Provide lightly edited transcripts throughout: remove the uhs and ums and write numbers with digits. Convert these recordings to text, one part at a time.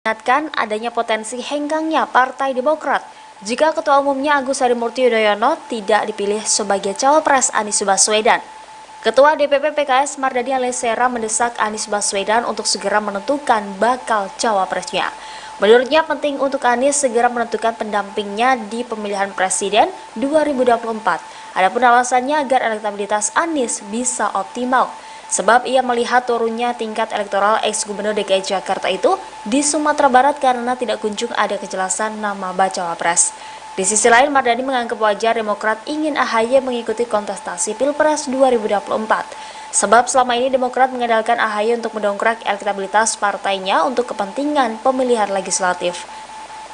mengingatkan adanya potensi henggangnya Partai Demokrat jika Ketua Umumnya Agus Harimurti Yudhoyono tidak dipilih sebagai cawapres Anies Baswedan. Ketua DPP PKS Mardhani Alisera mendesak Anies Baswedan untuk segera menentukan bakal cawapresnya. Menurutnya penting untuk Anies segera menentukan pendampingnya di pemilihan presiden 2024. Adapun alasannya agar elektabilitas Anies bisa optimal, sebab ia melihat turunnya tingkat elektoral ex-gubernur DKI Jakarta itu di Sumatera Barat karena tidak kunjung ada kejelasan nama bacawa pres. Di sisi lain, Mardhani menganggap wajar Demokrat ingin AHY mengikuti kontestasi Pilpres 2024. Sebab selama ini Demokrat mengandalkan AHY untuk mendongkrak elektabilitas partainya untuk kepentingan pemilihan legislatif.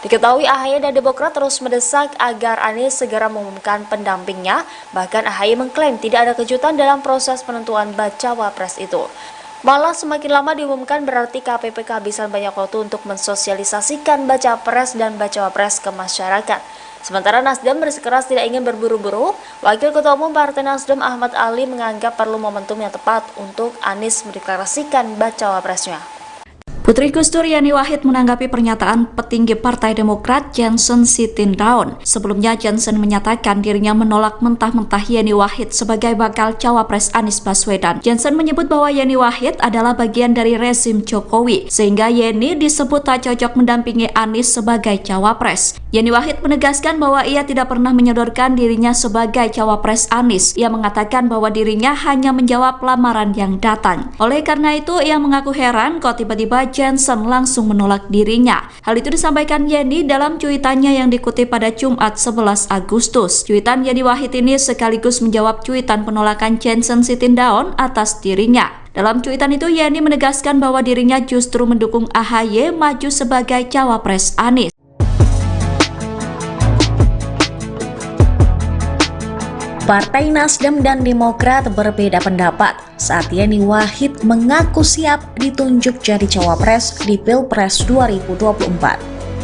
Diketahui AHY dan Demokrat terus mendesak agar Anies segera mengumumkan pendampingnya, bahkan AHY mengklaim tidak ada kejutan dalam proses penentuan bacawa pres itu. Malah semakin lama diumumkan berarti KPP kehabisan banyak waktu untuk mensosialisasikan baca pres dan bacawa pres ke masyarakat. Sementara Nasdem bersikeras tidak ingin berburu-buru, Wakil Ketua Umum Partai Nasdem Ahmad Ali menganggap perlu momentum yang tepat untuk Anies mendeklarasikan bacawa presnya. Putri Gus Dur Yani Wahid menanggapi pernyataan petinggi Partai Demokrat Johnson Sitindaun. Sebelumnya Johnson menyatakan dirinya menolak mentah-mentah Yani Wahid sebagai bakal cawapres Anies Baswedan. Johnson menyebut bahwa Yani Wahid adalah bagian dari rezim Jokowi, sehingga Yani disebut tak cocok mendampingi Anies sebagai cawapres. Yani Wahid menegaskan bahwa ia tidak pernah menyodorkan dirinya sebagai cawapres Anies. Ia mengatakan bahwa dirinya hanya menjawab lamaran yang datang. Oleh karena itu, ia mengaku heran kok tiba-tiba Johnson langsung menolak dirinya. Hal itu disampaikan Yani dalam cuitannya yang dikutip pada Jumat 11 Agustus. Cuitan Yani Wahid ini sekaligus menjawab cuitan penolakan Johnson Sitindaun atas dirinya. Dalam cuitan itu, Yani menegaskan bahwa dirinya justru mendukung AHY maju sebagai cawapres Anies. Partai Nasdem dan Demokrat berbeda pendapat saat Yani Wahid mengaku siap ditunjuk jadi cawapres di Pilpres 2024.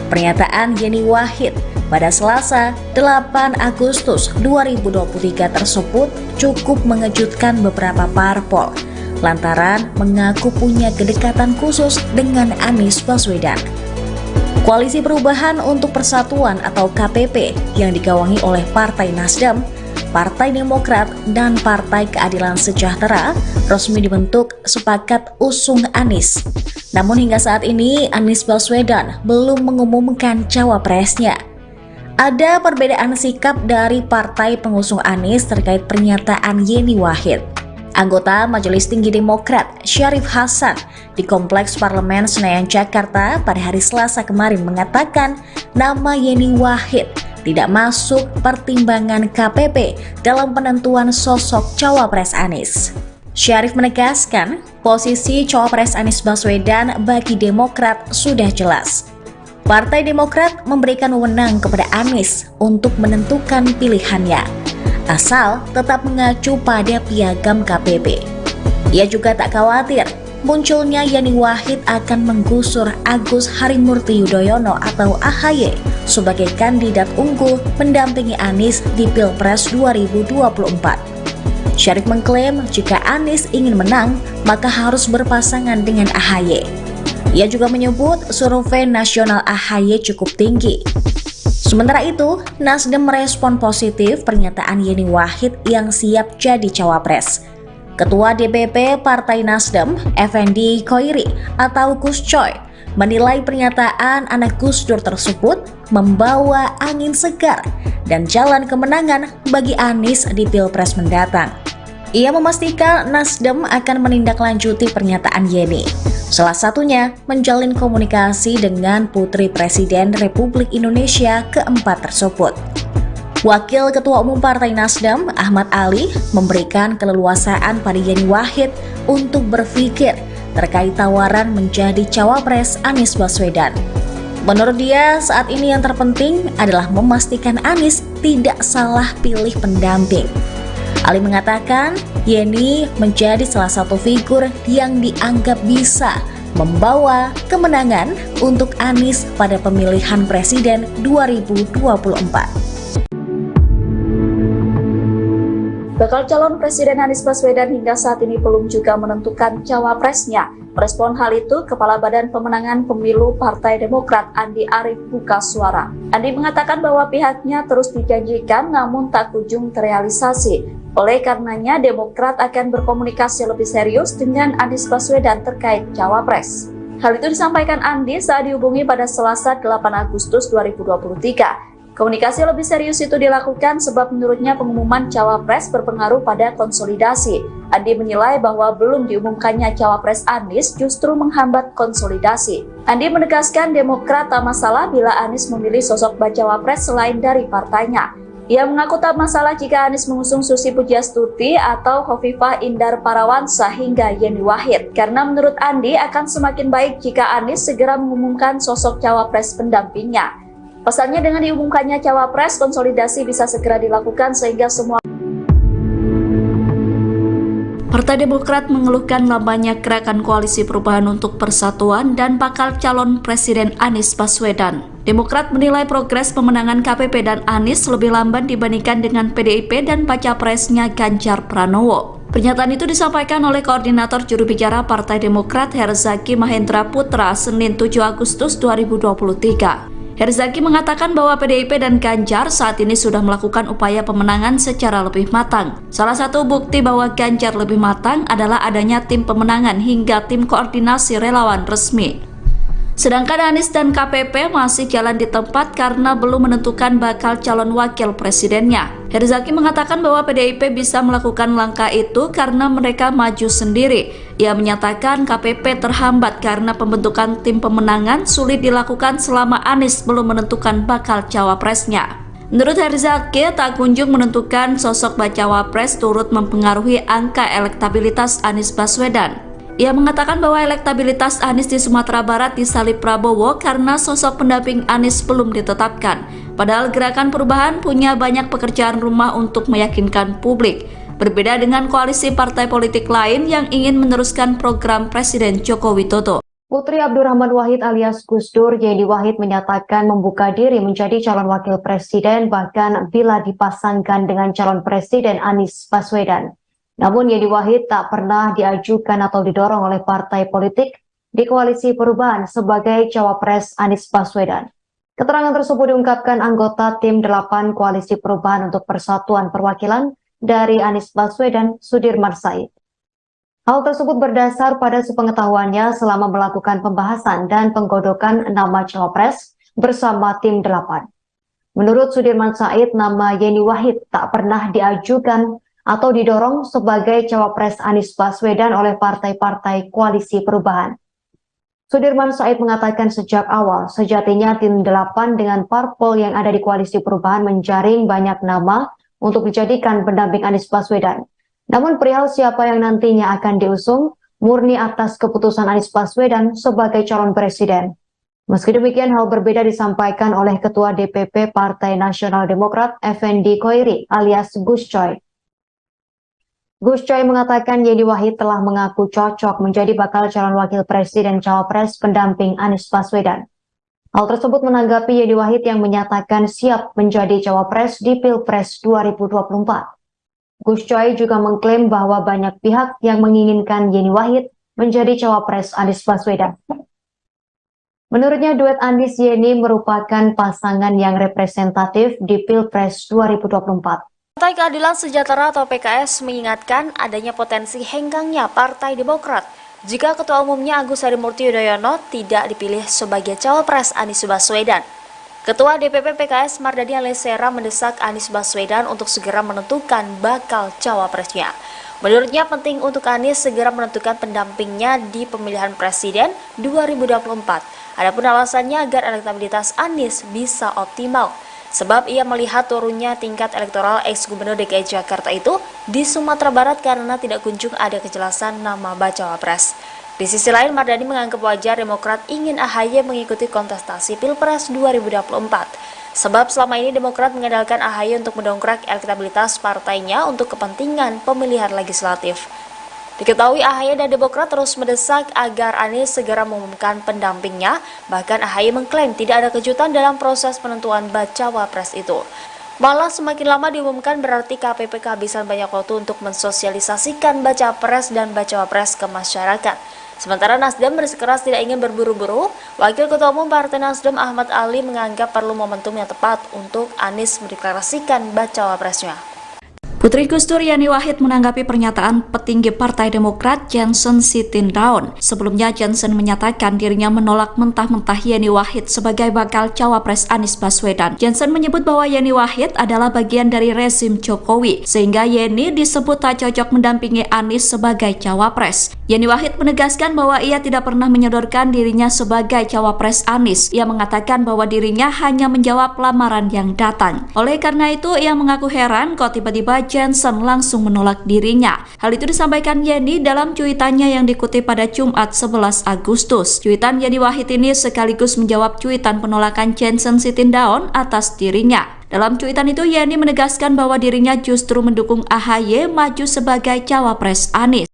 Pernyataan Yani Wahid pada Selasa 8 Agustus 2023 tersebut cukup mengejutkan beberapa parpol lantaran mengaku punya kedekatan khusus dengan Anies Baswedan. Koalisi Perubahan untuk Persatuan atau KPP yang digawangi oleh Partai Nasdem, Partai Demokrat, dan Partai Keadilan Sejahtera resmi dibentuk sepakat usung Anies. Namun hingga saat ini Anies Baswedan belum mengumumkan cawapresnya. Ada perbedaan sikap dari partai pengusung Anies terkait pernyataan Yani Wahid. Anggota Majelis Tinggi Demokrat Syarif Hasan di Kompleks Parlemen Senayan Jakarta pada hari Selasa kemarin mengatakan nama Yani Wahid tidak masuk pertimbangan KPP dalam penentuan sosok cawapres Anies. Syarif menegaskan posisi cawapres Anies Baswedan bagi Demokrat sudah jelas. Partai Demokrat memberikan wewenang kepada Anies untuk menentukan pilihannya, asal tetap mengacu pada piagam KPP. Ia juga tak khawatir munculnya Yani Wahid akan menggusur Agus Harimurti Yudhoyono atau AHY sebagai kandidat unggul mendampingi Anies di Pilpres 2024. Syarif mengklaim jika Anies ingin menang, maka harus berpasangan dengan AHY. Ia juga menyebut survei nasional AHY cukup tinggi. Sementara itu, Nasdem merespon positif pernyataan Yani Wahid yang siap jadi cawapres. Ketua DPP Partai Nasdem, Effendi Khoiri atau Gus Coy, menilai pernyataan anak Gus Dur tersebut membawa angin segar dan jalan kemenangan bagi Anies di Pilpres mendatang. Ia memastikan Nasdem akan menindaklanjuti pernyataan Yeni, salah satunya menjalin komunikasi dengan Putri Presiden Republik Indonesia keempat tersebut. Wakil Ketua Umum Partai Nasdem, Ahmad Ali, memberikan keleluasaan pada Yani Wahid untuk berpikir terkait tawaran menjadi cawapres Anies Baswedan. Menurut dia, saat ini yang terpenting adalah memastikan Anies tidak salah pilih pendamping. Ali mengatakan, Yeni menjadi salah satu figur yang dianggap bisa membawa kemenangan untuk Anies pada pemilihan presiden 2024. Bakal calon Presiden Anies Baswedan hingga saat ini belum juga menentukan cawapresnya. Merespon hal itu, Kepala Badan Pemenangan Pemilu Partai Demokrat Andi Arief buka suara. Andi mengatakan bahwa pihaknya terus dijanjikan namun tak kunjung terrealisasi. Oleh karenanya, Demokrat akan berkomunikasi lebih serius dengan Anies Baswedan terkait Cawapres. Hal itu disampaikan Andi saat dihubungi pada Selasa 8 Agustus 2023. Komunikasi lebih serius itu dilakukan sebab menurutnya pengumuman Cawapres berpengaruh pada konsolidasi. Andi menilai bahwa belum diumumkannya Cawapres Anies justru menghambat konsolidasi. Andi menegaskan Demokrat tak masalah bila Anies memilih sosok bacawa pres selain dari partainya. Ia mengaku tak masalah jika Anies mengusung Susi Pujiastuti atau Khofifah Indar Parawansa hingga Yeni Wahid. Karena menurut Andi akan semakin baik jika Anies segera mengumumkan sosok Cawapres pendampingnya. Pasalnya dengan diumumkannya Cawapres, konsolidasi bisa segera dilakukan sehingga semua Partai Demokrat mengeluhkan lambannya gerakan koalisi perubahan untuk persatuan dan bakal calon Presiden Anies Baswedan. Demokrat menilai progres pemenangan KPP dan Anies lebih lamban dibandingkan dengan PDIP dan baca presnya Ganjar Pranowo. Pernyataan itu disampaikan oleh Koordinator Juru Bicara Partai Demokrat Herzaki Mahendra Putra Senin 7 Agustus 2023. Herzaki mengatakan bahwa PDIP dan Ganjar saat ini sudah melakukan upaya pemenangan secara lebih matang. Salah satu bukti bahwa Ganjar lebih matang adalah adanya tim pemenangan hingga tim koordinasi relawan resmi. Sedangkan Anies dan KPP masih jalan di tempat karena belum menentukan bakal calon wakil presidennya. Herzaki mengatakan bahwa PDIP bisa melakukan langkah itu karena mereka maju sendiri. Ia menyatakan KPP terhambat karena pembentukan tim pemenangan sulit dilakukan selama Anies belum menentukan bakal cawapresnya. Menurut Herzaki, tak kunjung menentukan sosok bacawa pres turut mempengaruhi angka elektabilitas Anies Baswedan. Ia mengatakan bahwa elektabilitas Anies di Sumatera Barat disalip Prabowo karena sosok pendamping Anies belum ditetapkan. Padahal Gerakan Perubahan punya banyak pekerjaan rumah untuk meyakinkan publik. Berbeda dengan koalisi partai politik lain yang ingin meneruskan program Presiden Joko Widodo. Putri Abdurrahman Wahid alias Gus Dur, Yeni Wahid menyatakan membuka diri menjadi calon wakil presiden bahkan bila dipasangkan dengan calon presiden Anies Baswedan. Namun Yeni Wahid tak pernah diajukan atau didorong oleh partai politik di koalisi perubahan sebagai cawapres Anies Baswedan. Keterangan tersebut diungkapkan anggota tim 8 koalisi perubahan untuk persatuan perwakilan dari Anies Baswedan, Sudirman Said. Hal tersebut berdasar pada sepengetahuannya selama melakukan pembahasan dan penggodokan nama cawapres bersama tim 8. Menurut Sudirman Said, nama Yeni Wahid tak pernah diajukan atau didorong sebagai cawapres Anies Baswedan oleh partai-partai koalisi perubahan. Sudirman Said mengatakan sejak awal, sejatinya tim 8 dengan parpol yang ada di koalisi perubahan menjaring banyak nama untuk dijadikan pendamping Anies Baswedan. Namun perihal siapa yang nantinya akan diusung, murni atas keputusan Anies Baswedan sebagai calon presiden. Meski demikian, hal berbeda disampaikan oleh Ketua DPP Partai Nasional Demokrat, Effendi Khoiri alias Gus Coy. Gus Coy mengatakan Yeni Wahid telah mengaku cocok menjadi bakal calon wakil presiden cawapres pendamping Anies Baswedan. Hal tersebut menanggapi Yeni Wahid yang menyatakan siap menjadi cawapres di Pilpres 2024. Gus Coy juga mengklaim bahwa banyak pihak yang menginginkan Yeni Wahid menjadi cawapres Anies Baswedan. Menurutnya duet Anies Yeni merupakan pasangan yang representatif di Pilpres 2024. Partai Keadilan Sejahtera atau PKS mengingatkan adanya potensi henggangnya Partai Demokrat jika Ketua Umumnya Agus Harimurti Yudhoyono tidak dipilih sebagai cawapres Anies Baswedan. Ketua DPP PKS Mardani Alisera mendesak Anies Baswedan untuk segera menentukan bakal cawapresnya. Menurutnya penting untuk Anies segera menentukan pendampingnya di pemilihan presiden 2024. Adapun alasannya agar elektabilitas Anies bisa optimal. Sebab ia melihat turunnya tingkat elektoral ex-gubernur DKI Jakarta itu di Sumatera Barat karena tidak kunjung ada kejelasan nama bacawa pres. Di sisi lain, Mardani menganggap wajar Demokrat ingin AHY mengikuti kontestasi Pilpres 2024. Sebab selama ini Demokrat mengandalkan AHY untuk mendongkrak elektabilitas partainya untuk kepentingan pemilihan legislatif. Diketahui AHY dan Demokrat terus mendesak agar Anies segera mengumumkan pendampingnya, bahkan AHY mengklaim tidak ada kejutan dalam proses penentuan bacawa pres itu. Malah semakin lama diumumkan berarti KPP kehabisan banyak waktu untuk mensosialisasikan baca pres dan bacawa pres ke masyarakat. Sementara Nasdem bersikeras tidak ingin berburu-buru, Wakil Ketua Umum Partai Nasdem Ahmad Ali menganggap perlu momentum yang tepat untuk Anies mendeklarasikan bacawa presnya. Putri Gus Dur Yani Wahid menanggapi pernyataan petinggi Partai Demokrat Johnson Sitindaun. Sebelumnya Johnson menyatakan dirinya menolak mentah-mentah Yani Wahid sebagai bakal cawapres Anies Baswedan. Johnson menyebut bahwa Yani Wahid adalah bagian dari rezim Jokowi, sehingga Yeni disebut tak cocok mendampingi Anies sebagai cawapres. Yani Wahid menegaskan bahwa ia tidak pernah menyodorkan dirinya sebagai cawapres Anies. Ia mengatakan bahwa dirinya hanya menjawab lamaran yang datang. Oleh karena itu, ia mengaku heran kok tiba-tiba Johnson langsung menolak dirinya. Hal itu disampaikan Yeni dalam cuitannya yang dikutip pada Jumat 11 Agustus. Cuitan Yani Wahid ini sekaligus menjawab cuitan penolakan Johnson Sitindaun atas dirinya. Dalam cuitan itu, Yeni menegaskan bahwa dirinya justru mendukung AHY maju sebagai cawapres Anies.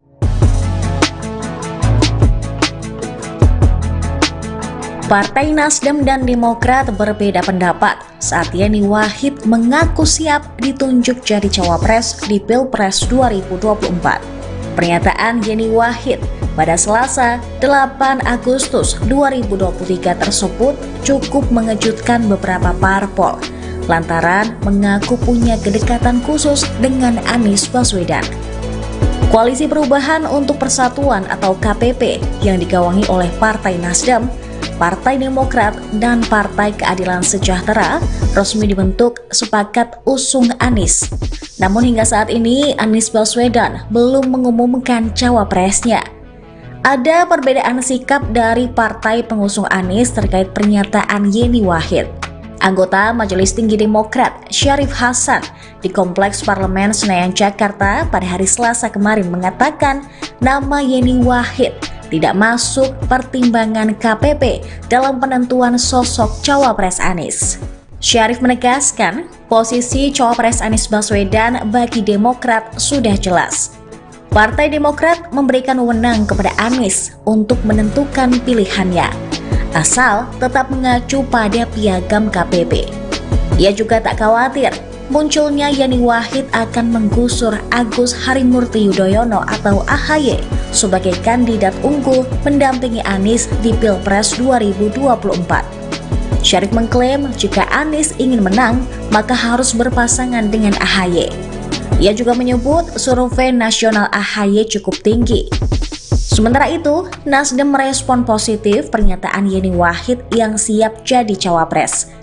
Partai Nasdem dan Demokrat berbeda pendapat saat Yani Wahid mengaku siap ditunjuk jadi cawapres di Pilpres 2024. Pernyataan Yani Wahid pada Selasa 8 Agustus 2023 tersebut cukup mengejutkan beberapa parpol lantaran mengaku punya kedekatan khusus dengan Anies Baswedan. Koalisi Perubahan untuk Persatuan atau KPP yang digawangi oleh Partai Nasdem, Partai Demokrat, dan Partai Keadilan Sejahtera resmi dibentuk sepakat usung Anies. Namun hingga saat ini Anies Baswedan belum mengumumkan cawapresnya. Ada perbedaan sikap dari partai pengusung Anies terkait pernyataan Yeni Wahid. Anggota Majelis Tinggi Demokrat Syarif Hasan di Kompleks Parlemen Senayan Jakarta pada hari Selasa kemarin mengatakan nama Yeni Wahid tidak masuk pertimbangan KPP dalam penentuan sosok cawapres Anies. Syarif menegaskan posisi cawapres Anies Baswedan bagi Demokrat sudah jelas. Partai Demokrat memberikan wewenang kepada Anies untuk menentukan pilihannya, asal tetap mengacu pada piagam KPP. Ia juga tak khawatir munculnya Yani Wahid akan menggusur Agus Harimurti Yudhoyono atau AHY sebagai kandidat unggul mendampingi Anies di Pilpres 2024. Syarif mengklaim jika Anies ingin menang, maka harus berpasangan dengan AHY. Ia juga menyebut survei nasional AHY cukup tinggi. Sementara itu, Nasdem merespon positif pernyataan Yeni Wahid yang siap jadi cawapres.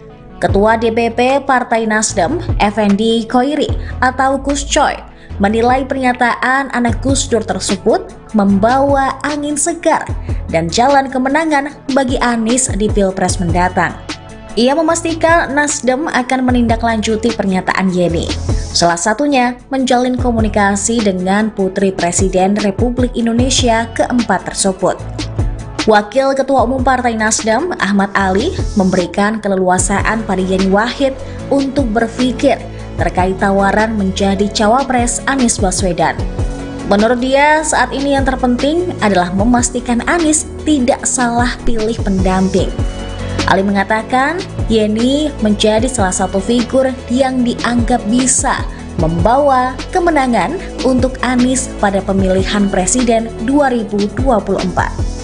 Ketua DPP Partai Nasdem, Effendi Khoiri atau Gus Coy, menilai pernyataan anak Gus Dur tersebut membawa angin segar dan jalan kemenangan bagi Anies di Pilpres mendatang. Ia memastikan Nasdem akan menindaklanjuti pernyataan Yeni, salah satunya menjalin komunikasi dengan Putri Presiden Republik Indonesia keempat tersebut. Wakil Ketua Umum Partai Nasdem, Ahmad Ali, memberikan keleluasaan pada Yeni Wahid untuk berpikir terkait tawaran menjadi cawapres Anies Baswedan. Menurut dia, saat ini yang terpenting adalah memastikan Anies tidak salah pilih pendamping. Ali mengatakan, Yeni menjadi salah satu figur yang dianggap bisa membawa kemenangan untuk Anies pada pemilihan presiden 2024.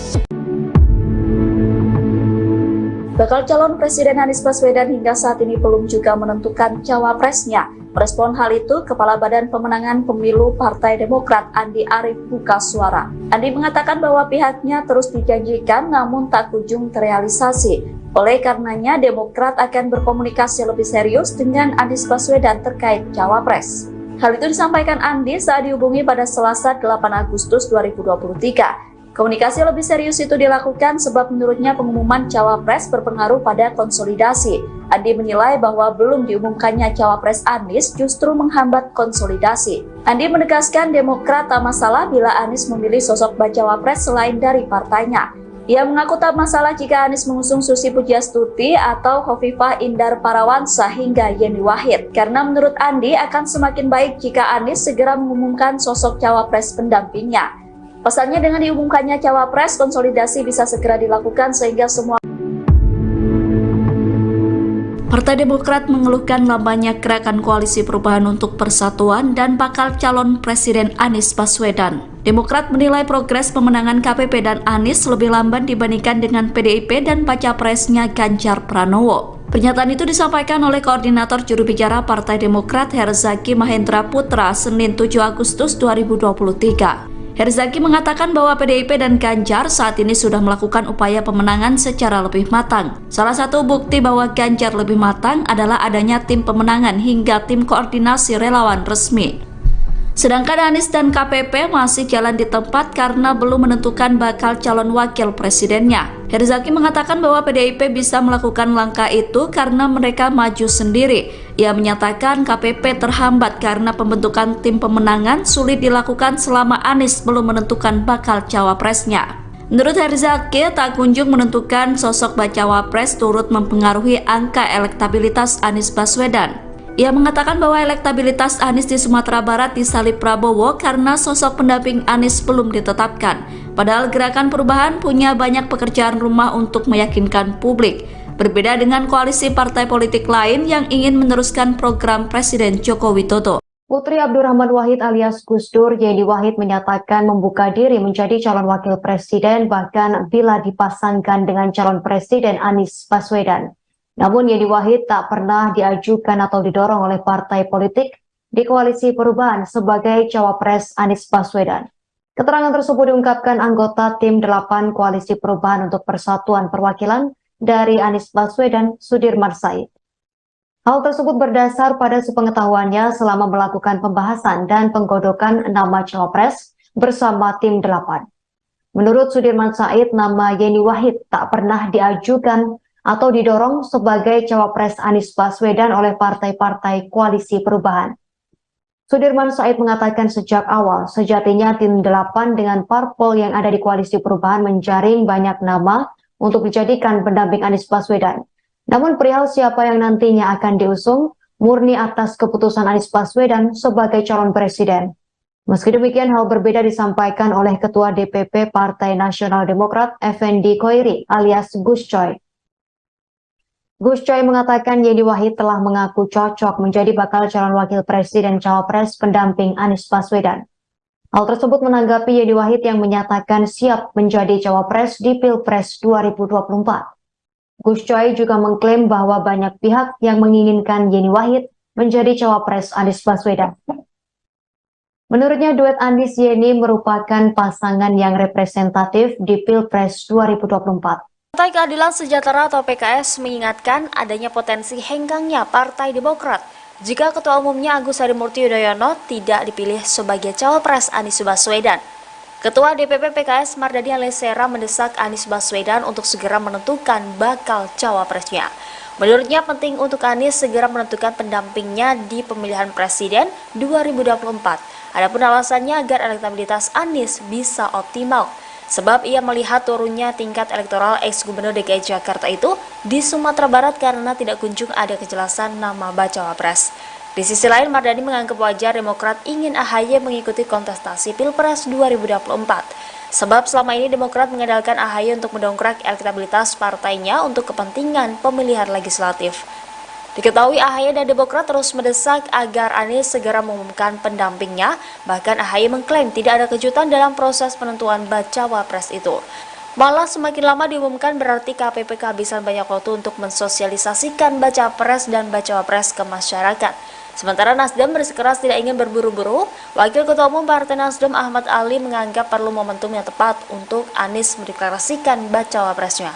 Bakal calon Presiden Anies Baswedan hingga saat ini belum juga menentukan cawapresnya. Merespon hal itu, Kepala Badan Pemenangan Pemilu Partai Demokrat Andi Arief buka suara. Andi mengatakan bahwa pihaknya terus dijanjikan namun tak kunjung terrealisasi. Oleh karenanya, Demokrat akan berkomunikasi lebih serius dengan Anies Baswedan terkait cawapres. Hal itu disampaikan Andi saat dihubungi pada Selasa 8 Agustus 2023. Komunikasi lebih serius itu dilakukan sebab menurutnya pengumuman cawapres berpengaruh pada konsolidasi. Andi menilai bahwa belum diumumkannya cawapres Anies justru menghambat konsolidasi. Andi menegaskan Demokrat tak masalah bila Anies memilih sosok bacawapres selain dari partainya. Ia mengaku tak masalah jika Anies mengusung Susi Pujiastuti atau Khofifah Indar Parawansa hingga Yeni Wahid. Karena menurut Andi akan semakin baik jika Anies segera mengumumkan sosok cawapres pendampingnya. Pesannya dengan diumumkannya cawapres, konsolidasi bisa segera dilakukan sehingga semua. Partai Demokrat mengeluhkan lambannya gerakan Koalisi Perubahan untuk Persatuan dan bakal calon Presiden Anies Baswedan. Demokrat menilai progres pemenangan KPP dan Anies lebih lamban dibandingkan dengan PDIP dan baca presnya Ganjar Pranowo. Pernyataan itu disampaikan oleh Koordinator Juru Bicara Partai Demokrat Herzaki Mahendra Putra Senin 7 Agustus 2023. Herzaki mengatakan bahwa PDIP dan Ganjar saat ini sudah melakukan upaya pemenangan secara lebih matang. Salah satu bukti bahwa Ganjar lebih matang adalah adanya tim pemenangan hingga tim koordinasi relawan resmi. Sedangkan Anies dan KPP masih jalan di tempat karena belum menentukan bakal calon wakil presidennya. Herzaki mengatakan bahwa PDIP bisa melakukan langkah itu karena mereka maju sendiri. Ia menyatakan KPP terhambat karena pembentukan tim pemenangan sulit dilakukan selama Anies belum menentukan bakal cawapresnya. Menurut Herzaki, tak kunjung menentukan sosok bacawa pres turut mempengaruhi angka elektabilitas Anies Baswedan. Ia mengatakan bahwa elektabilitas Anies di Sumatera Barat disalip Prabowo karena sosok pendamping Anies belum ditetapkan. Padahal Gerakan Perubahan punya banyak pekerjaan rumah untuk meyakinkan publik. Berbeda dengan koalisi partai politik lain yang ingin meneruskan program Presiden Joko Widodo. Putri Abdurrahman Wahid alias Gus Dur, Yeni Wahid menyatakan membuka diri menjadi calon wakil presiden bahkan bila dipasangkan dengan calon presiden Anies Baswedan. Namun Yeni Wahid tak pernah diajukan atau didorong oleh partai politik di koalisi perubahan sebagai cawapres Anies Baswedan. Keterangan tersebut diungkapkan anggota tim 8 koalisi perubahan untuk persatuan perwakilan dari Anies Baswedan, Sudirman Said. Hal tersebut berdasar pada sepengetahuannya selama melakukan pembahasan dan penggodokan nama cawapres bersama tim 8. Menurut Sudirman Said, nama Yeni Wahid tak pernah diajukan atau didorong sebagai cawapres Anies Baswedan oleh partai-partai koalisi perubahan. Sudirman Said mengatakan sejak awal, sejatinya tim 8 dengan parpol yang ada di koalisi perubahan menjaring banyak nama untuk dijadikan pendamping Anies Baswedan. Namun perihal siapa yang nantinya akan diusung, murni atas keputusan Anies Baswedan sebagai calon presiden. Meski demikian, hal berbeda disampaikan oleh Ketua DPP Partai Nasional Demokrat, Effendi Khoiri alias Gus Coy. Gus Coy mengatakan Yeni Wahid telah mengaku cocok menjadi bakal calon wakil presiden cawapres pendamping Anies Baswedan. Hal tersebut menanggapi Yeni Wahid yang menyatakan siap menjadi cawapres di Pilpres 2024. Gus Coy juga mengklaim bahwa banyak pihak yang menginginkan Yeni Wahid menjadi cawapres Anies Baswedan. Menurutnya duet Anies Yeni merupakan pasangan yang representatif di Pilpres 2024. Partai Keadilan Sejahtera atau PKS mengingatkan adanya potensi henggangnya Partai Demokrat jika Ketua Umumnya Agus Harimurti Yudhoyono tidak dipilih sebagai cawapres Anies Baswedan. Ketua DPP PKS Mardhani Alisera mendesak Anies Baswedan untuk segera menentukan bakal cawapresnya. Menurutnya penting untuk Anies segera menentukan pendampingnya di pemilihan presiden 2024. Adapun alasannya agar elektabilitas Anies bisa optimal. Sebab ia melihat turunnya tingkat elektoral ex-gubernur DKI Jakarta itu di Sumatera Barat karena tidak kunjung ada kejelasan nama bacawa pres. Di sisi lain, Mardhani menganggap wajar Demokrat ingin AHY mengikuti kontestasi Pilpres 2024. Sebab selama ini Demokrat mengandalkan AHY untuk mendongkrak elektabilitas partainya untuk kepentingan pemilihan legislatif. Diketahui AHY dan Demokrat terus mendesak agar Anies segera mengumumkan pendampingnya, bahkan AHY mengklaim tidak ada kejutan dalam proses penentuan bacawa pres itu. Malah semakin lama diumumkan berarti KPP kehabisan banyak waktu untuk mensosialisasikan baca pres dan bacawa pres ke masyarakat. Sementara Nasdem bersikeras tidak ingin berburu-buru, Wakil Ketua Umum Partai Nasdem Ahmad Ali menganggap perlu momentum yang tepat untuk Anies mendeklarasikan bacawa presnya.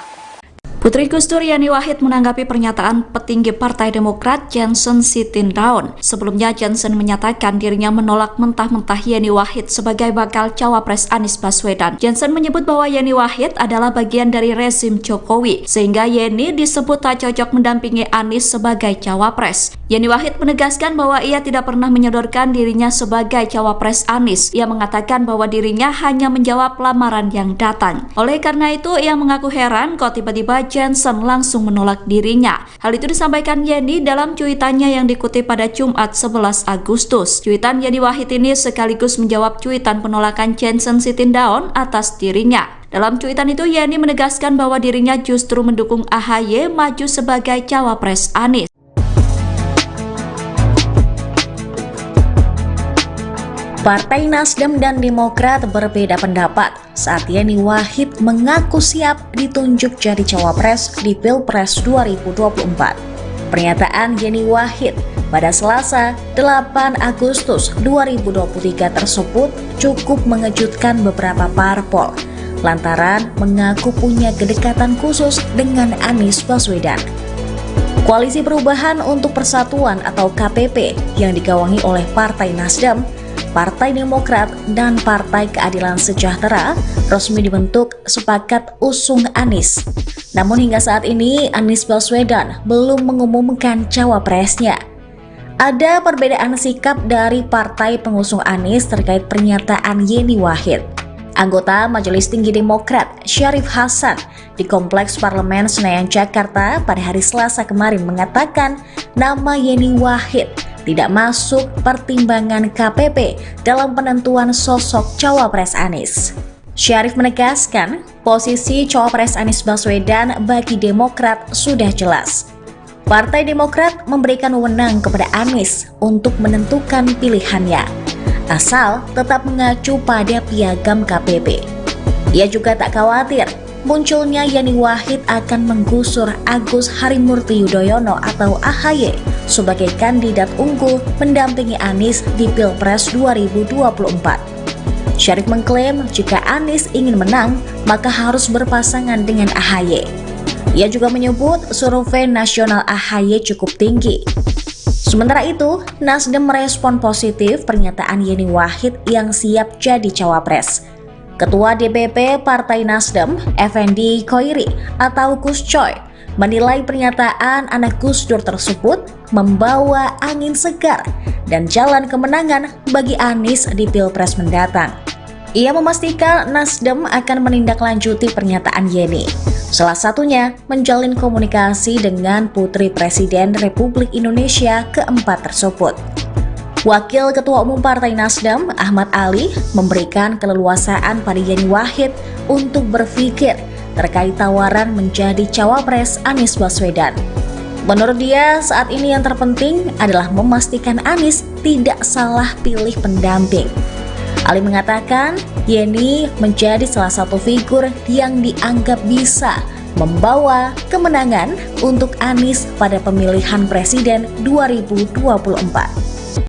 Putri Gus Dur Yeni Wahid menanggapi pernyataan petinggi Partai Demokrat Johnson Sitindaun. Sebelumnya Johnson menyatakan dirinya menolak mentah-mentah Yeni Wahid sebagai bakal cawapres Anies Baswedan. Johnson menyebut bahwa Yeni Wahid adalah bagian dari rezim Jokowi, sehingga Yeni disebut tak cocok mendampingi Anies sebagai cawapres. Yeni Wahid menegaskan bahwa ia tidak pernah menyodorkan dirinya sebagai cawapres Anies. Ia mengatakan bahwa dirinya hanya menjawab lamaran yang datang. Oleh karena itu, ia mengaku heran kok tiba-tiba Johnson langsung menolak dirinya. Hal itu disampaikan Yeni dalam cuitannya yang dikutip pada Jumat 11 Agustus. Cuitan Yeni Wahid ini sekaligus menjawab cuitan penolakan Johnson Sitindaun atas dirinya. Dalam cuitan itu, Yeni menegaskan bahwa dirinya justru mendukung AHY maju sebagai cawapres Anies. Partai Nasdem dan Demokrat berbeda pendapat saat Yeni Wahid mengaku siap ditunjuk jadi cawapres di Pilpres 2024. Pernyataan Yeni Wahid pada Selasa 8 Agustus 2023 tersebut cukup mengejutkan beberapa parpol lantaran mengaku punya kedekatan khusus dengan Anies Baswedan. Koalisi Perubahan untuk Persatuan atau KPP yang digawangi oleh Partai Nasdem, Partai Demokrat, dan Partai Keadilan Sejahtera resmi dibentuk sepakat usung Anies. Namun hingga saat ini Anies Baswedan belum mengumumkan cawapresnya. Ada perbedaan sikap dari partai pengusung Anies terkait pernyataan Yeni Wahid. Anggota Majelis Tinggi Demokrat Syarif Hasan di Kompleks Parlemen Senayan Jakarta pada hari Selasa kemarin mengatakan nama Yeni Wahid tidak masuk pertimbangan KPP dalam penentuan sosok cawapres Anies. Syarif menegaskan posisi cawapres Anies Baswedan bagi Demokrat sudah jelas. Partai Demokrat memberikan wewenang kepada Anies untuk menentukan pilihannya, asal tetap mengacu pada piagam KPP. Ia juga tak khawatir munculnya Yeni Wahid akan menggusur Agus Harimurti Yudhoyono atau AHY sebagai kandidat unggul mendampingi Anies di Pilpres 2024. Syarif mengklaim jika Anies ingin menang, maka harus berpasangan dengan AHY. Ia juga menyebut survei nasional AHY cukup tinggi. Sementara itu, Nasdem merespon positif pernyataan Yeni Wahid yang siap jadi cawapres. Ketua DPP Partai Nasdem, Effendi Khoiri atau Gus Coy, menilai pernyataan anak Gus Dur tersebut membawa angin segar dan jalan kemenangan bagi Anies di Pilpres mendatang. Ia memastikan Nasdem akan menindaklanjuti pernyataan Yeni, salah satunya menjalin komunikasi dengan Putri Presiden Republik Indonesia keempat tersebut. Wakil Ketua Umum Partai Nasdem, Ahmad Ali, memberikan keleluasaan pada Yeni Wahid untuk berpikir terkait tawaran menjadi cawapres Anies Baswedan. Menurut dia, saat ini yang terpenting adalah memastikan Anies tidak salah pilih pendamping. Ali mengatakan, Yeni menjadi salah satu figur yang dianggap bisa membawa kemenangan untuk Anies pada pemilihan presiden 2024.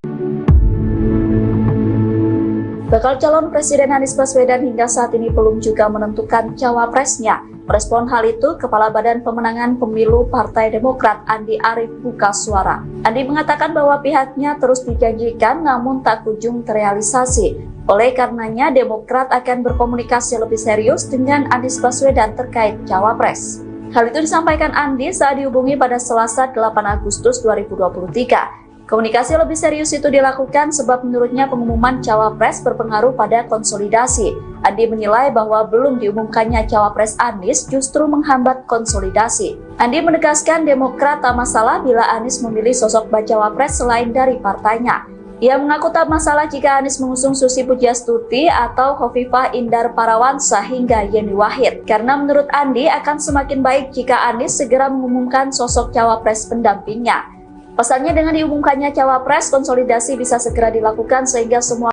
Bakal calon Presiden Anies Baswedan hingga saat ini belum juga menentukan cawapresnya. Merespon hal itu, Kepala Badan Pemenangan Pemilu Partai Demokrat Andi Arief buka suara. Andi mengatakan bahwa pihaknya terus dijanjikan namun tak kunjung terrealisasi. Oleh karenanya, Demokrat akan berkomunikasi lebih serius dengan Anies Baswedan terkait cawapres. Hal itu disampaikan Andi saat dihubungi pada Selasa 8 Agustus 2023. Komunikasi lebih serius itu dilakukan sebab menurutnya pengumuman cawapres berpengaruh pada konsolidasi. Andi menilai bahwa belum diumumkannya cawapres Anies justru menghambat konsolidasi. Andi menegaskan Demokrat tak masalah bila Anies memilih sosok bacawapres selain dari partainya. Ia mengaku tak masalah jika Anies mengusung Susi Pujiastuti atau Khofifah Indar Parawansa hingga Yeni Wahid. Karena menurut Andi akan semakin baik jika Anies segera mengumumkan sosok cawapres pendampingnya. Pasalnya dengan diumumkannya cawapres, konsolidasi bisa segera dilakukan sehingga semua.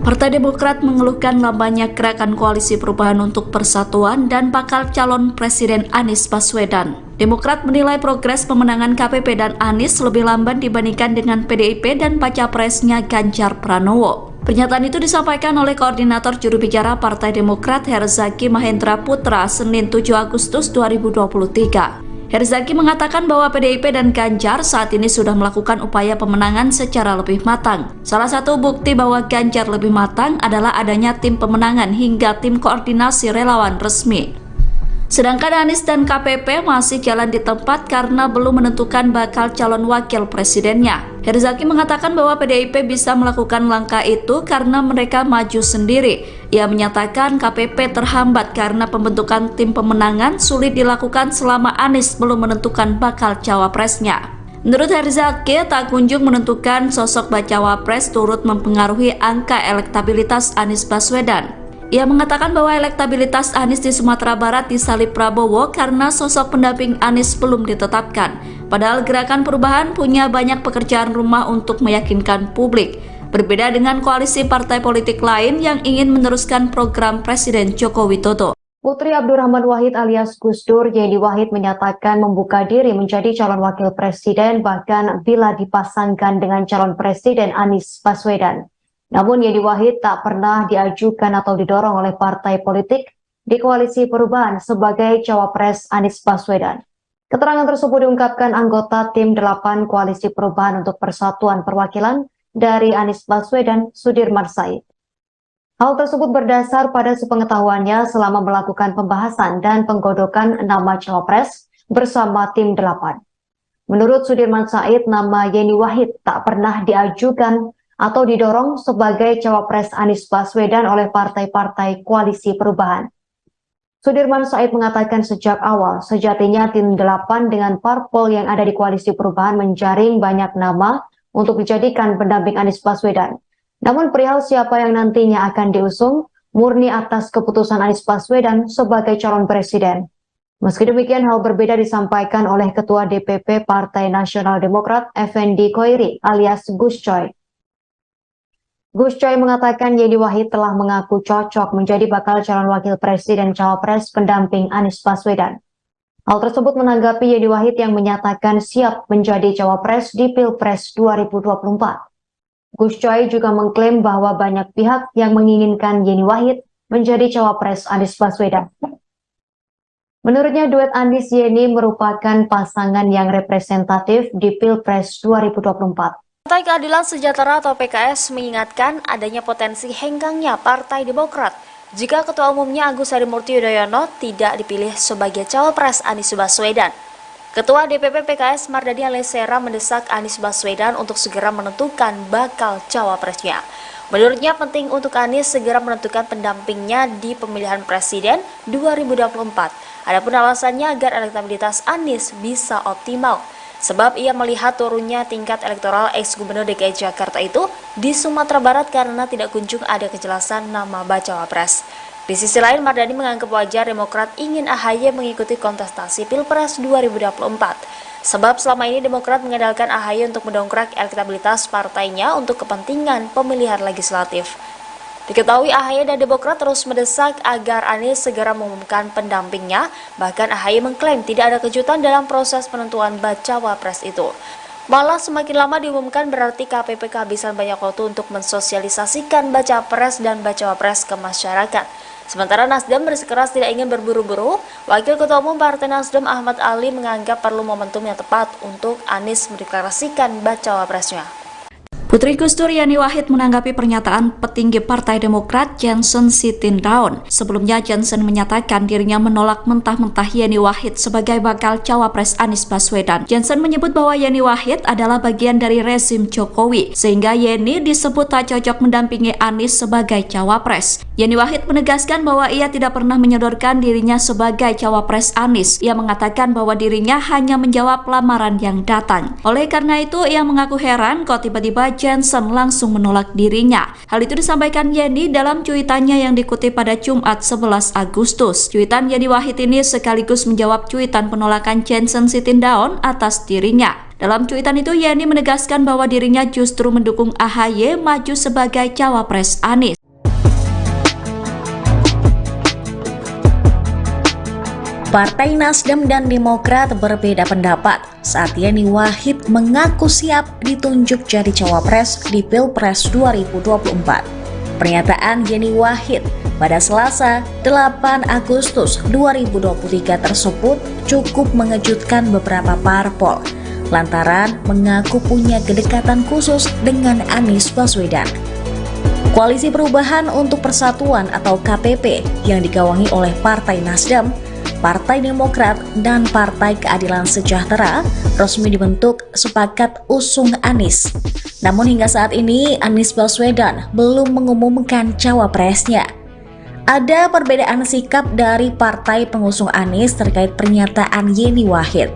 Partai Demokrat mengeluhkan lambannya gerakan Koalisi Perubahan untuk Persatuan dan bakal calon Presiden Anies Baswedan. Demokrat menilai progres pemenangan KPP dan Anies lebih lamban dibandingkan dengan PDIP dan baca presnya Ganjar Pranowo. Pernyataan itu disampaikan oleh Koordinator Juru Bicara Partai Demokrat Herzaki Mahendra Putra Senin 7 Agustus 2023. Herzaki mengatakan bahwa PDIP dan Ganjar saat ini sudah melakukan upaya pemenangan secara lebih matang. Salah satu bukti bahwa Ganjar lebih matang adalah adanya tim pemenangan hingga tim koordinasi relawan resmi. Sedangkan Anies dan KPP masih jalan di tempat karena belum menentukan bakal calon wakil presidennya. Herzaki mengatakan bahwa PDIP bisa melakukan langkah itu karena mereka maju sendiri. Ia menyatakan KPP terhambat karena pembentukan tim pemenangan sulit dilakukan selama Anies belum menentukan bakal cawapresnya. Menurut Herzaki, tak kunjung menentukan sosok bacawapres turut mempengaruhi angka elektabilitas Anies Baswedan. Ia mengatakan bahwa elektabilitas Anies di Sumatera Barat disalip Prabowo karena sosok pendamping Anies belum ditetapkan. Padahal Gerakan Perubahan punya banyak pekerjaan rumah untuk meyakinkan publik. Berbeda dengan koalisi partai politik lain yang ingin meneruskan program Presiden Joko Widodo. Putri Abdurrahman Wahid alias Gus Dur, Yeni Wahid, menyatakan membuka diri menjadi calon wakil presiden bahkan bila dipasangkan dengan calon presiden Anies Baswedan. Namun Yeni Wahid tak pernah diajukan atau didorong oleh partai politik di koalisi perubahan sebagai cawapres Anies Baswedan. Keterangan tersebut diungkapkan anggota tim 8 Koalisi Perubahan untuk Persatuan Perwakilan dari Anies Baswedan, Sudirman Said. Hal tersebut berdasar pada sepengetahuannya selama melakukan pembahasan dan penggodokan nama cawapres bersama tim 8. Menurut Sudirman Said, nama Yeni Wahid tak pernah diajukan atau didorong sebagai cawapres Anies Baswedan oleh partai-partai Koalisi Perubahan. Sudirman Said mengatakan sejak awal, sejatinya tim 8 dengan parpol yang ada di Koalisi Perubahan menjaring banyak nama untuk dijadikan pendamping Anies Baswedan. Namun perihal siapa yang nantinya akan diusung, murni atas keputusan Anies Baswedan sebagai calon presiden. Meski demikian, hal berbeda disampaikan oleh Ketua DPP Partai Nasional Demokrat, Effendi Khoiri alias Gus Coy. Gus Coy mengatakan Yeni Wahid telah mengaku cocok menjadi bakal calon wakil presiden cawapres pendamping Anies Baswedan. Hal tersebut menanggapi Yeni Wahid yang menyatakan siap menjadi cawapres di Pilpres 2024. Gus Coy juga mengklaim bahwa banyak pihak yang menginginkan Yeni Wahid menjadi cawapres Anies Baswedan. Menurutnya duet Anies Yeni merupakan pasangan yang representatif di Pilpres 2024. Partai Keadilan Sejahtera atau PKS mengingatkan adanya potensi henggangnya Partai Demokrat jika Ketua Umumnya Agus Harimurti Yudhoyono tidak dipilih sebagai cawapres Anies Baswedan. Ketua DPP PKS Mardani Alisera mendesak Anies Baswedan untuk segera menentukan bakal cawapresnya. Menurutnya penting untuk Anies segera menentukan pendampingnya di pemilihan presiden 2024. Adapun alasannya agar elektabilitas Anies bisa optimal. Sebab ia melihat turunnya tingkat elektoral ex-gubernur DKI Jakarta itu di Sumatera Barat karena tidak kunjung ada kejelasan nama bacawa pres. Di sisi lain, Mardani menganggap wajar Demokrat ingin AHY mengikuti kontestasi Pilpres 2024. Sebab selama ini Demokrat mengandalkan AHY untuk mendongkrak elektabilitas partainya untuk kepentingan pemilihan legislatif. Diketahui AHY dan Demokrat terus mendesak agar Anies segera mengumumkan pendampingnya, bahkan AHY mengklaim tidak ada kejutan dalam proses penentuan bacawa pres itu. Malah semakin lama diumumkan berarti KPP kehabisan banyak waktu untuk mensosialisasikan baca pres dan bacawa pres ke masyarakat. Sementara Nasdem bersikeras tidak ingin berburu-buru, Wakil Ketua Umum Partai Nasdem Ahmad Ali menganggap perlu momentum yang tepat untuk Anies mendeklarasikan bacawa presnya. Putri Gus Dur Yeni Wahid menanggapi pernyataan petinggi Partai Demokrat Johnson Sitindaun. Sebelumnya Johnson menyatakan dirinya menolak mentah-mentah Yeni Wahid sebagai bakal cawapres Anies Baswedan. Johnson menyebut bahwa Yeni Wahid adalah bagian dari rezim Jokowi, sehingga Yeni disebut tak cocok mendampingi Anies sebagai cawapres. Yeni Wahid menegaskan bahwa ia tidak pernah menyodorkan dirinya sebagai cawapres Anies. Ia mengatakan bahwa dirinya hanya menjawab lamaran yang datang. Oleh karena itu, ia mengaku heran kok tiba-tiba Johnson langsung menolak dirinya. Hal itu disampaikan Yeni dalam cuitannya yang dikutip pada Jumat 11 Agustus. Cuitan Yeni Wahid ini sekaligus menjawab cuitan penolakan Johnson Sitindaun atas dirinya. Dalam cuitan itu Yeni menegaskan bahwa dirinya justru mendukung AHY maju sebagai cawapres Anies. Partai Nasdem dan Demokrat berbeda pendapat saat Yeni Wahid mengaku siap ditunjuk jadi cawapres di Pilpres 2024. Pernyataan Yeni Wahid pada Selasa 8 Agustus 2023 tersebut cukup mengejutkan beberapa parpol lantaran mengaku punya kedekatan khusus dengan Anies Baswedan. Koalisi Perubahan untuk Persatuan atau KPP yang digawangi oleh Partai Nasdem, Partai Demokrat, dan Partai Keadilan Sejahtera resmi dibentuk sepakat usung Anies. Namun hingga saat ini Anies Baswedan belum mengumumkan cawapresnya. Ada perbedaan sikap dari partai pengusung Anies terkait pernyataan Yeni Wahid.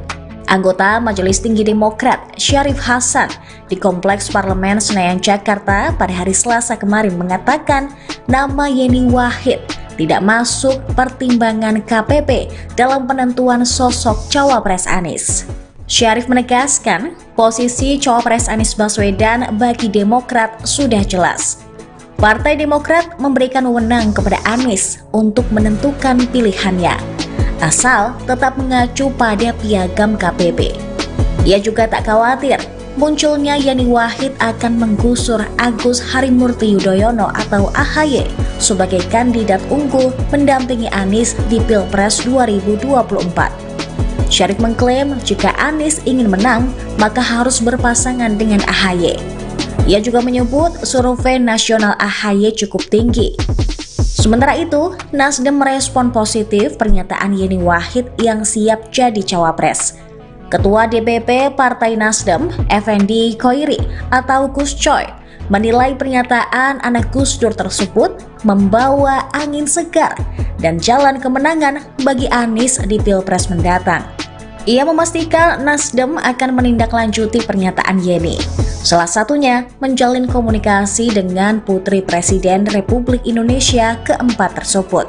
Anggota Majelis Tinggi Demokrat Syarif Hasan di Kompleks Parlemen Senayan Jakarta pada hari Selasa kemarin mengatakan nama Yeni Wahid tidak masuk pertimbangan KPP dalam penentuan sosok cawapres Anies. Syarif menegaskan, posisi cawapres Anies Baswedan bagi Demokrat sudah jelas. Partai Demokrat memberikan wewenang kepada Anies untuk menentukan pilihannya, asal tetap mengacu pada piagam KPP. Ia juga tak khawatir munculnya Yeni Wahid akan menggusur Agus Harimurti Yudhoyono atau AHY sebagai kandidat unggul mendampingi Anies di Pilpres 2024. Syarif mengklaim jika Anies ingin menang, maka harus berpasangan dengan AHY. Ia juga menyebut survei nasional AHY cukup tinggi. Sementara itu, Nasdem merespon positif pernyataan Yeni Wahid yang siap jadi cawapres. Ketua DPP Partai Nasdem, Effendi Khoiri atau Gus Coy, menilai pernyataan anak Gus Dur tersebut membawa angin segar dan jalan kemenangan bagi Anies di Pilpres mendatang. Ia memastikan Nasdem akan menindaklanjuti pernyataan Yeni, salah satunya menjalin komunikasi dengan Putri Presiden Republik Indonesia keempat tersebut.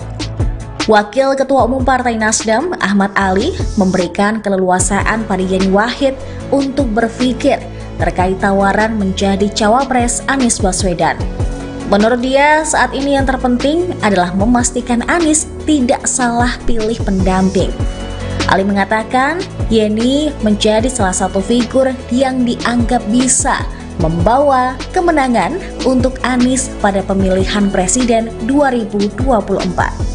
Wakil Ketua Umum Partai Nasdem, Ahmad Ali, memberikan keleluasaan pada Yeni Wahid untuk berpikir terkait tawaran menjadi cawapres Anies Baswedan. Menurut dia, saat ini yang terpenting adalah memastikan Anies tidak salah pilih pendamping. Ali mengatakan, Yeni menjadi salah satu figur yang dianggap bisa membawa kemenangan untuk Anies pada pemilihan presiden 2024.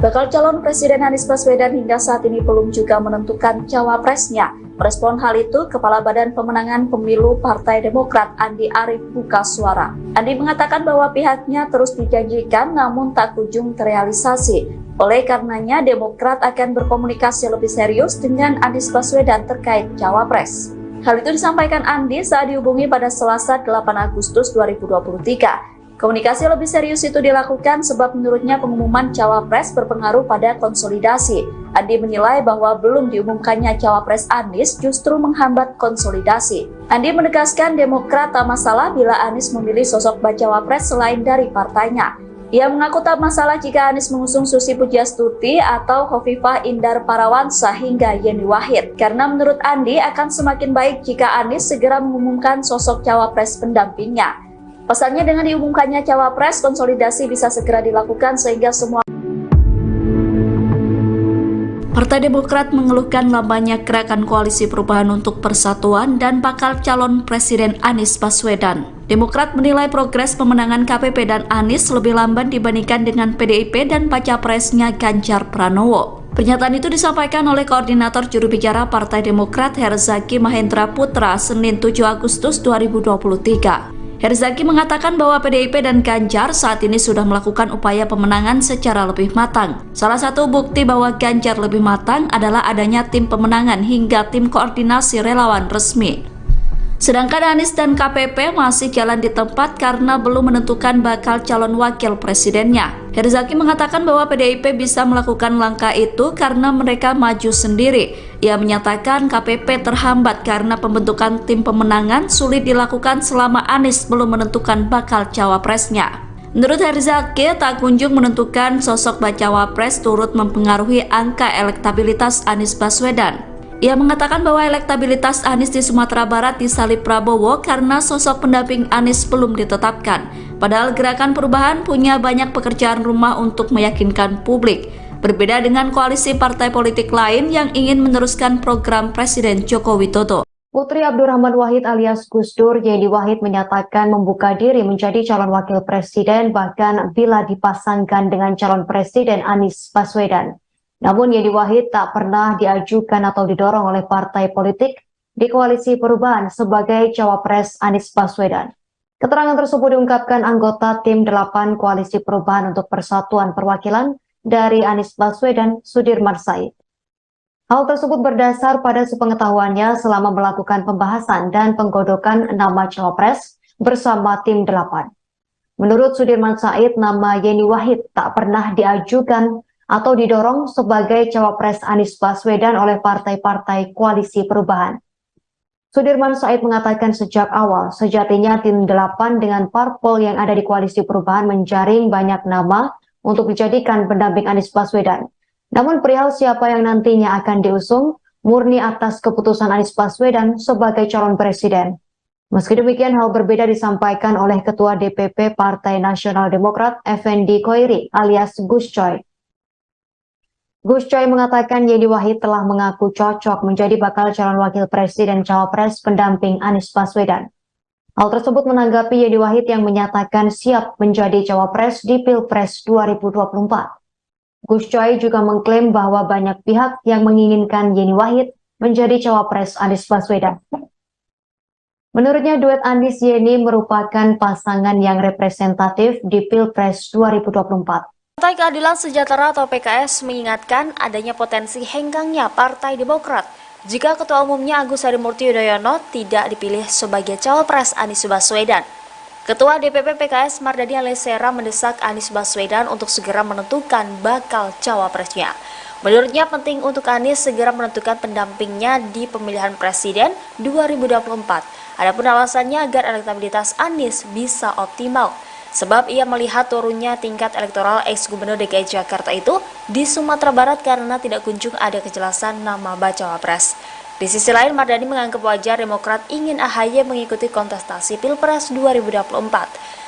Bakal calon Presiden Anies Baswedan hingga saat ini belum juga menentukan cawapresnya. Merespon hal itu, Kepala Badan Pemenangan Pemilu Partai Demokrat Andi Arief buka suara. Andi mengatakan bahwa pihaknya terus dijanjikan namun tak kunjung terrealisasi. Oleh karenanya, Demokrat akan berkomunikasi lebih serius dengan Anies Baswedan terkait cawapres. Hal itu disampaikan Andi saat dihubungi pada Selasa 8 Agustus 2023. Komunikasi lebih serius itu dilakukan sebab menurutnya pengumuman cawapres berpengaruh pada konsolidasi. Andi menilai bahwa belum diumumkannya cawapres Anies justru menghambat konsolidasi. Andi menegaskan Demokrat tak masalah bila Anies memilih sosok bacawa pres selain dari partainya. Ia mengaku tak masalah jika Anies mengusung Susi Pujiastuti atau Hovifah Indar Parawansa hingga Yeni Wahid. Karena menurut Andi akan semakin baik jika Anies segera mengumumkan sosok cawapres pendampingnya. Pasalnya dengan diumumkannya cawapres, konsolidasi bisa segera dilakukan sehingga semua. Partai Demokrat mengeluhkan lamanya gerakan koalisi perubahan untuk persatuan dan bakal calon Presiden Anies Baswedan. Demokrat menilai progres pemenangan KPP dan Anies lebih lamban dibandingkan dengan PDIP dan baca presnya Ganjar Pranowo. Pernyataan itu disampaikan oleh Koordinator Juru Bicara Partai Demokrat Herzaki Mahendra Putra Senin 7 Agustus 2023. Herzaki mengatakan bahwa PDIP dan Ganjar saat ini sudah melakukan upaya pemenangan secara lebih matang. Salah satu bukti bahwa Ganjar lebih matang adalah adanya tim pemenangan hingga tim koordinasi relawan resmi. Sedangkan Anies dan KPP masih jalan di tempat karena belum menentukan bakal calon wakil presidennya. Herzaki mengatakan bahwa PDIP bisa melakukan langkah itu karena mereka maju sendiri. Ia menyatakan KPP terhambat karena pembentukan tim pemenangan sulit dilakukan selama Anies belum menentukan bakal cawapresnya. Menurut Herzaki, tak kunjung menentukan sosok bacawa pres turut mempengaruhi angka elektabilitas Anies Baswedan. Ia mengatakan bahwa elektabilitas Anies di Sumatera Barat disalip Prabowo karena sosok pendamping Anies belum ditetapkan. Padahal Gerakan Perubahan punya banyak pekerjaan rumah untuk meyakinkan publik. Berbeda dengan koalisi partai politik lain yang ingin meneruskan program Presiden Joko Widodo. Putri Abdurrahman Wahid alias Gus Dur, Yeni Wahid menyatakan membuka diri menjadi calon wakil presiden bahkan bila dipasangkan dengan calon presiden Anies Baswedan. Namun Yeni Wahid tak pernah diajukan atau didorong oleh partai politik di koalisi perubahan sebagai cawapres Anies Baswedan. Keterangan tersebut diungkapkan anggota tim 8 koalisi perubahan untuk persatuan perwakilan dari Anies Baswedan, Sudirman Said. Hal tersebut berdasar pada sepengetahuannya selama melakukan pembahasan dan penggodokan nama cawapres bersama tim 8. Menurut Sudirman Said, nama Yeni Wahid tak pernah diajukan atau didorong sebagai cawapres Anies Baswedan oleh partai-partai koalisi perubahan. Sudirman Said mengatakan sejak awal, sejatinya tim 8 dengan parpol yang ada di koalisi perubahan menjaring banyak nama untuk dijadikan pendamping Anies Baswedan. Namun perihal siapa yang nantinya akan diusung murni atas keputusan Anies Baswedan sebagai calon presiden. Meski demikian, hal berbeda disampaikan oleh Ketua DPP Partai Nasional Demokrat Effendi Khoiri alias Gus Coy. Gus Coy mengatakan Yeni Wahid telah mengaku cocok menjadi bakal calon wakil presiden cawapres pendamping Anies Baswedan. Hal tersebut menanggapi Yeni Wahid yang menyatakan siap menjadi cawapres di Pilpres 2024. Gus Coy juga mengklaim bahwa banyak pihak yang menginginkan Yeni Wahid menjadi cawapres Anies Baswedan. Menurutnya duet Anies Yeni merupakan pasangan yang representatif di Pilpres 2024. Partai Keadilan Sejahtera atau PKS mengingatkan adanya potensi henggangnya Partai Demokrat jika Ketua Umumnya Agus Harimurti Yudhoyono tidak dipilih sebagai cawapres Anies Baswedan. Ketua DPP PKS Mardani Alisera mendesak Anies Baswedan untuk segera menentukan bakal cawapresnya. Menurutnya penting untuk Anies segera menentukan pendampingnya di pemilihan presiden 2024. Adapun alasannya agar elektabilitas Anies bisa optimal, sebab ia melihat turunnya tingkat elektoral ex-gubernur DKI Jakarta itu di Sumatera Barat karena tidak kunjung ada kejelasan nama bacawa pres. Di sisi lain, Mardani menganggap wajar Demokrat ingin AHY mengikuti kontestasi Pilpres 2024.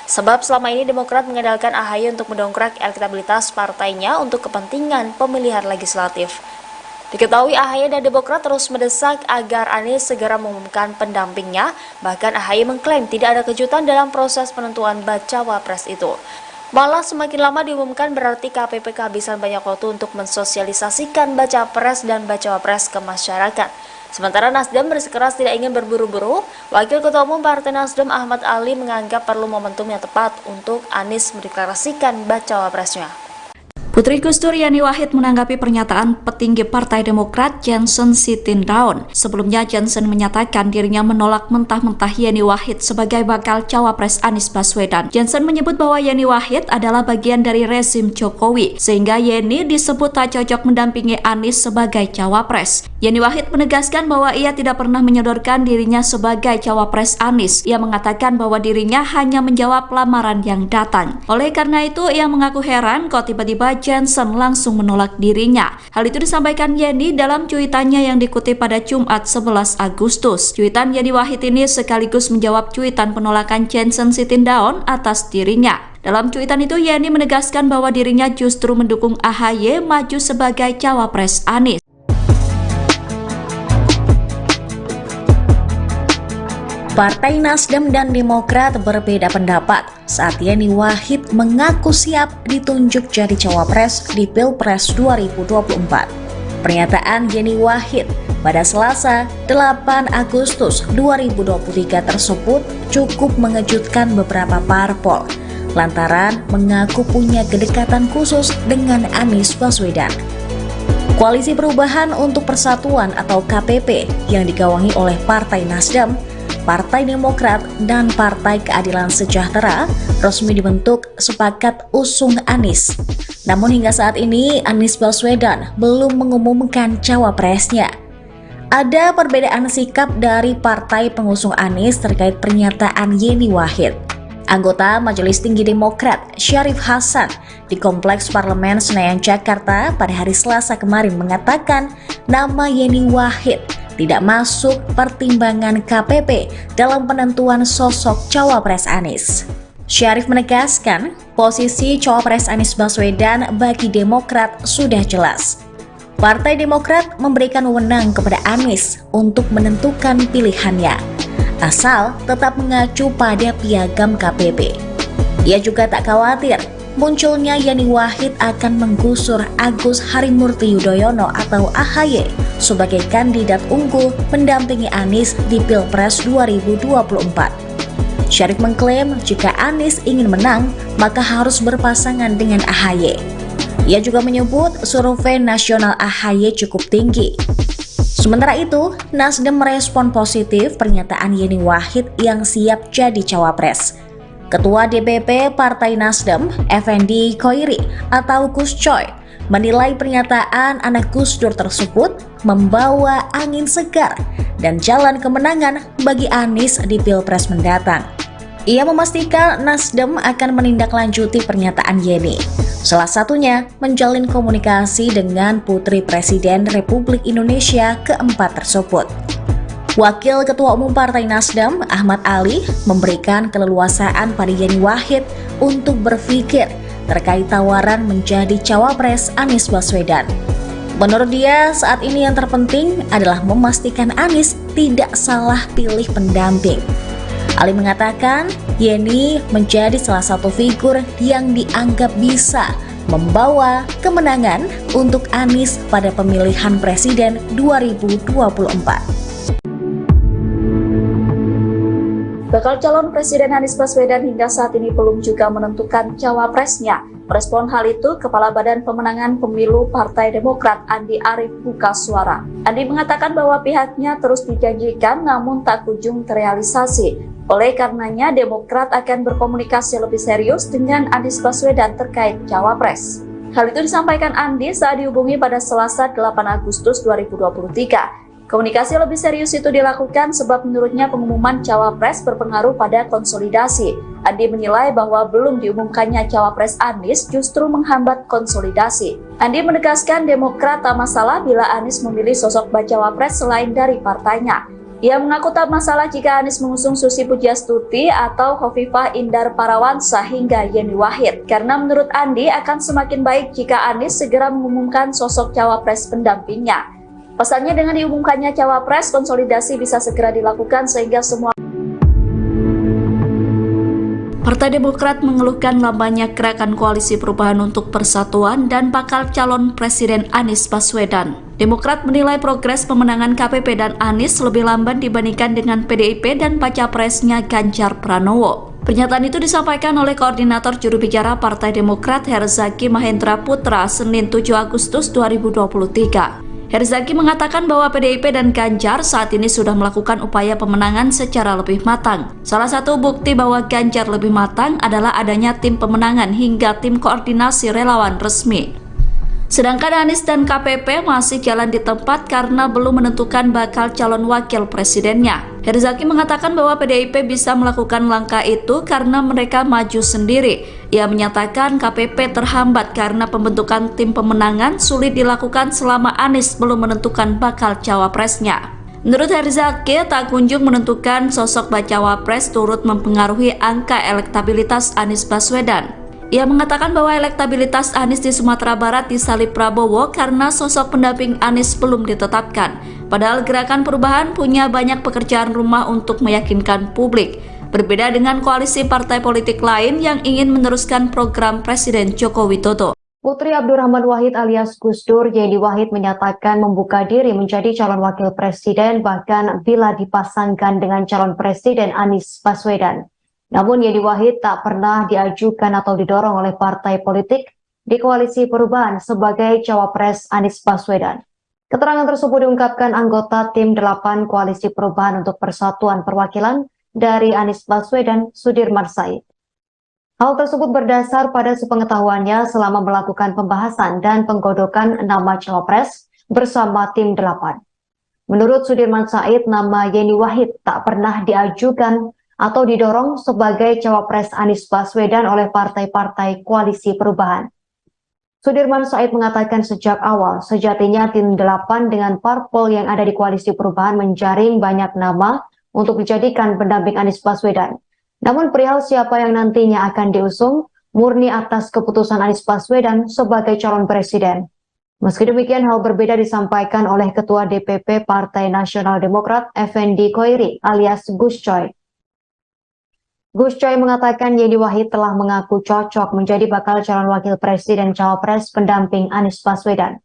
Sebab selama ini Demokrat mengandalkan AHY untuk mendongkrak elektabilitas partainya untuk kepentingan pemilihan legislatif. Diketahui AHY dan Demokrat terus mendesak agar Anies segera mengumumkan pendampingnya, bahkan AHY mengklaim tidak ada kejutan dalam proses penentuan bacawa pres itu. Malah semakin lama diumumkan berarti KPP kehabisan banyak waktu untuk mensosialisasikan baca pres dan bacawa pres ke masyarakat. Sementara Nasdem bersikeras tidak ingin berburu-buru, Wakil Ketua Umum Partai Nasdem Ahmad Ali menganggap perlu momentum yang tepat untuk Anies mendeklarasikan bacawa presnya. Putri Gus Dur Yeni Wahid menanggapi pernyataan petinggi Partai Demokrat Johnson Sitindaun. Sebelumnya Johnson menyatakan dirinya menolak mentah-mentah Yeni Wahid sebagai bakal cawapres Anies Baswedan. Johnson menyebut bahwa Yeni Wahid adalah bagian dari rezim Jokowi, sehingga Yeni disebut tak cocok mendampingi Anies sebagai cawapres. Yeni Wahid menegaskan bahwa ia tidak pernah menyodorkan dirinya sebagai cawapres Anies. Ia mengatakan bahwa dirinya hanya menjawab lamaran yang datang. Oleh karena itu, ia mengaku heran kok tiba-tiba Johnson langsung menolak dirinya. Hal itu disampaikan Yeni dalam cuitannya yang dikutip pada Jumat 11 Agustus. Cuitan Yeni Wahid ini sekaligus menjawab cuitan penolakan Johnson Sitindaun atas dirinya. Dalam cuitan itu Yeni menegaskan bahwa dirinya justru mendukung AHY maju sebagai cawapres Anies. Partai Nasdem dan Demokrat berbeda pendapat saat Yeni Wahid mengaku siap ditunjuk jadi cawapres di Pilpres 2024. Pernyataan Yeni Wahid pada Selasa 8 Agustus 2023 tersebut cukup mengejutkan beberapa parpol lantaran mengaku punya kedekatan khusus dengan Anies Baswedan. Koalisi Perubahan untuk Persatuan atau KPP yang digawangi oleh Partai Nasdem, Partai Demokrat, dan Partai Keadilan Sejahtera resmi dibentuk sepakat usung Anies. Namun hingga saat ini Anies Baswedan belum mengumumkan cawapresnya. Ada perbedaan sikap dari partai pengusung Anies terkait pernyataan Yeni Wahid. Anggota Majelis Tinggi Demokrat Syarif Hasan di Kompleks Parlemen Senayan Jakarta pada hari Selasa kemarin mengatakan nama Yeni Wahid tidak masuk pertimbangan KPP dalam penentuan sosok cawapres Anies. Syarif menegaskan posisi cawapres Anies Baswedan bagi Demokrat sudah jelas. Partai Demokrat memberikan wewenang kepada Anies untuk menentukan pilihannya, asal tetap mengacu pada piagam KPP. Ia juga tak khawatir munculnya Yeni Wahid akan menggusur Agus Harimurti Yudhoyono atau AHY sebagai kandidat unggul mendampingi Anies di Pilpres 2024. Syarif mengklaim jika Anies ingin menang, maka harus berpasangan dengan AHY. Ia juga menyebut survei nasional AHY cukup tinggi. Sementara itu, Nasdem merespon positif pernyataan Yeni Wahid yang siap jadi cawapres. Ketua DPP Partai Nasdem, Effendi Khoiri atau Gus Coy, menilai pernyataan anak Gus Dur tersebut membawa angin segar dan jalan kemenangan bagi Anies di Pilpres mendatang. Ia memastikan Nasdem akan menindaklanjuti pernyataan Yeni. Salah satunya menjalin komunikasi dengan Putri Presiden Republik Indonesia keempat tersebut. Wakil Ketua Umum Partai Nasdem, Ahmad Ali, memberikan keleluasaan pada Yeni Wahid untuk berpikir terkait tawaran menjadi cawapres Anies Baswedan. Menurut dia, saat ini yang terpenting adalah memastikan Anies tidak salah pilih pendamping. Ali mengatakan, Yeni menjadi salah satu figur yang dianggap bisa membawa kemenangan untuk Anies pada pemilihan presiden 2024. Bakal calon Presiden Anies Baswedan hingga saat ini belum juga menentukan cawapresnya. Merespon hal itu, Kepala Badan Pemenangan Pemilu Partai Demokrat Andi Arief buka suara. Andi mengatakan bahwa pihaknya terus dijanjikan namun tak kunjung terrealisasi. Oleh karenanya, Demokrat akan berkomunikasi lebih serius dengan Anies Baswedan terkait cawapres. Hal itu disampaikan Andi saat dihubungi pada Selasa 8 Agustus 2023. Komunikasi lebih serius itu dilakukan sebab menurutnya pengumuman cawapres berpengaruh pada konsolidasi. Andi menilai bahwa belum diumumkannya cawapres Anies justru menghambat konsolidasi. Andi menegaskan Demokrat tak masalah bila Anies memilih sosok bacawapres selain dari partainya. Ia mengaku tak masalah jika Anies mengusung Susi Pujiastuti atau Khofifah Indar Parawansa hingga Yeni Wahid. Karena menurut Andi akan semakin baik jika Anies segera mengumumkan sosok cawapres pendampingnya. Pasalnya dengan diumumkannya cawapres, konsolidasi bisa segera dilakukan sehingga semua Partai Demokrat mengeluhkan lambannya gerakan koalisi perubahan untuk persatuan dan bakal calon Presiden Anies Baswedan. Demokrat menilai progres pemenangan KPP dan Anies lebih lamban dibandingkan dengan PDIP dan baca presnya Ganjar Pranowo. Pernyataan itu disampaikan oleh Koordinator Juru Bicara Partai Demokrat Herzaki Mahendra Putra Senin 7 Agustus 2023. Herzaki mengatakan bahwa PDIP dan Ganjar saat ini sudah melakukan upaya pemenangan secara lebih matang. Salah satu bukti bahwa Ganjar lebih matang adalah adanya tim pemenangan hingga tim koordinasi relawan resmi. Sedangkan Anies dan KPP masih jalan di tempat karena belum menentukan bakal calon wakil presidennya. Herzaki mengatakan bahwa PDIP bisa melakukan langkah itu karena mereka maju sendiri. Ia menyatakan KPP terhambat karena pembentukan tim pemenangan sulit dilakukan selama Anies belum menentukan bakal cawapresnya. Menurut Herzaki, tak kunjung menentukan sosok bacawapres turut mempengaruhi angka elektabilitas Anies Baswedan. Ia mengatakan bahwa elektabilitas Anies di Sumatera Barat disalip Prabowo karena sosok pendamping Anies belum ditetapkan. Padahal Gerakan Perubahan punya banyak pekerjaan rumah untuk meyakinkan publik. Berbeda dengan koalisi partai politik lain yang ingin meneruskan program Presiden Joko Widodo. Putri Abdurrahman Wahid alias Gus Dur, Yeni Wahid menyatakan membuka diri menjadi calon wakil presiden bahkan bila dipasangkan dengan calon presiden Anies Baswedan. Namun Yeni Wahid tak pernah diajukan atau didorong oleh partai politik di koalisi perubahan sebagai cawapres Anies Baswedan. Keterangan tersebut diungkapkan anggota tim 8 koalisi perubahan untuk persatuan perwakilan dari Anies Baswedan, Sudirman Said. Hal tersebut berdasar pada sepengetahuannya selama melakukan pembahasan dan penggodokan nama cawapres bersama tim 8. Menurut Sudirman Said, nama Yeni Wahid tak pernah diajukan atau didorong sebagai cawapres Anies Baswedan oleh partai-partai koalisi perubahan. Sudirman Said mengatakan sejak awal, sejatinya tim 8 dengan parpol yang ada di koalisi perubahan menjaring banyak nama untuk dijadikan pendamping Anies Baswedan. Namun perihal siapa yang nantinya akan diusung, murni atas keputusan Anies Baswedan sebagai calon presiden. Meski demikian, hal berbeda disampaikan oleh Ketua DPP Partai Nasional Demokrat, Effendi Koiri alias Gus Coy. Gus Coy mengatakan Yeni Wahid telah mengaku cocok menjadi bakal calon wakil presiden cawapres pendamping Anies Baswedan.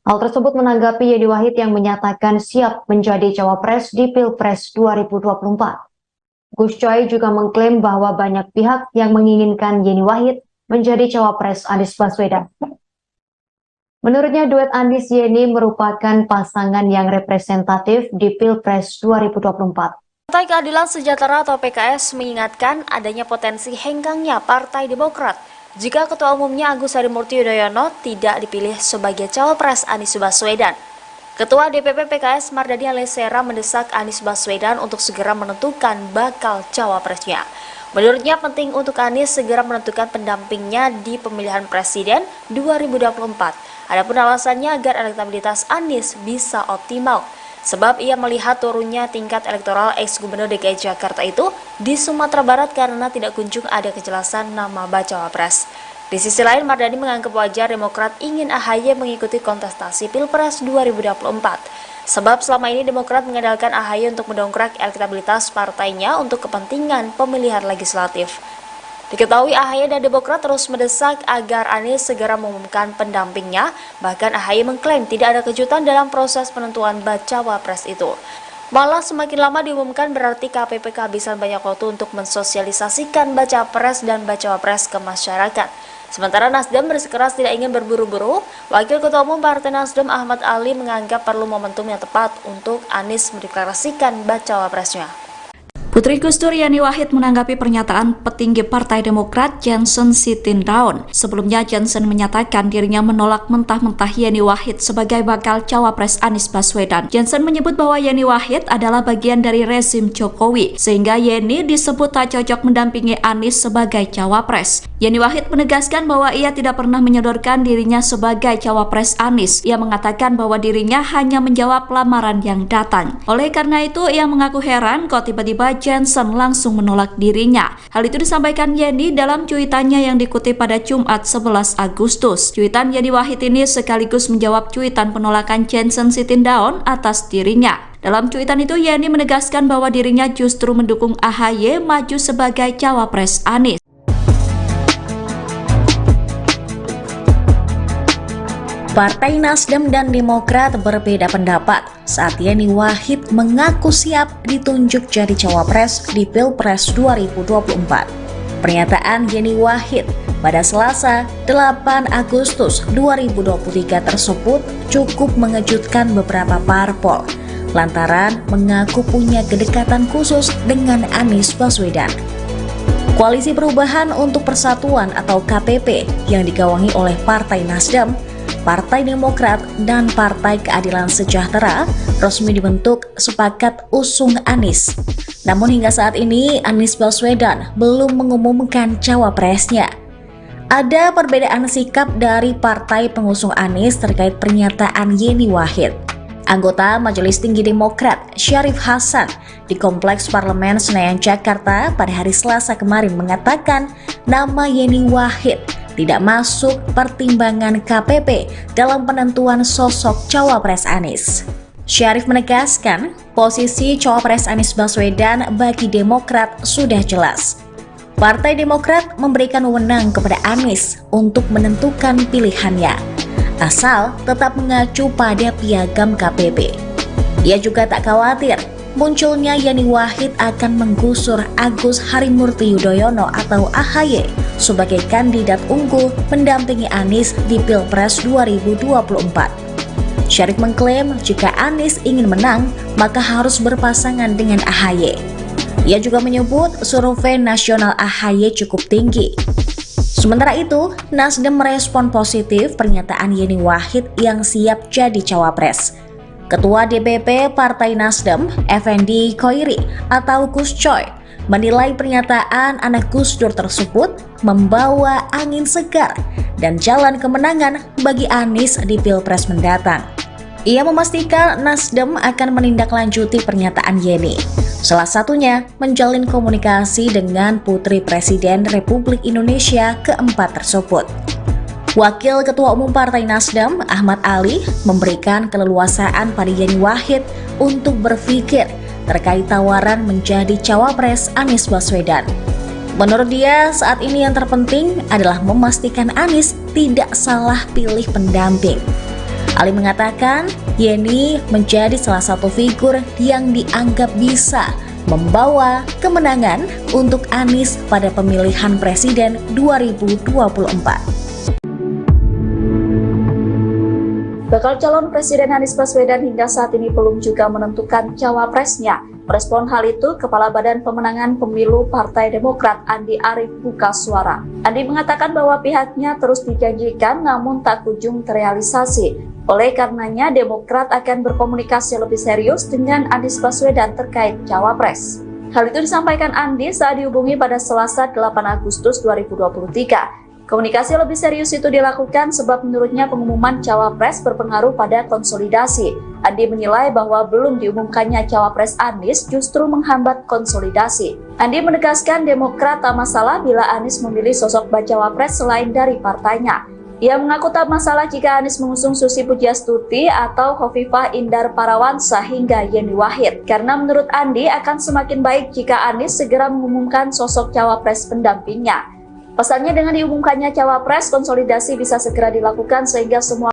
Hal tersebut menanggapi Yeni Wahid yang menyatakan siap menjadi cawapres di Pilpres 2024. Gus Coy juga mengklaim bahwa banyak pihak yang menginginkan Yeni Wahid menjadi cawapres Anies Baswedan. Menurutnya duet Anies Yeni merupakan pasangan yang representatif di Pilpres 2024. Partai Keadilan Sejahtera atau PKS mengingatkan adanya potensi henggangnya Partai Demokrat jika Ketua Umumnya Agus Harimurti Yudhoyono tidak dipilih sebagai cawapres Anies Baswedan. Ketua DPP PKS Mardani Alisera mendesak Anies Baswedan untuk segera menentukan bakal cawapresnya. Menurutnya penting untuk Anies segera menentukan pendampingnya di pemilihan presiden 2024. Adapun alasannya agar elektabilitas Anies bisa optimal. Sebab ia melihat turunnya tingkat elektoral ex-gubernur DKI Jakarta itu di Sumatera Barat karena tidak kunjung ada kejelasan nama bacawa pres. Di sisi lain, Mardani menganggap wajar Demokrat ingin AHY mengikuti kontestasi Pilpres 2024. Sebab selama ini Demokrat mengandalkan AHY untuk mendongkrak elektabilitas partainya untuk kepentingan pemilihan legislatif. Diketahui AHY dan Demokrat terus mendesak agar Anies segera mengumumkan pendampingnya, bahkan AHY mengklaim tidak ada kejutan dalam proses penentuan bacawa pres itu. Malah semakin lama diumumkan berarti KPP kehabisan banyak waktu untuk mensosialisasikan baca pres dan bacawa pres ke masyarakat. Sementara Nasdem bersikeras tidak ingin berburu-buru, Wakil Ketua Umum Partai Nasdem Ahmad Ali menganggap perlu momentum yang tepat untuk Anies mendeklarasikan bacawa presnya. Putri Gus Dur Yani Wahid menanggapi pernyataan petinggi Partai Demokrat Johnson Sitindaun. Sebelumnya Johnson menyatakan dirinya menolak mentah-mentah Yani Wahid sebagai bakal cawapres Anies Baswedan. Johnson menyebut bahwa Yani Wahid adalah bagian dari rezim Jokowi, sehingga Yani disebut tak cocok mendampingi Anies sebagai cawapres. Yani Wahid menegaskan bahwa ia tidak pernah menyodorkan dirinya sebagai cawapres Anies. Ia mengatakan bahwa dirinya hanya menjawab lamaran yang datang. Oleh karena itu, ia mengaku heran kok tiba-tiba Johnson langsung menolak dirinya. Hal itu disampaikan Yani dalam cuitannya yang dikutip pada Jumat 11 Agustus. Cuitan Yani Wahid ini sekaligus menjawab cuitan penolakan Johnson Sitindaun atas dirinya. Dalam cuitan itu, Yani menegaskan bahwa dirinya justru mendukung AHY maju sebagai cawapres Anies. Partai Nasdem dan Demokrat berbeda pendapat saat Yani Wahid mengaku siap ditunjuk jadi cawapres di Pilpres 2024. Pernyataan Yani Wahid pada Selasa 8 Agustus 2023 tersebut cukup mengejutkan beberapa parpol lantaran mengaku punya kedekatan khusus dengan Anies Baswedan. Koalisi Perubahan untuk Persatuan atau KPP yang digawangi oleh Partai Nasdem, Partai Demokrat, dan Partai Keadilan Sejahtera resmi dibentuk sepakat usung Anies. Namun hingga saat ini Anies Baswedan belum mengumumkan cawapresnya. Ada perbedaan sikap dari partai pengusung Anies terkait pernyataan Yani Wahid. Anggota Majelis Tinggi Demokrat Syarif Hasan di Kompleks Parlemen Senayan Jakarta pada hari Selasa kemarin mengatakan nama Yani Wahid tidak masuk pertimbangan KPP dalam penentuan sosok cawapres Anies. Syarif menegaskan posisi cawapres Anies Baswedan bagi Demokrat sudah jelas. Partai Demokrat memberikan wewenang kepada Anies untuk menentukan pilihannya, asal tetap mengacu pada piagam KPP. Ia juga tak khawatir munculnya Yani Wahid akan menggusur Agus Harimurti Yudhoyono atau AHY sebagai kandidat unggul mendampingi Anies di Pilpres 2024. Syarif mengklaim jika Anies ingin menang, maka harus berpasangan dengan AHY. Ia juga menyebut survei nasional AHY cukup tinggi. Sementara itu, Nasdem merespon positif pernyataan Yani Wahid yang siap jadi cawapres. Ketua DPP Partai Nasdem, Effendi Khoiri atau Gus Coy, menilai pernyataan anak Gus Dur tersebut membawa angin segar dan jalan kemenangan bagi Anies di Pilpres mendatang. Ia memastikan Nasdem akan menindaklanjuti pernyataan Yani, salah satunya menjalin komunikasi dengan Putri Presiden Republik Indonesia keempat tersebut. Wakil Ketua Umum Partai Nasdem, Ahmad Ali, memberikan keleluasaan pada Yani Wahid untuk berpikir terkait tawaran menjadi cawapres Anies Baswedan. Menurut dia, saat ini yang terpenting adalah memastikan Anies tidak salah pilih pendamping. Ali mengatakan, Yani menjadi salah satu figur yang dianggap bisa membawa kemenangan untuk Anies pada pemilihan presiden 2024. Bakal calon Presiden Anies Baswedan hingga saat ini belum juga menentukan cawapresnya. Merespon hal itu, Kepala Badan Pemenangan Pemilu Partai Demokrat Andi Arief buka suara. Andi mengatakan bahwa pihaknya terus dijanjikan namun tak kunjung terrealisasi. Oleh karenanya, Demokrat akan berkomunikasi lebih serius dengan Anies Baswedan terkait cawapres. Hal itu disampaikan Andi saat dihubungi pada Selasa 8 Agustus 2023. Komunikasi lebih serius itu dilakukan sebab menurutnya pengumuman cawapres berpengaruh pada konsolidasi. Andi menilai bahwa belum diumumkannya cawapres Anies justru menghambat konsolidasi. Andi menegaskan Demokrat tak masalah bila Anies memilih sosok bacawa pres selain dari partainya. Ia mengaku tak masalah jika Anies mengusung Susi Pujiastuti atau Khofifah Indar Parawansa hingga Yeni Wahid. Karena menurut Andi akan semakin baik jika Anies segera mengumumkan sosok cawapres pendampingnya. Pasalnya dengan diumumkannya cawapres, konsolidasi bisa segera dilakukan sehingga semua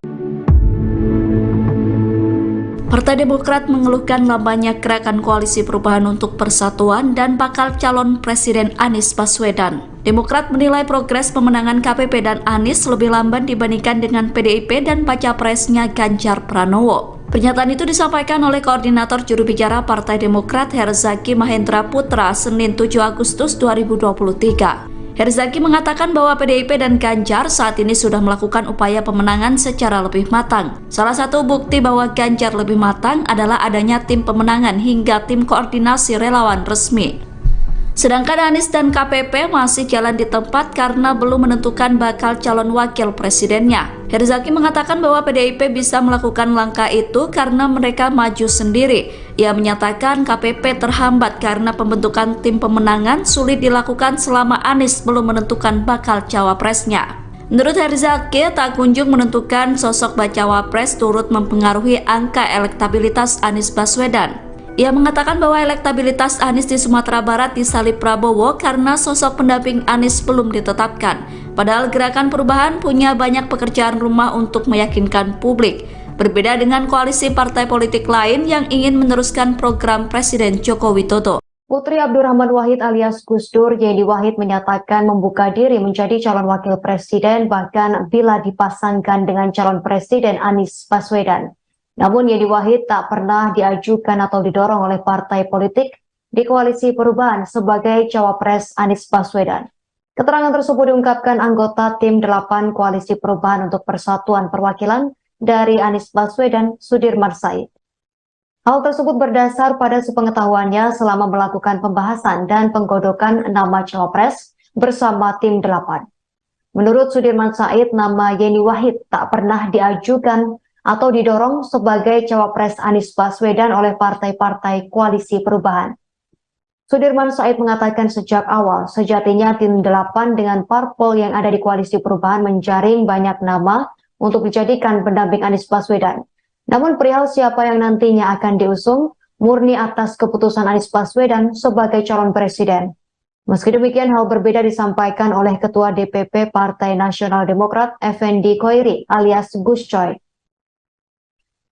Partai Demokrat mengeluhkan lambannya gerakan koalisi perubahan untuk persatuan dan bakal calon Presiden Anies Baswedan. Demokrat menilai progres pemenangan KPP dan Anies lebih lamban dibandingkan dengan PDIP dan baca presnya Ganjar Pranowo. Pernyataan itu disampaikan oleh Koordinator Juru Bicara Partai Demokrat Herzaki Mahendra Putra Senin 7 Agustus 2023. Herzaki mengatakan bahwa PDIP dan Ganjar saat ini sudah melakukan upaya pemenangan secara lebih matang. Salah satu bukti bahwa Ganjar lebih matang adalah adanya tim pemenangan hingga tim koordinasi relawan resmi. Sedangkan Anies dan KPP masih jalan di tempat karena belum menentukan bakal calon wakil presidennya. Herzaki mengatakan bahwa PDIP bisa melakukan langkah itu karena mereka maju sendiri. Ia menyatakan KPP terhambat karena pembentukan tim pemenangan sulit dilakukan selama Anies belum menentukan bakal cawapresnya. Menurut Herzaki, tak kunjung menentukan sosok bacawa pres turut mempengaruhi angka elektabilitas Anies Baswedan. Ia mengatakan bahwa elektabilitas Anies di Sumatera Barat disalip Prabowo karena sosok pendamping Anies belum ditetapkan. Padahal Gerakan Perubahan punya banyak pekerjaan rumah untuk meyakinkan publik. Berbeda dengan koalisi partai politik lain yang ingin meneruskan program Presiden Joko Widodo. Putri Abdurrahman Wahid alias Gus Dur, Yeni Wahid menyatakan membuka diri menjadi calon wakil presiden bahkan bila dipasangkan dengan calon presiden Anies Baswedan. Namun Yeni Wahid tak pernah diajukan atau didorong oleh partai politik di koalisi perubahan sebagai cawapres Anies Baswedan. Keterangan tersebut diungkapkan anggota tim 8 koalisi perubahan untuk persatuan perwakilan dari Anies Baswedan, Sudirman Said. Hal tersebut berdasar pada sepengetahuannya selama melakukan pembahasan dan penggodokan nama cawapres bersama tim 8. Menurut Sudirman Said, nama Yeni Wahid tak pernah diajukan atau didorong sebagai cawapres Anies Baswedan oleh partai-partai koalisi perubahan. Sudirman Said mengatakan sejak awal, sejatinya tim 8 dengan parpol yang ada di koalisi perubahan menjaring banyak nama untuk dijadikan pendamping Anies Baswedan. Namun perihal siapa yang nantinya akan diusung, murni atas keputusan Anies Baswedan sebagai calon presiden. Meski demikian, hal berbeda disampaikan oleh Ketua DPP Partai Nasional Demokrat, Effendi Khoiri alias Gus Coy.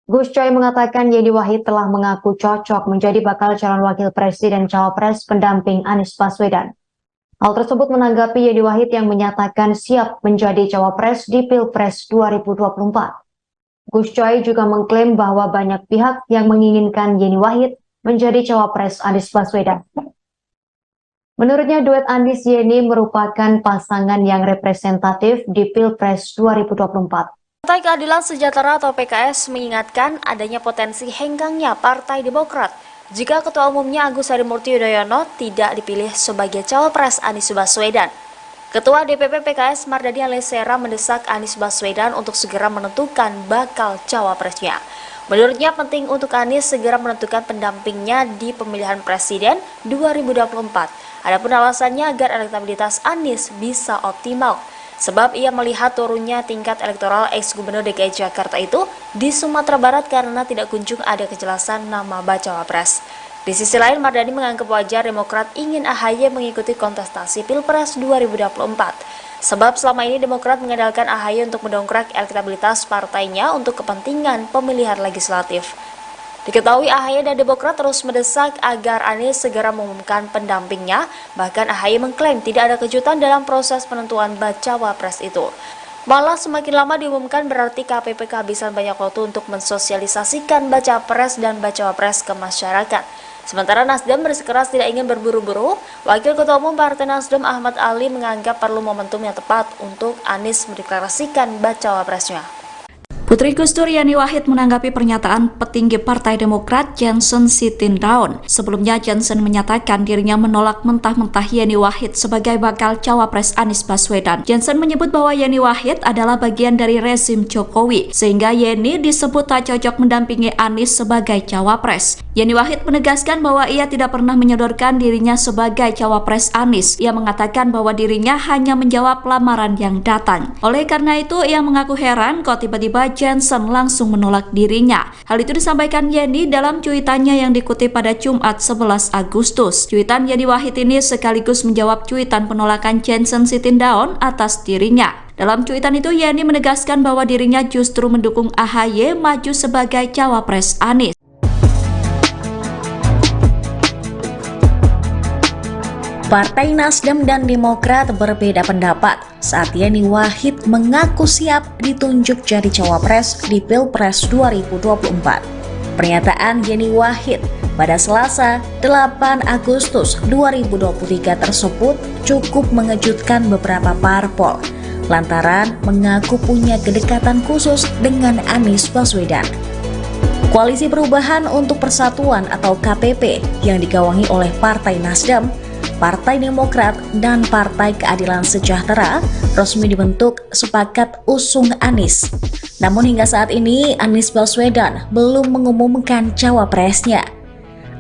Gus Coy mengatakan Yeni Wahid telah mengaku cocok menjadi bakal calon wakil presiden cawapres pendamping Anies Baswedan. Hal tersebut menanggapi Yeni Wahid yang menyatakan siap menjadi cawapres di Pilpres 2024. Gus Coy juga mengklaim bahwa banyak pihak yang menginginkan Yeni Wahid menjadi cawapres Anies Baswedan. Menurutnya duet Anies Yeni merupakan pasangan yang representatif di Pilpres 2024. Partai Keadilan Sejahtera atau PKS mengingatkan adanya potensi henggangnya Partai Demokrat jika Ketua Umumnya Agus Harimurti Yudhoyono tidak dipilih sebagai cawapres Anies Baswedan. Ketua DPP PKS Mardani Alisera mendesak Anies Baswedan untuk segera menentukan bakal cawapresnya. Menurutnya penting untuk Anies segera menentukan pendampingnya di pemilihan presiden 2024. Adapun alasannya agar elektabilitas Anies bisa optimal. Sebab ia melihat turunnya tingkat elektoral ex-gubernur DKI Jakarta itu di Sumatera Barat karena tidak kunjung ada kejelasan nama bacawa pres. Di sisi lain, Mardani menganggap wajar Demokrat ingin AHY mengikuti kontestasi Pilpres 2024. Sebab selama ini Demokrat mengandalkan AHY untuk mendongkrak elektabilitas partainya untuk kepentingan pemilihan legislatif. Diketahui AHY dan Demokrat terus mendesak agar Anies segera mengumumkan pendampingnya, bahkan AHY mengklaim tidak ada kejutan dalam proses penentuan bacawa pres itu. Malah semakin lama diumumkan berarti KPP kehabisan banyak waktu untuk mensosialisasikan baca pres dan bacawa pres ke masyarakat. Sementara Nasdem bersikeras tidak ingin berburu-buru, Wakil Ketua Umum Partai Nasdem Ahmad Ali menganggap perlu momentum yang tepat untuk Anies mendeklarasikan bacawa presnya. Putri Gus Dur Yani Wahid menanggapi pernyataan petinggi Partai Demokrat Johnson Sitindaun. Sebelumnya Johnson menyatakan dirinya menolak mentah-mentah Yani Wahid sebagai bakal cawapres Anies Baswedan. Johnson menyebut bahwa Yani Wahid adalah bagian dari rezim Jokowi, sehingga Yani disebut tak cocok mendampingi Anies sebagai cawapres. Yani Wahid menegaskan bahwa ia tidak pernah menyodorkan dirinya sebagai cawapres Anies. Ia mengatakan bahwa dirinya hanya menjawab lamaran yang datang. Oleh karena itu, ia mengaku heran kok tiba-tiba Johnson langsung menolak dirinya. Hal itu disampaikan Yeni dalam cuitannya yang dikutip pada Jumat 11 Agustus. Cuitan Yeni Wahid ini sekaligus menjawab cuitan penolakan Johnson Sitindaun atas dirinya. Dalam cuitan itu Yeni menegaskan bahwa dirinya justru mendukung AHY maju sebagai cawapres Anies. Partai Nasdem dan Demokrat berbeda pendapat saat Yani Wahid mengaku siap ditunjuk jadi cawapres di Pilpres 2024. Pernyataan Yani Wahid pada Selasa 8 Agustus 2023 tersebut cukup mengejutkan beberapa parpol lantaran mengaku punya kedekatan khusus dengan Anies Baswedan. Koalisi Perubahan untuk Persatuan atau KPP yang digawangi oleh Partai Nasdem, Partai Demokrat, dan Partai Keadilan Sejahtera resmi dibentuk sepakat usung Anies. Namun hingga saat ini Anies Baswedan belum mengumumkan cawapresnya.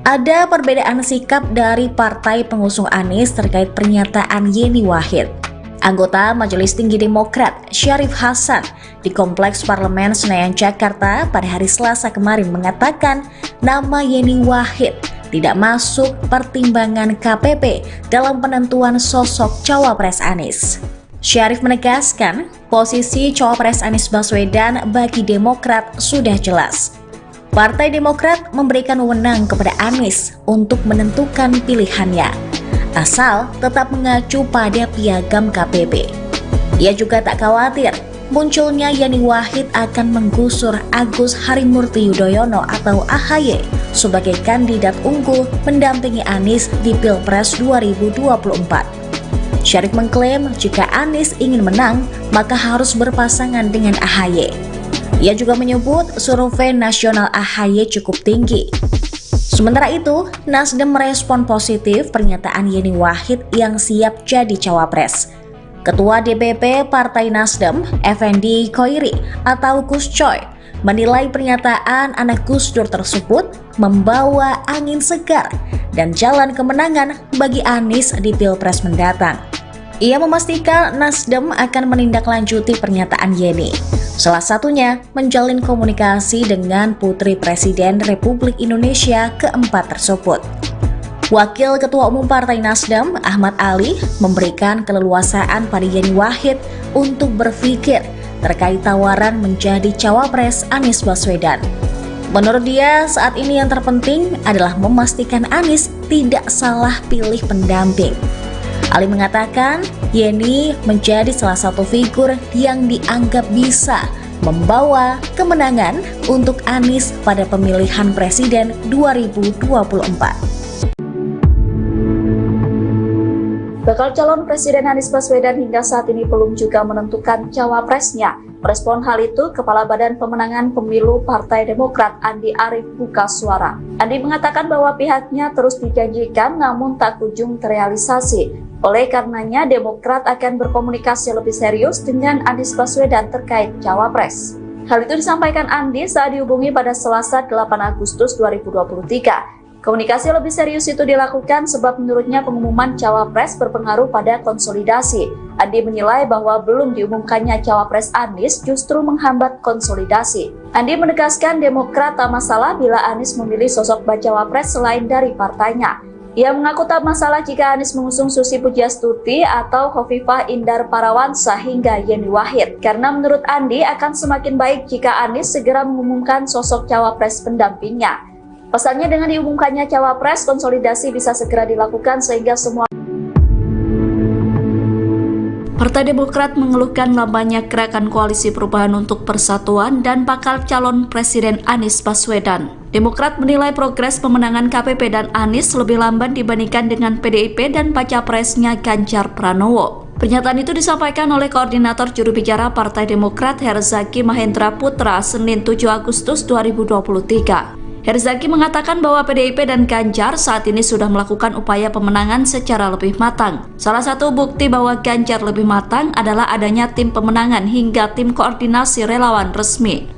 Ada perbedaan sikap dari partai pengusung Anies terkait pernyataan Yeni Wahid. Anggota Majelis Tinggi Demokrat Syarif Hasan di Kompleks Parlemen Senayan Jakarta pada hari Selasa kemarin mengatakan nama Yeni Wahid tidak masuk pertimbangan KPP dalam penentuan sosok cawapres Anies. Syarif menegaskan posisi cawapres Anies Baswedan bagi Demokrat sudah jelas. Partai Demokrat memberikan wewenang kepada Anies untuk menentukan pilihannya, asal tetap mengacu pada piagam KPP. Ia juga tak khawatir munculnya Yani Wahid akan menggusur Agus Harimurti Yudhoyono atau AHY sebagai kandidat unggul mendampingi Anies di Pilpres 2024. Syarif mengklaim jika Anies ingin menang, maka harus berpasangan dengan AHY. Ia juga menyebut survei nasional AHY cukup tinggi. Sementara itu, Nasdem merespon positif pernyataan Yeni Wahid yang siap jadi cawapres. Ketua DPP Partai Nasdem, Effendi Khoiri atau Gus Coy, menilai pernyataan anak Gus Dur tersebut membawa angin segar dan jalan kemenangan bagi Anies di Pilpres mendatang. Ia memastikan Nasdem akan menindaklanjuti pernyataan Yeni, salah satunya menjalin komunikasi dengan Putri Presiden Republik Indonesia keempat tersebut. Wakil Ketua Umum Partai Nasdem, Ahmad Ali, memberikan keleluasaan pada Yeni Wahid untuk berpikir terkait tawaran menjadi cawapres Anies Baswedan. Menurut dia, saat ini yang terpenting adalah memastikan Anies tidak salah pilih pendamping. Ali mengatakan, Yeni menjadi salah satu figur yang dianggap bisa membawa kemenangan untuk Anies pada pemilihan presiden 2024. Bakal calon Presiden Anies Baswedan hingga saat ini belum juga menentukan cawapresnya. Merespon hal itu, Kepala Badan Pemenangan Pemilu Partai Demokrat Andi Arief buka suara. Andi mengatakan bahwa pihaknya terus dijanjikan namun tak kunjung terrealisasi. Oleh karenanya, Demokrat akan berkomunikasi lebih serius dengan Anies Baswedan terkait cawapres. Hal itu disampaikan Andi saat dihubungi pada Selasa 8 Agustus 2023. Komunikasi lebih serius itu dilakukan sebab menurutnya pengumuman cawapres berpengaruh pada konsolidasi. Andi menilai bahwa belum diumumkannya cawapres Anies justru menghambat konsolidasi. Andi menegaskan Demokrat tak masalah bila Anies memilih sosok bacawapres selain dari partainya. Ia mengaku tak masalah jika Anies mengusung Susi Pujiastuti atau Khofifah Indar Parawansa hingga Yeni Wahid. Karena menurut Andi akan semakin baik jika Anies segera mengumumkan sosok cawapres pendampingnya. Pasalnya dengan diumumkannya cawapres, konsolidasi bisa segera dilakukan sehingga semua. Partai Demokrat mengeluhkan lambannya gerakan koalisi perubahan untuk persatuan dan bakal calon Presiden Anies Baswedan. Demokrat menilai progres pemenangan KPP dan Anies lebih lamban dibandingkan dengan PDIP dan baca presnya Ganjar Pranowo. Pernyataan itu disampaikan oleh Koordinator Juru Bicara Partai Demokrat Herzaki Mahendra Putra Senin 7 Agustus 2023. Herzaki mengatakan bahwa PDIP dan Ganjar saat ini sudah melakukan upaya pemenangan secara lebih matang. Salah satu bukti bahwa Ganjar lebih matang adalah adanya tim pemenangan hingga tim koordinasi relawan resmi.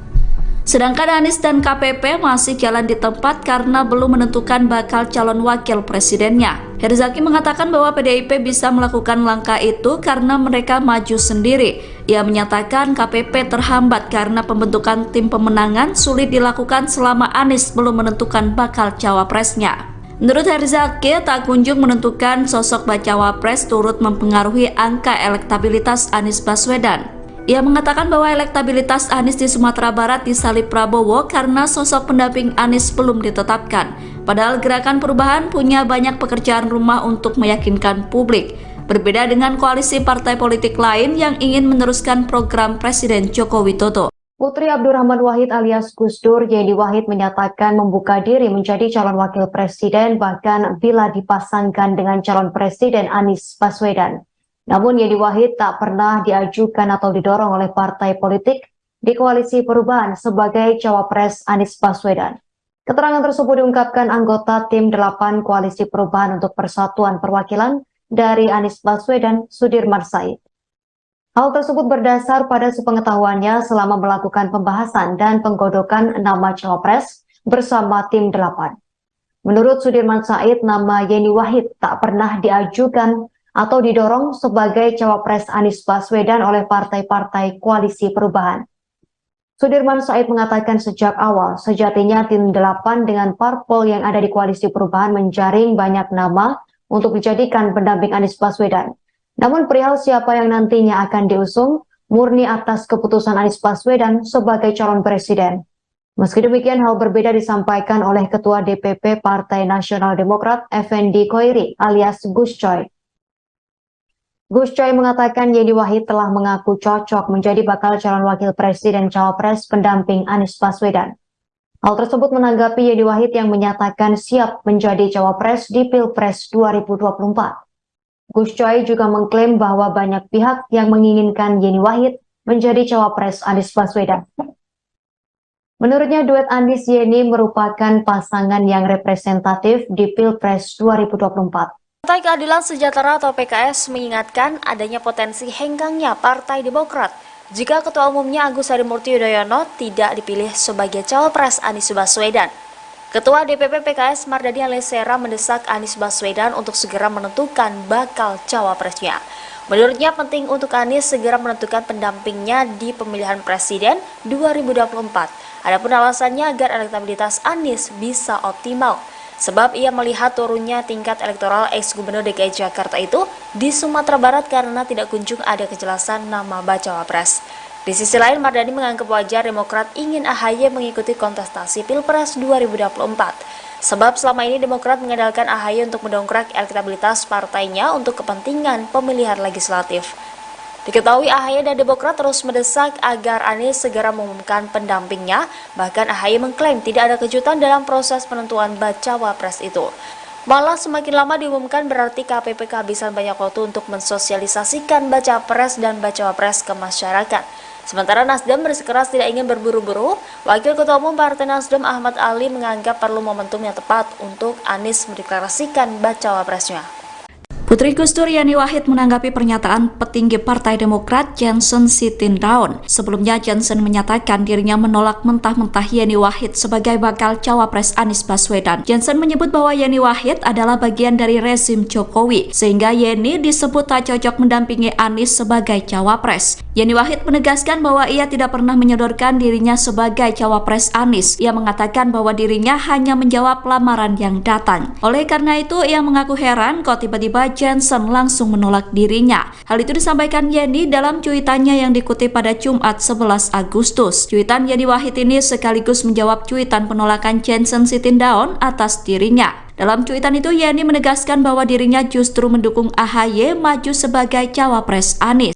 Sedangkan Anies dan KPP masih jalan di tempat karena belum menentukan bakal calon wakil presidennya. Herzaki mengatakan bahwa PDIP bisa melakukan langkah itu karena mereka maju sendiri. Ia menyatakan KPP terhambat karena pembentukan tim pemenangan sulit dilakukan selama Anies belum menentukan bakal cawapresnya. Menurut Herzaki, tak kunjung menentukan sosok bacawa pres turut mempengaruhi angka elektabilitas Anies Baswedan. Ia mengatakan bahwa elektabilitas Anies di Sumatera Barat disalip Prabowo karena sosok pendamping Anies belum ditetapkan. Padahal Gerakan Perubahan punya banyak pekerjaan rumah untuk meyakinkan publik. Berbeda dengan koalisi partai politik lain yang ingin meneruskan program Presiden Joko Widodo. Putri Abdurrahman Wahid alias Gus Dur, Yeni Wahid menyatakan membuka diri menjadi calon wakil presiden bahkan bila dipasangkan dengan calon presiden Anies Baswedan. Namun Yeni Wahid tak pernah diajukan atau didorong oleh partai politik di koalisi perubahan sebagai cawapres Anies Baswedan. Keterangan tersebut diungkapkan anggota tim 8 koalisi perubahan untuk persatuan perwakilan dari Anies Baswedan, Sudirman Said. Hal tersebut berdasar pada sepengetahuannya selama melakukan pembahasan dan penggodokan nama cawapres bersama tim 8. Menurut Sudirman Said, nama Yeni Wahid tak pernah diajukan atau didorong sebagai cawapres Anies Baswedan oleh partai-partai koalisi perubahan. Sudirman Said mengatakan sejak awal, sejatinya tim 8 dengan parpol yang ada di koalisi perubahan menjaring banyak nama untuk dijadikan pendamping Anies Baswedan. Namun perihal siapa yang nantinya akan diusung, murni atas keputusan Anies Baswedan sebagai calon presiden. Meski demikian, hal berbeda disampaikan oleh Ketua DPP Partai Nasional Demokrat, Effendi Koiri alias Gus Coy. Gus Coy mengatakan Yeni Wahid telah mengaku cocok menjadi bakal calon wakil presiden cawapres pendamping Anies Baswedan. Hal tersebut menanggapi Yeni Wahid yang menyatakan siap menjadi cawapres di Pilpres 2024. Gus Coy juga mengklaim bahwa banyak pihak yang menginginkan Yeni Wahid menjadi cawapres Anies Baswedan. Menurutnya duet Anies Yeni merupakan pasangan yang representatif di Pilpres 2024. Partai Keadilan Sejahtera atau PKS mengingatkan adanya potensi henggangnya Partai Demokrat jika Ketua Umumnya Agus Harimurti Yudhoyono tidak dipilih sebagai cawapres Anies Baswedan. Ketua DPP PKS Mardani Alisera mendesak Anies Baswedan untuk segera menentukan bakal cawapresnya. Menurutnya penting untuk Anies segera menentukan pendampingnya di pemilihan presiden 2024. Adapun alasannya agar elektabilitas Anies bisa optimal. Sebab ia melihat turunnya tingkat elektoral ex-gubernur DKI Jakarta itu di Sumatera Barat karena tidak kunjung ada kejelasan nama bacawa pres. Di sisi lain, Mardani menganggap wajar Demokrat ingin AHY mengikuti kontestasi Pilpres 2024. Sebab selama ini Demokrat mengandalkan AHY untuk mendongkrak elektabilitas partainya untuk kepentingan pemilihan legislatif. Diketahui AHY dan Demokrat terus mendesak agar Anies segera mengumumkan pendampingnya, bahkan AHY mengklaim tidak ada kejutan dalam proses penentuan bacawa pres itu. Malah semakin lama diumumkan berarti KPP kehabisan banyak waktu untuk mensosialisasikan baca pres dan bacawa pres ke masyarakat. Sementara Nasdem bersikeras tidak ingin berburu-buru, Wakil Ketua Umum Partai Nasdem Ahmad Ali menganggap perlu momentum yang tepat untuk Anies mendeklarasikan bacawa presnya. Putri Gus Dur Yeni Wahid menanggapi pernyataan petinggi Partai Demokrat Johnson Sitindaun. Sebelumnya Johnson menyatakan dirinya menolak mentah-mentah Yeni Wahid sebagai bakal cawapres Anies Baswedan. Johnson menyebut bahwa Yeni Wahid adalah bagian dari rezim Jokowi, sehingga Yeni disebut tak cocok mendampingi Anies sebagai cawapres. Yeni Wahid menegaskan bahwa ia tidak pernah menyodorkan dirinya sebagai cawapres Anies. Ia mengatakan bahwa dirinya hanya menjawab lamaran yang datang. Oleh karena itu, ia mengaku heran kok tiba-tiba Johnson langsung menolak dirinya. Hal itu disampaikan Yeni dalam cuitannya yang dikutip pada Jumat 11 Agustus. Cuitan Yeni Wahid ini sekaligus menjawab cuitan penolakan Johnson Sitindaun atas dirinya. Dalam cuitan itu, Yeni menegaskan bahwa dirinya justru mendukung AHY maju sebagai cawapres Anies.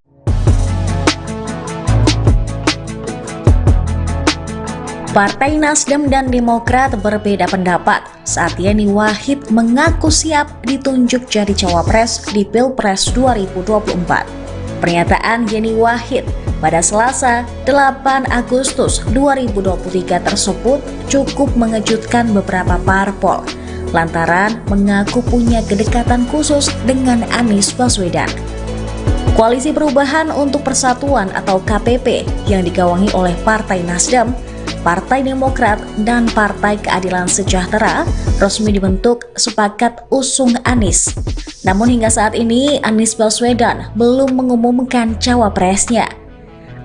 Partai Nasdem dan Demokrat berbeda pendapat saat Yeni Wahid mengaku siap ditunjuk jadi cawapres di Pilpres 2024. Pernyataan Yeni Wahid pada Selasa 8 Agustus 2023 tersebut cukup mengejutkan beberapa parpol lantaran mengaku punya kedekatan khusus dengan Anies Baswedan. Koalisi Perubahan untuk Persatuan atau KPP yang digawangi oleh Partai Nasdem, Partai Demokrat, dan Partai Keadilan Sejahtera resmi dibentuk sepakat usung Anies. Namun hingga saat ini Anies Baswedan belum mengumumkan cawapresnya.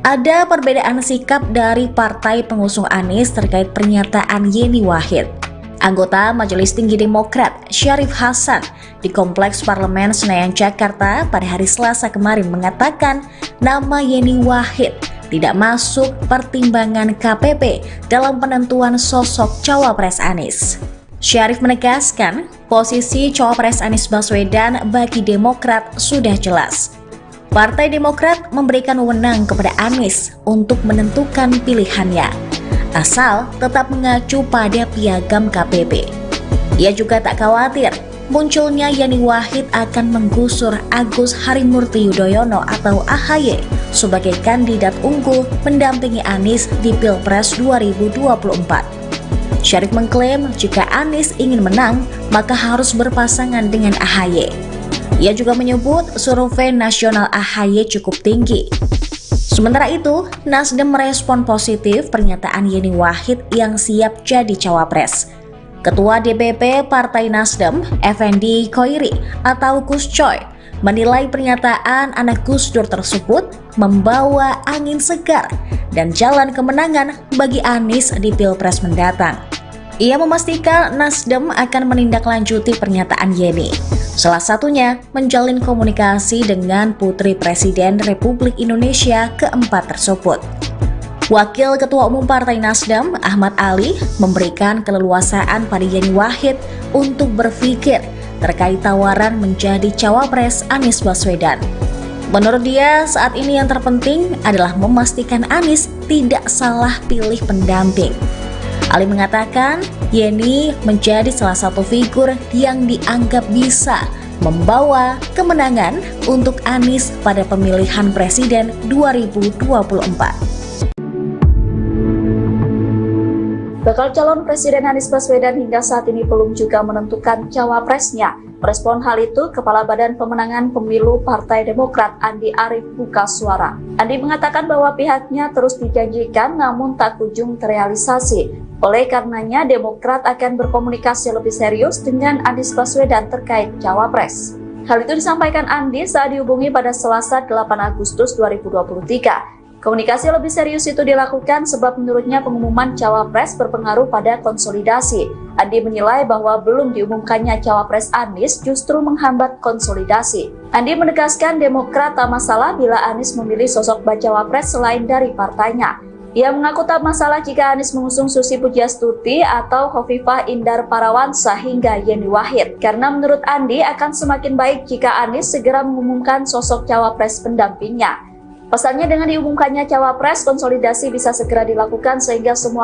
Ada perbedaan sikap dari partai pengusung Anies terkait pernyataan Yeni Wahid. Anggota Majelis Tinggi Demokrat Syarif Hasan di Kompleks Parlemen Senayan Jakarta pada hari Selasa kemarin mengatakan nama Yeni Wahid tidak masuk pertimbangan KPP dalam penentuan sosok cawapres Anies. Syarif menegaskan posisi cawapres Anies Baswedan bagi Demokrat sudah jelas. Partai Demokrat memberikan wewenang kepada Anies untuk menentukan pilihannya, asal tetap mengacu pada piagam KPP. Ia juga tak khawatir munculnya Yeni Wahid akan menggusur Agus Harimurti Yudhoyono atau AHY sebagai kandidat unggul mendampingi Anies di Pilpres 2024. Syarif mengklaim jika Anies ingin menang, maka harus berpasangan dengan AHY. Ia juga menyebut survei nasional AHY cukup tinggi. Sementara itu, Nasdem merespon positif pernyataan Yeni Wahid yang siap jadi cawapres. Ketua DPP Partai Nasdem, Effendi Khoiri atau Gus Coy, menilai pernyataan anak Gus Dur tersebut membawa angin segar dan jalan kemenangan bagi Anies di Pilpres mendatang. Ia memastikan Nasdem akan menindaklanjuti pernyataan Yeni, salah satunya menjalin komunikasi dengan Putri Presiden Republik Indonesia keempat tersebut. Wakil Ketua Umum Partai Nasdem, Ahmad Ali, memberikan keleluasaan pada Yeni Wahid untuk berpikir terkait tawaran menjadi cawapres Anies Baswedan. Menurut dia, saat ini yang terpenting adalah memastikan Anies tidak salah pilih pendamping. Ali mengatakan, Yeni menjadi salah satu figur yang dianggap bisa membawa kemenangan untuk Anies pada pemilihan presiden 2024. Bakal calon Presiden Anies Baswedan hingga saat ini belum juga menentukan cawapresnya. Merespon hal itu, Kepala Badan Pemenangan Pemilu Partai Demokrat Andi Arief buka suara. Andi mengatakan bahwa pihaknya terus dijanjikan namun tak kunjung terrealisasi. Oleh karenanya, Demokrat akan berkomunikasi lebih serius dengan Anies Baswedan terkait cawapres. Hal itu disampaikan Andi saat dihubungi pada Selasa 8 Agustus 2023. Komunikasi lebih serius itu dilakukan sebab menurutnya pengumuman cawapres berpengaruh pada konsolidasi. Andi menilai bahwa belum diumumkannya cawapres Anies justru menghambat konsolidasi. Andi menegaskan Demokrat tak masalah bila Anies memilih sosok bacawapres selain dari partainya. Ia mengaku tak masalah jika Anies mengusung Susi Pujiastuti atau Khofifah Indar Parawansa hingga Yeni Wahid. Karena menurut Andi akan semakin baik jika Anies segera mengumumkan sosok cawapres pendampingnya. Pasalnya dengan diumumkannya cawapres, konsolidasi bisa segera dilakukan sehingga semua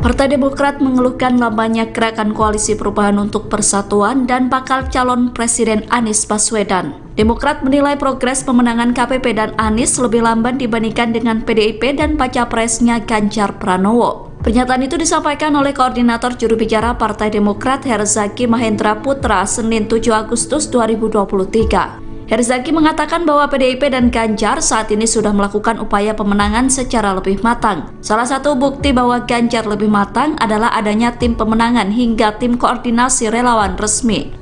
Partai Demokrat mengeluhkan lambannya gerakan Koalisi Perubahan untuk Persatuan dan bakal calon Presiden Anies Baswedan. Demokrat menilai progres pemenangan KPP dan Anies lebih lamban dibandingkan dengan PDIP dan baca presnya Ganjar Pranowo. Pernyataan itu disampaikan oleh Koordinator Juru Bicara Partai Demokrat Herzaki Mahendra Putra Senin 7 Agustus 2023. Herzaki mengatakan bahwa PDIP dan Ganjar saat ini sudah melakukan upaya pemenangan secara lebih matang. Salah satu bukti bahwa Ganjar lebih matang adalah adanya tim pemenangan hingga tim koordinasi relawan resmi.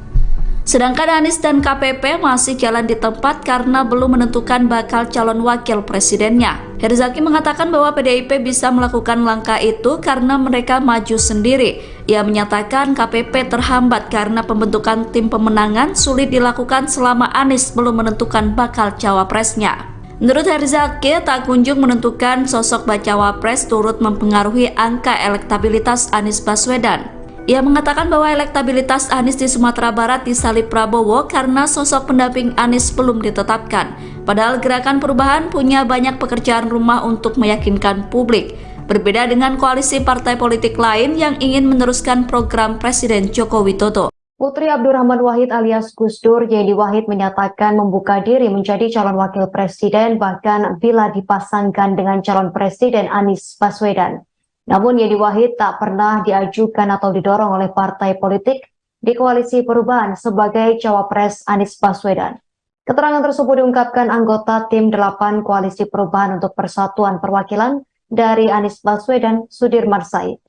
Sedangkan Anies dan KPP masih jalan di tempat karena belum menentukan bakal calon wakil presidennya. Herzaki mengatakan bahwa PDIP bisa melakukan langkah itu karena mereka maju sendiri. Ia menyatakan KPP terhambat karena pembentukan tim pemenangan sulit dilakukan selama Anies belum menentukan bakal cawapresnya. Menurut Herzaki, tak kunjung menentukan sosok bacawa pres turut mempengaruhi angka elektabilitas Anies Baswedan. Ia mengatakan bahwa elektabilitas Anies di Sumatera Barat disalip Prabowo karena sosok pendamping Anies belum ditetapkan. Padahal Gerakan Perubahan punya banyak pekerjaan rumah untuk meyakinkan publik. Berbeda dengan koalisi partai politik lain yang ingin meneruskan program Presiden Joko Widodo. Putri Abdurrahman Wahid alias Gus Dur, Yeni Wahid menyatakan membuka diri menjadi calon wakil presiden bahkan bila dipasangkan dengan calon presiden Anies Baswedan. Namun Yeni Wahid tak pernah diajukan atau didorong oleh partai politik di koalisi perubahan sebagai cawapres Anies Baswedan. Keterangan tersebut diungkapkan anggota tim 8 koalisi perubahan untuk persatuan perwakilan dari Anies Baswedan, Sudirman Said.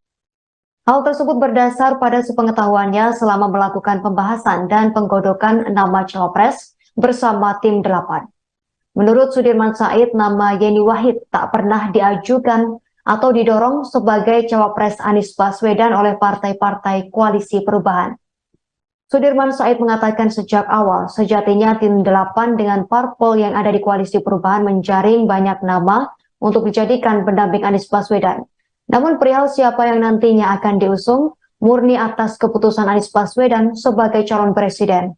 Hal tersebut berdasar pada sepengetahuannya selama melakukan pembahasan dan penggodokan nama cawapres bersama tim 8. Menurut Sudirman Said, nama Yeni Wahid tak pernah diajukan atau didorong sebagai cawapres Anies Baswedan oleh partai-partai koalisi perubahan. Sudirman Said mengatakan sejak awal, sejatinya tim 8 dengan parpol yang ada di koalisi perubahan menjaring banyak nama untuk dijadikan pendamping Anies Baswedan. Namun perihal siapa yang nantinya akan diusung murni atas keputusan Anies Baswedan sebagai calon presiden.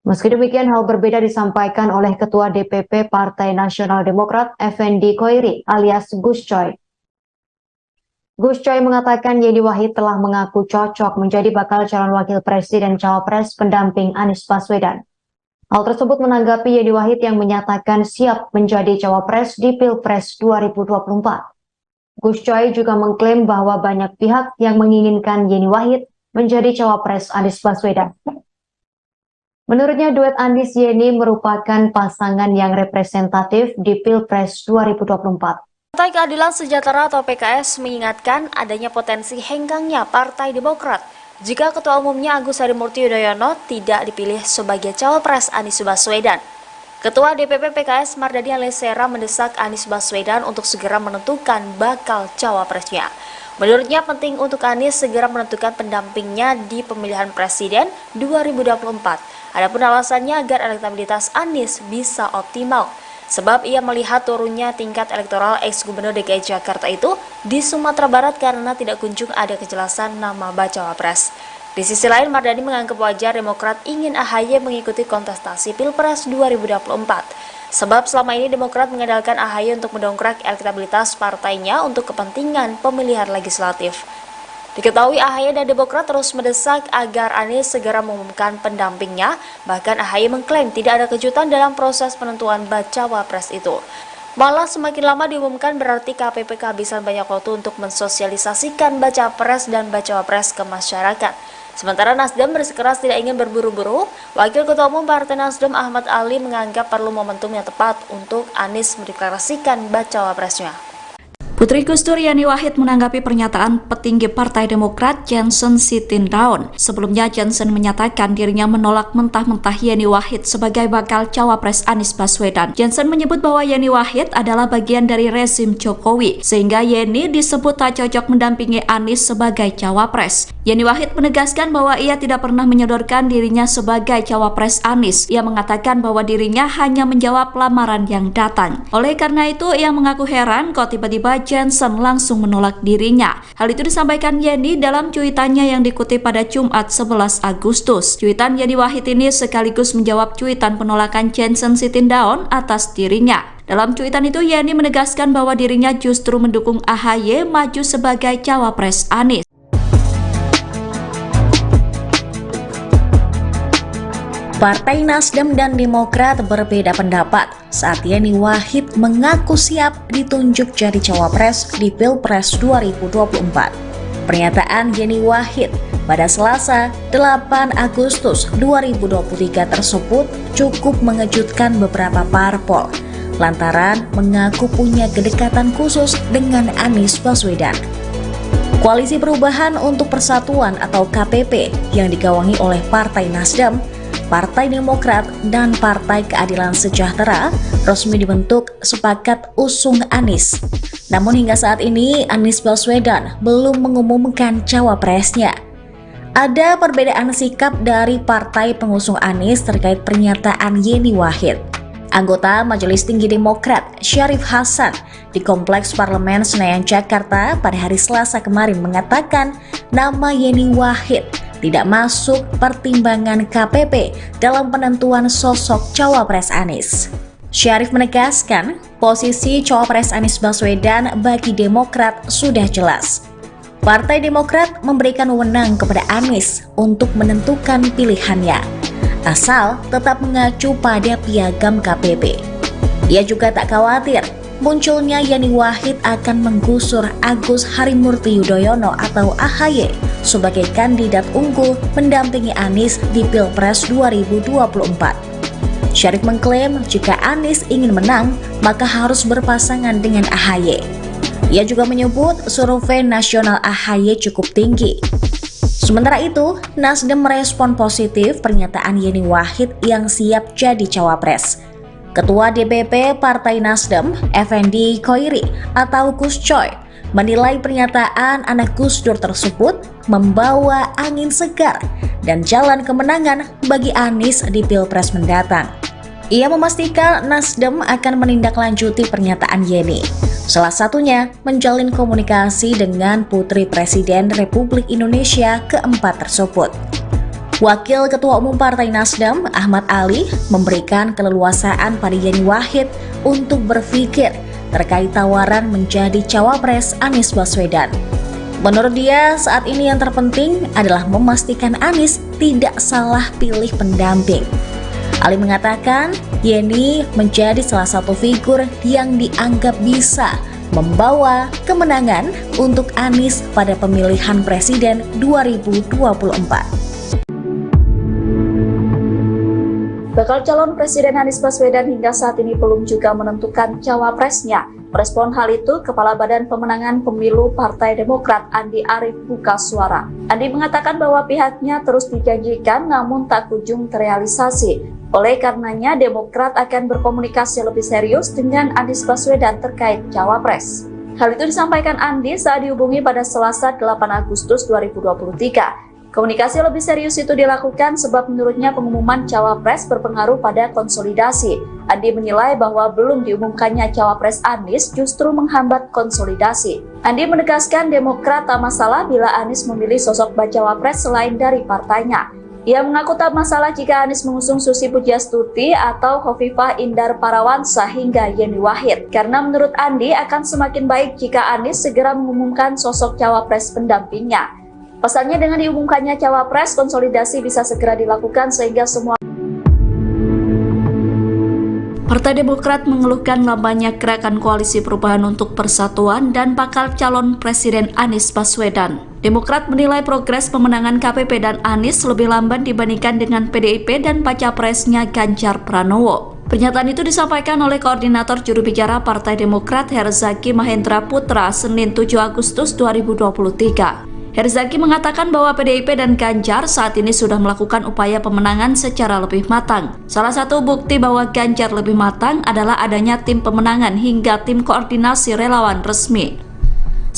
Meski demikian, hal berbeda disampaikan oleh Ketua DPP Partai Nasional Demokrat Effendi Khoiri alias Gus Coy. Gus Coy mengatakan Yeni Wahid telah mengaku cocok menjadi bakal calon wakil presiden cawapres pendamping Anies Baswedan. Hal tersebut menanggapi Yeni Wahid yang menyatakan siap menjadi cawapres di Pilpres 2024. Gus Coy juga mengklaim bahwa banyak pihak yang menginginkan Yeni Wahid menjadi cawapres Anies Baswedan. Menurutnya duet Anies Yeni merupakan pasangan yang representatif di Pilpres 2024. Partai Keadilan Sejahtera atau PKS mengingatkan adanya potensi henggangnya Partai Demokrat jika Ketua Umumnya Agus Harimurti Yudhoyono tidak dipilih sebagai cawapres Anies Baswedan. Ketua DPP PKS Mardani Alisera mendesak Anies Baswedan untuk segera menentukan bakal cawapresnya. Menurutnya penting untuk Anies segera menentukan pendampingnya di pemilihan presiden 2024. Adapun alasannya agar elektabilitas Anies bisa optimal. Sebab ia melihat turunnya tingkat elektoral ex-gubernur DKI Jakarta itu di Sumatera Barat karena tidak kunjung ada kejelasan nama bacawa pres. Di sisi lain, Mardani menganggap wajar Demokrat ingin AHY mengikuti kontestasi Pilpres 2024. Sebab selama ini Demokrat mengandalkan AHY untuk mendongkrak elektabilitas partainya untuk kepentingan pemilihan legislatif. Diketahui AHY dan Demokrat terus mendesak agar Anies segera mengumumkan pendampingnya, bahkan AHY mengklaim tidak ada kejutan dalam proses penentuan bacawa pres itu. Malah semakin lama diumumkan berarti KPP kehabisan banyak waktu untuk mensosialisasikan baca pres dan bacawa pres ke masyarakat. Sementara Nasdem bersikeras tidak ingin berburu-buru, Wakil Ketua Umum Partai Nasdem Ahmad Ali menganggap perlu momentum yang tepat untuk Anies mendeklarasikan bacawa presnya. Putri Gus Dur Yeni Wahid menanggapi pernyataan petinggi Partai Demokrat Johnson Sitindaun. Sebelumnya Johnson menyatakan dirinya menolak mentah-mentah Yeni Wahid sebagai bakal cawapres Anies Baswedan. Johnson menyebut bahwa Yeni Wahid adalah bagian dari rezim Jokowi, sehingga Yeni disebut tak cocok mendampingi Anies sebagai cawapres. Yeni Wahid menegaskan bahwa ia tidak pernah menyodorkan dirinya sebagai cawapres Anies. Ia mengatakan bahwa dirinya hanya menjawab lamaran yang datang. Oleh karena itu, ia mengaku heran kok tiba-tiba Johnson langsung menolak dirinya. Hal itu disampaikan Yeni dalam cuitannya yang dikutip pada Jumat 11 Agustus. Cuitan Yeni Wahid ini sekaligus menjawab cuitan penolakan Johnson Sitindaun atas dirinya. Dalam cuitan itu Yeni menegaskan bahwa dirinya justru mendukung AHY maju sebagai cawapres Anies. Partai Nasdem dan Demokrat berbeda pendapat saat Yeni Wahid mengaku siap ditunjuk jadi cawapres di Pilpres 2024. Pernyataan Yeni Wahid pada Selasa 8 Agustus 2023 tersebut cukup mengejutkan beberapa parpol lantaran mengaku punya kedekatan khusus dengan Anies Baswedan. Koalisi Perubahan untuk Persatuan atau KPP yang digawangi oleh Partai Nasdem, Partai Demokrat, dan Partai Keadilan Sejahtera resmi dibentuk sepakat usung Anies. Namun hingga saat ini Anies Baswedan belum mengumumkan cawapresnya. Ada perbedaan sikap dari partai pengusung Anies terkait pernyataan Yeni Wahid. Anggota Majelis Tinggi Demokrat Syarif Hasan di Kompleks Parlemen Senayan Jakarta pada hari Selasa kemarin mengatakan nama Yeni Wahid tidak masuk pertimbangan KPP dalam penentuan sosok cawapres Anies. Syarif menegaskan posisi cawapres Anies Baswedan bagi Demokrat sudah jelas. Partai Demokrat memberikan wewenang kepada Anies untuk menentukan pilihannya, asal tetap mengacu pada piagam KPP. Ia juga tak khawatir munculnya Yeni Wahid akan menggusur Agus Harimurti Yudhoyono atau AHY sebagai kandidat unggul mendampingi Anies di Pilpres 2024. Syarif mengklaim jika Anies ingin menang, maka harus berpasangan dengan AHY. Ia juga menyebut survei nasional AHY cukup tinggi. Sementara itu, Nasdem merespon positif pernyataan Yeni Wahid yang siap jadi cawapres. Ketua DPP Partai Nasdem, Effendi Khoiri atau Gus Coy, menilai pernyataan anak Gus Dur tersebut membawa angin segar dan jalan kemenangan bagi Anies di Pilpres mendatang. Ia memastikan Nasdem akan menindaklanjuti pernyataan Yeni. Salah satunya menjalin komunikasi dengan Putri Presiden Republik Indonesia keempat tersebut. Wakil Ketua Umum Partai Nasdem, Ahmad Ali, memberikan keleluasaan pada Yeni Wahid untuk berpikir terkait tawaran menjadi cawapres Anies Baswedan. Menurut dia, saat ini yang terpenting adalah memastikan Anies tidak salah pilih pendamping. Ali mengatakan Yeni menjadi salah satu figur yang dianggap bisa membawa kemenangan untuk Anies pada pemilihan presiden 2024. Bakal calon Presiden Anies Baswedan hingga saat ini belum juga menentukan cawapresnya. Merespon hal itu, Kepala Badan Pemenangan Pemilu Partai Demokrat Andi Arief buka suara. Andi mengatakan bahwa pihaknya terus dijanjikan namun tak kunjung terrealisasi. Oleh karenanya, Demokrat akan berkomunikasi lebih serius dengan Anies Baswedan terkait cawapres. Hal itu disampaikan Andi saat dihubungi pada Selasa 8 Agustus 2023. Komunikasi lebih serius itu dilakukan sebab menurutnya pengumuman cawapres berpengaruh pada konsolidasi. Andi menilai bahwa belum diumumkannya cawapres Anies justru menghambat konsolidasi. Andi menegaskan Demokrat tak masalah bila Anies memilih sosok bacawapres selain dari partainya. Ia mengaku tak masalah jika Anies mengusung Susi Pujiastuti atau Khofifah Indar Parawansa hingga Yeni Wahid. Karena menurut Andi akan semakin baik jika Anies segera mengumumkan sosok cawapres pendampingnya. Pasalnya dengan diumumkannya cawapres, konsolidasi bisa segera dilakukan sehingga semua Partai Demokrat mengeluhkan lambannya gerakan koalisi perubahan untuk persatuan dan bakal calon Presiden Anies Baswedan. Demokrat menilai progres pemenangan KPP dan Anies lebih lamban dibandingkan dengan PDIP dan baca presnya Ganjar Pranowo. Pernyataan itu disampaikan oleh Koordinator Juru Bicara Partai Demokrat Herzaki Mahendra Putra Senin 7 Agustus 2023. Herzaki mengatakan bahwa PDIP dan Ganjar saat ini sudah melakukan upaya pemenangan secara lebih matang. Salah satu bukti bahwa Ganjar lebih matang adalah adanya tim pemenangan hingga tim koordinasi relawan resmi.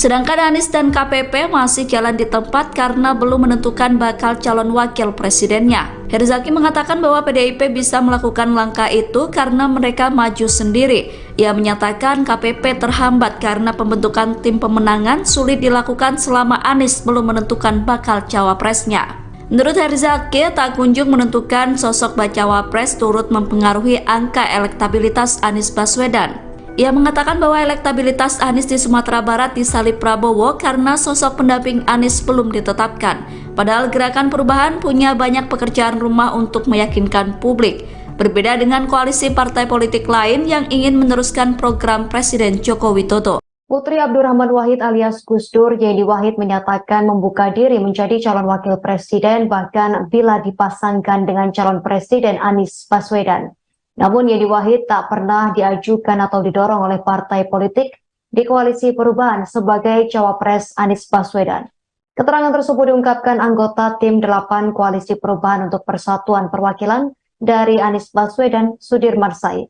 Sedangkan Anies dan KPP masih jalan di tempat karena belum menentukan bakal calon wakil presidennya. Herzaki mengatakan bahwa PDIP bisa melakukan langkah itu karena mereka maju sendiri. Ia menyatakan KPP terhambat karena pembentukan tim pemenangan sulit dilakukan selama Anies belum menentukan bakal cawapresnya. Menurut Herzaki, tak kunjung menentukan sosok bacawapres turut mempengaruhi angka elektabilitas Anies Baswedan. Ia mengatakan bahwa elektabilitas Anies di Sumatera Barat disalip Prabowo karena sosok pendamping Anies belum ditetapkan. Padahal Gerakan Perubahan punya banyak pekerjaan rumah untuk meyakinkan publik. Berbeda dengan koalisi partai politik lain yang ingin meneruskan program Presiden Joko Widodo. Putri Abdurrahman Wahid alias Gus Dur, Yeni Wahid menyatakan membuka diri menjadi calon wakil presiden bahkan bila dipasangkan dengan calon presiden Anies Baswedan. Namun Yeni Wahid tak pernah diajukan atau didorong oleh partai politik di koalisi perubahan sebagai cawapres Anies Baswedan. Keterangan tersebut diungkapkan anggota tim 8 koalisi perubahan untuk persatuan perwakilan dari Anies Baswedan, Sudirman Said.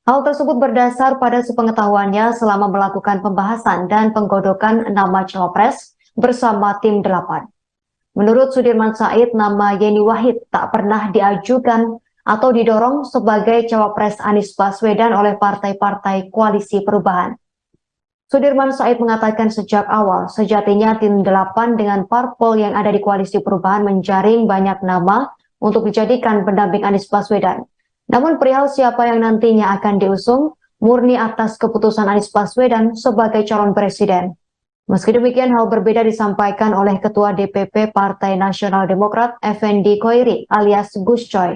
Hal tersebut berdasar pada sepengetahuannya selama melakukan pembahasan dan penggodokan nama cawapres bersama tim 8. Menurut Sudirman Said, nama Yeni Wahid tak pernah diajukan atau didorong sebagai cawapres Anies Baswedan oleh partai-partai koalisi perubahan. Sudirman Said mengatakan sejak awal, sejatinya tim 8 dengan parpol yang ada di koalisi perubahan menjaring banyak nama untuk dijadikan pendamping Anies Baswedan. Namun perihal siapa yang nantinya akan diusung, murni atas keputusan Anies Baswedan sebagai calon presiden. Meski demikian, hal berbeda disampaikan oleh Ketua DPP Partai Nasional Demokrat, Effendi Khoiri alias Gus Coy.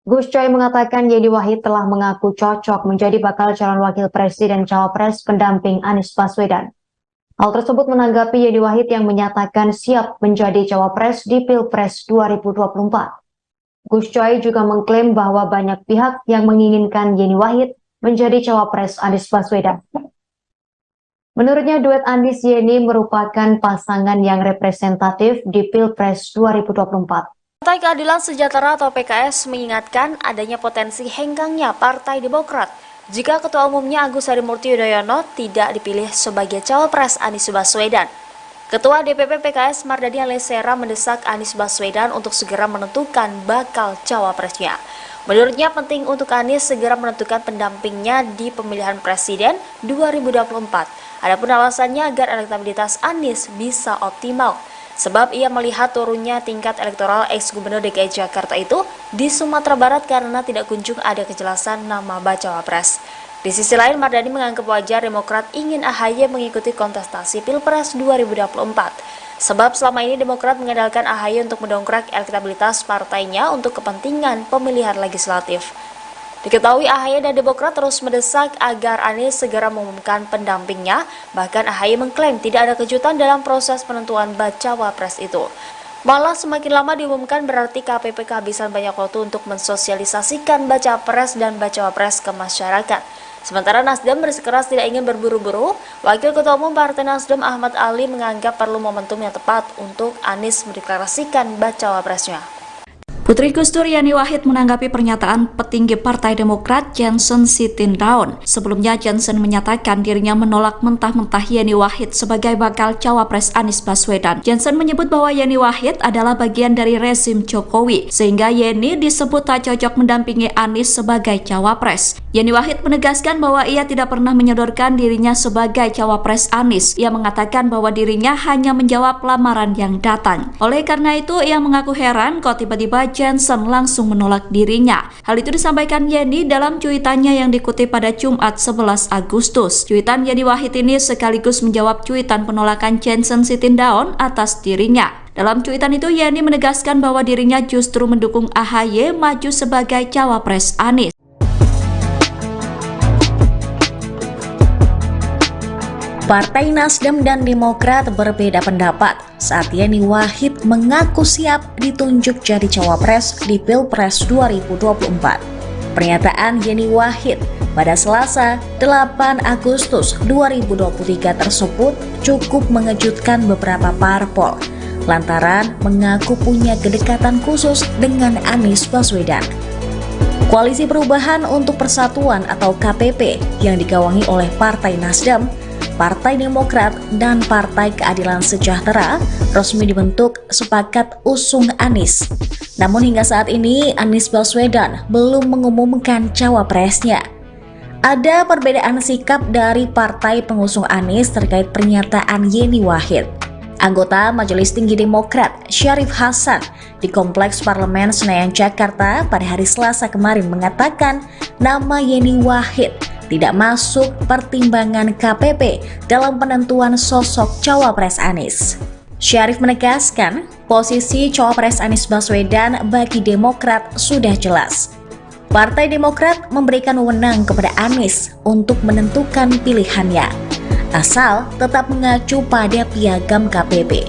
Gus Coy mengatakan Yeni Wahid telah mengaku cocok menjadi bakal calon wakil presiden cawapres pendamping Anies Baswedan. Hal tersebut menanggapi Yeni Wahid yang menyatakan siap menjadi cawapres di Pilpres 2024. Gus Coy juga mengklaim bahwa banyak pihak yang menginginkan Yeni Wahid menjadi cawapres Anies Baswedan. Menurutnya duet Anies Yeni merupakan pasangan yang representatif di Pilpres 2024. Partai Keadilan Sejahtera atau PKS mengingatkan adanya potensi henggangnya Partai Demokrat jika Ketua Umumnya Agus Harimurti Yudhoyono tidak dipilih sebagai cawapres Anies Baswedan. Ketua DPP PKS Mardani Alisera mendesak Anies Baswedan untuk segera menentukan bakal cawapresnya. Menurutnya penting untuk Anies segera menentukan pendampingnya di pemilihan presiden 2024. Adapun alasannya agar elektabilitas Anies bisa optimal. Sebab ia melihat turunnya tingkat elektoral ex-gubernur DKI Jakarta itu di Sumatera Barat karena tidak kunjung ada kejelasan nama bacawa pres. Di sisi lain, Mardani menganggap wajar Demokrat ingin AHY mengikuti kontestasi Pilpres 2024. Sebab selama ini Demokrat mengandalkan AHY untuk mendongkrak elektabilitas partainya untuk kepentingan pemilihan legislatif. Diketahui AHY dan Demokrat terus mendesak agar Anies segera mengumumkan pendampingnya, bahkan AHY mengklaim tidak ada kejutan dalam proses penentuan bacawa pres itu. Malah semakin lama diumumkan berarti KPP kehabisan banyak waktu untuk mensosialisasikan bacawa pres dan bacawa pres ke masyarakat. Sementara Nasdem bersikeras tidak ingin berburu-buru, Wakil Ketua Umum Partai Nasdem Ahmad Ali menganggap perlu momentum yang tepat untuk Anies mendeklarasikan bacawa presnya. Putri Gus Dur Yeni Wahid menanggapi pernyataan petinggi Partai Demokrat Johnson Sitindaun. Sebelumnya Johnson menyatakan dirinya menolak mentah-mentah Yeni Wahid sebagai bakal cawapres Anies Baswedan. Johnson menyebut bahwa Yeni Wahid adalah bagian dari rezim Jokowi, sehingga Yeni disebut tak cocok mendampingi Anies sebagai cawapres. Yeni Wahid menegaskan bahwa ia tidak pernah menyodorkan dirinya sebagai cawapres Anies. Ia mengatakan bahwa dirinya hanya menjawab lamaran yang datang. Oleh karena itu, ia mengaku heran kok tiba-tiba Johnson langsung menolak dirinya. Hal itu disampaikan Yeni dalam cuitannya yang dikutip pada Jumat 11 Agustus. Cuitan Yeni Wahid ini sekaligus menjawab cuitan penolakan Johnson Sitindaun atas dirinya. Dalam cuitan itu Yeni menegaskan bahwa dirinya justru mendukung AHY maju sebagai cawapres Anies. Partai Nasdem dan Demokrat berbeda pendapat saat Yeni Wahid mengaku siap ditunjuk jadi cawapres di Pilpres 2024. Pernyataan Yeni Wahid pada Selasa 8 Agustus 2023 tersebut cukup mengejutkan beberapa parpol lantaran mengaku punya kedekatan khusus dengan Anies Baswedan. Koalisi Perubahan untuk Persatuan atau KPP yang digawangi oleh Partai Nasdem, Partai Demokrat, dan Partai Keadilan Sejahtera resmi dibentuk sepakat usung Anies. Namun hingga saat ini Anies Baswedan belum mengumumkan cawapresnya. Ada perbedaan sikap dari partai pengusung Anies terkait pernyataan Yeni Wahid. Anggota Majelis Tinggi Demokrat Syarif Hasan di Kompleks Parlemen Senayan Jakarta pada hari Selasa kemarin mengatakan nama Yeni Wahid tidak masuk pertimbangan KPP dalam penentuan sosok cawapres Anies. Syarif menegaskan, posisi cawapres Anies Baswedan bagi Demokrat sudah jelas. Partai Demokrat memberikan wewenang kepada Anies untuk menentukan pilihannya, asal tetap mengacu pada piagam KPP.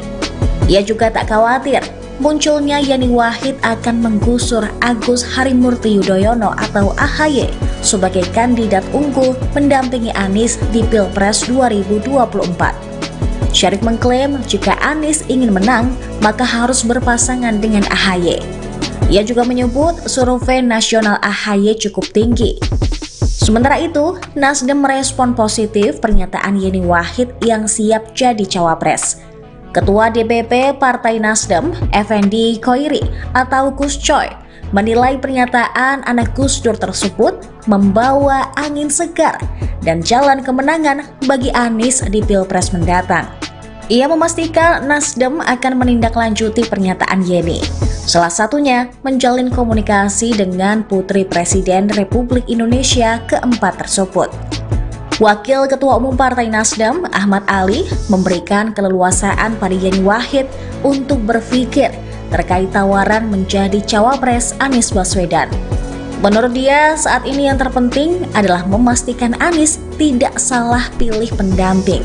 Ia juga tak khawatir munculnya Yeni Wahid akan menggusur Agus Harimurti Yudhoyono atau AHY sebagai kandidat unggul mendampingi Anies di Pilpres 2024. Syarif mengklaim jika Anies ingin menang, maka harus berpasangan dengan AHY. Ia juga menyebut survei nasional AHY cukup tinggi. Sementara itu, Nasdem merespon positif pernyataan Yeni Wahid yang siap jadi cawapres. Ketua DPP Partai Nasdem, Effendi Khoiri atau Gus Coy, menilai pernyataan anak Gus Dur tersebut membawa angin segar dan jalan kemenangan bagi Anies di Pilpres mendatang. Ia memastikan Nasdem akan menindaklanjuti pernyataan Yeni. Salah satunya menjalin komunikasi dengan Putri Presiden Republik Indonesia keempat tersebut. Wakil Ketua Umum Partai Nasdem, Ahmad Ali, memberikan keleluasaan pada Yeni Wahid untuk berpikir terkait tawaran menjadi cawapres Anies Baswedan. Menurut dia, saat ini yang terpenting adalah memastikan Anies tidak salah pilih pendamping.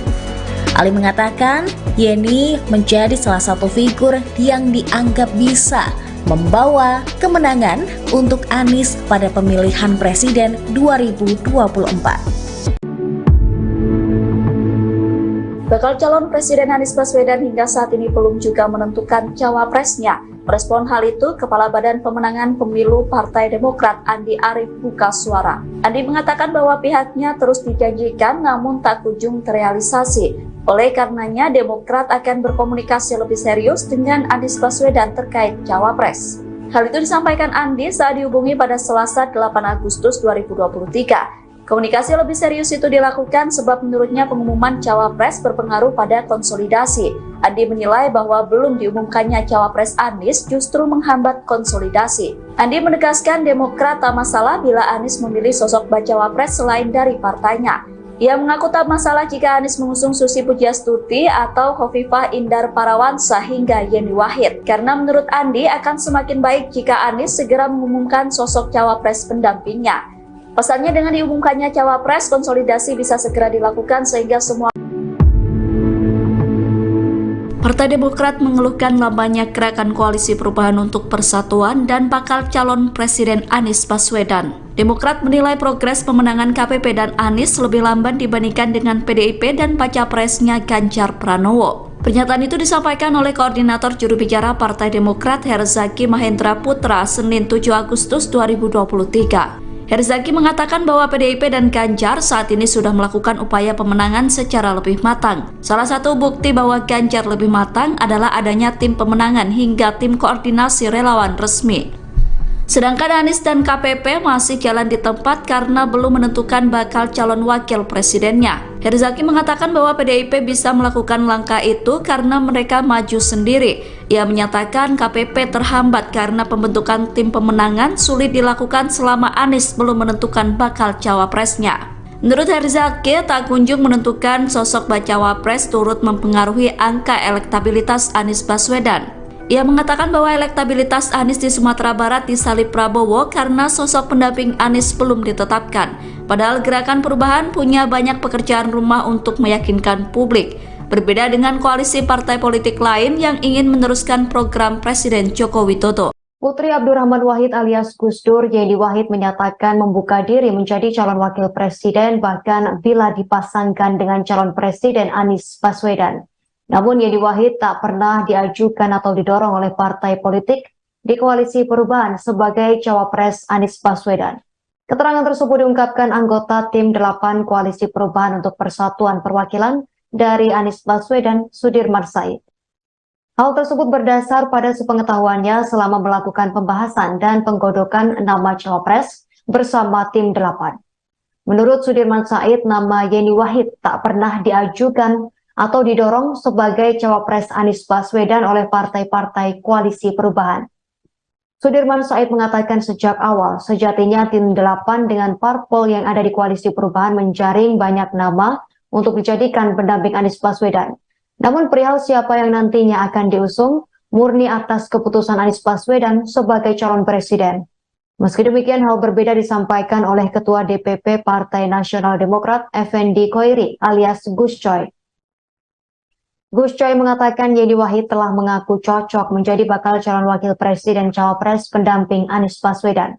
Ali mengatakan, Yeni menjadi salah satu figur yang dianggap bisa membawa kemenangan untuk Anies pada pemilihan presiden 2024. Bakal calon Presiden Anies Baswedan hingga saat ini belum juga menentukan cawapresnya. Merespon hal itu, Kepala Badan Pemenangan Pemilu Partai Demokrat Andi Arief buka suara. Andi mengatakan bahwa pihaknya terus dijanjikan namun tak kunjung terrealisasi. Oleh karenanya, Demokrat akan berkomunikasi lebih serius dengan Anies Baswedan terkait cawapres. Hal itu disampaikan Andi saat dihubungi pada Selasa 8 Agustus 2023. Komunikasi lebih serius itu dilakukan sebab menurutnya pengumuman cawapres berpengaruh pada konsolidasi. Andi menilai bahwa belum diumumkannya cawapres Anies justru menghambat konsolidasi. Andi menegaskan Demokrat tak masalah bila Anies memilih sosok bacawapres selain dari partainya. Ia mengaku tak masalah jika Anies mengusung Susi Pujiastuti atau Khofifah Indar Parawansa hingga Yeni Wahid. Karena menurut Andi akan semakin baik jika Anies segera mengumumkan sosok cawapres pendampingnya. Pesannya dengan diumumkannya cawapres, konsolidasi bisa segera dilakukan sehingga semua Partai Demokrat mengeluhkan lambannya gerakan koalisi perubahan untuk persatuan dan bakal calon Presiden Anies Baswedan. Demokrat menilai progres pemenangan KPP dan Anies lebih lamban dibandingkan dengan PDIP dan baca presnya Ganjar Pranowo. Pernyataan itu disampaikan oleh Koordinator Juru Bicara Partai Demokrat Herzaki Mahendra Putra Senin 7 Agustus 2023. Herzaki mengatakan bahwa PDIP dan Ganjar saat ini sudah melakukan upaya pemenangan secara lebih matang. Salah satu bukti bahwa Ganjar lebih matang adalah adanya tim pemenangan hingga tim koordinasi relawan resmi. Sedangkan Anies dan KPP masih jalan di tempat karena belum menentukan bakal calon wakil presidennya. Herzaki mengatakan bahwa PDIP bisa melakukan langkah itu karena mereka maju sendiri. Ia menyatakan KPP terhambat karena pembentukan tim pemenangan sulit dilakukan selama Anies belum menentukan bakal cawapresnya. Menurut Herzaki, tak kunjung menentukan sosok bacawapres turut mempengaruhi angka elektabilitas Anies Baswedan. Ia mengatakan bahwa elektabilitas Anies di Sumatera Barat disalip Prabowo karena sosok pendamping Anies belum ditetapkan. Padahal Gerakan Perubahan punya banyak pekerjaan rumah untuk meyakinkan publik. Berbeda dengan koalisi partai politik lain yang ingin meneruskan program Presiden Joko Widodo. Putri Abdurrahman Wahid alias Gus Dur, Yeni Wahid menyatakan membuka diri menjadi calon wakil presiden bahkan bila dipasangkan dengan calon presiden Anies Baswedan. Namun Yeni Wahid tak pernah diajukan atau didorong oleh partai politik di koalisi perubahan sebagai cawapres Anies Baswedan. Keterangan tersebut diungkapkan anggota tim 8 koalisi perubahan untuk persatuan perwakilan dari Anies Baswedan, Sudirman Said. Hal tersebut berdasar pada sepengetahuannya selama melakukan pembahasan dan penggodokan nama cawapres bersama tim 8. Menurut Sudirman Said, nama Yeni Wahid tak pernah diajukan atau didorong sebagai cawapres Anies Baswedan oleh partai-partai koalisi perubahan. Sudirman Said mengatakan sejak awal, sejatinya tim 8 dengan parpol yang ada di koalisi perubahan menjaring banyak nama untuk dijadikan pendamping Anies Baswedan. Namun perihal siapa yang nantinya akan diusung, murni atas keputusan Anies Baswedan sebagai calon presiden. Meski demikian, hal berbeda disampaikan oleh Ketua DPP Partai Nasional Demokrat, Effendi Khoiri alias Gus Coy. Gus Coy mengatakan Yeni Wahid telah mengaku cocok menjadi bakal calon wakil presiden cawapres pendamping Anies Baswedan.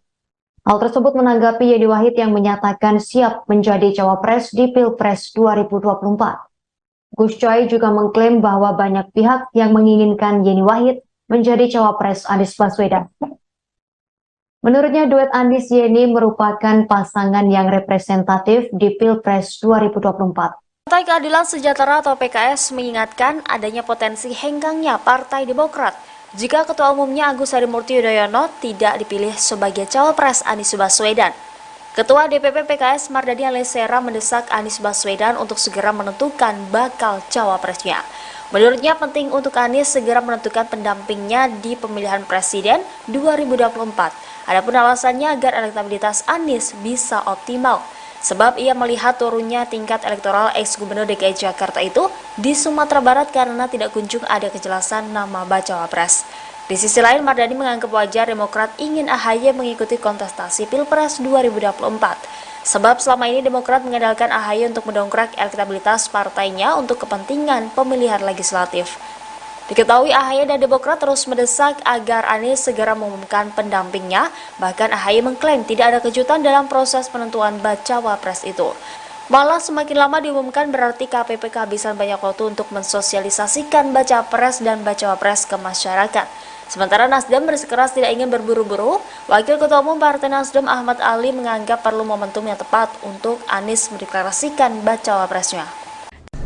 Hal tersebut menanggapi Yeni Wahid yang menyatakan siap menjadi cawapres di Pilpres 2024. Gus Coy juga mengklaim bahwa banyak pihak yang menginginkan Yeni Wahid menjadi cawapres Anies Baswedan. Menurutnya duet Anies Yeni merupakan pasangan yang representatif di Pilpres 2024. Partai Keadilan Sejahtera atau PKS mengingatkan adanya potensi henggangnya Partai Demokrat jika Ketua Umumnya Agus Harimurti Yudhoyono tidak dipilih sebagai cawapres Anies Baswedan. Ketua DPP PKS Mardani Alisera mendesak Anies Baswedan untuk segera menentukan bakal cawapresnya. Menurutnya penting untuk Anies segera menentukan pendampingnya di pemilihan presiden 2024. Adapun alasannya agar elektabilitas Anies bisa optimal, sebab ia melihat turunnya tingkat elektoral ex-gubernur DKI Jakarta itu di Sumatera Barat karena tidak kunjung ada kejelasan nama bacawa pres. Di sisi lain, Mardani menganggap wajar Demokrat ingin AHY mengikuti kontestasi Pilpres 2024. Sebab selama ini Demokrat mengandalkan AHY untuk mendongkrak elektabilitas partainya untuk kepentingan pemilihan legislatif. Diketahui AHY dan Demokrat terus mendesak agar Anies segera mengumumkan pendampingnya, bahkan AHY mengklaim tidak ada kejutan dalam proses penentuan bacawa pres itu. Malah semakin lama diumumkan berarti KPP kehabisan banyak waktu untuk mensosialisasikan baca pres dan bacawa pres ke masyarakat. Sementara Nasdem bersikeras tidak ingin berburu-buru, Wakil Ketua Umum Partai Nasdem Ahmad Ali menganggap perlu momentum yang tepat untuk Anies mendeklarasikan bacawa presnya.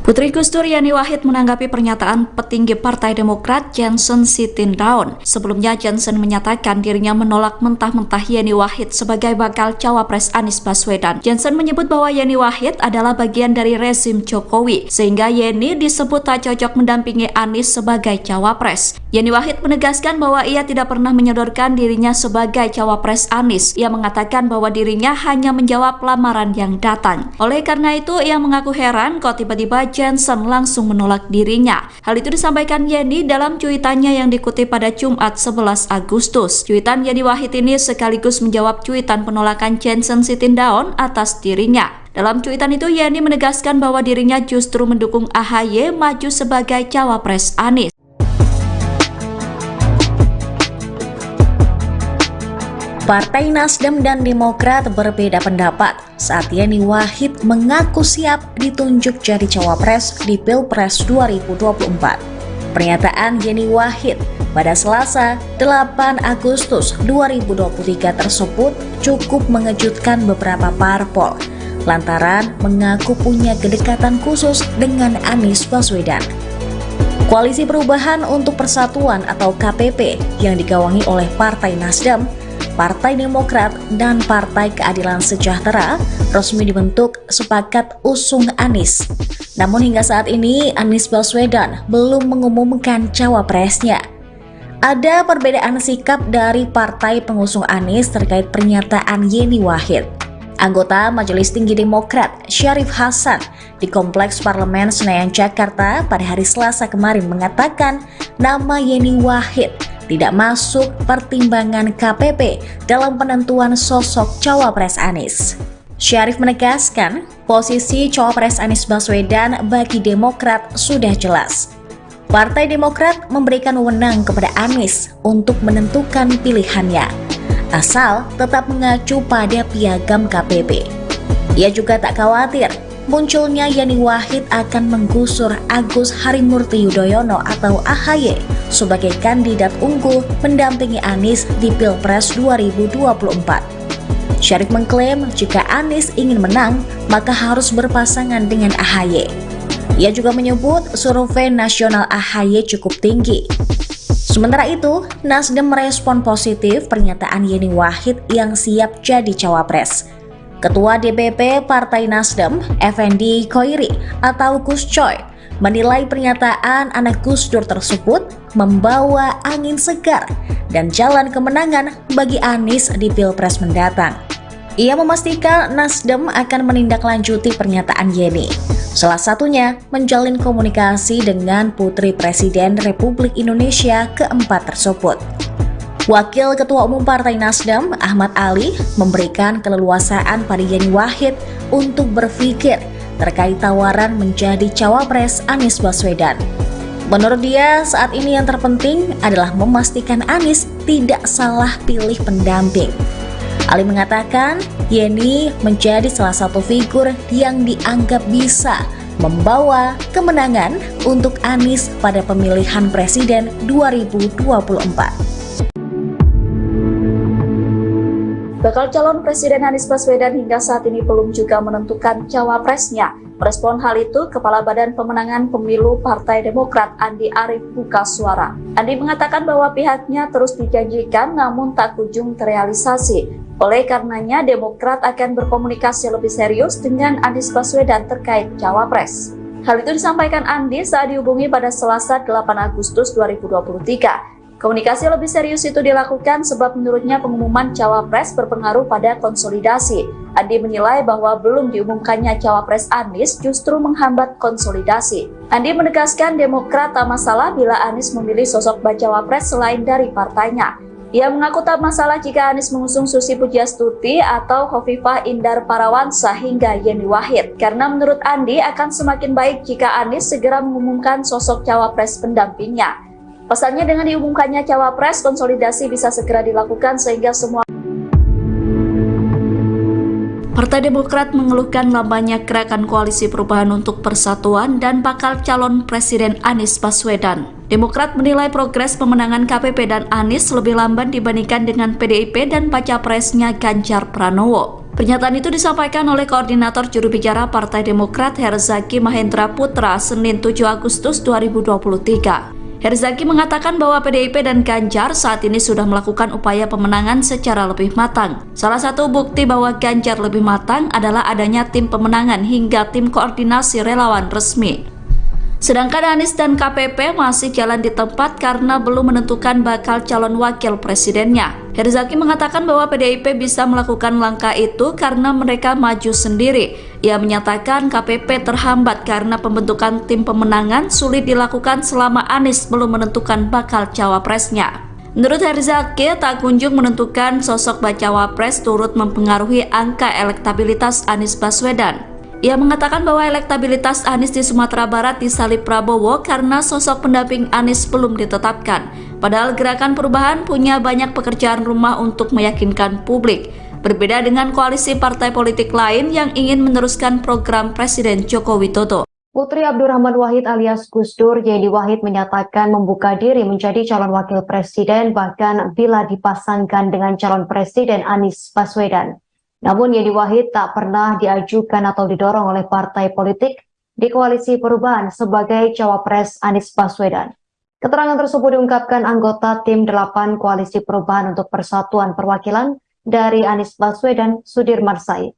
Putri Gus Dur Yani Wahid menanggapi pernyataan petinggi Partai Demokrat Johnson Sitindaun. Sebelumnya Johnson menyatakan dirinya menolak mentah-mentah Yani Wahid sebagai bakal cawapres Anies Baswedan. Johnson menyebut bahwa Yani Wahid adalah bagian dari rezim Jokowi, sehingga Yeni disebut tak cocok mendampingi Anies sebagai cawapres. Yani Wahid menegaskan bahwa ia tidak pernah menyodorkan dirinya sebagai cawapres Anies. Ia mengatakan bahwa dirinya hanya menjawab lamaran yang datang. Oleh karena itu, ia mengaku heran kok tiba-tiba Johnson langsung menolak dirinya. Hal itu disampaikan Yeni dalam cuitannya yang dikutip pada Jumat 11 Agustus. Cuitan Yani Wahid ini sekaligus menjawab cuitan penolakan Johnson Sitindaun atas dirinya. Dalam cuitan itu, Yeni menegaskan bahwa dirinya justru mendukung AHY maju sebagai cawapres Anies. Partai Nasdem dan Demokrat berbeda pendapat saat Yani Wahid mengaku siap ditunjuk jadi cawapres di Pilpres 2024. Pernyataan Yani Wahid pada Selasa 8 Agustus 2023 tersebut cukup mengejutkan beberapa parpol lantaran mengaku punya kedekatan khusus dengan Anies Baswedan. Koalisi Perubahan untuk Persatuan atau KPP yang digawangi oleh Partai Nasdem, Partai Demokrat, dan Partai Keadilan Sejahtera resmi dibentuk sepakat usung Anies. Namun hingga saat ini Anies Baswedan belum mengumumkan cawapresnya. Ada perbedaan sikap dari partai pengusung Anies terkait pernyataan Yeni Wahid. Anggota Majelis Tinggi Demokrat Syarif Hasan di Kompleks Parlemen Senayan Jakarta pada hari Selasa kemarin mengatakan nama Yeni Wahid tidak masuk pertimbangan KPP dalam penentuan sosok cawapres Anies. Syarif menegaskan posisi cawapres Anies Baswedan bagi Demokrat sudah jelas. Partai Demokrat memberikan wewenang kepada Anies untuk menentukan pilihannya, asal tetap mengacu pada piagam KPP. Ia juga tak khawatir munculnya Yani Wahid akan menggusur Agus Harimurti Yudhoyono atau AHY sebagai kandidat unggul mendampingi Anies di Pilpres 2024. Syarif mengklaim jika Anies ingin menang, maka harus berpasangan dengan AHY. Ia juga menyebut survei nasional AHY cukup tinggi. Sementara itu, Nasdem merespon positif pernyataan Yeni Wahid yang siap jadi cawapres. Ketua DPP Partai Nasdem, Effendi Khoiri atau Gus Coy, menilai pernyataan anak Gus Dur tersebut membawa angin segar dan jalan kemenangan bagi Anies di Pilpres mendatang. Ia memastikan Nasdem akan menindaklanjuti pernyataan Yeni, salah satunya menjalin komunikasi dengan Putri Presiden Republik Indonesia keempat tersebut. Wakil Ketua Umum Partai Nasdem, Ahmad Ali, memberikan keleluasaan pada Yeni Wahid untuk berpikir terkait tawaran menjadi cawapres Anies Baswedan. Menurut dia, saat ini yang terpenting adalah memastikan Anies tidak salah pilih pendamping. Ali mengatakan, Yeni menjadi salah satu figur yang dianggap bisa membawa kemenangan untuk Anies pada pemilihan presiden 2024. Bakal calon Presiden Anies Baswedan hingga saat ini belum juga menentukan cawapresnya. Merespon hal itu, Kepala Badan Pemenangan Pemilu Partai Demokrat Andi Arief buka suara. Andi mengatakan bahwa pihaknya terus dijanjikan namun tak kunjung terrealisasi. Oleh karenanya, Demokrat akan berkomunikasi lebih serius dengan Anies Baswedan terkait Cawapres. Hal itu disampaikan Andi saat dihubungi pada Selasa 8 Agustus 2023. Komunikasi lebih serius itu dilakukan sebab menurutnya pengumuman Cawapres berpengaruh pada konsolidasi. Andi menilai bahwa belum diumumkannya Cawapres Anies justru menghambat konsolidasi. Andi menegaskan Demokrat tak masalah bila Anies memilih sosok bacawa pres selain dari partainya. Ia mengaku tak masalah jika Anies mengusung Susi Pujiastuti atau Khofifah Indar Parawansa hingga Yeni Wahid. Karena menurut Andi akan semakin baik jika Anies segera mengumumkan sosok Cawapres pendampingnya. Pasalnya dengan diumumkannya Cawapres, konsolidasi bisa segera dilakukan sehingga semua Partai Demokrat mengeluhkan lambannya gerakan koalisi perubahan untuk persatuan dan bakal calon Presiden Anies Baswedan. Demokrat menilai progres pemenangan KPP dan Anies lebih lamban dibandingkan dengan PDIP dan baca presnya Ganjar Pranowo. Pernyataan itu disampaikan oleh Koordinator Juru Bicara Partai Demokrat Herzaki Mahendra Putra Senin 7 Agustus 2023. Herzaki mengatakan bahwa PDIP dan Ganjar saat ini sudah melakukan upaya pemenangan secara lebih matang. Salah satu bukti bahwa Ganjar lebih matang adalah adanya tim pemenangan hingga tim koordinasi relawan resmi. Sedangkan Anies dan KPP masih jalan di tempat karena belum menentukan bakal calon wakil presidennya. Herzaki mengatakan bahwa PDIP bisa melakukan langkah itu karena mereka maju sendiri. Ia menyatakan KPP terhambat karena pembentukan tim pemenangan sulit dilakukan selama Anies belum menentukan bakal cawapresnya. Menurut Herzaki, tak kunjung menentukan sosok bacawa pres turut mempengaruhi angka elektabilitas Anies Baswedan. Ia mengatakan bahwa elektabilitas Anies di Sumatera Barat disalip Prabowo karena sosok pendamping Anies belum ditetapkan. Padahal Gerakan Perubahan punya banyak pekerjaan rumah untuk meyakinkan publik. Berbeda dengan koalisi partai politik lain yang ingin meneruskan program Presiden Joko Widodo. Putri Abdurrahman Wahid alias Gus Dur, Yeni Wahid menyatakan membuka diri menjadi calon wakil presiden bahkan bila dipasangkan dengan calon presiden Anies Baswedan. Namun Yeni Wahid tak pernah diajukan atau didorong oleh partai politik di koalisi perubahan sebagai cawapres Anies Baswedan. Keterangan tersebut diungkapkan anggota tim 8 koalisi perubahan untuk persatuan perwakilan dari Anies Baswedan, Sudirman Said.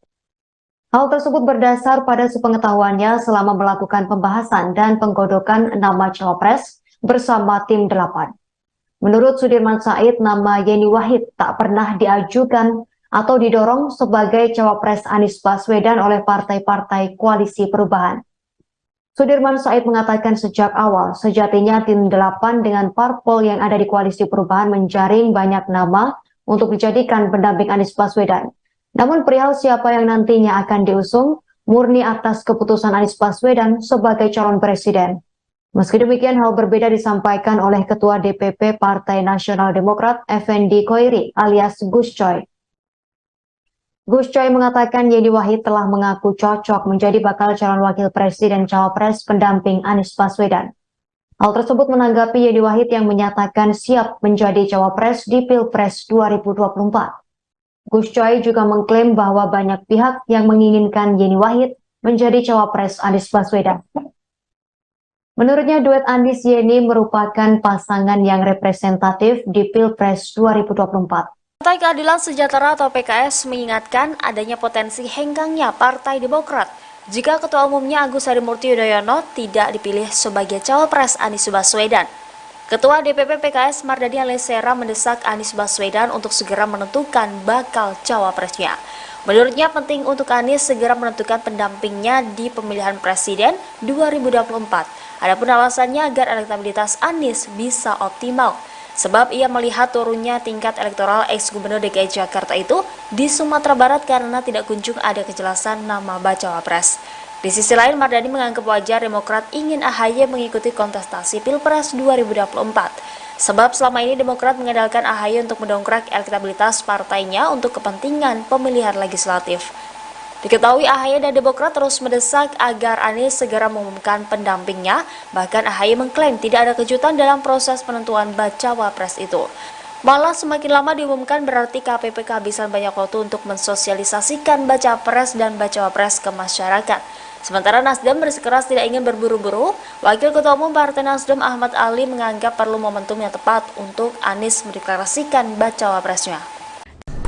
Hal tersebut berdasar pada sepengetahuannya selama melakukan pembahasan dan penggodokan nama cawapres bersama tim 8. Menurut Sudirman Said, nama Yeni Wahid tak pernah diajukan atau didorong sebagai cawapres Anies Baswedan oleh partai-partai koalisi perubahan. Sudirman Said mengatakan sejak awal, sejatinya tim 8 dengan parpol yang ada di koalisi perubahan menjaring banyak nama untuk dijadikan pendamping Anies Baswedan. Namun perihal siapa yang nantinya akan diusung, murni atas keputusan Anies Baswedan sebagai calon presiden. Meski demikian, hal berbeda disampaikan oleh Ketua DPP Partai Nasional Demokrat, Effendi Khoiri alias Gus Coy. Gus Coy mengatakan Yeni Wahid telah mengaku cocok menjadi bakal calon wakil presiden cawapres pendamping Anies Baswedan. Hal tersebut menanggapi Yeni Wahid yang menyatakan siap menjadi cawapres di Pilpres 2024. Gus Coy juga mengklaim bahwa banyak pihak yang menginginkan Yeni Wahid menjadi cawapres Anies Baswedan. Menurutnya duet Anies Yeni merupakan pasangan yang representatif di Pilpres 2024. Partai Keadilan Sejahtera atau PKS mengingatkan adanya potensi henggangnya Partai Demokrat jika Ketua Umumnya Agus Harimurti Yudhoyono tidak dipilih sebagai cawapres Anies Baswedan. Ketua DPP PKS Mardhani Alisera mendesak Anies Baswedan untuk segera menentukan bakal cawapresnya. Menurutnya penting untuk Anies segera menentukan pendampingnya di pemilihan presiden 2024. Adapun alasannya agar elektabilitas Anies bisa optimal. Sebab ia melihat turunnya tingkat elektoral ex-gubernur DKI Jakarta itu di Sumatera Barat karena tidak kunjung ada kejelasan nama bacawa pres. Di sisi lain, Mardhani menganggap wajar Demokrat ingin AHY mengikuti kontestasi Pilpres 2024. Sebab selama ini Demokrat mengandalkan AHY untuk mendongkrak elektabilitas partainya untuk kepentingan pemilihan legislatif. Diketahui AHY dan Demokrat terus mendesak agar Anies segera mengumumkan pendampingnya, bahkan AHY mengklaim tidak ada kejutan dalam proses penentuan bacawa pres itu. Malah semakin lama diumumkan berarti KPP kehabisan banyak waktu untuk mensosialisasikan baca pres dan bacawa pres ke masyarakat. Sementara Nasdem bersikeras tidak ingin berburu-buru, Wakil Ketua Umum Partai Nasdem Ahmad Ali menganggap perlu momentum yang tepat untuk Anies mendeklarasikan bacawa presnya.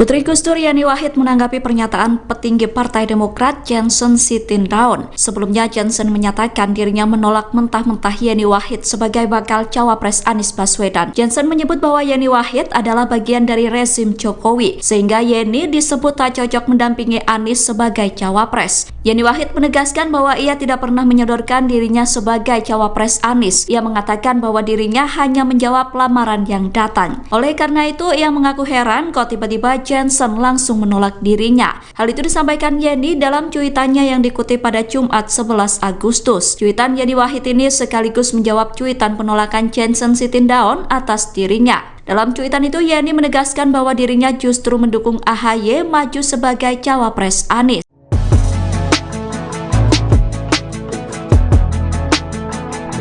Putri Gus Dur Yani Wahid menanggapi pernyataan petinggi Partai Demokrat Johnson Sitindaun. Sebelumnya Johnson menyatakan dirinya menolak mentah-mentah Yani Wahid sebagai bakal cawapres Anies Baswedan. Johnson menyebut bahwa Yani Wahid adalah bagian dari rezim Jokowi, sehingga Yani disebut tak cocok mendampingi Anies sebagai cawapres. Yani Wahid menegaskan bahwa ia tidak pernah menyodorkan dirinya sebagai cawapres Anies. Ia mengatakan bahwa dirinya hanya menjawab lamaran yang datang. Oleh karena itu, ia mengaku heran kok tiba-tiba Johnson langsung menolak dirinya. Hal itu disampaikan Yani dalam cuitannya yang dikutip pada Jumat 11 Agustus. Cuitan Yani Wahid ini sekaligus menjawab cuitan penolakan Johnson Sitindaun atas dirinya. Dalam cuitan itu, Yani menegaskan bahwa dirinya justru mendukung AHY maju sebagai cawapres Anies.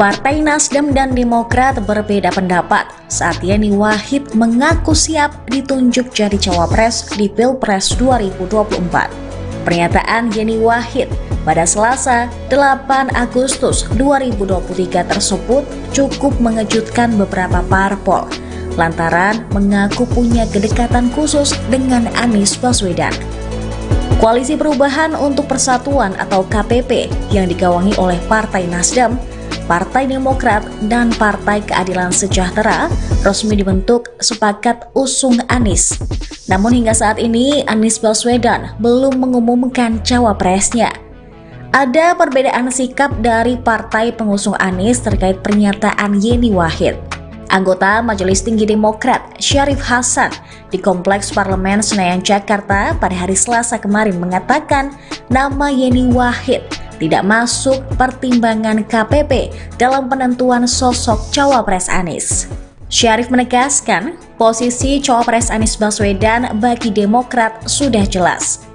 Partai Nasdem dan Demokrat berbeda pendapat saat Yani Wahid mengaku siap ditunjuk jadi cawapres di Pilpres 2024. Pernyataan Yani Wahid pada Selasa 8 Agustus 2023 tersebut cukup mengejutkan beberapa parpol lantaran mengaku punya kedekatan khusus dengan Anies Baswedan. Koalisi Perubahan untuk Persatuan atau KPP yang digawangi oleh Partai Nasdem, Partai Demokrat, dan Partai Keadilan Sejahtera resmi dibentuk sepakat usung Anies. Namun hingga saat ini Anies Baswedan belum mengumumkan cawapresnya. Ada perbedaan sikap dari partai pengusung Anies terkait pernyataan Yani Wahid. Anggota Majelis Tinggi Demokrat Syarif Hasan di Kompleks Parlemen Senayan Jakarta pada hari Selasa kemarin mengatakan nama Yani Wahid tidak masuk pertimbangan KPP dalam penentuan sosok cawapres Anies. Syarif menegaskan posisi cawapres Anies Baswedan bagi Demokrat sudah jelas.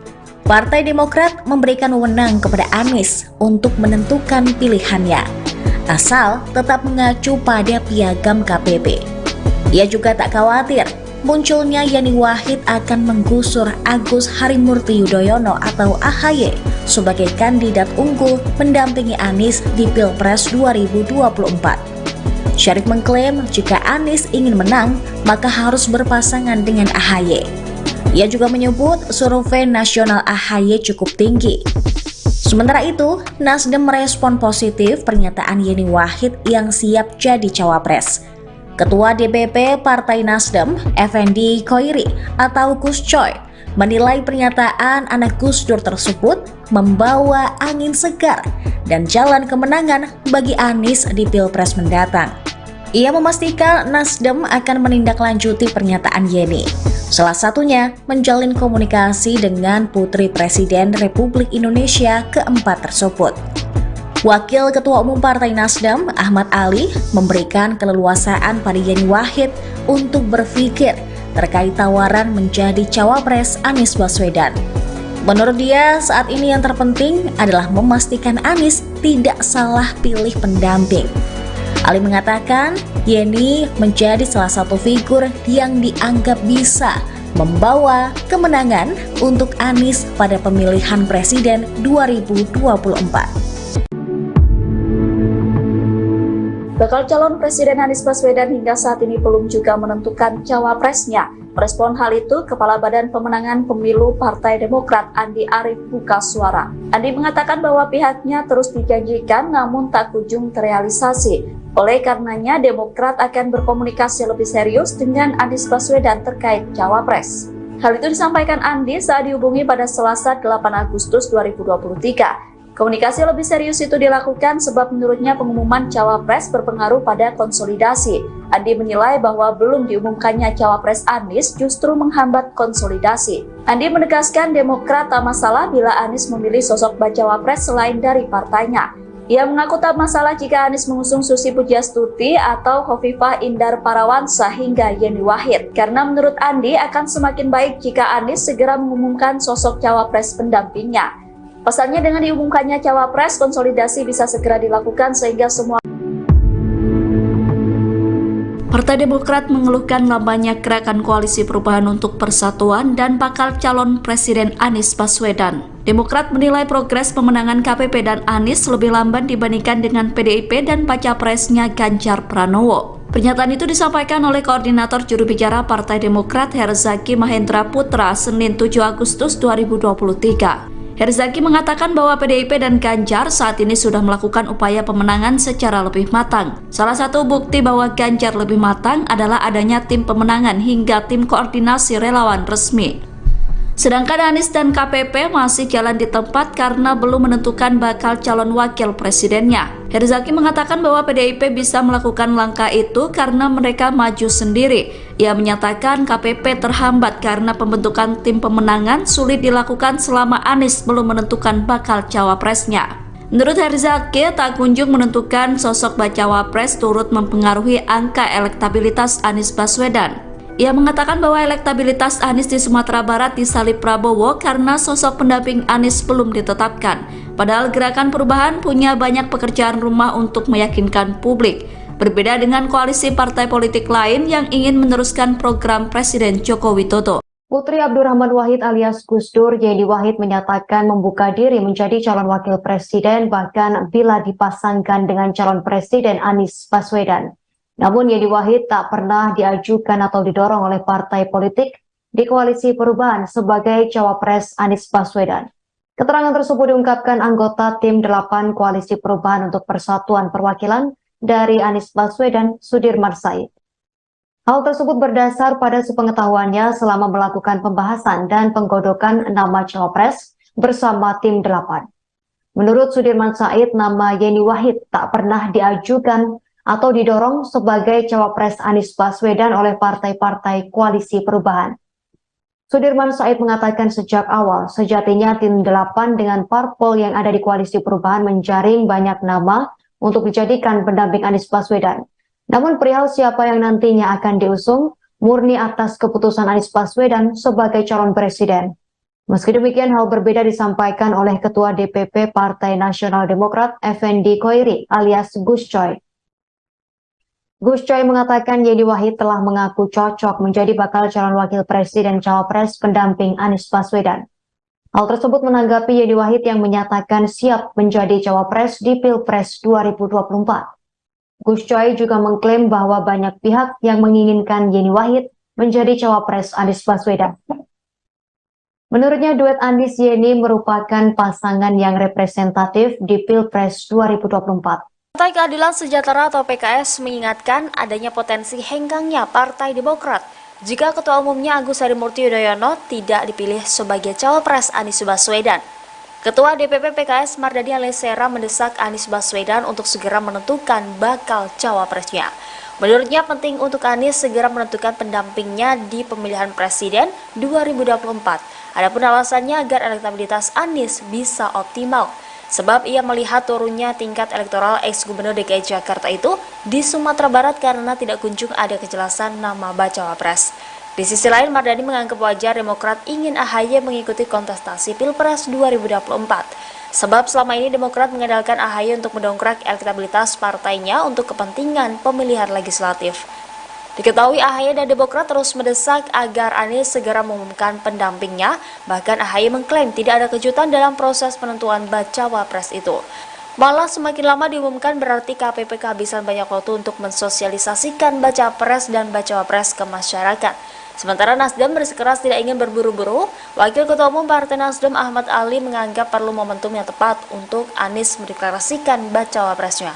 Partai Demokrat memberikan wewenang kepada Anies untuk menentukan pilihannya, asal tetap mengacu pada piagam KPP. Ia juga tak khawatir munculnya Yani Wahid akan menggusur Agus Harimurti Yudhoyono atau AHY sebagai kandidat unggul mendampingi Anies di Pilpres 2024. Syarif mengklaim jika Anies ingin menang, maka harus berpasangan dengan AHY. Ia juga menyebut survei nasional AHY cukup tinggi. Sementara itu, Nasdem merespon positif pernyataan Yani Wahid yang siap jadi cawapres. Ketua DPP Partai Nasdem, Effendi Khoiri atau Gus Coy, menilai pernyataan anak Gus Dur tersebut membawa angin segar dan jalan kemenangan bagi Anies di Pilpres mendatang. Ia memastikan Nasdem akan menindaklanjuti pernyataan Yani, salah satunya menjalin komunikasi dengan Putri Presiden Republik Indonesia keempat tersebut. Wakil Ketua Umum Partai Nasdem, Ahmad Ali, memberikan keleluasaan pada Yani Wahid untuk berpikir terkait tawaran menjadi cawapres Anies Baswedan. Menurut dia, saat ini yang terpenting adalah memastikan Anies tidak salah pilih pendamping. Ali mengatakan, Yani menjadi salah satu figur yang dianggap bisa membawa kemenangan untuk Anies pada pemilihan presiden 2024. Bakal calon Presiden Anies Baswedan hingga saat ini belum juga menentukan cawapresnya. Merespon hal itu, Kepala Badan Pemenangan Pemilu Partai Demokrat Andi Arief buka suara. Andi mengatakan bahwa pihaknya terus dijanjikan namun tak kunjung terrealisasi. Oleh karenanya, Demokrat akan berkomunikasi lebih serius dengan Anies Baswedan terkait cawapres. Hal itu disampaikan Andi saat dihubungi pada Selasa 8 Agustus 2023. Komunikasi lebih serius itu dilakukan sebab menurutnya pengumuman cawapres berpengaruh pada konsolidasi. Andi menilai bahwa belum diumumkannya cawapres Anies justru menghambat konsolidasi. Andi menegaskan Demokrat tak masalah bila Anies memilih sosok bacawa pres selain dari partainya. Ia mengaku tak masalah jika Anies mengusung Susi Pujiastuti atau Khofifah Indar Parawansa hingga Yeni Wahid. Karena menurut Andi akan semakin baik jika Anies segera mengumumkan sosok cawapres pendampingnya. Pasalnya dengan diumumkannya cawapres, konsolidasi bisa segera dilakukan sehingga semua Partai Demokrat mengeluhkan lambannya gerakan koalisi perubahan untuk persatuan dan bakal calon Presiden Anies Baswedan. Demokrat menilai progres pemenangan KPP dan Anies lebih lamban dibandingkan dengan PDIP dan baca presnya Ganjar Pranowo. Pernyataan itu disampaikan oleh Koordinator Juru Bicara Partai Demokrat Herzaki Mahendra Putra Senin 7 Agustus 2023. Herzaki mengatakan bahwa PDIP dan Ganjar saat ini sudah melakukan upaya pemenangan secara lebih matang. Salah satu bukti bahwa Ganjar lebih matang adalah adanya tim pemenangan hingga tim koordinasi relawan resmi. Sedangkan Anies dan KPP masih jalan di tempat karena belum menentukan bakal calon wakil presidennya. Herzaki mengatakan bahwa PDIP bisa melakukan langkah itu karena mereka maju sendiri. Ia menyatakan KPP terhambat karena pembentukan tim pemenangan sulit dilakukan selama Anies belum menentukan bakal cawapresnya. Menurut Herzaki, tak kunjung menentukan sosok bacawa pres turut mempengaruhi angka elektabilitas Anies Baswedan. Ia mengatakan bahwa elektabilitas Anies di Sumatera Barat disalip Prabowo karena sosok pendamping Anies belum ditetapkan. Padahal Gerakan Perubahan punya banyak pekerjaan rumah untuk meyakinkan publik. Berbeda dengan koalisi partai politik lain yang ingin meneruskan program Presiden Joko Widodo. Putri Abdurrahman Wahid alias Gus Dur, Yeni Wahid menyatakan membuka diri menjadi calon wakil presiden bahkan bila dipasangkan dengan calon presiden Anies Baswedan. Namun Yeni Wahid tak pernah diajukan atau didorong oleh partai politik di koalisi perubahan sebagai cawapres Anies Baswedan. Keterangan tersebut diungkapkan anggota tim 8 koalisi perubahan untuk persatuan perwakilan dari Anies Baswedan, Sudirman Said. Hal tersebut berdasar pada sepengetahuannya selama melakukan pembahasan dan penggodokan nama cawapres bersama tim 8. Menurut Sudirman Said, nama Yeni Wahid tak pernah diajukan atau didorong sebagai cawapres Anies Baswedan oleh partai-partai koalisi perubahan. Sudirman Said mengatakan sejak awal, sejatinya tim 8 dengan parpol yang ada di koalisi perubahan menjaring banyak nama untuk dijadikan pendamping Anies Baswedan. Namun perihal siapa yang nantinya akan diusung, murni atas keputusan Anies Baswedan sebagai calon presiden. Meski demikian, hal berbeda disampaikan oleh Ketua DPP Partai Nasional Demokrat, Effendi Khoiri alias Gus Coy. Gus Coy mengatakan Yeni Wahid telah mengaku cocok menjadi bakal calon wakil presiden cawapres pendamping Anies Baswedan. Hal tersebut menanggapi Yeni Wahid yang menyatakan siap menjadi cawapres di Pilpres 2024. Gus Coy juga mengklaim bahwa banyak pihak yang menginginkan Yeni Wahid menjadi cawapres Anies Baswedan. Menurutnya duet Anies Yeni merupakan pasangan yang representatif di Pilpres 2024. Partai Keadilan Sejahtera atau PKS mengingatkan adanya potensi henggangnya Partai Demokrat jika Ketua Umumnya Agus Harimurti Yudhoyono tidak dipilih sebagai cawapres Anies Baswedan. Ketua DPP PKS Mardani Alisera mendesak Anies Baswedan untuk segera menentukan bakal cawapresnya. Menurutnya penting untuk Anies segera menentukan pendampingnya di pemilihan presiden 2024. Adapun alasannya agar elektabilitas Anies bisa optimal. Sebab ia melihat turunnya tingkat elektoral ex-gubernur DKI Jakarta itu di Sumatera Barat karena tidak kunjung ada kejelasan nama bacawa pres. Di sisi lain, Mardani menganggap wajar Demokrat ingin AHY mengikuti kontestasi Pilpres 2024. Sebab selama ini Demokrat mengandalkan AHY untuk mendongkrak elektabilitas partainya untuk kepentingan pemilihan legislatif. Diketahui AHY dan Demokrat terus mendesak agar Anies segera mengumumkan pendampingnya, bahkan AHY mengklaim tidak ada kejutan dalam proses penentuan bacawa pres itu. Malah semakin lama diumumkan berarti KPP kehabisan banyak waktu untuk mensosialisasikan baca pres dan bacawa pres ke masyarakat. Sementara Nasdem bersikeras tidak ingin berburu-buru, Wakil Ketua Umum Partai Nasdem Ahmad Ali menganggap perlu momentum yang tepat untuk Anies mendeklarasikan bacawa presnya.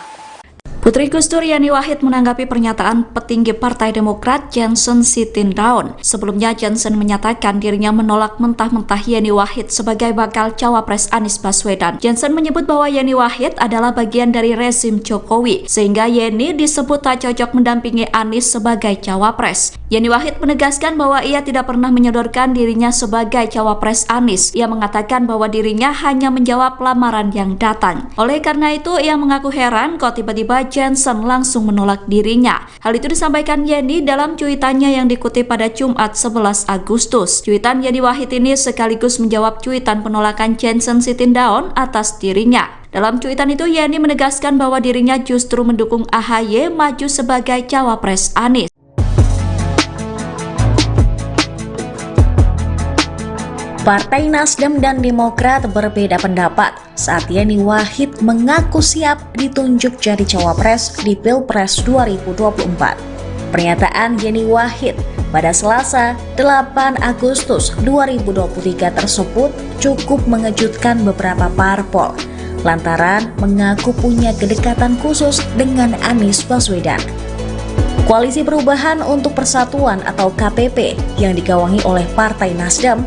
Putri Gus Dur Yeni Wahid menanggapi pernyataan petinggi Partai Demokrat Johnson Sitindaun. Sebelumnya Johnson menyatakan dirinya menolak mentah-mentah Yeni Wahid sebagai bakal cawapres Anies Baswedan. Johnson menyebut bahwa Yeni Wahid adalah bagian dari rezim Jokowi, sehingga Yeni disebut tak cocok mendampingi Anies sebagai cawapres. Yeni Wahid menegaskan bahwa ia tidak pernah menyodorkan dirinya sebagai cawapres Anies. Ia mengatakan bahwa dirinya hanya menjawab lamaran yang datang. Oleh karena itu, ia mengaku heran kok tiba-tiba Johnson langsung menolak dirinya. Hal itu disampaikan Yeni dalam cuitannya yang dikutip pada Jumat 11 Agustus. Cuitan Yeni Wahid ini sekaligus menjawab cuitan penolakan Johnson Sitindaun atas dirinya. Dalam cuitan itu Yeni menegaskan bahwa dirinya justru mendukung AHY maju sebagai cawapres Anies. Partai Nasdem dan Demokrat berbeda pendapat saat Yeni Wahid mengaku siap ditunjuk jadi cawapres di Pilpres 2024. Pernyataan Yeni Wahid pada Selasa 8 Agustus 2023 tersebut cukup mengejutkan beberapa parpol lantaran mengaku punya kedekatan khusus dengan Anies Baswedan. Koalisi Perubahan untuk Persatuan atau KPP yang digawangi oleh Partai Nasdem,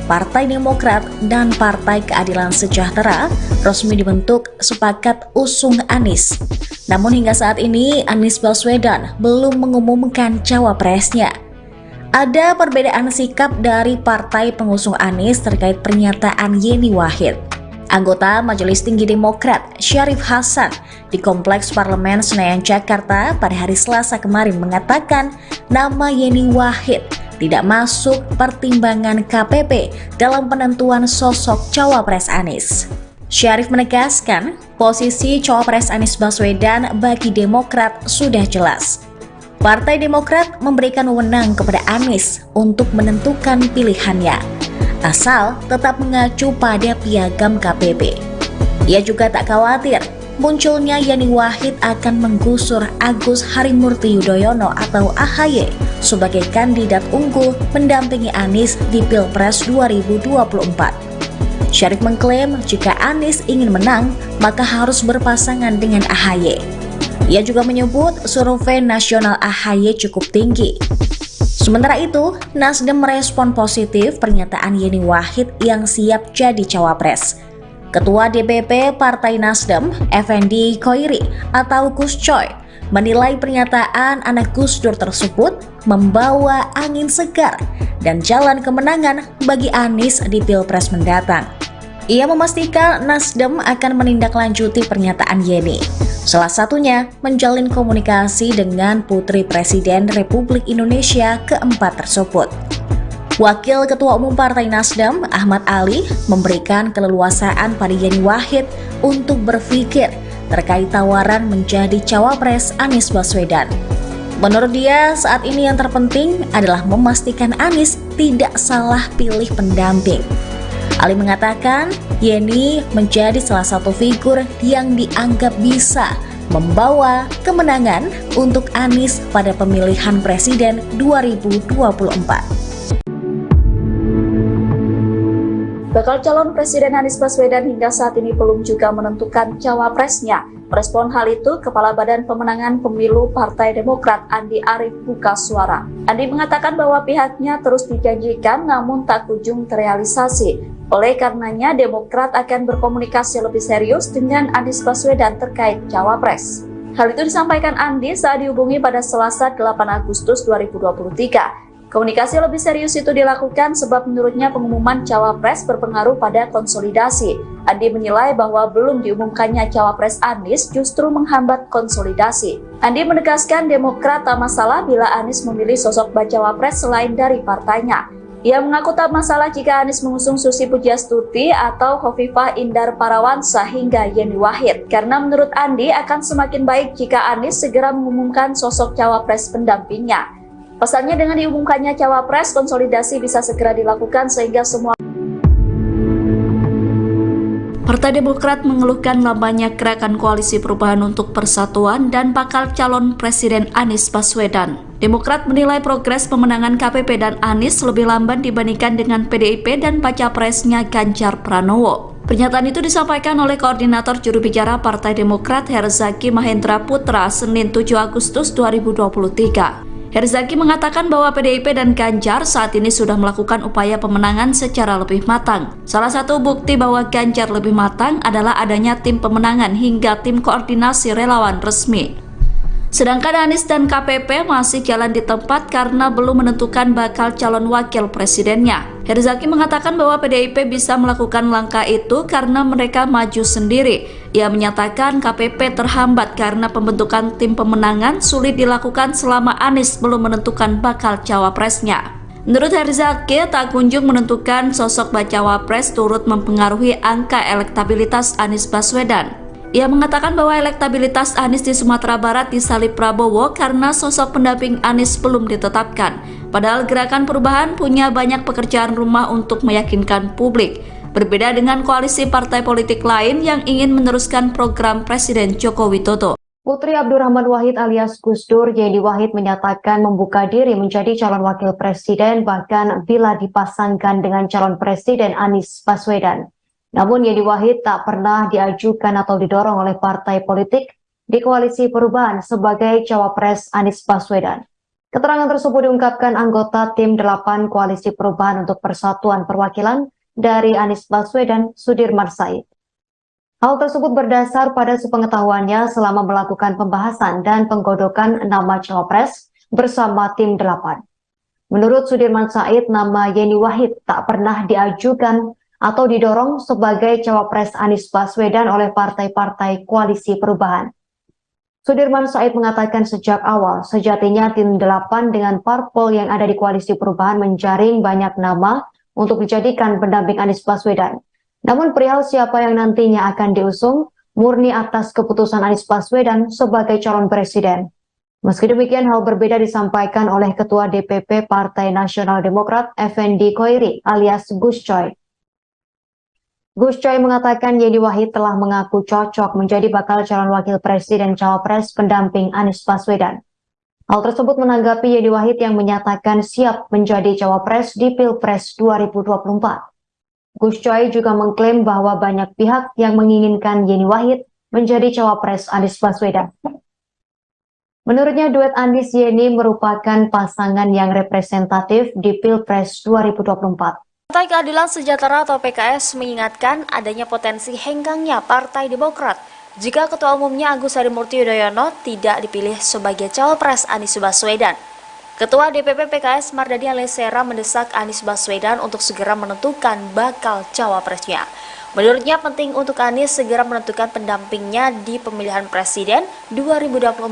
Partai Demokrat, dan Partai Keadilan Sejahtera resmi dibentuk sepakat usung Anies. Namun hingga saat ini Anies Baswedan belum mengumumkan cawapresnya. Ada perbedaan sikap dari partai pengusung Anies terkait pernyataan Yeni Wahid. Anggota Majelis Tinggi Demokrat Syarif Hasan di Kompleks Parlemen Senayan Jakarta pada hari Selasa kemarin mengatakan nama Yeni Wahid tidak masuk pertimbangan KPP dalam penentuan sosok cawapres Anies. Syarif menegaskan posisi cawapres Anies Baswedan bagi Demokrat sudah jelas. Partai Demokrat memberikan wewenang kepada Anies untuk menentukan pilihannya, asal tetap mengacu pada piagam KPP. Ia juga tak khawatir munculnya Yeni Wahid akan menggusur Agus Harimurti Yudhoyono atau AHY sebagai kandidat unggul mendampingi Anies di Pilpres 2024. Syarif mengklaim jika Anies ingin menang, maka harus berpasangan dengan AHY. Ia juga menyebut survei nasional AHY cukup tinggi. Sementara itu, Nasdem merespon positif pernyataan Yeni Wahid yang siap jadi cawapres. Ketua DPP Partai Nasdem, Effendi Khoiri atau Gus Coy, menilai pernyataan anak Gus Dur tersebut membawa angin segar dan jalan kemenangan bagi Anies di Pilpres mendatang. Ia memastikan Nasdem akan menindaklanjuti pernyataan Yeni. Salah satunya menjalin komunikasi dengan Putri Presiden Republik Indonesia keempat tersebut. Wakil Ketua Umum Partai Nasdem, Ahmad Ali, memberikan keleluasaan pada Yeni Wahid untuk berpikir terkait tawaran menjadi cawapres Anies Baswedan. Menurut dia, saat ini yang terpenting adalah memastikan Anies tidak salah pilih pendamping. Ali mengatakan Yeni menjadi salah satu figur yang dianggap bisa membawa kemenangan untuk Anies pada pemilihan presiden 2024. Bakal calon Presiden Anies Baswedan hingga saat ini belum juga menentukan cawapresnya. Merespon hal itu, Kepala Badan Pemenangan Pemilu Partai Demokrat Andi Arief buka suara. Andi mengatakan bahwa pihaknya terus dijanjikan namun tak kunjung terrealisasi. Oleh karenanya, Demokrat akan berkomunikasi lebih serius dengan Anies Baswedan terkait cawapres. Hal itu disampaikan Andi saat dihubungi pada Selasa 8 Agustus 2023. Komunikasi lebih serius itu dilakukan sebab menurutnya pengumuman cawapres berpengaruh pada konsolidasi. Andi menilai bahwa belum diumumkannya cawapres Anies justru menghambat konsolidasi. Andi menegaskan Demokrat tak masalah bila Anies memilih sosok bacawa pres selain dari partainya. Ia mengaku tak masalah jika Anies mengusung Susi Pujiastuti atau Hovifah Indar Parawansa hingga Yeni Wahid. Karena menurut Andi akan semakin baik jika Anies segera mengumumkan sosok cawapres pendampingnya. Pesannya dengan diumumkannya cawapres, konsolidasi bisa segera dilakukan sehingga semua. Partai Demokrat mengeluhkan lamanya gerakan Koalisi Perubahan untuk Persatuan dan bakal calon Presiden Anies Baswedan. Demokrat menilai progres pemenangan KPP dan Anies lebih lamban dibandingkan dengan PDIP dan baca presnya Ganjar Pranowo. Pernyataan itu disampaikan oleh Koordinator Juru Bicara Partai Demokrat Herzaki Mahendra Putra Senin 7 Agustus 2023. Herzaki mengatakan bahwa PDIP dan Ganjar saat ini sudah melakukan upaya pemenangan secara lebih matang. Salah satu bukti bahwa Ganjar lebih matang adalah adanya tim pemenangan hingga tim koordinasi relawan resmi. Sedangkan Anies dan KPP masih jalan di tempat karena belum menentukan bakal calon wakil presidennya. Herzaki mengatakan bahwa PDIP bisa melakukan langkah itu karena mereka maju sendiri. Ia menyatakan KPP terhambat karena pembentukan tim pemenangan sulit dilakukan selama Anies belum menentukan bakal cawapresnya. Menurut Herzaki, tak kunjung menentukan sosok bacawa pres turut mempengaruhi angka elektabilitas Anies Baswedan. Ia mengatakan bahwa elektabilitas Anies di Sumatera Barat disalib Prabowo karena sosok pendamping Anies belum ditetapkan. Padahal Gerakan Perubahan punya banyak pekerjaan rumah untuk meyakinkan publik. Berbeda dengan koalisi partai politik lain yang ingin meneruskan program Presiden Joko Widodo. Putri Abdurrahman Wahid alias Gus Dur, Yeni Wahid menyatakan membuka diri menjadi calon wakil presiden bahkan bila dipasangkan dengan calon presiden Anies Baswedan. Namun Yeni Wahid tak pernah diajukan atau didorong oleh partai politik di koalisi perubahan sebagai cawapres Anies Baswedan. Keterangan tersebut diungkapkan anggota tim 8 koalisi perubahan untuk Persatuan Perwakilan dari Anies Baswedan, Sudirman Said. Hal tersebut berdasar pada sepengetahuannya selama melakukan pembahasan dan penggodokan nama cawapres bersama tim 8. Menurut Sudirman Said, nama Yeni Wahid tak pernah diajukan atau didorong sebagai cawapres Anies Baswedan oleh partai-partai koalisi perubahan. Sudirman Said mengatakan sejak awal, sejatinya tim 8 dengan parpol yang ada di koalisi perubahan menjaring banyak nama untuk dijadikan pendamping Anies Baswedan. Namun perihal siapa yang nantinya akan diusung, murni atas keputusan Anies Baswedan sebagai calon presiden. Meski demikian, hal berbeda disampaikan oleh Ketua DPP Partai Nasional Demokrat, Effendi Khoiri alias Gus Coy. Gus Coy mengatakan Yeni Wahid telah mengaku cocok menjadi bakal calon wakil presiden cawapres pendamping Anies Baswedan. Hal tersebut menanggapi Yeni Wahid yang menyatakan siap menjadi cawapres di Pilpres 2024. Gus Coy juga mengklaim bahwa banyak pihak yang menginginkan Yeni Wahid menjadi cawapres Anies Baswedan. Menurutnya duet Anies Yeni merupakan pasangan yang representatif di Pilpres 2024. Partai Keadilan Sejahtera atau PKS mengingatkan adanya potensi henggangnya Partai Demokrat jika Ketua Umumnya Agus Harimurti Yudhoyono tidak dipilih sebagai cawapres Anies Baswedan. Ketua DPP PKS Mardani Alisera mendesak Anies Baswedan untuk segera menentukan bakal cawapresnya. Menurutnya penting untuk Anies segera menentukan pendampingnya di pemilihan presiden 2024.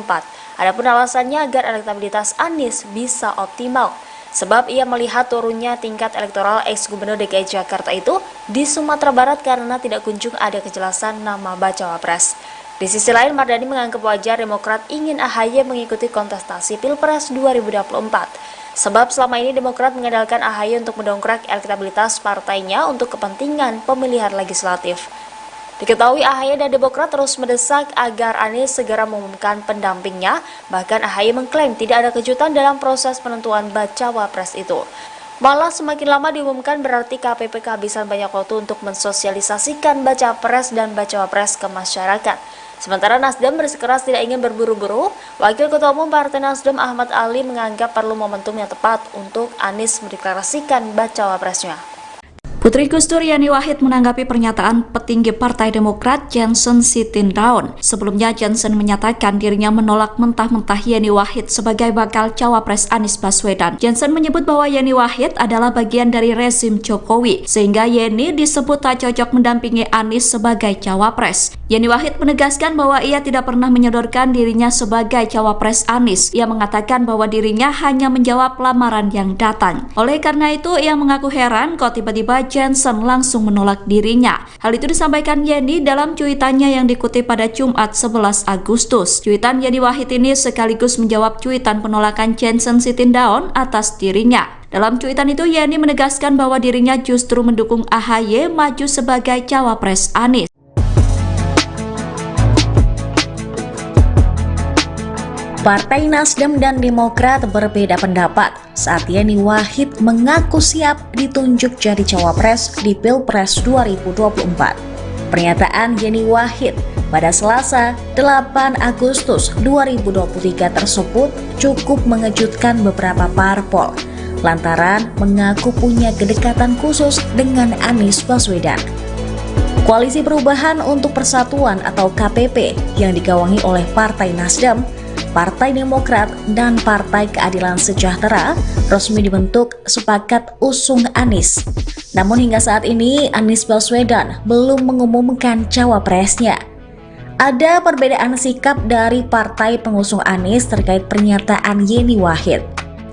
Adapun alasannya agar elektabilitas Anies bisa optimal. Sebab ia melihat turunnya tingkat elektoral ex-gubernur DKI Jakarta itu di Sumatera Barat karena tidak kunjung ada kejelasan nama bacawa pres. Di sisi lain, Mardani menganggap wajar Demokrat ingin AHY mengikuti kontestasi Pilpres 2024. Sebab selama ini Demokrat mengandalkan AHY untuk mendongkrak elektabilitas partainya untuk kepentingan pemilihan legislatif. Diketahui AHY dan Demokrat terus mendesak agar Anies segera mengumumkan pendampingnya, bahkan AHY mengklaim tidak ada kejutan dalam proses penentuan bacawa pres itu. Malah semakin lama diumumkan berarti KPP kehabisan banyak waktu untuk mensosialisasikan baca pres dan bacawa pres ke masyarakat. Sementara Nasdem bersikeras tidak ingin berburu-buru, Wakil Ketua Umum Partai Nasdem Ahmad Ali menganggap perlu momentum yang tepat untuk Anies mendeklarasikan bacawa presnya. Putri Gus Dur Yeni Wahid menanggapi pernyataan petinggi Partai Demokrat Johnson Sitindaun. Sebelumnya Johnson menyatakan dirinya menolak mentah-mentah Yeni Wahid sebagai bakal cawapres Anies Baswedan. Johnson menyebut bahwa Yeni Wahid adalah bagian dari rezim Jokowi, sehingga Yeni disebut tak cocok mendampingi Anies sebagai cawapres. Yeni Wahid menegaskan bahwa ia tidak pernah menyodorkan dirinya sebagai cawapres Anies. Ia mengatakan bahwa dirinya hanya menjawab lamaran yang datang. Oleh karena itu, ia mengaku heran kok tiba-tiba Johnson langsung menolak dirinya. Hal itu disampaikan Yeni dalam cuitannya yang dikutip pada Jumat 11 Agustus. Cuitan Yeni Wahid ini sekaligus menjawab cuitan penolakan Johnson Sitindaun atas dirinya. Dalam cuitan itu Yeni menegaskan bahwa dirinya justru mendukung AHY maju sebagai cawapres Anies. Partai Nasdem dan Demokrat berbeda pendapat saat Yeni Wahid mengaku siap ditunjuk jadi cawapres di Pilpres 2024. Pernyataan Yeni Wahid pada Selasa 8 Agustus 2023 tersebut cukup mengejutkan beberapa parpol lantaran mengaku punya kedekatan khusus dengan Anies Baswedan. Koalisi Perubahan untuk Persatuan atau KPP yang digawangi oleh Partai Nasdem, Partai Demokrat, dan Partai Keadilan Sejahtera resmi dibentuk sepakat usung Anies. Namun hingga saat ini Anies Baswedan belum mengumumkan cawapresnya. Ada perbedaan sikap dari partai pengusung Anies terkait pernyataan Yeni Wahid.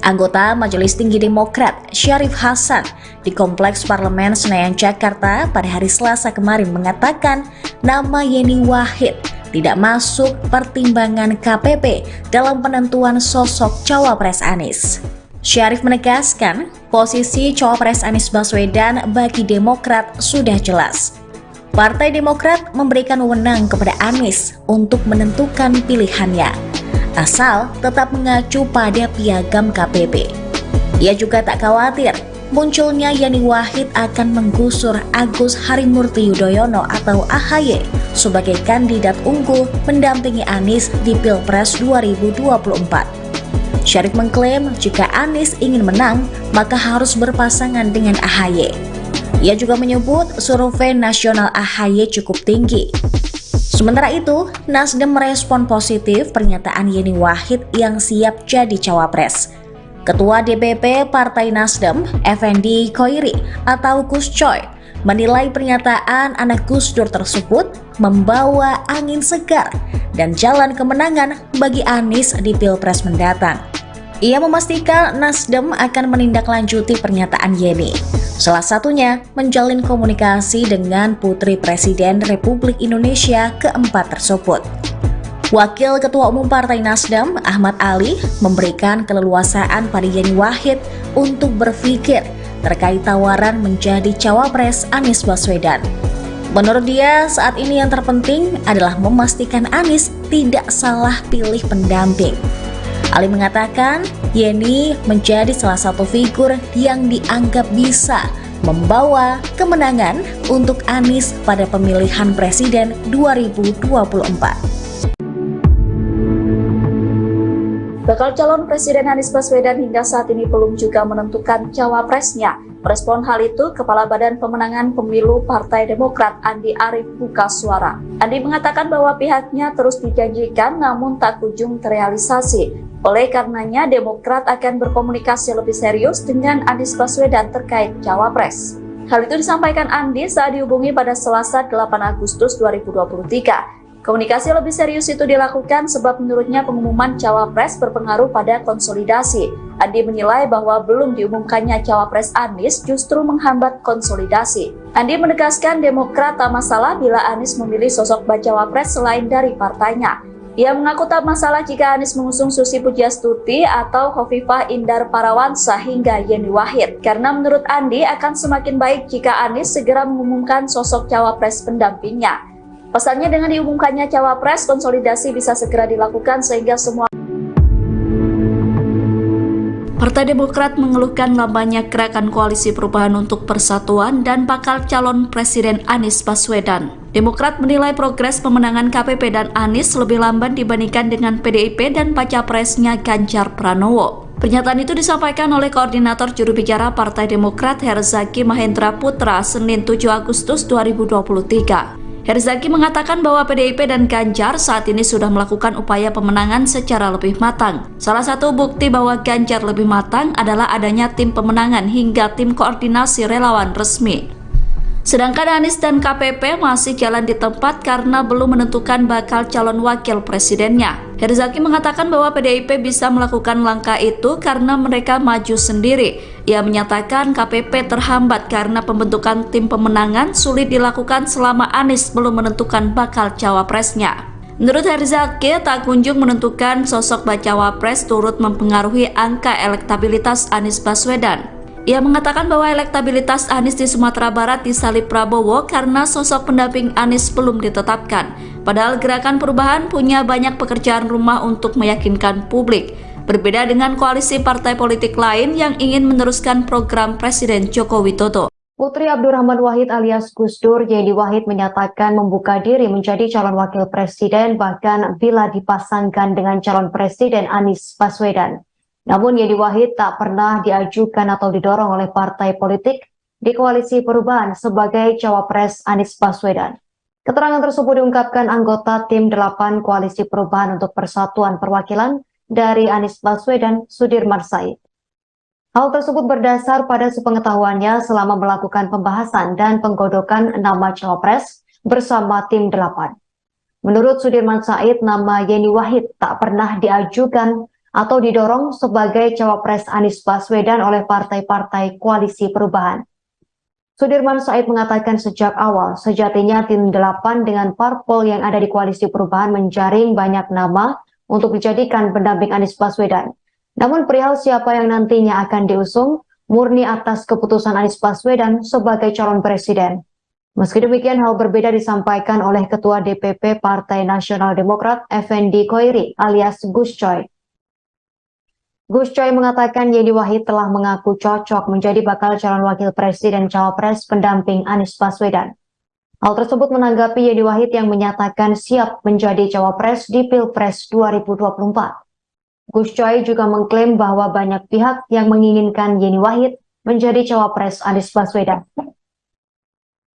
Anggota Majelis Tinggi Demokrat Syarif Hasan di Kompleks Parlemen Senayan Jakarta pada hari Selasa kemarin mengatakan nama Yeni Wahid tidak masuk pertimbangan KPP dalam penentuan sosok cawapres Anies. Syarif menegaskan posisi cawapres Anies Baswedan bagi Demokrat sudah jelas. Partai Demokrat memberikan wewenang kepada Anies untuk menentukan pilihannya, asal tetap mengacu pada piagam KPP. Ia juga tak khawatir munculnya Yeni Wahid akan menggusur Agus Harimurti Yudhoyono atau AHY sebagai kandidat unggul mendampingi Anies di Pilpres 2024. Syarif mengklaim jika Anies ingin menang, maka harus berpasangan dengan AHY. Ia juga menyebut survei nasional AHY cukup tinggi. Sementara itu, Nasdem merespon positif pernyataan Yeni Wahid yang siap jadi cawapres. Ketua DPP Partai Nasdem, Effendi Khoiri atau Gus Coy, menilai pernyataan anak Gus Dur tersebut membawa angin segar dan jalan kemenangan bagi Anies di Pilpres mendatang. Ia memastikan Nasdem akan menindaklanjuti pernyataan Yeni, salah satunya menjalin komunikasi dengan Putri Presiden Republik Indonesia keempat tersebut. Wakil Ketua Umum Partai Nasdem, Ahmad Ali, memberikan keleluasaan pada Yeni Wahid untuk berpikir terkait tawaran menjadi cawapres Anies Baswedan. Menurut dia, saat ini yang terpenting adalah memastikan Anies tidak salah pilih pendamping. Ali mengatakan, Yeni menjadi salah satu figur yang dianggap bisa membawa kemenangan untuk Anies pada pemilihan presiden 2024. Bakal calon Presiden Anies Baswedan hingga saat ini belum juga menentukan cawapresnya. Merespon hal itu, Kepala Badan Pemenangan Pemilu Partai Demokrat Andi Arief buka suara. Andi mengatakan bahwa pihaknya terus dijanjikan namun tak kunjung terrealisasi. Oleh karenanya, Demokrat akan berkomunikasi lebih serius dengan Anies Baswedan terkait cawapres. Hal itu disampaikan Andi saat dihubungi pada Selasa 8 Agustus 2023. Komunikasi lebih serius itu dilakukan sebab menurutnya pengumuman cawapres berpengaruh pada konsolidasi. Andi menilai bahwa belum diumumkannya cawapres Anies justru menghambat konsolidasi. Andi menegaskan Demokrat tak masalah bila Anies memilih sosok bacawapres selain dari partainya. Ia mengaku tak masalah jika Anies mengusung Susi Pujiastuti atau Khofifah Indar Parawansa hingga Yeni Wahid. Karena menurut Andi akan semakin baik jika Anies segera mengumumkan sosok cawapres pendampingnya. Pasalnya dengan diumumkannya cawapres, konsolidasi bisa segera dilakukan sehingga semua Partai Demokrat mengeluhkan lambannya gerakan koalisi perubahan untuk persatuan dan bakal calon Presiden Anies Baswedan. Demokrat menilai progres pemenangan KPP dan Anies lebih lamban dibandingkan dengan PDIP dan baca presnya Ganjar Pranowo. Pernyataan itu disampaikan oleh Koordinator Juru Bicara Partai Demokrat Herzaki Mahendra Putra Senin 7 Agustus 2023. Herzaki mengatakan bahwa PDIP dan Ganjar saat ini sudah melakukan upaya pemenangan secara lebih matang. Salah satu bukti bahwa Ganjar lebih matang adalah adanya tim pemenangan hingga tim koordinasi relawan resmi. Sedangkan Anies dan KPP masih jalan di tempat karena belum menentukan bakal calon wakil presidennya. Herzaki mengatakan bahwa PDIP bisa melakukan langkah itu karena mereka maju sendiri. Ia menyatakan KPP terhambat karena pembentukan tim pemenangan sulit dilakukan selama Anies belum menentukan bakal cawapresnya. Menurut Herzaki, tak kunjung menentukan sosok bacawapres turut mempengaruhi angka elektabilitas Anies Baswedan. Ia mengatakan bahwa elektabilitas Anies di Sumatera Barat disalip Prabowo karena sosok pendamping Anies belum ditetapkan. Padahal Gerakan Perubahan punya banyak pekerjaan rumah untuk meyakinkan publik. Berbeda dengan koalisi partai politik lain yang ingin meneruskan program Presiden Joko Widodo. Putri Abdurrahman Wahid alias Gus Dur, Yeni Wahid menyatakan membuka diri menjadi calon wakil presiden bahkan bila dipasangkan dengan calon presiden Anies Baswedan. Namun Yeni Wahid tak pernah diajukan atau didorong oleh partai politik di koalisi perubahan sebagai cawapres Anies Baswedan. Keterangan tersebut diungkapkan anggota tim 8 koalisi perubahan untuk persatuan perwakilan dari Anies Baswedan, Sudirman Said. Hal tersebut berdasar pada sepengetahuannya selama melakukan pembahasan dan penggodokan nama cawapres bersama tim 8. Menurut Sudirman Said, nama Yeni Wahid tak pernah diajukan atau didorong sebagai cawapres Anies Baswedan oleh partai-partai Koalisi Perubahan. Sudirman Said mengatakan sejak awal, sejatinya tim 8 dengan parpol yang ada di Koalisi Perubahan menjaring banyak nama untuk dijadikan pendamping Anies Baswedan. Namun perihal siapa yang nantinya akan diusung, murni atas keputusan Anies Baswedan sebagai calon presiden. Meski demikian, hal berbeda disampaikan oleh Ketua DPP Partai Nasional Demokrat, Effendi Khoiri alias Gus Coy. Gus Coy mengatakan Yeni Wahid telah mengaku cocok menjadi bakal calon wakil presiden cawapres pendamping Anies Baswedan. Hal tersebut menanggapi Yeni Wahid yang menyatakan siap menjadi cawapres di Pilpres 2024. Gus Coy juga mengklaim bahwa banyak pihak yang menginginkan Yeni Wahid menjadi cawapres Anies Baswedan.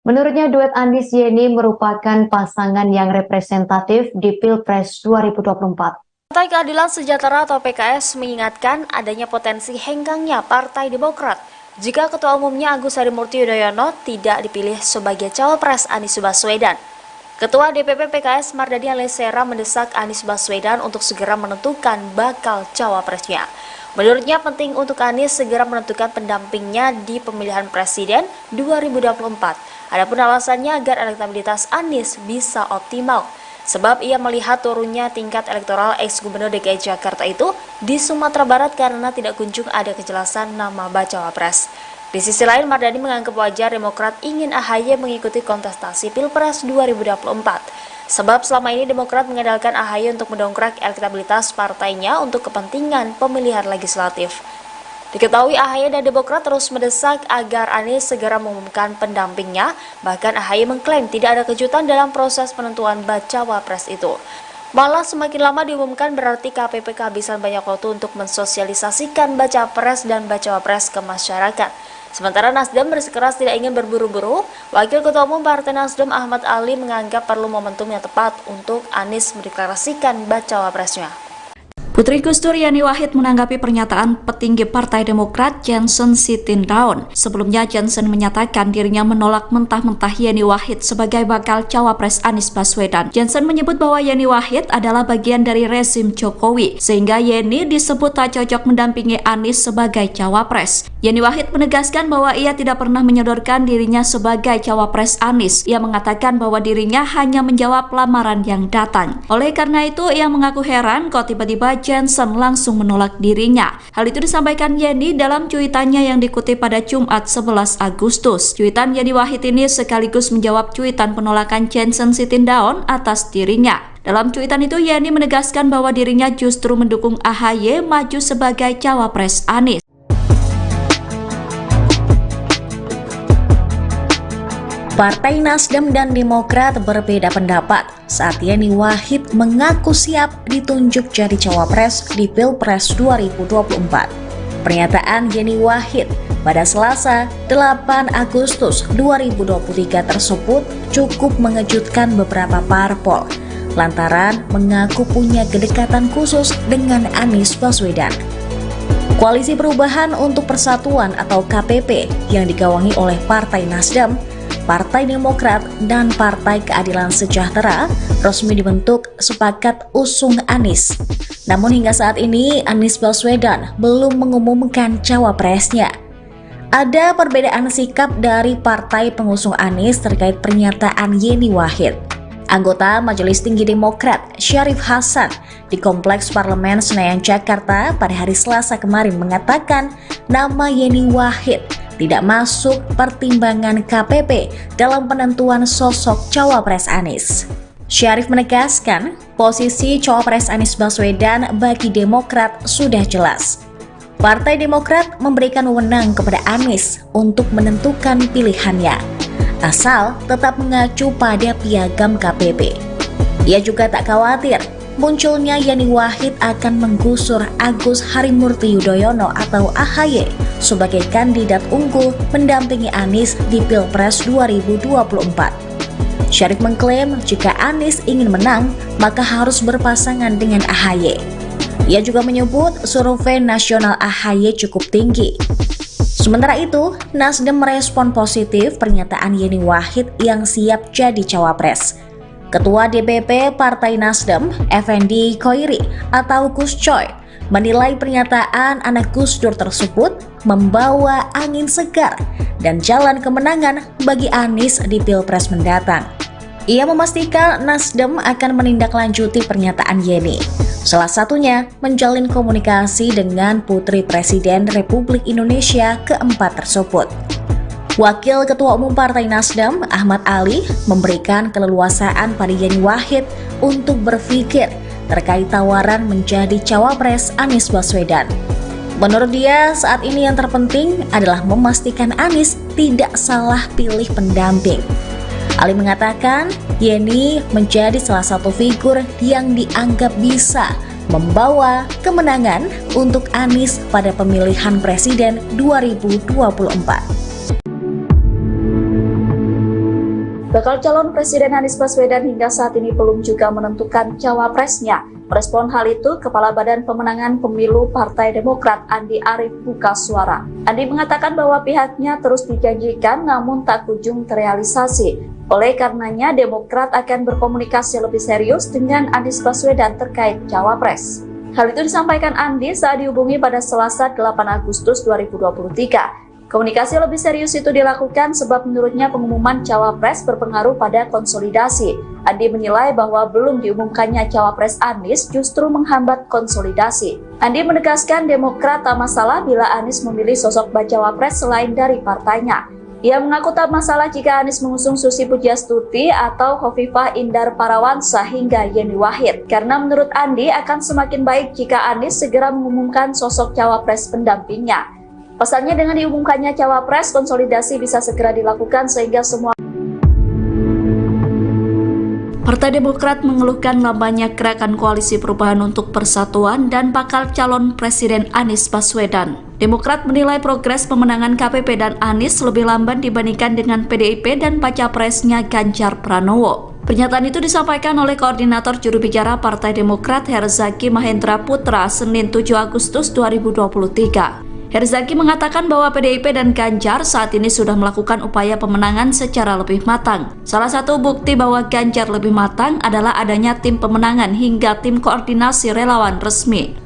Menurutnya duet Anies Yeni merupakan pasangan yang representatif di Pilpres 2024. Partai Keadilan Sejahtera atau PKS mengingatkan adanya potensi henggangnya Partai Demokrat jika Ketua Umumnya Agus Harimurti Yudhoyono tidak dipilih sebagai cawapres Anies Baswedan. Ketua DPP PKS Mardani Alisera mendesak Anies Baswedan untuk segera menentukan bakal cawapresnya. Menurutnya penting untuk Anies segera menentukan pendampingnya di pemilihan presiden 2024. Adapun alasannya agar elektabilitas Anies bisa optimal, sebab ia melihat turunnya tingkat elektoral ex-gubernur DKI Jakarta itu di Sumatera Barat karena tidak kunjung ada kejelasan nama bacawa pres. Di sisi lain, Mardani menganggap wajar Demokrat ingin AHY mengikuti kontestasi Pilpres 2024. Sebab selama ini Demokrat mengandalkan AHY untuk mendongkrak elektabilitas partainya untuk kepentingan pemilihan legislatif. Diketahui AHY dan Demokrat terus mendesak agar Anies segera mengumumkan pendampingnya, bahkan AHY mengklaim tidak ada kejutan dalam proses penentuan bacawa pres itu. Malah semakin lama diumumkan berarti KPP kehabisan banyak waktu untuk mensosialisasikan baca pres dan bacawa pres ke masyarakat. Sementara Nasdem bersikeras tidak ingin berburu-buru, Wakil Ketua Umum Partai Nasdem Ahmad Ali menganggap perlu momentum yang tepat untuk Anies mendeklarasikan bacawa presnya. Putri Gus Dur Yeni Wahid menanggapi pernyataan petinggi Partai Demokrat Johnson Sitindaun. Sebelumnya Johnson menyatakan dirinya menolak mentah-mentah Yeni Wahid sebagai bakal cawapres Anies Baswedan. Johnson menyebut bahwa Yeni Wahid adalah bagian dari rezim Jokowi, sehingga Yeni disebut tak cocok mendampingi Anies sebagai cawapres. Yeni Wahid menegaskan bahwa ia tidak pernah menyodorkan dirinya sebagai cawapres Anies. Ia mengatakan bahwa dirinya hanya menjawab lamaran yang datang. Oleh karena itu, ia mengaku heran kok tiba-tiba Johnson langsung menolak dirinya. Hal itu disampaikan Yeni dalam cuitannya yang dikutip pada Jumat 11 Agustus. Cuitan Yeni Wahid ini sekaligus menjawab cuitan penolakan Johnson Sitindaun atas dirinya. Dalam cuitan itu Yeni menegaskan bahwa dirinya justru mendukung AHY maju sebagai cawapres Anies. Partai Nasdem dan Demokrat berbeda pendapat saat Yeni Wahid mengaku siap ditunjuk jadi cawapres di Pilpres 2024. Pernyataan Yeni Wahid pada Selasa 8 Agustus 2023 tersebut cukup mengejutkan beberapa parpol lantaran mengaku punya kedekatan khusus dengan Anies Baswedan. Koalisi Perubahan untuk Persatuan atau KPP yang digawangi oleh Partai Nasdem, Partai Demokrat, dan Partai Keadilan Sejahtera resmi dibentuk sepakat usung Anies. Namun hingga saat ini Anies Baswedan belum mengumumkan cawapresnya. Ada perbedaan sikap dari partai pengusung Anies terkait pernyataan Yeni Wahid. Anggota Majelis Tinggi Demokrat Syarif Hasan di Kompleks Parlemen Senayan Jakarta pada hari Selasa kemarin mengatakan nama Yeni Wahid tidak masuk pertimbangan KPP dalam penentuan sosok cawapres Anies. Syarif menegaskan posisi cawapres Anies Baswedan bagi Demokrat sudah jelas. Partai Demokrat memberikan wewenang kepada Anies untuk menentukan pilihannya, asal tetap mengacu pada piagam KPP. Ia juga tak khawatir munculnya Yeni Wahid akan menggusur Agus Harimurti Yudhoyono atau AHY sebagai kandidat unggul mendampingi Anies di Pilpres 2024. Syarif mengklaim jika Anies ingin menang, maka harus berpasangan dengan AHY. Ia juga menyebut survei nasional AHY cukup tinggi. Sementara itu, Nasdem merespon positif pernyataan Yeni Wahid yang siap jadi cawapres. Ketua DPP Partai Nasdem, Effendi Khoiri atau Gus Coy, menilai pernyataan anak Gus Dur tersebut membawa angin segar dan jalan kemenangan bagi Anies di Pilpres mendatang. Ia memastikan Nasdem akan menindaklanjuti pernyataan Yeni, salah satunya menjalin komunikasi dengan Putri Presiden Republik Indonesia keempat tersebut. Wakil Ketua Umum Partai Nasdem, Ahmad Ali, memberikan keleluasaan pada Yeni Wahid untuk berpikir terkait tawaran menjadi cawapres Anies Baswedan. Menurut dia, saat ini yang terpenting adalah memastikan Anies tidak salah pilih pendamping. Ali mengatakan, Yeni menjadi salah satu figur yang dianggap bisa membawa kemenangan untuk Anies pada pemilihan presiden 2024. Bakal calon Presiden Anies Baswedan hingga saat ini belum juga menentukan cawapresnya. Merespon hal itu, Kepala Badan Pemenangan Pemilu Partai Demokrat Andi Arief buka suara. Andi mengatakan bahwa pihaknya terus dijanjikan namun tak kunjung terrealisasi. Oleh karenanya, Demokrat akan berkomunikasi lebih serius dengan Anies Baswedan terkait cawapres. Hal itu disampaikan Andi saat dihubungi pada Selasa 8 Agustus 2023. Komunikasi lebih serius itu dilakukan sebab menurutnya pengumuman cawapres berpengaruh pada konsolidasi. Andi menilai bahwa belum diumumkannya cawapres Anies justru menghambat konsolidasi. Andi menegaskan Demokrat tak masalah bila Anies memilih sosok bacawapres selain dari partainya. Ia mengaku tak masalah jika Anies mengusung Susi Pujiastuti atau Khofifah Indar Parawansa hingga Yeni Wahid. Karena menurut Andi akan semakin baik jika Anies segera mengumumkan sosok cawapres pendampingnya. Pasalnya dengan diumumkannya cawapres, konsolidasi bisa segera dilakukan sehingga semua. Partai Demokrat mengeluhkan lambannya gerakan koalisi perubahan untuk persatuan dan bakal calon Presiden Anies Baswedan. Demokrat menilai progres pemenangan KPP dan Anies lebih lamban dibandingkan dengan PDIP dan baca presnya Ganjar Pranowo. Pernyataan itu disampaikan oleh Koordinator Juru Bicara Partai Demokrat Herzaki Mahendra Putra Senin 7 Agustus 2023. Herzaki mengatakan bahwa PDIP dan Ganjar saat ini sudah melakukan upaya pemenangan secara lebih matang. Salah satu bukti bahwa Ganjar lebih matang adalah adanya tim pemenangan hingga tim koordinasi relawan resmi.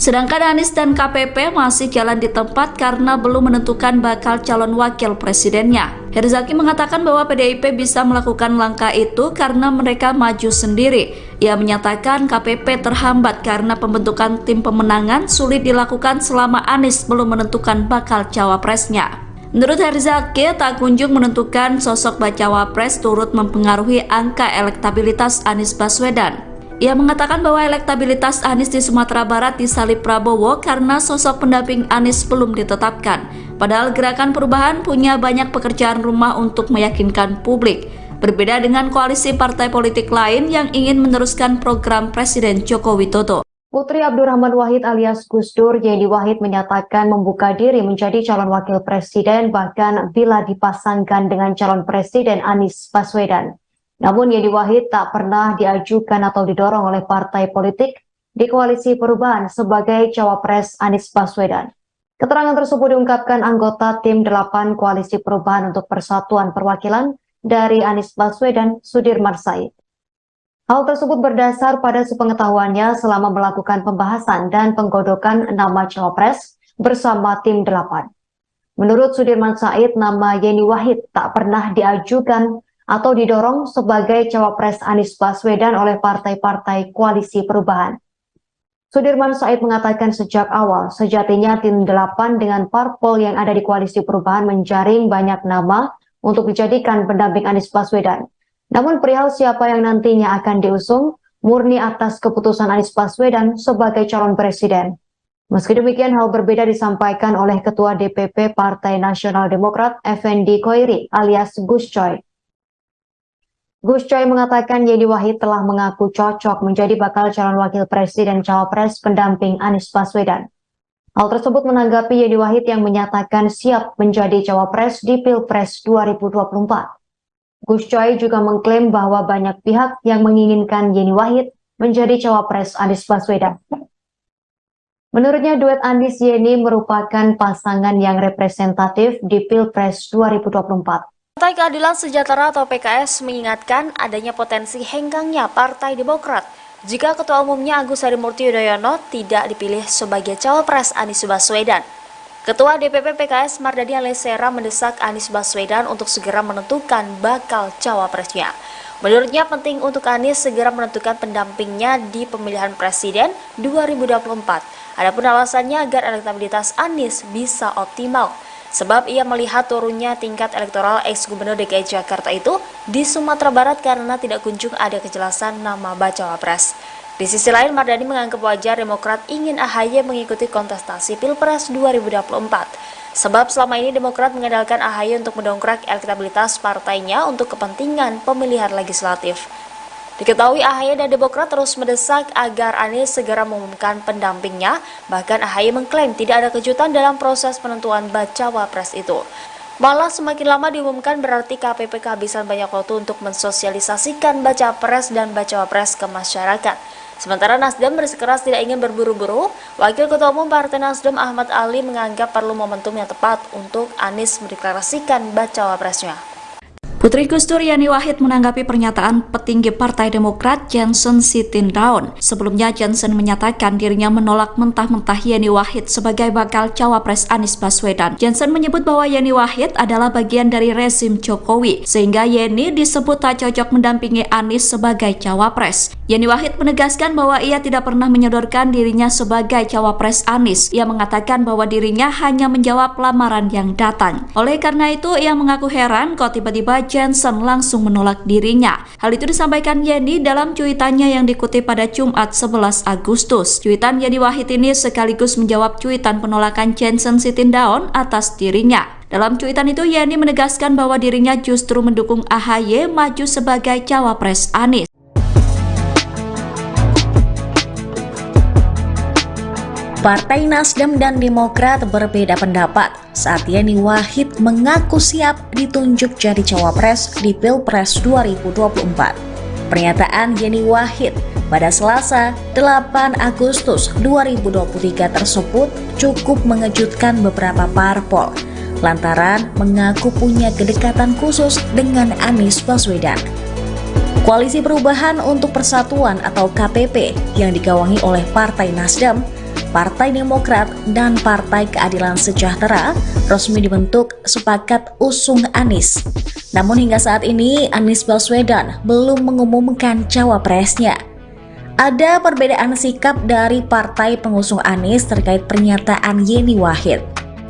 Sedangkan Anies dan KPP masih jalan di tempat karena belum menentukan bakal calon wakil presidennya. Herzaki mengatakan bahwa PDIP bisa melakukan langkah itu karena mereka maju sendiri. Ia menyatakan KPP terhambat karena pembentukan tim pemenangan sulit dilakukan selama Anies belum menentukan bakal cawapresnya. Menurut Herzaki, tak kunjung menentukan sosok bacawapres turut mempengaruhi angka elektabilitas Anies Baswedan. Ia mengatakan bahwa elektabilitas Anies di Sumatera Barat disalip Prabowo karena sosok pendamping Anies belum ditetapkan. Padahal Gerakan Perubahan punya banyak pekerjaan rumah untuk meyakinkan publik. Berbeda dengan koalisi partai politik lain yang ingin meneruskan program Presiden Joko Widodo. Putri Abdurrahman Wahid alias Gus Dur, Yeni Wahid menyatakan membuka diri menjadi calon wakil presiden bahkan bila dipasangkan dengan calon presiden Anies Baswedan. Namun Yeni Wahid tak pernah diajukan atau didorong oleh partai politik di koalisi perubahan sebagai cawapres Anies Baswedan. Keterangan tersebut diungkapkan anggota tim 8 koalisi perubahan untuk persatuan perwakilan dari Anies Baswedan, Sudirman Said. Hal tersebut berdasar pada sepengetahuannya selama melakukan pembahasan dan penggodokan nama cawapres bersama tim 8. Menurut Sudirman Said, nama Yeni Wahid tak pernah diajukan atau didorong sebagai cawapres Anies Baswedan oleh partai-partai koalisi perubahan. Sudirman Said mengatakan sejak awal, sejatinya tim 8 dengan parpol yang ada di koalisi perubahan menjaring banyak nama untuk dijadikan pendamping Anies Baswedan. Namun perihal siapa yang nantinya akan diusung, murni atas keputusan Anies Baswedan sebagai calon presiden. Meski demikian, hal berbeda disampaikan oleh Ketua DPP Partai Nasional Demokrat, Effendi Khoiri alias Gus Coy. Gus Coy mengatakan Yeni Wahid telah mengaku cocok menjadi bakal calon wakil presiden cawapres pendamping Anies Baswedan. Hal tersebut menanggapi Yeni Wahid yang menyatakan siap menjadi cawapres di Pilpres 2024. Gus Coy juga mengklaim bahwa banyak pihak yang menginginkan Yeni Wahid menjadi cawapres Anies Baswedan. Menurutnya duet Anies Yeni merupakan pasangan yang representatif di Pilpres 2024. Partai Keadilan Sejahtera atau PKS mengingatkan adanya potensi henggangnya Partai Demokrat jika Ketua Umumnya Agus Harimurti Yudhoyono tidak dipilih sebagai cawapres Anies Baswedan. Ketua DPP PKS Mardani Alisera mendesak Anies Baswedan untuk segera menentukan bakal cawapresnya. Menurutnya penting untuk Anies segera menentukan pendampingnya di pemilihan presiden 2024. Adapun alasannya agar elektabilitas Anies bisa optimal. Sebab ia melihat turunnya tingkat elektoral ex-gubernur DKI Jakarta itu di Sumatera Barat karena tidak kunjung ada kejelasan nama bacawa pres. Di sisi lain, Mardani menganggap wajar Demokrat ingin AHY mengikuti kontestasi Pilpres 2024. Sebab selama ini Demokrat mengandalkan AHY untuk mendongkrak elektabilitas partainya untuk kepentingan pemilihan legislatif. Diketahui AHY dan Demokrat terus mendesak agar Anies segera mengumumkan pendampingnya, bahkan AHY mengklaim tidak ada kejutan dalam proses penentuan bacawa pres itu. Malah semakin lama diumumkan berarti KPP kehabisan banyak waktu untuk mensosialisasikan baca pres dan bacawa pres ke masyarakat. Sementara Nasdem bersikeras tidak ingin berburu-buru, Wakil Ketua Umum Partai Nasdem Ahmad Ali menganggap perlu momentum yang tepat untuk Anies mendeklarasikan bacawa presnya. Putri Gus Dur Yani Wahid menanggapi pernyataan petinggi Partai Demokrat Johnson Sitindaun. Sebelumnya Johnson menyatakan dirinya menolak mentah-mentah Yani Wahid sebagai bakal cawapres Anies Baswedan. Johnson menyebut bahwa Yani Wahid adalah bagian dari rezim Jokowi, sehingga Yeni disebut tak cocok mendampingi Anies sebagai cawapres. Yani Wahid menegaskan bahwa ia tidak pernah menyodorkan dirinya sebagai cawapres Anies. Ia mengatakan bahwa dirinya hanya menjawab lamaran yang datang. Oleh karena itu, ia mengaku heran kok tiba-tiba Johnson langsung menolak dirinya. Hal itu disampaikan Yeni dalam cuitannya yang dikutip pada Jumat 11 Agustus. Cuitan Yani Wahid ini sekaligus menjawab cuitan penolakan Johnson Sitindaun atas dirinya. Dalam cuitan itu, Yeni menegaskan bahwa dirinya justru mendukung AHY maju sebagai cawapres Anies. Partai Nasdem dan Demokrat berbeda pendapat saat Yani Wahid mengaku siap ditunjuk jadi cawapres di Pilpres 2024. Pernyataan Yani Wahid pada Selasa 8 Agustus 2023 tersebut cukup mengejutkan beberapa parpol lantaran mengaku punya kedekatan khusus dengan Anies Baswedan. Koalisi Perubahan untuk Persatuan atau KPP yang digawangi oleh Partai Nasdem, Partai Demokrat, dan Partai Keadilan Sejahtera resmi dibentuk sepakat usung Anies. Namun hingga saat ini Anies Baswedan belum mengumumkan cawapresnya. Ada perbedaan sikap dari partai pengusung Anies terkait pernyataan Yeni Wahid.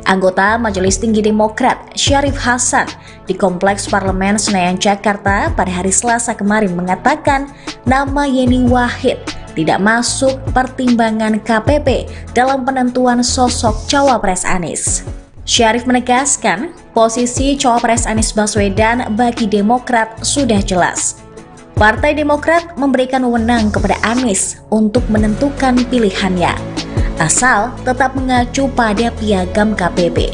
Anggota Majelis Tinggi Demokrat Syarif Hasan di Kompleks Parlemen Senayan Jakarta pada hari Selasa kemarin mengatakan nama Yeni Wahid tidak masuk pertimbangan KPP dalam penentuan sosok cawapres Anies. Syarif menegaskan posisi cawapres Anies Baswedan bagi Demokrat sudah jelas. Partai Demokrat memberikan wewenang kepada Anies untuk menentukan pilihannya, asal tetap mengacu pada piagam KPP.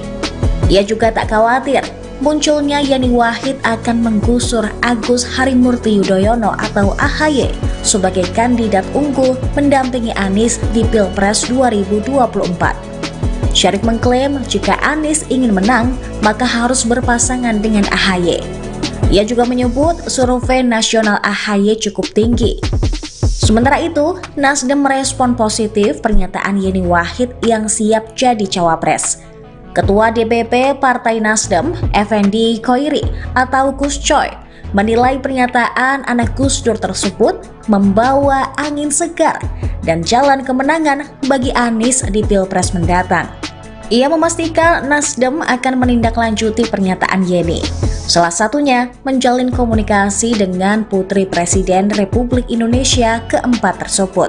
Ia juga tak khawatir munculnya Yani Wahid akan menggusur Agus Harimurti Yudhoyono atau AHY sebagai kandidat unggul mendampingi Anies di Pilpres 2024. Syarif mengklaim jika Anies ingin menang, maka harus berpasangan dengan AHY. Ia juga menyebut survei nasional AHY cukup tinggi. Sementara itu, Nasdem merespon positif pernyataan Yeni Wahid yang siap jadi cawapres. Ketua DPP Partai Nasdem, Effendi Khoiri atau Gus Coy, menilai pernyataan anak Gus Dur tersebut membawa angin segar dan jalan kemenangan bagi Anies di Pilpres mendatang. Ia memastikan Nasdem akan menindaklanjuti pernyataan Yeni, salah satunya menjalin komunikasi dengan Putri Presiden Republik Indonesia keempat tersebut.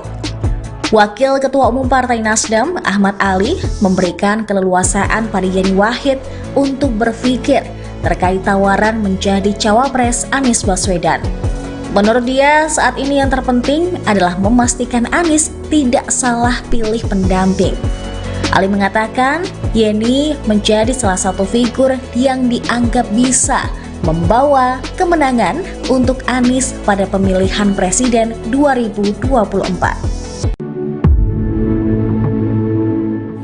Wakil Ketua Umum Partai Nasdem, Ahmad Ali, memberikan keleluasaan pada Yeni Wahid untuk berpikir terkait tawaran menjadi cawapres Anies Baswedan. Menurut dia, saat ini yang terpenting adalah memastikan Anies tidak salah pilih pendamping. Ali mengatakan, Yeni menjadi salah satu figur yang dianggap bisa membawa kemenangan untuk Anies pada pemilihan presiden 2024.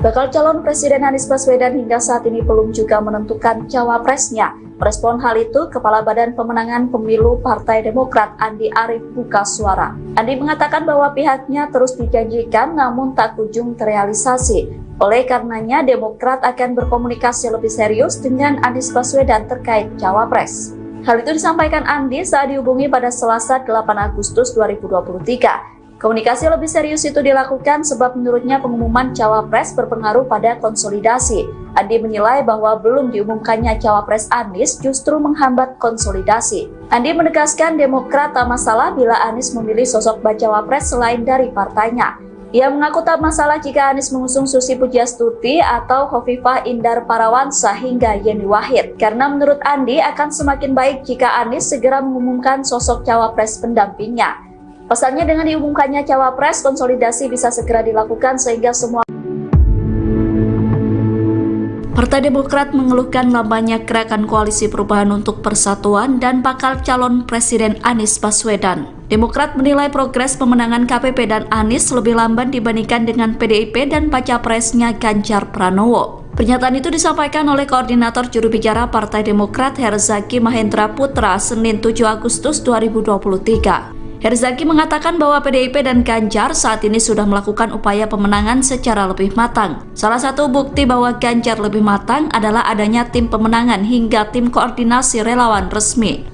Bakal calon Presiden Anies Baswedan hingga saat ini belum juga menentukan cawapresnya. Merespon hal itu, Kepala Badan Pemenangan Pemilu Partai Demokrat Andi Arief buka suara. Andi mengatakan bahwa pihaknya terus dijanjikan namun tak kunjung terrealisasi. Oleh karenanya, Demokrat akan berkomunikasi lebih serius dengan Anies Baswedan terkait Cawapres. Hal itu disampaikan Andi saat dihubungi pada Selasa 8 Agustus 2023. Komunikasi lebih serius itu dilakukan sebab menurutnya pengumuman Cawapres berpengaruh pada konsolidasi. Andi menilai bahwa belum diumumkannya Cawapres Anies justru menghambat konsolidasi. Andi menegaskan Demokrat tak masalah bila Anies memilih sosok bacawa pres selain dari partainya. Ia mengaku tak masalah jika Anies mengusung Susi Pujiastuti atau Khofifah Indar Parawansa hingga Yeni Wahid. Karena menurut Andi akan semakin baik jika Anies segera mengumumkan sosok Cawapres pendampingnya. Pasalnya dengan diumumkannya Cawapres, konsolidasi bisa segera dilakukan sehingga semua Partai Demokrat mengeluhkan lambannya gerakan koalisi perubahan untuk persatuan dan bakal calon Presiden Anies Baswedan. Demokrat menilai progres pemenangan KPP dan Anies lebih lamban dibandingkan dengan PDIP dan baca presnya Ganjar Pranowo. Pernyataan itu disampaikan oleh Koordinator Juru Bicara Partai Demokrat Herzaki Mahendra Putra Senin 7 Agustus 2023. Herzaki mengatakan bahwa PDIP dan Ganjar saat ini sudah melakukan upaya pemenangan secara lebih matang. Salah satu bukti bahwa Ganjar lebih matang adalah adanya tim pemenangan hingga tim koordinasi relawan resmi.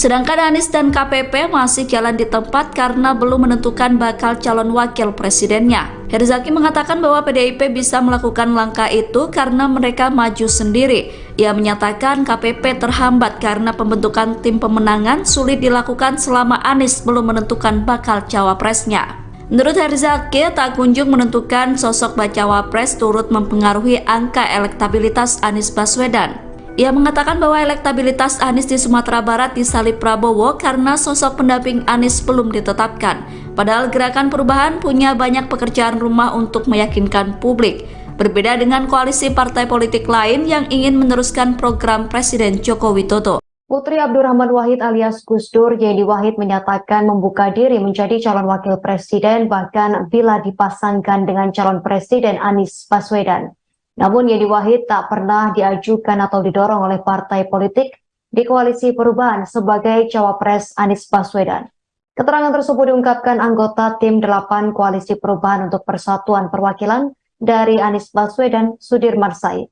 Sedangkan Anies dan KPP masih jalan di tempat karena belum menentukan bakal calon wakil presidennya. Herzaki mengatakan bahwa PDIP bisa melakukan langkah itu karena mereka maju sendiri. Ia menyatakan KPP terhambat karena pembentukan tim pemenangan sulit dilakukan selama Anies belum menentukan bakal cawapresnya. Menurut Herzaki, tak kunjung menentukan sosok bacawa pres turut mempengaruhi angka elektabilitas Anies Baswedan. Ia mengatakan bahwa elektabilitas Anies di Sumatera Barat disalip Prabowo karena sosok pendamping Anies belum ditetapkan. Padahal Gerakan Perubahan punya banyak pekerjaan rumah untuk meyakinkan publik. Berbeda dengan koalisi partai politik lain yang ingin meneruskan program Presiden Joko Widodo. Putri Abdurrahman Wahid alias Gus Dur, Yeni Wahid menyatakan membuka diri menjadi calon wakil presiden bahkan bila dipasangkan dengan calon presiden Anies Baswedan. Namun Yeni Wahid tak pernah diajukan atau didorong oleh partai politik di koalisi perubahan sebagai cawapres Anies Baswedan. Keterangan tersebut diungkapkan anggota tim 8 koalisi perubahan untuk persatuan perwakilan dari Anies Baswedan, Sudirman Said.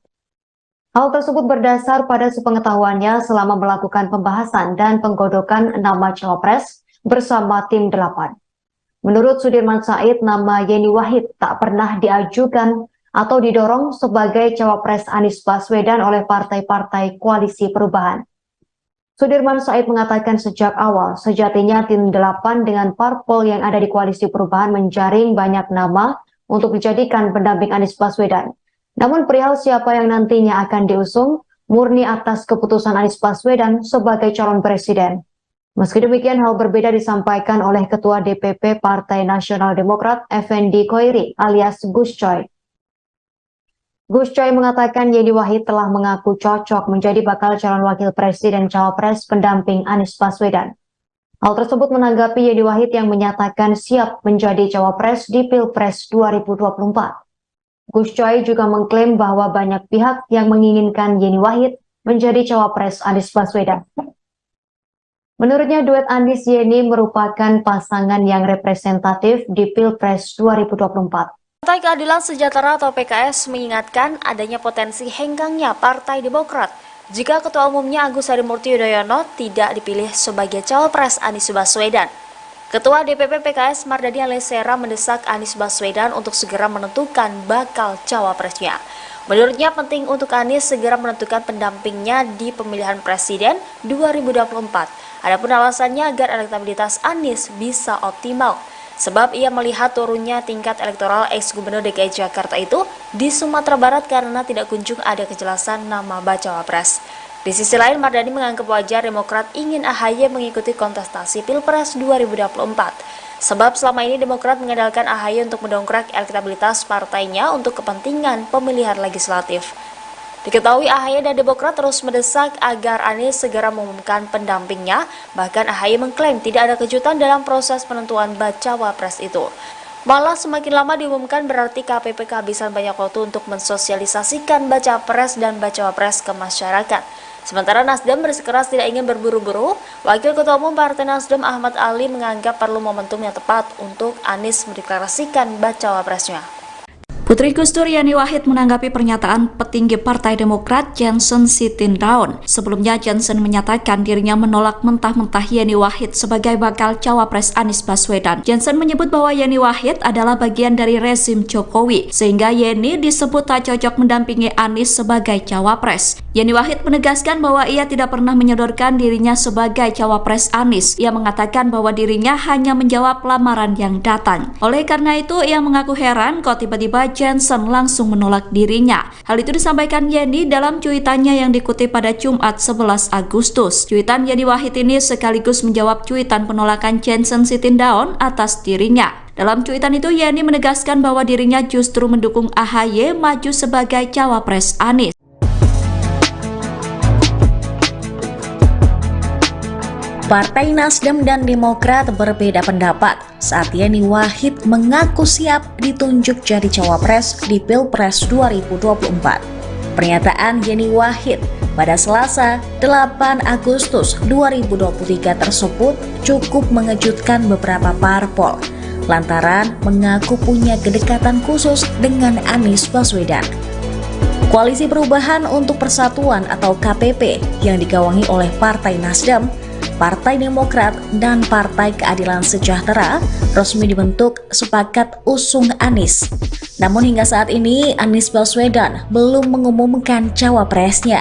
Hal tersebut berdasar pada sepengetahuannya selama melakukan pembahasan dan penggodokan nama cawapres bersama tim 8. Menurut Sudirman Said, nama Yeni Wahid tak pernah diajukan atau didorong sebagai cawapres Anies Baswedan oleh partai-partai koalisi perubahan. Sudirman Said mengatakan sejak awal, sejatinya tim 8 dengan parpol yang ada di koalisi perubahan menjaring banyak nama untuk dijadikan pendamping Anies Baswedan. Namun perihal siapa yang nantinya akan diusung, murni atas keputusan Anies Baswedan sebagai calon presiden. Meski demikian, hal berbeda disampaikan oleh Ketua DPP Partai Nasional Demokrat, Effendi Khoiri alias Gus Coy. Gus Coy mengatakan Yeni Wahid telah mengaku cocok menjadi bakal calon wakil presiden cawapres pendamping Anies Baswedan. Hal tersebut menanggapi Yeni Wahid yang menyatakan siap menjadi cawapres di Pilpres 2024. Gus Coy juga mengklaim bahwa banyak pihak yang menginginkan Yeni Wahid menjadi cawapres Anies Baswedan. Menurutnya duet Anies Yeni merupakan pasangan yang representatif di Pilpres 2024. Partai Keadilan Sejahtera atau PKS mengingatkan adanya potensi henggangnya Partai Demokrat jika Ketua Umumnya Agus Harimurti Yudhoyono tidak dipilih sebagai cawapres Anies Baswedan. Ketua DPP PKS Mardhani Alisera mendesak Anies Baswedan untuk segera menentukan bakal cawapresnya. Menurutnya penting untuk Anies segera menentukan pendampingnya di pemilihan presiden 2024. Adapun alasannya agar elektabilitas Anies bisa optimal. Sebab ia melihat turunnya tingkat elektoral ex-gubernur DKI Jakarta itu di Sumatera Barat karena tidak kunjung ada kejelasan nama bacawa pres. Di sisi lain, Mardhani menganggap wajar Demokrat ingin AHY mengikuti kontestasi Pilpres 2024. Sebab selama ini Demokrat mengandalkan AHY untuk mendongkrak elektabilitas partainya untuk kepentingan pemilihan legislatif. Diketahui AHY dan Demokrat terus mendesak agar Anies segera mengumumkan pendampingnya, bahkan AHY mengklaim tidak ada kejutan dalam proses penentuan bacawa pres itu. Malah semakin lama diumumkan berarti KPP kehabisan banyak waktu untuk mensosialisasikan baca pres dan bacawa pres ke masyarakat. Sementara Nasdem bersikeras tidak ingin berburu-buru, Wakil Ketua Umum Partai Nasdem Ahmad Ali menganggap perlu momentum yang tepat untuk Anies mendeklarasikan bacawa presnya. Putri Gus Dur Yani Wahid menanggapi pernyataan petinggi Partai Demokrat Johnson Sitindaun. Sebelumnya Johnson menyatakan dirinya menolak mentah-mentah Yani Wahid sebagai bakal cawapres Anies Baswedan. Johnson menyebut bahwa Yani Wahid adalah bagian dari rezim Jokowi, sehingga Yeni disebut tak cocok mendampingi Anies sebagai cawapres. Yani Wahid menegaskan bahwa ia tidak pernah menyodorkan dirinya sebagai cawapres Anies. Ia mengatakan bahwa dirinya hanya menjawab lamaran yang datang. Oleh karena itu, ia mengaku heran kok tiba-tiba Johnson langsung menolak dirinya. Hal itu disampaikan Yeni dalam cuitannya yang dikutip pada Jumat 11 Agustus. Cuitan Yani Wahid ini sekaligus menjawab cuitan penolakan Johnson Sitindaun atas dirinya. Dalam cuitan itu, Yeni menegaskan bahwa dirinya justru mendukung AHY maju sebagai cawapres Anies. Partai Nasdem dan Demokrat berbeda pendapat saat Yani Wahid mengaku siap ditunjuk jadi cawapres di Pilpres 2024. Pernyataan Yani Wahid pada Selasa 8 Agustus 2023 tersebut cukup mengejutkan beberapa parpol lantaran mengaku punya kedekatan khusus dengan Anies Baswedan. Koalisi Perubahan untuk Persatuan atau KPP yang digawangi oleh Partai Nasdem, Partai Demokrat, dan Partai Keadilan Sejahtera resmi dibentuk sepakat usung Anies. Namun hingga saat ini Anies Baswedan belum mengumumkan cawapresnya.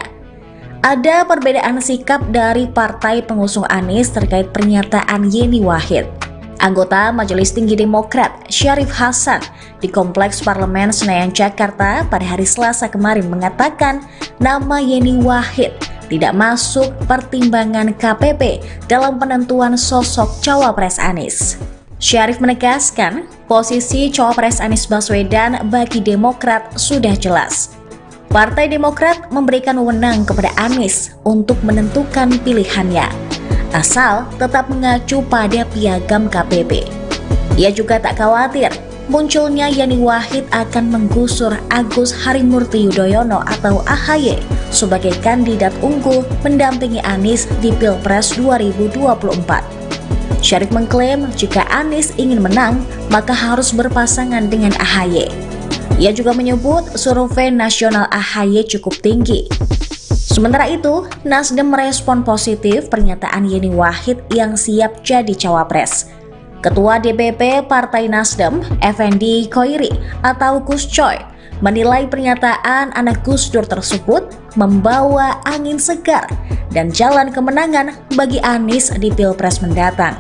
Ada perbedaan sikap dari partai pengusung Anies terkait pernyataan Yeni Wahid. Anggota Majelis Tinggi Demokrat Syarif Hasan di Kompleks Parlemen Senayan Jakarta pada hari Selasa kemarin mengatakan nama Yeni Wahid tidak masuk pertimbangan KPP dalam penentuan sosok cawapres Anies. Syarif menegaskan posisi cawapres Anies Baswedan bagi Demokrat sudah jelas. Partai Demokrat memberikan wewenang kepada Anies untuk menentukan pilihannya, asal tetap mengacu pada piagam KPP. Ia juga tak khawatir munculnya Yani Wahid akan menggusur Agus Harimurti Yudhoyono atau AHY sebagai kandidat unggul mendampingi Anies di Pilpres 2024. Syarif mengklaim jika Anies ingin menang, maka harus berpasangan dengan AHY. Ia juga menyebut survei nasional AHY cukup tinggi. Sementara itu, Nasdem merespon positif pernyataan Yeni Wahid yang siap jadi cawapres. Ketua DPP Partai Nasdem, Effendi Khoiri atau Gus Coy, menilai pernyataan anak Gus Dur tersebut membawa angin segar dan jalan kemenangan bagi Anies di Pilpres mendatang.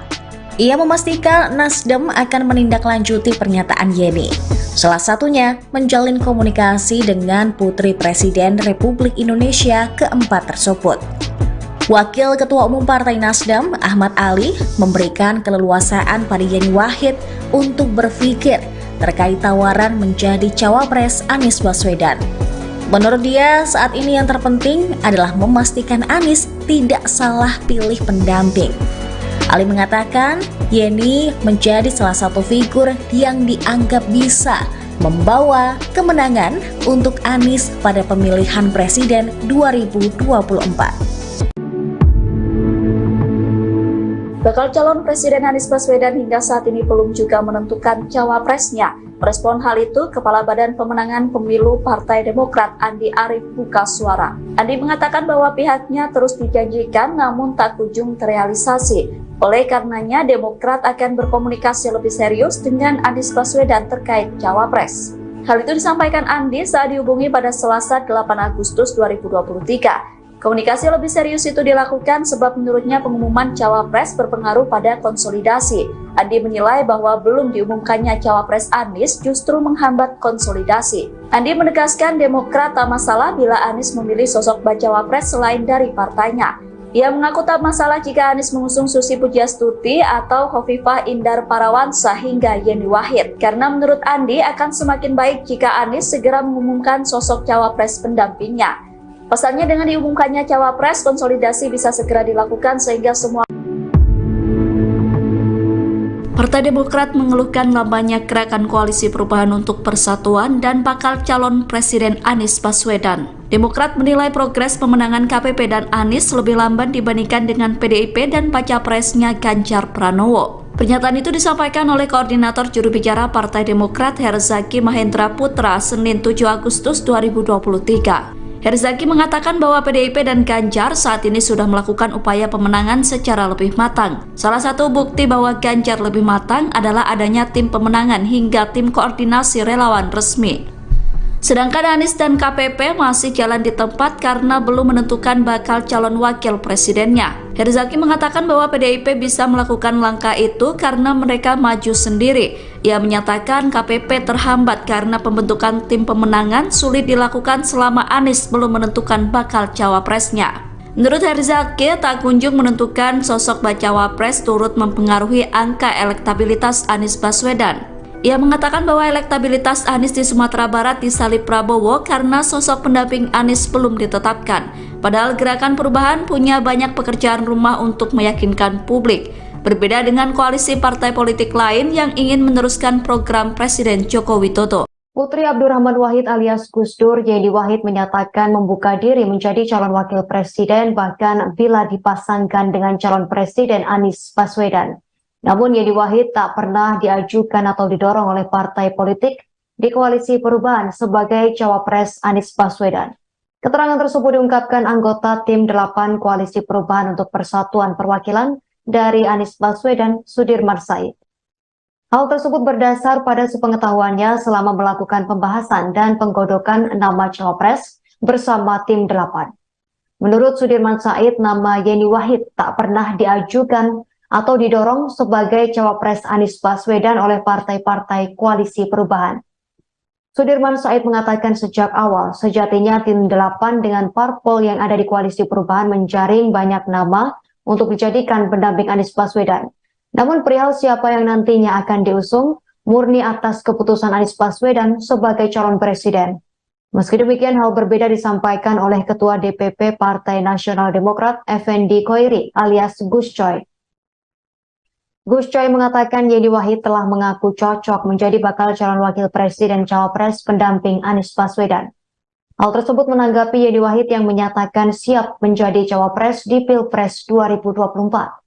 Ia memastikan Nasdem akan menindaklanjuti pernyataan Yeni, salah satunya menjalin komunikasi dengan Putri Presiden Republik Indonesia keempat tersebut. Wakil Ketua Umum Partai Nasdem, Ahmad Ali, memberikan keleluasaan pada Yeni Wahid untuk berpikir terkait tawaran menjadi cawapres Anies Baswedan. Menurut dia, saat ini yang terpenting adalah memastikan Anies tidak salah pilih pendamping. Ali mengatakan, Yeni menjadi salah satu figur yang dianggap bisa membawa kemenangan untuk Anies pada pemilihan presiden 2024. Bakal calon Presiden Anies Baswedan hingga saat ini belum juga menentukan cawapresnya. Merespon hal itu, Kepala Badan Pemenangan Pemilu Partai Demokrat Andi Arief buka suara. Andi mengatakan bahwa pihaknya terus dijanjikan namun tak kunjung terrealisasi. Oleh karenanya, Demokrat akan berkomunikasi lebih serius dengan Anies Baswedan terkait cawapres. Hal itu disampaikan Andi saat dihubungi pada Selasa 8 Agustus 2023. Komunikasi lebih serius itu dilakukan sebab menurutnya pengumuman cawapres berpengaruh pada konsolidasi. Andi menilai bahwa belum diumumkannya cawapres Anies justru menghambat konsolidasi. Andi menegaskan Demokrat tak masalah bila Anies memilih sosok bacawapres selain dari partainya. Ia mengaku tak masalah jika Anies mengusung Susi Pujiastuti atau Khofifah Indar Parawansa hingga Yeni Wahid. Karena menurut Andi akan semakin baik jika Anies segera mengumumkan sosok cawapres pendampingnya. Pasalnya dengan diumumkannya cawapres, konsolidasi bisa segera dilakukan sehingga semua Partai Demokrat mengeluhkan lambannya gerakan koalisi perubahan untuk persatuan dan bakal calon Presiden Anies Baswedan. Demokrat menilai progres pemenangan KPP dan Anies lebih lamban dibandingkan dengan PDIP dan baca presnya Ganjar Pranowo. Pernyataan itu disampaikan oleh Koordinator Juru Bicara Partai Demokrat Herzaki Mahendra Putra Senin 7 Agustus 2023. Herzaki mengatakan bahwa PDIP dan Ganjar saat ini sudah melakukan upaya pemenangan secara lebih matang. Salah satu bukti bahwa Ganjar lebih matang adalah adanya tim pemenangan hingga tim koordinasi relawan resmi. Sedangkan Anies dan KPP masih jalan di tempat karena belum menentukan bakal calon wakil presidennya. Herzaki mengatakan bahwa PDIP bisa melakukan langkah itu karena mereka maju sendiri. Ia menyatakan KPP terhambat karena pembentukan tim pemenangan sulit dilakukan selama Anies belum menentukan bakal cawapresnya. Menurut Herzaki, tak kunjung menentukan sosok bacawa pres turut mempengaruhi angka elektabilitas Anies Baswedan. Ia mengatakan bahwa elektabilitas Anies di Sumatera Barat disalip Prabowo karena sosok pendamping Anies belum ditetapkan. Padahal Gerakan Perubahan punya banyak pekerjaan rumah untuk meyakinkan publik. Berbeda dengan koalisi partai politik lain yang ingin meneruskan program Presiden Joko Widodo. Putri Abdurrahman Wahid alias Gus Dur, Yeni Wahid menyatakan membuka diri menjadi calon wakil presiden bahkan bila dipasangkan dengan calon presiden Anies Baswedan. Namun Yeni Wahid tak pernah diajukan atau didorong oleh partai politik di koalisi perubahan sebagai cawapres Anies Baswedan. Keterangan tersebut diungkapkan anggota tim 8 koalisi perubahan untuk persatuan perwakilan dari Anies Baswedan, Sudirman Said. Hal tersebut berdasar pada sepengetahuannya selama melakukan pembahasan dan penggodokan nama cawapres bersama tim 8. Menurut Sudirman Said, nama Yeni Wahid tak pernah diajukan atau didorong sebagai cawapres Anies Baswedan oleh partai-partai koalisi perubahan. Sudirman Said mengatakan sejak awal, sejatinya tim 8 dengan parpol yang ada di koalisi perubahan menjaring banyak nama untuk dijadikan pendamping Anies Baswedan. Namun perihal siapa yang nantinya akan diusung, murni atas keputusan Anies Baswedan sebagai calon presiden. Meski demikian, hal berbeda disampaikan oleh Ketua DPP Partai Nasional Demokrat, Effendi Khoiri alias Gus Coy. Gus Coy mengatakan Yeni Wahid telah mengaku cocok menjadi bakal calon wakil presiden cawapres pendamping Anies Baswedan. Hal tersebut menanggapi Yeni Wahid yang menyatakan siap menjadi cawapres di Pilpres 2024.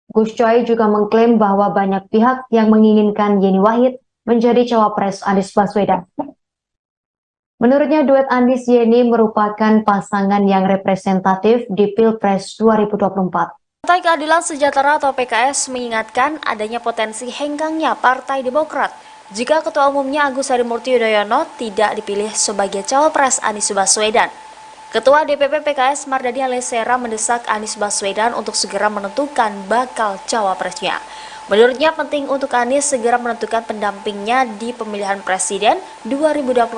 Gus Coy juga mengklaim bahwa banyak pihak yang menginginkan Yeni Wahid menjadi cawapres Anies Baswedan. Menurutnya duet Anies Yeni merupakan pasangan yang representatif di Pilpres 2024. Partai Keadilan Sejahtera atau PKS mengingatkan adanya potensi henggangnya Partai Demokrat jika Ketua Umumnya Agus Harimurti Yudhoyono tidak dipilih sebagai cawapres Anies Baswedan. Ketua DPP PKS Mardani Alisera mendesak Anies Baswedan untuk segera menentukan bakal cawapresnya. Menurutnya penting untuk Anies segera menentukan pendampingnya di pemilihan presiden 2024.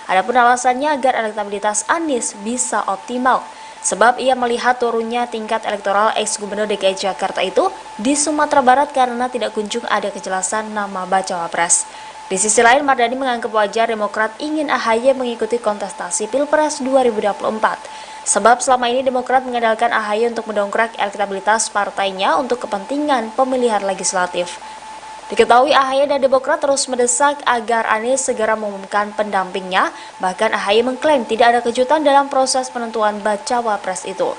Adapun alasannya agar elektabilitas Anies bisa optimal. Sebab ia melihat turunnya tingkat elektoral ex-gubernur DKI Jakarta itu di Sumatera Barat karena tidak kunjung ada kejelasan nama bacawa pres. Di sisi lain, Mardani menganggap wajar Demokrat ingin AHY mengikuti kontestasi Pilpres 2024. Sebab selama ini Demokrat mengandalkan AHY untuk mendongkrak elektabilitas partainya untuk kepentingan pemilihan legislatif. Diketahui AHY dan Demokrat terus mendesak agar Anies segera mengumumkan pendampingnya, bahkan AHY mengklaim tidak ada kejutan dalam proses penentuan bacawa pres itu.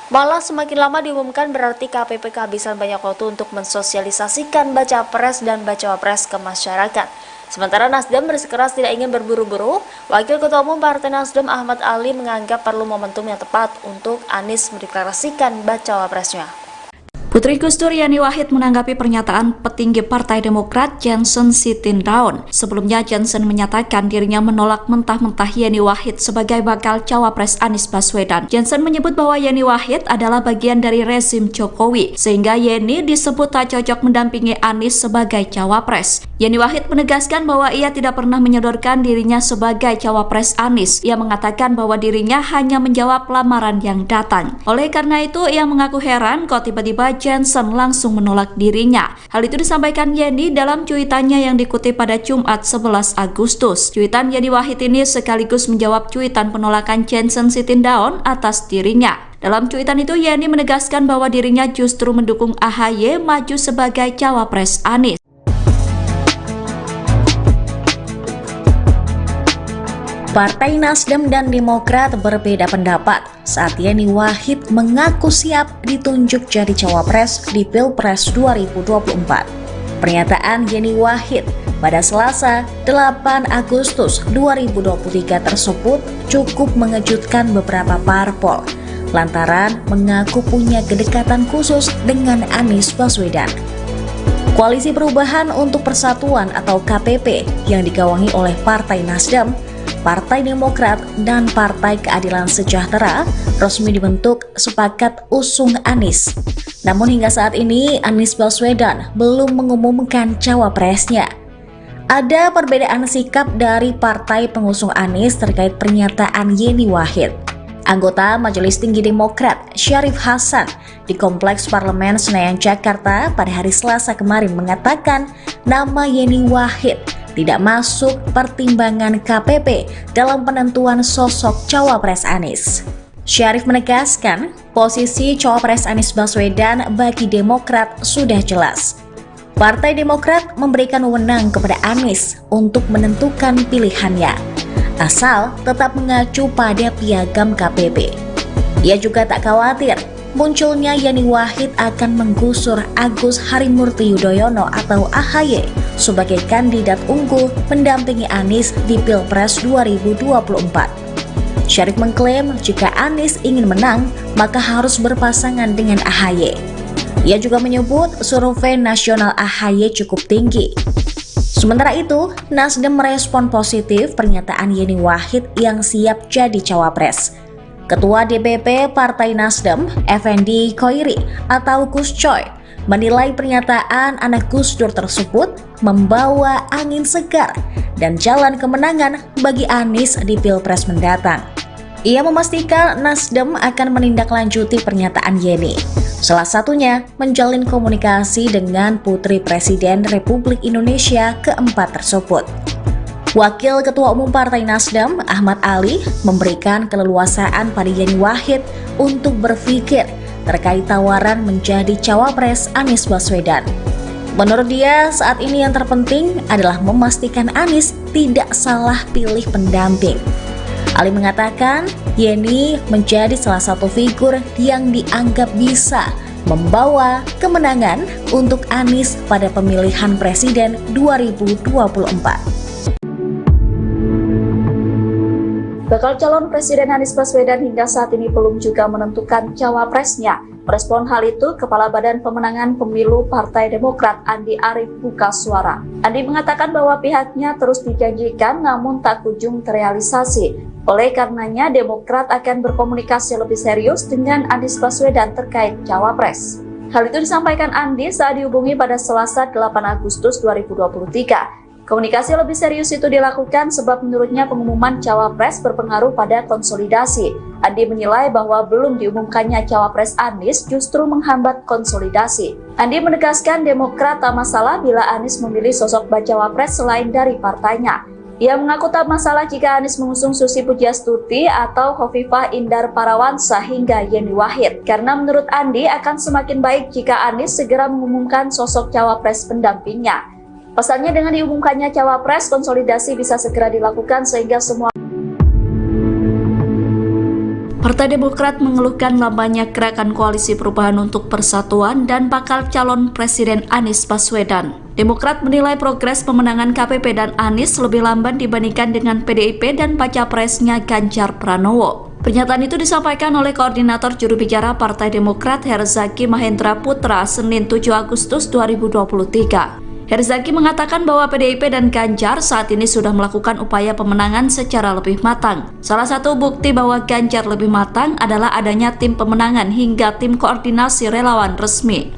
Malah semakin lama diumumkan berarti KPP kehabisan banyak waktu untuk mensosialisasikan baca pres dan bacawa pres ke masyarakat. Sementara Nasdem bersikeras tidak ingin berburu-buru, Wakil Ketua Umum Partai Nasdem Ahmad Ali menganggap perlu momentum yang tepat untuk Anies mendeklarasikan bacawa presnya. Putri Gus Dur Yeni Wahid menanggapi pernyataan petinggi Partai Demokrat Johnson Sitindaun. Sebelumnya Johnson menyatakan dirinya menolak mentah-mentah Yeni Wahid sebagai bakal cawapres Anies Baswedan. Johnson menyebut bahwa Yeni Wahid adalah bagian dari rezim Jokowi, sehingga Yeni disebut tak cocok mendampingi Anies sebagai cawapres. Yeni Wahid menegaskan bahwa ia tidak pernah menyodorkan dirinya sebagai cawapres Anies. Ia mengatakan bahwa dirinya hanya menjawab lamaran yang datang. Oleh karena itu, ia mengaku heran kok tiba-tiba Johnson langsung menolak dirinya. Hal itu disampaikan Yeni dalam cuitannya yang dikutip pada Jumat 11 Agustus. Cuitan Yeni Wahid ini sekaligus menjawab cuitan penolakan Johnson Sitindaun atas dirinya. Dalam cuitan itu, Yeni menegaskan bahwa dirinya justru mendukung AHY maju sebagai cawapres Anies. Partai Nasdem dan Demokrat berbeda pendapat saat Yeni Wahid mengaku siap ditunjuk jadi cawapres di Pilpres 2024. Pernyataan Yeni Wahid pada Selasa 8 Agustus 2023 tersebut cukup mengejutkan beberapa parpol lantaran mengaku punya kedekatan khusus dengan Anies Baswedan. Koalisi Perubahan untuk Persatuan atau KPP yang digawangi oleh Partai Nasdem, Partai Demokrat, dan Partai Keadilan Sejahtera resmi dibentuk sepakat usung Anies. Namun hingga saat ini Anies Baswedan belum mengumumkan cawapresnya. Ada perbedaan sikap dari partai pengusung Anies terkait pernyataan Yeni Wahid. Anggota Majelis Tinggi Demokrat Syarif Hasan di Kompleks Parlemen Senayan Jakarta pada hari Selasa kemarin mengatakan nama Yeni Wahid tidak masuk pertimbangan KPP dalam penentuan sosok cawapres Anies. Syarif menegaskan posisi cawapres Anies Baswedan bagi Demokrat sudah jelas. Partai Demokrat memberikan wewenang kepada Anies untuk menentukan pilihannya, asal tetap mengacu pada piagam KPP. Ia juga tak khawatir munculnya Yeni Wahid akan menggusur Agus Harimurti Yudhoyono atau AHY sebagai kandidat unggul mendampingi Anies di Pilpres 2024. Syarif mengklaim jika Anies ingin menang, maka harus berpasangan dengan AHY. Ia juga menyebut survei nasional AHY cukup tinggi. Sementara itu, Nasdem merespon positif pernyataan Yeni Wahid yang siap jadi cawapres. Ketua DPP Partai Nasdem, Effendi Khoiri atau Gus Coy, menilai pernyataan anak Gus Dur tersebut membawa angin segar dan jalan kemenangan bagi Anies di Pilpres mendatang. Ia memastikan Nasdem akan menindaklanjuti pernyataan Yeni, salah satunya menjalin komunikasi dengan Putri Presiden Republik Indonesia keempat tersebut. Wakil Ketua Umum Partai Nasdem, Ahmad Ali, memberikan keleluasaan pada Yeni Wahid untuk berpikir terkait tawaran menjadi cawapres Anies Baswedan. Menurut dia, saat ini yang terpenting adalah memastikan Anies tidak salah pilih pendamping. Ali mengatakan, Yeni menjadi salah satu figur yang dianggap bisa membawa kemenangan untuk Anies pada pemilihan presiden 2024. Bakal calon Presiden Anies Baswedan hingga saat ini belum juga menentukan cawapresnya. Merespon hal itu, Kepala Badan Pemenangan Pemilu Partai Demokrat Andi Arief buka suara. Andi mengatakan bahwa pihaknya terus dijanjikan namun tak kunjung terrealisasi. Oleh karenanya, Demokrat akan berkomunikasi lebih serius dengan Anies Baswedan terkait cawapres. Hal itu disampaikan Andi saat dihubungi pada Selasa 8 Agustus 2023. Komunikasi lebih serius itu dilakukan sebab menurutnya pengumuman cawapres berpengaruh pada konsolidasi. Andi menilai bahwa belum diumumkannya cawapres Anies justru menghambat konsolidasi. Andi menegaskan Demokrat tak masalah bila Anies memilih sosok bacawa pres selain dari partainya. Ia mengaku tak masalah jika Anies mengusung Susi Pujiastuti atau Khofifah Indar Parawansa hingga Yeni Wahid. Karena menurut Andi akan semakin baik jika Anies segera mengumumkan sosok cawapres pendampingnya. Pasalnya dengan diumumkannya cawapres, konsolidasi bisa segera dilakukan sehingga semua. Partai Demokrat mengeluhkan lambannya gerakan Koalisi Perubahan untuk Persatuan dan bakal calon Presiden Anies Baswedan. Demokrat menilai progres pemenangan KPP dan Anies lebih lamban dibandingkan dengan PDIP dan baca presnya Ganjar Pranowo. Pernyataan itu disampaikan oleh Koordinator Juru Bicara Partai Demokrat Herzaki Mahendra Putra Senin 7 Agustus 2023. Herzaki mengatakan bahwa PDIP dan Ganjar saat ini sudah melakukan upaya pemenangan secara lebih matang. Salah satu bukti bahwa Ganjar lebih matang adalah adanya tim pemenangan hingga tim koordinasi relawan resmi.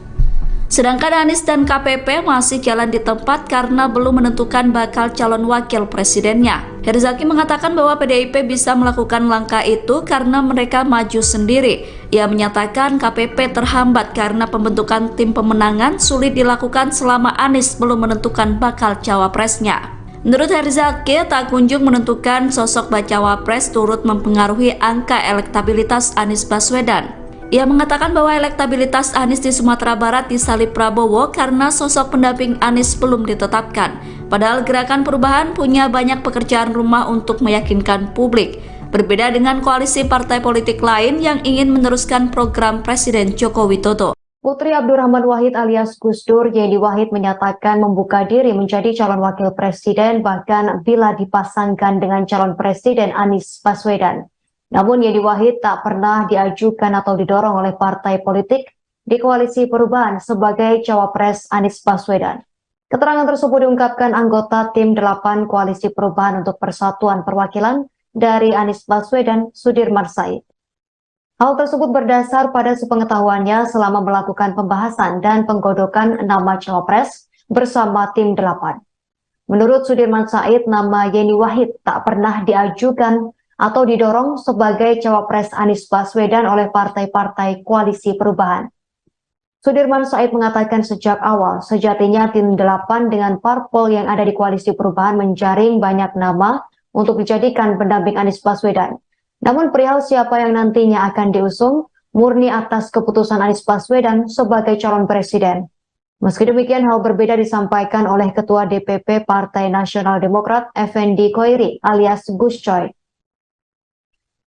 Sedangkan Anies dan KPP masih jalan di tempat karena belum menentukan bakal calon wakil presidennya. Herzaki mengatakan bahwa PDIP bisa melakukan langkah itu karena mereka maju sendiri. Ia menyatakan KPP terhambat karena pembentukan tim pemenangan sulit dilakukan selama Anies belum menentukan bakal cawapresnya. Menurut Herzaki, tak kunjung menentukan sosok bacawa pres turut mempengaruhi angka elektabilitas Anies Baswedan. Ia mengatakan bahwa elektabilitas Anies di Sumatera Barat disalip Prabowo karena sosok pendamping Anies belum ditetapkan. Padahal Gerakan Perubahan punya banyak pekerjaan rumah untuk meyakinkan publik. Berbeda dengan koalisi partai politik lain yang ingin meneruskan program Presiden Joko Widodo. Putri Abdurrahman Wahid alias Gus Dur, Yeni Wahid menyatakan membuka diri menjadi calon wakil presiden bahkan bila dipasangkan dengan calon presiden Anies Baswedan. Namun Yeni Wahid tak pernah diajukan atau didorong oleh partai politik di koalisi perubahan sebagai cawapres Anies Baswedan. Keterangan tersebut diungkapkan anggota tim 8 koalisi perubahan untuk persatuan perwakilan dari Anies Baswedan, Sudirman Said. Hal tersebut berdasar pada sepengetahuannya selama melakukan pembahasan dan penggodokan nama cawapres bersama tim 8. Menurut Sudirman Said, nama Yeni Wahid tak pernah diajukan atau didorong sebagai cawapres Anies Baswedan oleh partai-partai koalisi perubahan. Sudirman Said mengatakan sejak awal, sejatinya tim 8 dengan parpol yang ada di koalisi perubahan menjaring banyak nama untuk dijadikan pendamping Anies Baswedan. Namun perihal siapa yang nantinya akan diusung, murni atas keputusan Anies Baswedan sebagai calon presiden. Meski demikian, hal berbeda disampaikan oleh Ketua DPP Partai Nasional Demokrat, Effendi Khoiri alias Gus Coy.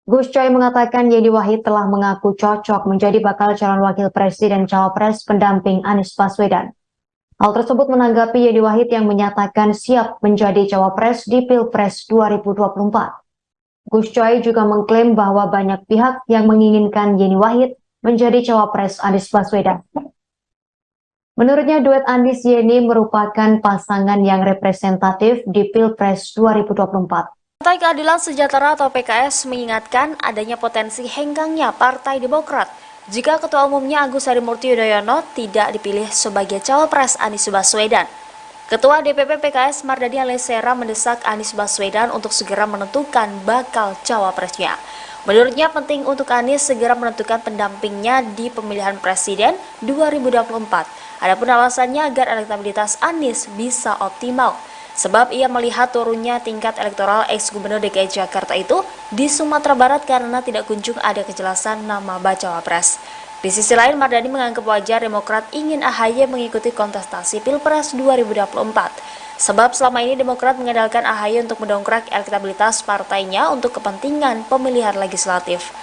Gus Coy mengatakan Yeni Wahid telah mengaku cocok menjadi bakal calon wakil presiden cawapres pendamping Anies Baswedan. Hal tersebut menanggapi Yeni Wahid yang menyatakan siap menjadi cawapres di Pilpres 2024. Gus Coy juga mengklaim bahwa banyak pihak yang menginginkan Yeni Wahid menjadi cawapres Anies Baswedan. Menurutnya duet Anies Yeni merupakan pasangan yang representatif di Pilpres 2024. Partai Keadilan Sejahtera atau PKS mengingatkan adanya potensi henggangnya Partai Demokrat jika Ketua Umumnya Agus Harimurti Yudhoyono tidak dipilih sebagai cawapres Anies Baswedan. Ketua DPP PKS Mardani Alisera mendesak Anies Baswedan untuk segera menentukan bakal cawapresnya. Menurutnya penting untuk Anies segera menentukan pendampingnya di pemilihan presiden 2024. Adapun alasannya agar elektabilitas Anies bisa optimal. Sebab ia melihat turunnya tingkat elektoral ex-gubernur DKI Jakarta itu di Sumatera Barat karena tidak kunjung ada kejelasan nama bacawa pres. Di sisi lain, Mardani menganggap wajar Demokrat ingin AHY mengikuti kontestasi Pilpres 2024. Sebab selama ini Demokrat mengandalkan AHY untuk mendongkrak elektabilitas partainya untuk kepentingan pemilihan legislatif.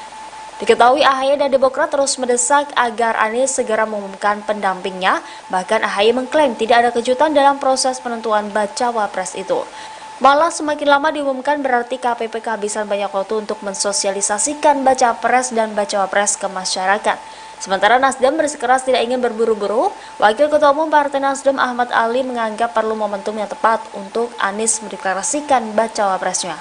Diketahui AHY dan Demokrat terus mendesak agar Anies segera mengumumkan pendampingnya, bahkan AHY mengklaim tidak ada kejutan dalam proses penentuan bacawa pres itu. Malah semakin lama diumumkan berarti KPP kehabisan banyak waktu untuk mensosialisasikan baca pres dan bacawa pres ke masyarakat. Sementara Nasdem bersikeras tidak ingin berburu-buru, Wakil Ketua Umum Partai Nasdem Ahmad Ali menganggap perlu momentum yang tepat untuk Anies mendeklarasikan bacawa presnya.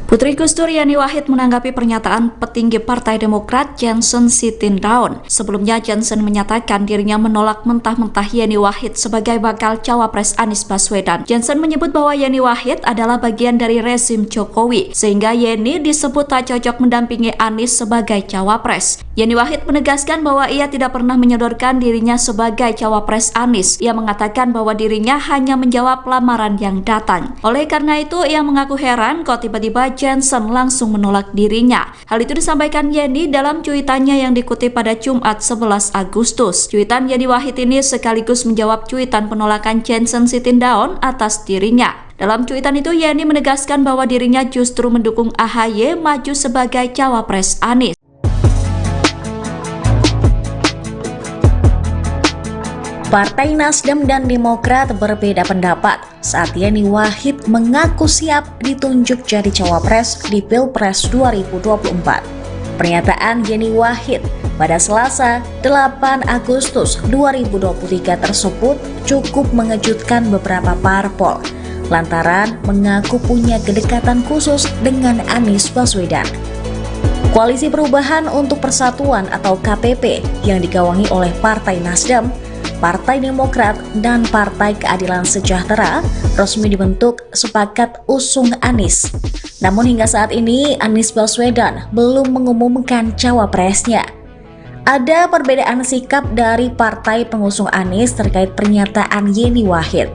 Putri Gus Dur Yeni Wahid menanggapi pernyataan petinggi Partai Demokrat Johnson Sitindaun. Sebelumnya Johnson menyatakan dirinya menolak mentah-mentah Yeni Wahid sebagai bakal cawapres Anies Baswedan. Johnson menyebut bahwa Yeni Wahid adalah bagian dari rezim Jokowi, sehingga Yeni disebut tak cocok mendampingi Anies sebagai cawapres. Yeni Wahid menegaskan bahwa ia tidak pernah menyodorkan dirinya sebagai cawapres Anies. Ia mengatakan bahwa dirinya hanya menjawab lamaran yang datang. Oleh karena itu, ia mengaku heran kok tiba-tiba Johnson langsung menolak dirinya. Hal itu disampaikan Yeni dalam cuitannya yang dikutip pada Jumat 11 Agustus. Cuitan Yeni Wahid ini sekaligus menjawab cuitan penolakan Johnson Sitindaun atas dirinya. Dalam cuitan itu Yeni menegaskan bahwa dirinya justru mendukung AHY maju sebagai cawapres Anies. Partai Nasdem dan Demokrat berbeda pendapat saat Yeni Wahid mengaku siap ditunjuk jadi cawapres di Pilpres 2024. Pernyataan Yeni Wahid pada Selasa 8 Agustus 2023 tersebut cukup mengejutkan beberapa parpol lantaran mengaku punya kedekatan khusus dengan Anies Baswedan. Koalisi Perubahan untuk Persatuan atau KPP yang digawangi oleh Partai Nasdem, Partai Demokrat, dan Partai Keadilan Sejahtera resmi dibentuk sepakat usung Anies. Namun hingga saat ini Anies Baswedan belum mengumumkan cawapresnya. Ada perbedaan sikap dari partai pengusung Anies terkait pernyataan Yeni Wahid.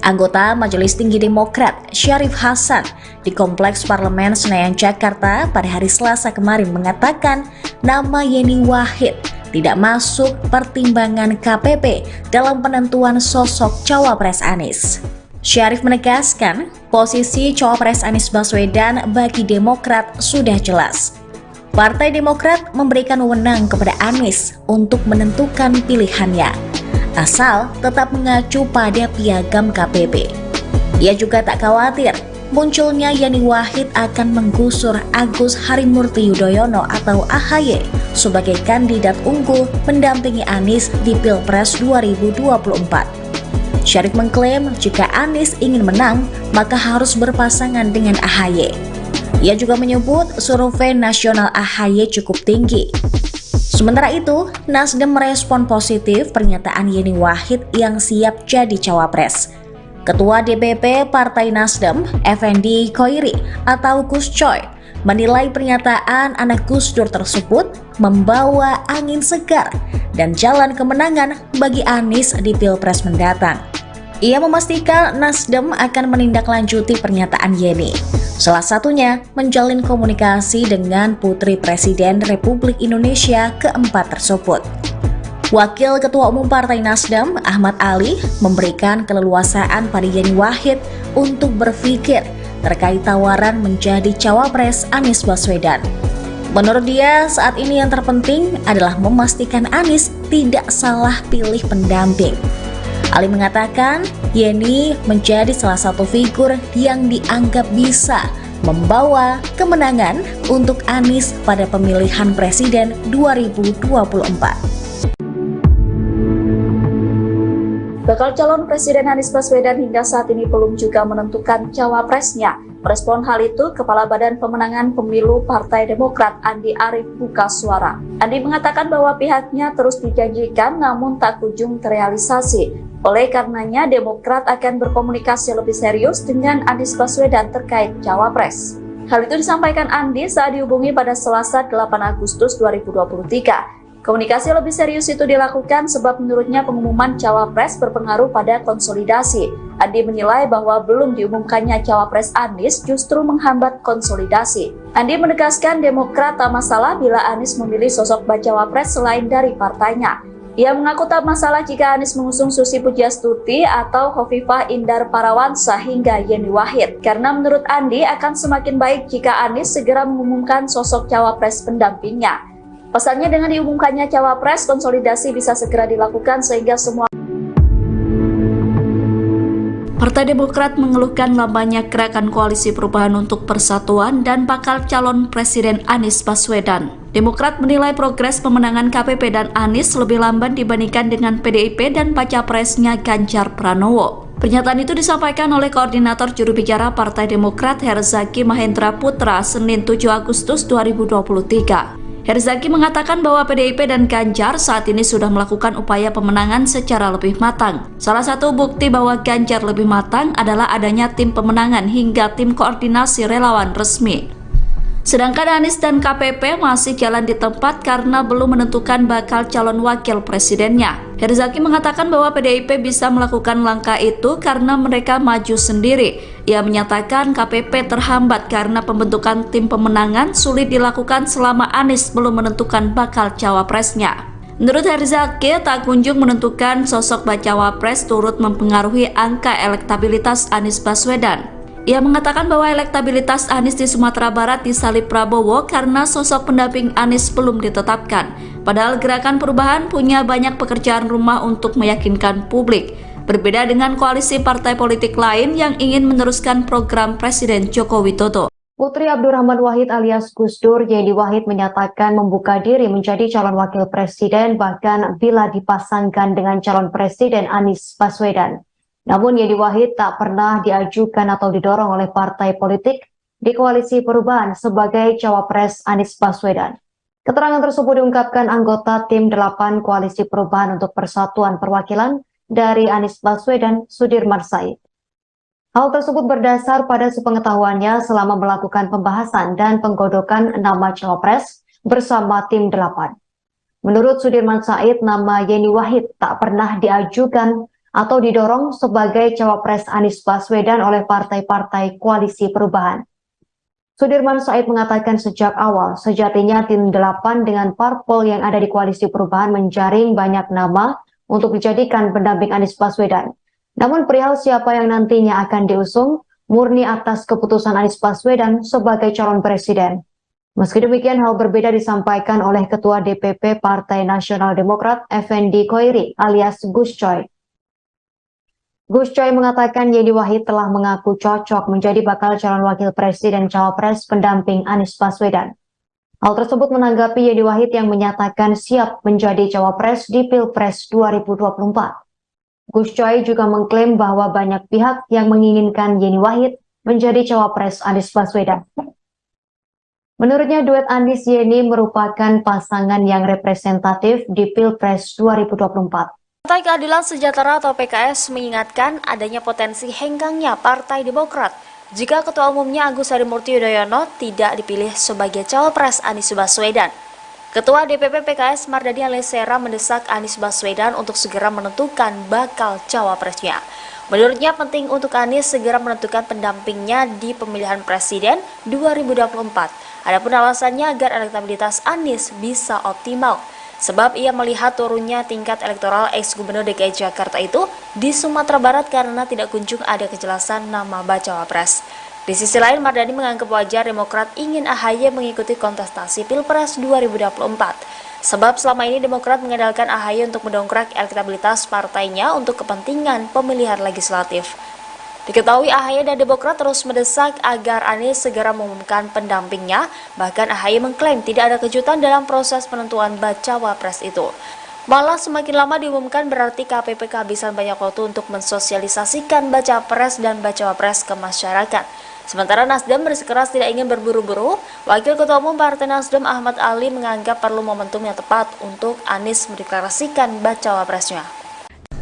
Anggota Majelis Tinggi Demokrat Syarif Hasan di Kompleks Parlemen Senayan Jakarta pada hari Selasa kemarin mengatakan nama Yeni Wahid tidak masuk pertimbangan KPP dalam penentuan sosok cawapres Anies. Syarif menegaskan posisi cawapres Anies Baswedan bagi Demokrat sudah jelas. Partai Demokrat memberikan wewenang kepada Anies untuk menentukan pilihannya, asal tetap mengacu pada piagam KPP. Ia juga tak khawatir munculnya Yeni Wahid akan menggusur Agus Harimurti Yudhoyono atau AHY sebagai kandidat unggul mendampingi Anies di Pilpres 2024. Syarif mengklaim jika Anies ingin menang, maka harus berpasangan dengan AHY. Ia juga menyebut survei nasional AHY cukup tinggi. Sementara itu, Nasdem merespon positif pernyataan Yeni Wahid yang siap jadi cawapres. Ketua DPP Partai Nasdem, Effendi Khoiri atau Gus Coy, menilai pernyataan anak Gus Dur tersebut membawa angin segar dan jalan kemenangan bagi Anies di Pilpres mendatang. Ia memastikan Nasdem akan menindaklanjuti pernyataan Yeni. Salah satunya menjalin komunikasi dengan Putri Presiden Republik Indonesia keempat tersebut. Wakil Ketua Umum Partai Nasdem, Ahmad Ali, memberikan keleluasaan pada Yeni Wahid untuk berpikir terkait tawaran menjadi cawapres Anies Baswedan. Menurut dia, saat ini yang terpenting adalah memastikan Anies tidak salah pilih pendamping. Ali mengatakan Yeni menjadi salah satu figur yang dianggap bisa membawa kemenangan untuk Anies pada pemilihan presiden 2024. Bakal calon Presiden Anies Baswedan hingga saat ini belum juga menentukan cawapresnya. Merespon hal itu, Kepala Badan Pemenangan Pemilu Partai Demokrat Andi Arief buka suara. Andi mengatakan bahwa pihaknya terus dijanjikan namun tak kunjung terrealisasi. Oleh karenanya, Demokrat akan berkomunikasi lebih serius dengan Anies Baswedan terkait cawapres. Hal itu disampaikan Andi saat dihubungi pada Selasa 8 Agustus 2023. Komunikasi lebih serius itu dilakukan sebab menurutnya pengumuman cawapres berpengaruh pada konsolidasi. Andi menilai bahwa belum diumumkannya cawapres Anies justru menghambat konsolidasi. Andi menegaskan Demokrat tak masalah bila Anies memilih sosok bacawa pres selain dari partainya. Ia mengaku tak masalah jika Anies mengusung Susi Pujiastuti atau Hovifah Indar Parawansa hingga Yeni Wahid. Karena menurut Andi akan semakin baik jika Anies segera mengumumkan sosok cawapres pendampingnya. Pasalnya dengan diumumkannya cawapres, konsolidasi bisa segera dilakukan sehingga semua. Partai Demokrat mengeluhkan lamanya gerakan koalisi perubahan untuk persatuan dan bakal calon Presiden Anies Baswedan. Demokrat menilai progres pemenangan KPP dan Anies lebih lamban dibandingkan dengan PDIP dan baca presnya Ganjar Pranowo. Pernyataan itu disampaikan oleh Koordinator Juru Bicara Partai Demokrat Herzaki Mahendra Putra Senin 7 Agustus 2023. Herzaki mengatakan bahwa PDIP dan Ganjar saat ini sudah melakukan upaya pemenangan secara lebih matang. Salah satu bukti bahwa Ganjar lebih matang adalah adanya tim pemenangan hingga tim koordinasi relawan resmi. Sedangkan Anies dan KPP masih jalan di tempat karena belum menentukan bakal calon wakil presidennya. Herzaki mengatakan bahwa PDIP bisa melakukan langkah itu karena mereka maju sendiri. Ia menyatakan KPP terhambat karena pembentukan tim pemenangan sulit dilakukan selama Anies belum menentukan bakal cawapresnya. Menurut Herzaki, tak kunjung menentukan sosok bacawa pres turut mempengaruhi angka elektabilitas Anies Baswedan. Ia mengatakan bahwa elektabilitas Anies di Sumatera Barat disalip Prabowo karena sosok pendamping Anies belum ditetapkan. Padahal Gerakan Perubahan punya banyak pekerjaan rumah untuk meyakinkan publik. Berbeda dengan koalisi partai politik lain yang ingin meneruskan program Presiden Joko Widodo. Putri Abdurrahman Wahid alias Gus Dur, Yeni Wahid menyatakan membuka diri menjadi calon wakil presiden bahkan bila dipasangkan dengan calon presiden Anies Baswedan. Namun Yeni Wahid tak pernah diajukan atau didorong oleh partai politik di koalisi perubahan sebagai cawapres Anies Baswedan. Keterangan tersebut diungkapkan anggota tim 8 koalisi perubahan untuk persatuan perwakilan dari Anies Baswedan, Sudirman Said. Hal tersebut berdasar pada sepengetahuannya selama melakukan pembahasan dan penggodokan nama cawapres bersama tim 8. Menurut Sudirman Said, nama Yeni Wahid tak pernah diajukan atau didorong sebagai cawapres Anies Baswedan oleh partai-partai koalisi perubahan. Sudirman Said mengatakan sejak awal, sejatinya tim 8 dengan parpol yang ada di koalisi perubahan menjaring banyak nama untuk dijadikan pendamping Anies Baswedan. Namun perihal siapa yang nantinya akan diusung, murni atas keputusan Anies Baswedan sebagai calon presiden. Meski demikian, hal berbeda disampaikan oleh Ketua DPP Partai Nasional Demokrat, Effendi Khoiri alias Gus Coy. Gus Coy mengatakan Yeni Wahid telah mengaku cocok menjadi bakal calon wakil presiden cawapres pendamping Anies Baswedan. Hal tersebut menanggapi Yeni Wahid yang menyatakan siap menjadi cawapres di Pilpres 2024. Gus Coy juga mengklaim bahwa banyak pihak yang menginginkan Yeni Wahid menjadi cawapres Anies Baswedan. Menurutnya duet Anies Yeni merupakan pasangan yang representatif di Pilpres 2024. Partai Keadilan Sejahtera atau PKS mengingatkan adanya potensi hengkangnya Partai Demokrat jika Ketua Umumnya Agus Harimurti Yudhoyono tidak dipilih sebagai cawapres Anies Baswedan. Ketua DPP PKS Mardani Alisera mendesak Anies Baswedan untuk segera menentukan bakal cawapresnya. Menurutnya penting untuk Anies segera menentukan pendampingnya di pemilihan presiden 2024. Adapun alasannya agar elektabilitas Anies bisa optimal, sebab ia melihat turunnya tingkat elektoral ex-gubernur DKI Jakarta itu di Sumatera Barat karena tidak kunjung ada kejelasan nama bacawa pres. Di sisi lain, Mardani menganggap wajar Demokrat ingin AHY mengikuti kontestasi Pilpres 2024. Sebab selama ini Demokrat mengandalkan AHY untuk mendongkrak elektabilitas partainya untuk kepentingan pemilihan legislatif. Diketahui AHY dan Demokrat terus mendesak agar Anies segera mengumumkan pendampingnya, bahkan AHY mengklaim tidak ada kejutan dalam proses penentuan bacawa pres itu. Malah semakin lama diumumkan berarti KPP kehabisan banyak waktu untuk mensosialisasikan bacawa pres dan bacawa pres ke masyarakat. Sementara Nasdem bersikeras tidak ingin berburu-buru, Wakil Ketua Umum Partai Nasdem Ahmad Ali menganggap perlu momentum yang tepat untuk Anies mendeklarasikan bacawa presnya.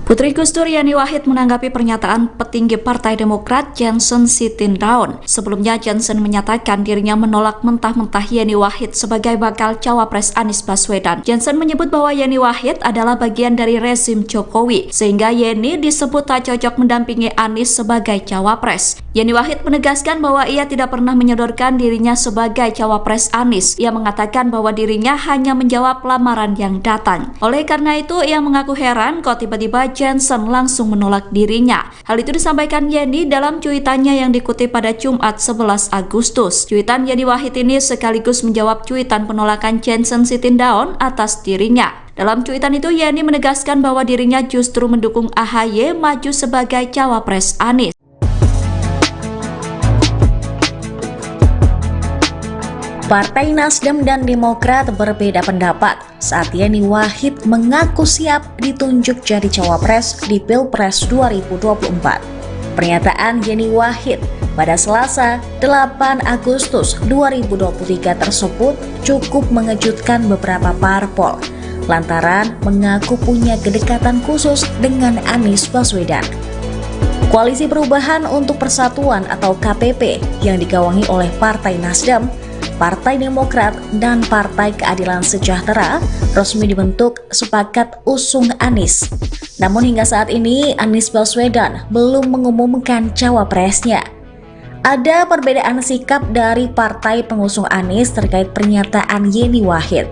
Putri Gus Dur Yeni Wahid menanggapi pernyataan petinggi Partai Demokrat Johnson Sitindaun. Sebelumnya Johnson menyatakan dirinya menolak mentah-mentah Yeni Wahid sebagai bakal cawapres Anies Baswedan. Johnson menyebut bahwa Yeni Wahid adalah bagian dari rezim Jokowi, sehingga Yeni disebut tak cocok mendampingi Anies sebagai cawapres. Yeni Wahid menegaskan bahwa ia tidak pernah menyodorkan dirinya sebagai cawapres Anies. Ia mengatakan bahwa dirinya hanya menjawab lamaran yang datang. Oleh karena itu, ia mengaku heran kok tiba-tiba Johnson langsung menolak dirinya. Hal itu disampaikan Yeni dalam cuitannya yang dikutip pada Jumat 11 Agustus. Cuitan Yeni Wahid ini sekaligus menjawab cuitan penolakan Johnson Sitindaun atas dirinya. Dalam cuitan itu Yeni menegaskan bahwa dirinya justru mendukung AHY maju sebagai cawapres Anies. Partai Nasdem dan Demokrat berbeda pendapat saat Yeni Wahid mengaku siap ditunjuk jadi cawapres di Pilpres 2024. Pernyataan Yeni Wahid pada Selasa 8 Agustus 2023 tersebut cukup mengejutkan beberapa parpol lantaran mengaku punya kedekatan khusus dengan Anies Baswedan. Koalisi Perubahan untuk Persatuan atau KPP yang digawangi oleh Partai Nasdem, Partai Demokrat, dan Partai Keadilan Sejahtera resmi dibentuk sepakat usung Anies. Namun hingga saat ini Anies Baswedan belum mengumumkan cawapresnya. Ada perbedaan sikap dari partai pengusung Anies terkait pernyataan Yeni Wahid.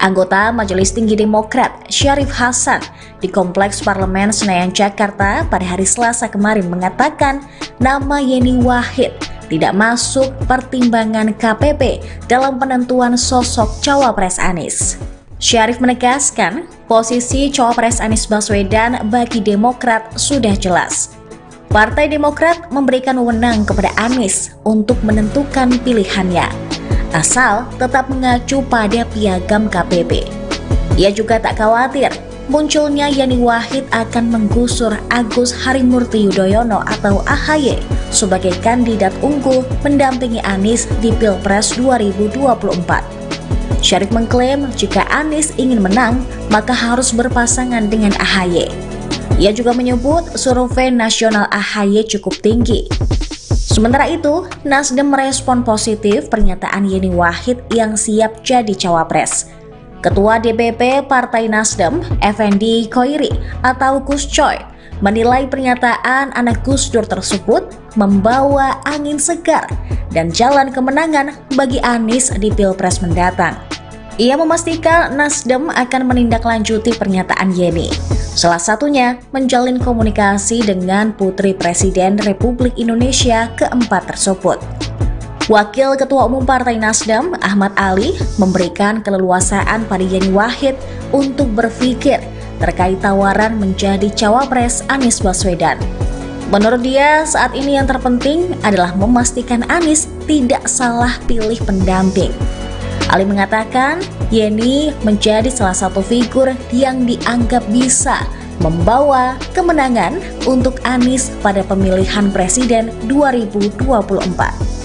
Anggota Majelis Tinggi Demokrat Syarif Hasan di Kompleks Parlemen Senayan Jakarta pada hari Selasa kemarin mengatakan nama Yeni Wahid tidak masuk pertimbangan KPP dalam penentuan sosok cawapres Anies. Syarif menegaskan posisi cawapres Anies Baswedan bagi Demokrat sudah jelas. Partai Demokrat memberikan wewenang kepada Anies untuk menentukan pilihannya, asal tetap mengacu pada piagam KPP. Ia juga tak khawatir munculnya Yeni Wahid akan menggusur Agus Harimurti Yudhoyono atau AHY sebagai kandidat unggul mendampingi Anies di Pilpres 2024. Syarif mengklaim jika Anies ingin menang, maka harus berpasangan dengan AHY. Ia juga menyebut survei nasional AHY cukup tinggi. Sementara itu, Nasdem merespon positif pernyataan Yeni Wahid yang siap jadi cawapres. Ketua DPP Partai Nasdem, Effendi Khoiri atau Gus Coy, menilai pernyataan anak Gus Dur tersebut membawa angin segar dan jalan kemenangan bagi Anies di Pilpres mendatang. Ia memastikan Nasdem akan menindaklanjuti pernyataan Yeni. Salah satunya menjalin komunikasi dengan Putri Presiden Republik Indonesia keempat tersebut. Wakil Ketua Umum Partai Nasdem, Ahmad Ali, memberikan keleluasaan pada Yeni Wahid untuk berpikir terkait tawaran menjadi cawapres Anies Baswedan. Menurut dia, saat ini yang terpenting adalah memastikan Anies tidak salah pilih pendamping. Ali mengatakan, Yeni menjadi salah satu figur yang dianggap bisa membawa kemenangan untuk Anies pada pemilihan presiden 2024.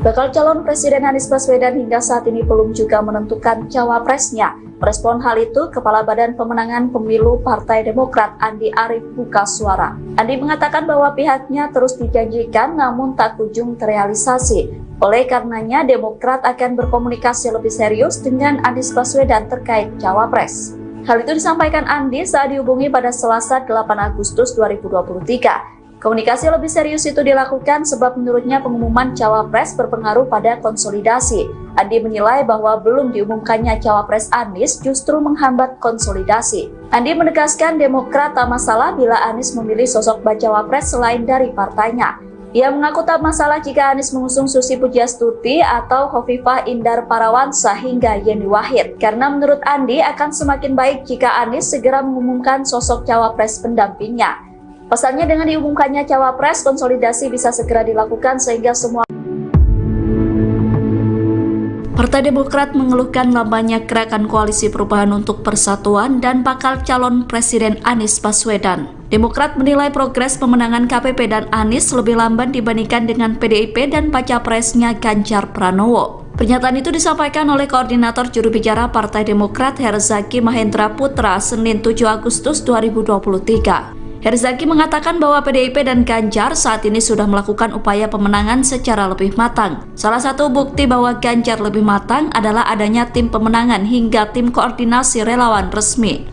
Bakal calon Presiden Anies Baswedan hingga saat ini belum juga menentukan cawapresnya. Merespon hal itu, Kepala Badan Pemenangan Pemilu Partai Demokrat Andi Arief buka suara. Andi mengatakan bahwa pihaknya terus dijanjikan namun tak kunjung terrealisasi. Oleh karenanya, Demokrat akan berkomunikasi lebih serius dengan Anies Baswedan terkait cawapres. Hal itu disampaikan Andi saat dihubungi pada Selasa 8 Agustus 2023. Komunikasi lebih serius itu dilakukan sebab menurutnya pengumuman cawapres berpengaruh pada konsolidasi. Andi menilai bahwa belum diumumkannya cawapres Anies justru menghambat konsolidasi. Andi menegaskan Demokrat tak masalah bila Anies memilih sosok bacawa pres selain dari partainya. Ia mengaku tak masalah jika Anies mengusung Susi Pujiastuti atau Hovifah Indar Parawansa hingga Yeni Wahid. Karena menurut Andi akan semakin baik jika Anies segera mengumumkan sosok cawapres pendampingnya. Pasalnya dengan diumumkannya cawapres, konsolidasi bisa segera dilakukan sehingga semua. Partai Demokrat mengeluhkan lambannya gerakan koalisi perubahan untuk persatuan dan bakal calon Presiden Anies Baswedan. Demokrat menilai progres pemenangan KPP dan Anies lebih lamban dibandingkan dengan PDIP dan baca presnya Ganjar Pranowo. Pernyataan itu disampaikan oleh Koordinator Juru Bicara Partai Demokrat Herzaki Mahendra Putra Senin 7 Agustus 2023. Herzaki mengatakan bahwa PDIP dan Ganjar saat ini sudah melakukan upaya pemenangan secara lebih matang. Salah satu bukti bahwa Ganjar lebih matang adalah adanya tim pemenangan hingga tim koordinasi relawan resmi.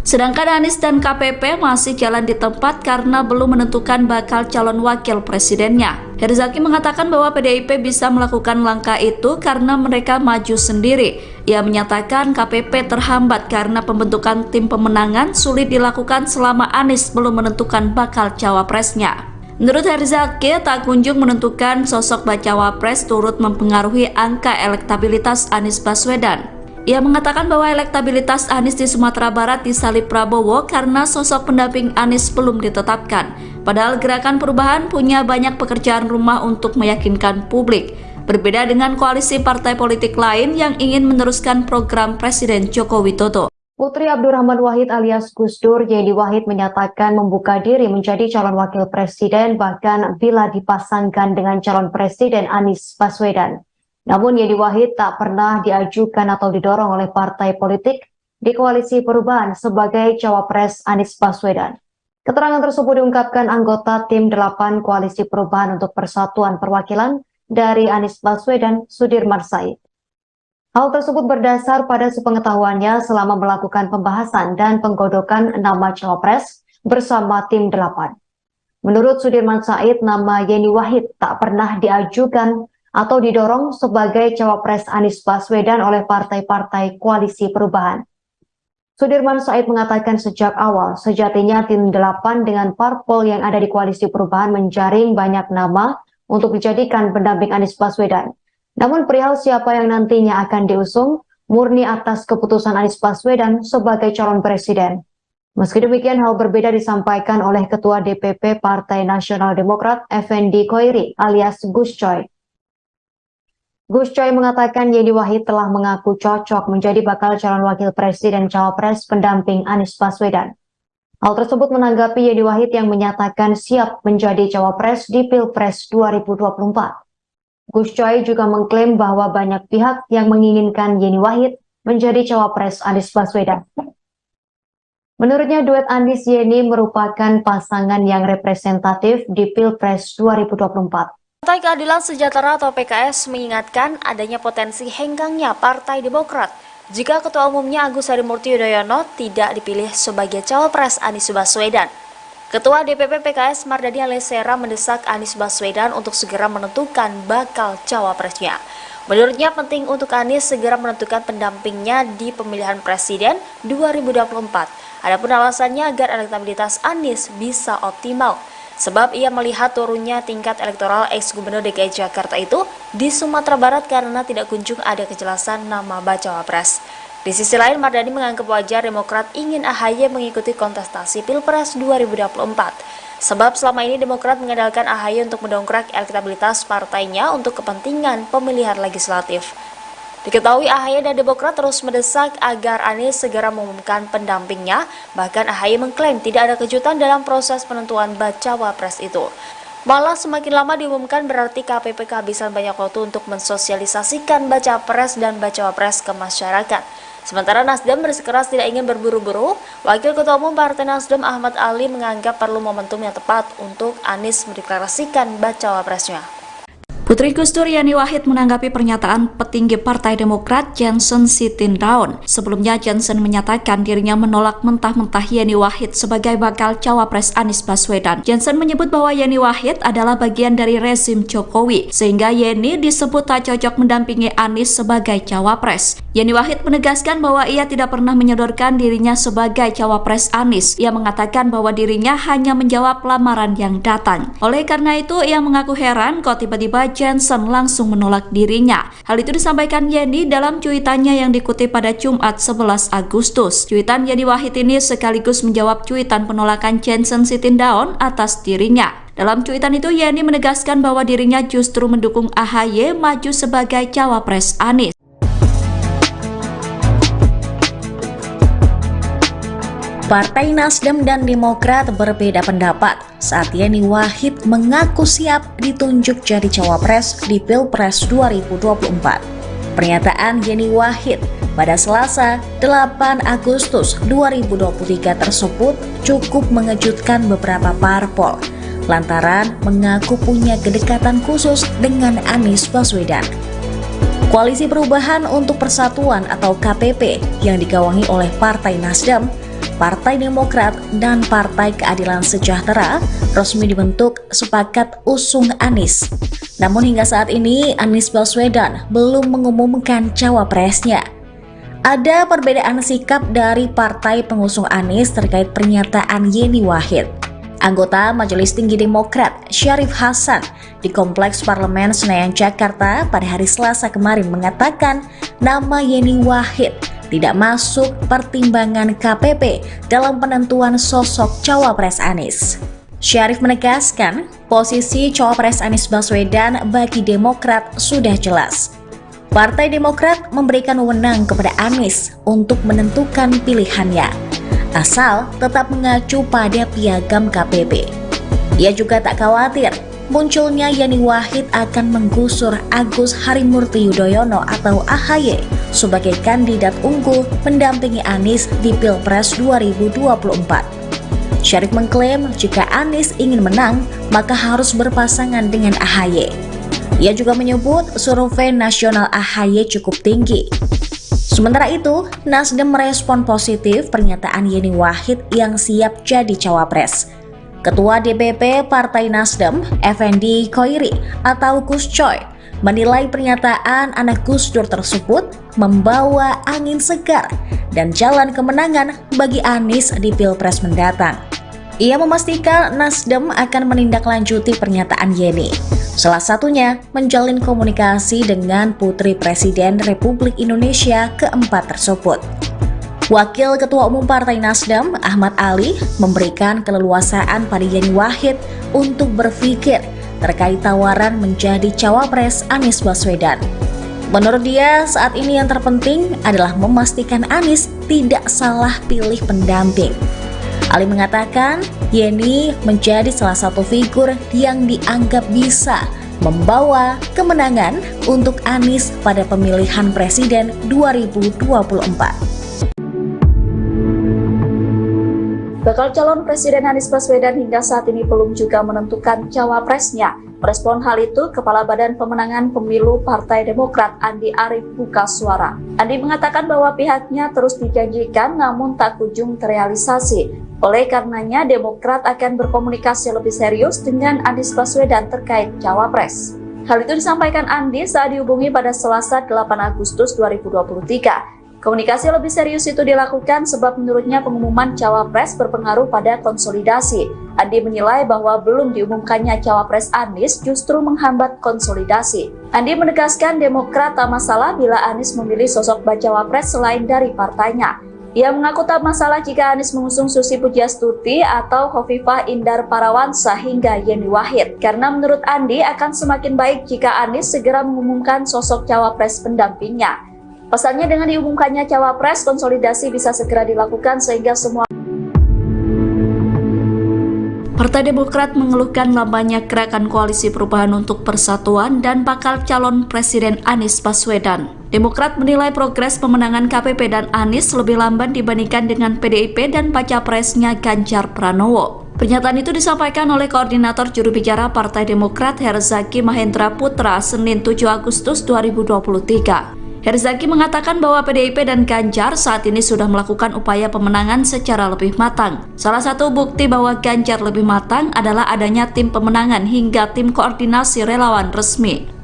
Sedangkan Anies dan KPP masih jalan di tempat karena belum menentukan bakal calon wakil presidennya. Herzaki mengatakan bahwa PDIP bisa melakukan langkah itu karena mereka maju sendiri. Ia menyatakan KPP terhambat karena pembentukan tim pemenangan sulit dilakukan selama Anies belum menentukan bakal cawapresnya. Menurut Herzaki, tak kunjung menentukan sosok bacawa pres turut mempengaruhi angka elektabilitas Anies Baswedan. Ia mengatakan bahwa elektabilitas Anies di Sumatera Barat disalip Prabowo karena sosok pendamping Anies belum ditetapkan. Padahal Gerakan Perubahan punya banyak pekerjaan rumah untuk meyakinkan publik. Berbeda dengan koalisi partai politik lain yang ingin meneruskan program Presiden Joko Widodo. Putri Abdurrahman Wahid alias Gus Dur, Yeni Wahid menyatakan membuka diri menjadi calon wakil presiden bahkan bila dipasangkan dengan calon presiden Anies Baswedan. Namun Yeni Wahid tak pernah diajukan atau didorong oleh partai politik di koalisi perubahan sebagai cawapres Anies Baswedan. Keterangan tersebut diungkapkan anggota tim 8 koalisi perubahan untuk persatuan perwakilan dari Anies Baswedan, Sudirman Said. Hal tersebut berdasar pada sepengetahuannya selama melakukan pembahasan dan penggodokan nama cawapres bersama tim 8. Menurut Sudirman Said, nama Yeni Wahid tak pernah diajukan atau didorong sebagai cawapres Anies Baswedan oleh partai-partai koalisi perubahan. Sudirman Said mengatakan sejak awal, sejatinya tim 8 dengan parpol yang ada di koalisi perubahan menjaring banyak nama untuk dijadikan pendamping Anies Baswedan. Namun perihal siapa yang nantinya akan diusung, murni atas keputusan Anies Baswedan sebagai calon presiden. Meski demikian, hal berbeda disampaikan oleh Ketua DPP Partai Nasional Demokrat, Effendi Khoiri alias Gus Coy. Gus Coy mengatakan Yeni Wahid telah mengaku cocok menjadi bakal calon wakil presiden cawapres pendamping Anies Baswedan. Hal tersebut menanggapi Yeni Wahid yang menyatakan siap menjadi cawapres di Pilpres 2024. Gus Coy juga mengklaim bahwa banyak pihak yang menginginkan Yeni Wahid menjadi cawapres Anies Baswedan. Menurutnya duet Anies Yeni merupakan pasangan yang representatif di Pilpres 2024. Partai Keadilan Sejahtera atau PKS mengingatkan adanya potensi henggangnya Partai Demokrat jika Ketua Umumnya Agus Harimurti Yudhoyono tidak dipilih sebagai cawapres Anies Baswedan. Ketua DPP PKS Mardani Alisera mendesak Anies Baswedan untuk segera menentukan bakal cawapresnya. Menurutnya penting untuk Anies segera menentukan pendampingnya di pemilihan presiden 2024. Adapun alasannya agar elektabilitas Anies bisa optimal, sebab ia melihat turunnya tingkat elektoral ex-gubernur DKI Jakarta itu di Sumatera Barat karena tidak kunjung ada kejelasan nama bacawa pres. Di sisi lain, Mardani menganggap wajar Demokrat ingin AHY mengikuti kontestasi Pilpres 2024. Sebab selama ini Demokrat mengandalkan AHY untuk mendongkrak elektabilitas partainya untuk kepentingan pemilihan legislatif. Diketahui AHY dan Demokrat terus mendesak agar Anies segera mengumumkan pendampingnya, bahkan AHY mengklaim tidak ada kejutan dalam proses penentuan bacawa pres itu. Malah semakin lama diumumkan berarti KPP kehabisan banyak waktu untuk mensosialisasikan baca pres dan bacawa pres ke masyarakat. Sementara Nasdem bersikeras tidak ingin berburu-buru, Wakil Ketua Umum Partai Nasdem Ahmad Ali menganggap perlu momentum yang tepat untuk Anies mendeklarasikan bacawa presnya. Putri Gus Dur Yani Wahid menanggapi pernyataan petinggi Partai Demokrat Johnson Sitindaun. Sebelumnya Johnson menyatakan dirinya menolak mentah-mentah Yani Wahid sebagai bakal cawapres Anies Baswedan. Johnson menyebut bahwa Yani Wahid adalah bagian dari rezim Jokowi, sehingga Yani disebut tak cocok mendampingi Anies sebagai cawapres. Yani Wahid menegaskan bahwa ia tidak pernah menyodorkan dirinya sebagai cawapres Anies. Ia mengatakan bahwa dirinya hanya menjawab lamaran yang datang. Oleh karena itu, ia mengaku heran kok tiba-tiba Johnson langsung menolak dirinya. Hal itu disampaikan Yani dalam cuitannya yang dikutip pada Jumat 11 Agustus. Cuitan Yani Wahid ini sekaligus menjawab cuitan penolakan Johnson Sitindaun atas dirinya. Dalam cuitan itu, Yani menegaskan bahwa dirinya justru mendukung AHY maju sebagai cawapres Anies. Partai Nasdem dan Demokrat berbeda pendapat saat Yani Wahid mengaku siap ditunjuk jadi cawapres di Pilpres 2024. Pernyataan Yani Wahid pada Selasa 8 Agustus 2023 tersebut cukup mengejutkan beberapa parpol lantaran mengaku punya kedekatan khusus dengan Anies Baswedan. Koalisi Perubahan untuk Persatuan atau KPP yang digawangi oleh Partai Nasdem, Partai Demokrat, dan Partai Keadilan Sejahtera resmi dibentuk sepakat usung Anies. Namun hingga saat ini Anies Baswedan belum mengumumkan cawapresnya. Ada perbedaan sikap dari partai pengusung Anies terkait pernyataan Yani Wahid. Anggota Majelis Tinggi Demokrat Syarif Hasan di Kompleks Parlemen Senayan Jakarta pada hari Selasa kemarin mengatakan nama Yani Wahid tidak masuk pertimbangan KPP dalam penentuan sosok cawapres Anies. Syarif menegaskan posisi cawapres Anies Baswedan bagi Demokrat sudah jelas. Partai Demokrat memberikan wewenang kepada Anies untuk menentukan pilihannya, asal tetap mengacu pada piagam KPP. Ia juga tak khawatir munculnya Yani Wahid akan menggusur Agus Harimurti Yudhoyono atau AHY sebagai kandidat unggul mendampingi Anies di Pilpres 2024. Syarif mengklaim jika Anies ingin menang, maka harus berpasangan dengan AHY. Ia juga menyebut survei nasional AHY cukup tinggi. Sementara itu, Nasdem merespon positif pernyataan Yani Wahid yang siap jadi cawapres. Ketua DPP Partai Nasdem, Effendi Khoiri atau Gus Coy, menilai pernyataan anak Gus Dur tersebut membawa angin segar dan jalan kemenangan bagi Anies di Pilpres mendatang. Ia memastikan Nasdem akan menindaklanjuti pernyataan Yani, salah satunya menjalin komunikasi dengan Putri Presiden Republik Indonesia keempat tersebut. Wakil Ketua Umum Partai Nasdem, Ahmad Ali, memberikan keleluasaan pada Yani Wahid untuk berpikir terkait tawaran menjadi cawapres Anies Baswedan. Menurut dia, saat ini yang terpenting adalah memastikan Anies tidak salah pilih pendamping. Ali mengatakan, Yani menjadi salah satu figur yang dianggap bisa membawa kemenangan untuk Anies pada pemilihan presiden 2024. Bakal calon Presiden Anies Baswedan hingga saat ini belum juga menentukan cawapresnya. Merespon hal itu, Kepala Badan Pemenangan Pemilu Partai Demokrat Andi Arief buka suara. Andi mengatakan bahwa pihaknya terus dijanjikan namun tak kunjung terrealisasi. Oleh karenanya, Demokrat akan berkomunikasi lebih serius dengan Anies Baswedan terkait cawapres. Hal itu disampaikan Andi saat dihubungi pada Selasa 8 Agustus 2023. Komunikasi lebih serius itu dilakukan sebab menurutnya pengumuman cawapres berpengaruh pada konsolidasi. Andi menilai bahwa belum diumumkannya cawapres Anies justru menghambat konsolidasi. Andi menegaskan Demokrat tak masalah bila Anies memilih sosok bacawa pres selain dari partainya. Ia mengaku tak masalah jika Anies mengusung Susi Pujiastuti atau Khofifah Indar Parawansa hingga Yeni Wahid. Karena menurut Andi akan semakin baik jika Anies segera mengumumkan sosok cawapres pendampingnya. Pasalnya dengan diumumkannya cawapres, konsolidasi bisa segera dilakukan sehingga semua Partai Demokrat mengeluhkan lambannya gerakan koalisi perubahan untuk persatuan dan bakal calon Presiden Anies Baswedan. Demokrat menilai progres pemenangan KPP dan Anies lebih lamban dibandingkan dengan PDIP dan baca presnya Ganjar Pranowo. Pernyataan itu disampaikan oleh Koordinator Juru Bicara Partai Demokrat Herzaki Mahendra Putra Senin 7 Agustus 2023. Herzaki mengatakan bahwa PDIP dan Ganjar saat ini sudah melakukan upaya pemenangan secara lebih matang. Salah satu bukti bahwa Ganjar lebih matang adalah adanya tim pemenangan hingga tim koordinasi relawan resmi.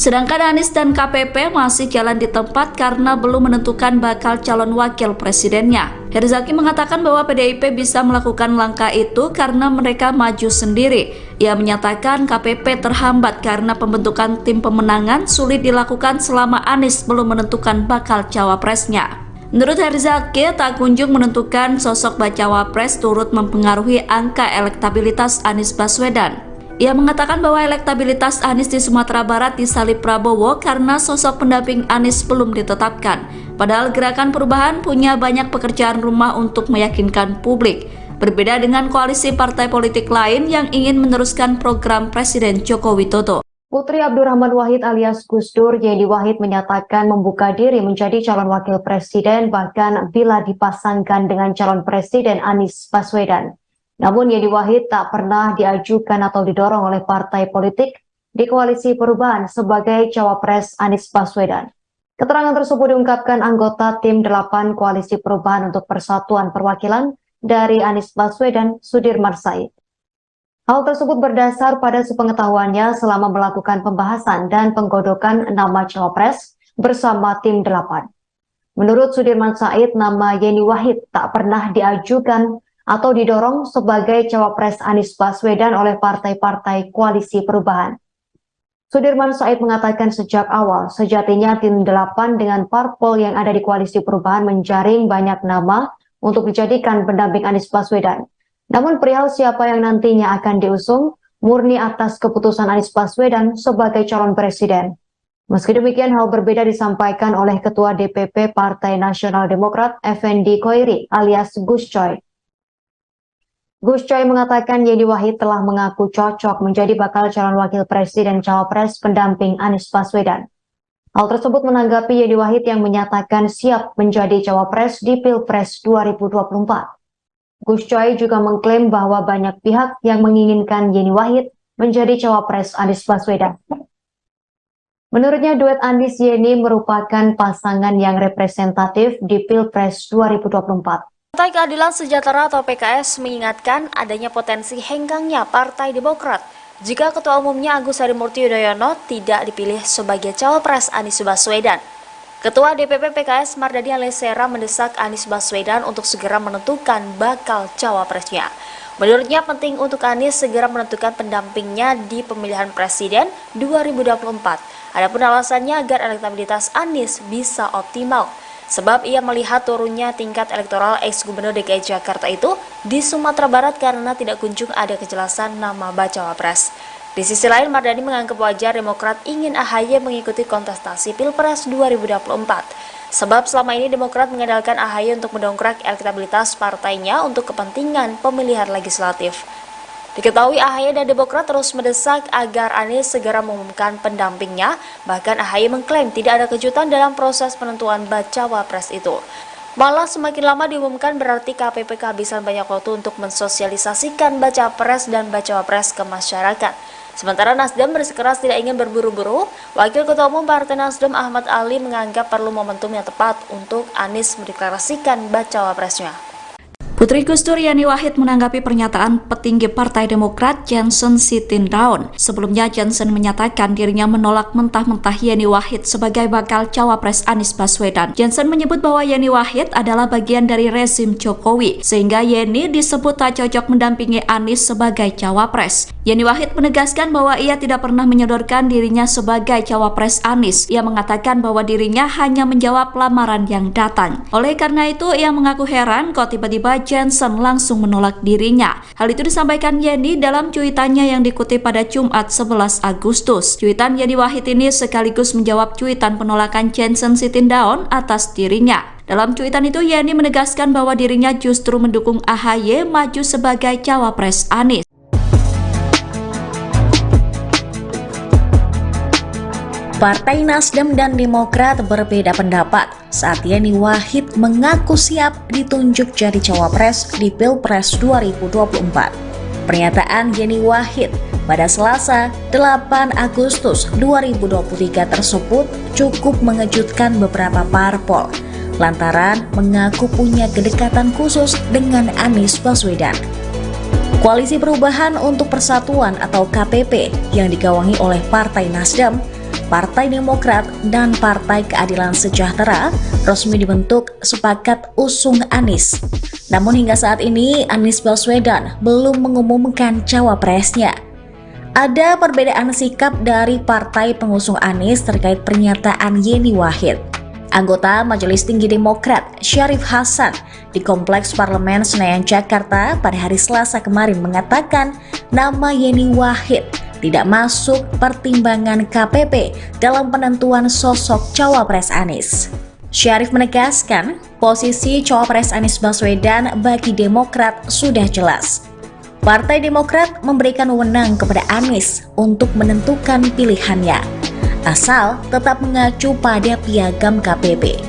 Sedangkan Anies dan KPP masih jalan di tempat karena belum menentukan bakal calon wakil presidennya. Herzaki mengatakan bahwa PDIP bisa melakukan langkah itu karena mereka maju sendiri. Ia menyatakan KPP terhambat karena pembentukan tim pemenangan sulit dilakukan selama Anies belum menentukan bakal cawapresnya. Menurut Herzaki, tak kunjung menentukan sosok bacawa pres turut mempengaruhi angka elektabilitas Anies Baswedan. Ia mengatakan bahwa elektabilitas Anies di Sumatera Barat disalip Prabowo karena sosok pendamping Anies belum ditetapkan. Padahal Gerakan Perubahan punya banyak pekerjaan rumah untuk meyakinkan publik. Berbeda dengan koalisi partai politik lain yang ingin meneruskan program Presiden Joko Widodo. Putri Abdurrahman Wahid alias Gus Dur, Yeni Wahid menyatakan membuka diri menjadi calon wakil presiden bahkan bila dipasangkan dengan calon presiden Anies Baswedan. Namun Yeni Wahid tak pernah diajukan atau didorong oleh partai politik di koalisi perubahan sebagai cawapres Anies Baswedan. Keterangan tersebut diungkapkan anggota tim 8 koalisi perubahan untuk persatuan perwakilan dari Anies Baswedan, Sudirman Said. Hal tersebut berdasar pada sepengetahuannya selama melakukan pembahasan dan penggodokan nama cawapres bersama tim 8. Menurut Sudirman Said, nama Yeni Wahid tak pernah diajukan atau didorong sebagai cawapres Anies Baswedan oleh partai-partai koalisi perubahan. Sudirman Said mengatakan sejak awal, sejatinya tim 8 dengan parpol yang ada di koalisi perubahan menjaring banyak nama untuk dijadikan pendamping Anies Baswedan. Namun perihal siapa yang nantinya akan diusung, murni atas keputusan Anies Baswedan sebagai calon presiden. Meski demikian, hal berbeda disampaikan oleh Ketua DPP Partai Nasional Demokrat, Effendi Koiri alias Gus Coy. Gus Coy mengatakan Yeni Wahid telah mengaku cocok menjadi bakal calon wakil presiden cawapres pendamping Anies Baswedan. Hal tersebut menanggapi Yeni Wahid yang menyatakan siap menjadi cawapres di Pilpres 2024. Gus Coy juga mengklaim bahwa banyak pihak yang menginginkan Yeni Wahid menjadi cawapres Anies Baswedan. Menurutnya duet Anies Yeni merupakan pasangan yang representatif di Pilpres 2024. Partai Keadilan Sejahtera atau PKS mengingatkan adanya potensi henggangnya Partai Demokrat jika Ketua Umumnya Agus Harimurti Yudhoyono tidak dipilih sebagai cawapres Anies Baswedan. Ketua DPP PKS Mardhani Alisera mendesak Anies Baswedan untuk segera menentukan bakal cawapresnya. Menurutnya penting untuk Anies segera menentukan pendampingnya di pemilihan presiden 2024. Adapun alasannya agar elektabilitas Anies bisa optimal. Sebab ia melihat turunnya tingkat elektoral ex-gubernur DKI Jakarta itu di Sumatera Barat karena tidak kunjung ada kejelasan nama bacawa pres. Di sisi lain, Mardhani menganggap wajar Demokrat ingin AHY mengikuti kontestasi Pilpres 2024. Sebab selama ini Demokrat mengandalkan AHY untuk mendongkrak elektabilitas partainya untuk kepentingan pemilihan legislatif. Diketahui AHY dan Demokrat terus mendesak agar Anies segera mengumumkan pendampingnya, bahkan AHY mengklaim tidak ada kejutan dalam proses penentuan bacawa pres itu. Malah semakin lama diumumkan berarti KPP kehabisan banyak waktu untuk mensosialisasikan baca pres dan bacawa pres ke masyarakat. Sementara Nasdem bersikeras tidak ingin berburu-buru, Wakil Ketua Umum Partai Nasdem Ahmad Ali menganggap perlu momentum yang tepat untuk Anies mendeklarasikan bacawa presnya. Putri Gus Dur Yani Wahid menanggapi pernyataan petinggi Partai Demokrat Johnson Sitindaun. Sebelumnya Johnson menyatakan dirinya menolak mentah-mentah Yani Wahid sebagai bakal cawapres Anies Baswedan. Johnson menyebut bahwa Yani Wahid adalah bagian dari rezim Jokowi, sehingga Yeni disebut tak cocok mendampingi Anies sebagai cawapres. Yani Wahid menegaskan bahwa ia tidak pernah menyodorkan dirinya sebagai cawapres Anies. Ia mengatakan bahwa dirinya hanya menjawab lamaran yang datang. Oleh karena itu, ia mengaku heran kok tiba-tiba Johnson langsung menolak dirinya. Hal itu disampaikan Yeni dalam cuitannya yang dikutip pada Jumat 11 Agustus. Cuitan Yani Wahid ini sekaligus menjawab cuitan penolakan Johnson Sitindaun atas dirinya. Dalam cuitan itu, Yeni menegaskan bahwa dirinya justru mendukung AHY maju sebagai cawapres Anies. Partai Nasdem dan Demokrat berbeda pendapat saat Yani Wahid mengaku siap ditunjuk jadi cawapres di Pilpres 2024. Pernyataan Yani Wahid pada Selasa 8 Agustus 2023 tersebut cukup mengejutkan beberapa parpol lantaran mengaku punya kedekatan khusus dengan Anies Baswedan. Koalisi Perubahan untuk Persatuan atau KPP yang digawangi oleh Partai Nasdem, Partai Demokrat, dan Partai Keadilan Sejahtera resmi dibentuk sepakat usung Anies. Namun hingga saat ini Anies Baswedan belum mengumumkan cawapresnya. Ada perbedaan sikap dari partai pengusung Anies terkait pernyataan Yeni Wahid. Anggota Majelis Tinggi Demokrat Syarif Hasan di Kompleks Parlemen Senayan Jakarta pada hari Selasa kemarin mengatakan nama Yeni Wahid tidak masuk pertimbangan KPP dalam penentuan sosok cawapres Anies. Syarif menegaskan posisi cawapres Anies Baswedan bagi Demokrat sudah jelas. Partai Demokrat memberikan wewenang kepada Anies untuk menentukan pilihannya, asal tetap mengacu pada piagam KPP.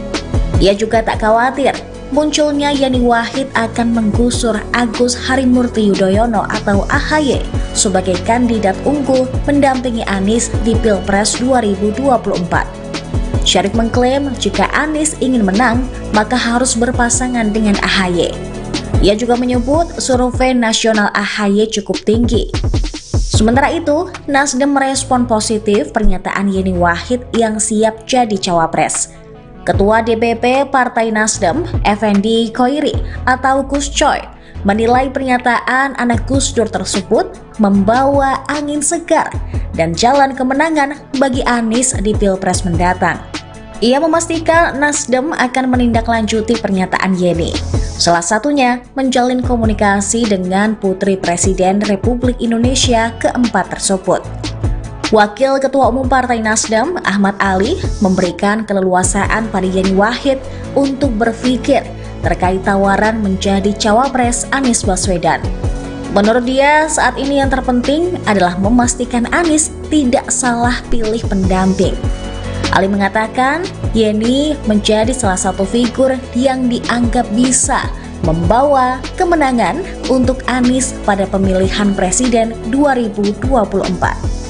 Ia juga tak khawatir munculnya Yani Wahid akan menggusur Agus Harimurti Yudhoyono atau AHY sebagai kandidat unggul mendampingi Anies di Pilpres 2024. Syarif mengklaim jika Anies ingin menang, maka harus berpasangan dengan AHY. Ia juga menyebut survei nasional AHY cukup tinggi. Sementara itu, Nasdem merespon positif pernyataan Yeni Wahid yang siap jadi cawapres. Ketua DPP Partai Nasdem, Effendi Khoiri atau Gus Coy, menilai pernyataan anak Gus Dur tersebut membawa angin segar dan jalan kemenangan bagi Anies di Pilpres mendatang. Ia memastikan Nasdem akan menindaklanjuti pernyataan Yeni, salah satunya menjalin komunikasi dengan Putri Presiden Republik Indonesia keempat tersebut. Wakil Ketua Umum Partai Nasdem, Ahmad Ali, memberikan keleluasaan pada Yeni Wahid untuk berpikir terkait tawaran menjadi cawapres Anies Baswedan. Menurut dia, saat ini yang terpenting adalah memastikan Anies tidak salah pilih pendamping. Ali mengatakan, Yeni menjadi salah satu figur yang dianggap bisa membawa kemenangan untuk Anies pada pemilihan presiden 2024.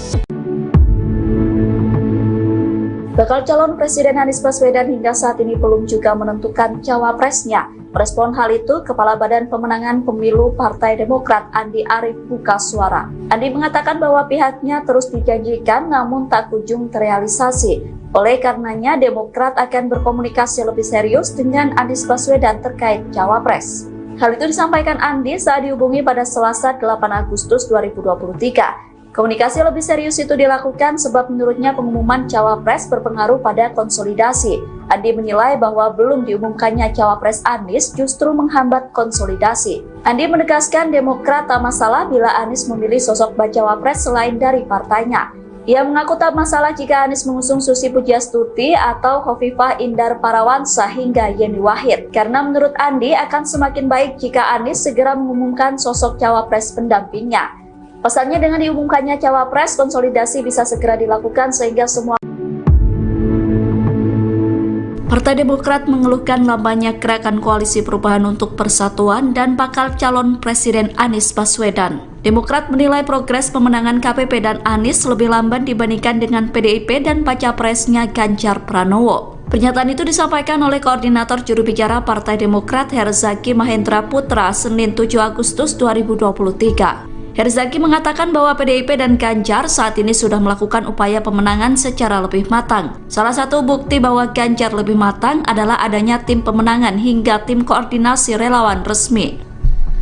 Bakal calon Presiden Anies Baswedan hingga saat ini belum juga menentukan cawapresnya. Merespon hal itu, Kepala Badan Pemenangan Pemilu Partai Demokrat Andi Arief buka suara. Andi mengatakan bahwa pihaknya terus dijanjikan namun tak kunjung terrealisasi. Oleh karenanya, Demokrat akan berkomunikasi lebih serius dengan Anies Baswedan terkait cawapres. Hal itu disampaikan Andi saat dihubungi pada Selasa 8 Agustus 2023. Komunikasi lebih serius itu dilakukan sebab menurutnya pengumuman cawapres berpengaruh pada konsolidasi. Andi menilai bahwa belum diumumkannya cawapres Anies justru menghambat konsolidasi. Andi menegaskan Demokrat tak masalah bila Anies memilih sosok bacawapres selain dari partainya. Ia mengaku tak masalah jika Anies mengusung Susi Pujiastuti atau Khofifah Indar Parawansa hingga Yeni Wahid. Karena menurut Andi akan semakin baik jika Anies segera mengumumkan sosok cawapres pendampingnya. Pasalnya dengan diumumkannya cawapres, konsolidasi bisa segera dilakukan sehingga semua Partai Demokrat mengeluhkan lambannya gerakan koalisi perubahan untuk persatuan dan bakal calon Presiden Anies Baswedan. Demokrat menilai progres pemenangan KPP dan Anies lebih lamban dibandingkan dengan PDIP dan baca presnya Ganjar Pranowo. Pernyataan itu disampaikan oleh Koordinator Juru Bicara Partai Demokrat Herzaki Mahendra Putra Senin 7 Agustus 2023. Herzaki mengatakan bahwa PDIP dan Ganjar saat ini sudah melakukan upaya pemenangan secara lebih matang. Salah satu bukti bahwa Ganjar lebih matang adalah adanya tim pemenangan hingga tim koordinasi relawan resmi.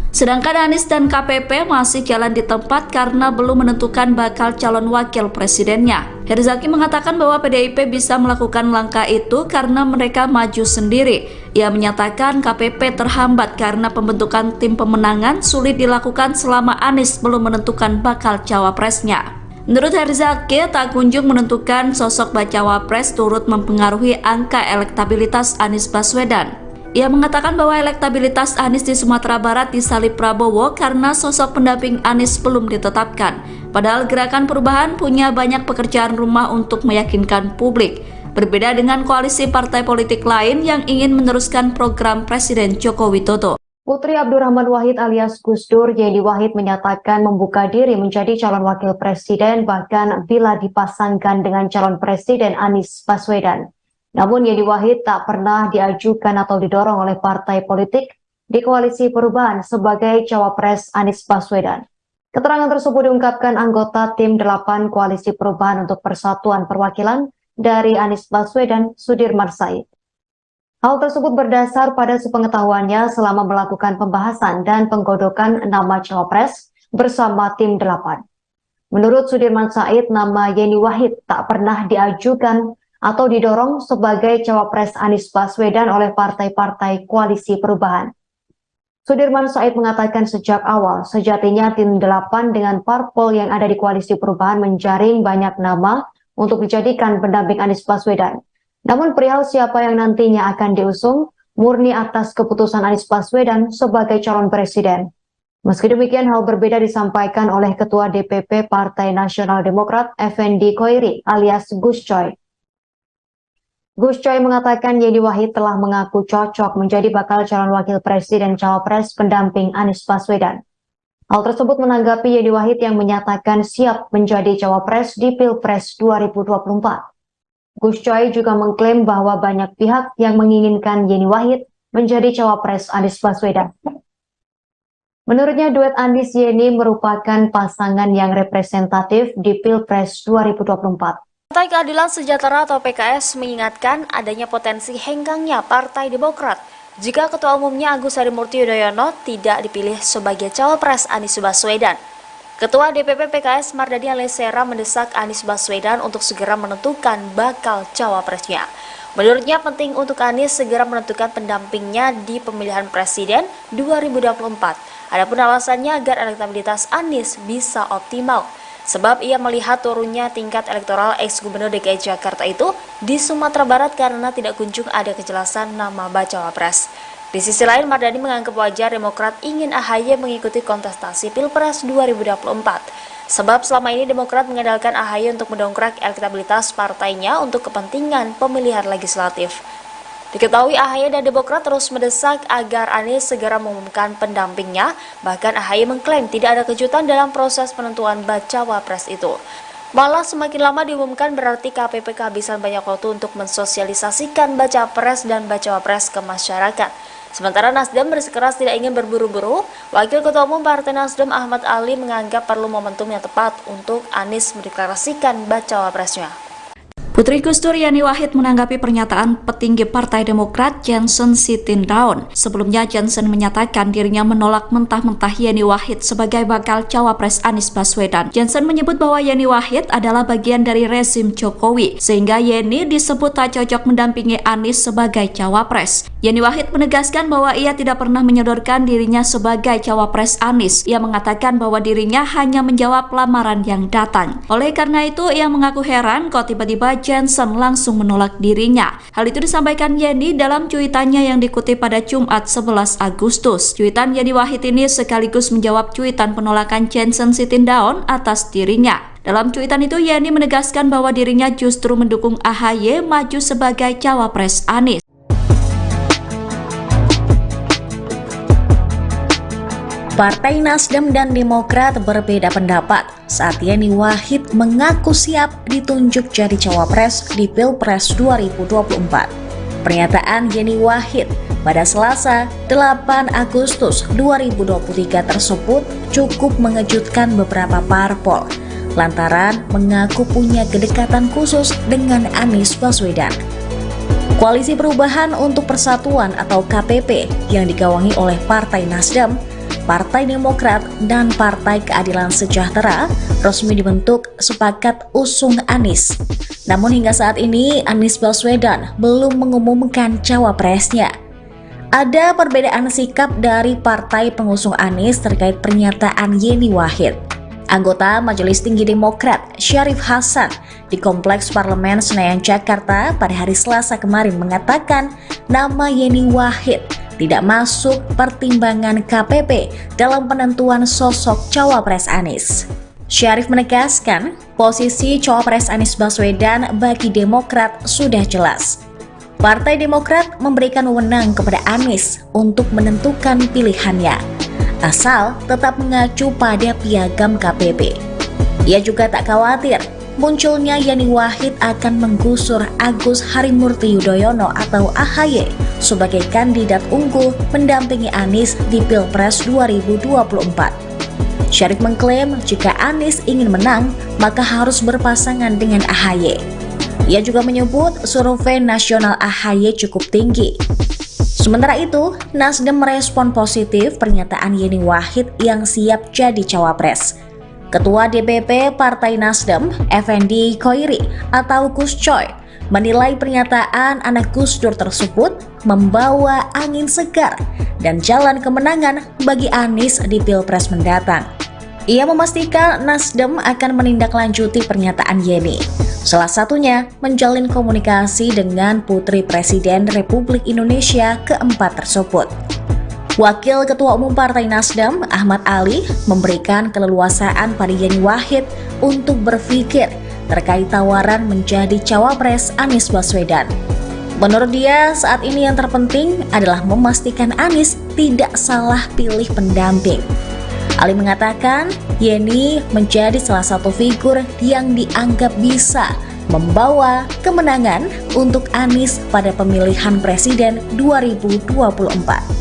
Sedangkan Anies dan KPP masih jalan di tempat karena belum menentukan bakal calon wakil presidennya. Herzaki mengatakan bahwa PDIP bisa melakukan langkah itu karena mereka maju sendiri. Ia menyatakan KPP terhambat karena pembentukan tim pemenangan sulit dilakukan selama Anies belum menentukan bakal cawapresnya. Menurut Herzaki, tak kunjung menentukan sosok bacawa pres turut mempengaruhi angka elektabilitas Anies Baswedan. Ia mengatakan bahwa elektabilitas Anies di Sumatera Barat disalip Prabowo karena sosok pendamping Anies belum ditetapkan. Padahal Gerakan Perubahan punya banyak pekerjaan rumah untuk meyakinkan publik. Berbeda dengan koalisi partai politik lain yang ingin meneruskan program Presiden Joko Widodo. Putri Abdurrahman Wahid alias Gus Dur, Yeni Wahid menyatakan membuka diri menjadi calon wakil presiden bahkan bila dipasangkan dengan calon presiden Anies Baswedan. Namun Yeni Wahid tak pernah diajukan atau didorong oleh partai politik di koalisi perubahan sebagai cawapres Anies Baswedan. Keterangan tersebut diungkapkan anggota tim 8 koalisi perubahan untuk persatuan perwakilan dari Anies Baswedan, Sudirman Said. Hal tersebut berdasar pada sepengetahuannya selama melakukan pembahasan dan penggodokan nama cawapres bersama tim 8. Menurut Sudirman Said, nama Yeni Wahid tak pernah diajukan atau didorong sebagai cawapres Anies Baswedan oleh partai-partai koalisi perubahan. Sudirman Said mengatakan sejak awal, sejatinya tim 8 dengan parpol yang ada di koalisi perubahan menjaring banyak nama untuk dijadikan pendamping Anies Baswedan. Namun perihal siapa yang nantinya akan diusung, murni atas keputusan Anies Baswedan sebagai calon presiden. Meski demikian, hal berbeda disampaikan oleh Ketua DPP Partai Nasional Demokrat, Effendi Khoiri alias Gus Coy. Gus Coy mengatakan Yeni Wahid telah mengaku cocok menjadi bakal calon wakil presiden cawapres pendamping Anies Baswedan. Hal tersebut menanggapi Yeni Wahid yang menyatakan siap menjadi cawapres di Pilpres 2024. Gus Coy juga mengklaim bahwa banyak pihak yang menginginkan Yeni Wahid menjadi cawapres Anies Baswedan. Menurutnya duet Anies Yeni merupakan pasangan yang representatif di Pilpres 2024. Partai Keadilan Sejahtera atau PKS mengingatkan adanya potensi henggangnya Partai Demokrat jika Ketua Umumnya Agus Harimurti Yudhoyono tidak dipilih sebagai cawapres Anies Baswedan. Ketua DPP PKS Mardani Alisera mendesak Anies Baswedan untuk segera menentukan bakal cawapresnya. Menurutnya penting untuk Anies segera menentukan pendampingnya di pemilihan presiden 2024. Adapun alasannya agar elektabilitas Anies bisa optimal. Sebab ia melihat turunnya tingkat elektoral ex-gubernur DKI Jakarta itu di Sumatera Barat karena tidak kunjung ada kejelasan nama bacawa pres. Di sisi lain, Mardani menganggap wajar Demokrat ingin AHY mengikuti kontestasi Pilpres 2024. Sebab selama ini Demokrat mengandalkan AHY untuk mendongkrak elektabilitas partainya untuk kepentingan pemilihan legislatif. Diketahui AHY dan Demokrat terus mendesak agar Anies segera mengumumkan pendampingnya, bahkan AHY mengklaim tidak ada kejutan dalam proses penentuan bacawa pres itu. Malah semakin lama diumumkan berarti KPP kehabisan banyak waktu untuk mensosialisasikan baca pres dan bacawa pres ke masyarakat. Sementara Nasdem bersikeras tidak ingin berburu-buru, Wakil Ketua Umum Partai Nasdem Ahmad Ali menganggap perlu momentum yang tepat untuk Anies mendeklarasikan bacawa presnya. Putri Gus Dur Yeni Wahid menanggapi pernyataan petinggi Partai Demokrat Johnson Sitindaun. Sebelumnya Johnson menyatakan dirinya menolak mentah-mentah Yeni Wahid sebagai bakal cawapres Anies Baswedan. Johnson menyebut bahwa Yeni Wahid adalah bagian dari rezim Jokowi, sehingga Yeni disebut tak cocok mendampingi Anies sebagai cawapres. Yeni Wahid menegaskan bahwa ia tidak pernah menyodorkan dirinya sebagai cawapres Anies. Ia mengatakan bahwa dirinya hanya menjawab lamaran yang datang. Oleh karena itu, ia mengaku heran kok tiba-tiba Johnson langsung menolak dirinya. Hal itu disampaikan Yeni dalam cuitannya yang dikutip pada Jumat 11 Agustus. Cuitan Yeni Wahid ini sekaligus menjawab cuitan penolakan Johnson Sitindaun atas dirinya. Dalam cuitan itu, Yeni menegaskan bahwa dirinya justru mendukung AHY maju sebagai cawapres Anies. Partai Nasdem dan Demokrat berbeda pendapat saat Yeni Wahid mengaku siap ditunjuk jadi cawapres di Pilpres 2024. Pernyataan Yeni Wahid pada Selasa 8 Agustus 2023 tersebut cukup mengejutkan beberapa parpol lantaran mengaku punya kedekatan khusus dengan Anies Baswedan. Koalisi Perubahan untuk Persatuan atau KPP yang digawangi oleh Partai Nasdem, Partai Demokrat, dan Partai Keadilan Sejahtera resmi dibentuk sepakat usung Anies. Namun hingga saat ini Anies Baswedan belum mengumumkan cawapresnya. Ada perbedaan sikap dari partai pengusung Anies terkait pernyataan Yeni Wahid. Anggota Majelis Tinggi Demokrat Syarif Hasan di Kompleks Parlemen Senayan Jakarta pada hari Selasa kemarin mengatakan nama Yeni Wahid tidak masuk pertimbangan KPP dalam penentuan sosok cawapres Anies. Syarif menegaskan posisi cawapres Anies Baswedan bagi Demokrat sudah jelas. Partai Demokrat memberikan wewenang kepada Anies untuk menentukan pilihannya, asal tetap mengacu pada piagam KPP. Ia juga tak khawatir munculnya Yeni Wahid akan menggusur Agus Harimurti Yudhoyono atau AHY sebagai kandidat unggul mendampingi Anies di Pilpres 2024. Syarif mengklaim jika Anies ingin menang, maka harus berpasangan dengan AHY. Ia juga menyebut survei nasional AHY cukup tinggi. Sementara itu, Nasdem merespon positif pernyataan Yeni Wahid yang siap jadi cawapres. Ketua DPP Partai Nasdem, Effendi Khoiri atau Gus Coy, menilai pernyataan anak Gus Dur tersebut membawa angin segar dan jalan kemenangan bagi Anies di Pilpres mendatang. Ia memastikan Nasdem akan menindaklanjuti pernyataan Yeni, salah satunya menjalin komunikasi dengan Putri Presiden Republik Indonesia keempat tersebut. Wakil Ketua Umum Partai Nasdem, Ahmad Ali, memberikan keleluasaan pada Yeni Wahid untuk berpikir terkait tawaran menjadi cawapres Anies Baswedan. Menurut dia, saat ini yang terpenting adalah memastikan Anies tidak salah pilih pendamping. Ali mengatakan, Yeni menjadi salah satu figur yang dianggap bisa membawa kemenangan untuk Anies pada pemilihan presiden 2024.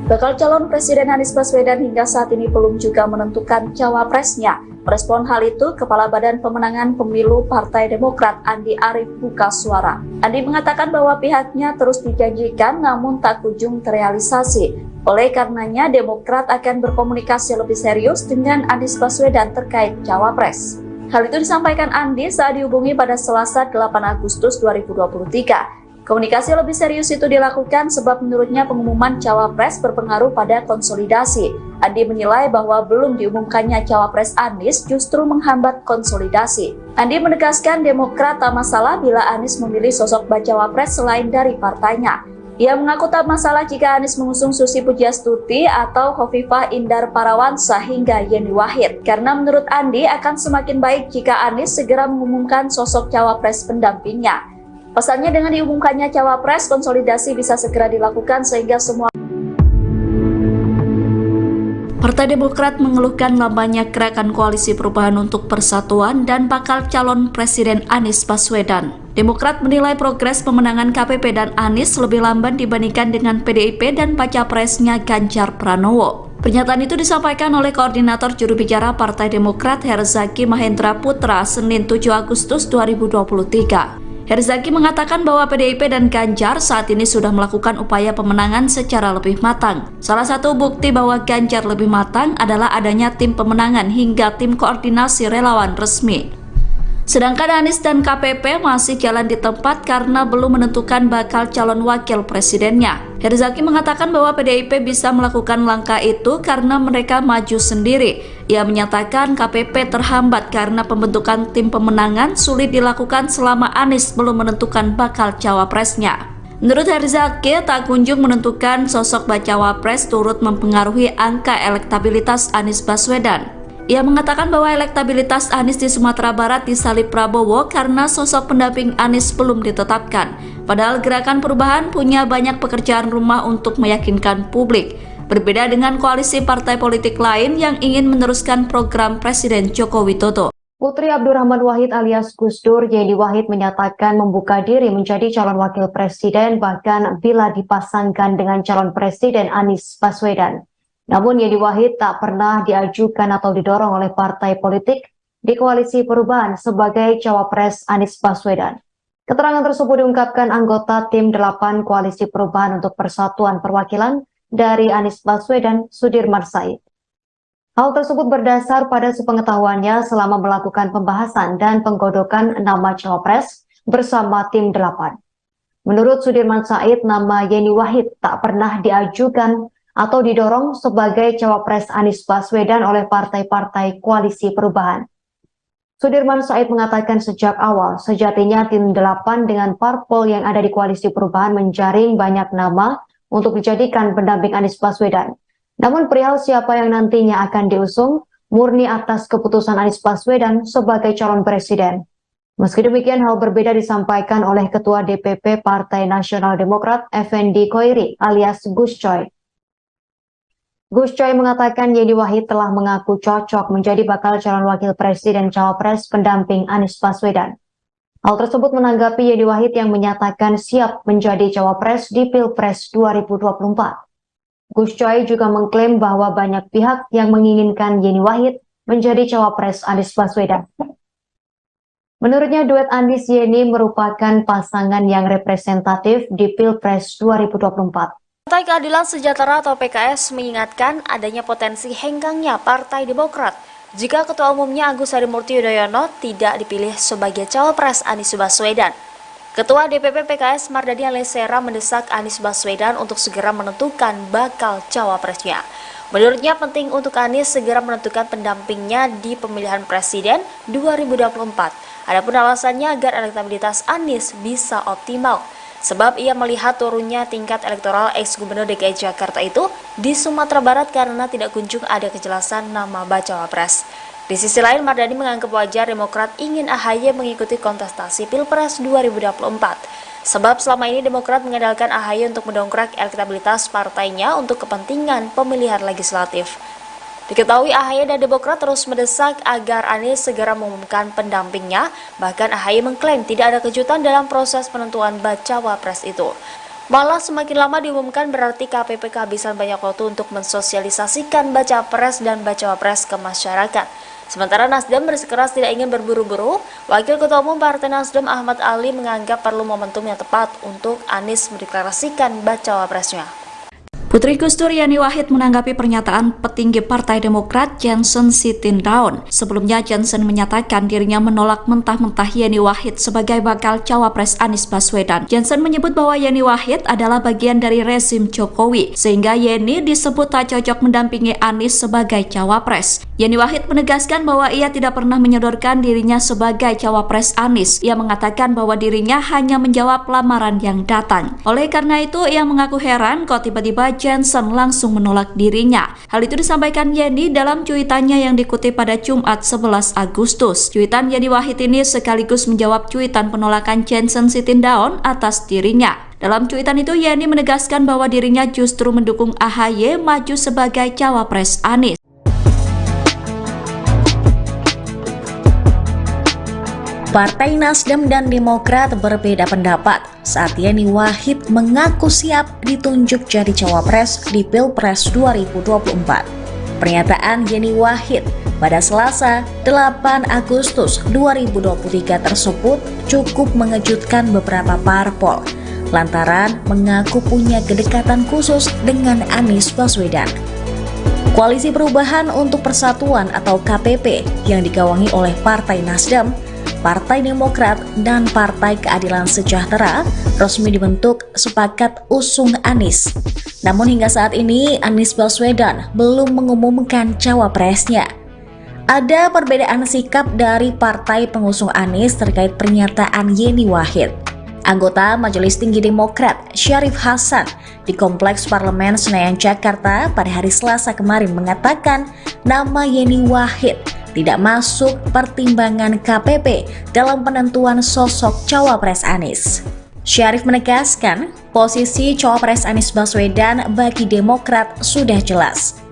Bakal calon Presiden Anies Baswedan hingga saat ini belum juga menentukan cawapresnya. Merespon hal itu, Kepala Badan Pemenangan Pemilu Partai Demokrat Andi Arief buka suara. Andi mengatakan bahwa pihaknya terus dijanjikan namun tak kunjung terrealisasi. Oleh karenanya, Demokrat akan berkomunikasi lebih serius dengan Anies Baswedan terkait cawapres. Hal itu disampaikan Andi saat dihubungi pada Selasa 8 Agustus 2023. Komunikasi lebih serius itu dilakukan sebab menurutnya pengumuman cawapres berpengaruh pada konsolidasi. Andi menilai bahwa belum diumumkannya cawapres Anies justru menghambat konsolidasi. Andi menegaskan Demokrat tak masalah bila Anies memilih sosok bacawapres selain dari partainya. Ia mengaku tak masalah jika Anies mengusung Susi Pujiastuti atau Khofifah Indar Parawansa hingga Yeni Wahid. Karena menurut Andi akan semakin baik jika Anies segera mengumumkan sosok cawapres pendampingnya. Pasalnya dengan diumumkannya cawapres, konsolidasi bisa segera dilakukan sehingga semua. Partai Demokrat mengeluhkan lambannya gerakan Koalisi Perubahan untuk Persatuan dan bakal calon Presiden Anies Baswedan. Demokrat menilai progres pemenangan KPP dan Anies lebih lamban dibandingkan dengan PDIP dan baca presnya Ganjar Pranowo. Pernyataan itu disampaikan oleh Koordinator Juru Bicara Partai Demokrat Herzaki Mahendra Putra Senin 7 Agustus 2023. Herzaki mengatakan bahwa PDIP dan Ganjar saat ini sudah melakukan upaya pemenangan secara lebih matang. Salah satu bukti bahwa Ganjar lebih matang adalah adanya tim pemenangan hingga tim koordinasi relawan resmi. Sedangkan Anies dan KPP masih jalan di tempat karena belum menentukan bakal calon wakil presidennya. Herzaki mengatakan bahwa PDIP bisa melakukan langkah itu karena mereka maju sendiri. Ia menyatakan KPP terhambat karena pembentukan tim pemenangan sulit dilakukan selama Anies belum menentukan bakal cawapresnya. Menurut Herzaki, tak kunjung menentukan sosok bacawa pres turut mempengaruhi angka elektabilitas Anies Baswedan. Ia mengatakan bahwa elektabilitas Anies di Sumatera Barat disalip Prabowo karena sosok pendamping Anies belum ditetapkan. Padahal Gerakan Perubahan punya banyak pekerjaan rumah untuk meyakinkan publik. Berbeda dengan koalisi partai politik lain yang ingin meneruskan program Presiden Joko Widodo. Putri Abdurrahman Wahid alias Gus Dur, Yeni Wahid menyatakan membuka diri menjadi calon wakil presiden bahkan bila dipasangkan dengan calon presiden Anies Baswedan. Namun Yeni Wahid tak pernah diajukan atau didorong oleh partai politik di koalisi perubahan sebagai cawapres Anies Baswedan. Keterangan tersebut diungkapkan anggota tim 8 koalisi perubahan untuk persatuan perwakilan dari Anies Baswedan, Sudirman Said. Hal tersebut berdasar pada sepengetahuannya selama melakukan pembahasan dan penggodokan nama cawapres bersama tim 8. Menurut Sudirman Said, nama Yeni Wahid tak pernah diajukan atau didorong sebagai cawapres Anies Baswedan oleh partai-partai koalisi perubahan. Sudirman Said mengatakan sejak awal, sejatinya tim 8 dengan parpol yang ada di koalisi perubahan menjaring banyak nama untuk dijadikan pendamping Anies Baswedan. Namun perihal siapa yang nantinya akan diusung, murni atas keputusan Anies Baswedan sebagai calon presiden. Meski demikian, hal berbeda disampaikan oleh Ketua DPP Partai Nasional Demokrat, Effendi Khoiri alias Gus Coy. Gus Coy mengatakan Yeni Wahid telah mengaku cocok menjadi bakal calon wakil presiden cawapres pendamping Anies Baswedan. Hal tersebut menanggapi Yeni Wahid yang menyatakan siap menjadi cawapres di Pilpres 2024. Gus Coy juga mengklaim bahwa banyak pihak yang menginginkan Yeni Wahid menjadi cawapres Anies Baswedan. Menurutnya duet Anies Yeni merupakan pasangan yang representatif di Pilpres 2024. Partai Keadilan Sejahtera atau PKS mengingatkan adanya potensi henggangnya Partai Demokrat jika Ketua Umumnya Agus Harimurti Yudhoyono tidak dipilih sebagai cawapres Anies Baswedan. Ketua DPP PKS Mardani Alisera mendesak Anies Baswedan untuk segera menentukan bakal cawapresnya. Menurutnya penting untuk Anies segera menentukan pendampingnya di pemilihan presiden 2024. Adapun alasannya agar elektabilitas Anies bisa optimal. Sebab ia melihat turunnya tingkat elektoral ex-gubernur DKI Jakarta itu di Sumatera Barat karena tidak kunjung ada kejelasan nama bacawa pres. Di sisi lain, Mardani menganggap wajar Demokrat ingin AHY mengikuti kontestasi Pilpres 2024. Sebab selama ini Demokrat mengandalkan AHY untuk mendongkrak elektabilitas partainya untuk kepentingan pemilihan legislatif. Diketahui AHY dan Demokrat terus mendesak agar Anies segera mengumumkan pendampingnya, bahkan AHY mengklaim tidak ada kejutan dalam proses penentuan bacawa pres itu. Malah semakin lama diumumkan berarti KPP kehabisan banyak waktu untuk mensosialisasikan bacawa pres dan bacawa pres ke masyarakat. Sementara Nasdem bersikeras tidak ingin berburu-buru, Wakil Ketua Umum Partai Nasdem Ahmad Ali menganggap perlu momentum yang tepat untuk Anies mendeklarasikan bacawa presnya. Putri Gus Dur Yeni Wahid menanggapi pernyataan petinggi Partai Demokrat Johnson Sitindaun. Sebelumnya Johnson menyatakan dirinya menolak mentah-mentah Yeni Wahid sebagai bakal cawapres Anies Baswedan. Johnson menyebut bahwa Yeni Wahid adalah bagian dari rezim Jokowi, sehingga Yeni disebut tak cocok mendampingi Anies sebagai cawapres. Yeni Wahid menegaskan bahwa ia tidak pernah menyodorkan dirinya sebagai cawapres Anies. Ia mengatakan bahwa dirinya hanya menjawab lamaran yang datang. Oleh karena itu, ia mengaku heran kok tiba-tiba Johnson langsung menolak dirinya. Hal itu disampaikan Yeni dalam cuitannya yang dikutip pada Jumat 11 Agustus. Cuitan Yeni Wahid ini sekaligus menjawab cuitan penolakan Johnson Sitindaun atas dirinya. Dalam cuitan itu Yeni menegaskan bahwa dirinya justru mendukung AHY maju sebagai cawapres Anies. Partai Nasdem dan Demokrat berbeda pendapat saat Yeni Wahid mengaku siap ditunjuk jadi cawapres di Pilpres 2024. Pernyataan Yeni Wahid pada Selasa 8 Agustus 2023 tersebut cukup mengejutkan beberapa parpol lantaran mengaku punya kedekatan khusus dengan Anies Baswedan. Koalisi Perubahan untuk Persatuan atau KPP yang digawangi oleh Partai Nasdem, Partai Demokrat, dan Partai Keadilan Sejahtera resmi dibentuk sepakat usung Anies. Namun hingga saat ini Anies Baswedan belum mengumumkan cawapresnya. Ada perbedaan sikap dari partai pengusung Anies terkait pernyataan Yeni Wahid. Anggota Majelis Tinggi Demokrat Syarif Hasan di Kompleks Parlemen Senayan Jakarta pada hari Selasa kemarin mengatakan nama Yeni Wahid tidak masuk pertimbangan KPP dalam penentuan sosok cawapres Anies. Syarif menegaskan posisi cawapres Anies Baswedan bagi Demokrat sudah jelas.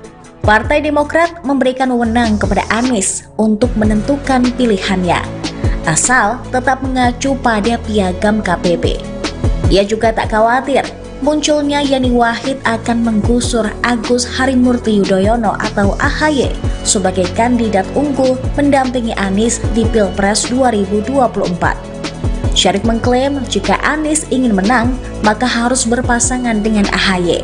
Partai Demokrat memberikan wewenang kepada Anies untuk menentukan pilihannya, asal tetap mengacu pada piagam KPP. Ia juga tak khawatir munculnya Yeni Wahid akan menggusur Agus Harimurti Yudhoyono atau AHY sebagai kandidat unggul mendampingi Anies di Pilpres 2024. Syarif mengklaim jika Anies ingin menang, maka harus berpasangan dengan AHY.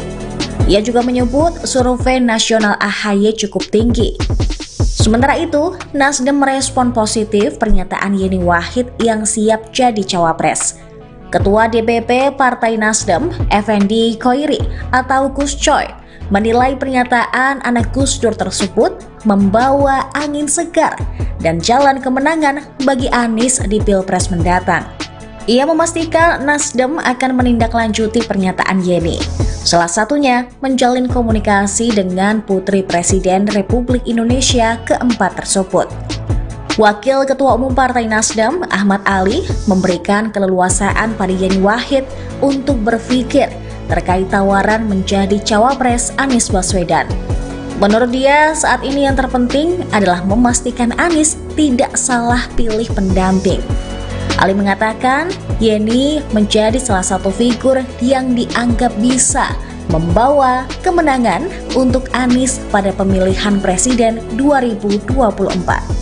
Ia juga menyebut survei nasional AHY cukup tinggi. Sementara itu, Nasdem merespon positif pernyataan Yeni Wahid yang siap jadi cawapres. Ketua DPP Partai Nasdem, Effendi Khoiri atau Gus Coy, menilai pernyataan anak Gus Dur tersebut membawa angin segar dan jalan kemenangan bagi Anies di Pilpres mendatang. Ia memastikan Nasdem akan menindaklanjuti pernyataan Yeni, salah satunya menjalin komunikasi dengan Putri Presiden Republik Indonesia keempat tersebut. Wakil Ketua Umum Partai Nasdem, Ahmad Ali, memberikan keleluasaan pada Yeni Wahid untuk berpikir terkait tawaran menjadi cawapres Anies Baswedan. Menurut dia, saat ini yang terpenting adalah memastikan Anies tidak salah pilih pendamping. Ali mengatakan, Yeni menjadi salah satu figur yang dianggap bisa membawa kemenangan untuk Anies pada pemilihan presiden 2024.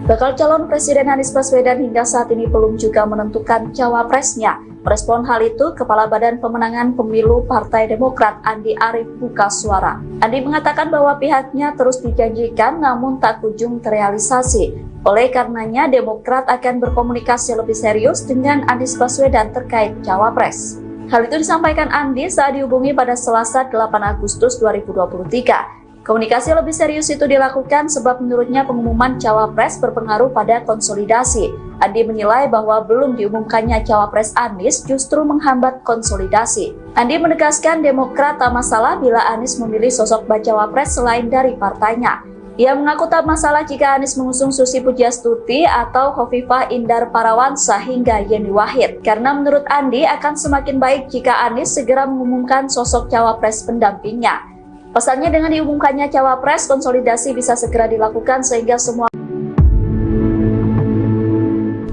Bakal calon Presiden Anies Baswedan hingga saat ini belum juga menentukan cawapresnya. Merespon hal itu, Kepala Badan Pemenangan Pemilu Partai Demokrat Andi Arief buka suara. Andi mengatakan bahwa pihaknya terus dijanjikan namun tak kunjung terrealisasi. Oleh karenanya, Demokrat akan berkomunikasi lebih serius dengan Anies Baswedan terkait cawapres. Hal itu disampaikan Andi saat dihubungi pada Selasa 8 Agustus 2023. Komunikasi lebih serius itu dilakukan sebab menurutnya pengumuman cawapres berpengaruh pada konsolidasi. Andi menilai bahwa belum diumumkannya cawapres Anies justru menghambat konsolidasi. Andi menegaskan Demokrat tak masalah bila Anies memilih sosok bacawa pres selain dari partainya. Ia mengaku tak masalah jika Anies mengusung Susi Pujiastuti atau Khofifah Indar Parawansa hingga Yeni Wahid. Karena menurut Andi akan semakin baik jika Anies segera mengumumkan sosok cawapres pendampingnya. Pasalnya dengan diumumkannya cawapres, konsolidasi bisa segera dilakukan sehingga semua.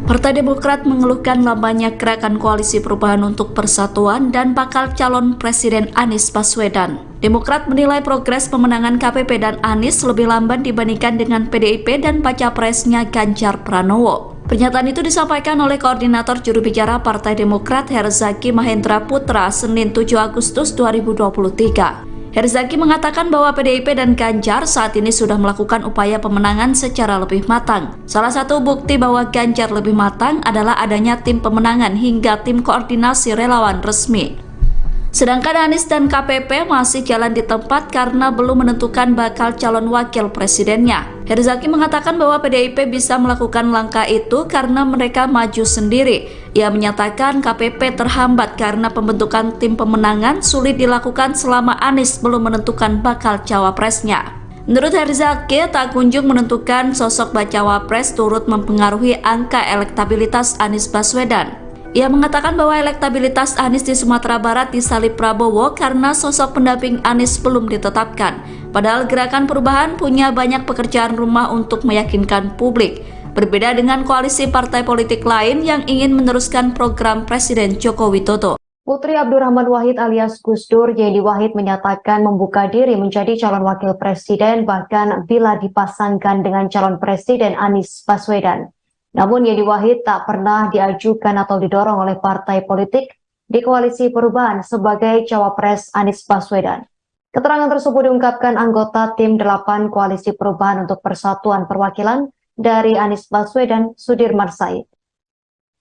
Partai Demokrat mengeluhkan lambannya gerakan koalisi perubahan untuk persatuan dan bakal calon Presiden Anies Baswedan. Demokrat menilai progres pemenangan KPP dan Anies lebih lamban dibandingkan dengan PDIP dan baca presnya Ganjar Pranowo. Pernyataan itu disampaikan oleh Koordinator Juru Bicara Partai Demokrat Herzaki Mahendra Putra Senin 7 Agustus 2023. Herzaki mengatakan bahwa PDIP dan Ganjar saat ini sudah melakukan upaya pemenangan secara lebih matang. Salah satu bukti bahwa Ganjar lebih matang adalah adanya tim pemenangan hingga tim koordinasi relawan resmi. Sedangkan Anies dan KPP masih jalan di tempat karena belum menentukan bakal calon wakil presidennya. Herzaki mengatakan bahwa PDIP bisa melakukan langkah itu karena mereka maju sendiri. Ia menyatakan KPP terhambat karena pembentukan tim pemenangan sulit dilakukan selama Anies belum menentukan bakal cawapresnya. Menurut Herzaki, tak kunjung menentukan sosok bacawa pres turut mempengaruhi angka elektabilitas Anies Baswedan. Ia mengatakan bahwa elektabilitas Anies di Sumatera Barat disalip Prabowo karena sosok pendamping Anies belum ditetapkan. Padahal Gerakan Perubahan punya banyak pekerjaan rumah untuk meyakinkan publik. Berbeda dengan koalisi partai politik lain yang ingin meneruskan program Presiden Joko Widodo. Putri Abdurrahman Wahid alias Gus Dur, Yeni Wahid menyatakan membuka diri menjadi calon wakil presiden bahkan bila dipasangkan dengan calon presiden Anies Baswedan. Namun Yeni Wahid tak pernah diajukan atau didorong oleh partai politik di koalisi perubahan sebagai cawapres Anies Baswedan. Keterangan tersebut diungkapkan anggota tim 8 koalisi perubahan untuk persatuan perwakilan dari Anies Baswedan, Sudirman Said.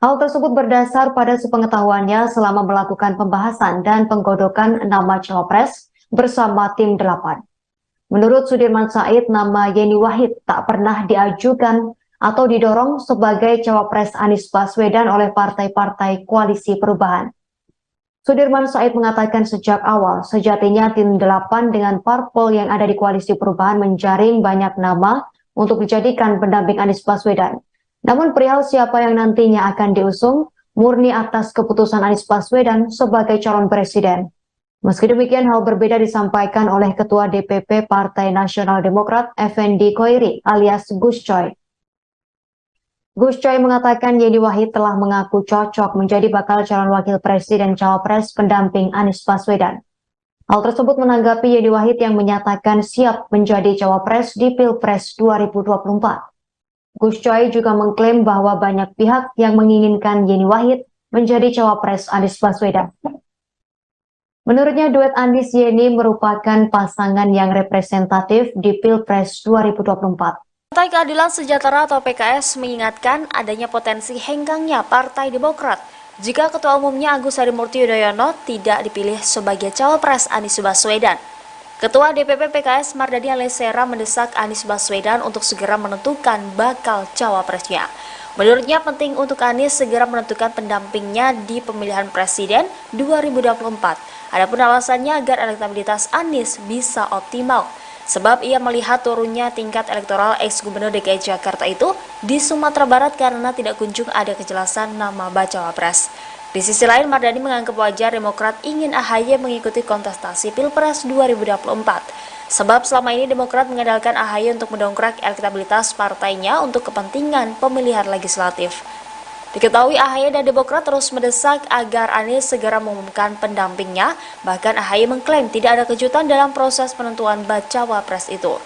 Hal tersebut berdasar pada sepengetahuannya selama melakukan pembahasan dan penggodokan nama cawapres bersama tim 8. Menurut Sudirman Said, nama Yeni Wahid tak pernah diajukan atau didorong sebagai cawapres Anies Baswedan oleh partai-partai koalisi perubahan. Sudirman Said mengatakan sejak awal, sejatinya tim 8 dengan parpol yang ada di koalisi perubahan menjaring banyak nama untuk dijadikan pendamping Anies Baswedan. Namun perihal siapa yang nantinya akan diusung, murni atas keputusan Anies Baswedan sebagai calon presiden. Meski demikian, hal berbeda disampaikan oleh Ketua DPP Partai Nasional Demokrat, Effendi Khoiri alias Gus Coy. Gus Coy mengatakan Yeni Wahid telah mengaku cocok menjadi bakal calon wakil presiden cawapres pendamping Anies Baswedan. Hal tersebut menanggapi Yeni Wahid yang menyatakan siap menjadi cawapres di Pilpres 2024. Gus Coy juga mengklaim bahwa banyak pihak yang menginginkan Yeni Wahid menjadi cawapres Anies Baswedan. Menurutnya duet Anies Yeni merupakan pasangan yang representatif di Pilpres 2024. Partai Keadilan Sejahtera atau PKS mengingatkan adanya potensi henggangnya Partai Demokrat jika Ketua Umumnya Agus Harimurti Yudhoyono tidak dipilih sebagai cawapres Anies Baswedan. Ketua DPP PKS Mardani Alisera mendesak Anies Baswedan untuk segera menentukan bakal cawapresnya. Menurutnya penting untuk Anies segera menentukan pendampingnya di pemilihan presiden 2024. Adapun alasannya agar elektabilitas Anies bisa optimal. Sebab ia melihat turunnya tingkat elektoral ex-gubernur DKI Jakarta itu di Sumatera Barat karena tidak kunjung ada kejelasan nama bacawa pres. Di sisi lain, Mardani menganggap wajar Demokrat ingin AHY mengikuti kontestasi Pilpres 2024. Sebab selama ini Demokrat mengandalkan AHY untuk mendongkrak elektabilitas partainya untuk kepentingan pemilihan legislatif. Diketahui AHY dan Demokrat terus mendesak agar Anies segera mengumumkan pendampingnya, bahkan AHY mengklaim tidak ada kejutan dalam proses penentuan bacawa pres itu.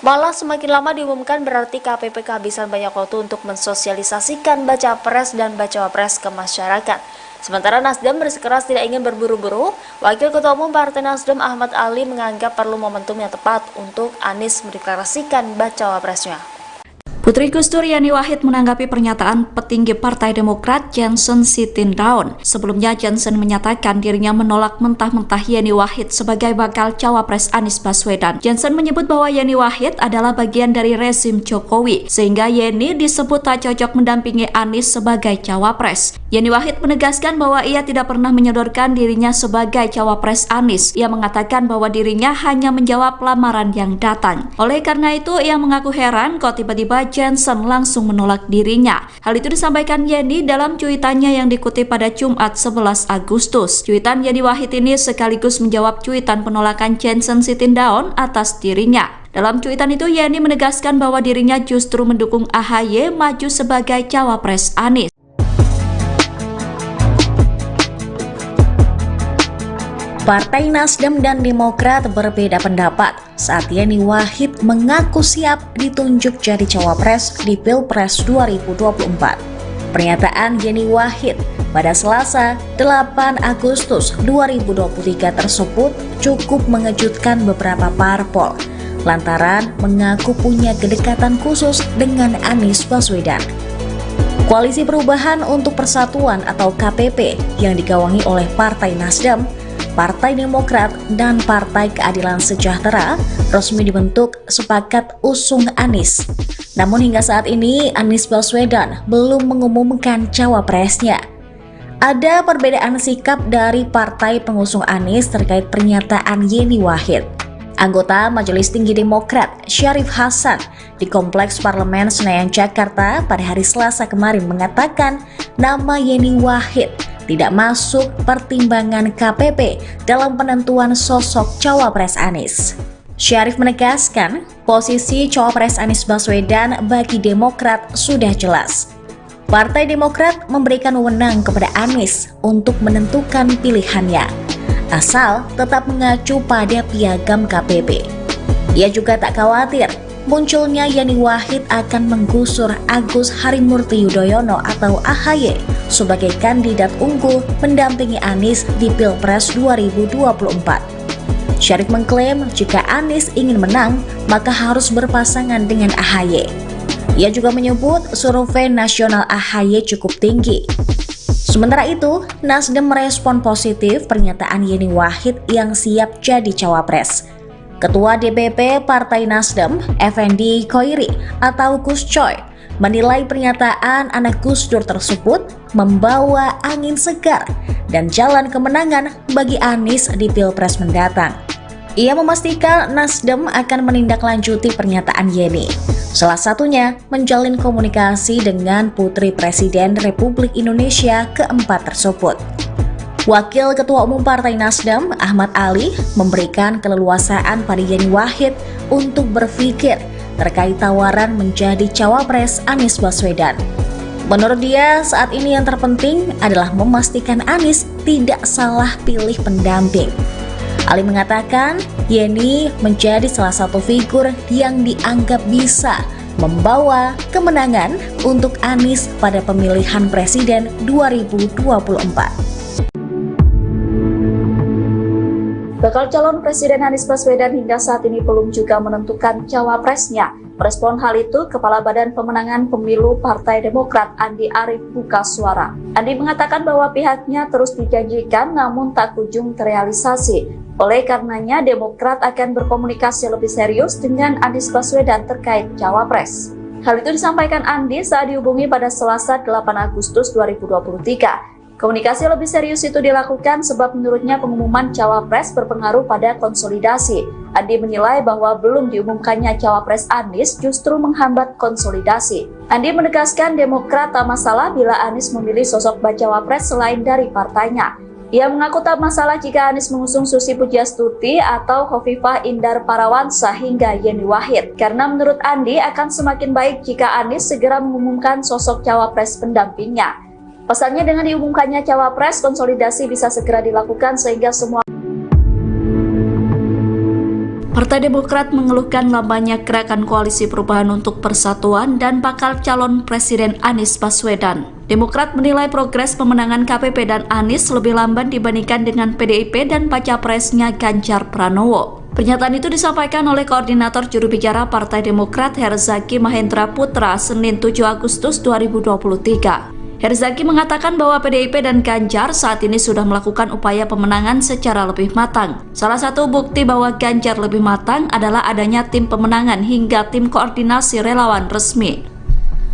Malah semakin lama diumumkan berarti KPP kehabisan banyak waktu untuk mensosialisasikan bacawa pres dan bacawa pres ke masyarakat. Sementara Nasdem bersikeras tidak ingin berburu-buru, Wakil Ketua Umum Partai Nasdem Ahmad Ali menganggap perlu momentum yang tepat untuk Anies mendeklarasikan bacawa presnya. Putri Gus Dur Yeni Wahid menanggapi pernyataan petinggi Partai Demokrat Johnson Sitindaun. Sebelumnya Johnson menyatakan dirinya menolak mentah-mentah Yeni Wahid sebagai bakal cawapres Anies Baswedan. Johnson menyebut bahwa Yeni Wahid adalah bagian dari rezim Jokowi, sehingga Yeni disebut tak cocok mendampingi Anies sebagai cawapres. Yeni Wahid menegaskan bahwa ia tidak pernah menyodorkan dirinya sebagai cawapres Anies. Ia mengatakan bahwa dirinya hanya menjawab lamaran yang datang. Oleh karena itu, ia mengaku heran kok tiba-tiba Johnson langsung menolak dirinya. Hal itu disampaikan Yeni dalam cuitannya yang dikutip pada Jumat 11 Agustus. Cuitan Yeni Wahid ini sekaligus menjawab cuitan penolakan Johnson Sitindaun atas dirinya. Dalam cuitan itu Yeni menegaskan bahwa dirinya justru mendukung AHY maju sebagai cawapres Anies. Partai Nasdem dan Demokrat berbeda pendapat saat Yeni Wahid mengaku siap ditunjuk jadi cawapres di Pilpres 2024. Pernyataan Yeni Wahid pada Selasa 8 Agustus 2023 tersebut cukup mengejutkan beberapa parpol lantaran mengaku punya kedekatan khusus dengan Anies Baswedan. Koalisi Perubahan untuk Persatuan atau KPP yang digawangi oleh Partai Nasdem, Partai Demokrat, dan Partai Keadilan Sejahtera resmi dibentuk sepakat usung Anies. Namun hingga saat ini Anies Baswedan belum mengumumkan cawapresnya. Ada perbedaan sikap dari partai pengusung Anies terkait pernyataan Yeni Wahid. Anggota Majelis Tinggi Demokrat Syarif Hasan di Kompleks Parlemen Senayan Jakarta pada hari Selasa kemarin mengatakan nama Yeni Wahid tidak masuk pertimbangan KPP dalam penentuan sosok cawapres Anies. Syarif menegaskan posisi cawapres Anies Baswedan bagi Demokrat sudah jelas. Partai Demokrat memberikan wewenang kepada Anies untuk menentukan pilihannya, asal tetap mengacu pada piagam KPP. Ia juga tak khawatir munculnya Yeni Wahid akan menggusur Agus Harimurti Yudhoyono atau AHY sebagai kandidat unggul mendampingi Anies di Pilpres 2024. Syarif mengklaim jika Anies ingin menang, maka harus berpasangan dengan AHY. Ia juga menyebut survei nasional AHY cukup tinggi. Sementara itu, Nasdem merespon positif pernyataan Yeni Wahid yang siap jadi cawapres. Ketua DPP Partai Nasdem, Effendi Khoiri atau Gus Coy, menilai pernyataan anak Gus Dur tersebut membawa angin segar dan jalan kemenangan bagi Anies di Pilpres mendatang. Ia memastikan Nasdem akan menindaklanjuti pernyataan Yeni, salah satunya menjalin komunikasi dengan Putri Presiden Republik Indonesia keempat tersebut. Wakil Ketua Umum Partai Nasdem, Ahmad Ali, memberikan keleluasaan pada Yeni Wahid untuk berpikir terkait tawaran menjadi cawapres Anies Baswedan. Menurut dia, saat ini yang terpenting adalah memastikan Anies tidak salah pilih pendamping. Ali mengatakan, Yeni menjadi salah satu figur yang dianggap bisa membawa kemenangan untuk Anies pada pemilihan presiden 2024. Bakal calon Presiden Anies Baswedan hingga saat ini belum juga menentukan cawapresnya. Merespon hal itu, Kepala Badan Pemenangan Pemilu Partai Demokrat Andi Arief buka suara. Andi mengatakan bahwa pihaknya terus dijanjikan namun tak kunjung terrealisasi. Oleh karenanya, Demokrat akan berkomunikasi lebih serius dengan Anies Baswedan terkait cawapres. Hal itu disampaikan Andi saat dihubungi pada Selasa 8 Agustus 2023. Komunikasi lebih serius itu dilakukan sebab menurutnya pengumuman cawapres berpengaruh pada konsolidasi. Andi menilai bahwa belum diumumkannya cawapres Anies justru menghambat konsolidasi. Andi menegaskan Demokrat tak masalah bila Anies memilih sosok bacawapres selain dari partainya. Ia mengaku tak masalah jika Anies mengusung Susi Pujiastuti atau Khofifah Indar Parawansa hingga Yeni Wahid. Karena menurut Andi akan semakin baik jika Anies segera mengumumkan sosok cawapres pendampingnya. Pasalnya dengan diumumkannya cawapres, konsolidasi bisa segera dilakukan sehingga semua. Partai Demokrat mengeluhkan lambannya gerakan koalisi perubahan untuk persatuan dan bakal calon Presiden Anies Baswedan. Demokrat menilai progres pemenangan KPP dan Anies lebih lamban dibandingkan dengan PDIP dan baca presnya Ganjar Pranowo. Pernyataan itu disampaikan oleh Koordinator Juru Bicara Partai Demokrat Herzaki Mahendra Putra Senin 7 Agustus 2023. Herzaki mengatakan bahwa PDIP dan Ganjar saat ini sudah melakukan upaya pemenangan secara lebih matang. Salah satu bukti bahwa Ganjar lebih matang adalah adanya tim pemenangan hingga tim koordinasi relawan resmi.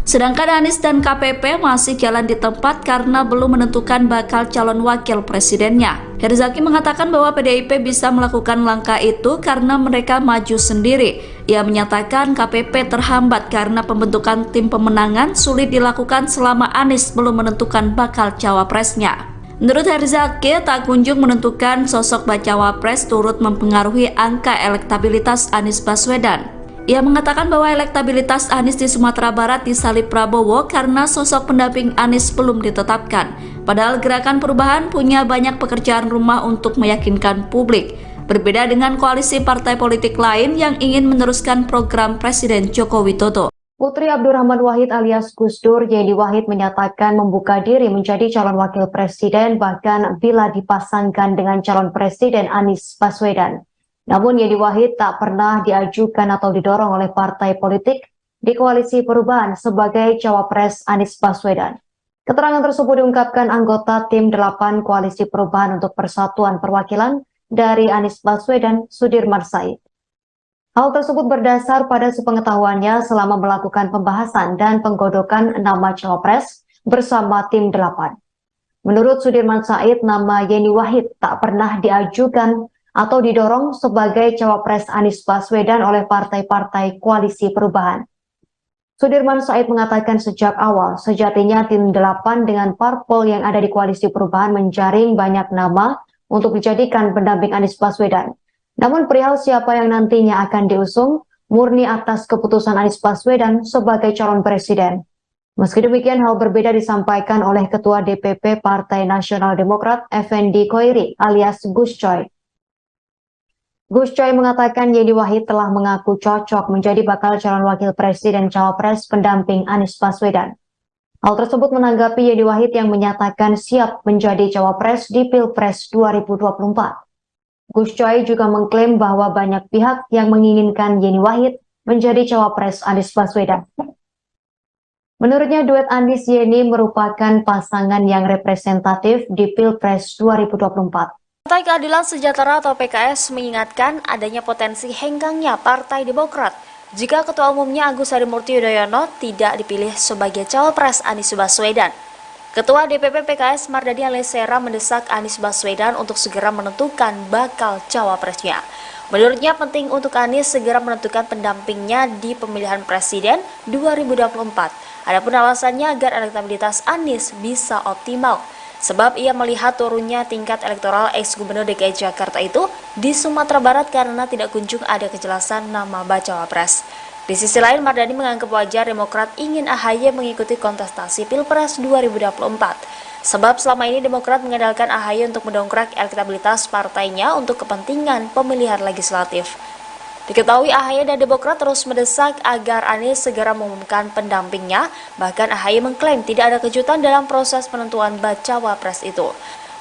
Sedangkan Anies dan KPP masih jalan di tempat karena belum menentukan bakal calon wakil presidennya. Herzaki mengatakan bahwa PDIP bisa melakukan langkah itu karena mereka maju sendiri. Ia menyatakan KPP terhambat karena pembentukan tim pemenangan sulit dilakukan selama Anies belum menentukan bakal cawapresnya. Menurut Herzaki, tak kunjung menentukan sosok bacawapres turut mempengaruhi angka elektabilitas Anies Baswedan. Ia mengatakan bahwa elektabilitas Anies di Sumatera Barat disalip Prabowo karena sosok pendamping Anies belum ditetapkan. Padahal Gerakan Perubahan punya banyak pekerjaan rumah untuk meyakinkan publik. Berbeda dengan koalisi partai politik lain yang ingin meneruskan program Presiden Joko Widodo. Putri Abdurrahman Wahid alias Gus Dur, Yeni Wahid menyatakan membuka diri menjadi calon wakil presiden bahkan bila dipasangkan dengan calon presiden Anies Baswedan. Namun Yeni Wahid tak pernah diajukan atau didorong oleh partai politik di koalisi perubahan sebagai cawapres Anies Baswedan. Keterangan tersebut diungkapkan anggota tim 8 koalisi perubahan untuk persatuan perwakilan dari Anies Baswedan, Sudirman Said. Hal tersebut berdasar pada sepengetahuannya selama melakukan pembahasan dan penggodokan nama cawapres bersama tim 8. Menurut Sudirman Said, nama Yeni Wahid tak pernah diajukan atau didorong sebagai cawapres Anies Baswedan oleh partai-partai koalisi perubahan. Sudirman Said mengatakan sejak awal, sejatinya tim 8 dengan parpol yang ada di koalisi perubahan menjaring banyak nama untuk dijadikan pendamping Anies Baswedan. Namun perihal siapa yang nantinya akan diusung, murni atas keputusan Anies Baswedan sebagai calon presiden. Meski demikian, hal berbeda disampaikan oleh Ketua DPP Partai Nasional Demokrat Effendi Khoiri alias Gus Coy. Gus Coy mengatakan Yeni Wahid telah mengaku cocok menjadi bakal calon wakil presiden cawapres pendamping Anies Baswedan. Hal tersebut menanggapi Yeni Wahid yang menyatakan siap menjadi cawapres di Pilpres 2024. Gus Coy juga mengklaim bahwa banyak pihak yang menginginkan Yeni Wahid menjadi cawapres Anies Baswedan. Menurutnya duet Anies Yeni merupakan pasangan yang representatif di Pilpres 2024. Partai Keadilan Sejahtera atau PKS mengingatkan adanya potensi henggangnya Partai Demokrat jika Ketua Umumnya Agus Harimurti Yudhoyono tidak dipilih sebagai cawapres Anies Baswedan. Ketua DPP PKS Mardhani Alisera mendesak Anies Baswedan untuk segera menentukan bakal cawapresnya. Menurutnya penting untuk Anies segera menentukan pendampingnya di pemilihan presiden 2024. Adapun alasannya agar elektabilitas Anies bisa optimal. Sebab ia melihat turunnya tingkat elektoral ex-gubernur DKI Jakarta itu di Sumatera Barat karena tidak kunjung ada kejelasan nama bacawa pres. Di sisi lain, Mardhani menganggap wajar Demokrat ingin AHY mengikuti kontestasi Pilpres 2024. Sebab selama ini Demokrat mengandalkan AHY untuk mendongkrak elektabilitas partainya untuk kepentingan pemilihan legislatif. Diketahui AHY dan Demokrat terus mendesak agar Anies segera mengumumkan pendampingnya, bahkan AHY mengklaim tidak ada kejutan dalam proses penentuan bacawa pres itu.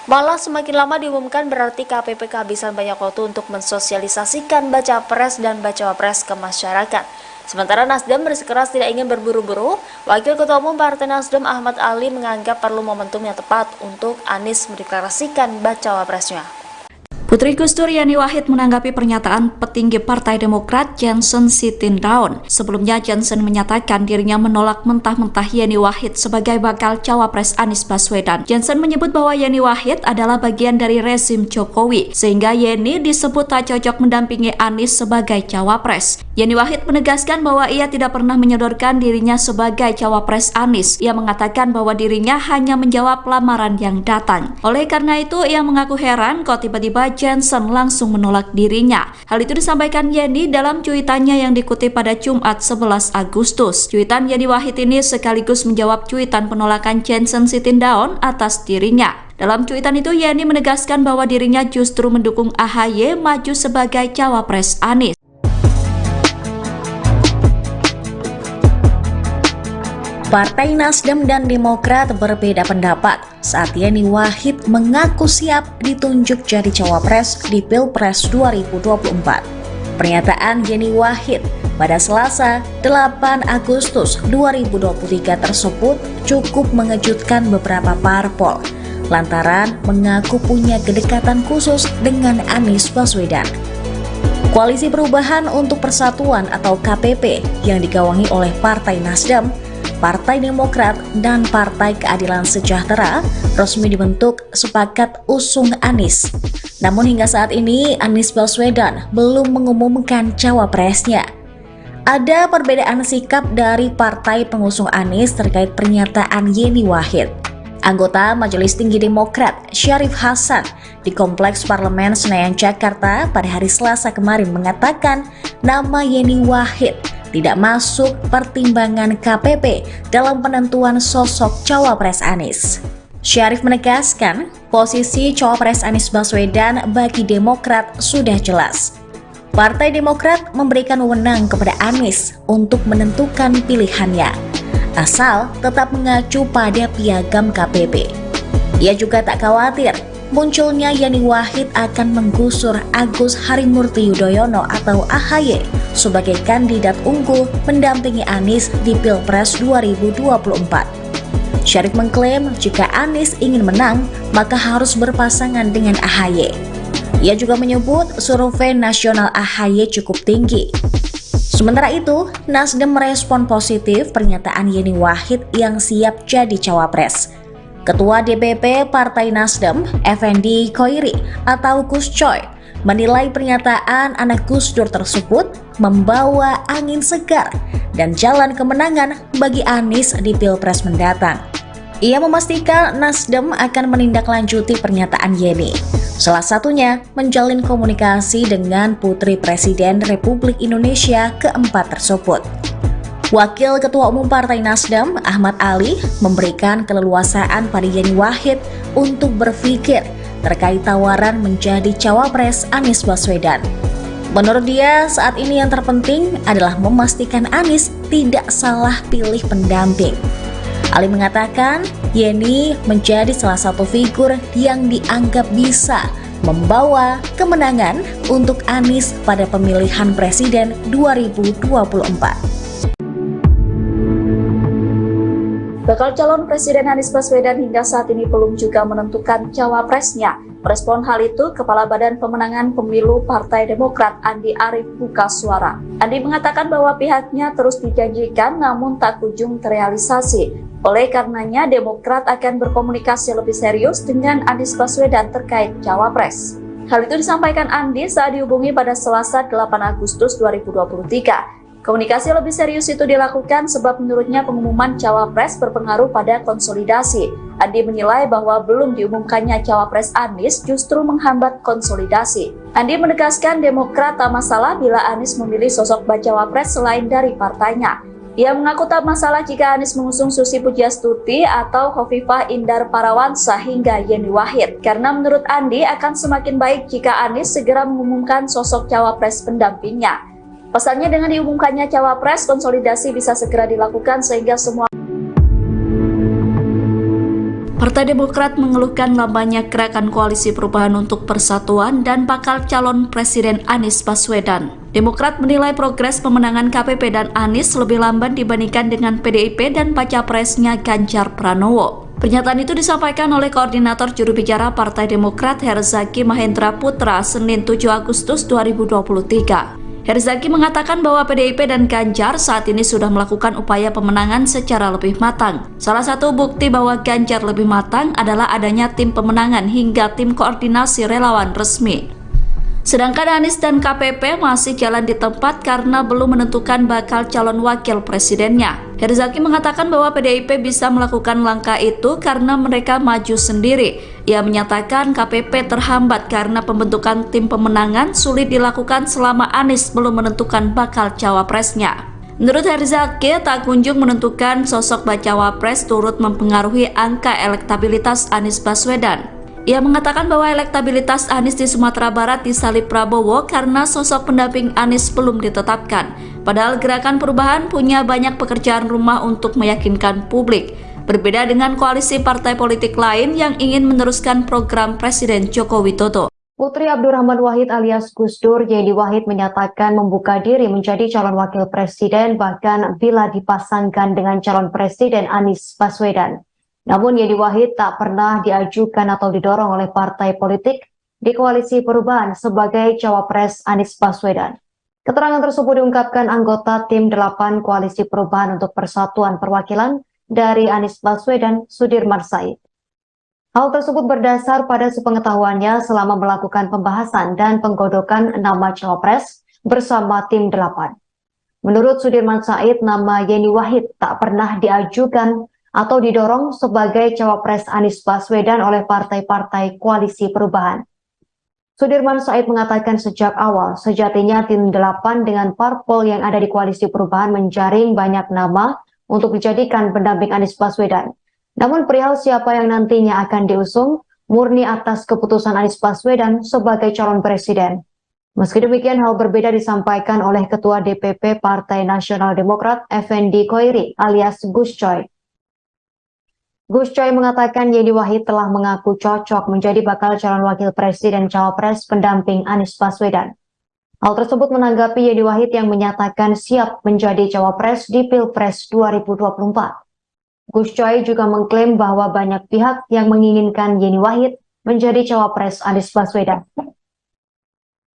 Malah semakin lama diumumkan berarti KPP kehabisan banyak waktu untuk mensosialisasikan baca pres dan bacawa pres ke masyarakat. Sementara Nasdem bersikeras tidak ingin berburu-buru, Wakil Ketua Umum Partai Nasdem Ahmad Ali menganggap perlu momentum yang tepat untuk Anies mendeklarasikan bacawa presnya. Putri Gus Dur Yani Wahid menanggapi pernyataan petinggi Partai Demokrat Johnson Sitindaun. Sebelumnya Johnson menyatakan dirinya menolak mentah-mentah Yani Wahid sebagai bakal cawapres Anies Baswedan. Johnson menyebut bahwa Yani Wahid adalah bagian dari rezim Jokowi, sehingga Yani disebut tak cocok mendampingi Anies sebagai cawapres. Yani Wahid menegaskan bahwa ia tidak pernah menyodorkan dirinya sebagai cawapres Anies. Ia mengatakan bahwa dirinya hanya menjawab lamaran yang datang. Oleh karena itu, ia mengaku heran kok tiba-tiba Johnson langsung menolak dirinya. Hal itu disampaikan Yani dalam cuitannya yang dikutip pada Jumat 11 Agustus. Cuitan Yani Wahid ini sekaligus menjawab cuitan penolakan Johnson Sitindaun atas dirinya. Dalam cuitan itu, Yani menegaskan bahwa dirinya justru mendukung AHY maju sebagai cawapres Anies. Partai Nasdem dan Demokrat berbeda pendapat saat Yani Wahid mengaku siap ditunjuk jadi cawapres di Pilpres 2024. Pernyataan Yani Wahid pada Selasa 8 Agustus 2023 tersebut cukup mengejutkan beberapa parpol lantaran mengaku punya kedekatan khusus dengan Anies Baswedan. Koalisi Perubahan untuk Persatuan atau KPP yang digawangi oleh Partai Nasdem, Partai Demokrat, dan Partai Keadilan Sejahtera resmi dibentuk sepakat usung Anies. Namun hingga saat ini Anies Baswedan belum mengumumkan cawapresnya. Ada perbedaan sikap dari partai pengusung Anies terkait pernyataan Yani Wahid. Anggota Majelis Tinggi Demokrat Syarif Hasan di Kompleks Parlemen Senayan Jakarta pada hari Selasa kemarin mengatakan nama Yani Wahid tidak masuk pertimbangan KPP dalam penentuan sosok cawapres Anies. Syarif menegaskan posisi cawapres Anies Baswedan bagi Demokrat sudah jelas. Partai Demokrat memberikan wewenang kepada Anies untuk menentukan pilihannya, asal tetap mengacu pada piagam KPP. Ia juga tak khawatir munculnya Yani Wahid akan menggusur Agus Harimurti Yudhoyono atau AHY sebagai kandidat unggul mendampingi Anies di Pilpres 2024. Syarif mengklaim jika Anies ingin menang, maka harus berpasangan dengan AHY. Ia juga menyebut survei nasional AHY cukup tinggi. Sementara itu, Nasdem merespon positif pernyataan Yani Wahid yang siap jadi cawapres. Ketua DPP Partai Nasdem, Effendi Khoiri atau Gus Coy, menilai pernyataan anak Gus Dur tersebut membawa angin segar dan jalan kemenangan bagi Anies di Pilpres mendatang. Ia memastikan Nasdem akan menindaklanjuti pernyataan Yani, salah satunya menjalin komunikasi dengan Putri Presiden Republik Indonesia keempat tersebut. Wakil Ketua Umum Partai Nasdem, Ahmad Ali, memberikan keleluasaan pada Yani Wahid untuk berpikir terkait tawaran menjadi cawapres Anies Baswedan. Menurut dia, saat ini yang terpenting adalah memastikan Anies tidak salah pilih pendamping. Ali mengatakan, Yani menjadi salah satu figur yang dianggap bisa membawa kemenangan untuk Anies pada pemilihan presiden 2024. Bakal calon Presiden Anies Baswedan hingga saat ini belum juga menentukan cawapresnya. Merespon hal itu, Kepala Badan Pemenangan Pemilu Partai Demokrat Andi Arief buka suara. Andi mengatakan bahwa pihaknya terus dijanjikan namun tak kunjung terrealisasi. Oleh karenanya, Demokrat akan berkomunikasi lebih serius dengan Anies Baswedan terkait Cawapres. Hal itu disampaikan Andi saat dihubungi pada Selasa 8 Agustus 2023. Komunikasi lebih serius itu dilakukan sebab menurutnya pengumuman Cawapres berpengaruh pada konsolidasi. Andi menilai bahwa belum diumumkannya Cawapres Anies justru menghambat konsolidasi. Andi menegaskan Demokrat tak masalah bila Anies memilih sosok bacawa pres selain dari partainya. Ia mengaku tak masalah jika Anies mengusung Susi Pujiastuti atau Khofifah Indar Parawansa hingga Yeni Wahid. Karena menurut Andi akan semakin baik jika Anies segera mengumumkan sosok Cawapres pendampingnya. Pasalnya dengan diumumkannya Cawapres, konsolidasi bisa segera dilakukan sehingga semua. Partai Demokrat mengeluhkan lambannya gerakan koalisi perubahan untuk persatuan dan bakal calon Presiden Anies Baswedan. Demokrat menilai progres pemenangan KPP dan Anies lebih lamban dibandingkan dengan PDIP dan baca presnya Ganjar Pranowo. Pernyataan itu disampaikan oleh Koordinator Juru Bicara Partai Demokrat Herzaki Mahendra Putra Senin 7 Agustus 2023. Herzaki mengatakan bahwa PDIP dan Ganjar saat ini sudah melakukan upaya pemenangan secara lebih matang. Salah satu bukti bahwa Ganjar lebih matang adalah adanya tim pemenangan hingga tim koordinasi relawan resmi. Sedangkan Anies dan KPP masih jalan di tempat karena belum menentukan bakal calon wakil presidennya. Herzaki mengatakan bahwa PDIP bisa melakukan langkah itu karena mereka maju sendiri. Ia menyatakan KPP terhambat karena pembentukan tim pemenangan sulit dilakukan selama Anies belum menentukan bakal cawapresnya. Menurut Herzaki, tak kunjung menentukan sosok bacawa pres turut mempengaruhi angka elektabilitas Anies Baswedan. Ia mengatakan bahwa elektabilitas Anies di Sumatera Barat disalip Prabowo karena sosok pendamping Anies belum ditetapkan. Padahal Gerakan Perubahan punya banyak pekerjaan rumah untuk meyakinkan publik. Berbeda dengan koalisi partai politik lain yang ingin meneruskan program Presiden Joko Widodo. Putri Abdurrahman Wahid alias Gus Dur, Yeni Wahid menyatakan membuka diri menjadi calon wakil presiden bahkan bila dipasangkan dengan calon presiden Anies Baswedan. Namun Yeni Wahid tak pernah diajukan atau didorong oleh partai politik di koalisi perubahan sebagai cawapres Anies Baswedan. Keterangan tersebut diungkapkan anggota tim 8 koalisi perubahan untuk persatuan perwakilan dari Anies Baswedan, Sudirman Said. Hal tersebut berdasar pada sepengetahuannya selama melakukan pembahasan dan penggodokan nama cawapres bersama tim 8. Menurut Sudirman Said, nama Yeni Wahid tak pernah diajukan atau didorong sebagai cawapres Anies Baswedan oleh partai-partai koalisi perubahan. Sudirman Said mengatakan sejak awal, sejatinya tim 8 dengan parpol yang ada di koalisi perubahan menjaring banyak nama untuk dijadikan pendamping Anies Baswedan. Namun perihal siapa yang nantinya akan diusung, murni atas keputusan Anies Baswedan sebagai calon presiden. Meski demikian, hal berbeda disampaikan oleh Ketua DPP Partai Nasional Demokrat, Effendi Khoiri alias Gus Coy. Gus Coy mengatakan Yeni Wahid telah mengaku cocok menjadi bakal calon wakil presiden cawapres pendamping Anies Baswedan. Hal tersebut menanggapi Yeni Wahid yang menyatakan siap menjadi cawapres di Pilpres 2024. Gus Coy juga mengklaim bahwa banyak pihak yang menginginkan Yeni Wahid menjadi cawapres Anies Baswedan.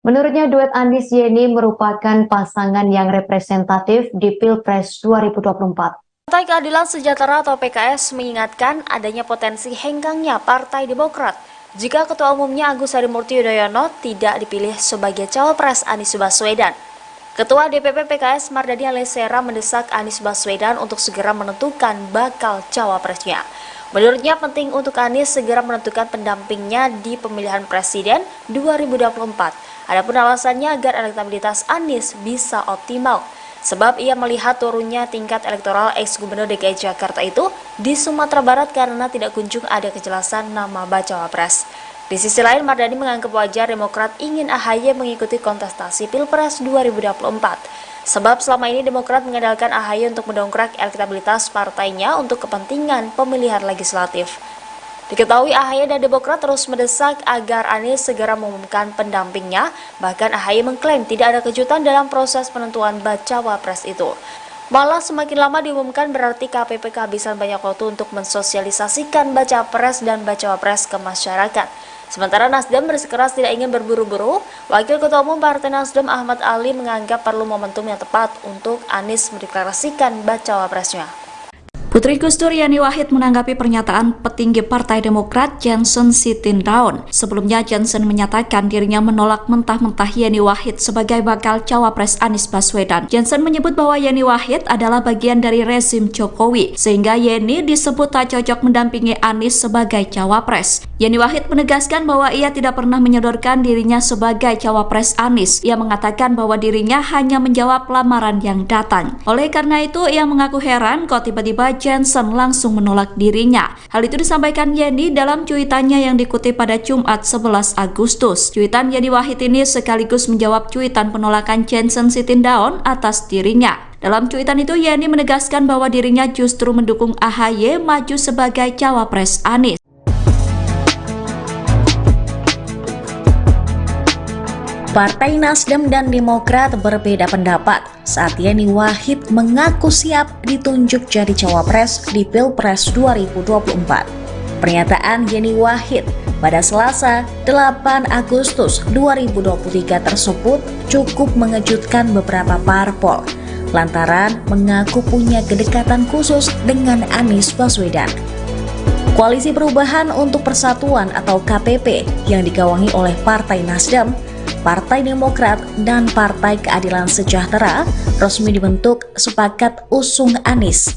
Menurutnya duet Anies Yeni merupakan pasangan yang representatif di Pilpres 2024. Partai Keadilan Sejahtera atau PKS mengingatkan adanya potensi henggangnya Partai Demokrat jika Ketua Umumnya Agus Harimurti Yudhoyono tidak dipilih sebagai cawapres Anies Baswedan. Ketua DPP PKS Mardani Alisera mendesak Anies Baswedan untuk segera menentukan bakal cawapresnya. Menurutnya penting untuk Anies segera menentukan pendampingnya di pemilihan presiden 2024. Adapun alasannya agar elektabilitas Anies bisa optimal. Sebab ia melihat turunnya tingkat elektoral ex-gubernur DKI Jakarta itu di Sumatera Barat karena tidak kunjung ada kejelasan nama bacawa pres. Di sisi lain, Mardani menganggap wajar Demokrat ingin AHY mengikuti kontestasi Pilpres 2024. Sebab selama ini Demokrat mengandalkan AHY untuk mendongkrak elektabilitas partainya untuk kepentingan pemilihan legislatif. Diketahui AHY dan Demokrat terus mendesak agar Anies segera mengumumkan pendampingnya, bahkan AHY mengklaim tidak ada kejutan dalam proses penentuan bacawa pres itu. Malah semakin lama diumumkan berarti KPP kehabisan banyak waktu untuk mensosialisasikan baca pres dan bacawa pres ke masyarakat. Sementara Nasdem bersikeras tidak ingin berburu-buru, Wakil Ketua Umum Partai Nasdem Ahmad Ali menganggap perlu momentum yang tepat untuk Anies mendeklarasikan bacawa presnya. Putri Gus Dur Yeni Wahid menanggapi pernyataan petinggi Partai Demokrat Johnson Sitindaun. Sebelumnya Johnson menyatakan dirinya menolak mentah-mentah Yeni Wahid sebagai bakal cawapres Anies Baswedan. Johnson menyebut bahwa Yeni Wahid adalah bagian dari rezim Jokowi, sehingga Yeni disebut tak cocok mendampingi Anies sebagai cawapres. Yeni Wahid menegaskan bahwa ia tidak pernah menyodorkan dirinya sebagai cawapres Anies. Ia mengatakan bahwa dirinya hanya menjawab lamaran yang datang. Oleh karena itu, ia mengaku heran kok tiba-tiba Johnson langsung menolak dirinya. Hal itu disampaikan Yeni dalam cuitannya yang dikutip pada Jumat 11 Agustus. Cuitan Yeni Wahid ini sekaligus menjawab cuitan penolakan Johnson Sitindaun atas dirinya. Dalam cuitan itu, Yeni menegaskan bahwa dirinya justru mendukung AHY maju sebagai cawapres Anies. Partai Nasdem dan Demokrat berbeda pendapat saat Yeni Wahid mengaku siap ditunjuk jadi cawapres di Pilpres 2024. Pernyataan Yeni Wahid pada Selasa 8 Agustus 2023 tersebut cukup mengejutkan beberapa parpol lantaran mengaku punya kedekatan khusus dengan Anies Baswedan. Koalisi Perubahan untuk Persatuan atau KPP yang digawangi oleh Partai Nasdem, Partai Demokrat, dan Partai Keadilan Sejahtera resmi dibentuk sepakat usung Anies.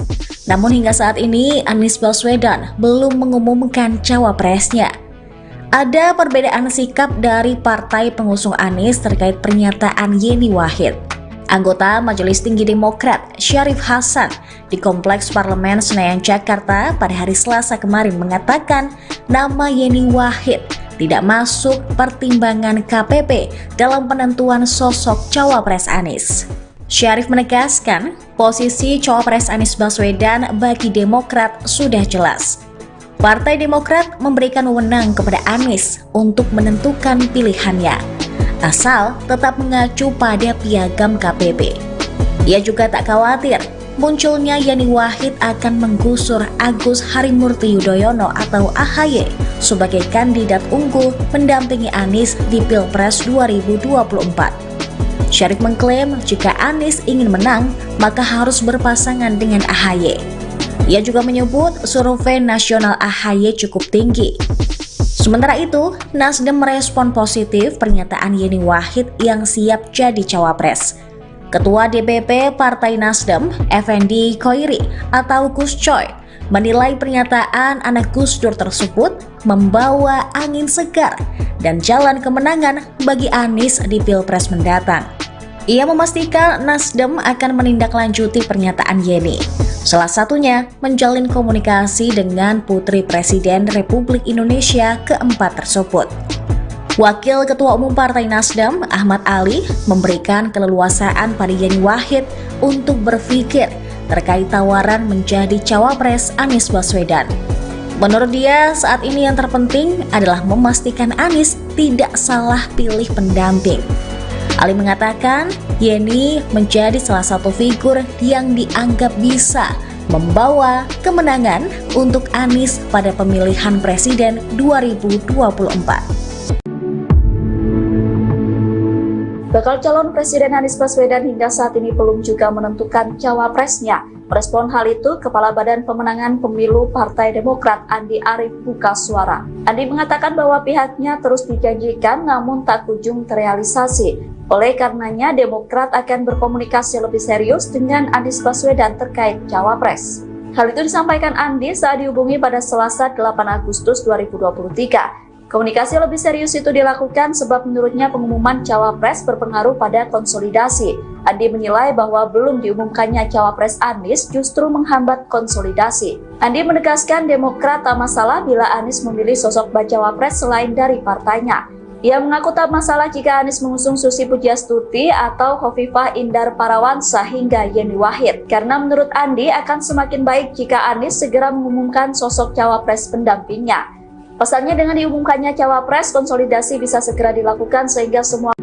Namun hingga saat ini Anies Baswedan belum mengumumkan cawapresnya. Ada perbedaan sikap dari partai pengusung Anies terkait pernyataan Yeni Wahid. Anggota Majelis Tinggi Demokrat Syarif Hasan di Kompleks Parlemen Senayan Jakarta pada hari Selasa kemarin mengatakan nama Yeni Wahid tidak masuk pertimbangan KPP dalam penentuan sosok cawapres Anies. Syarif menegaskan posisi cawapres Anies Baswedan bagi Demokrat sudah jelas. Partai Demokrat memberikan wewenang kepada Anies untuk menentukan pilihannya, asal tetap mengacu pada piagam KPP. Ia juga tak khawatir munculnya Yeni Wahid akan menggusur Agus Harimurti Yudhoyono atau AHY sebagai kandidat unggul mendampingi Anies di Pilpres 2024. Syarif mengklaim jika Anies ingin menang, maka harus berpasangan dengan AHY. Ia juga menyebut survei nasional AHY cukup tinggi. Sementara itu, Nasdem merespon positif pernyataan Yeni Wahid yang siap jadi cawapres. Ketua DPP Partai Nasdem, Effendi Khoiri atau Gus Coy, menilai pernyataan anak Gus Dur tersebut membawa angin segar dan jalan kemenangan bagi Anies di Pilpres mendatang. Ia memastikan Nasdem akan menindaklanjuti pernyataan Yeni, salah satunya menjalin komunikasi dengan Putri Presiden Republik Indonesia keempat tersebut. Wakil Ketua Umum Partai Nasdem, Ahmad Ali, memberikan keleluasaan pada Yeni Wahid untuk berpikir terkait tawaran menjadi cawapres Anies Baswedan. Menurut dia, saat ini yang terpenting adalah memastikan Anies tidak salah pilih pendamping. Ali mengatakan, Yeni menjadi salah satu figur yang dianggap bisa membawa kemenangan untuk Anies pada pemilihan presiden 2024. Bakal calon Presiden Anies Baswedan hingga saat ini belum juga menentukan cawapresnya. Merespon hal itu, Kepala Badan Pemenangan Pemilu Partai Demokrat Andi Arief buka suara. Andi mengatakan bahwa pihaknya terus dijanjikan namun tak kunjung terrealisasi. Oleh karenanya, Demokrat akan berkomunikasi lebih serius dengan Anies Baswedan terkait cawapres. Hal itu disampaikan Andi saat dihubungi pada Selasa 8 Agustus 2023. Komunikasi lebih serius itu dilakukan sebab menurutnya pengumuman cawapres berpengaruh pada konsolidasi. Andi menilai bahwa belum diumumkannya cawapres Anies justru menghambat konsolidasi. Andi menegaskan Demokrat tak masalah bila Anies memilih sosok bacawa pres selain dari partainya. Ia mengaku tak masalah jika Anies mengusung Susi Pujiastuti atau Hovifah Indar Parawansa hingga Yeni Wahid. Karena menurut Andi akan semakin baik jika Anies segera mengumumkan sosok cawapres pendampingnya. Pesannya dengan diumumkannya cawapres, konsolidasi bisa segera dilakukan sehingga semua.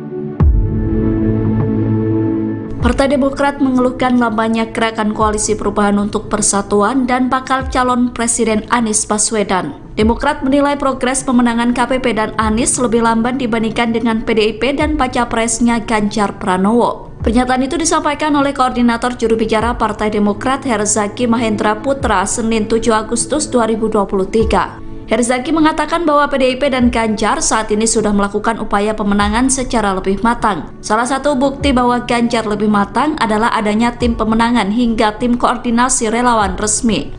Partai Demokrat mengeluhkan lambannya gerakan koalisi perubahan untuk persatuan dan bakal calon Presiden Anies Baswedan. Demokrat menilai progres pemenangan KPP dan Anies lebih lamban dibandingkan dengan PDIP dan baca presnya Ganjar Pranowo. Pernyataan itu disampaikan oleh Koordinator Juru Bicara Partai Demokrat Herzaki Mahendra Putra Senin 7 Agustus 2023. Herzaki mengatakan bahwa PDIP dan Ganjar saat ini sudah melakukan upaya pemenangan secara lebih matang. Salah satu bukti bahwa Ganjar lebih matang adalah adanya tim pemenangan hingga tim koordinasi relawan resmi.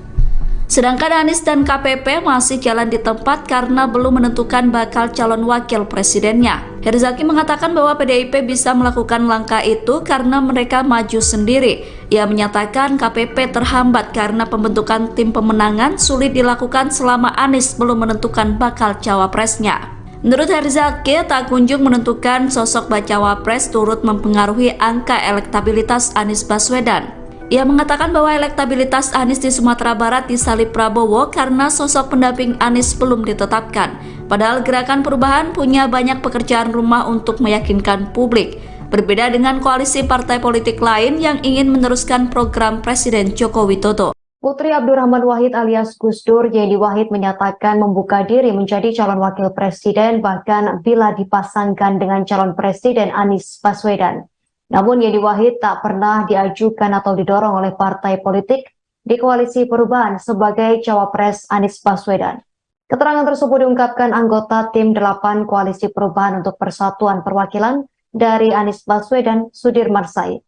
Sedangkan Anies dan KPP masih jalan di tempat karena belum menentukan bakal calon wakil presidennya. Herzaki mengatakan bahwa PDIP bisa melakukan langkah itu karena mereka maju sendiri. Ia menyatakan KPP terhambat karena pembentukan tim pemenangan sulit dilakukan selama Anies belum menentukan bakal cawapresnya. Menurut Herzaki, tak kunjung menentukan sosok bacawa pres turut mempengaruhi angka elektabilitas Anies Baswedan. Ia mengatakan bahwa elektabilitas Anies di Sumatera Barat disalip Prabowo karena sosok pendamping Anies belum ditetapkan. Padahal Gerakan Perubahan punya banyak pekerjaan rumah untuk meyakinkan publik. Berbeda dengan koalisi partai politik lain yang ingin meneruskan program Presiden Joko Widodo. Putri Abdurrahman Wahid alias Gus Dur, Yeni Wahid menyatakan membuka diri menjadi calon wakil presiden bahkan bila dipasangkan dengan calon presiden Anies Baswedan. Namun Yeni Wahid tak pernah diajukan atau didorong oleh partai politik di koalisi perubahan sebagai cawapres Anies Baswedan. Keterangan tersebut diungkapkan anggota tim 8 koalisi perubahan untuk persatuan perwakilan dari Anies Baswedan, Sudirman Said.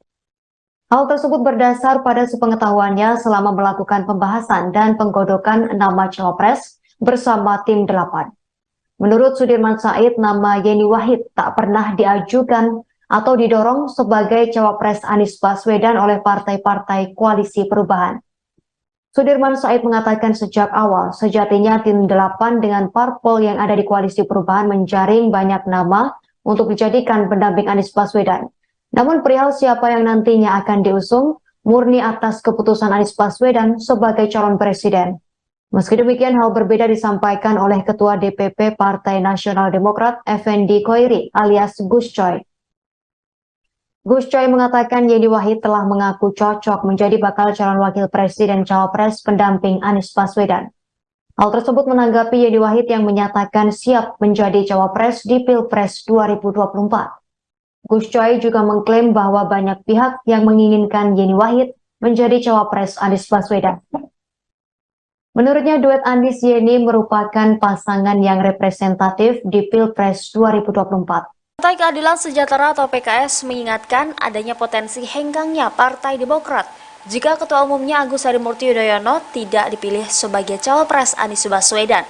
Hal tersebut berdasar pada sepengetahuannya selama melakukan pembahasan dan penggodokan nama cawapres bersama tim 8. Menurut Sudirman Said, nama Yeni Wahid tak pernah diajukan atau didorong sebagai cawapres Anies Baswedan oleh partai-partai koalisi perubahan. Sudirman Said mengatakan sejak awal, sejatinya tim 8 dengan parpol yang ada di koalisi perubahan menjaring banyak nama untuk dijadikan pendamping Anies Baswedan. Namun perihal siapa yang nantinya akan diusung, murni atas keputusan Anies Baswedan sebagai calon presiden. Meski demikian, hal berbeda disampaikan oleh Ketua DPP Partai Nasional Demokrat, Effendi Khoiri alias Gus Coy. Gus Coy mengatakan Yeni Wahid telah mengaku cocok menjadi bakal calon wakil presiden cawapres pendamping Anies Baswedan. Hal tersebut menanggapi Yeni Wahid yang menyatakan siap menjadi cawapres di Pilpres 2024. Gus Coy juga mengklaim bahwa banyak pihak yang menginginkan Yeni Wahid menjadi cawapres Anies Baswedan. Menurutnya duet Anies Yeni merupakan pasangan yang representatif di Pilpres 2024. Partai Keadilan Sejahtera atau PKS mengingatkan adanya potensi henggangnya Partai Demokrat jika Ketua Umumnya Agus Harimurti Yudhoyono tidak dipilih sebagai cawapres Anies Baswedan.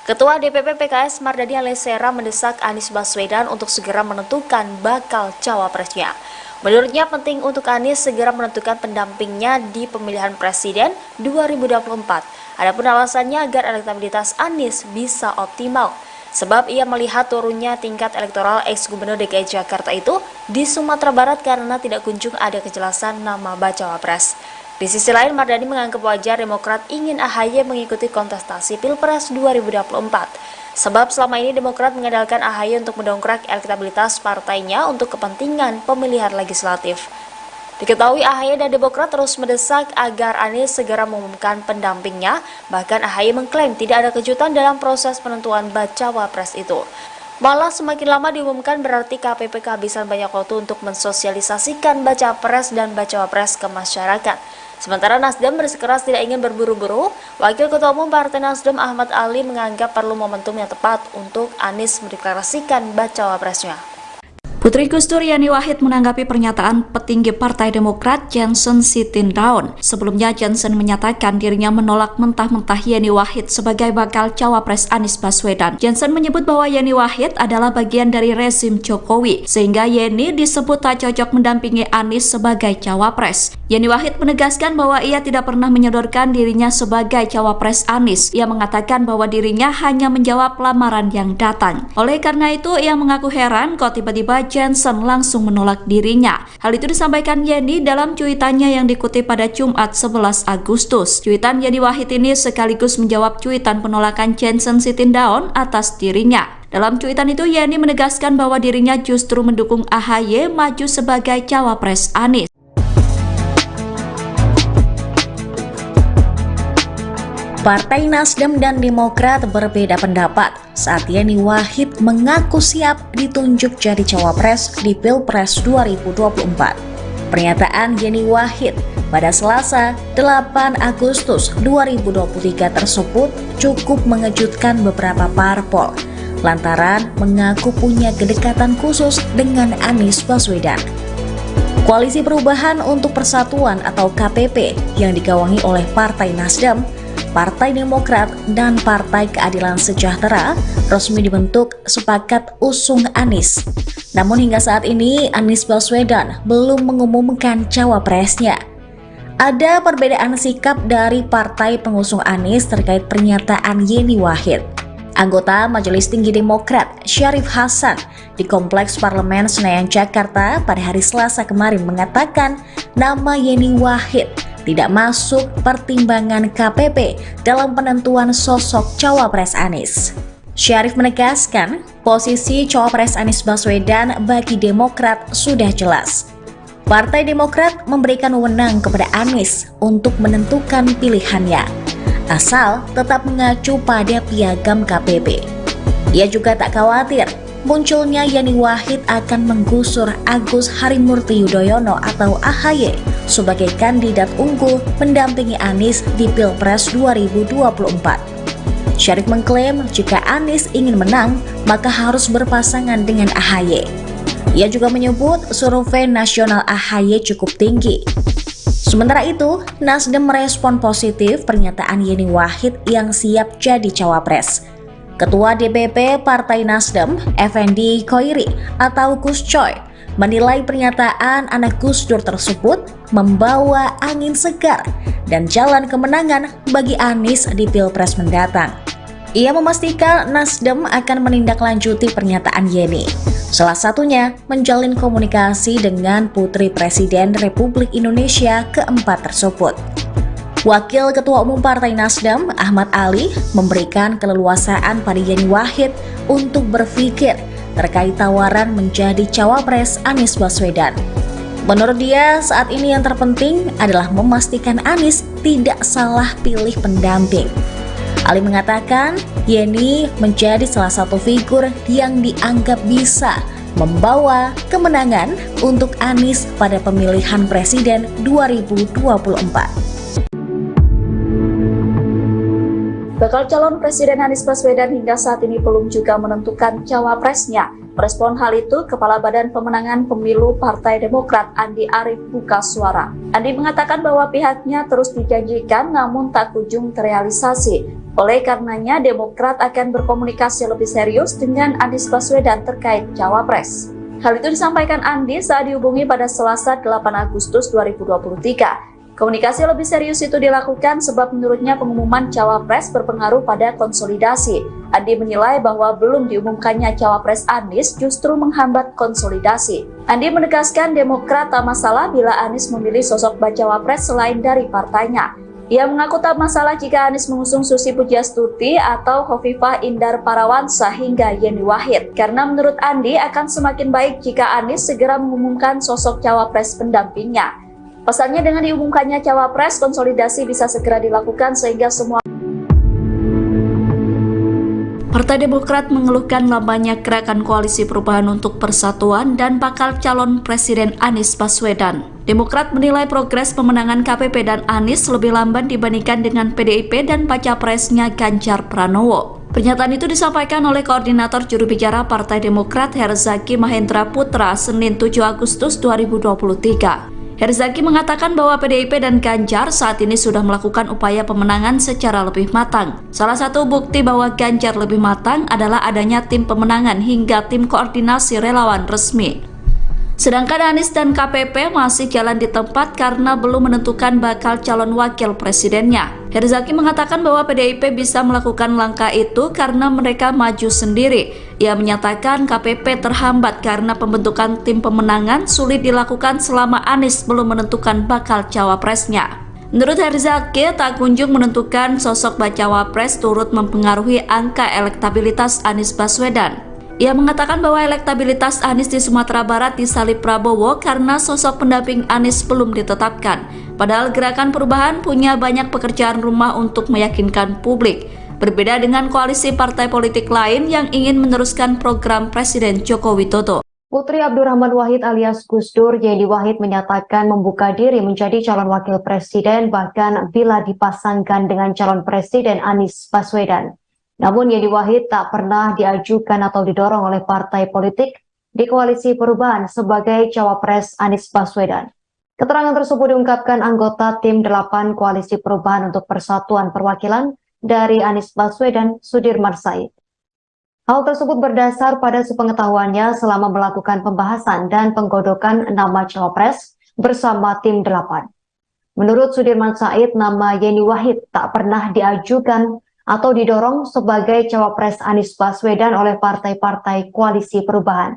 Ketua DPP PKS Mardani Alisera mendesak Anies Baswedan untuk segera menentukan bakal cawapresnya. Menurutnya penting untuk Anies segera menentukan pendampingnya di pemilihan presiden 2024. Adapun alasannya agar elektabilitas Anies bisa optimal. Sebab ia melihat turunnya tingkat elektoral ex-gubernur DKI Jakarta itu di Sumatera Barat karena tidak kunjung ada kejelasan nama bacawa pres. Di sisi lain, Mardani menganggap wajar Demokrat ingin AHY mengikuti kontestasi Pilpres 2024. Sebab selama ini Demokrat mengandalkan AHY untuk mendongkrak elektabilitas partainya untuk kepentingan pemilihan legislatif. Diketahui AHY dan Demokrat terus mendesak agar Anies segera mengumumkan pendampingnya, bahkan AHY mengklaim tidak ada kejutan dalam proses penentuan bacawa pres itu. Malah semakin lama diumumkan berarti KPP kehabisan banyak waktu untuk mensosialisasikan baca pres dan bacawa pres ke masyarakat. Sementara Nasdem bersikeras tidak ingin berburu-buru, Wakil Ketua Umum Partai Nasdem Ahmad Ali menganggap perlu momentum yang tepat untuk Anies mendeklarasikan bacawa presnya. Putri Gus Dur Yeni Wahid menanggapi pernyataan petinggi Partai Demokrat Johnson Sitindaun. Sebelumnya Johnson menyatakan dirinya menolak mentah-mentah Yeni Wahid sebagai bakal cawapres Anies Baswedan. Johnson menyebut bahwa Yeni Wahid adalah bagian dari rezim Jokowi, sehingga Yeni disebut tak cocok mendampingi Anies sebagai cawapres. Yeni Wahid menegaskan bahwa ia tidak pernah menyodorkan dirinya sebagai cawapres Anies. Ia mengatakan bahwa dirinya hanya menjawab lamaran yang datang. Oleh karena itu, ia mengaku heran kok tiba-tiba Johnson langsung menolak dirinya. Hal itu disampaikan Yeni dalam cuitannya yang dikutip pada Jumat 11 Agustus. Cuitan Yeni Wahid ini sekaligus menjawab cuitan penolakan Johnson Sitindaun atas dirinya. Dalam cuitan itu, Yeni menegaskan bahwa dirinya justru mendukung AHY maju sebagai cawapres Anies. Partai Nasdem dan Demokrat berbeda pendapat saat Yeni Wahid mengaku siap ditunjuk jadi cawapres di Pilpres 2024. Pernyataan Yeni Wahid pada Selasa 8 Agustus 2023 tersebut cukup mengejutkan beberapa parpol lantaran mengaku punya kedekatan khusus dengan Anies Baswedan. Koalisi Perubahan untuk Persatuan atau KPP yang digawangi oleh Partai Nasdem, Partai Demokrat, dan Partai Keadilan Sejahtera resmi dibentuk sepakat usung Anies. Namun hingga saat ini Anies Baswedan belum mengumumkan cawapresnya. Ada perbedaan sikap dari partai pengusung Anies terkait pernyataan Yeni Wahid. Anggota Majelis Tinggi Demokrat Syarif Hasan di Kompleks Parlemen Senayan Jakarta pada hari Selasa kemarin mengatakan nama Yeni Wahid tidak masuk pertimbangan KPP dalam penentuan sosok cawapres Anies. Syarif menegaskan posisi cawapres Anies Baswedan bagi Demokrat sudah jelas. Partai Demokrat memberikan wewenang kepada Anies untuk menentukan pilihannya, asal tetap mengacu pada piagam KPP. Ia juga tak khawatir munculnya Yeni Wahid akan menggusur Agus Harimurti Yudhoyono atau AHY sebagai kandidat unggul mendampingi Anies di Pilpres 2024. Syarif mengklaim jika Anies ingin menang, maka harus berpasangan dengan AHY. Ia juga menyebut survei nasional AHY cukup tinggi. Sementara itu, Nasdem merespon positif pernyataan Yeni Wahid yang siap jadi cawapres. Ketua DPP Partai Nasdem, Effendi Khoiri atau Gus Coy, menilai pernyataan anak Gus Dur tersebut membawa angin segar dan jalan kemenangan bagi Anies di Pilpres mendatang. Ia memastikan Nasdem akan menindaklanjuti pernyataan Yeni, salah satunya menjalin komunikasi dengan Putri Presiden Republik Indonesia keempat tersebut. Wakil Ketua Umum Partai Nasdem, Ahmad Ali, memberikan keleluasaan pada Yeni Wahid untuk berpikir terkait tawaran menjadi cawapres Anies Baswedan. Menurut dia, saat ini yang terpenting adalah memastikan Anies tidak salah pilih pendamping. Ali mengatakan, Yeni menjadi salah satu figur yang dianggap bisa membawa kemenangan untuk Anies pada pemilihan presiden 2024. Bakal calon Presiden Anies Baswedan hingga saat ini belum juga menentukan cawapresnya. Merespon hal itu, Kepala Badan Pemenangan Pemilu Partai Demokrat Andi Arief buka suara. Andi mengatakan bahwa pihaknya terus dijanjikan namun tak kunjung terrealisasi. Oleh karenanya, Demokrat akan berkomunikasi lebih serius dengan Anies Baswedan terkait cawapres. Hal itu disampaikan Andi saat dihubungi pada Selasa 8 Agustus 2023. Komunikasi lebih serius itu dilakukan sebab menurutnya pengumuman cawapres berpengaruh pada konsolidasi. Andi menilai bahwa belum diumumkannya cawapres Anies justru menghambat konsolidasi. Andi menegaskan Demokrat tak masalah bila Anies memilih sosok bacawa pres selain dari partainya. Ia mengaku tak masalah jika Anies mengusung Susi Pujiastuti atau Khofifah Indar Parawansa hingga Yeni Wahid. Karena menurut Andi akan semakin baik jika Anies segera mengumumkan sosok cawapres pendampingnya. Pasalnya dengan diumumkannya cawapres, konsolidasi bisa segera dilakukan sehingga semua. Partai Demokrat mengeluhkan lambannya gerakan Koalisi Perubahan untuk Persatuan dan bakal calon Presiden Anies Baswedan. Demokrat menilai progres pemenangan KPP dan Anies lebih lamban dibandingkan dengan PDIP dan baca presnya Ganjar Pranowo. Pernyataan itu disampaikan oleh Koordinator Juru Bicara Partai Demokrat Herzaki Mahendra Putra Senin 7 Agustus 2023. Herzaki mengatakan bahwa PDIP dan Ganjar saat ini sudah melakukan upaya pemenangan secara lebih matang. Salah satu bukti bahwa Ganjar lebih matang adalah adanya tim pemenangan hingga tim koordinasi relawan resmi. Sedangkan Anies dan KPP masih jalan di tempat karena belum menentukan bakal calon wakil presidennya. Herzaki mengatakan bahwa PDIP bisa melakukan langkah itu karena mereka maju sendiri. Ia menyatakan KPP terhambat karena pembentukan tim pemenangan sulit dilakukan selama Anies belum menentukan bakal cawapresnya. Menurut Herzaki, tak kunjung menentukan sosok bacawa pres turut mempengaruhi angka elektabilitas Anies Baswedan. Ia mengatakan bahwa elektabilitas Anies di Sumatera Barat disalip Prabowo karena sosok pendamping Anies belum ditetapkan. Padahal Gerakan Perubahan punya banyak pekerjaan rumah untuk meyakinkan publik. Berbeda dengan koalisi partai politik lain yang ingin meneruskan program Presiden Joko Widodo. Putri Abdurrahman Wahid alias Gus Dur, Yeni Wahid menyatakan membuka diri menjadi calon wakil presiden bahkan bila dipasangkan dengan calon presiden Anies Baswedan. Namun Yeni Wahid tak pernah diajukan atau didorong oleh partai politik di koalisi perubahan sebagai cawapres Anies Baswedan. Keterangan tersebut diungkapkan anggota tim 8 koalisi perubahan untuk persatuan perwakilan dari Anies Baswedan, Sudirman Said. Hal tersebut berdasar pada sepengetahuannya selama melakukan pembahasan dan penggodokan nama cawapres bersama tim 8. Menurut Sudirman Said, nama Yeni Wahid tak pernah diajukan atau didorong sebagai cawapres Anies Baswedan oleh partai-partai koalisi perubahan.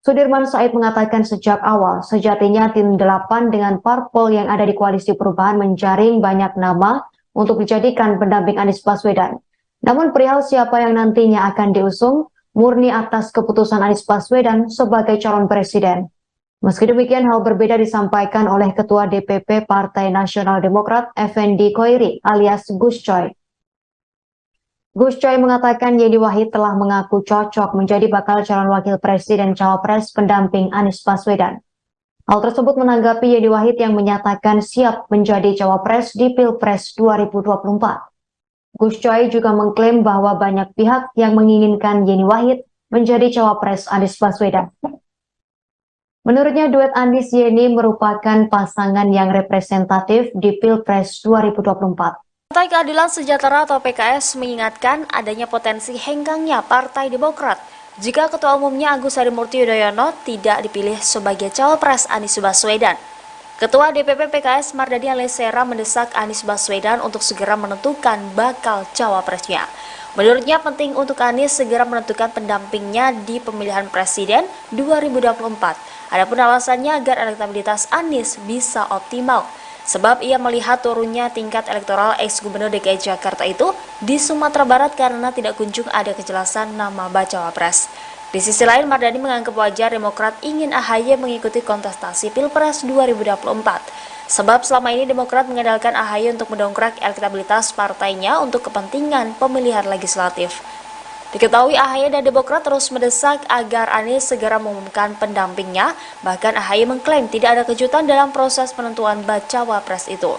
Sudirman Said mengatakan sejak awal, sejatinya tim 8 dengan parpol yang ada di koalisi perubahan menjaring banyak nama untuk dijadikan pendamping Anies Baswedan. Namun perihal siapa yang nantinya akan diusung, murni atas keputusan Anies Baswedan sebagai calon presiden. Meski demikian, hal berbeda disampaikan oleh Ketua DPP Partai Nasional Demokrat, Effendi Khoiri alias Gus Coy. Gus Coy mengatakan Yeni Wahid telah mengaku cocok menjadi bakal calon wakil presiden cawapres pendamping Anies Baswedan. Hal tersebut menanggapi Yeni Wahid yang menyatakan siap menjadi cawapres di Pilpres 2024. Gus Coy juga mengklaim bahwa banyak pihak yang menginginkan Yeni Wahid menjadi cawapres Anies Baswedan. Menurutnya duet Anies Yeni merupakan pasangan yang representatif di Pilpres 2024. Partai Keadilan Sejahtera atau PKS mengingatkan adanya potensi henggangnya Partai Demokrat jika Ketua Umumnya Agus Harimurti Yudhoyono tidak dipilih sebagai cawapres Anies Baswedan. Ketua DPP PKS Mardani Alisera mendesak Anies Baswedan untuk segera menentukan bakal cawapresnya. Menurutnya penting untuk Anies segera menentukan pendampingnya di pemilihan presiden 2024. Adapun alasannya agar elektabilitas Anies bisa optimal. Sebab ia melihat turunnya tingkat elektoral ex-gubernur DKI Jakarta itu di Sumatera Barat karena tidak kunjung ada kejelasan nama bacawa pres. Di sisi lain, Mardani menganggap wajar Demokrat ingin AHY mengikuti kontestasi Pilpres 2024. Sebab selama ini Demokrat mengandalkan AHY untuk mendongkrak elektabilitas partainya untuk kepentingan pemilihan legislatif. Diketahui AHY dan Demokrat terus mendesak agar Anies segera mengumumkan pendampingnya, bahkan AHY mengklaim tidak ada kejutan dalam proses penentuan bacawa pres itu.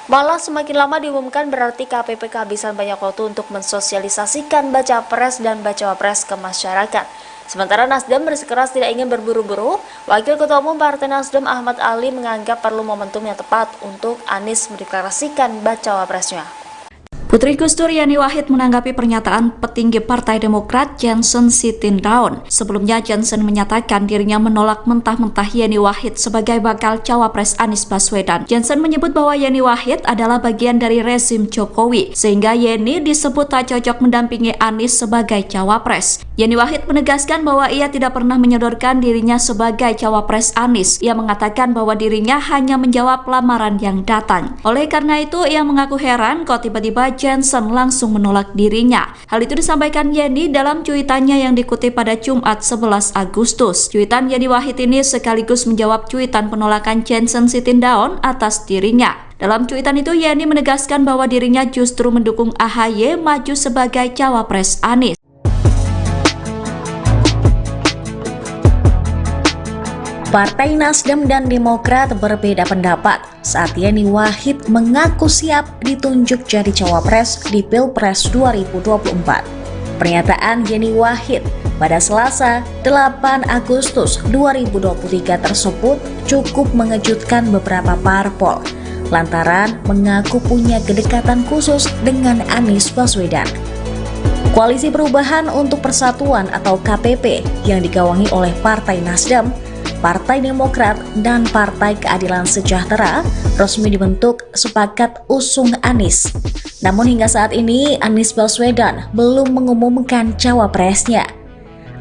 Malah semakin lama diumumkan berarti KPP kehabisan banyak waktu untuk mensosialisasikan baca pres dan bacawa pres ke masyarakat. Sementara Nasdem bersikeras tidak ingin berburu-buru, Wakil Ketua Umum Partai Nasdem Ahmad Ali menganggap perlu momentum yang tepat untuk Anies mendeklarasikan bacawa presnya. Putri Gus Dur Yeni Wahid menanggapi pernyataan petinggi Partai Demokrat Johnson Sitindaun. Sebelumnya Johnson menyatakan dirinya menolak mentah-mentah Yeni Wahid sebagai bakal cawapres Anies Baswedan. Johnson menyebut bahwa Yeni Wahid adalah bagian dari rezim Jokowi, sehingga Yeni disebut tak cocok mendampingi Anies sebagai cawapres. Yeni Wahid menegaskan bahwa ia tidak pernah menyodorkan dirinya sebagai cawapres Anies. Ia mengatakan bahwa dirinya hanya menjawab lamaran yang datang. Oleh karena itu, ia mengaku heran kok tiba-tiba Johnson langsung menolak dirinya. Hal itu disampaikan Yeni dalam cuitannya yang dikutip pada Jumat 11 Agustus. Cuitan Yeni Wahid ini sekaligus menjawab cuitan penolakan Johnson Sitindaun atas dirinya. Dalam cuitan itu Yeni menegaskan bahwa dirinya justru mendukung AHY maju sebagai cawapres Anies. Partai Nasdem dan Demokrat berbeda pendapat saat Yeni Wahid mengaku siap ditunjuk jadi cawapres di Pilpres 2024. Pernyataan Yeni Wahid pada Selasa 8 Agustus 2023 tersebut cukup mengejutkan beberapa parpol lantaran mengaku punya kedekatan khusus dengan Anies Baswedan. Koalisi Perubahan untuk Persatuan atau KPP yang digawangi oleh Partai Nasdem Partai Demokrat dan Partai Keadilan Sejahtera resmi dibentuk sepakat usung Anies. Namun hingga saat ini Anies Baswedan belum mengumumkan cawapresnya.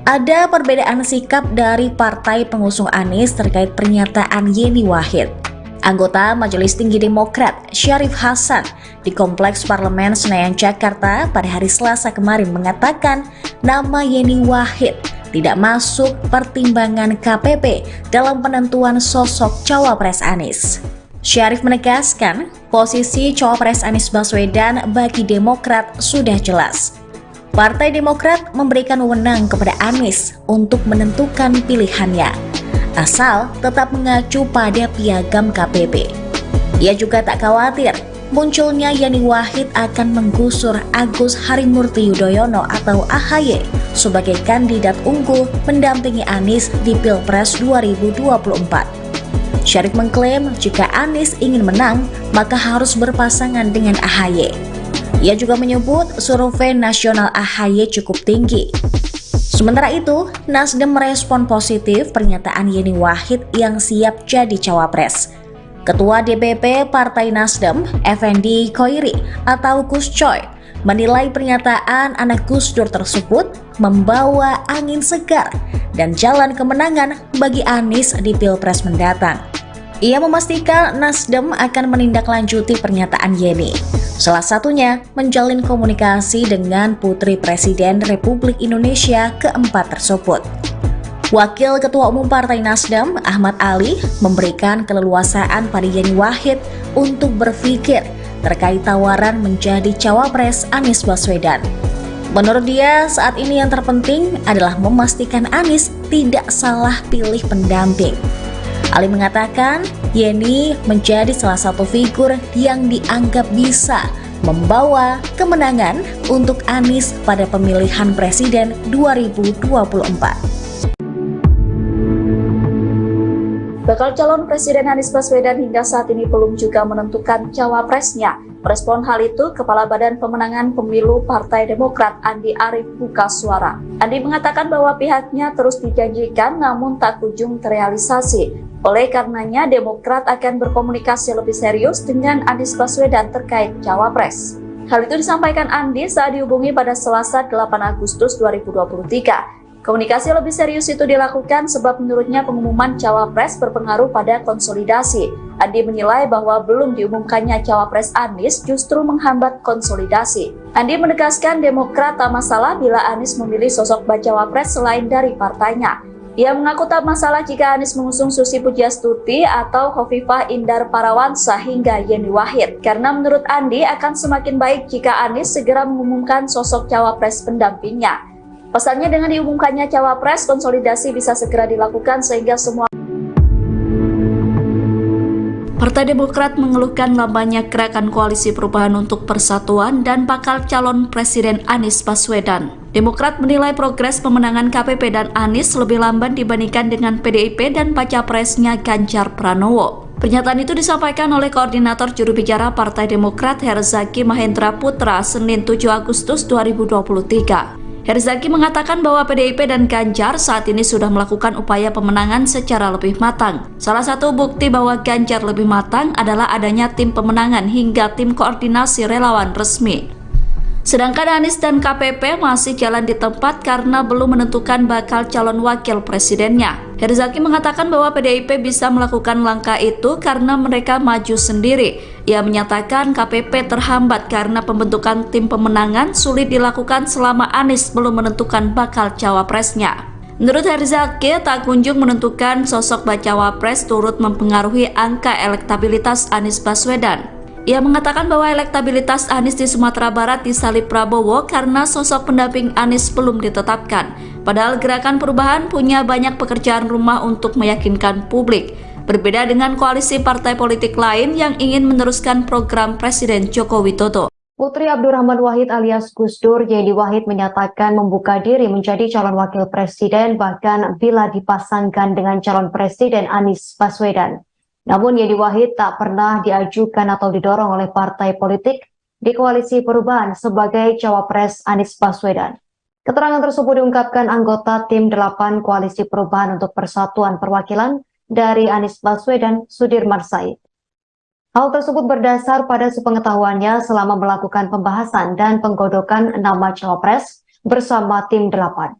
Ada perbedaan sikap dari partai pengusung Anies terkait pernyataan Yeni Wahid. Anggota Majelis Tinggi Demokrat Syarif Hasan di Kompleks Parlemen Senayan Jakarta pada hari Selasa kemarin mengatakan nama Yeni Wahid tidak masuk pertimbangan KPP dalam penentuan sosok cawapres Anies. Syarif menegaskan posisi cawapres Anies Baswedan bagi Demokrat sudah jelas. Partai Demokrat memberikan wewenang kepada Anies untuk menentukan pilihannya, asal tetap mengacu pada piagam KPP. Ia juga tak khawatir munculnya Yeni Wahid akan menggusur Agus Harimurti Yudhoyono atau AHY sebagai kandidat unggul mendampingi Anies di Pilpres 2024. Syarif mengklaim jika Anies ingin menang, maka harus berpasangan dengan AHY. Ia juga menyebut survei nasional AHY cukup tinggi. Sementara itu, Nasdem merespon positif pernyataan Yeni Wahid yang siap jadi cawapres. Ketua DPP Partai Nasdem, Effendi Khoiri atau Gus Coy, menilai pernyataan anak Gus Dur tersebut membawa angin segar dan jalan kemenangan bagi Anies di Pilpres mendatang. Ia memastikan Nasdem akan menindaklanjuti pernyataan Yeni, salah satunya menjalin komunikasi dengan Putri Presiden Republik Indonesia keempat tersebut. Wakil Ketua Umum Partai Nasdem, Ahmad Ali, memberikan keleluasaan pada Yeni Wahid untuk berpikir terkait tawaran menjadi cawapres Anies Baswedan. Menurut dia, saat ini yang terpenting adalah memastikan Anies tidak salah pilih pendamping. Ali mengatakan, Yeni menjadi salah satu figur yang dianggap bisa membawa kemenangan untuk Anies pada pemilihan presiden 2024. Bakal calon Presiden Anies Baswedan hingga saat ini belum juga menentukan cawapresnya. Merespon hal itu, Kepala Badan Pemenangan Pemilu Partai Demokrat Andi Arief buka suara. Andi mengatakan bahwa pihaknya terus dijanjikan namun tak kunjung terrealisasi. Oleh karenanya, Demokrat akan berkomunikasi lebih serius dengan Anies Baswedan terkait cawapres. Hal itu disampaikan Andi saat dihubungi pada Selasa 8 Agustus 2023. Komunikasi lebih serius itu dilakukan sebab menurutnya pengumuman cawapres berpengaruh pada konsolidasi. Andi menilai bahwa belum diumumkannya cawapres Anies justru menghambat konsolidasi. Andi menegaskan Demokrat tak masalah bila Anies memilih sosok bacawa pres selain dari partainya. Ia mengaku tak masalah jika Anies mengusung Susi Pujiastuti atau Khofifah Indar Parawansa hingga Yeni Wahid. Karena menurut Andi akan semakin baik jika Anies segera mengumumkan sosok cawapres pendampingnya. Pasalnya dengan diumumkannya cawapres, konsolidasi bisa segera dilakukan sehingga semua. Partai Demokrat mengeluhkan lambannya gerakan koalisi perubahan untuk persatuan dan bakal calon Presiden Anies Baswedan. Demokrat menilai progres pemenangan KPP dan Anies lebih lamban dibandingkan dengan PDIP dan baca presnya Ganjar Pranowo. Pernyataan itu disampaikan oleh Koordinator Juru Bicara Partai Demokrat Herzaki Mahendra Putra Senin 7 Agustus 2023. Herzaki mengatakan bahwa PDIP dan Ganjar saat ini sudah melakukan upaya pemenangan secara lebih matang. Salah satu bukti bahwa Ganjar lebih matang adalah adanya tim pemenangan hingga tim koordinasi relawan resmi. Sedangkan Anies dan KPP masih jalan di tempat karena belum menentukan bakal calon wakil presidennya. Herzaki mengatakan bahwa PDIP bisa melakukan langkah itu karena mereka maju sendiri. Ia menyatakan KPP terhambat karena pembentukan tim pemenangan sulit dilakukan selama Anies belum menentukan bakal cawapresnya. Menurut Herzaki, tak kunjung menentukan sosok bacawa pres turut mempengaruhi angka elektabilitas Anies Baswedan. Ia mengatakan bahwa elektabilitas Anies di Sumatera Barat disalip Prabowo karena sosok pendamping Anies belum ditetapkan. Padahal Gerakan Perubahan punya banyak pekerjaan rumah untuk meyakinkan publik. Berbeda dengan koalisi partai politik lain yang ingin meneruskan program Presiden Joko Widodo. Putri Abdurrahman Wahid alias Gus Dur, Yeni Wahid menyatakan membuka diri menjadi calon wakil presiden bahkan bila dipasangkan dengan calon presiden Anies Baswedan. Namun Yeni Wahid tak pernah diajukan atau didorong oleh partai politik di koalisi perubahan sebagai cawapres Anies Baswedan. Keterangan tersebut diungkapkan anggota Tim 8 Koalisi Perubahan untuk Persatuan Perwakilan dari Anies Baswedan, Sudirman Said. Hal tersebut berdasar pada sepengetahuannya selama melakukan pembahasan dan penggodokan nama cawapres bersama Tim 8.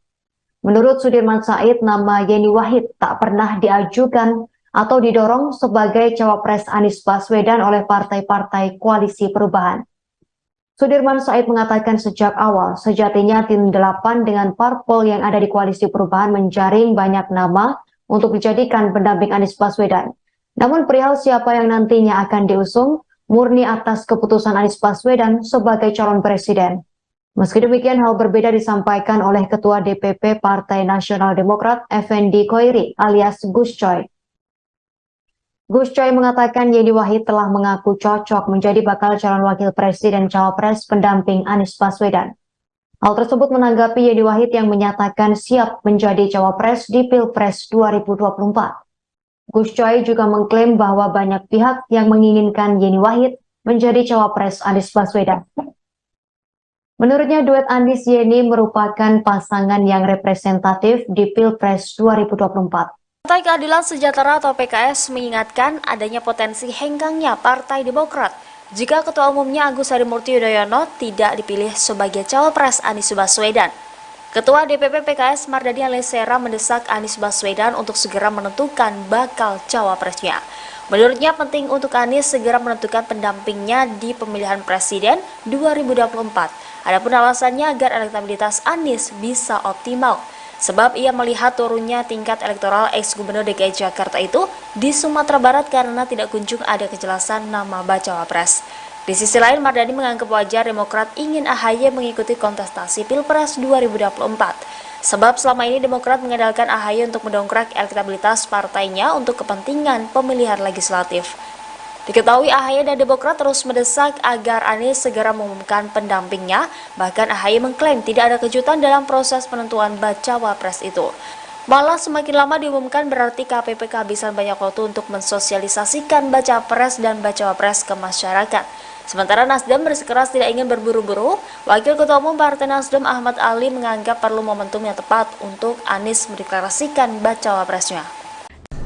Menurut Sudirman Said, nama Yeni Wahid tak pernah diajukan atau didorong sebagai cawapres Anies Baswedan oleh partai-partai Koalisi Perubahan. Sudirman Said mengatakan sejak awal, sejatinya Tim 8 dengan parpol yang ada di Koalisi Perubahan menjaring banyak nama untuk dijadikan pendamping Anies Baswedan. Namun perihal siapa yang nantinya akan diusung, murni atas keputusan Anies Baswedan sebagai calon presiden. Meski demikian, hal berbeda disampaikan oleh Ketua DPP Partai Nasional Demokrat, Effendi Khoiri alias Gus Coy. Gus Coy mengatakan Yeni Wahid telah mengaku cocok menjadi bakal calon wakil presiden cawapres pendamping Anies Baswedan. Hal tersebut menanggapi Yeni Wahid yang menyatakan siap menjadi cawapres di Pilpres 2024. Gus Coy juga mengklaim bahwa banyak pihak yang menginginkan Yeni Wahid menjadi cawapres Anies Baswedan. Menurutnya duet Anies Yeni merupakan pasangan yang representatif di Pilpres 2024. Partai Keadilan Sejahtera atau PKS mengingatkan adanya potensi henggangnya Partai Demokrat jika Ketua Umumnya Agus Harimurti Yudhoyono tidak dipilih sebagai cawapres Anies Baswedan. Ketua DPP PKS Mardani Alisera mendesak Anies Baswedan untuk segera menentukan bakal cawapresnya. Menurutnya penting untuk Anies segera menentukan pendampingnya di pemilihan presiden 2024. Adapun alasannya agar elektabilitas Anies bisa optimal. Sebab ia melihat turunnya tingkat elektoral ex-gubernur DKI Jakarta itu di Sumatera Barat karena tidak kunjung ada kejelasan nama bacawa pres. Di sisi lain, Mardani menganggap wajar Demokrat ingin AHY mengikuti kontestasi Pilpres 2024. Sebab selama ini Demokrat mengandalkan AHY untuk mendongkrak elektabilitas partainya untuk kepentingan pemilihan legislatif. Diketahui AHY dan Demokrat terus mendesak agar Anies segera mengumumkan pendampingnya, bahkan AHY mengklaim tidak ada kejutan dalam proses penentuan bacawa pres itu. Malah semakin lama diumumkan berarti KPP kehabisan banyak waktu untuk mensosialisasikan baca pres dan bacawa pres ke masyarakat. Sementara Nasdem bersikeras tidak ingin berburu-buru, Wakil Ketua Umum Partai Nasdem Ahmad Ali menganggap perlu momentum yang tepat untuk Anies mendeklarasikan bacawa presnya.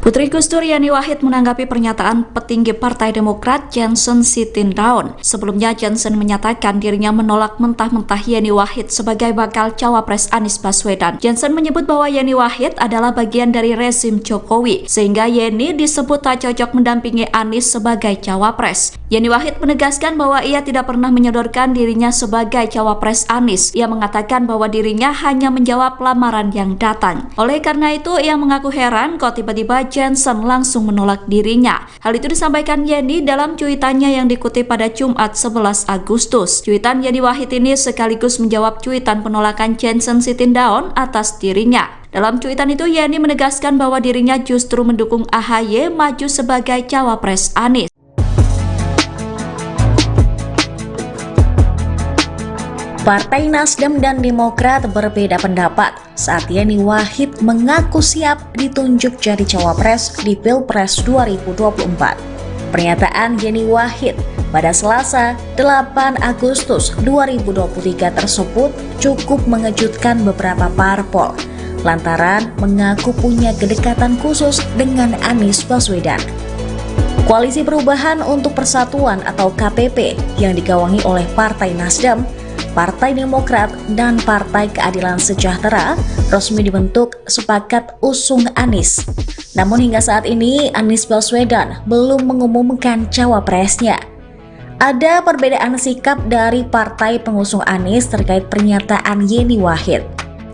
Putri Gus Dur Yeni Wahid menanggapi pernyataan petinggi Partai Demokrat Johnson Sitindaun. Sebelumnya Johnson menyatakan dirinya menolak mentah-mentah Yeni Wahid sebagai bakal cawapres Anies Baswedan. Johnson menyebut bahwa Yeni Wahid adalah bagian dari rezim Jokowi, sehingga Yeni disebut tak cocok mendampingi Anies sebagai cawapres. Yeni Wahid menegaskan bahwa ia tidak pernah menyodorkan dirinya sebagai cawapres Anies. Ia mengatakan bahwa dirinya hanya menjawab lamaran yang datang. Oleh karena itu, ia mengaku heran kok tiba-tiba Johnson langsung menolak dirinya. Hal itu disampaikan Yeni dalam cuitannya yang dikutip pada Jumat 11 Agustus. Cuitan Yeni Wahid ini sekaligus menjawab cuitan penolakan Johnson Sitindaun atas dirinya. Dalam cuitan itu Yeni menegaskan bahwa dirinya justru mendukung AHY maju sebagai cawapres Anies. Partai Nasdem dan Demokrat berbeda pendapat saat Yeni Wahid mengaku siap ditunjuk jadi cawapres di Pilpres 2024. Pernyataan Yeni Wahid pada Selasa 8 Agustus 2023 tersebut cukup mengejutkan beberapa parpol lantaran mengaku punya kedekatan khusus dengan Anies Baswedan. Koalisi Perubahan untuk Persatuan atau KPP yang digawangi oleh Partai Nasdem, Partai Demokrat, dan Partai Keadilan Sejahtera resmi dibentuk sepakat usung Anies. Namun hingga saat ini Anies Baswedan belum mengumumkan cawapresnya. Ada perbedaan sikap dari partai pengusung Anies terkait pernyataan Yeni Wahid.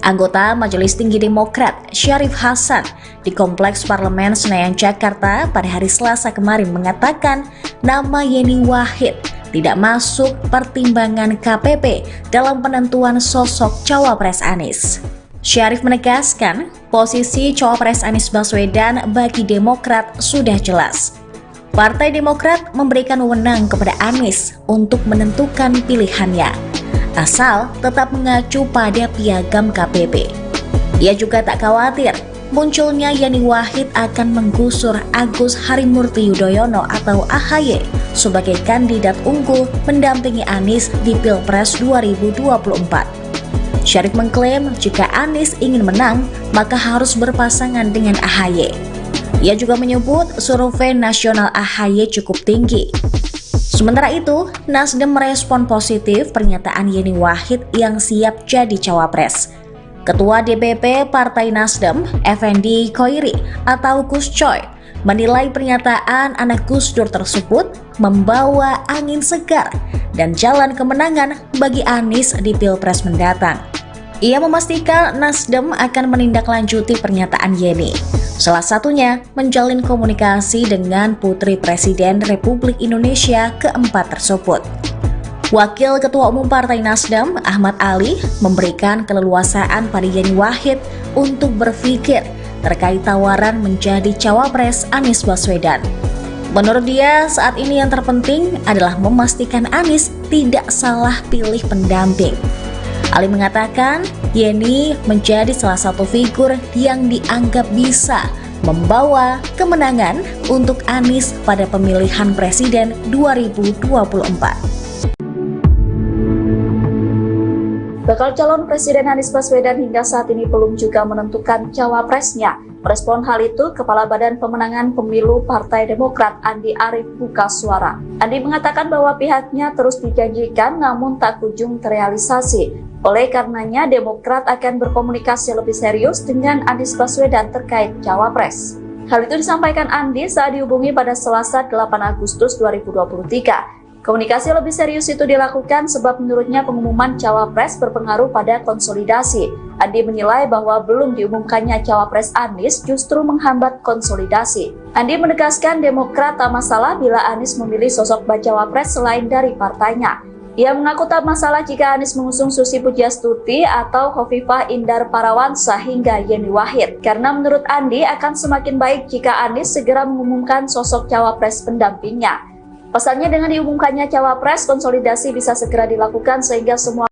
Anggota Majelis Tinggi Demokrat Syarif Hasan di Kompleks Parlemen Senayan Jakarta pada hari Selasa kemarin mengatakan nama Yeni Wahid tidak masuk pertimbangan KPP dalam penentuan sosok cawapres Anies. Syarif menegaskan posisi cawapres Anies Baswedan bagi Demokrat sudah jelas. Partai Demokrat memberikan wewenang kepada Anies untuk menentukan pilihannya, asal tetap mengacu pada piagam KPP. Ia juga tak khawatir munculnya Yeni Wahid akan menggusur Agus Harimurti Yudhoyono atau AHY sebagai kandidat unggul mendampingi Anies di Pilpres 2024. Syarif mengklaim jika Anies ingin menang, maka harus berpasangan dengan AHY. Ia juga menyebut survei nasional AHY cukup tinggi. Sementara itu, Nasdem merespon positif pernyataan Yeni Wahid yang siap jadi cawapres. Ketua DPP Partai Nasdem, Effendi Khoiri atau Gus Coy, menilai pernyataan anak Gus Dur tersebut membawa angin segar dan jalan kemenangan bagi Anies di Pilpres mendatang. Ia memastikan Nasdem akan menindaklanjuti pernyataan Yeni, salah satunya menjalin komunikasi dengan Putri Presiden Republik Indonesia keempat tersebut. Wakil Ketua Umum Partai Nasdem, Ahmad Ali, memberikan keleluasaan pada Yeni Wahid untuk berpikir terkait tawaran menjadi cawapres Anies Baswedan. Menurut dia, saat ini yang terpenting adalah memastikan Anies tidak salah pilih pendamping. Ali mengatakan, Yeni menjadi salah satu figur yang dianggap bisa membawa kemenangan untuk Anies pada pemilihan presiden 2024. Bakal calon Presiden Anies Baswedan hingga saat ini belum juga menentukan cawapresnya. Merespon hal itu, Kepala Badan Pemenangan Pemilu Partai Demokrat Andi Arief buka suara. Andi mengatakan bahwa pihaknya terus dijanjikan namun tak kunjung terrealisasi. Oleh karenanya, Demokrat akan berkomunikasi lebih serius dengan Anies Baswedan terkait cawapres. Hal itu disampaikan Andi saat dihubungi pada Selasa 8 Agustus 2023. Komunikasi lebih serius itu dilakukan sebab menurutnya pengumuman cawapres berpengaruh pada konsolidasi. Andi menilai bahwa belum diumumkannya cawapres Anies justru menghambat konsolidasi. Andi menegaskan Demokrat tak masalah bila Anies memilih sosok bacawapres selain dari partainya. Ia mengaku tak masalah jika Anies mengusung Susi Pujiastuti atau Khofifah Indar Parawansa hingga Yeni Wahid. Karena menurut Andi akan semakin baik jika Anies segera mengumumkan sosok cawapres pendampingnya. Pasalnya dengan diumumkannya cawapres, konsolidasi bisa segera dilakukan sehingga semua.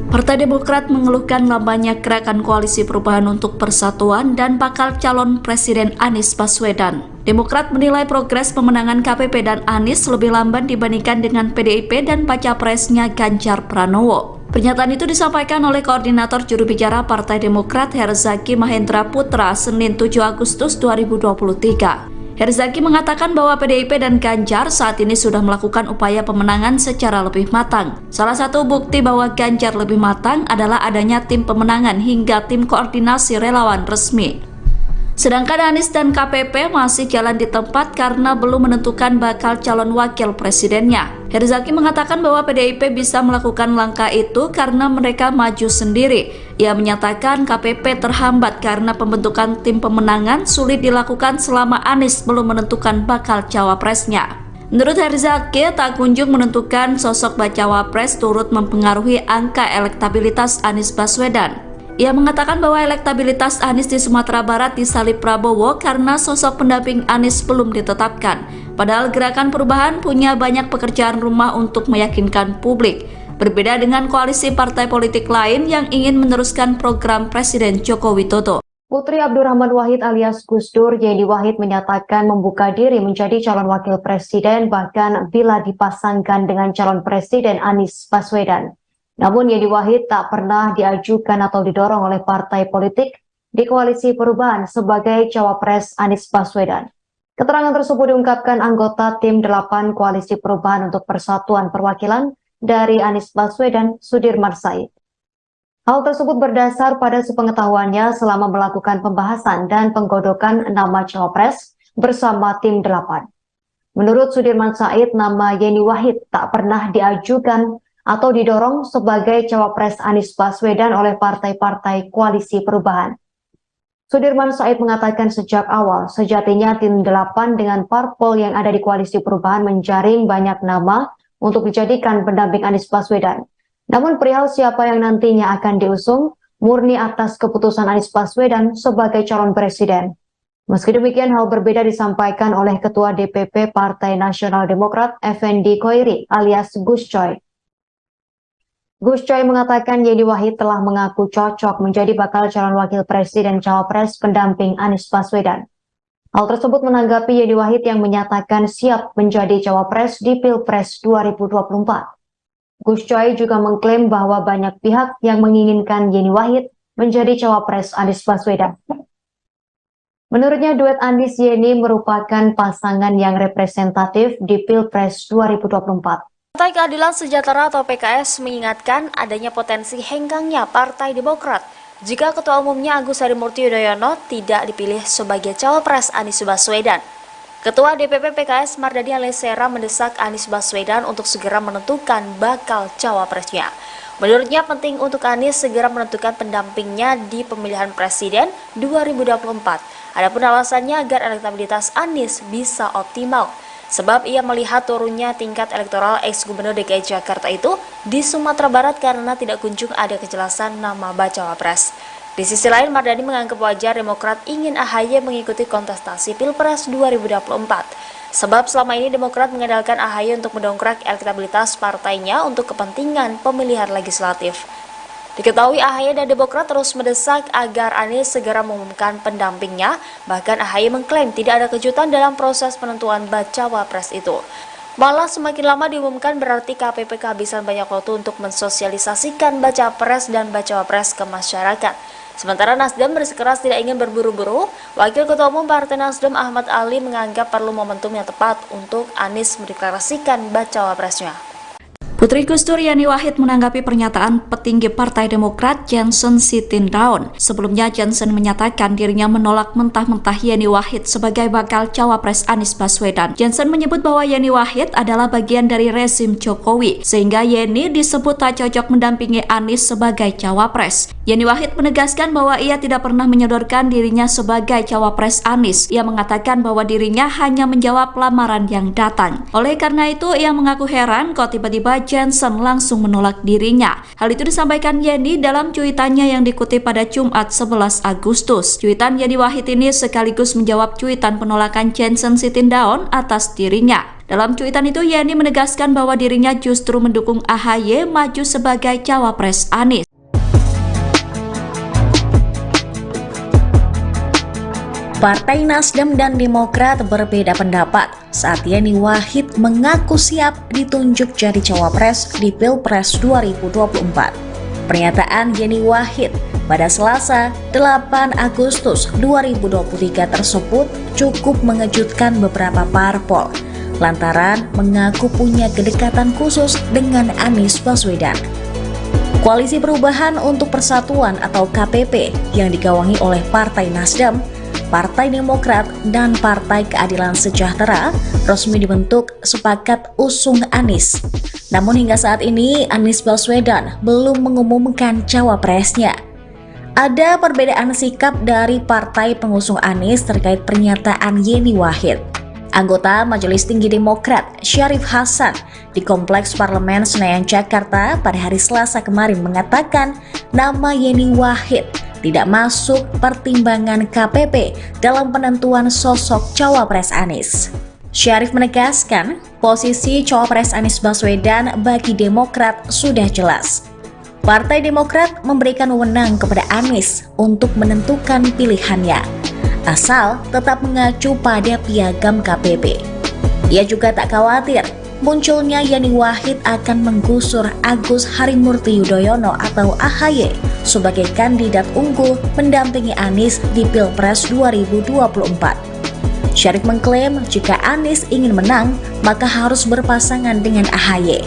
Partai Demokrat mengeluhkan lambannya gerakan koalisi perubahan untuk persatuan dan bakal calon Presiden Anies Baswedan. Demokrat menilai progres pemenangan KPP dan Anies lebih lamban dibandingkan dengan PDIP dan baca presnya Ganjar Pranowo. Pernyataan itu disampaikan oleh Koordinator Juru Bicara Partai Demokrat Herzaki Mahendra Putra Senin 7 Agustus 2023. Herzaki mengatakan bahwa PDIP dan Ganjar saat ini sudah melakukan upaya pemenangan secara lebih matang. Salah satu bukti bahwa Ganjar lebih matang adalah adanya tim pemenangan hingga tim koordinasi relawan resmi. Sedangkan Anies dan KPP masih jalan di tempat karena belum menentukan bakal calon wakil presidennya. Herzaki mengatakan bahwa PDIP bisa melakukan langkah itu karena mereka maju sendiri. Ia menyatakan KPP terhambat karena pembentukan tim pemenangan sulit dilakukan selama Anies belum menentukan bakal cawapresnya. Menurut Herzaki, tak kunjung menentukan sosok bacawapres turut mempengaruhi angka elektabilitas Anies Baswedan. Ia mengatakan bahwa elektabilitas Anies di Sumatera Barat disalip Prabowo karena sosok pendamping Anies belum ditetapkan. Padahal Gerakan Perubahan punya banyak pekerjaan rumah untuk meyakinkan publik. Berbeda dengan koalisi partai politik lain yang ingin meneruskan program Presiden Joko Widodo. Putri Abdurrahman Wahid alias Gus Dur, Yeni Wahid menyatakan membuka diri menjadi calon wakil presiden bahkan bila dipasangkan dengan calon presiden Anies Baswedan. Namun Yeni Wahid tak pernah diajukan atau didorong oleh partai politik di koalisi perubahan sebagai cawapres Anies Baswedan. Keterangan tersebut diungkapkan anggota tim 8 koalisi perubahan untuk persatuan perwakilan dari Anies Baswedan, Sudirman Said. Hal tersebut berdasar pada sepengetahuannya selama melakukan pembahasan dan penggodokan nama cawapres bersama tim 8. Menurut Sudirman Said, nama Yeni Wahid tak pernah diajukan atau didorong sebagai cawapres Anies Baswedan oleh partai-partai koalisi perubahan. Sudirman Said mengatakan sejak awal, sejatinya tim 8 dengan parpol yang ada di koalisi perubahan menjaring banyak nama untuk dijadikan pendamping Anies Baswedan. Namun perihal siapa yang nantinya akan diusung, murni atas keputusan Anies Baswedan sebagai calon presiden. Meski demikian, hal berbeda disampaikan oleh Ketua DPP Partai Nasional Demokrat, Effendi Khoiri alias Gus Coy. Gus Coy mengatakan Yeni Wahid telah mengaku cocok menjadi bakal calon wakil presiden cawapres pendamping Anies Baswedan. Hal tersebut menanggapi Yeni Wahid yang menyatakan siap menjadi cawapres di Pilpres 2024. Gus Coy juga mengklaim bahwa banyak pihak yang menginginkan Yeni Wahid menjadi cawapres Anies Baswedan. Menurutnya duet Anies Yeni merupakan pasangan yang representatif di Pilpres 2024. Partai Keadilan Sejahtera atau PKS mengingatkan adanya potensi henggangnya Partai Demokrat jika Ketua Umumnya Agus Harimurti Yudhoyono tidak dipilih sebagai cawapres Anies Baswedan. Ketua DPP PKS Mardani Alisera mendesak Anies Baswedan untuk segera menentukan bakal cawapresnya. Menurutnya penting untuk Anies segera menentukan pendampingnya di pemilihan presiden 2024. Adapun alasannya agar elektabilitas Anies bisa optimal, sebab ia melihat turunnya tingkat elektoral ex-gubernur DKI Jakarta itu di Sumatera Barat karena tidak kunjung ada kejelasan nama bacawa pres. Di sisi lain, Mardani menganggap wajar Demokrat ingin AHY mengikuti kontestasi Pilpres 2024. Sebab selama ini Demokrat mengandalkan AHY untuk mendongkrak elektabilitas partainya untuk kepentingan pemilihan legislatif. Diketahui AHY dan Demokrat terus mendesak agar Anies segera mengumumkan pendampingnya, bahkan AHY mengklaim tidak ada kejutan dalam proses penentuan bacawa pres itu. Malah semakin lama diumumkan berarti KPP kehabisan banyak waktu untuk mensosialisasikan baca pres dan bacawa pres ke masyarakat. Sementara Nasdem bersikeras tidak ingin berburu-buru, Wakil Ketua Umum Partai Nasdem Ahmad Ali menganggap perlu momentum yang tepat untuk Anies mendeklarasikan bacawa presnya. Putri Gus Dur Yani Wahid menanggapi pernyataan petinggi Partai Demokrat Johnson Sitindaun. Sebelumnya Johnson menyatakan dirinya menolak mentah-mentah Yani Wahid sebagai bakal cawapres Anies Baswedan. Johnson menyebut bahwa Yani Wahid adalah bagian dari rezim Jokowi, sehingga Yeni disebut tak cocok mendampingi Anies sebagai cawapres. Yani Wahid menegaskan bahwa ia tidak pernah menyodorkan dirinya sebagai cawapres Anies. Ia mengatakan bahwa dirinya hanya menjawab lamaran yang datang. Oleh karena itu, ia mengaku heran kok tiba-tiba Johnson langsung menolak dirinya. Hal itu disampaikan Yeni dalam cuitannya yang dikutip pada Jumat 11 Agustus. Cuitan Yani Wahid ini sekaligus menjawab cuitan penolakan Johnson Sitindaun atas dirinya. Dalam cuitan itu, Yeni menegaskan bahwa dirinya justru mendukung AHY maju sebagai cawapres Anies. Partai Nasdem dan Demokrat berbeda pendapat saat Yeni Wahid mengaku siap ditunjuk jadi cawapres di Pilpres 2024. Pernyataan Yeni Wahid pada Selasa 8 Agustus 2023 tersebut cukup mengejutkan beberapa parpol lantaran mengaku punya kedekatan khusus dengan Anies Baswedan. Koalisi Perubahan untuk Persatuan atau KPP yang digawangi oleh Partai Nasdem, Partai Demokrat, dan Partai Keadilan Sejahtera resmi dibentuk sepakat usung Anies. Namun hingga saat ini Anies Baswedan belum mengumumkan cawapresnya. Ada perbedaan sikap dari partai pengusung Anies terkait pernyataan Yeni Wahid. Anggota Majelis Tinggi Demokrat Syarif Hasan di Kompleks Parlemen Senayan Jakarta pada hari Selasa kemarin mengatakan nama Yeni Wahid tidak masuk pertimbangan KPP dalam penentuan sosok cawapres Anies. Syarif menegaskan posisi cawapres Anies Baswedan bagi Demokrat sudah jelas. Partai Demokrat memberikan wewenang kepada Anies untuk menentukan pilihannya, asal tetap mengacu pada piagam KPP. Ia juga tak khawatir munculnya Yeni Wahid akan menggusur Agus Harimurti Yudhoyono atau AHY sebagai kandidat unggul mendampingi Anies di Pilpres 2024. Syarif mengklaim jika Anies ingin menang, maka harus berpasangan dengan AHY.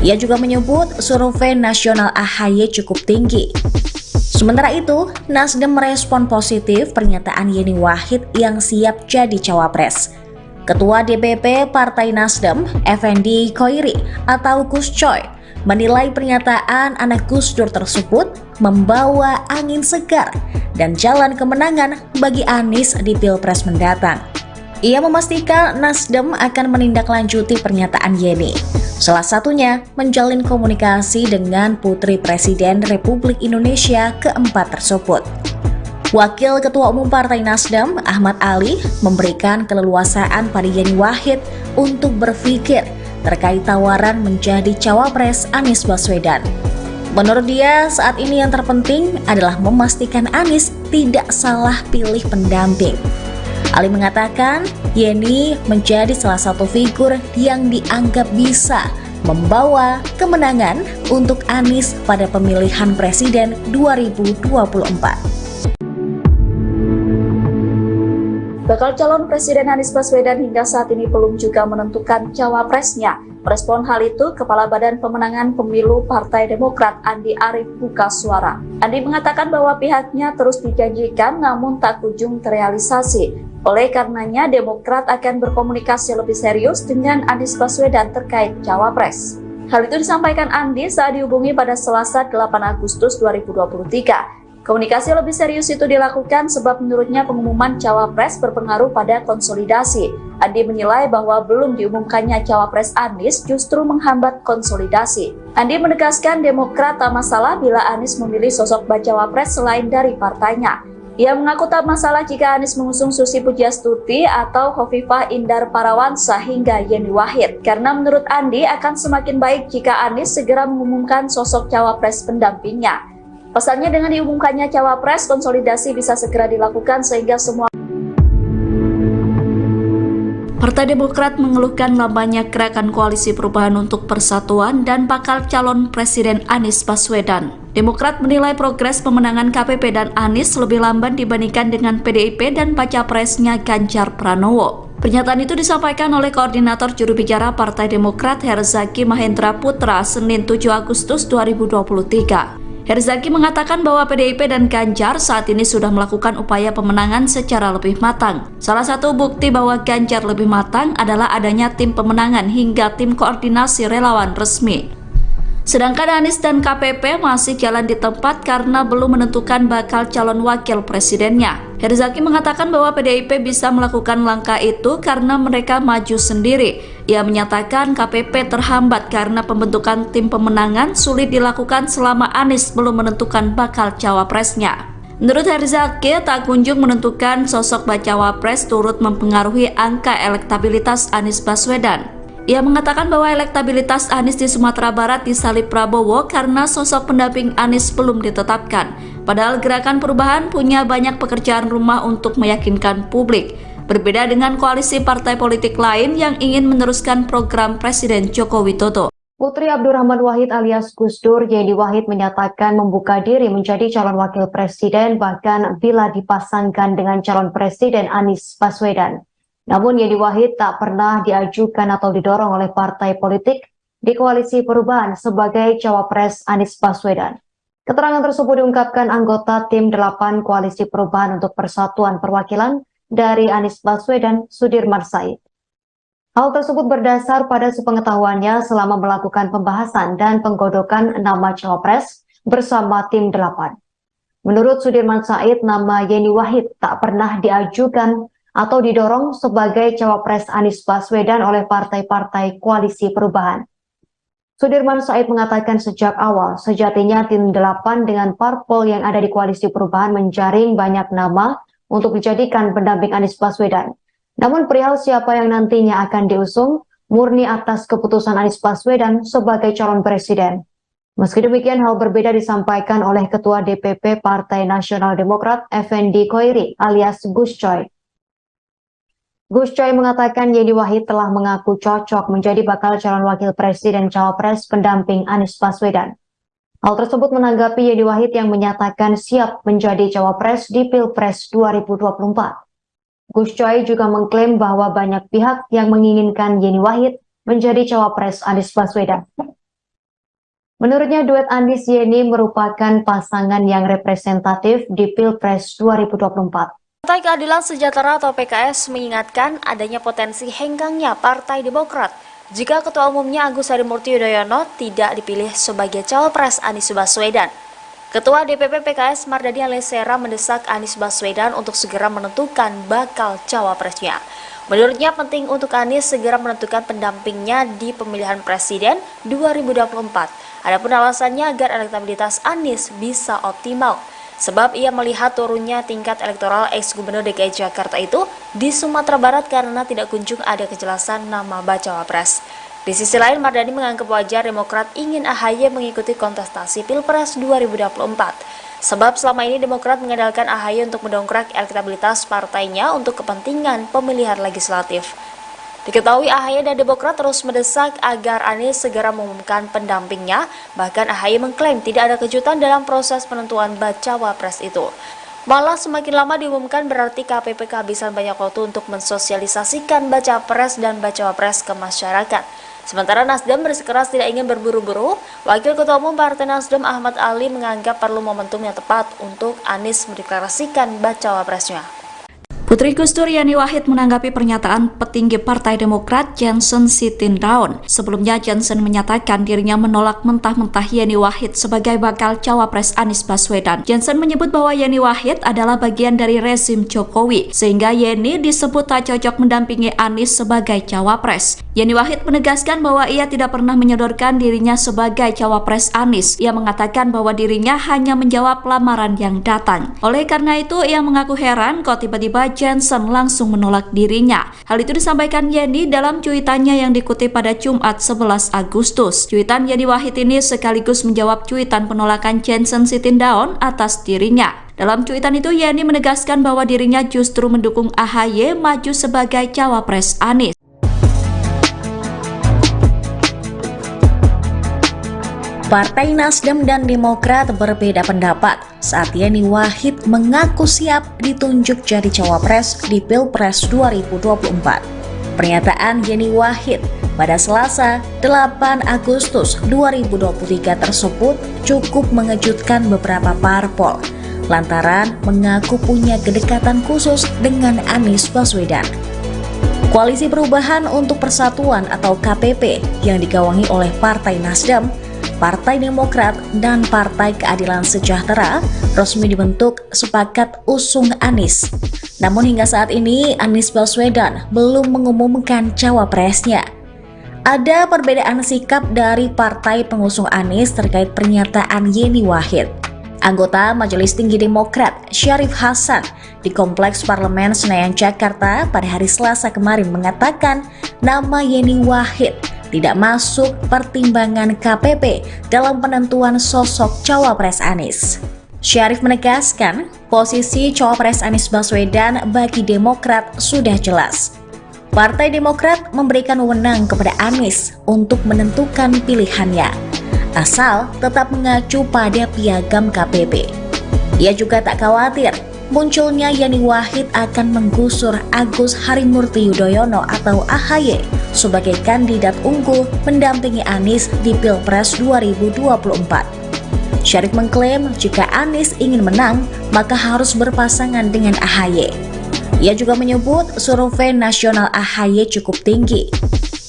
Ia juga menyebut survei nasional AHY cukup tinggi. Sementara itu, Nasdem merespon positif pernyataan Yeni Wahid yang siap jadi cawapres. Ketua DPP Partai Nasdem, Effendi Khoiri atau Gus Coy, menilai pernyataan anak Gus Dur tersebut membawa angin segar dan jalan kemenangan bagi Anies di Pilpres mendatang. Ia memastikan Nasdem akan menindaklanjuti pernyataan Yeni, salah satunya menjalin komunikasi dengan Putri Presiden Republik Indonesia keempat tersebut. Wakil Ketua Umum Partai Nasdem, Ahmad Ali, memberikan keleluasaan pada Yeni Wahid untuk berpikir terkait tawaran menjadi cawapres Anies Baswedan. Menurut dia, saat ini yang terpenting adalah memastikan Anies tidak salah pilih pendamping. Ali mengatakan, Yeni menjadi salah satu figur yang dianggap bisa membawa kemenangan untuk Anies pada pemilihan presiden 2024. Bakal calon Presiden Anies Baswedan hingga saat ini belum juga menentukan cawapresnya. Merespon hal itu, Kepala Badan Pemenangan Pemilu Partai Demokrat Andi Arief buka suara. Andi mengatakan bahwa pihaknya terus dijanjikan namun tak kunjung terrealisasi. Oleh karenanya, Demokrat akan berkomunikasi lebih serius dengan Anies Baswedan terkait cawapres. Hal itu disampaikan Andi saat dihubungi pada Selasa 8 Agustus 2023. Komunikasi lebih serius itu dilakukan sebab menurutnya pengumuman cawapres berpengaruh pada konsolidasi. Andi menilai bahwa belum diumumkannya cawapres Anies justru menghambat konsolidasi. Andi menegaskan Demokrat tak masalah bila Anies memilih sosok bacawa pres selain dari partainya. Ia mengaku tak masalah jika Anies mengusung Susi Pujiastuti atau Khofifah Indar Parawansa hingga Yeni Wahid. Karena menurut Andi akan semakin baik jika Anies segera mengumumkan sosok cawapres pendampingnya. Pasalnya dengan diumumkannya cawapres, konsolidasi bisa segera dilakukan sehingga semua Partai Demokrat mengeluhkan lambannya gerakan koalisi perubahan untuk persatuan dan bakal calon Presiden Anies Baswedan. Demokrat menilai progres pemenangan KPP dan Anies lebih lamban dibandingkan dengan PDIP dan baca presnya Ganjar Pranowo. Pernyataan itu disampaikan oleh Koordinator Juru Bicara Partai Demokrat Herzaki Mahendra Putra Senin 7 Agustus 2023. Herzaki mengatakan bahwa PDIP dan Ganjar saat ini sudah melakukan upaya pemenangan secara lebih matang. Salah satu bukti bahwa Ganjar lebih matang adalah adanya tim pemenangan hingga tim koordinasi relawan resmi. Sedangkan Anies dan KPP masih jalan di tempat karena belum menentukan bakal calon wakil presidennya. Herzaki mengatakan bahwa PDIP bisa melakukan langkah itu karena mereka maju sendiri. Ia menyatakan KPP terhambat karena pembentukan tim pemenangan sulit dilakukan selama Anies belum menentukan bakal cawapresnya. Menurut Herzaki, tak kunjung menentukan sosok bacawa pres turut mempengaruhi angka elektabilitas Anies Baswedan. Ia mengatakan bahwa elektabilitas Anies di Sumatera Barat disalip Prabowo karena sosok pendamping Anies belum ditetapkan. Padahal Gerakan Perubahan punya banyak pekerjaan rumah untuk meyakinkan publik. Berbeda dengan koalisi partai politik lain yang ingin meneruskan program Presiden Joko Widodo. Putri Abdurrahman Wahid alias Gus Dur, Yeni Wahid menyatakan membuka diri menjadi calon wakil presiden bahkan bila dipasangkan dengan calon presiden Anies Baswedan. Namun Yeni Wahid tak pernah diajukan atau didorong oleh partai politik di koalisi perubahan sebagai cawapres Anies Baswedan. Keterangan tersebut diungkapkan anggota tim 8 koalisi perubahan untuk persatuan perwakilan dari Anies Baswedan, Sudirman Said. Hal tersebut berdasar pada sepengetahuannya selama melakukan pembahasan dan penggodokan nama cawapres bersama tim 8. Menurut Sudirman Said, nama Yeni Wahid tak pernah diajukan atau didorong sebagai cawapres Anies Baswedan oleh partai-partai koalisi perubahan. Sudirman Said mengatakan sejak awal, sejatinya tim 8 dengan parpol yang ada di koalisi perubahan menjaring banyak nama untuk dijadikan pendamping Anies Baswedan. Namun perihal siapa yang nantinya akan diusung, murni atas keputusan Anies Baswedan sebagai calon presiden. Meski demikian, hal berbeda disampaikan oleh Ketua DPP Partai Nasional Demokrat, Effendi Khoiri alias Gus Coy. Gus Coy mengatakan Yeni Wahid telah mengaku cocok menjadi bakal calon wakil presiden cawapres pendamping Anies Baswedan. Hal tersebut menanggapi Yeni Wahid yang menyatakan siap menjadi cawapres di Pilpres 2024. Gus Coy juga mengklaim bahwa banyak pihak yang menginginkan Yeni Wahid menjadi cawapres Anies Baswedan. Menurutnya duet Anies Yeni merupakan pasangan yang representatif di Pilpres 2024. Partai Keadilan Sejahtera atau PKS mengingatkan adanya potensi henggangnya Partai Demokrat jika Ketua Umumnya Agus Harimurti Yudhoyono tidak dipilih sebagai cawapres Anies Baswedan. Ketua DPP PKS Mardani Alisera mendesak Anies Baswedan untuk segera menentukan bakal cawapresnya. Menurutnya penting untuk Anies segera menentukan pendampingnya di pemilihan presiden 2024. Adapun alasannya agar elektabilitas Anies bisa optimal. Sebab ia melihat turunnya tingkat elektoral ex-gubernur DKI Jakarta itu di Sumatera Barat karena tidak kunjung ada kejelasan nama bacawa pres. Di sisi lain, Mardani menganggap wajar Demokrat ingin AHY mengikuti kontestasi Pilpres 2024. Sebab selama ini Demokrat mengandalkan AHY untuk mendongkrak elektabilitas partainya untuk kepentingan pemilihan legislatif. Diketahui AHY dan Demokrat terus mendesak agar Anies segera mengumumkan pendampingnya, bahkan AHY mengklaim tidak ada kejutan dalam proses penentuan bacawa pres itu. Malah semakin lama diumumkan berarti KPP kehabisan banyak waktu untuk mensosialisasikan baca pres dan bacawa pres ke masyarakat. Sementara Nasdem bersikeras tidak ingin berburu-buru, Wakil Ketua Umum Partai Nasdem Ahmad Ali menganggap perlu momentum yang tepat untuk Anies mendeklarasikan bacawa presnya. Putri Gus Dur Yani Wahid menanggapi pernyataan petinggi Partai Demokrat Johnson Sitindaun. Sebelumnya Johnson menyatakan dirinya menolak mentah-mentah Yani Wahid sebagai bakal cawapres Anies Baswedan. Johnson menyebut bahwa Yani Wahid adalah bagian dari rezim Jokowi, sehingga Yeni disebut tak cocok mendampingi Anies sebagai cawapres. Yani Wahid menegaskan bahwa ia tidak pernah menyodorkan dirinya sebagai cawapres Anies. Ia mengatakan bahwa dirinya hanya menjawab lamaran yang datang. Oleh karena itu, ia mengaku heran kok tiba-tiba Johnson langsung menolak dirinya. Hal itu disampaikan Yeni dalam cuitannya yang dikutip pada Jumat 11 Agustus. Cuitan Yani Wahid ini sekaligus menjawab cuitan penolakan Johnson Sitindaun atas dirinya. Dalam cuitan itu, Yeni menegaskan bahwa dirinya justru mendukung AHY maju sebagai cawapres Anies. Partai Nasdem dan Demokrat berbeda pendapat saat Yeni Wahid mengaku siap ditunjuk jadi cawapres di Pilpres 2024. Pernyataan Yeni Wahid pada Selasa 8 Agustus 2023 tersebut cukup mengejutkan beberapa parpol lantaran mengaku punya kedekatan khusus dengan Anies Baswedan. Koalisi Perubahan untuk Persatuan atau KPP yang digawangi oleh Partai Nasdem, Partai Demokrat, dan Partai Keadilan Sejahtera resmi dibentuk sepakat usung Anies. Namun hingga saat ini Anies Baswedan belum mengumumkan cawapresnya. Ada perbedaan sikap dari partai pengusung Anies terkait pernyataan Yeni Wahid. Anggota Majelis Tinggi Demokrat Syarif Hasan di Kompleks Parlemen Senayan Jakarta pada hari Selasa kemarin mengatakan nama Yeni Wahid tidak masuk pertimbangan KPP dalam penentuan sosok cawapres Anies. Syarif menegaskan posisi cawapres Anies Baswedan bagi Demokrat sudah jelas. Partai Demokrat memberikan wewenang kepada Anies untuk menentukan pilihannya, asal tetap mengacu pada piagam KPP. Ia juga tak khawatir munculnya Yani Wahid akan menggusur Agus Harimurti Yudhoyono atau AHY sebagai kandidat unggul mendampingi Anies di Pilpres 2024. Syarif mengklaim jika Anies ingin menang, maka harus berpasangan dengan AHY. Ia juga menyebut survei nasional AHY cukup tinggi.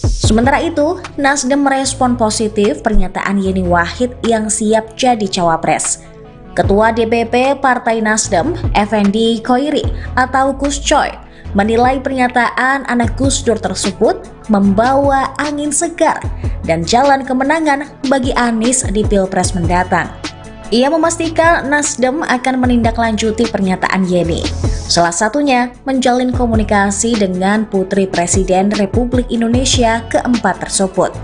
Sementara itu, Nasdem merespon positif pernyataan Yeni Wahid yang siap jadi cawapres. Ketua DPP Partai Nasdem, Effendi Khoiri atau Gus Coy, menilai pernyataan anak Gus Dur tersebut membawa angin segar dan jalan kemenangan bagi Anies di Pilpres mendatang. Ia memastikan Nasdem akan menindaklanjuti pernyataan Yeni, salah satunya menjalin komunikasi dengan Putri Presiden Republik Indonesia keempat tersebut.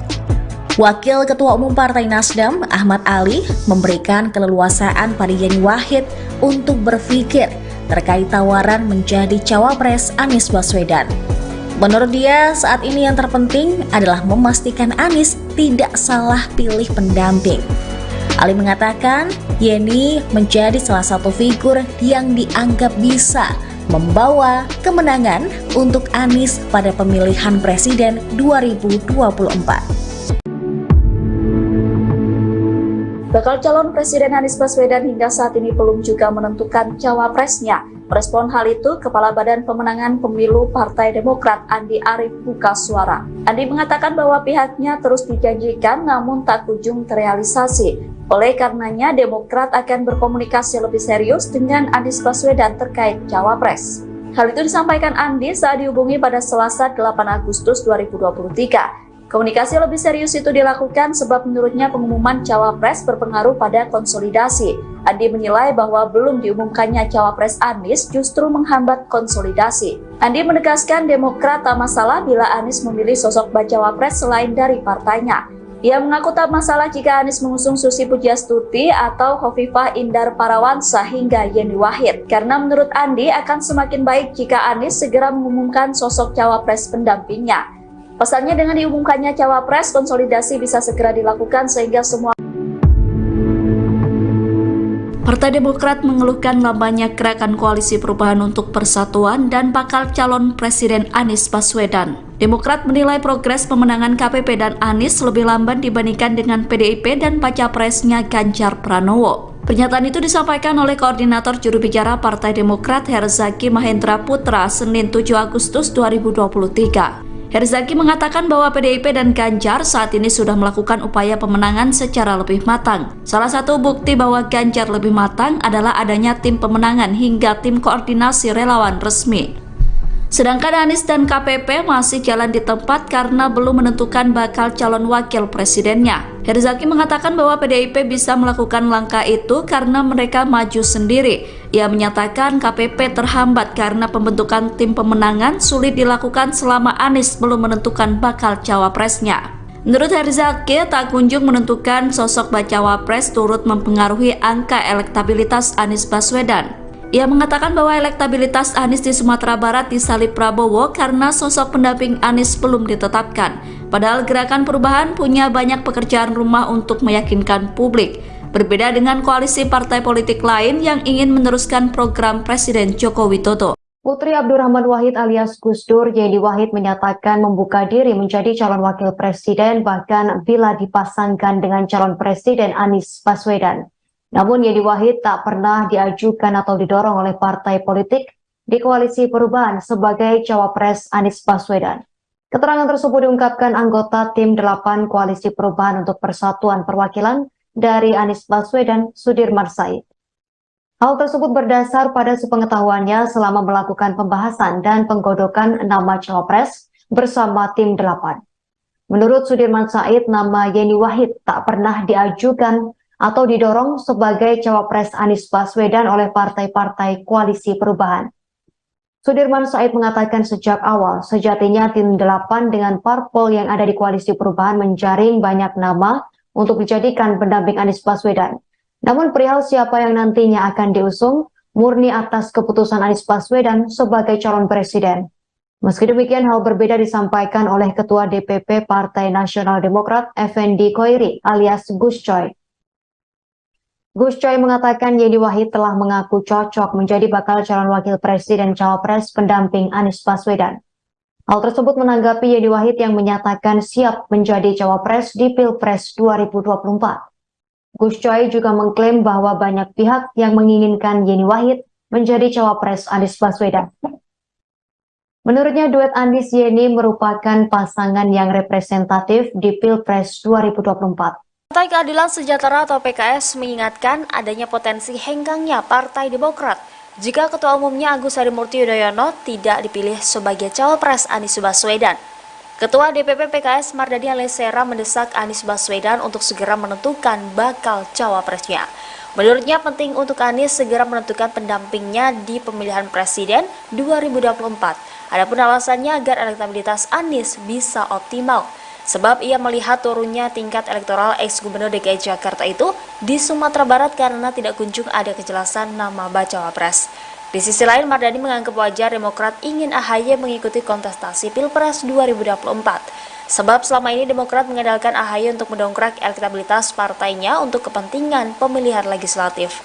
Wakil Ketua Umum Partai Nasdem, Ahmad Ali, memberikan keleluasaan pada Yeni Wahid untuk berpikir terkait tawaran menjadi cawapres Anies Baswedan. Menurut dia, saat ini yang terpenting adalah memastikan Anies tidak salah pilih pendamping. Ali mengatakan, Yeni menjadi salah satu figur yang dianggap bisa membawa kemenangan untuk Anies pada pemilihan presiden 2024. Bakal calon Presiden Anies Baswedan hingga saat ini belum juga menentukan cawapresnya. Merespon hal itu, Kepala Badan Pemenangan Pemilu Partai Demokrat Andi Arief buka suara. Andi mengatakan bahwa pihaknya terus dijanjikan namun tak kunjung terrealisasi. Oleh karenanya, Demokrat akan berkomunikasi lebih serius dengan Anies Baswedan terkait cawapres. Hal itu disampaikan Andi saat dihubungi pada Selasa 8 Agustus 2023. Komunikasi lebih serius itu dilakukan sebab menurutnya pengumuman cawapres berpengaruh pada konsolidasi. Andi menilai bahwa belum diumumkannya cawapres Anies justru menghambat konsolidasi. Andi menegaskan Demokrat tak masalah bila Anies memilih sosok bacawapres selain dari partainya. Ia mengaku tak masalah jika Anies mengusung Susi Pujiastuti atau Khofifah Indar Parawansa hingga Yeni Wahid. Karena menurut Andi akan semakin baik jika Anies segera mengumumkan sosok cawapres pendampingnya. Pasalnya dengan diumumkannya cawapres, konsolidasi bisa segera dilakukan sehingga semua Partai Demokrat mengeluhkan lambannya gerakan koalisi perubahan untuk persatuan dan bakal calon Presiden Anies Baswedan. Demokrat menilai progres pemenangan KPP dan Anies lebih lamban dibandingkan dengan PDIP dan baca presnya Ganjar Pranowo. Pernyataan itu disampaikan oleh Koordinator Juru Bicara Partai Demokrat Herzaki Mahendra Putra Senin 7 Agustus 2023. Herzaki mengatakan bahwa PDIP dan Ganjar saat ini sudah melakukan upaya pemenangan secara lebih matang. Salah satu bukti bahwa Ganjar lebih matang adalah adanya tim pemenangan hingga tim koordinasi relawan resmi. Sedangkan Anies dan KPP masih jalan di tempat karena belum menentukan bakal calon wakil presidennya. Herzaki mengatakan bahwa PDIP bisa melakukan langkah itu karena mereka maju sendiri. Ia menyatakan KPP terhambat karena pembentukan tim pemenangan sulit dilakukan selama Anies belum menentukan bakal cawapresnya. Menurut Herzaki, tak kunjung menentukan sosok bacawa pres turut mempengaruhi angka elektabilitas Anies Baswedan. Ia mengatakan bahwa elektabilitas Anies di Sumatera Barat disalip Prabowo karena sosok pendamping Anies belum ditetapkan. Padahal Gerakan Perubahan punya banyak pekerjaan rumah untuk meyakinkan publik. Berbeda dengan koalisi partai politik lain yang ingin meneruskan program Presiden Joko Widodo. Putri Abdurrahman Wahid alias Gus Dur, Yeni Wahid menyatakan membuka diri menjadi calon wakil presiden bahkan bila dipasangkan dengan calon presiden Anies Baswedan. Namun Yeni Wahid tak pernah diajukan atau didorong oleh partai politik di koalisi perubahan sebagai cawapres Anies Baswedan. Keterangan tersebut diungkapkan anggota tim 8 koalisi perubahan untuk persatuan perwakilan dari Anies Baswedan, Sudirman Said. Hal tersebut berdasar pada sepengetahuannya selama melakukan pembahasan dan penggodokan nama cawapres bersama tim 8. Menurut Sudirman Said, nama Yeni Wahid tak pernah diajukan atau didorong sebagai cawapres Anies Baswedan oleh partai-partai koalisi perubahan. Sudirman Said mengatakan sejak awal, sejatinya tim 8 dengan parpol yang ada di koalisi perubahan menjaring banyak nama untuk dijadikan pendamping Anies Baswedan. Namun perihal siapa yang nantinya akan diusung, murni atas keputusan Anies Baswedan sebagai calon presiden. Meski demikian, hal berbeda disampaikan oleh Ketua DPP Partai Nasional Demokrat, Effendi Khoiri alias Gus Coy. Gus Coy mengatakan Yeni Wahid telah mengaku cocok menjadi bakal calon wakil presiden cawapres pendamping Anies Baswedan. Hal tersebut menanggapi Yeni Wahid yang menyatakan siap menjadi cawapres di Pilpres 2024. Gus Coy juga mengklaim bahwa banyak pihak yang menginginkan Yeni Wahid menjadi cawapres Anies Baswedan. Menurutnya duet Anies Yeni merupakan pasangan yang representatif di Pilpres 2024. Partai Keadilan Sejahtera atau PKS mengingatkan adanya potensi henggangnya Partai Demokrat jika Ketua Umumnya Agus Harimurti Yudhoyono tidak dipilih sebagai cawapres Anies Baswedan. Ketua DPP PKS Mardani Alisera mendesak Anies Baswedan untuk segera menentukan bakal cawapresnya. Menurutnya penting untuk Anies segera menentukan pendampingnya di pemilihan presiden 2024. Adapun alasannya agar elektabilitas Anies bisa optimal. Sebab ia melihat turunnya tingkat elektoral ex-gubernur DKI Jakarta itu di Sumatera Barat karena tidak kunjung ada kejelasan nama bacawa pres. Di sisi lain, Mardani menganggap wajar Demokrat ingin AHY mengikuti kontestasi Pilpres 2024. Sebab selama ini Demokrat mengandalkan AHY untuk mendongkrak elektabilitas partainya untuk kepentingan pemilihan legislatif.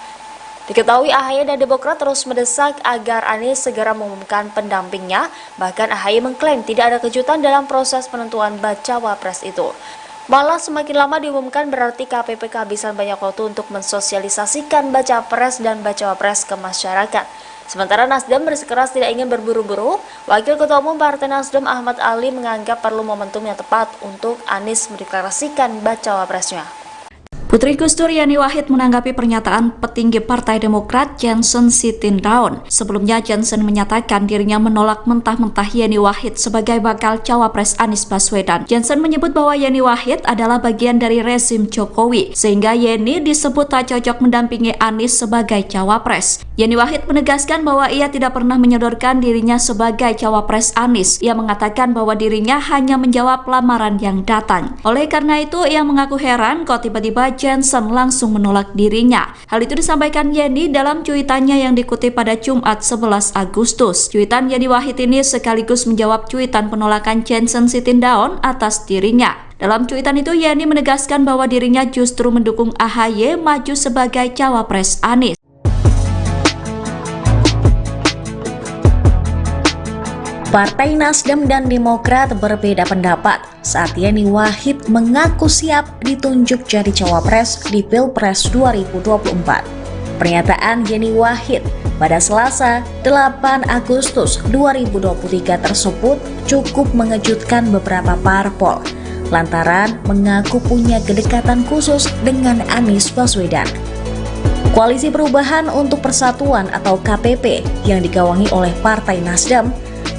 Diketahui AHY dan Demokrat terus mendesak agar Anies segera mengumumkan pendampingnya, bahkan AHY mengklaim tidak ada kejutan dalam proses penentuan bacawa pres itu. Malah semakin lama diumumkan berarti KPP kehabisan banyak waktu untuk mensosialisasikan baca pres dan bacawa pres ke masyarakat. Sementara Nasdem bersikeras tidak ingin berburu-buru, Wakil Ketua Umum Partai Nasdem Ahmad Ali menganggap perlu momentum yang tepat untuk Anies mendeklarasikan bacawa presnya. Putri Gus Dur Yeni Wahid menanggapi pernyataan petinggi Partai Demokrat Johnson Sitindaun. Sebelumnya Johnson menyatakan dirinya menolak mentah-mentah Yeni Wahid sebagai bakal cawapres Anies Baswedan. Johnson menyebut bahwa Yeni Wahid adalah bagian dari rezim Jokowi, sehingga Yeni disebut tak cocok mendampingi Anies sebagai cawapres. Yeni Wahid menegaskan bahwa ia tidak pernah menyodorkan dirinya sebagai cawapres Anies. Ia mengatakan bahwa dirinya hanya menjawab lamaran yang datang. Oleh karena itu, ia mengaku heran kok tiba-tiba Johnson langsung menolak dirinya. Hal itu disampaikan Yeni dalam cuitannya yang dikutip pada Jumat 11 Agustus. Cuitan Yeni Wahid ini sekaligus menjawab cuitan penolakan Johnson Sitindaun atas dirinya. Dalam cuitan itu, Yeni menegaskan bahwa dirinya justru mendukung AHY maju sebagai cawapres Anies. Partai Nasdem dan Demokrat berbeda pendapat saat Yeni Wahid mengaku siap ditunjuk jadi cawapres di Pilpres 2024. Pernyataan Yeni Wahid pada Selasa 8 Agustus 2023 tersebut cukup mengejutkan beberapa parpol lantaran mengaku punya kedekatan khusus dengan Anies Baswedan. Koalisi Perubahan untuk Persatuan atau KPP yang digawangi oleh Partai Nasdem,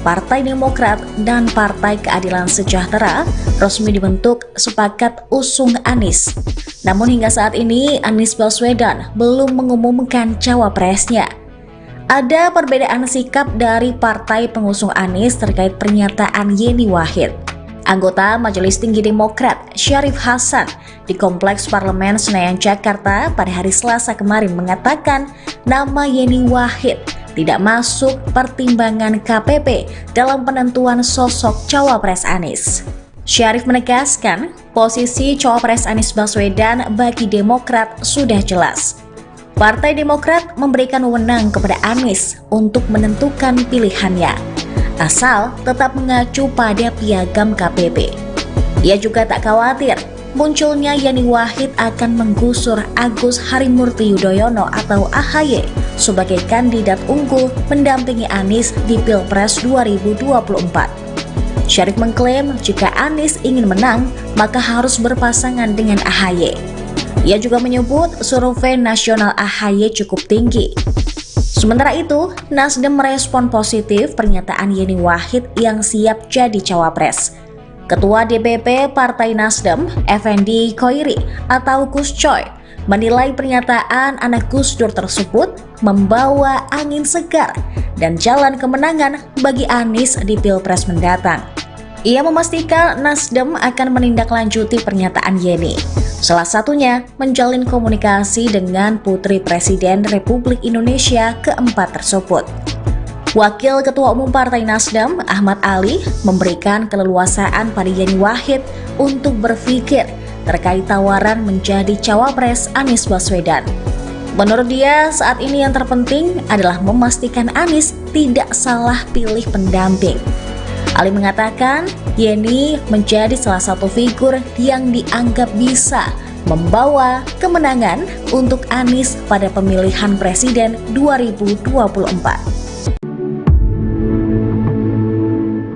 Partai Demokrat, dan Partai Keadilan Sejahtera resmi dibentuk sepakat usung Anies. Namun hingga saat ini Anies Baswedan belum mengumumkan cawapresnya. Ada perbedaan sikap dari partai pengusung Anies terkait pernyataan Yeni Wahid. Anggota Majelis Tinggi Demokrat Syarif Hasan di Kompleks Parlemen Senayan Jakarta pada hari Selasa kemarin mengatakan nama Yeni Wahid tidak masuk pertimbangan KPP dalam penentuan sosok cawapres Anies. Syarif menegaskan posisi cawapres Anies Baswedan bagi Demokrat sudah jelas. Partai Demokrat memberikan wewenang kepada Anies untuk menentukan pilihannya, asal tetap mengacu pada piagam KPP. Ia juga tak khawatir munculnya Yeni Wahid akan menggusur Agus Harimurti Yudhoyono atau AHY sebagai kandidat unggul mendampingi Anies di Pilpres 2024. Syarif mengklaim jika Anies ingin menang, maka harus berpasangan dengan AHY. Ia juga menyebut survei nasional AHY cukup tinggi. Sementara itu, Nasdem merespon positif pernyataan Yeni Wahid yang siap jadi cawapres. Ketua DPP Partai Nasdem, Effendi Khoiri atau Gus Coy, menilai pernyataan anak Gus Dur tersebut membawa angin segar dan jalan kemenangan bagi Anies di Pilpres mendatang. Ia memastikan Nasdem akan menindaklanjuti pernyataan Yeni, salah satunya menjalin komunikasi dengan Putri Presiden Republik Indonesia keempat tersebut. Wakil Ketua Umum Partai Nasdem, Ahmad Ali, memberikan keleluasaan pada Yeni Wahid untuk berpikir terkait tawaran menjadi cawapres Anies Baswedan. Menurut dia, saat ini yang terpenting adalah memastikan Anies tidak salah pilih pendamping. Ali mengatakan, Yeni menjadi salah satu figur yang dianggap bisa membawa kemenangan untuk Anies pada pemilihan presiden 2024.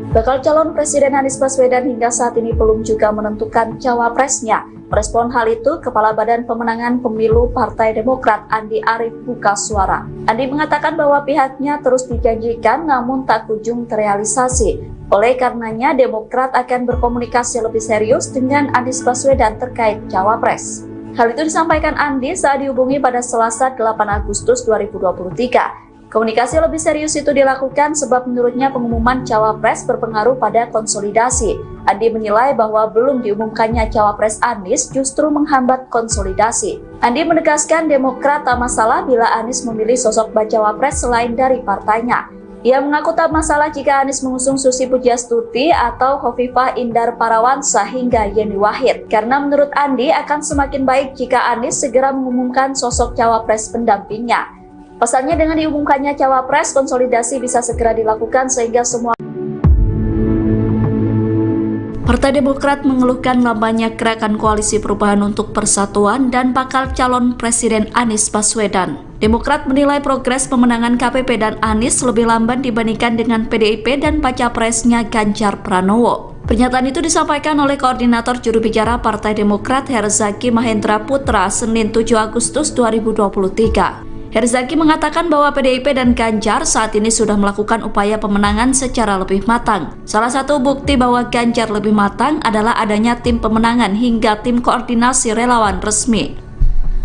Bakal calon Presiden Anies Baswedan hingga saat ini belum juga menentukan cawapresnya. Merespon hal itu, Kepala Badan Pemenangan Pemilu Partai Demokrat Andi Arief buka suara. Andi mengatakan bahwa pihaknya terus dijanjikan namun tak kunjung terrealisasi. Oleh karenanya, Demokrat akan berkomunikasi lebih serius dengan Anies Baswedan terkait cawapres. Hal itu disampaikan Andi saat dihubungi pada Selasa 8 Agustus 2023. Komunikasi lebih serius itu dilakukan sebab menurutnya pengumuman cawapres berpengaruh pada konsolidasi. Andi menilai bahwa belum diumumkannya cawapres Anies justru menghambat konsolidasi. Andi menegaskan Demokrat tak masalah bila Anies memilih sosok bacawapres selain dari partainya. Ia mengaku tak masalah jika Anies mengusung Susi Pujiastuti atau Khofifah Indar Parawansa hingga Yeni Wahid. Karena menurut Andi akan semakin baik jika Anies segera mengumumkan sosok cawapres pendampingnya. Pasalnya dengan diumumkannya cawapres, konsolidasi bisa segera dilakukan sehingga semua. Partai Demokrat mengeluhkan lambannya gerakan Koalisi Perubahan untuk Persatuan dan bakal calon Presiden Anies Baswedan. Demokrat menilai progres pemenangan KPP dan Anies lebih lamban dibandingkan dengan PDIP dan baca presnya Ganjar Pranowo. Pernyataan itu disampaikan oleh Koordinator Juru Bicara Partai Demokrat Herzaki Mahendra Putra Senin 7 Agustus 2023. Herzaki mengatakan bahwa PDIP dan Ganjar saat ini sudah melakukan upaya pemenangan secara lebih matang. Salah satu bukti bahwa Ganjar lebih matang adalah adanya tim pemenangan hingga tim koordinasi relawan resmi.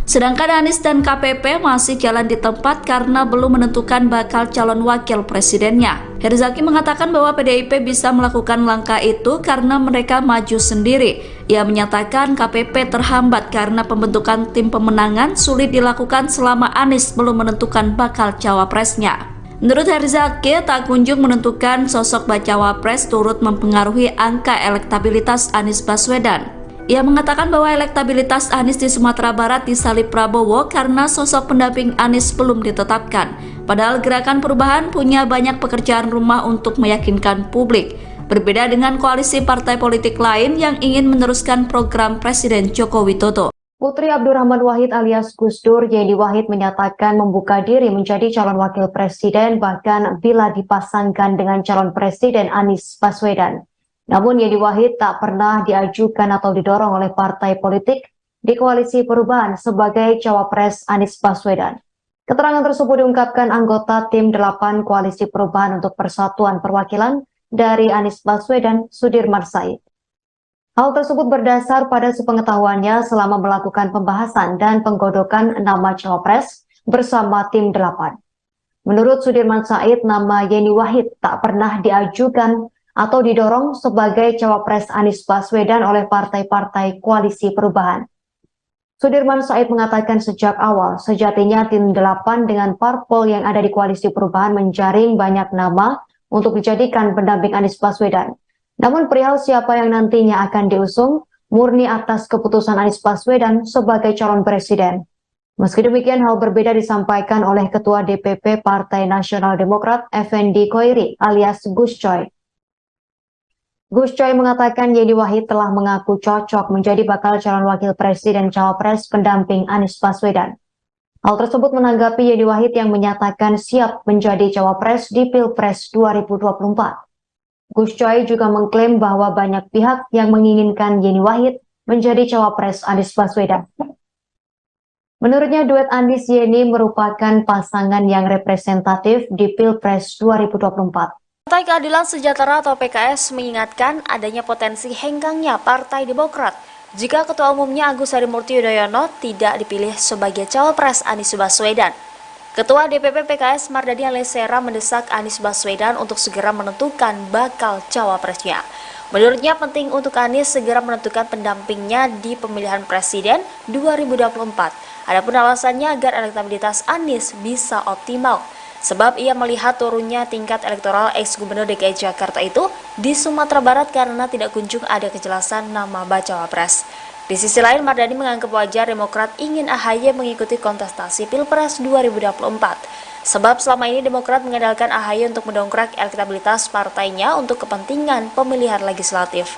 Sedangkan Anies dan KPP masih jalan di tempat karena belum menentukan bakal calon wakil presidennya. Herzaki mengatakan bahwa PDIP bisa melakukan langkah itu karena mereka maju sendiri. Ia menyatakan KPP terhambat karena pembentukan tim pemenangan sulit dilakukan selama Anies belum menentukan bakal cawapresnya. Menurut Herzaki, tak kunjung menentukan sosok bacawa pres turut mempengaruhi angka elektabilitas Anies Baswedan. Ia mengatakan bahwa elektabilitas Anies di Sumatera Barat disalip Prabowo karena sosok pendamping Anies belum ditetapkan. Padahal Gerakan Perubahan punya banyak pekerjaan rumah untuk meyakinkan publik. Berbeda dengan koalisi partai politik lain yang ingin meneruskan program Presiden Joko Widodo. Putri Abdurrahman Wahid alias Gus Dur, Yeni Wahid menyatakan membuka diri menjadi calon wakil presiden bahkan bila dipasangkan dengan calon presiden Anies Baswedan. Namun Yeni Wahid tak pernah diajukan atau didorong oleh partai politik di koalisi perubahan sebagai cawapres Anies Baswedan. Keterangan tersebut diungkapkan anggota tim 8 koalisi perubahan untuk persatuan perwakilan dari Anies Baswedan, Sudirman Said. Hal tersebut berdasar pada sepengetahuannya selama melakukan pembahasan dan penggodokan nama cawapres bersama tim 8. Menurut Sudirman Said, nama Yeni Wahid tak pernah diajukan atau didorong sebagai cawapres Anies Baswedan oleh partai-partai koalisi perubahan. Sudirman Said mengatakan sejak awal, sejatinya tim 8 dengan parpol yang ada di koalisi perubahan menjaring banyak nama untuk dijadikan pendamping Anies Baswedan. Namun perihal siapa yang nantinya akan diusung, murni atas keputusan Anies Baswedan sebagai calon presiden. Meski demikian, hal berbeda disampaikan oleh Ketua DPP Partai Nasional Demokrat, Effendi Khoiri alias Gus Coy. Gus Coy mengatakan Yeni Wahid telah mengaku cocok menjadi bakal calon wakil presiden cawapres pendamping Anies Baswedan. Hal tersebut menanggapi Yeni Wahid yang menyatakan siap menjadi cawapres di Pilpres 2024. Gus Coy juga mengklaim bahwa banyak pihak yang menginginkan Yeni Wahid menjadi cawapres Anies Baswedan. Menurutnya duet Anies Yeni merupakan pasangan yang representatif di Pilpres 2024. Partai Keadilan Sejahtera atau PKS mengingatkan adanya potensi henggangnya Partai Demokrat jika Ketua Umumnya Agus Harimurti Yudhoyono tidak dipilih sebagai cawapres Anies Baswedan. Ketua DPP PKS Mardani Alisera mendesak Anies Baswedan untuk segera menentukan bakal cawapresnya. Menurutnya penting untuk Anies segera menentukan pendampingnya di pemilihan presiden 2024. Adapun alasannya agar elektabilitas Anies bisa optimal. Sebab ia melihat turunnya tingkat elektoral ex-gubernur DKI Jakarta itu di Sumatera Barat karena tidak kunjung ada kejelasan nama bacawa pres. Di sisi lain, Mardani menganggap wajar Demokrat ingin AHY mengikuti kontestasi Pilpres 2024. Sebab selama ini Demokrat mengandalkan AHY untuk mendongkrak elektabilitas partainya untuk kepentingan pemilihan legislatif.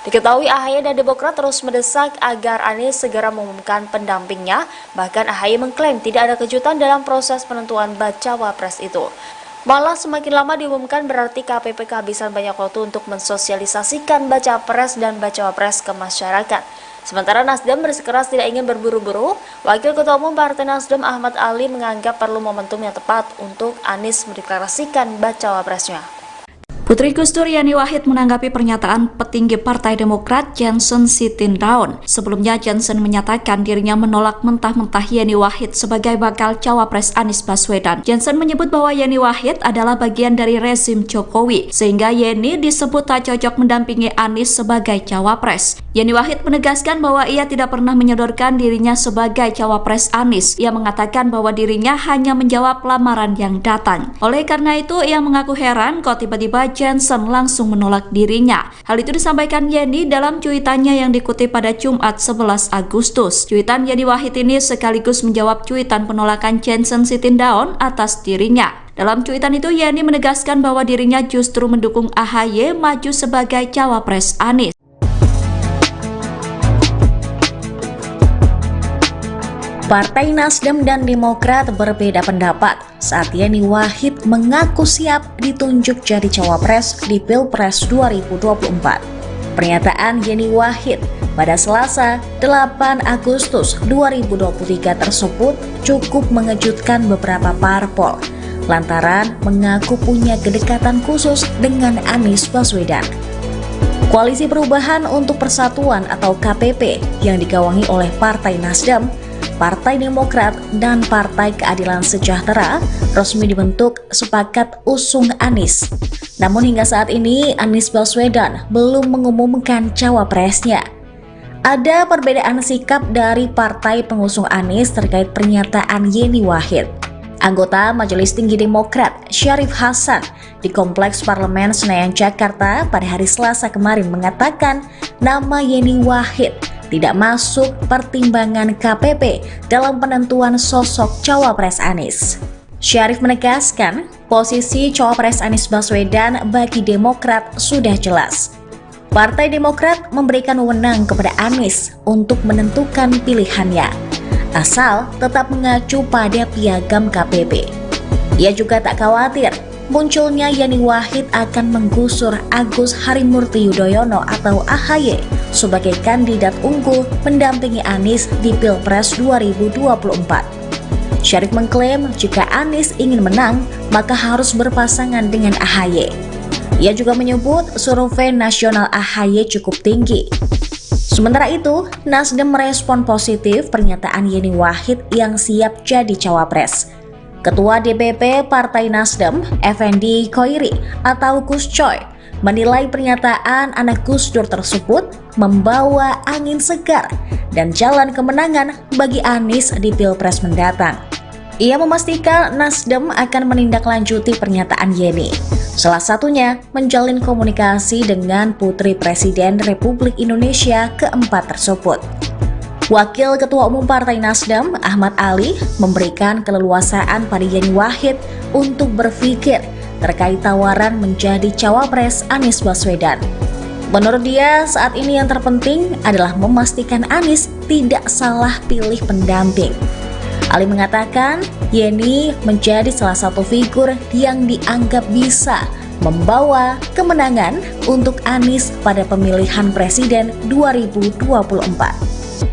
Diketahui AHY dan Demokrat terus mendesak agar Anies segera mengumumkan pendampingnya, bahkan AHY mengklaim tidak ada kejutan dalam proses penentuan bacawa pres itu. Malah semakin lama diumumkan berarti KPP kehabisan banyak waktu untuk mensosialisasikan baca pres dan bacawa pres ke masyarakat. Sementara Nasdem bersikeras tidak ingin berburu-buru, Wakil Ketua Umum Partai Nasdem Ahmad Ali menganggap perlu momentum yang tepat untuk Anies mendeklarasikan bacawa presnya. Putri Gus Dur Yeni Wahid menanggapi pernyataan petinggi Partai Demokrat Johnson Sitindaun. Sebelumnya Johnson menyatakan dirinya menolak mentah-mentah Yeni Wahid sebagai bakal cawapres Anies Baswedan. Johnson menyebut bahwa Yeni Wahid adalah bagian dari rezim Jokowi, sehingga Yeni disebut tak cocok mendampingi Anies sebagai cawapres. Yeni Wahid menegaskan bahwa ia tidak pernah menyodorkan dirinya sebagai cawapres Anies. Ia mengatakan bahwa dirinya hanya menjawab lamaran yang datang. Oleh karena itu, ia mengaku heran kok tiba-tiba Johnson langsung menolak dirinya. Hal itu disampaikan Yeni dalam cuitannya yang dikutip pada Jumat 11 Agustus. Cuitan Yeni Wahid ini sekaligus menjawab cuitan penolakan Johnson Sitindaun atas dirinya. Dalam cuitan itu, Yeni menegaskan bahwa dirinya justru mendukung AHY maju sebagai cawapres Anies. Partai Nasdem dan Demokrat berbeda pendapat saat Yeni Wahid mengaku siap ditunjuk jadi cawapres di Pilpres 2024. Pernyataan Yeni Wahid pada Selasa 8 Agustus 2023 tersebut cukup mengejutkan beberapa parpol lantaran mengaku punya kedekatan khusus dengan Anies Baswedan. Koalisi Perubahan untuk Persatuan atau KPP yang digawangi oleh Partai Nasdem Partai Demokrat dan Partai Keadilan Sejahtera resmi dibentuk sepakat usung Anies. Namun hingga saat ini Anies Baswedan belum mengumumkan cawapresnya. Ada perbedaan sikap dari partai pengusung Anies terkait pernyataan Yeni Wahid. Anggota Majelis Tinggi Demokrat Syarif Hasan di Kompleks Parlemen Senayan Jakarta pada hari Selasa kemarin mengatakan nama Yeni Wahid tidak masuk pertimbangan KPP dalam penentuan sosok cawapres Anies. Syarif menegaskan posisi cawapres Anies Baswedan bagi Demokrat sudah jelas. Partai Demokrat memberikan wewenang kepada Anies untuk menentukan pilihannya, asal tetap mengacu pada piagam KPP. Ia juga tak khawatir munculnya Yeni Wahid akan menggusur Agus Harimurti Yudhoyono atau AHY sebagai kandidat unggul mendampingi Anies di Pilpres 2024. Syarif mengklaim jika Anies ingin menang, maka harus berpasangan dengan AHY. Ia juga menyebut survei nasional AHY cukup tinggi. Sementara itu, Nasdem merespon positif pernyataan Yeni Wahid yang siap jadi cawapres. Ketua DPP Partai Nasdem, Effendi Khoiri atau Gus Coy, menilai pernyataan anak Gus Dur tersebut membawa angin segar dan jalan kemenangan bagi Anies di Pilpres mendatang. Ia memastikan Nasdem akan menindaklanjuti pernyataan Yeni, salah satunya menjalin komunikasi dengan Putri Presiden Republik Indonesia keempat tersebut. Wakil Ketua Umum Partai Nasdem, Ahmad Ali, memberikan keleluasaan pada Yeni Wahid untuk berpikir terkait tawaran menjadi cawapres Anies Baswedan. Menurut dia, saat ini yang terpenting adalah memastikan Anies tidak salah pilih pendamping. Ali mengatakan, Yeni menjadi salah satu figur yang dianggap bisa membawa kemenangan untuk Anies pada pemilihan presiden 2024.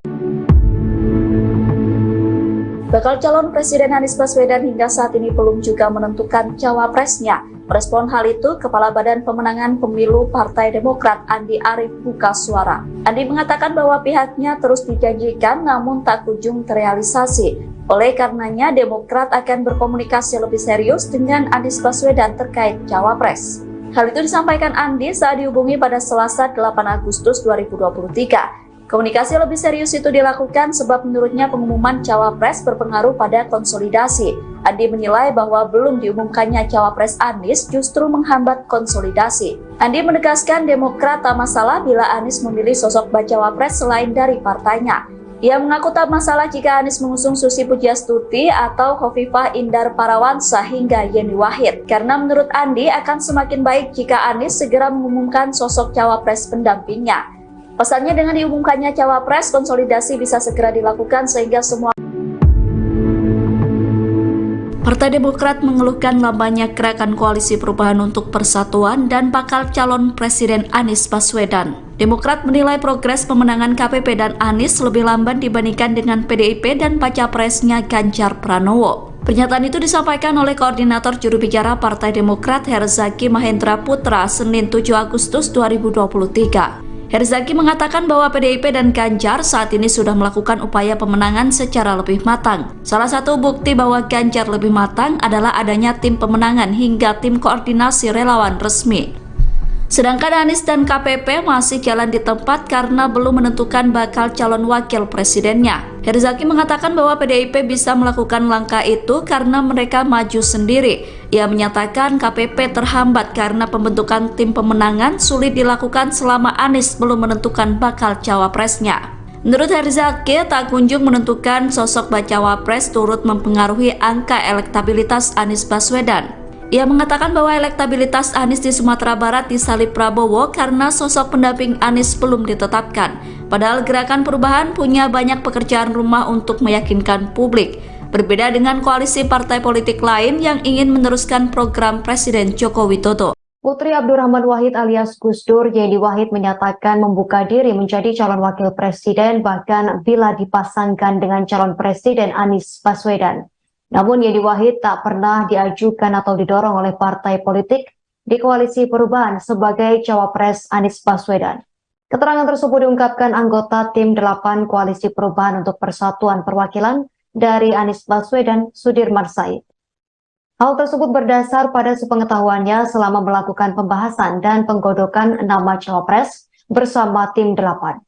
Bakal calon Presiden Anies Baswedan hingga saat ini belum juga menentukan cawapresnya. Merespon hal itu, Kepala Badan Pemenangan Pemilu Partai Demokrat Andi Arief buka suara. Andi mengatakan bahwa pihaknya terus dijanjikan namun tak kunjung terrealisasi. Oleh karenanya, Demokrat akan berkomunikasi lebih serius dengan Anies Baswedan terkait cawapres. Hal itu disampaikan Andi saat dihubungi pada Selasa 8 Agustus 2023. Komunikasi lebih serius itu dilakukan sebab menurutnya pengumuman cawapres berpengaruh pada konsolidasi. Andi menilai bahwa belum diumumkannya cawapres Anies justru menghambat konsolidasi. Andi menegaskan Demokrat tak masalah bila Anies memilih sosok bacawapres selain dari partainya. Ia mengaku tak masalah jika Anies mengusung Susi Pujiastuti atau Khofifah Indar Parawansa hingga Yeni Wahid. Karena menurut Andi akan semakin baik jika Anies segera mengumumkan sosok cawapres pendampingnya. Pasalnya dengan diumumkannya cawapres, konsolidasi bisa segera dilakukan sehingga semua. Partai Demokrat mengeluhkan lambannya gerakan koalisi perubahan untuk persatuan dan bakal calon Presiden Anies Baswedan. Demokrat menilai progres pemenangan KPP dan Anies lebih lamban dibandingkan dengan PDIP dan baca presnya Ganjar Pranowo. Pernyataan itu disampaikan oleh Koordinator Juru Bicara Partai Demokrat Herzaki Mahendra Putra Senin 7 Agustus 2023. Herzaki mengatakan bahwa PDIP dan Ganjar saat ini sudah melakukan upaya pemenangan secara lebih matang. Salah satu bukti bahwa Ganjar lebih matang adalah adanya tim pemenangan hingga tim koordinasi relawan resmi. Sedangkan Anies dan KPP masih jalan di tempat karena belum menentukan bakal calon wakil presidennya. Herzaki mengatakan bahwa PDIP bisa melakukan langkah itu karena mereka maju sendiri. Ia menyatakan KPP terhambat karena pembentukan tim pemenangan sulit dilakukan selama Anies belum menentukan bakal cawapresnya. Menurut Herzaki, tak kunjung menentukan sosok bacawapres turut mempengaruhi angka elektabilitas Anies Baswedan. Ia mengatakan bahwa elektabilitas Anies di Sumatera Barat disalip Prabowo karena sosok pendamping Anies belum ditetapkan. Padahal Gerakan Perubahan punya banyak pekerjaan rumah untuk meyakinkan publik. Berbeda dengan koalisi partai politik lain yang ingin meneruskan program Presiden Joko Widodo. Putri Abdurrahman Wahid alias Gus Dur, Yeni Wahid menyatakan membuka diri menjadi calon wakil presiden bahkan bila dipasangkan dengan calon presiden Anies Baswedan. Namun Yeni Wahid tak pernah diajukan atau didorong oleh partai politik di koalisi perubahan sebagai cawapres Anies Baswedan. Keterangan tersebut diungkapkan anggota Tim 8 Koalisi Perubahan untuk Persatuan Perwakilan dari Anies Baswedan, Sudirman Said. Hal tersebut berdasar pada sepengetahuannya selama melakukan pembahasan dan penggodokan nama cawapres bersama Tim 8.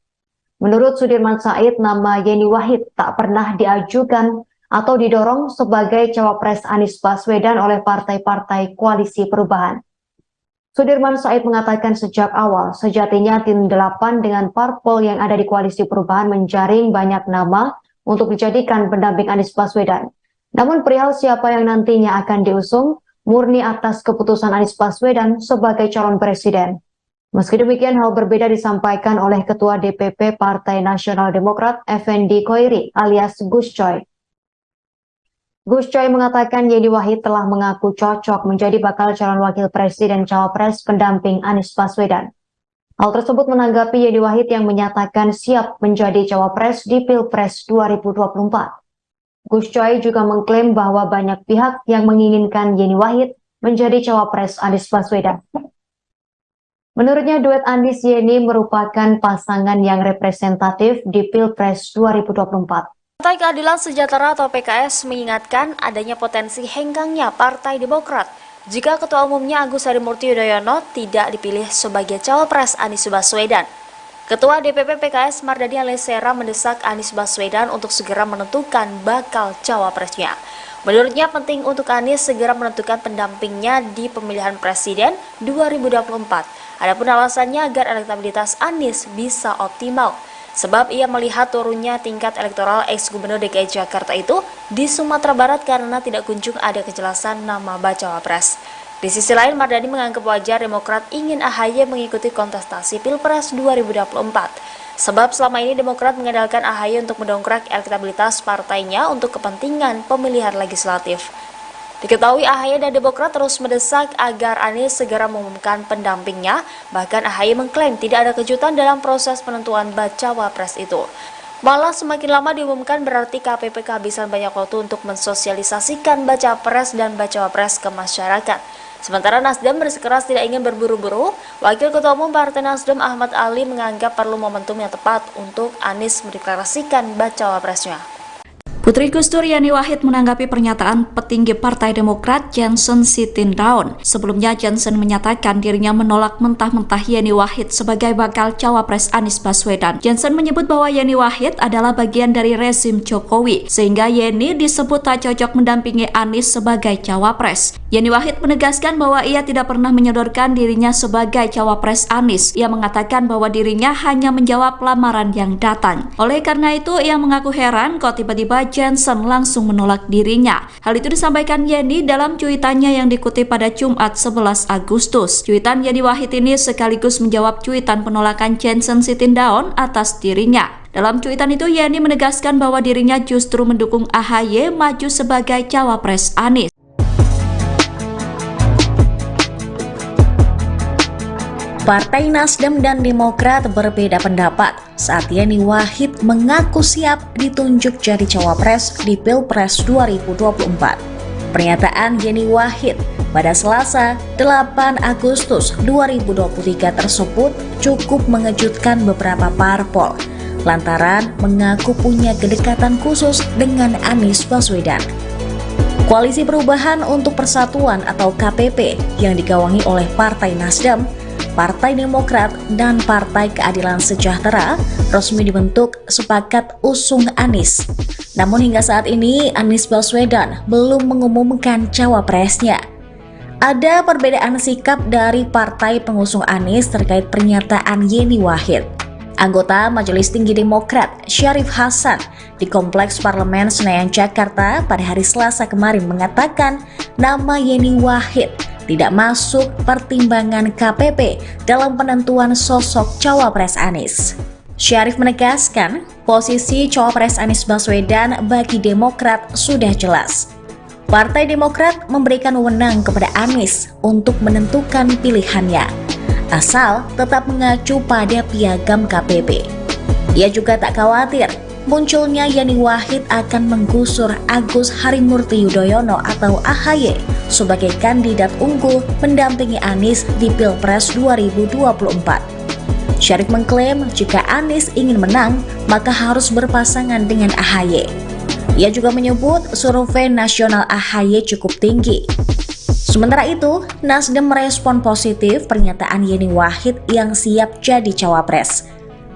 Menurut Sudirman Said, nama Yeni Wahid tak pernah diajukan atau didorong sebagai cawapres Anies Baswedan oleh partai-partai Koalisi Perubahan. Sudirman Said mengatakan sejak awal, sejatinya Tim 8 dengan parpol yang ada di Koalisi Perubahan menjaring banyak nama untuk dijadikan pendamping Anies Baswedan. Namun perihal siapa yang nantinya akan diusung, murni atas keputusan Anies Baswedan sebagai calon presiden. Meski demikian, hal berbeda disampaikan oleh Ketua DPP Partai Nasional Demokrat, Effendi Khoiri alias Gus Coy. Gus Coy mengatakan Yeni Wahid telah mengaku cocok menjadi bakal calon wakil presiden cawapres pendamping Anies Baswedan. Hal tersebut menanggapi Yeni Wahid yang menyatakan siap menjadi cawapres di Pilpres 2024. Gus Coy juga mengklaim bahwa banyak pihak yang menginginkan Yeni Wahid menjadi cawapres Anies Baswedan. Menurutnya duet Anies Yeni merupakan pasangan yang representatif di Pilpres 2024. Partai Keadilan Sejahtera atau PKS mengingatkan adanya potensi henggangnya Partai Demokrat jika Ketua Umumnya Agus Harimurti Yudhoyono tidak dipilih sebagai cawapres Anies Baswedan. Ketua DPP PKS Mardani Alisera mendesak Anies Baswedan untuk segera menentukan bakal cawapresnya. Menurutnya penting untuk Anies segera menentukan pendampingnya di pemilihan presiden 2024. Adapun alasannya agar elektabilitas Anies bisa optimal. Sebab ia melihat turunnya tingkat elektoral ex-gubernur DKI Jakarta itu di Sumatera Barat karena tidak kunjung ada kejelasan nama bacawa pres. Di sisi lain, Mardani menganggap wajar Demokrat ingin AHY mengikuti kontestasi Pilpres 2024. Sebab selama ini Demokrat mengandalkan AHY untuk mendongkrak elektabilitas partainya untuk kepentingan pemilihan legislatif. Diketahui AHY dan Demokrat terus mendesak agar Anies segera mengumumkan pendampingnya, bahkan AHY mengklaim tidak ada kejutan dalam proses penentuan bacawa pres itu. Malah semakin lama diumumkan berarti KPP kehabisan banyak waktu untuk mensosialisasikan bacawa pres dan bacawa pres ke masyarakat. Sementara Nasdem bersikeras tidak ingin berburu-buru, Wakil Ketua Umum Partai Nasdem Ahmad Ali menganggap perlu momentum yang tepat untuk Anies mendeklarasikan bacawa presnya. Putri Gus Dur Yeni Wahid menanggapi pernyataan petinggi Partai Demokrat Johnson Sitindaun. Sebelumnya Johnson menyatakan dirinya menolak mentah-mentah Yeni Wahid sebagai bakal cawapres Anies Baswedan. Johnson menyebut bahwa Yeni Wahid adalah bagian dari rezim Jokowi, sehingga Yeni disebut tak cocok mendampingi Anies sebagai cawapres. Yeni Wahid menegaskan bahwa ia tidak pernah menyodorkan dirinya sebagai cawapres Anies. Ia mengatakan bahwa dirinya hanya menjawab lamaran yang datang. Oleh karena itu, ia mengaku heran kok tiba-tiba Johnson langsung menolak dirinya. Hal itu disampaikan Yeni dalam cuitannya yang dikutip pada Jumat 11 Agustus. Cuitan Yeni Wahid ini sekaligus menjawab cuitan penolakan Johnson Sitindaun atas dirinya. Dalam cuitan itu, Yeni menegaskan bahwa dirinya justru mendukung AHY maju sebagai cawapres Anies. Partai Nasdem dan Demokrat berbeda pendapat saat Yeni Wahid mengaku siap ditunjuk jadi cawapres di Pilpres 2024. Pernyataan Yeni Wahid pada Selasa 8 Agustus 2023 tersebut cukup mengejutkan beberapa parpol lantaran mengaku punya kedekatan khusus dengan Anies Baswedan. Koalisi Perubahan untuk Persatuan atau KPP yang digawangi oleh Partai Nasdem, Partai Demokrat, dan Partai Keadilan Sejahtera resmi dibentuk sepakat usung Anies. Namun hingga saat ini Anies Baswedan belum mengumumkan cawapresnya. Ada perbedaan sikap dari partai pengusung Anies terkait pernyataan Yeni Wahid. Anggota Majelis Tinggi Demokrat Syarif Hasan di Kompleks Parlemen Senayan Jakarta pada hari Selasa kemarin mengatakan nama Yeni Wahid tidak masuk pertimbangan KPP dalam penentuan sosok cawapres Anies. Syarif menegaskan posisi cawapres Anies Baswedan bagi Demokrat sudah jelas. Partai Demokrat memberikan wewenang kepada Anies untuk menentukan pilihannya, asal tetap mengacu pada piagam KPP. Ia juga tak khawatir munculnya Yeni Wahid akan menggusur Agus Harimurti Yudhoyono atau AHY sebagai kandidat unggul mendampingi Anies di Pilpres 2024. Syarif mengklaim jika Anies ingin menang, maka harus berpasangan dengan AHY. Ia juga menyebut survei nasional AHY cukup tinggi. Sementara itu, Nasdem merespon positif pernyataan Yeni Wahid yang siap jadi cawapres.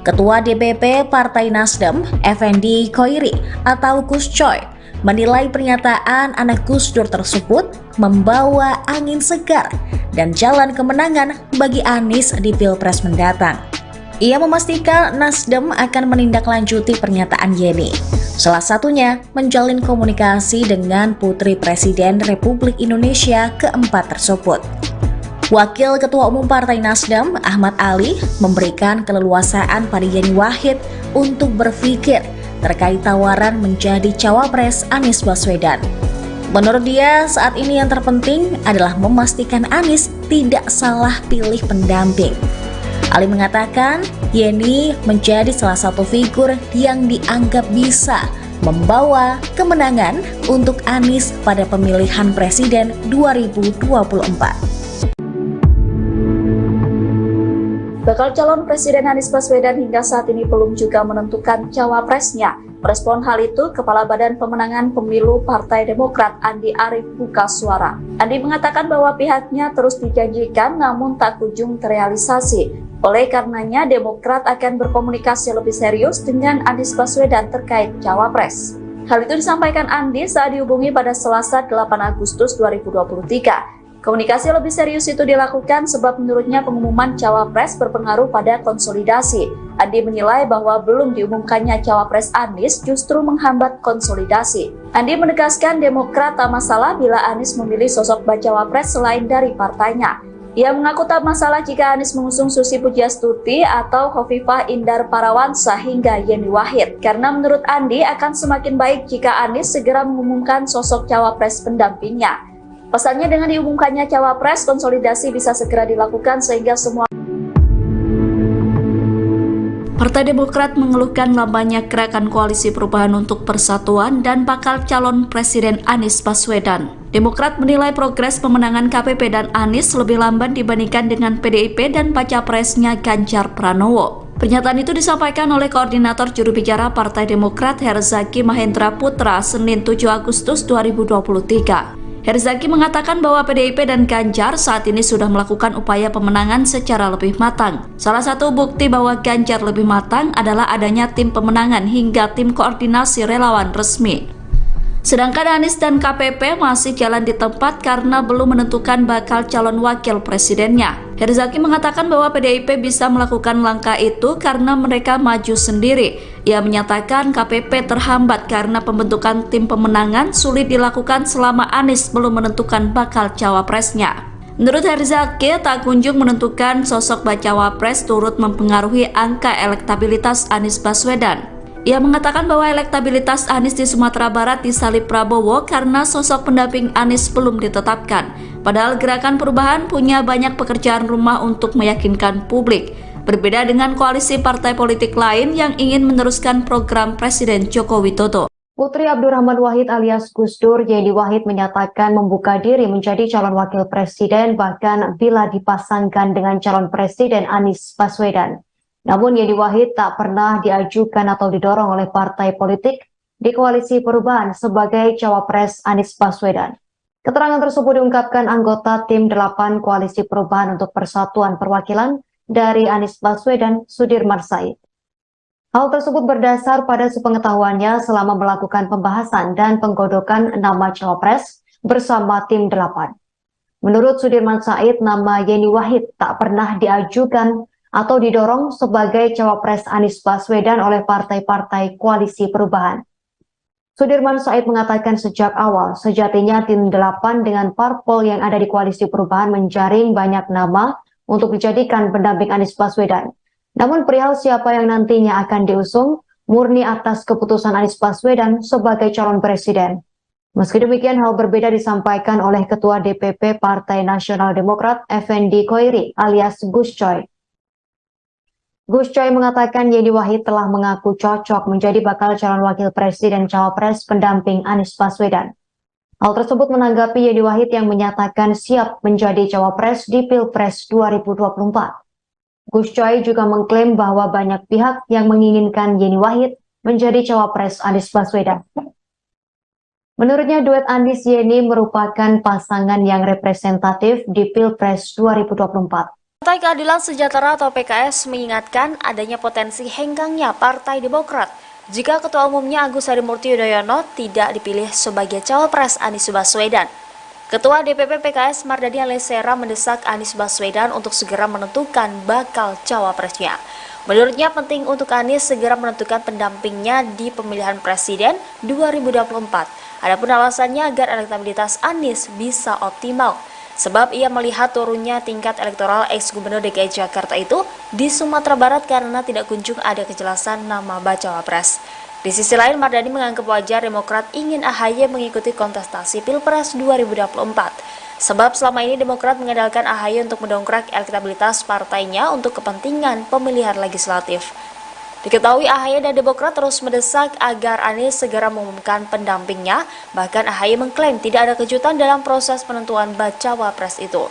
Ketua DPP Partai Nasdem, Effendi Khoiri atau Gus Coy, menilai pernyataan anak Gus Dur tersebut membawa angin segar dan jalan kemenangan bagi Anies di Pilpres mendatang. Ia memastikan Nasdem akan menindaklanjuti pernyataan Yeni, salah satunya menjalin komunikasi dengan Putri Presiden Republik Indonesia keempat tersebut. Wakil Ketua Umum Partai Nasdem, Ahmad Ali, memberikan keleluasaan pada Yeni Wahid untuk berpikir terkait tawaran menjadi cawapres Anies Baswedan. Menurut dia, saat ini yang terpenting adalah memastikan Anies tidak salah pilih pendamping. Ali mengatakan, Yeni menjadi salah satu figur yang dianggap bisa membawa kemenangan untuk Anies pada pemilihan presiden 2024. Bakal calon Presiden Anies Baswedan hingga saat ini belum juga menentukan cawapresnya. Merespon hal itu, Kepala Badan Pemenangan Pemilu Partai Demokrat Andi Arief buka suara. Andi mengatakan bahwa pihaknya terus dijanjikan namun tak kunjung terrealisasi. Oleh karenanya, Demokrat akan berkomunikasi lebih serius dengan Anies Baswedan terkait cawapres. Hal itu disampaikan Andi saat dihubungi pada Selasa 8 Agustus 2023. Komunikasi lebih serius itu dilakukan sebab menurutnya pengumuman cawapres berpengaruh pada konsolidasi. Andi menilai bahwa belum diumumkannya cawapres Anies justru menghambat konsolidasi. Andi menegaskan Demokrat tak masalah bila Anies memilih sosok bacawa pres selain dari partainya. Ia mengaku tak masalah jika Anies mengusung Susi Pujiastuti atau Khofifah Indar Parawansa hingga Yeni Wahid. Karena menurut Andi akan semakin baik jika Anies segera mengumumkan sosok cawapres pendampingnya. Pasalnya dengan diumumkannya cawapres, konsolidasi bisa segera dilakukan sehingga semua. Partai Demokrat mengeluhkan lambannya gerakan koalisi perubahan untuk persatuan dan bakal calon Presiden Anies Baswedan. Demokrat menilai progres pemenangan KPP dan Anies lebih lamban dibandingkan dengan PDIP dan baca presnya Ganjar Pranowo. Pernyataan itu disampaikan oleh Koordinator Juru Bicara Partai Demokrat Herzaki Mahendra Putra Senin 7 Agustus 2023. Herzaki mengatakan bahwa PDIP dan Ganjar saat ini sudah melakukan upaya pemenangan secara lebih matang. Salah satu bukti bahwa Ganjar lebih matang adalah adanya tim pemenangan hingga tim koordinasi relawan resmi. Sedangkan Anies dan KPP masih jalan di tempat karena belum menentukan bakal calon wakil presidennya. Herzaki mengatakan bahwa PDIP bisa melakukan langkah itu karena mereka maju sendiri. Ia menyatakan KPP terhambat karena pembentukan tim pemenangan sulit dilakukan selama Anies belum menentukan bakal cawapresnya. Menurut Herzaki, tak kunjung menentukan sosok bacawa pres turut mempengaruhi angka elektabilitas Anies Baswedan. Ia mengatakan bahwa elektabilitas Anies di Sumatera Barat disalip Prabowo karena sosok pendamping Anies belum ditetapkan. Padahal Gerakan Perubahan punya banyak pekerjaan rumah untuk meyakinkan publik. Berbeda dengan koalisi partai politik lain yang ingin meneruskan program Presiden Joko Widodo. Putri Abdurrahman Wahid alias Gus Dur, Yeni Wahid menyatakan membuka diri menjadi calon wakil presiden bahkan bila dipasangkan dengan calon presiden Anies Baswedan. Namun Yeni Wahid tak pernah diajukan atau didorong oleh partai politik di koalisi perubahan sebagai cawapres Anies Baswedan. Keterangan tersebut diungkapkan anggota tim 8 koalisi perubahan untuk persatuan perwakilan dari Anies Baswedan, Sudirman Said. Hal tersebut berdasar pada sepengetahuannya selama melakukan pembahasan dan penggodokan nama cawapres bersama tim 8. Menurut Sudirman Said, nama Yeni Wahid tak pernah diajukan atau didorong sebagai cawapres Anies Baswedan oleh partai-partai koalisi perubahan. Sudirman Said mengatakan sejak awal, sejatinya tim 8 dengan parpol yang ada di koalisi perubahan menjaring banyak nama untuk dijadikan pendamping Anies Baswedan. Namun perihal siapa yang nantinya akan diusung, murni atas keputusan Anies Baswedan sebagai calon presiden. Meski demikian, hal berbeda disampaikan oleh Ketua DPP Partai Nasional Demokrat Effendi Khoiri alias Gus Coy. Gus Coy mengatakan Yeni Wahid telah mengaku cocok menjadi bakal calon wakil presiden cawapres pendamping Anies Baswedan. Hal tersebut menanggapi Yeni Wahid yang menyatakan siap menjadi cawapres di Pilpres 2024. Gus Coy juga mengklaim bahwa banyak pihak yang menginginkan Yeni Wahid menjadi cawapres Anies Baswedan. Menurutnya duet Anies Yeni merupakan pasangan yang representatif di Pilpres 2024. Partai Keadilan Sejahtera atau PKS mengingatkan adanya potensi henggangnya Partai Demokrat jika Ketua Umumnya Agus Harimurti Yudhoyono tidak dipilih sebagai cawapres Anies Baswedan. Ketua DPP PKS Mardani Alisera mendesak Anies Baswedan untuk segera menentukan bakal cawapresnya. Menurutnya penting untuk Anies segera menentukan pendampingnya di pemilihan presiden 2024. Adapun alasannya agar elektabilitas Anies bisa optimal. Sebab ia melihat turunnya tingkat elektoral ex-gubernur DKI Jakarta itu di Sumatera Barat karena tidak kunjung ada kejelasan nama bacawa pres. Di sisi lain, Mardani menganggap wajar Demokrat ingin AHY mengikuti kontestasi Pilpres 2024. Sebab selama ini Demokrat mengandalkan AHY untuk mendongkrak elektabilitas partainya untuk kepentingan pemilihan legislatif. Diketahui AHY dan Demokrat terus mendesak agar Anies segera mengumumkan pendampingnya, bahkan AHY mengklaim tidak ada kejutan dalam proses penentuan bacawa pres itu.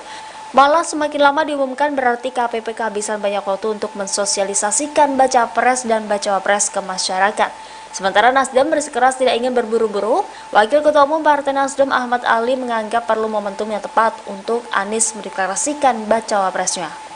Malah semakin lama diumumkan berarti KPP kehabisan banyak waktu untuk mensosialisasikan baca pres dan bacawa pres ke masyarakat. Sementara Nasdem bersikeras tidak ingin berburu-buru, Wakil Ketua Umum Partai Nasdem Ahmad Ali menganggap perlu momentum yang tepat untuk Anies mendeklarasikan bacawa presnya.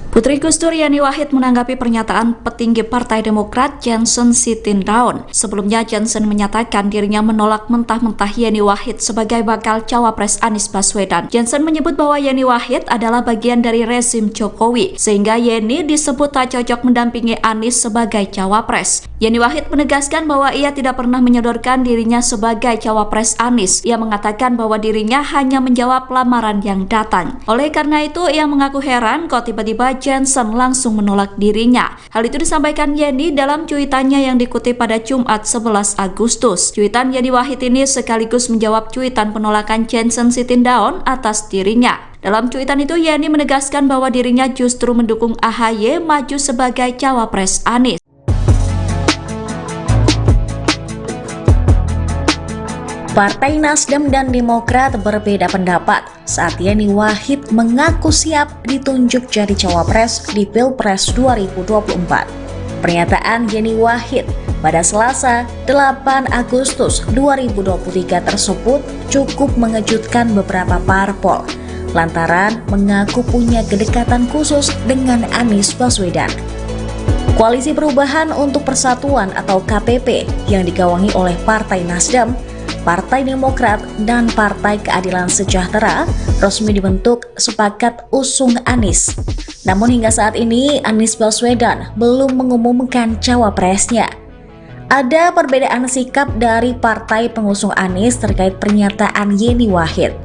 Putri Gus Dur Yeni Wahid menanggapi pernyataan petinggi Partai Demokrat Johnson Sitindaun. Sebelumnya Johnson menyatakan dirinya menolak mentah-mentah Yeni Wahid sebagai bakal cawapres Anies Baswedan. Johnson menyebut bahwa Yeni Wahid adalah bagian dari rezim Jokowi, sehingga Yeni disebut tak cocok mendampingi Anies sebagai cawapres. Yeni Wahid menegaskan bahwa ia tidak pernah menyodorkan dirinya sebagai cawapres Anies. Ia mengatakan bahwa dirinya hanya menjawab lamaran yang datang. Oleh karena itu, ia mengaku heran kok tiba-tiba Johnson langsung menolak dirinya. Hal itu disampaikan Yeni dalam cuitannya yang dikutip pada Jumat 11 Agustus. Cuitan Yeni Wahid ini sekaligus menjawab cuitan penolakan Johnson Sitindaun atas dirinya. Dalam cuitan itu Yeni menegaskan bahwa dirinya justru mendukung AHY maju sebagai cawapres Anies. Partai Nasdem dan Demokrat berbeda pendapat saat Yeni Wahid mengaku siap ditunjuk jadi cawapres di Pilpres 2024. Pernyataan Yeni Wahid pada Selasa 8 Agustus 2023 tersebut cukup mengejutkan beberapa parpol lantaran mengaku punya kedekatan khusus dengan Anies Baswedan. Koalisi Perubahan untuk Persatuan atau KPP yang digawangi oleh Partai Nasdem, Partai Demokrat, dan Partai Keadilan Sejahtera resmi dibentuk sepakat usung Anies. Namun hingga saat ini Anies Baswedan belum mengumumkan cawapresnya. Ada perbedaan sikap dari partai pengusung Anies terkait pernyataan Yeni Wahid.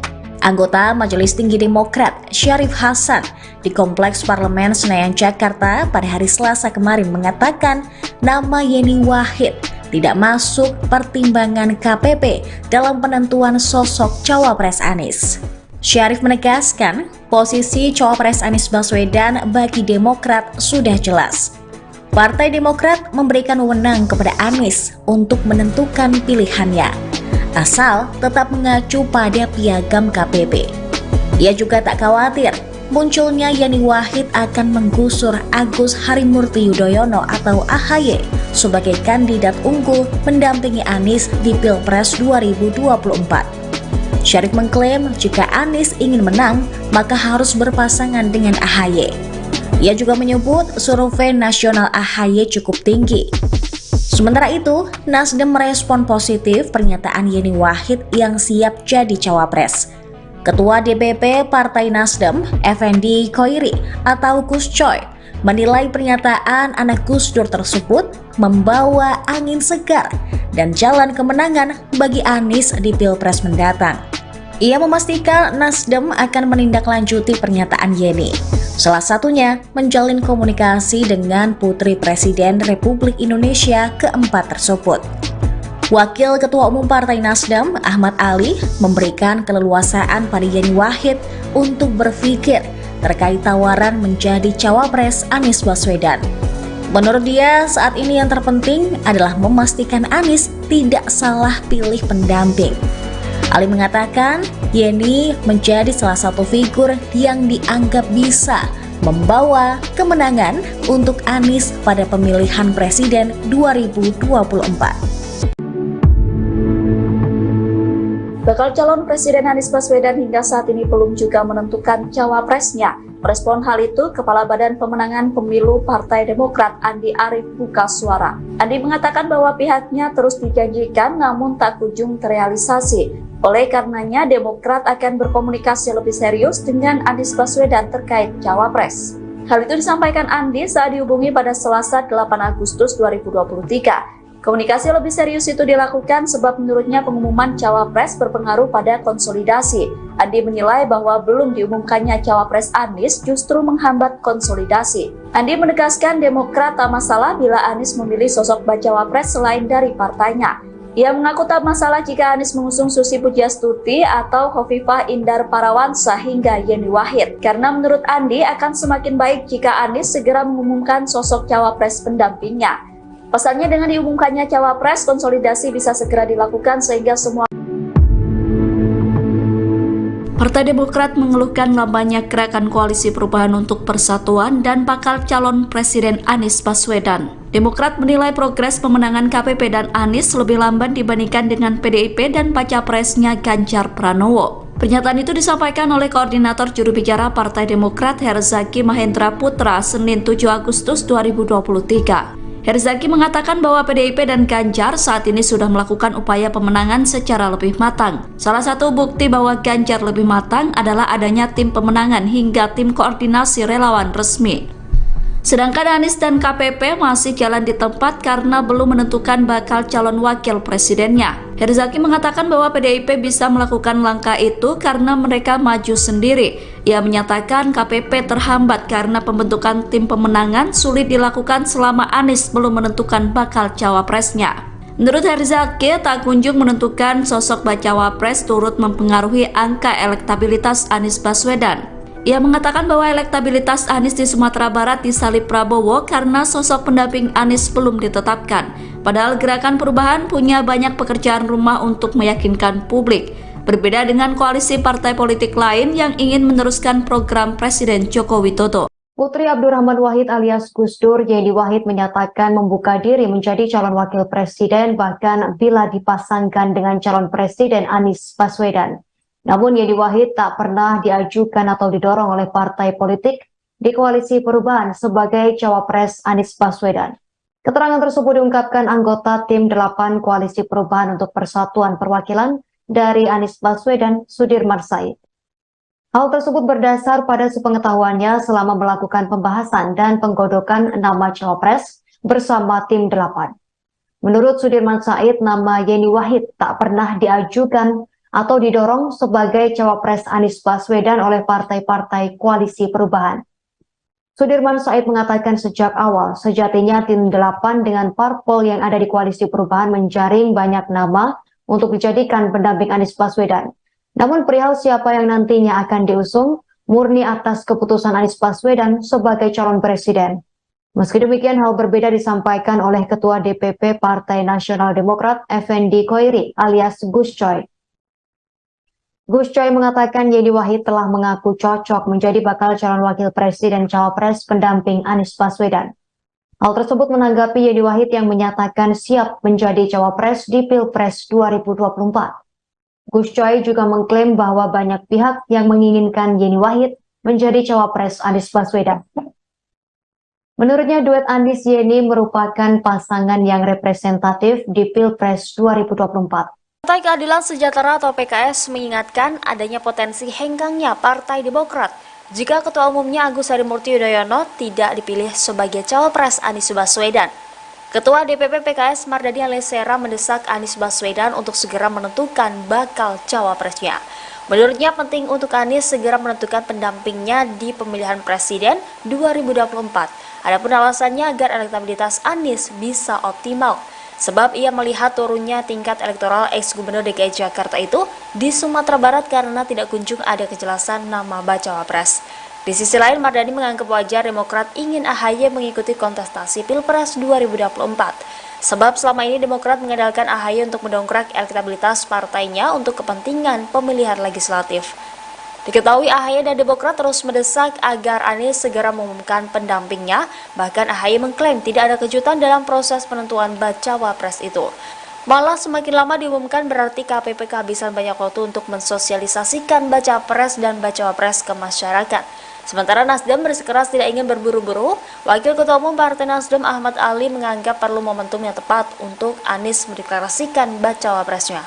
Anggota Majelis Tinggi Demokrat Syarif Hasan di Kompleks Parlemen Senayan Jakarta pada hari Selasa kemarin mengatakan nama Yeni Wahid tidak masuk pertimbangan KPP dalam penentuan sosok cawapres Anies. Syarif menegaskan posisi cawapres Anies Baswedan bagi Demokrat sudah jelas. Partai Demokrat memberikan wewenang kepada Anies untuk menentukan pilihannya, asal tetap mengacu pada piagam KPP. Ia juga tak khawatir munculnya Yeni Wahid akan menggusur Agus Harimurti Yudhoyono atau AHY sebagai kandidat unggul mendampingi Anies di Pilpres 2024. Syarif mengklaim jika Anies ingin menang, maka harus berpasangan dengan AHY. Ia juga menyebut survei nasional AHY cukup tinggi. Sementara itu, Nasdem merespon positif pernyataan Yeni Wahid yang siap jadi cawapres. Ketua DPP Partai Nasdem, Effendi Khoiri atau Gus Coy, menilai pernyataan anak Gus Dur tersebut membawa angin segar dan jalan kemenangan bagi Anies di Pilpres mendatang. Ia memastikan Nasdem akan menindaklanjuti pernyataan Yeni, salah satunya menjalin komunikasi dengan Putri Presiden Republik Indonesia keempat tersebut. Wakil Ketua Umum Partai Nasdem, Ahmad Ali, memberikan keleluasaan pada Yeni Wahid untuk berpikir terkait tawaran menjadi cawapres Anies Baswedan. Menurut dia, saat ini yang terpenting adalah memastikan Anies tidak salah pilih pendamping. Ali mengatakan, Yeni menjadi salah satu figur yang dianggap bisa membawa kemenangan untuk Anies pada pemilihan presiden 2024. Bakal calon Presiden Anies Baswedan hingga saat ini belum juga menentukan cawapresnya. Merespon hal itu, Kepala Badan Pemenangan Pemilu Partai Demokrat Andi Arief buka suara. Andi mengatakan bahwa pihaknya terus dijanjikan namun tak kunjung terrealisasi. Oleh karenanya, Demokrat akan berkomunikasi lebih serius dengan Anies Baswedan terkait cawapres. Hal itu disampaikan Andi saat dihubungi pada Selasa 8 Agustus 2023. Komunikasi lebih serius itu dilakukan sebab menurutnya pengumuman cawapres berpengaruh pada konsolidasi. Andi menilai bahwa belum diumumkannya cawapres Anies justru menghambat konsolidasi. Andi menegaskan Demokrat tak masalah bila Anies memilih sosok bacawa pres selain dari partainya. Ia mengaku tak masalah jika Anies mengusung Susi Pujiastuti atau Hovifah Indar Parawansa hingga Yeni Wahid. Karena menurut Andi akan semakin baik jika Anies segera mengumumkan sosok cawapres pendampingnya. Pasalnya dengan diumumkannya cawapres, konsolidasi bisa segera dilakukan sehingga semua. Partai Demokrat mengeluhkan lambannya gerakan koalisi perubahan untuk persatuan dan bakal calon Presiden Anies Baswedan. Demokrat menilai progres pemenangan KPP dan Anies lebih lamban dibandingkan dengan PDIP dan baca presnya Ganjar Pranowo. Pernyataan itu disampaikan oleh Koordinator Juru Bicara Partai Demokrat Herzaki Mahendra Putra Senin 7 Agustus 2023. Herzaki mengatakan bahwa PDIP dan Ganjar saat ini sudah melakukan upaya pemenangan secara lebih matang. Salah satu bukti bahwa Ganjar lebih matang adalah adanya tim pemenangan hingga tim koordinasi relawan resmi. Sedangkan Anies dan KPP masih jalan di tempat karena belum menentukan bakal calon wakil presidennya. Herzaki mengatakan bahwa PDIP bisa melakukan langkah itu karena mereka maju sendiri. Ia menyatakan KPP terhambat karena pembentukan tim pemenangan sulit dilakukan selama Anies belum menentukan bakal cawapresnya. Menurut Herzaki, tak kunjung menentukan sosok bacawa pres turut mempengaruhi angka elektabilitas Anies Baswedan. Ia mengatakan bahwa elektabilitas Anies di Sumatera Barat disalip Prabowo karena sosok pendamping Anies belum ditetapkan. Padahal Gerakan Perubahan punya banyak pekerjaan rumah untuk meyakinkan publik. Berbeda dengan koalisi partai politik lain yang ingin meneruskan program Presiden Joko Widodo. Putri Abdurrahman Wahid alias Gus Dur, Yeni Wahid menyatakan membuka diri menjadi calon wakil presiden bahkan bila dipasangkan dengan calon presiden Anies Baswedan. Namun Yeni Wahid tak pernah diajukan atau didorong oleh partai politik di koalisi perubahan sebagai cawapres Anies Baswedan. Keterangan tersebut diungkapkan anggota tim 8 koalisi perubahan untuk persatuan perwakilan dari Anies Baswedan, Sudirman Said. Hal tersebut berdasar pada sepengetahuannya selama melakukan pembahasan dan penggodokan nama cawapres bersama tim 8. Menurut Sudirman Said, nama Yeni Wahid tak pernah diajukan atau didorong sebagai cawapres Anies Baswedan oleh partai-partai koalisi perubahan. Sudirman Said mengatakan sejak awal, sejatinya tim 8 dengan parpol yang ada di koalisi perubahan menjaring banyak nama untuk dijadikan pendamping Anies Baswedan. Namun perihal siapa yang nantinya akan diusung, murni atas keputusan Anies Baswedan sebagai calon presiden. Meski demikian, hal berbeda disampaikan oleh Ketua DPP Partai Nasional Demokrat, Effendi Khoiri alias Gus Coy. Gus Coy mengatakan Yeni Wahid telah mengaku cocok menjadi bakal calon wakil presiden cawapres pendamping Anies Baswedan. Hal tersebut menanggapi Yeni Wahid yang menyatakan siap menjadi cawapres di Pilpres 2024. Gus Coy juga mengklaim bahwa banyak pihak yang menginginkan Yeni Wahid menjadi cawapres Anies Baswedan. Menurutnya duet Anies Yeni merupakan pasangan yang representatif di Pilpres 2024. Partai Keadilan Sejahtera atau PKS mengingatkan adanya potensi henggangnya Partai Demokrat jika Ketua Umumnya Agus Harimurti Yudhoyono tidak dipilih sebagai cawapres Anies Baswedan. Ketua DPP PKS Mardani Alisera mendesak Anies Baswedan untuk segera menentukan bakal cawapresnya. Menurutnya penting untuk Anies segera menentukan pendampingnya di pemilihan presiden 2024. Adapun alasannya agar elektabilitas Anies bisa optimal. Sebab ia melihat turunnya tingkat elektoral ex-gubernur DKI Jakarta itu di Sumatera Barat karena tidak kunjung ada kejelasan nama bacawa pres. Di sisi lain, Mardani menganggap wajar Demokrat ingin AHY mengikuti kontestasi Pilpres 2024. Sebab selama ini Demokrat mengandalkan AHY untuk mendongkrak elektabilitas partainya untuk kepentingan pemilihan legislatif. Diketahui AHY dan Demokrat terus mendesak agar Anies segera mengumumkan pendampingnya, bahkan AHY mengklaim tidak ada kejutan dalam proses penentuan bacawa pres itu. Malah semakin lama diumumkan berarti KPP kehabisan banyak waktu untuk mensosialisasikan baca pres dan bacawa pres ke masyarakat. Sementara Nasdem bersikeras tidak ingin berburu-buru, Wakil Ketua Umum Partai Nasdem Ahmad Ali menganggap perlu momentum yang tepat untuk Anies mendeklarasikan bacawa presnya.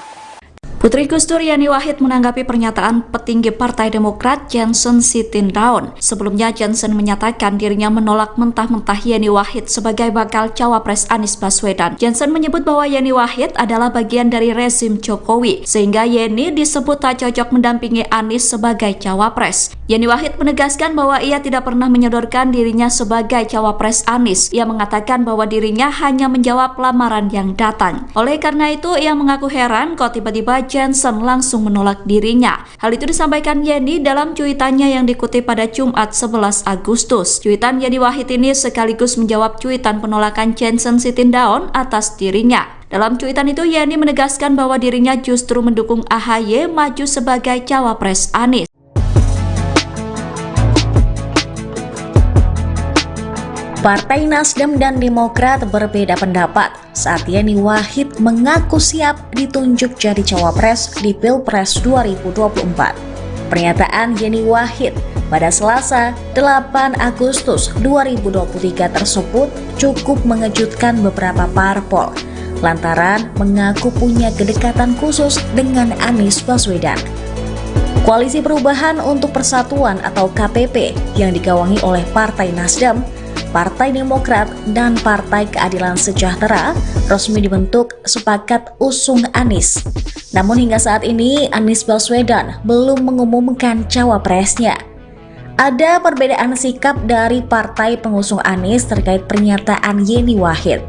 Putri Gus Dur Yani Wahid menanggapi pernyataan petinggi Partai Demokrat Johnson Sitindaun. Sebelumnya Johnson menyatakan dirinya menolak mentah-mentah Yani Wahid sebagai bakal cawapres Anies Baswedan. Johnson menyebut bahwa Yani Wahid adalah bagian dari rezim Jokowi, sehingga Yani disebut tak cocok mendampingi Anies sebagai cawapres. Yani Wahid menegaskan bahwa ia tidak pernah menyodorkan dirinya sebagai cawapres Anies. Ia mengatakan bahwa dirinya hanya menjawab lamaran yang datang. Oleh karena itu, ia mengaku heran kok tiba-tiba Johnson langsung menolak dirinya. Hal itu disampaikan Yani dalam cuitannya yang dikutip pada Jumat 11 Agustus. Cuitan Yani Wahid ini sekaligus menjawab cuitan penolakan Johnson Sitindaun atas dirinya. Dalam cuitan itu, Yani menegaskan bahwa dirinya justru mendukung AHY maju sebagai cawapres Anies. Partai Nasdem dan Demokrat berbeda pendapat saat Yani Wahid mengaku siap ditunjuk jadi cawapres di Pilpres 2024. Pernyataan Yani Wahid pada Selasa 8 Agustus 2023 tersebut cukup mengejutkan beberapa parpol lantaran mengaku punya kedekatan khusus dengan Anies Baswedan. Koalisi Perubahan untuk Persatuan atau KPP yang digawangi oleh Partai Nasdem, Partai Demokrat, dan Partai Keadilan Sejahtera resmi dibentuk sepakat usung Anies. Namun hingga saat ini Anies Baswedan belum mengumumkan cawapresnya. Ada perbedaan sikap dari partai pengusung Anies terkait pernyataan Yani Wahid.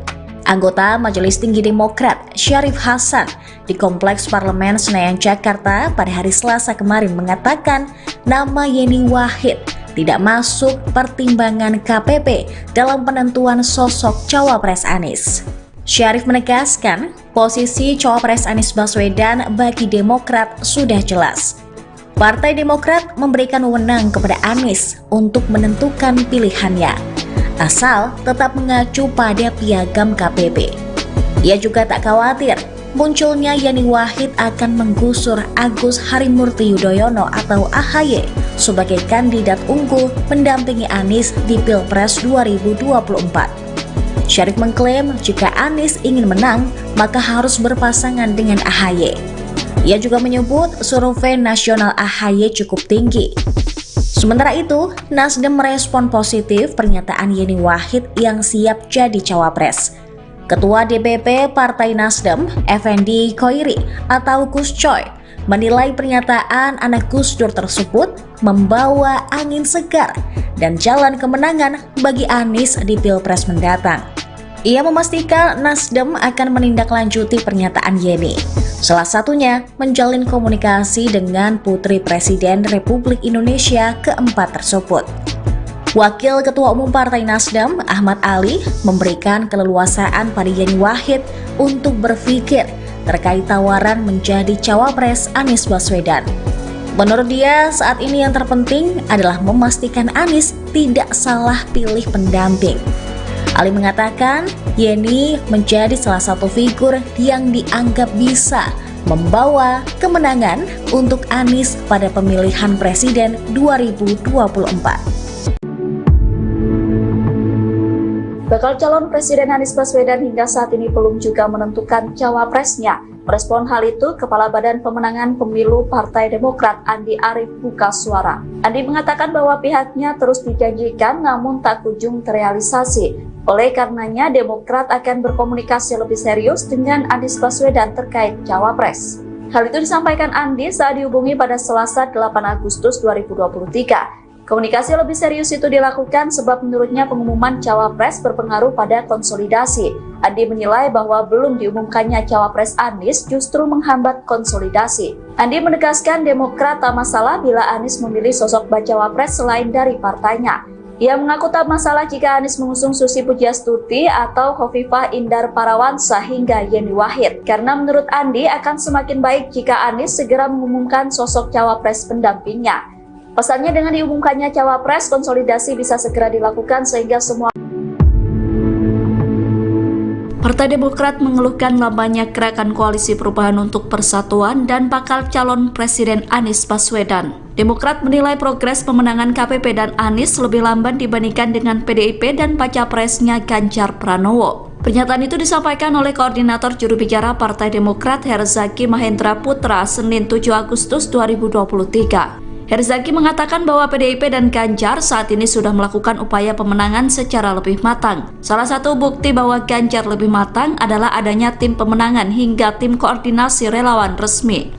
Anggota Majelis Tinggi Demokrat Syarif Hasan di Kompleks Parlemen Senayan Jakarta pada hari Selasa kemarin mengatakan nama Yani Wahid tidak masuk pertimbangan KPP dalam penentuan sosok cawapres Anies. Syarif menegaskan posisi cawapres Anies Baswedan bagi Demokrat sudah jelas. Partai Demokrat memberikan wewenang kepada Anies untuk menentukan pilihannya, asal tetap mengacu pada piagam KPP. Ia juga tak khawatir munculnya Yani Wahid akan menggusur Agus Harimurti Yudhoyono atau AHY sebagai kandidat unggul mendampingi Anies di Pilpres 2024. Syarif mengklaim jika Anies ingin menang, maka harus berpasangan dengan AHY. Ia juga menyebut survei nasional AHY cukup tinggi. Sementara itu, Nasdem merespon positif pernyataan Yani Wahid yang siap jadi cawapres. Ketua DPP Partai Nasdem, Effendi Khoiri atau Gus Coy, menilai pernyataan anak Gus Dur tersebut membawa angin segar dan jalan kemenangan bagi Anies di Pilpres mendatang. Ia memastikan Nasdem akan menindaklanjuti pernyataan Yeni, salah satunya menjalin komunikasi dengan Putri Presiden Republik Indonesia keempat tersebut. Wakil Ketua Umum Partai Nasdem, Ahmad Ali, memberikan keleluasaan pada Yani Wahid untuk berpikir terkait tawaran menjadi cawapres Anies Baswedan. Menurut dia, saat ini yang terpenting adalah memastikan Anies tidak salah pilih pendamping. Ali mengatakan, Yeni menjadi salah satu figur yang dianggap bisa membawa kemenangan untuk Anies pada pemilihan presiden 2024. Bakal calon Presiden Anies Baswedan hingga saat ini belum juga menentukan cawapresnya. Merespon hal itu, Kepala Badan Pemenangan Pemilu Partai Demokrat Andi Arief buka suara. Andi mengatakan bahwa pihaknya terus dijanjikan namun tak kunjung terrealisasi. Oleh karenanya, Demokrat akan berkomunikasi lebih serius dengan Anies Baswedan terkait cawapres. Hal itu disampaikan Andi saat dihubungi pada Selasa 8 Agustus 2023. Komunikasi lebih serius itu dilakukan sebab menurutnya pengumuman cawapres berpengaruh pada konsolidasi. Andi menilai bahwa belum diumumkannya cawapres Anies justru menghambat konsolidasi. Andi menegaskan Demokrat tak masalah bila Anies memilih sosok bacawa pres selain dari partainya. Ia mengaku tak masalah jika Anies mengusung Susi Pujiastuti atau Khofifah Indar Parawansa hingga Yeni Wahid. Karena menurut Andi akan semakin baik jika Anies segera mengumumkan sosok cawapres pendampingnya. Pasalnya dengan diumumkannya cawapres, konsolidasi bisa segera dilakukan sehingga semua Partai Demokrat mengeluhkan lambannya gerakan koalisi perubahan untuk persatuan dan bakal calon Presiden Anies Baswedan. Demokrat menilai progres pemenangan KPP dan Anies lebih lamban dibandingkan dengan PDIP dan baca presnya Ganjar Pranowo. Pernyataan itu disampaikan oleh Koordinator Juru Bicara Partai Demokrat Herzaki Mahendra Putra Senin 7 Agustus 2023. Herzaki mengatakan bahwa PDIP dan Ganjar saat ini sudah melakukan upaya pemenangan secara lebih matang. Salah satu bukti bahwa Ganjar lebih matang adalah adanya tim pemenangan hingga tim koordinasi relawan resmi.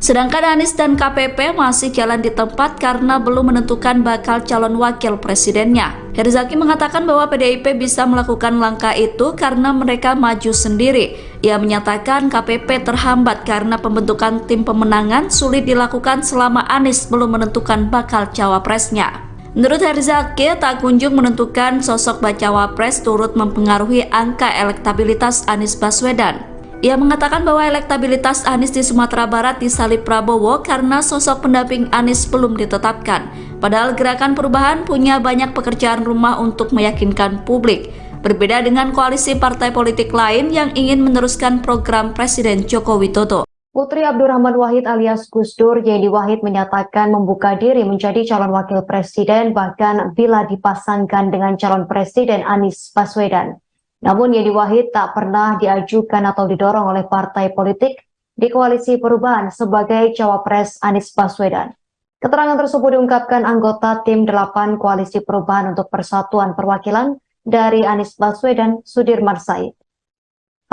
Sedangkan Anies dan KPP masih jalan di tempat karena belum menentukan bakal calon wakil presidennya. Herzaki mengatakan bahwa PDIP bisa melakukan langkah itu karena mereka maju sendiri. Ia menyatakan KPP terhambat karena pembentukan tim pemenangan sulit dilakukan selama Anies belum menentukan bakal cawapresnya. Menurut Herzaki, tak kunjung menentukan sosok bacawa pres turut mempengaruhi angka elektabilitas Anies Baswedan. Ia mengatakan bahwa elektabilitas Anies di Sumatera Barat disalip Prabowo karena sosok pendamping Anies belum ditetapkan. Padahal Gerakan Perubahan punya banyak pekerjaan rumah untuk meyakinkan publik. Berbeda dengan koalisi partai politik lain yang ingin meneruskan program Presiden Joko Widodo. Putri Abdurrahman Wahid alias Gus Dur, Yeni Wahid menyatakan membuka diri menjadi calon wakil presiden bahkan bila dipasangkan dengan calon presiden Anies Baswedan. Namun Yeni Wahid tak pernah diajukan atau didorong oleh partai politik di koalisi perubahan sebagai cawapres Anies Baswedan. Keterangan tersebut diungkapkan anggota tim 8 koalisi perubahan untuk persatuan perwakilan dari Anies Baswedan, Sudirman Said.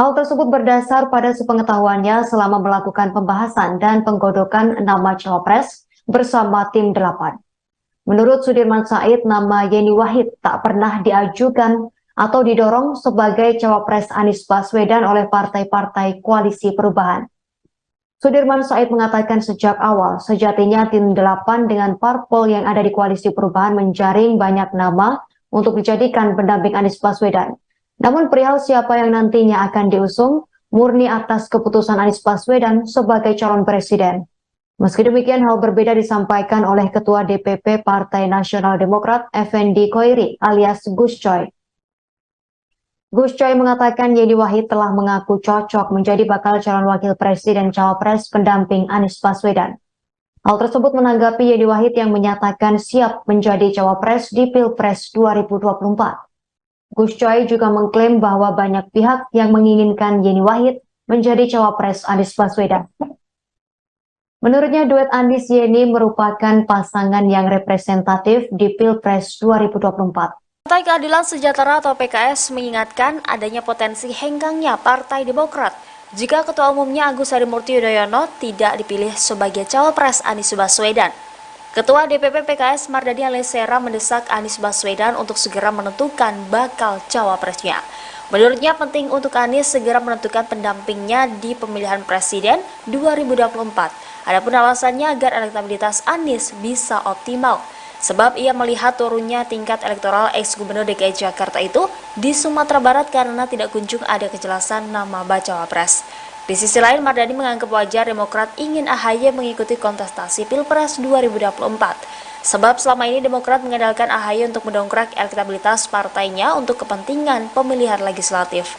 Hal tersebut berdasar pada sepengetahuannya selama melakukan pembahasan dan penggodokan nama cawapres bersama tim 8. Menurut Sudirman Said, nama Yeni Wahid tak pernah diajukan atau didorong sebagai cawapres Anies Baswedan oleh partai-partai koalisi perubahan. Sudirman Said mengatakan sejak awal, sejatinya tim 8 dengan parpol yang ada di koalisi perubahan menjaring banyak nama untuk dijadikan pendamping Anies Baswedan. Namun perihal siapa yang nantinya akan diusung, murni atas keputusan Anies Baswedan sebagai calon presiden. Meski demikian, hal berbeda disampaikan oleh Ketua DPP Partai Nasional Demokrat, Effendi Koiri alias Gus Coy. Gus Coy mengatakan Yeni Wahid telah mengaku cocok menjadi bakal calon wakil presiden cawapres pendamping Anies Baswedan. Hal tersebut menanggapi Yeni Wahid yang menyatakan siap menjadi cawapres di Pilpres 2024. Gus Coy juga mengklaim bahwa banyak pihak yang menginginkan Yeni Wahid menjadi cawapres Anies Baswedan. Menurutnya duet Anies Yeni merupakan pasangan yang representatif di Pilpres 2024. Partai Keadilan Sejahtera atau PKS mengingatkan adanya potensi henggangnya Partai Demokrat jika Ketua Umumnya Agus Harimurti Yudhoyono tidak dipilih sebagai cawapres Anies Baswedan. Ketua DPP PKS Mardani Alisera mendesak Anies Baswedan untuk segera menentukan bakal cawapresnya. Menurutnya penting untuk Anies segera menentukan pendampingnya di pemilihan presiden 2024. Adapun alasannya agar elektabilitas Anies bisa optimal. Sebab ia melihat turunnya tingkat elektoral ex-gubernur DKI Jakarta itu di Sumatera Barat karena tidak kunjung ada kejelasan nama bacawa pres. Di sisi lain, Mardani menganggap wajar Demokrat ingin AHY mengikuti kontestasi Pilpres 2024. Sebab selama ini Demokrat mengandalkan AHY untuk mendongkrak elektabilitas partainya untuk kepentingan pemilihan legislatif.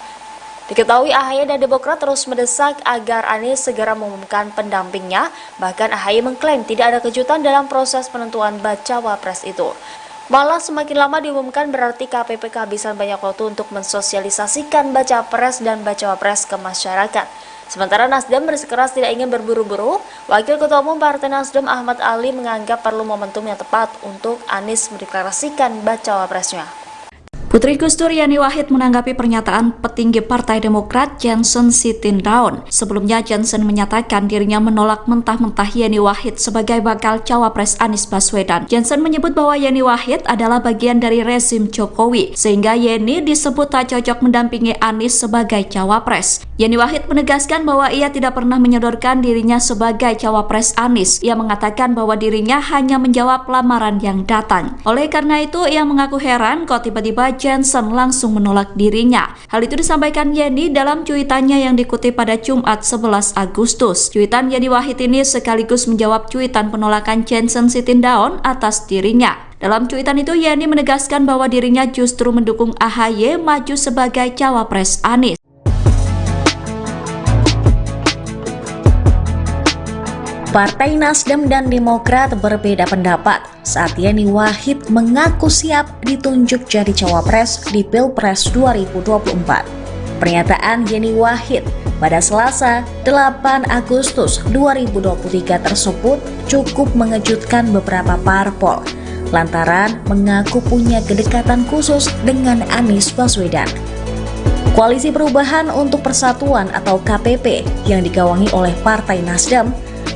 Diketahui AHY dan Demokrat terus mendesak agar Anies segera mengumumkan pendampingnya, bahkan AHY mengklaim tidak ada kejutan dalam proses penentuan bacawa pres itu. Malah semakin lama diumumkan berarti KPP kehabisan banyak waktu untuk mensosialisasikan baca pres dan bacawa pres ke masyarakat. Sementara Nasdem bersikeras tidak ingin berburu-buru, Wakil Ketua Umum Partai Nasdem Ahmad Ali menganggap perlu momentum yang tepat untuk Anies mendeklarasikan bacawa presnya. Putri Gus Dur Yeni Wahid menanggapi pernyataan petinggi Partai Demokrat Johnson Sitindaun. Sebelumnya Johnson menyatakan dirinya menolak mentah-mentah Yeni Wahid sebagai bakal cawapres Anies Baswedan. Johnson menyebut bahwa Yeni Wahid adalah bagian dari rezim Jokowi, sehingga Yeni disebut tak cocok mendampingi Anies sebagai cawapres. Yeni Wahid menegaskan bahwa ia tidak pernah menyodorkan dirinya sebagai cawapres Anies. Ia mengatakan bahwa dirinya hanya menjawab lamaran yang datang. Oleh karena itu, ia mengaku heran kok tiba-tiba Johnson langsung menolak dirinya. Hal itu disampaikan Yeni dalam cuitannya yang dikutip pada Jumat 11 Agustus. Cuitan Yeni Wahid ini sekaligus menjawab cuitan penolakan Johnson Sitindaun atas dirinya. Dalam cuitan itu, Yeni menegaskan bahwa dirinya justru mendukung AHY maju sebagai cawapres Anies. Partai Nasdem dan Demokrat berbeda pendapat saat Yeni Wahid mengaku siap ditunjuk jadi cawapres di Pilpres 2024. Pernyataan Yeni Wahid pada Selasa 8 Agustus 2023 tersebut cukup mengejutkan beberapa parpol lantaran mengaku punya kedekatan khusus dengan Anies Baswedan. Koalisi Perubahan untuk Persatuan atau KPP yang digawangi oleh Partai Nasdem,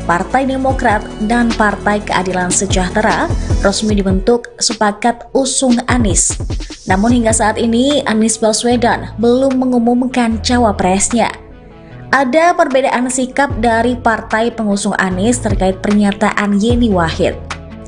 Partai Demokrat, dan Partai Keadilan Sejahtera resmi dibentuk sepakat usung Anies. Namun hingga saat ini Anies Baswedan belum mengumumkan cawapresnya. Ada perbedaan sikap dari partai pengusung Anies terkait pernyataan Yeni Wahid.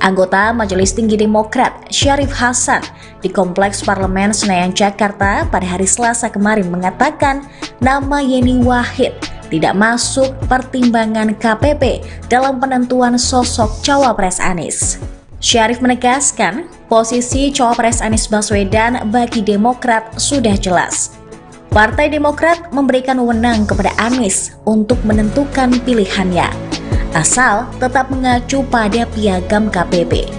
Anggota Majelis Tinggi Demokrat Syarif Hasan di Kompleks Parlemen Senayan Jakarta pada hari Selasa kemarin mengatakan nama Yeni Wahid tidak masuk pertimbangan KPP dalam penentuan sosok cawapres Anies. Syarif menegaskan posisi cawapres Anies Baswedan bagi Demokrat sudah jelas. Partai Demokrat memberikan wewenang kepada Anies untuk menentukan pilihannya, asal tetap mengacu pada piagam KPP.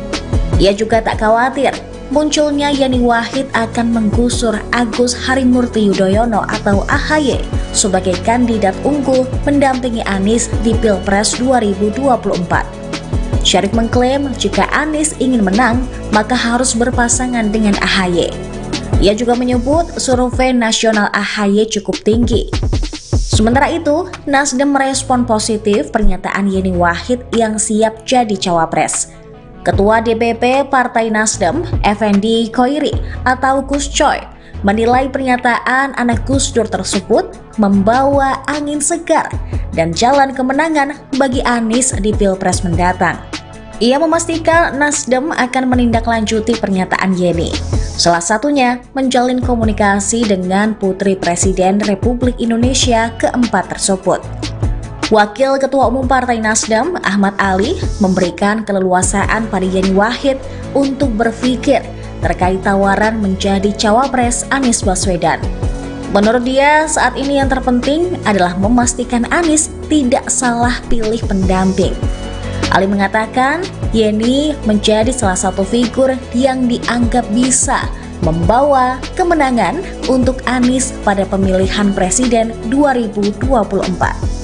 Ia juga tak khawatir munculnya Yeni Wahid akan menggusur Agus Harimurti Yudhoyono atau AHY sebagai kandidat unggul mendampingi Anies di Pilpres 2024. Syarif mengklaim jika Anies ingin menang, maka harus berpasangan dengan AHY. Ia juga menyebut survei nasional AHY cukup tinggi. Sementara itu, Nasdem merespon positif pernyataan Yeni Wahid yang siap jadi cawapres. Ketua DPP Partai Nasdem, Effendi Khoiri atau Gus Coy, menilai pernyataan anak Gus Dur tersebut membawa angin segar dan jalan kemenangan bagi Anies di Pilpres mendatang. Ia memastikan Nasdem akan menindaklanjuti pernyataan Yeni, salah satunya menjalin komunikasi dengan Putri Presiden Republik Indonesia keempat tersebut. Wakil Ketua Umum Partai Nasdem, Ahmad Ali, memberikan keleluasaan pada Yeni Wahid untuk berpikir terkait tawaran menjadi cawapres Anies Baswedan. Menurut dia, saat ini yang terpenting adalah memastikan Anies tidak salah pilih pendamping. Ali mengatakan, Yeni menjadi salah satu figur yang dianggap bisa membawa kemenangan untuk Anies pada pemilihan presiden 2024.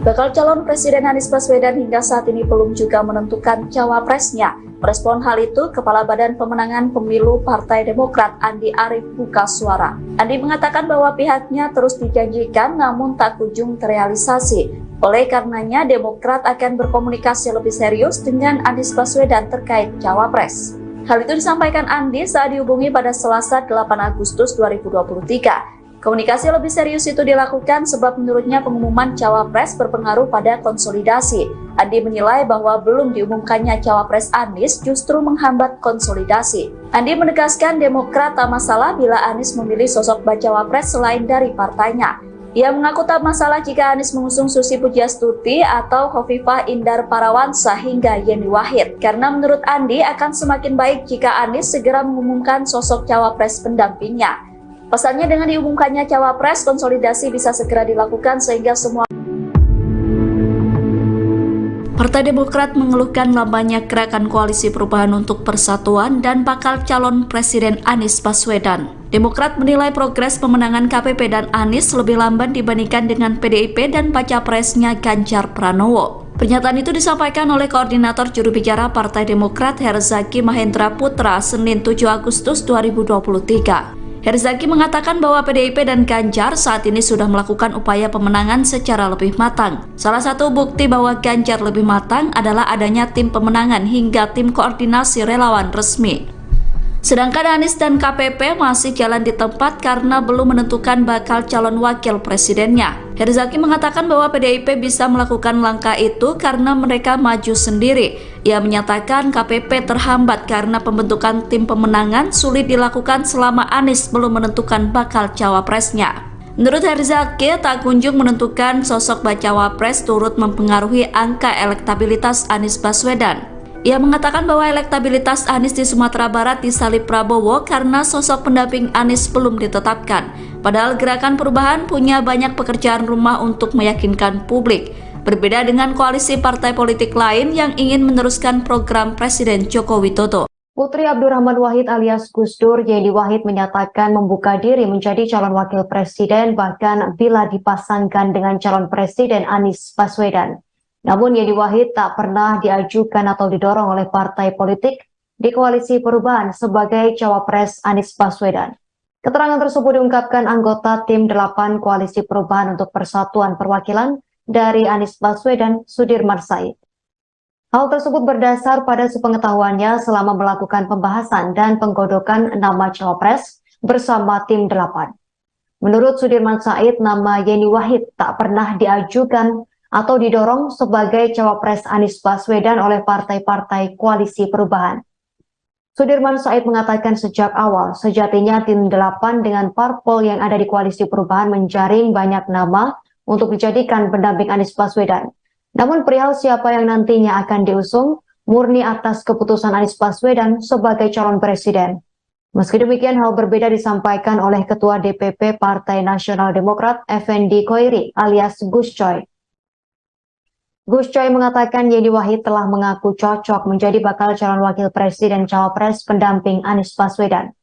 Bakal calon Presiden Anies Baswedan hingga saat ini belum juga menentukan cawapresnya. Merespon hal itu, Kepala Badan Pemenangan Pemilu Partai Demokrat Andi Arief buka suara. Andi mengatakan bahwa pihaknya terus dijanjikan namun tak kunjung terrealisasi. Oleh karenanya, Demokrat akan berkomunikasi lebih serius dengan Anies Baswedan terkait cawapres. Hal itu disampaikan Andi saat dihubungi pada Selasa 8 Agustus 2023. Komunikasi lebih serius itu dilakukan sebab menurutnya pengumuman cawapres berpengaruh pada konsolidasi. Andi menilai bahwa belum diumumkannya cawapres Anies justru menghambat konsolidasi. Andi menegaskan Demokrat tak masalah bila Anies memilih sosok bacawapres selain dari partainya. Ia mengaku tak masalah jika Anies mengusung Susi Pujiastuti atau Khofifah Indar Parawansa hingga Yeni Wahid. Karena menurut Andi akan semakin baik jika Anies segera mengumumkan sosok cawapres pendampingnya. Pasalnya dengan diumumkannya cawapres, konsolidasi bisa segera dilakukan sehingga semua. Partai Demokrat mengeluhkan lambannya gerakan Koalisi Perubahan untuk Persatuan dan bakal calon Presiden Anies Baswedan. Demokrat menilai progres pemenangan KPP dan Anies lebih lamban dibandingkan dengan PDIP dan baca presnya Ganjar Pranowo. Pernyataan itu disampaikan oleh Koordinator Juru Bicara Partai Demokrat Herzaki Mahendra Putra Senin 7 Agustus 2023. Herzaki mengatakan bahwa PDIP dan Ganjar saat ini sudah melakukan upaya pemenangan secara lebih matang. Salah satu bukti bahwa Ganjar lebih matang adalah adanya tim pemenangan hingga tim koordinasi relawan resmi. Sedangkan Anies dan KPP masih jalan di tempat karena belum menentukan bakal calon wakil presidennya. Herzaki mengatakan bahwa PDIP bisa melakukan langkah itu karena mereka maju sendiri. Ia menyatakan KPP terhambat karena pembentukan tim pemenangan sulit dilakukan selama Anies belum menentukan bakal cawapresnya. Menurut Herzaki, tak kunjung menentukan sosok bacawa pres turut mempengaruhi angka elektabilitas Anies Baswedan. Ia mengatakan bahwa elektabilitas Anies di Sumatera Barat disalip Prabowo karena sosok pendamping Anies belum ditetapkan. Padahal Gerakan Perubahan punya banyak pekerjaan rumah untuk meyakinkan publik. Berbeda dengan koalisi partai politik lain yang ingin meneruskan program Presiden Joko Widodo. Putri Abdurrahman Wahid alias Gus Dur, Yeni Wahid, menyatakan membuka diri menjadi calon wakil presiden bahkan bila dipasangkan dengan calon presiden Anies Baswedan. Namun Yeni Wahid tak pernah diajukan atau didorong oleh partai politik di koalisi perubahan sebagai cawapres Anies Baswedan. Keterangan tersebut diungkapkan anggota tim 8 koalisi perubahan untuk persatuan perwakilan dari Anies Baswedan, Sudirman Said. Hal tersebut berdasar pada sepengetahuannya selama melakukan pembahasan dan penggodokan nama cawapres bersama tim 8. Menurut Sudirman Said, nama Yeni Wahid tak pernah diajukan atau didorong sebagai cawapres Anies Baswedan oleh partai-partai koalisi perubahan. Sudirman Said mengatakan sejak awal, sejatinya tim 8 dengan parpol yang ada di koalisi perubahan menjaring banyak nama untuk dijadikan pendamping Anies Baswedan. Namun perihal siapa yang nantinya akan diusung, murni atas keputusan Anies Baswedan sebagai calon presiden. Meski demikian, hal berbeda disampaikan oleh Ketua DPP Partai Nasional Demokrat, Effendi Koiri alias Gus Coy. Gus Coy mengatakan Yeni Wahid telah mengaku cocok menjadi bakal calon wakil presiden cawapres pendamping Anies Baswedan.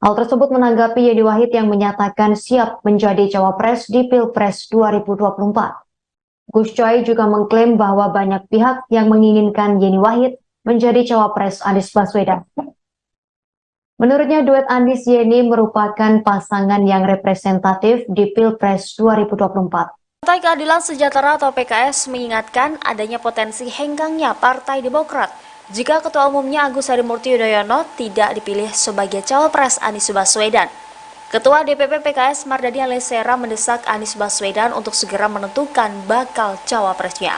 Hal tersebut menanggapi Yeni Wahid yang menyatakan siap menjadi cawapres di Pilpres 2024. Gus Coy juga mengklaim bahwa banyak pihak yang menginginkan Yeni Wahid menjadi cawapres Anies Baswedan. Menurutnya duet Anies Yeni merupakan pasangan yang representatif di Pilpres 2024. Partai Keadilan Sejahtera atau PKS mengingatkan adanya potensi henggangnya Partai Demokrat jika Ketua Umumnya Agus Harimurti Yudhoyono tidak dipilih sebagai cawapres Anies Baswedan. Ketua DPP PKS Mardani Alisera mendesak Anies Baswedan untuk segera menentukan bakal cawapresnya.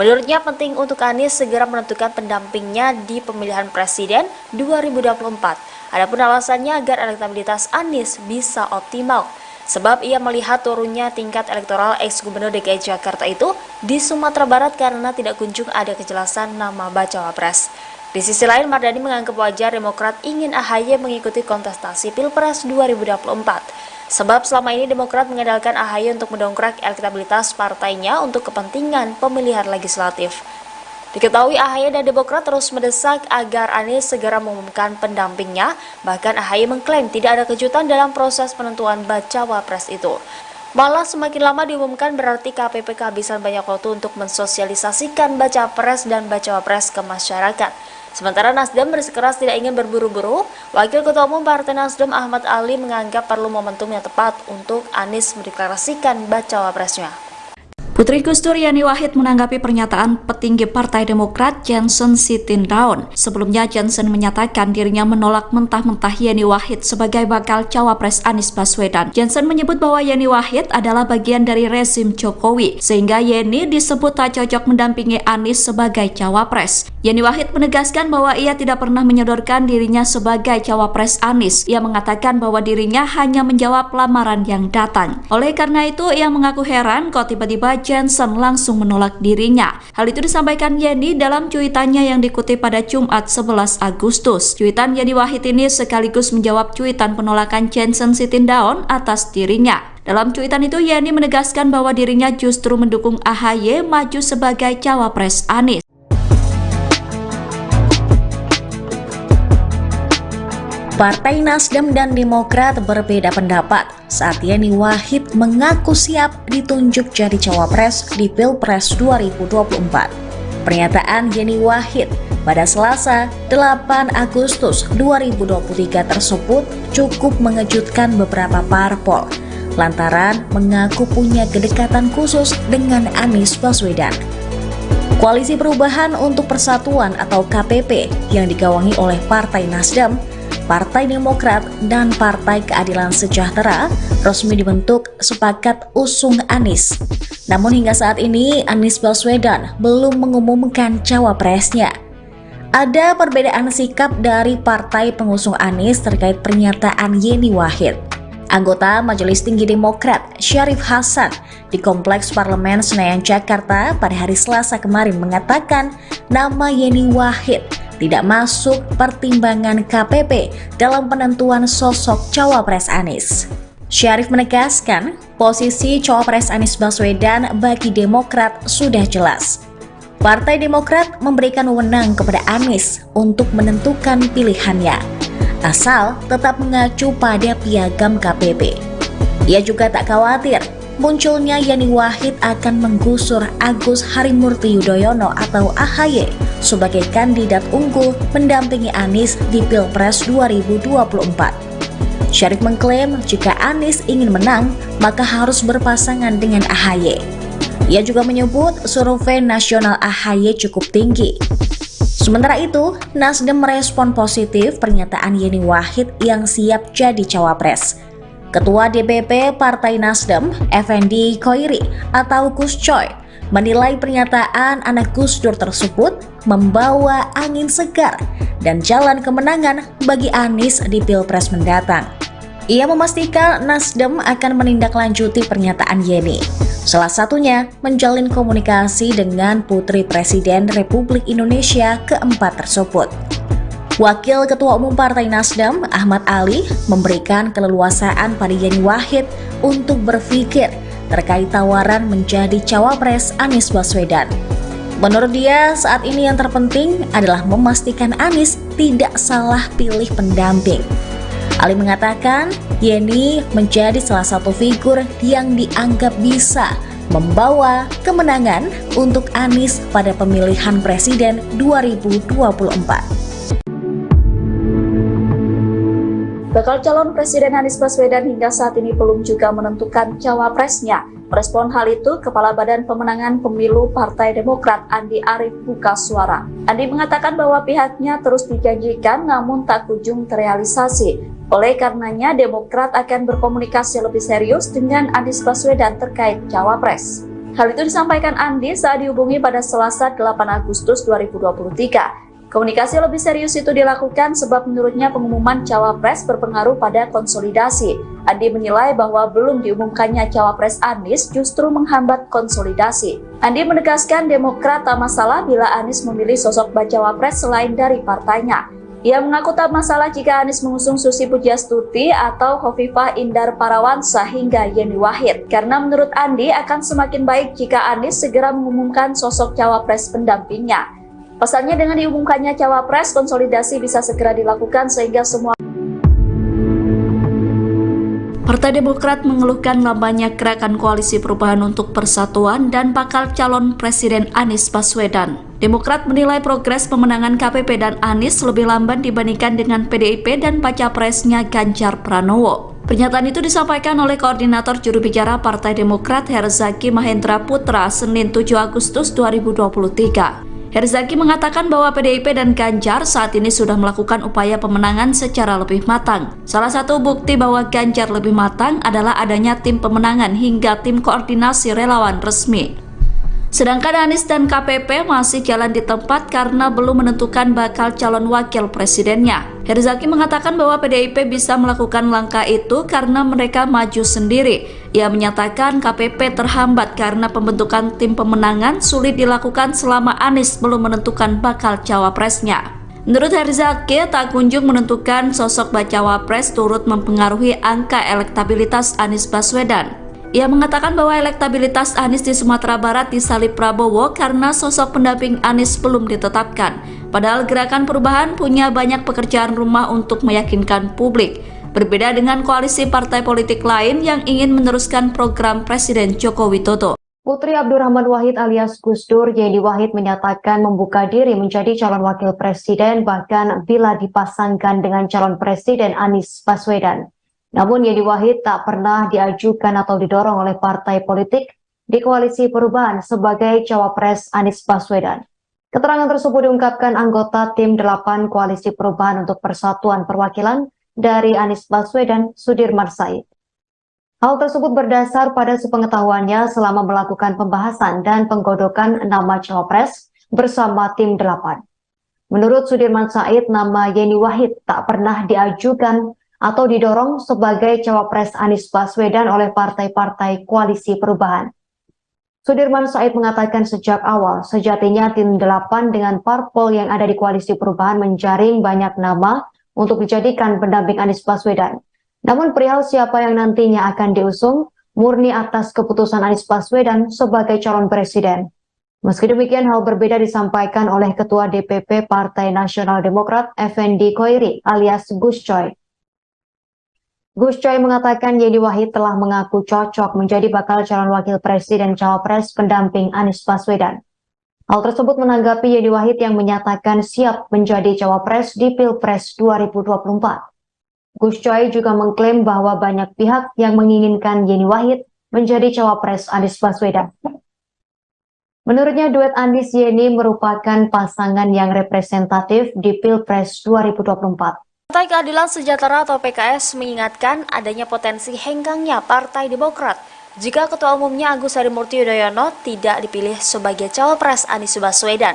Menurutnya penting untuk Anies segera menentukan pendampingnya di pemilihan presiden 2024. Adapun alasannya agar elektabilitas Anies bisa optimal. Sebab ia melihat turunnya tingkat elektoral ex-gubernur DKI Jakarta itu di Sumatera Barat karena tidak kunjung ada kejelasan nama bacawa pres. Di sisi lain, Mardani menganggap wajar Demokrat ingin AHY mengikuti kontestasi Pilpres 2024. Sebab selama ini Demokrat mengandalkan AHY untuk mendongkrak elektabilitas partainya untuk kepentingan pemilihan legislatif. Diketahui AHY dan Demokrat terus mendesak agar Anies segera mengumumkan pendampingnya, bahkan AHY mengklaim tidak ada kejutan dalam proses penentuan bacawa pres itu. Malah semakin lama diumumkan berarti KPP kehabisan banyak waktu untuk mensosialisasikan baca pres dan bacawa pres ke masyarakat. Sementara Nasdem bersikeras tidak ingin berburu-buru, Wakil Ketua Umum Partai Nasdem Ahmad Ali menganggap perlu momentum yang tepat untuk Anies mendeklarasikan bacawa presnya. Putri Gus Dur Yeni Wahid menanggapi pernyataan petinggi Partai Demokrat Johnson Sitindaun. Sebelumnya Johnson menyatakan dirinya menolak mentah-mentah Yeni Wahid sebagai bakal cawapres Anies Baswedan. Johnson menyebut bahwa Yeni Wahid adalah bagian dari rezim Jokowi, sehingga Yeni disebut tak cocok mendampingi Anies sebagai cawapres. Yeni Wahid menegaskan bahwa ia tidak pernah menyodorkan dirinya sebagai cawapres Anies. Ia mengatakan bahwa dirinya hanya menjawab lamaran yang datang. Oleh karena itu, ia mengaku heran kok tiba-tiba Johnson langsung menolak dirinya. Hal itu disampaikan Yeni dalam cuitannya yang dikutip pada Jumat 11 Agustus. Cuitan Yeni Wahid ini sekaligus menjawab cuitan penolakan Johnson Sitindaun atas dirinya. Dalam cuitan itu Yeni menegaskan bahwa dirinya justru mendukung AHY maju sebagai cawapres Anies. Partai Nasdem dan Demokrat berbeda pendapat saat Yeni Wahid mengaku siap ditunjuk jadi cawapres di Pilpres 2024. Pernyataan Yeni Wahid pada Selasa 8 Agustus 2023 tersebut cukup mengejutkan beberapa parpol lantaran mengaku punya kedekatan khusus dengan Anies Baswedan. Koalisi Perubahan untuk Persatuan atau KPP yang digawangi oleh Partai Nasdem Partai Demokrat dan Partai Keadilan Sejahtera resmi dibentuk sepakat usung Anies. Namun hingga saat ini Anies Baswedan belum mengumumkan cawapresnya. Ada perbedaan sikap dari partai pengusung Anies terkait pernyataan Yeni Wahid. Anggota Majelis Tinggi Demokrat Syarif Hasan di Kompleks Parlemen Senayan Jakarta pada hari Selasa kemarin mengatakan nama Yeni Wahid tidak masuk pertimbangan KPP dalam penentuan sosok cawapres Anies. Syarif menegaskan posisi cawapres Anies Baswedan bagi Demokrat sudah jelas. Partai Demokrat memberikan wewenang kepada Anies untuk menentukan pilihannya, asal tetap mengacu pada piagam KPP. Ia juga tak khawatir munculnya Yeni Wahid akan menggusur Agus Harimurti Yudhoyono atau AHY sebagai kandidat unggul mendampingi Anies di Pilpres 2024. Syarif mengklaim jika Anies ingin menang, maka harus berpasangan dengan AHY. Ia juga menyebut survei nasional AHY cukup tinggi. Sementara itu, Nasdem merespon positif pernyataan Yeni Wahid yang siap jadi cawapres. Ketua DPP Partai Nasdem, Effendi Khoiri atau Gus Coy, menilai pernyataan anak Gus Dur tersebut membawa angin segar dan jalan kemenangan bagi Anies di Pilpres mendatang. Ia memastikan Nasdem akan menindaklanjuti pernyataan Yeni. Salah satunya menjalin komunikasi dengan Putri Presiden Republik Indonesia keempat tersebut. Wakil Ketua Umum Partai Nasdem, Ahmad Ali, memberikan keleluasaan pada Yeni Wahid untuk berpikir terkait tawaran menjadi cawapres Anies Baswedan. Menurut dia, saat ini yang terpenting adalah memastikan Anies tidak salah pilih pendamping. Ali mengatakan, Yeni menjadi salah satu figur yang dianggap bisa membawa kemenangan untuk Anies pada pemilihan presiden 2024. Bakal calon Presiden Anies Baswedan hingga saat ini belum juga menentukan cawapresnya. Merespon hal itu, Kepala Badan Pemenangan Pemilu Partai Demokrat Andi Arief buka suara. Andi mengatakan bahwa pihaknya terus dijanjikan namun tak kunjung terrealisasi. Oleh karenanya, Demokrat akan berkomunikasi lebih serius dengan Anies Baswedan terkait cawapres. Hal itu disampaikan Andi saat dihubungi pada Selasa 8 Agustus 2023. Komunikasi lebih serius itu dilakukan sebab menurutnya pengumuman cawapres berpengaruh pada konsolidasi. Andi menilai bahwa belum diumumkannya cawapres Anies justru menghambat konsolidasi. Andi menegaskan Demokrat tak masalah bila Anies memilih sosok bacawapres selain dari partainya. Ia mengaku tak masalah jika Anies mengusung Susi Pujiastuti atau Khofifah Indar Parawansa hingga Yeni Wahid. Karena menurut Andi akan semakin baik jika Anies segera mengumumkan sosok cawapres pendampingnya. Pasalnya dengan diumumkannya cawapres, konsolidasi bisa segera dilakukan sehingga semua Partai Demokrat mengeluhkan lambannya gerakan koalisi perubahan untuk persatuan dan bakal calon Presiden Anies Baswedan. Demokrat menilai progres pemenangan KPP dan Anies lebih lamban dibandingkan dengan PDIP dan baca presnya Ganjar Pranowo. Pernyataan itu disampaikan oleh Koordinator Juru Bicara Partai Demokrat Herzaki Mahendra Putra Senin 7 Agustus 2023. Herzaki mengatakan bahwa PDIP dan Ganjar saat ini sudah melakukan upaya pemenangan secara lebih matang. Salah satu bukti bahwa Ganjar lebih matang adalah adanya tim pemenangan hingga tim koordinasi relawan resmi. Sedangkan Anies dan KPP masih jalan di tempat karena belum menentukan bakal calon wakil presidennya. Herzaki mengatakan bahwa PDIP bisa melakukan langkah itu karena mereka maju sendiri. Ia menyatakan KPP terhambat karena pembentukan tim pemenangan sulit dilakukan selama Anies belum menentukan bakal cawapresnya. Menurut Herzaki, tak kunjung menentukan sosok bacawapres turut mempengaruhi angka elektabilitas Anies Baswedan. Ia mengatakan bahwa elektabilitas Anies di Sumatera Barat disalip Prabowo karena sosok pendamping Anies belum ditetapkan. Padahal Gerakan Perubahan punya banyak pekerjaan rumah untuk meyakinkan publik. Berbeda dengan koalisi partai politik lain yang ingin meneruskan program Presiden Joko Widodo. Putri Abdurrahman Wahid alias Gus Dur, Yeni Wahid menyatakan membuka diri menjadi calon wakil presiden bahkan bila dipasangkan dengan calon presiden Anies Baswedan. Namun Yeni Wahid tak pernah diajukan atau didorong oleh partai politik di koalisi perubahan sebagai cawapres Anies Baswedan. Keterangan tersebut diungkapkan anggota Tim 8 Koalisi Perubahan untuk Persatuan Perwakilan dari Anies Baswedan, Sudirman Said. Hal tersebut berdasar pada sepengetahuannya selama melakukan pembahasan dan penggodokan nama cawapres bersama Tim 8. Menurut Sudirman Said, nama Yeni Wahid tak pernah diajukan atau didorong sebagai cawapres Anies Baswedan oleh partai-partai Koalisi Perubahan. Sudirman Said mengatakan sejak awal, sejatinya Tim 8 dengan parpol yang ada di Koalisi Perubahan menjaring banyak nama untuk dijadikan pendamping Anies Baswedan. Namun perihal siapa yang nantinya akan diusung, murni atas keputusan Anies Baswedan sebagai calon presiden. Meski demikian, hal berbeda disampaikan oleh Ketua DPP Partai Nasional Demokrat, Effendi Khoiri alias Gus Coy. Gus Coy mengatakan Yeni Wahid telah mengaku cocok menjadi bakal calon wakil presiden cawapres pendamping Anies Baswedan. Hal tersebut menanggapi Yeni Wahid yang menyatakan siap menjadi cawapres di Pilpres 2024. Gus Coy juga mengklaim bahwa banyak pihak yang menginginkan Yeni Wahid menjadi cawapres Anies Baswedan. Menurutnya duet Anies Yeni merupakan pasangan yang representatif di Pilpres 2024. Partai Keadilan Sejahtera atau PKS mengingatkan adanya potensi henggangnya Partai Demokrat jika Ketua Umumnya Agus Harimurti Yudhoyono tidak dipilih sebagai cawapres Anies Baswedan.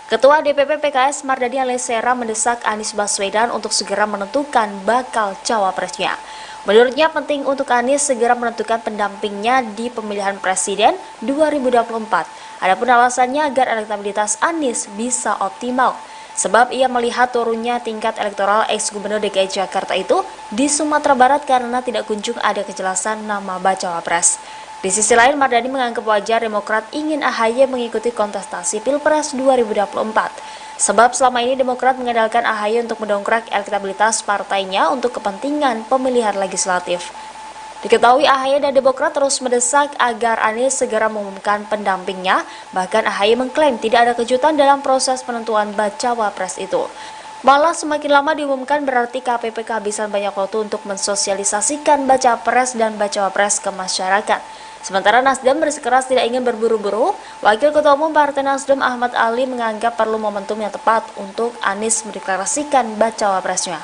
Ketua DPP PKS Mardani Alisera mendesak Anies Baswedan untuk segera menentukan bakal cawapresnya. Menurutnya penting untuk Anies segera menentukan pendampingnya di pemilihan presiden 2024. Adapun alasannya agar elektabilitas Anies bisa optimal. Sebab ia melihat turunnya tingkat elektoral ex-gubernur DKI Jakarta itu di Sumatera Barat karena tidak kunjung ada kejelasan nama bacawa pres. Di sisi lain, Mardani menganggap wajar Demokrat ingin AHY mengikuti kontestasi Pilpres 2024. Sebab selama ini Demokrat mengandalkan AHY untuk mendongkrak elektabilitas partainya untuk kepentingan pemilihan legislatif. Diketahui AHY dan Demokrat terus mendesak agar Anies segera mengumumkan pendampingnya, bahkan AHY mengklaim tidak ada kejutan dalam proses penentuan bacawa pres itu. Malah semakin lama diumumkan berarti KPP kehabisan banyak waktu untuk mensosialisasikan baca pres dan bacawa pres ke masyarakat. Sementara Nasdem bersikeras tidak ingin berburu-buru, Wakil Ketua Umum Partai Nasdem Ahmad Ali menganggap perlu momentum yang tepat untuk Anies mendeklarasikan bacawa presnya.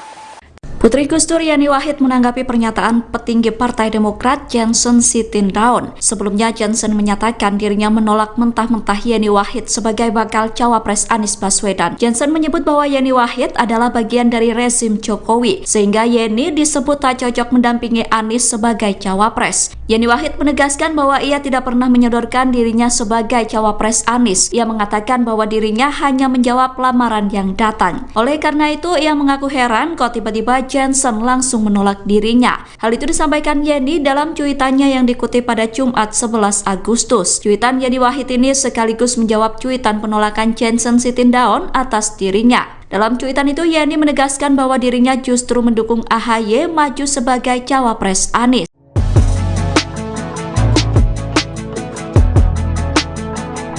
Putri Gus Dur Yeni Wahid menanggapi pernyataan petinggi Partai Demokrat Johnson Sitindaun. Sebelumnya Johnson menyatakan dirinya menolak mentah-mentah Yeni Wahid sebagai bakal cawapres Anies Baswedan. Johnson menyebut bahwa Yeni Wahid adalah bagian dari rezim Jokowi, sehingga Yeni disebut tak cocok mendampingi Anies sebagai cawapres. Yeni Wahid menegaskan bahwa ia tidak pernah menyodorkan dirinya sebagai cawapres Anies. Ia mengatakan bahwa dirinya hanya menjawab lamaran yang datang. Oleh karena itu, ia mengaku heran kok tiba-tiba Johnson langsung menolak dirinya. Hal itu disampaikan Yeni dalam cuitannya yang dikutip pada Jumat 11 Agustus. Cuitan Yeni Wahid ini sekaligus menjawab cuitan penolakan Johnson Sitindaun atas dirinya. Dalam cuitan itu, Yeni menegaskan bahwa dirinya justru mendukung AHY maju sebagai cawapres Anies.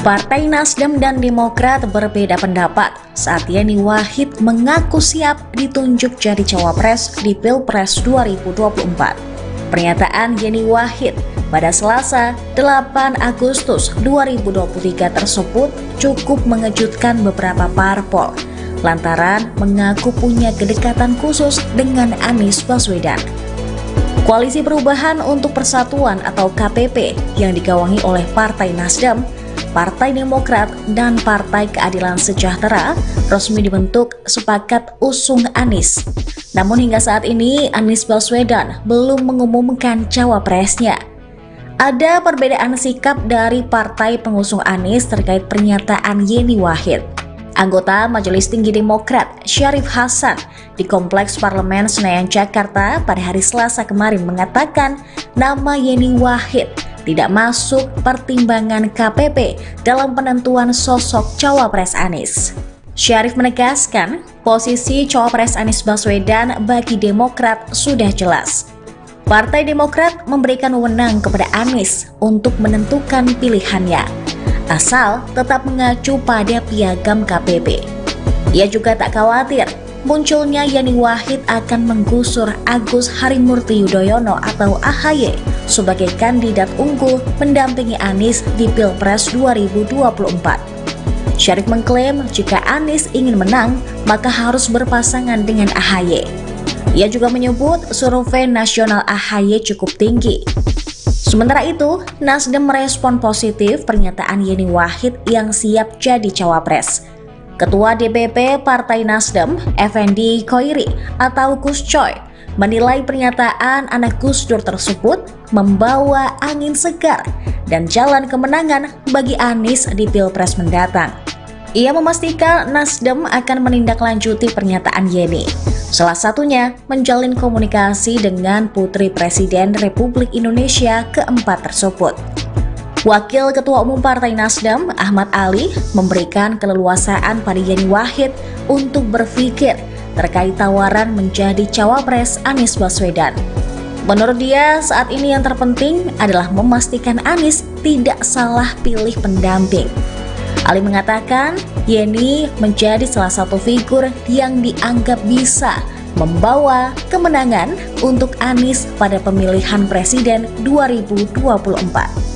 Partai Nasdem dan Demokrat berbeda pendapat saat Yeni Wahid mengaku siap ditunjuk jadi cawapres di Pilpres 2024. Pernyataan Yeni Wahid pada Selasa 8 Agustus 2023 tersebut cukup mengejutkan beberapa parpol lantaran mengaku punya kedekatan khusus dengan Anies Baswedan. Koalisi Perubahan untuk Persatuan atau KPP yang digawangi oleh Partai Nasdem, Partai Demokrat, dan Partai Keadilan Sejahtera resmi dibentuk sepakat usung Anies. Namun hingga saat ini Anies Baswedan belum mengumumkan cawapresnya. Ada perbedaan sikap dari partai pengusung Anies terkait pernyataan Yeni Wahid. Anggota Majelis Tinggi Demokrat Syarif Hasan di Kompleks Parlemen Senayan Jakarta pada hari Selasa kemarin mengatakan nama Yeni Wahid tidak masuk pertimbangan KPP dalam penentuan sosok cawapres Anies. Syarif menegaskan posisi cawapres Anies Baswedan bagi Demokrat sudah jelas. Partai Demokrat memberikan wewenang kepada Anies untuk menentukan pilihannya, asal tetap mengacu pada piagam KPP. Ia juga tak khawatir munculnya Yeni Wahid akan menggusur Agus Harimurti Yudhoyono atau AHY sebagai kandidat unggul mendampingi Anies di Pilpres 2024. Syarif mengklaim jika Anies ingin menang, maka harus berpasangan dengan AHY. Ia juga menyebut survei nasional AHY cukup tinggi. Sementara itu, Nasdem merespon positif pernyataan Yeni Wahid yang siap jadi cawapres. Ketua DPP Partai Nasdem, Effendi Khoiri atau Gus Coy, menilai pernyataan anak Gus Dur tersebut membawa angin segar dan jalan kemenangan bagi Anies di Pilpres mendatang. Ia memastikan Nasdem akan menindaklanjuti pernyataan Yeni, salah satunya menjalin komunikasi dengan Putri Presiden Republik Indonesia keempat tersebut. Wakil Ketua Umum Partai Nasdem, Ahmad Ali, memberikan keleluasaan pada Yeni Wahid untuk berpikir terkait tawaran menjadi cawapres Anies Baswedan. Menurut dia, saat ini yang terpenting adalah memastikan Anies tidak salah pilih pendamping. Ali mengatakan, Yeni menjadi salah satu figur yang dianggap bisa membawa kemenangan untuk Anies pada pemilihan presiden 2024.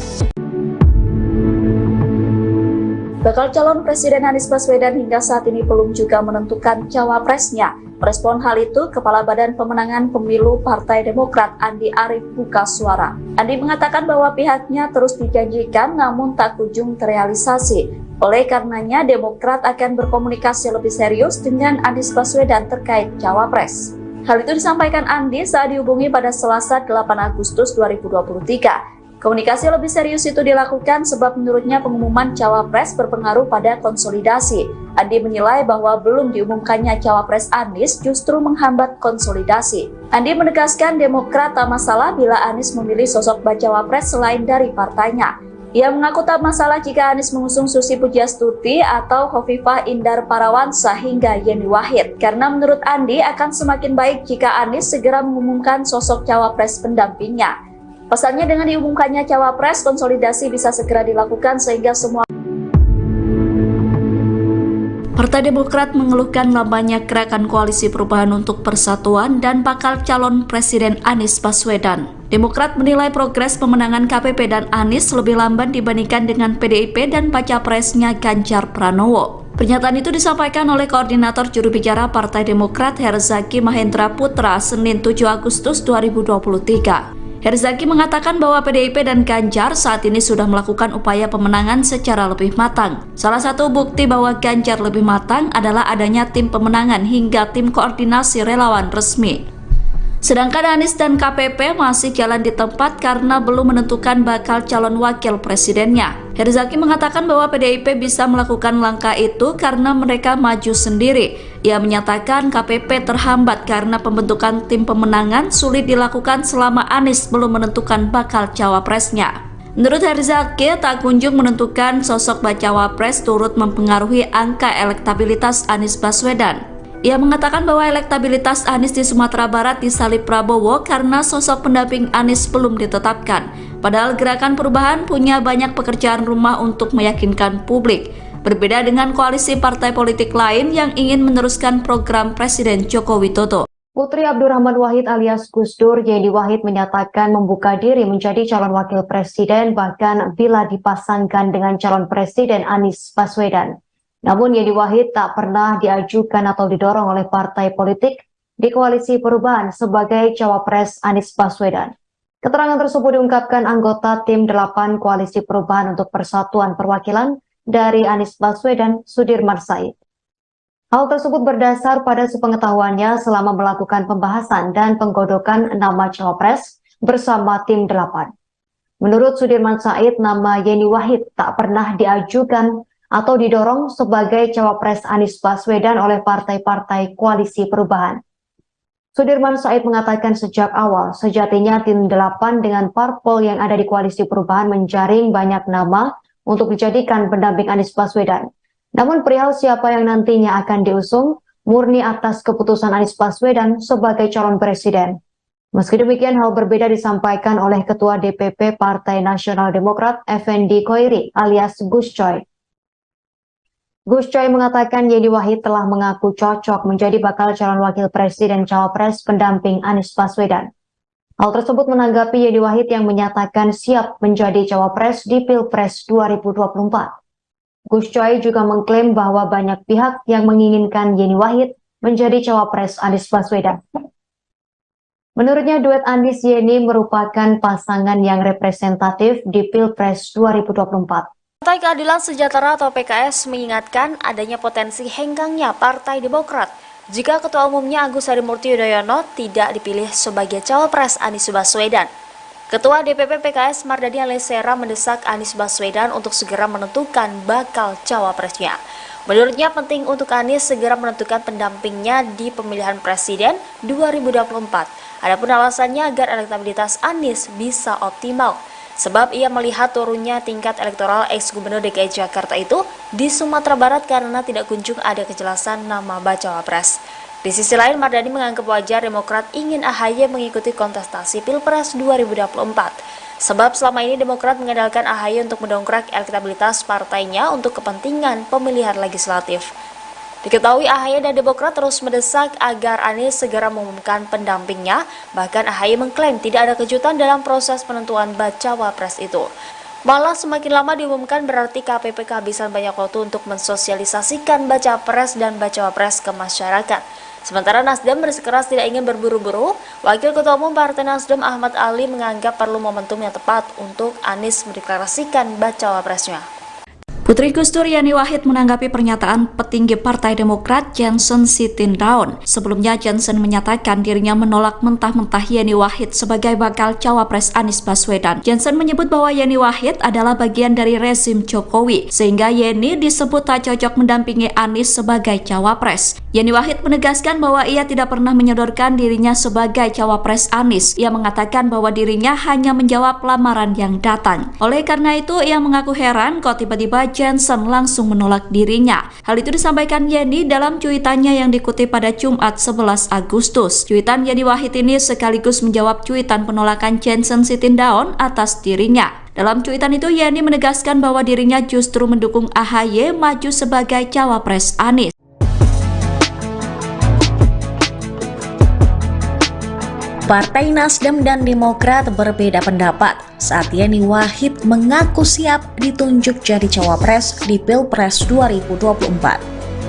Bakal calon Presiden Anies Baswedan hingga saat ini belum juga menentukan cawapresnya. Merespon hal itu, Kepala Badan Pemenangan Pemilu Partai Demokrat Andi Arief buka suara. Andi mengatakan bahwa pihaknya terus dijanjikan namun tak kunjung terrealisasi. Oleh karenanya, Demokrat akan berkomunikasi lebih serius dengan Anies Baswedan terkait cawapres. Hal itu disampaikan Andi saat dihubungi pada Selasa 8 Agustus 2023. Komunikasi lebih serius itu dilakukan sebab menurutnya pengumuman cawapres berpengaruh pada konsolidasi. Andi menilai bahwa belum diumumkannya cawapres Anies justru menghambat konsolidasi. Andi menegaskan Demokrat tak masalah bila Anies memilih sosok bacawapres selain dari partainya. Ia mengaku tak masalah jika Anies mengusung Susi Pujiastuti atau Khofifah Indar Parawansa hingga Yeni Wahid. Karena menurut Andi akan semakin baik jika Anies segera mengumumkan sosok cawapres pendampingnya. Pasalnya dengan diumumkannya cawapres, konsolidasi bisa segera dilakukan sehingga semua. Partai Demokrat mengeluhkan lambannya gerakan koalisi perubahan untuk persatuan dan bakal calon Presiden Anies Baswedan. Demokrat menilai progres pemenangan KPP dan Anies lebih lamban dibandingkan dengan PDIP dan baca presnya Ganjar Pranowo. Pernyataan itu disampaikan oleh Koordinator Juru Bicara Partai Demokrat Herzaki Mahendra Putra Senin 7 Agustus 2023. Herzaki mengatakan bahwa PDIP dan Ganjar saat ini sudah melakukan upaya pemenangan secara lebih matang. Salah satu bukti bahwa Ganjar lebih matang adalah adanya tim pemenangan hingga tim koordinasi relawan resmi. Sedangkan Anies dan KPP masih jalan di tempat karena belum menentukan bakal calon wakil presidennya. Herzaki mengatakan bahwa PDIP bisa melakukan langkah itu karena mereka maju sendiri. Ia menyatakan KPP terhambat karena pembentukan tim pemenangan sulit dilakukan selama Anies belum menentukan bakal cawapresnya. Menurut Herzaki, tak kunjung menentukan sosok bacawapres turut mempengaruhi angka elektabilitas Anies Baswedan. Ia mengatakan bahwa elektabilitas Anies di Sumatera Barat disalip Prabowo karena sosok pendamping Anies belum ditetapkan. Padahal Gerakan Perubahan punya banyak pekerjaan rumah untuk meyakinkan publik. Berbeda dengan koalisi partai politik lain yang ingin meneruskan program Presiden Joko Widodo. Putri Abdurrahman Wahid alias Gus Dur, Yeni Wahid menyatakan membuka diri menjadi calon wakil presiden bahkan bila dipasangkan dengan calon presiden Anies Baswedan. Namun Yeni Wahid tak pernah diajukan atau didorong oleh partai politik di koalisi perubahan sebagai cawapres Anies Baswedan. Keterangan tersebut diungkapkan anggota tim 8 koalisi perubahan untuk persatuan perwakilan dari Anies Baswedan, Sudirman Said. Hal tersebut berdasar pada sepengetahuannya selama melakukan pembahasan dan penggodokan nama cawapres bersama tim 8. Menurut Sudirman Said, nama Yeni Wahid tak pernah diajukan atau didorong sebagai cawapres Anies Baswedan oleh partai-partai koalisi perubahan. Sudirman Said mengatakan sejak awal, sejatinya tim 8 dengan parpol yang ada di koalisi perubahan menjaring banyak nama untuk dijadikan pendamping Anies Baswedan. Namun perihal siapa yang nantinya akan diusung, murni atas keputusan Anies Baswedan sebagai calon presiden. Meski demikian, hal berbeda disampaikan oleh Ketua DPP Partai Nasional Demokrat Effendi Khoiri alias Gus Coy. Gus Coy mengatakan Yeni Wahid telah mengaku cocok menjadi bakal calon wakil presiden cawapres pendamping Anies Baswedan. Hal tersebut menanggapi Yeni Wahid yang menyatakan siap menjadi cawapres di Pilpres 2024. Gus Coy juga mengklaim bahwa banyak pihak yang menginginkan Yeni Wahid menjadi cawapres Anies Baswedan. Menurutnya duet Anies Yeni merupakan pasangan yang representatif di Pilpres 2024. Partai Keadilan Sejahtera atau PKS mengingatkan adanya potensi henggangnya Partai Demokrat jika Ketua Umumnya Agus Harimurti Yudhoyono tidak dipilih sebagai cawapres Anies Baswedan. Ketua DPP PKS Mardani Alisera mendesak Anies Baswedan untuk segera menentukan bakal cawapresnya. Menurutnya penting untuk Anies segera menentukan pendampingnya di pemilihan presiden 2024. Adapun alasannya agar elektabilitas Anies bisa optimal, sebab ia melihat turunnya tingkat elektoral ex-gubernur DKI Jakarta itu di Sumatera Barat karena tidak kunjung ada kejelasan nama bacawa pres. Di sisi lain, Mardani menganggap wajar Demokrat ingin AHY mengikuti kontestasi Pilpres 2024. Sebab selama ini Demokrat mengandalkan AHY untuk mendongkrak elektabilitas partainya untuk kepentingan pemilihan legislatif. Diketahui AHY dan Demokrat terus mendesak agar Anies segera mengumumkan pendampingnya, bahkan AHY mengklaim tidak ada kejutan dalam proses penentuan bacawa pres itu. Malah semakin lama diumumkan berarti KPP kehabisan banyak waktu untuk mensosialisasikan baca pres dan bacawa pres ke masyarakat. Sementara Nasdem bersikeras tidak ingin berburu-buru, Wakil Ketua Umum Partai Nasdem Ahmad Ali menganggap perlu momentum yang tepat untuk Anies mendeklarasikan bacawa presnya. Putri Gus Dur Yani Wahid menanggapi pernyataan petinggi Partai Demokrat Johnson Sitindaun. Sebelumnya Johnson menyatakan dirinya menolak mentah-mentah Yani Wahid sebagai bakal cawapres Anies Baswedan. Johnson menyebut bahwa Yani Wahid adalah bagian dari rezim Jokowi, sehingga Yeni disebut tak cocok mendampingi Anies sebagai cawapres. Yani Wahid menegaskan bahwa ia tidak pernah menyodorkan dirinya sebagai cawapres Anies. Ia mengatakan bahwa dirinya hanya menjawab lamaran yang datang. Oleh karena itu, ia mengaku heran kok tiba-tiba Johnson langsung menolak dirinya. Hal itu disampaikan Yeni dalam cuitannya yang dikutip pada Jumat 11 Agustus. Cuitan Yani Wahid ini sekaligus menjawab cuitan penolakan Johnson Sitindaun atas dirinya. Dalam cuitan itu, Yeni menegaskan bahwa dirinya justru mendukung AHY maju sebagai cawapres Anies. Partai Nasdem dan Demokrat berbeda pendapat saat Yeni Wahid mengaku siap ditunjuk jadi cawapres di Pilpres 2024.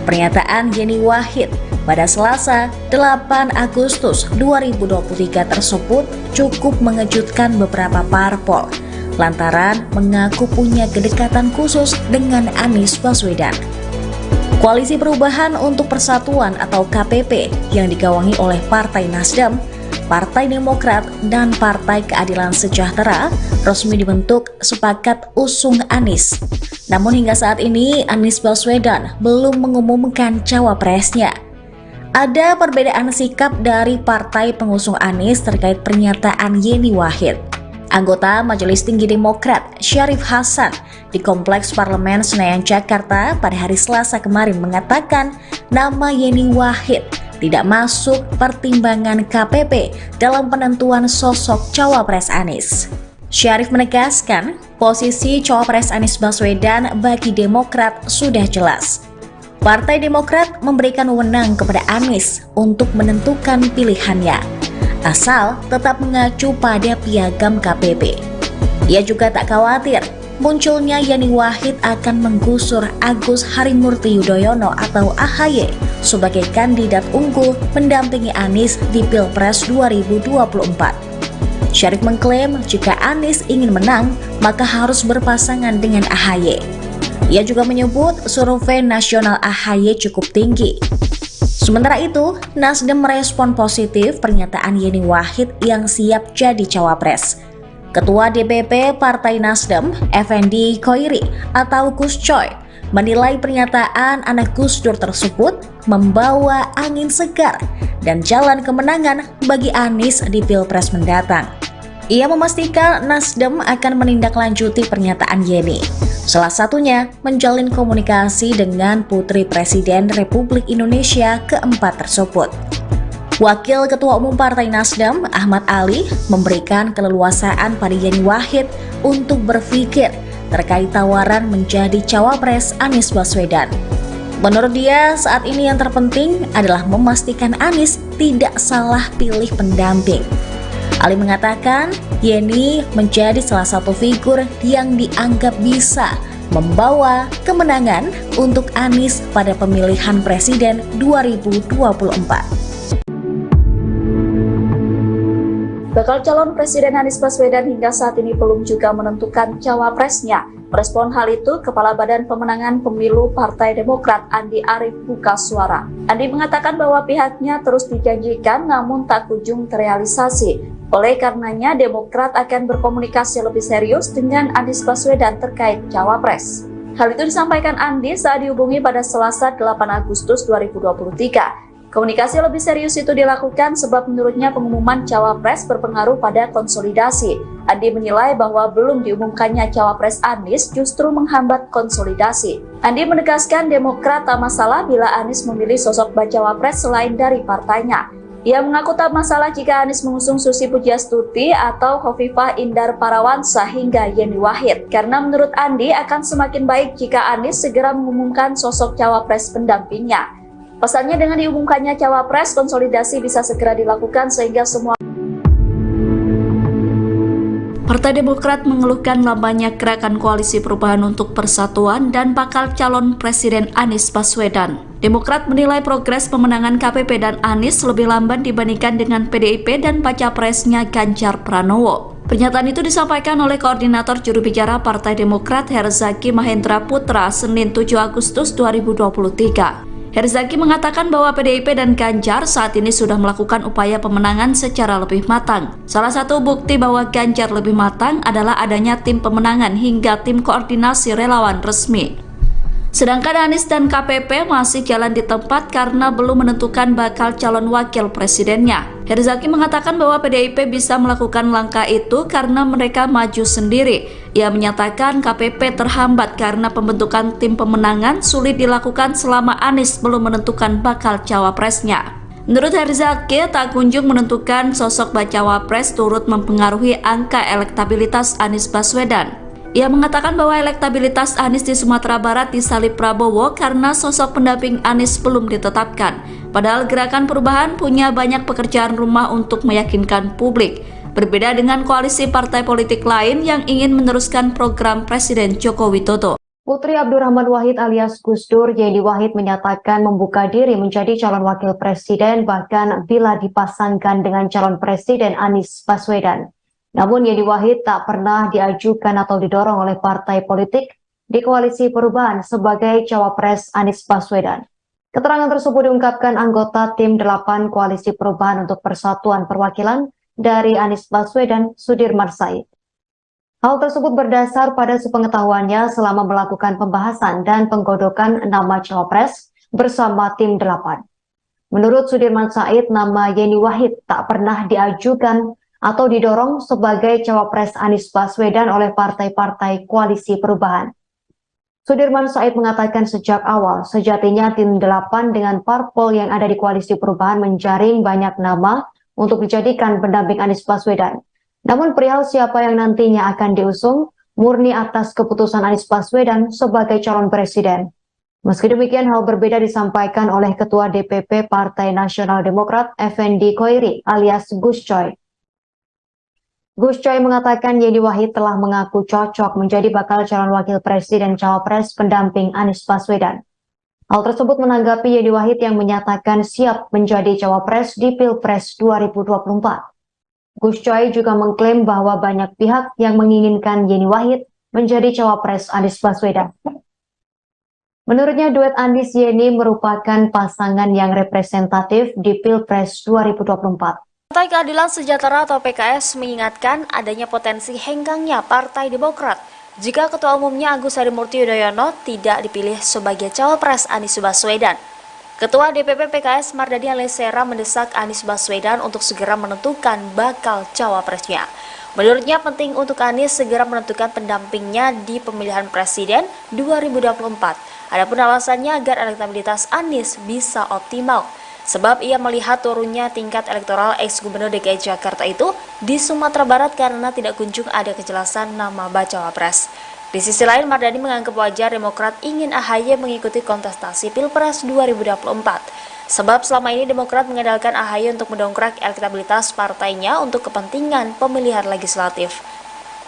Pernyataan Yeni Wahid pada Selasa 8 Agustus 2023 tersebut cukup mengejutkan beberapa parpol lantaran mengaku punya kedekatan khusus dengan Anies Baswedan. Koalisi Perubahan untuk Persatuan atau KPP yang digawangi oleh Partai Nasdem, Partai Demokrat, dan Partai Keadilan Sejahtera resmi dibentuk sepakat usung Anies. Namun hingga saat ini Anies Baswedan belum mengumumkan cawapresnya. Ada perbedaan sikap dari partai pengusung Anies terkait pernyataan Yeni Wahid. Anggota Majelis Tinggi Demokrat Syarif Hasan di Kompleks Parlemen Senayan Jakarta pada hari Selasa kemarin mengatakan nama Yeni Wahid tidak masuk pertimbangan KPP dalam penentuan sosok cawapres Anies. Syarif menegaskan posisi cawapres Anies Baswedan bagi Demokrat sudah jelas. Partai Demokrat memberikan wewenang kepada Anies untuk menentukan pilihannya, asal tetap mengacu pada piagam KPP. Ia juga tak khawatir munculnya Yeni Wahid akan menggusur Agus Harimurti Yudhoyono atau AHY sebagai kandidat unggul mendampingi Anies di Pilpres 2024. Syarif mengklaim jika Anies ingin menang, maka harus berpasangan dengan AHY. Ia juga menyebut survei nasional AHY cukup tinggi. Sementara itu, Nasdem merespon positif pernyataan Yeni Wahid yang siap jadi cawapres. Ketua DPP Partai Nasdem, Effendi Khoiri atau Gus Coy, menilai pernyataan anak Gus Dur tersebut membawa angin segar dan jalan kemenangan bagi Anies di Pilpres mendatang. Ia memastikan Nasdem akan menindaklanjuti pernyataan Yeni, salah satunya menjalin komunikasi dengan Putri Presiden Republik Indonesia keempat tersebut. Wakil Ketua Umum Partai Nasdem, Ahmad Ali, memberikan keleluasaan pada Yeni Wahid untuk berpikir terkait tawaran menjadi cawapres Anies Baswedan. Menurut dia, saat ini yang terpenting adalah memastikan Anies tidak salah pilih pendamping. Ali mengatakan, Yeni menjadi salah satu figur yang dianggap bisa membawa kemenangan untuk Anies pada pemilihan presiden 2024. Bakal calon Presiden Anies Baswedan hingga saat ini belum juga menentukan cawapresnya. Merespon hal itu, Kepala Badan Pemenangan Pemilu Partai Demokrat Andi Arief buka suara. Andi mengatakan bahwa pihaknya terus dijanjikan namun tak kunjung terrealisasi. Oleh karenanya, Demokrat akan berkomunikasi lebih serius dengan Anies Baswedan terkait cawapres. Hal itu disampaikan Andi saat dihubungi pada Selasa 8 Agustus 2023. Komunikasi lebih serius itu dilakukan sebab menurutnya pengumuman cawapres berpengaruh pada konsolidasi. Andi menilai bahwa belum diumumkannya cawapres Anies justru menghambat konsolidasi. Andi menegaskan Demokrat tak masalah bila Anies memilih sosok bacawapres selain dari partainya. Ia mengaku tak masalah jika Anies mengusung Susi Pujiastuti atau Khofifah Indar Parawansa hingga Yeni Wahid. Karena menurut Andi akan semakin baik jika Anies segera mengumumkan sosok cawapres pendampingnya. Pasalnya dengan diumumkannya cawapres, konsolidasi bisa segera dilakukan sehingga semua Partai Demokrat mengeluhkan lambannya gerakan koalisi perubahan untuk persatuan dan bakal calon Presiden Anies Baswedan. Demokrat menilai progres pemenangan KPP dan Anies lebih lamban dibandingkan dengan PDIP dan baca presnya Ganjar Pranowo. Pernyataan itu disampaikan oleh Koordinator Juru Bicara Partai Demokrat Herzaki Mahendra Putra Senin 7 Agustus 2023. Herzaki mengatakan bahwa PDIP dan Ganjar saat ini sudah melakukan upaya pemenangan secara lebih matang. Salah satu bukti bahwa Ganjar lebih matang adalah adanya tim pemenangan hingga tim koordinasi relawan resmi. Sedangkan Anies dan KPP masih jalan di tempat karena belum menentukan bakal calon wakil presidennya. Herzaki mengatakan bahwa PDIP bisa melakukan langkah itu karena mereka maju sendiri. Ia menyatakan KPP terhambat karena pembentukan tim pemenangan sulit dilakukan selama Anies belum menentukan bakal cawapresnya. Menurut Herzaki, tak kunjung menentukan sosok bacawapres turut mempengaruhi angka elektabilitas Anies Baswedan. Ia mengatakan bahwa elektabilitas Anies di Sumatera Barat disalip Prabowo karena sosok pendamping Anies belum ditetapkan. Padahal Gerakan Perubahan punya banyak pekerjaan rumah untuk meyakinkan publik. Berbeda dengan koalisi partai politik lain yang ingin meneruskan program Presiden Joko Widodo. Putri Abdurrahman Wahid alias Gus Dur, Yeni Wahid menyatakan membuka diri menjadi calon wakil presiden bahkan bila dipasangkan dengan calon presiden Anies Baswedan. Namun Yeni Wahid tak pernah diajukan atau didorong oleh partai politik di koalisi perubahan sebagai cawapres Anies Baswedan. Keterangan tersebut diungkapkan anggota tim 8 koalisi perubahan untuk persatuan perwakilan dari Anies Baswedan, Sudirman Said. Hal tersebut berdasar pada sepengetahuannya selama melakukan pembahasan dan penggodokan nama cawapres bersama tim 8. Menurut Sudirman Said, nama Yeni Wahid tak pernah diajukan atau didorong sebagai cawapres Anies Baswedan oleh partai-partai koalisi perubahan. Sudirman Said mengatakan sejak awal, sejatinya tim 8 dengan parpol yang ada di koalisi perubahan menjaring banyak nama untuk dijadikan pendamping Anies Baswedan. Namun perihal siapa yang nantinya akan diusung, murni atas keputusan Anies Baswedan sebagai calon presiden. Meski demikian, hal berbeda disampaikan oleh Ketua DPP Partai Nasional Demokrat, Effendi Khoiri alias Gus Coy. Gus Coy mengatakan Yeni Wahid telah mengaku cocok menjadi bakal calon wakil presiden cawapres pendamping Anies Baswedan. Hal tersebut menanggapi Yeni Wahid yang menyatakan siap menjadi cawapres di Pilpres 2024. Gus Coy juga mengklaim bahwa banyak pihak yang menginginkan Yeni Wahid menjadi cawapres Anies Baswedan. Menurutnya duet Anies Yeni merupakan pasangan yang representatif di Pilpres 2024. Partai Keadilan Sejahtera atau PKS mengingatkan adanya potensi henggangnya Partai Demokrat jika Ketua Umumnya Agus Harimurti Yudhoyono tidak dipilih sebagai cawapres Anies Baswedan. Ketua DPP PKS Mardani Alisera mendesak Anies Baswedan untuk segera menentukan bakal cawapresnya. Menurutnya penting untuk Anies segera menentukan pendampingnya di pemilihan presiden 2024. Adapun alasannya agar elektabilitas Anies bisa optimal. Sebab ia melihat turunnya tingkat elektoral ex-gubernur DKI Jakarta itu di Sumatera Barat karena tidak kunjung ada kejelasan nama bacawapres. Di sisi lain, Mardani menganggap wajar Demokrat ingin AHY mengikuti kontestasi Pilpres 2024. Sebab selama ini Demokrat mengandalkan AHY untuk mendongkrak elektabilitas partainya untuk kepentingan pemilihan legislatif.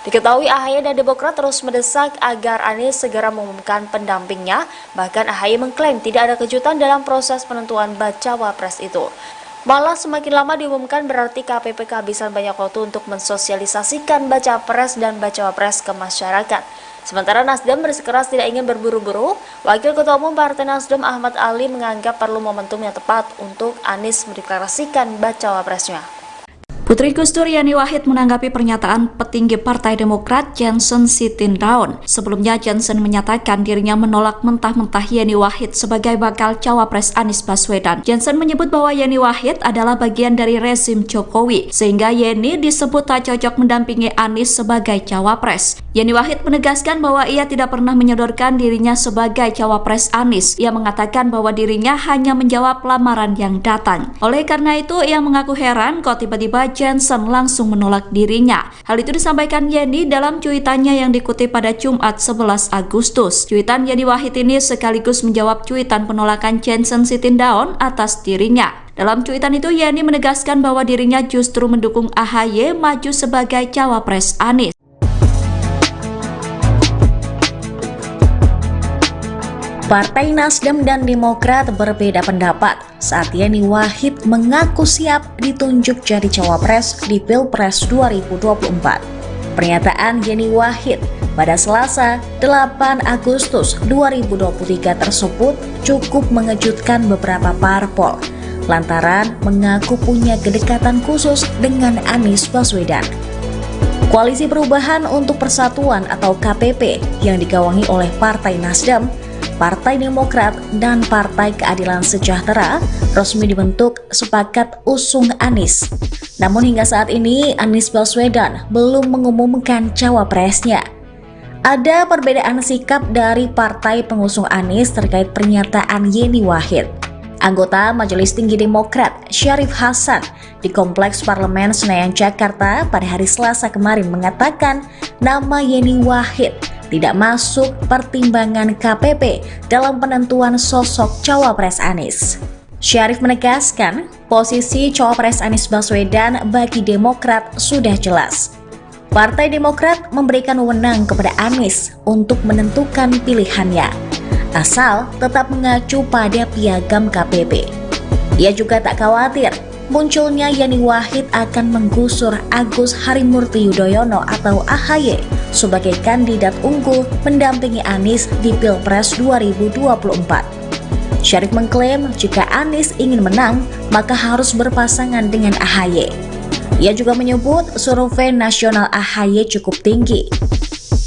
Diketahui AHY dan Demokrat terus mendesak agar Anies segera mengumumkan pendampingnya, bahkan AHY mengklaim tidak ada kejutan dalam proses penentuan bacawa pres itu. Malah semakin lama diumumkan berarti KPP kehabisan banyak waktu untuk mensosialisasikan baca pres dan bacawa pres ke masyarakat. Sementara Nasdem bersikeras tidak ingin berburu-buru, Wakil Ketua Umum Partai Nasdem Ahmad Ali menganggap perlu momentum yang tepat untuk Anies mendeklarasikan bacawa presnya. Putri Gus Dur Yani Wahid menanggapi pernyataan petinggi Partai Demokrat Johnson Sitindaun. Sebelumnya Johnson menyatakan dirinya menolak mentah-mentah Yani Wahid sebagai bakal cawapres Anies Baswedan. Johnson menyebut bahwa Yani Wahid adalah bagian dari rezim Jokowi, sehingga Yani disebut tak cocok mendampingi Anies sebagai cawapres. Yani Wahid menegaskan bahwa ia tidak pernah menyodorkan dirinya sebagai cawapres Anies. Ia mengatakan bahwa dirinya hanya menjawab lamaran yang datang. Oleh karena itu, ia mengaku heran kok tiba-tiba Johnson langsung menolak dirinya. Hal itu disampaikan Yani dalam cuitannya yang dikutip pada Jumat 11 Agustus. Cuitan Yani Wahid ini sekaligus menjawab cuitan penolakan Johnson Sitindaun atas dirinya. Dalam cuitan itu, Yani menegaskan bahwa dirinya justru mendukung AHY maju sebagai cawapres Anies. Partai Nasdem dan Demokrat berbeda pendapat saat Yani Wahid mengaku siap ditunjuk jadi cawapres di Pilpres 2024. Pernyataan Yani Wahid pada Selasa 8 Agustus 2023 tersebut cukup mengejutkan beberapa parpol lantaran mengaku punya kedekatan khusus dengan Anies Baswedan. Koalisi Perubahan untuk Persatuan atau KPP yang digawangi oleh Partai Nasdem, Partai Demokrat, dan Partai Keadilan Sejahtera resmi dibentuk sepakat usung Anies. Namun hingga saat ini Anies Baswedan belum mengumumkan cawapresnya. Ada perbedaan sikap dari partai pengusung Anies terkait pernyataan Yani Wahid. Anggota Majelis Tinggi Demokrat Syarif Hasan di Kompleks Parlemen Senayan Jakarta pada hari Selasa kemarin mengatakan nama Yani Wahid tidak masuk pertimbangan KPP dalam penentuan sosok cawapres Anies. Syarif menegaskan posisi cawapres Anies Baswedan bagi Demokrat sudah jelas. Partai Demokrat memberikan wewenang kepada Anies untuk menentukan pilihannya, asal tetap mengacu pada piagam KPP. Ia juga tak khawatir munculnya Yani Wahid akan menggusur Agus Harimurti Yudhoyono atau AHY sebagai kandidat unggul mendampingi Anies di Pilpres 2024. Syarif mengklaim jika Anies ingin menang, maka harus berpasangan dengan AHY. Ia juga menyebut survei nasional AHY cukup tinggi.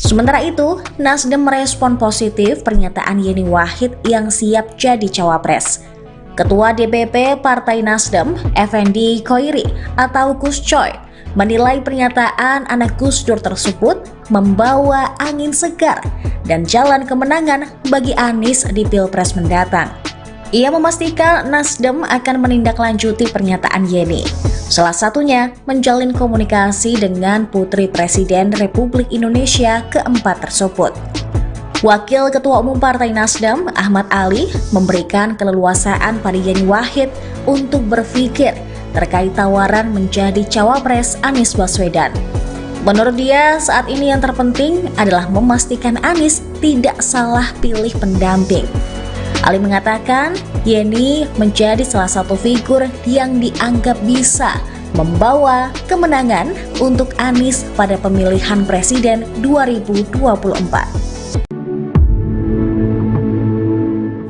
Sementara itu, Nasdem merespon positif pernyataan Yani Wahid yang siap jadi cawapres. Ketua DPP Partai Nasdem, Effendi Khoiri atau Gus Coy, menilai pernyataan anak Gus Dur tersebut membawa angin segar dan jalan kemenangan bagi Anies di Pilpres mendatang. Ia memastikan Nasdem akan menindaklanjuti pernyataan Yani, salah satunya menjalin komunikasi dengan Putri Presiden Republik Indonesia keempat tersebut. Wakil Ketua Umum Partai Nasdem, Ahmad Ali, memberikan keleluasaan pada Yani Wahid untuk berpikir terkait tawaran menjadi cawapres Anies Baswedan. Menurut dia, saat ini yang terpenting adalah memastikan Anies tidak salah pilih pendamping. Ali mengatakan, Yani menjadi salah satu figur yang dianggap bisa membawa kemenangan untuk Anies pada pemilihan presiden 2024.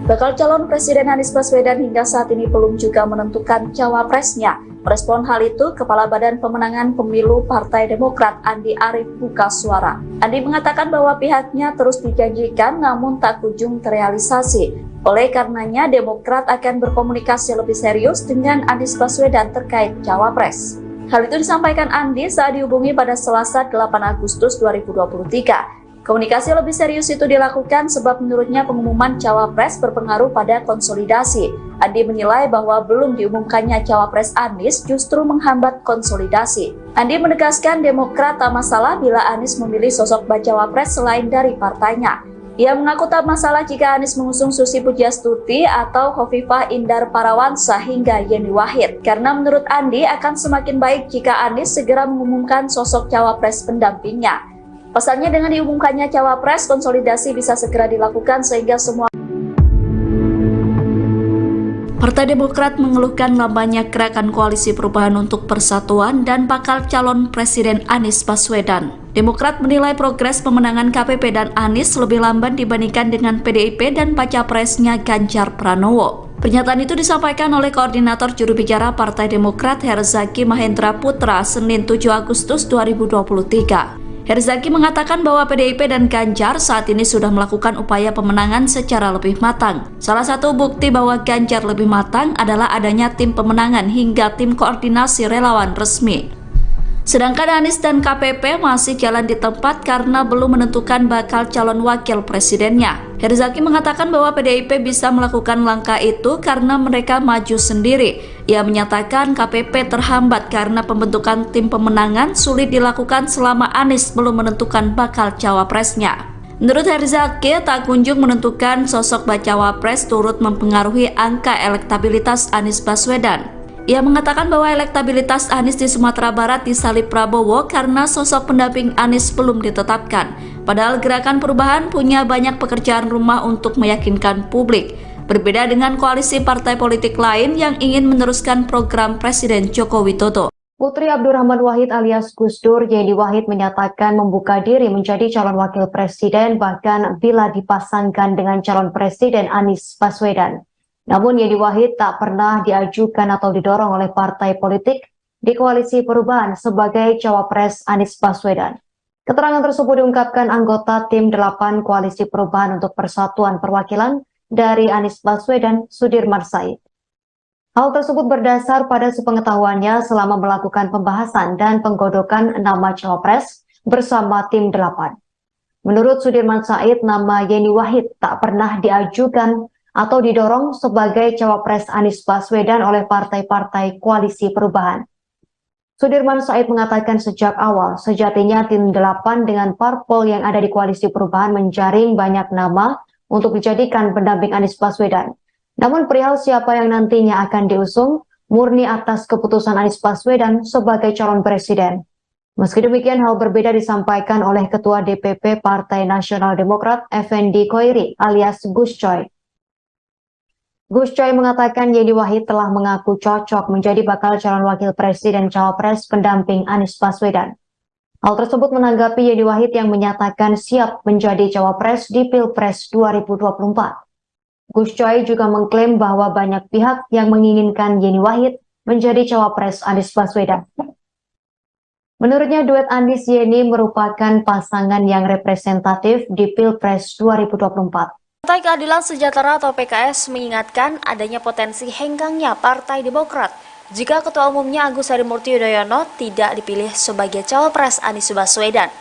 Bakal calon Presiden Anies Baswedan hingga saat ini belum juga menentukan cawapresnya. Merespon hal itu, Kepala Badan Pemenangan Pemilu Partai Demokrat Andi Arief buka suara. Andi mengatakan bahwa pihaknya terus dijanjikan namun tak kunjung terrealisasi. Oleh karenanya, Demokrat akan berkomunikasi lebih serius dengan Anies Baswedan terkait cawapres. Hal itu disampaikan Andi saat dihubungi pada Selasa 8 Agustus 2023. Komunikasi lebih serius itu dilakukan sebab menurutnya pengumuman cawapres berpengaruh pada konsolidasi. Andi menilai bahwa belum diumumkannya cawapres Anies justru menghambat konsolidasi. Andi menegaskan Demokrat tak masalah bila Anies memilih sosok bacawapres selain dari partainya. Ia mengaku tak masalah jika Anies mengusung Susi Pujiastuti atau Khofifah Indar Parawansa hingga Yani Wahid. Karena menurut Andi akan semakin baik jika Anies segera mengumumkan sosok cawapres pendampingnya. Pasalnya dengan diumumkannya cawapres, konsolidasi bisa segera dilakukan sehingga semua Partai Demokrat mengeluhkan lambannya gerakan koalisi perubahan untuk persatuan dan bakal calon Presiden Anies Baswedan. Demokrat menilai progres pemenangan KPP dan Anies lebih lamban dibandingkan dengan PDIP dan baca presnya Ganjar Pranowo. Pernyataan itu disampaikan oleh Koordinator Juru Bicara Partai Demokrat Herzaki Mahendra Putra Senin 7 Agustus 2023. Herzaki mengatakan bahwa PDIP dan Ganjar saat ini sudah melakukan upaya pemenangan secara lebih matang. Salah satu bukti bahwa Ganjar lebih matang adalah adanya tim pemenangan hingga tim koordinasi relawan resmi. Sedangkan Anies dan KPP masih jalan di tempat karena belum menentukan bakal calon wakil presidennya. Herzaki mengatakan bahwa PDIP bisa melakukan langkah itu karena mereka maju sendiri. Ia menyatakan KPP terhambat karena pembentukan tim pemenangan sulit dilakukan selama Anies belum menentukan bakal cawapresnya. Menurut Herzaki, tak kunjung menentukan sosok bacawa pres turut mempengaruhi angka elektabilitas Anies Baswedan. Ia mengatakan bahwa elektabilitas Anies di Sumatera Barat disalip Prabowo karena sosok pendamping Anies belum ditetapkan. Padahal Gerakan Perubahan punya banyak pekerjaan rumah untuk meyakinkan publik. Berbeda dengan koalisi partai politik lain yang ingin meneruskan program Presiden Joko Widodo. Putri Abdurrahman Wahid alias Gus Dur, Yeni Wahid menyatakan membuka diri menjadi calon wakil presiden bahkan bila dipasangkan dengan calon presiden Anies Baswedan. Namun Yeni Wahid tak pernah diajukan atau didorong oleh partai politik di koalisi perubahan sebagai cawapres Anies Baswedan. Keterangan tersebut diungkapkan anggota tim 8 koalisi perubahan untuk persatuan perwakilan dari Anies Baswedan, Sudirman Said. Hal tersebut berdasar pada sepengetahuannya selama melakukan pembahasan dan penggodokan nama cawapres bersama tim 8. Menurut Sudirman Said, nama Yeni Wahid tak pernah diajukan atau didorong sebagai cawapres Anies Baswedan oleh partai-partai koalisi perubahan. Sudirman Said mengatakan sejak awal, sejatinya tim 8 dengan parpol yang ada di koalisi perubahan menjaring banyak nama untuk dijadikan pendamping Anies Baswedan. Namun perihal siapa yang nantinya akan diusung, murni atas keputusan Anies Baswedan sebagai calon presiden. Meski demikian, hal berbeda disampaikan oleh Ketua DPP Partai Nasional Demokrat, Effendi Khoiri alias Gus Coy. Gus Coy mengatakan Yeni Wahid telah mengaku cocok menjadi bakal calon wakil presiden cawapres pendamping Anies Baswedan. Hal tersebut menanggapi Yeni Wahid yang menyatakan siap menjadi cawapres di Pilpres 2024. Gus Coy juga mengklaim bahwa banyak pihak yang menginginkan Yeni Wahid menjadi cawapres Anies Baswedan. Menurutnya duet Anies Yeni merupakan pasangan yang representatif di Pilpres 2024. Partai Keadilan Sejahtera atau PKS mengingatkan adanya potensi henggangnya Partai Demokrat jika Ketua Umumnya Agus Harimurti Yudhoyono tidak dipilih sebagai cawapres Anies Baswedan.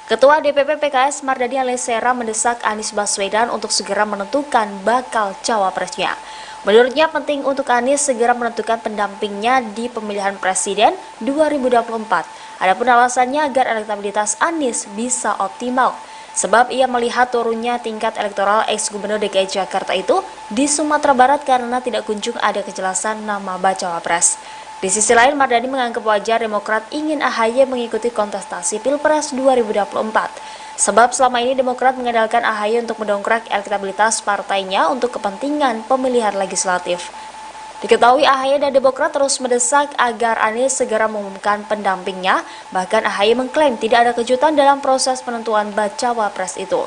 Ketua DPP PKS Mardani Alisera mendesak Anies Baswedan untuk segera menentukan bakal cawapresnya. Menurutnya penting untuk Anies segera menentukan pendampingnya di pemilihan presiden 2024. Adapun alasannya agar elektabilitas Anies bisa optimal. Sebab ia melihat turunnya tingkat elektoral ex-gubernur DKI Jakarta itu di Sumatera Barat karena tidak kunjung ada kejelasan nama bacawa pres. Di sisi lain, Mardani menganggap wajar Demokrat ingin AHY mengikuti kontestasi Pilpres 2024. Sebab selama ini Demokrat mengandalkan AHY untuk mendongkrak elektabilitas partainya untuk kepentingan pemilihan legislatif. Diketahui AHY dan Demokrat terus mendesak agar Anies segera mengumumkan pendampingnya, bahkan AHY mengklaim tidak ada kejutan dalam proses penentuan bacawa pres itu.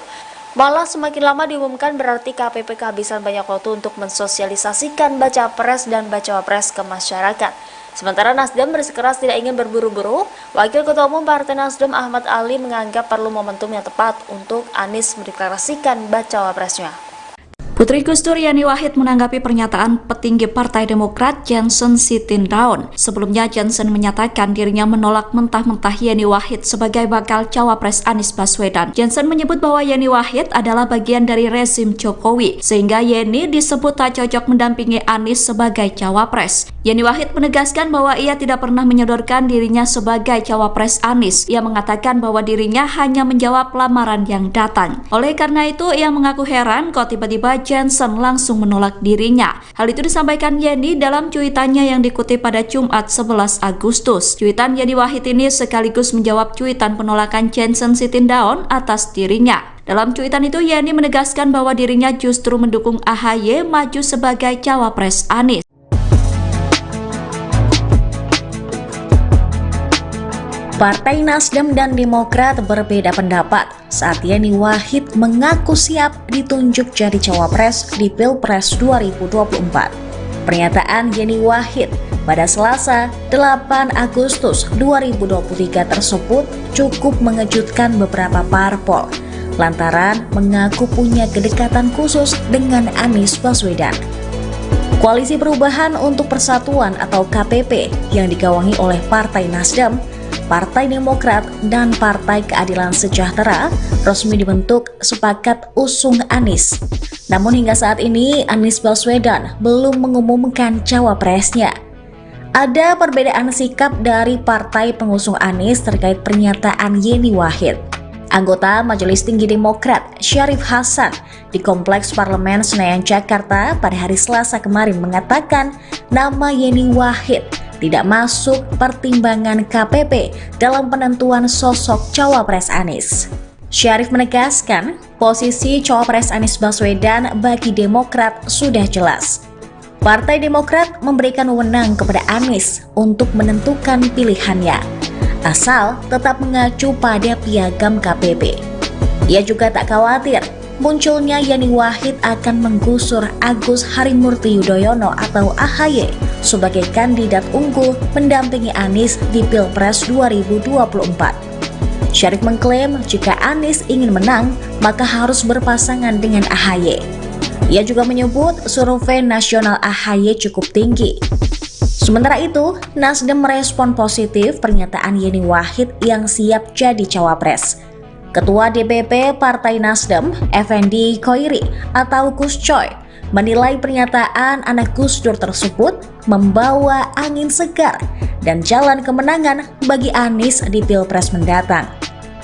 Malah semakin lama diumumkan berarti KPP kehabisan banyak waktu untuk mensosialisasikan baca pres dan bacawa pres ke masyarakat. Sementara Nasdem bersikeras tidak ingin berburu-buru, Wakil Ketua Umum Partai Nasdem Ahmad Ali menganggap perlu momentum yang tepat untuk Anies mendeklarasikan bacawa presnya. Putri Gus Dur Yeni Wahid menanggapi pernyataan petinggi Partai Demokrat Johnson Sitindaun. Sebelumnya Johnson menyatakan dirinya menolak mentah-mentah Yeni Wahid sebagai bakal cawapres Anies Baswedan. Johnson menyebut bahwa Yeni Wahid adalah bagian dari rezim Jokowi, sehingga Yeni disebut tak cocok mendampingi Anies sebagai cawapres. Yeni Wahid menegaskan bahwa ia tidak pernah menyodorkan dirinya sebagai cawapres Anies. Ia mengatakan bahwa dirinya hanya menjawab lamaran yang datang. Oleh karena itu, ia mengaku heran kok tiba-tiba Johnson langsung menolak dirinya. Hal itu disampaikan Yeni dalam cuitannya yang dikutip pada Jumat 11 Agustus. Cuitan Yeni Wahid ini sekaligus menjawab cuitan penolakan Johnson Sitindaun atas dirinya. Dalam cuitan itu, Yeni menegaskan bahwa dirinya justru mendukung AHY maju sebagai cawapres Anies. Partai Nasdem dan Demokrat berbeda pendapat saat Yeni Wahid mengaku siap ditunjuk jadi cawapres di Pilpres 2024. Pernyataan Yeni Wahid pada Selasa 8 Agustus 2023 tersebut cukup mengejutkan beberapa parpol lantaran mengaku punya kedekatan khusus dengan Anies Baswedan. Koalisi Perubahan untuk Persatuan atau KPP yang digawangi oleh Partai Nasdem, Partai Demokrat, dan Partai Keadilan Sejahtera resmi dibentuk sepakat usung Anies. Namun hingga saat ini Anies Baswedan belum mengumumkan cawapresnya. Ada perbedaan sikap dari partai pengusung Anies terkait pernyataan Yeni Wahid. Anggota Majelis Tinggi Demokrat Syarif Hasan di Kompleks Parlemen Senayan Jakarta pada hari Selasa kemarin mengatakan nama Yeni Wahid tidak masuk pertimbangan KPP dalam penentuan sosok cawapres Anies. Syarif menegaskan posisi cawapres Anies Baswedan bagi Demokrat sudah jelas. Partai Demokrat memberikan wewenang kepada Anies untuk menentukan pilihannya, asal tetap mengacu pada piagam KPP. Ia juga tak khawatir munculnya Yeni Wahid akan menggusur Agus Harimurti Yudhoyono atau AHY sebagai kandidat unggul mendampingi Anies di Pilpres 2024. Syarif mengklaim jika Anies ingin menang, maka harus berpasangan dengan AHY. Ia juga menyebut survei nasional AHY cukup tinggi. Sementara itu, Nasdem merespon positif pernyataan Yeni Wahid yang siap jadi cawapres. Ketua DPP Partai Nasdem, Effendi Khoiri atau Gus Coy, menilai pernyataan anak Gus Dur tersebut membawa angin segar dan jalan kemenangan bagi Anies di Pilpres mendatang.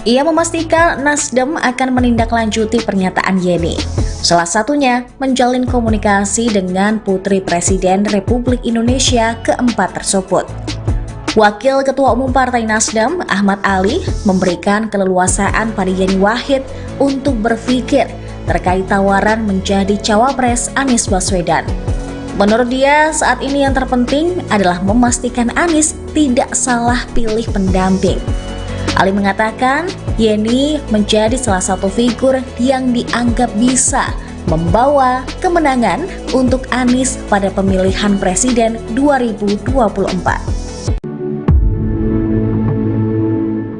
Ia memastikan Nasdem akan menindaklanjuti pernyataan Yeni. Salah satunya menjalin komunikasi dengan Putri Presiden Republik Indonesia keempat tersebut. Wakil Ketua Umum Partai Nasdem, Ahmad Ali, memberikan keleluasaan pada Yeni Wahid untuk berpikir terkait tawaran menjadi cawapres Anies Baswedan. Menurut dia, saat ini yang terpenting adalah memastikan Anies tidak salah pilih pendamping. Ali mengatakan Yeni menjadi salah satu figur yang dianggap bisa membawa kemenangan untuk Anies pada pemilihan presiden 2024.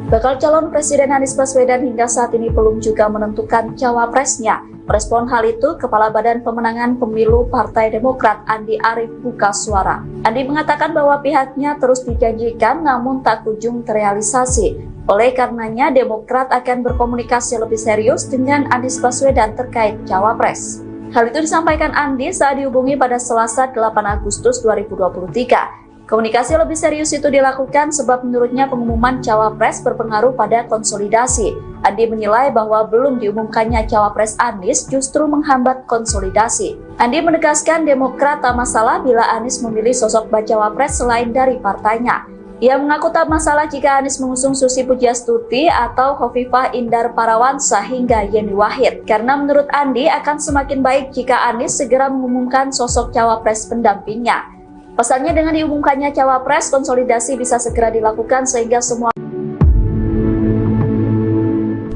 Bakal calon Presiden Anies Baswedan hingga saat ini belum juga menentukan cawapresnya. Merespon hal itu, Kepala Badan Pemenangan Pemilu Partai Demokrat Andi Arief buka suara. Andi mengatakan bahwa pihaknya terus dijanjikan namun tak kunjung terrealisasi. Oleh karenanya, Demokrat akan berkomunikasi lebih serius dengan Anies Baswedan terkait cawapres. Hal itu disampaikan Andi saat dihubungi pada Selasa 8 Agustus 2023. Komunikasi lebih serius itu dilakukan sebab menurutnya pengumuman cawapres berpengaruh pada konsolidasi. Andi menilai bahwa belum diumumkannya cawapres Anies justru menghambat konsolidasi. Andi menegaskan Demokrat tak masalah bila Anies memilih sosok bacawa pres selain dari partainya. Ia mengaku tak masalah jika Anies mengusung Susi Pujiastuti atau Hovifah Indar Parawansa hingga Yeni Wahid. Karena menurut Andi akan semakin baik jika Anies segera mengumumkan sosok cawapres pendampingnya. Pesannya dengan diumumkannya cawapres, konsolidasi bisa segera dilakukan sehingga semua.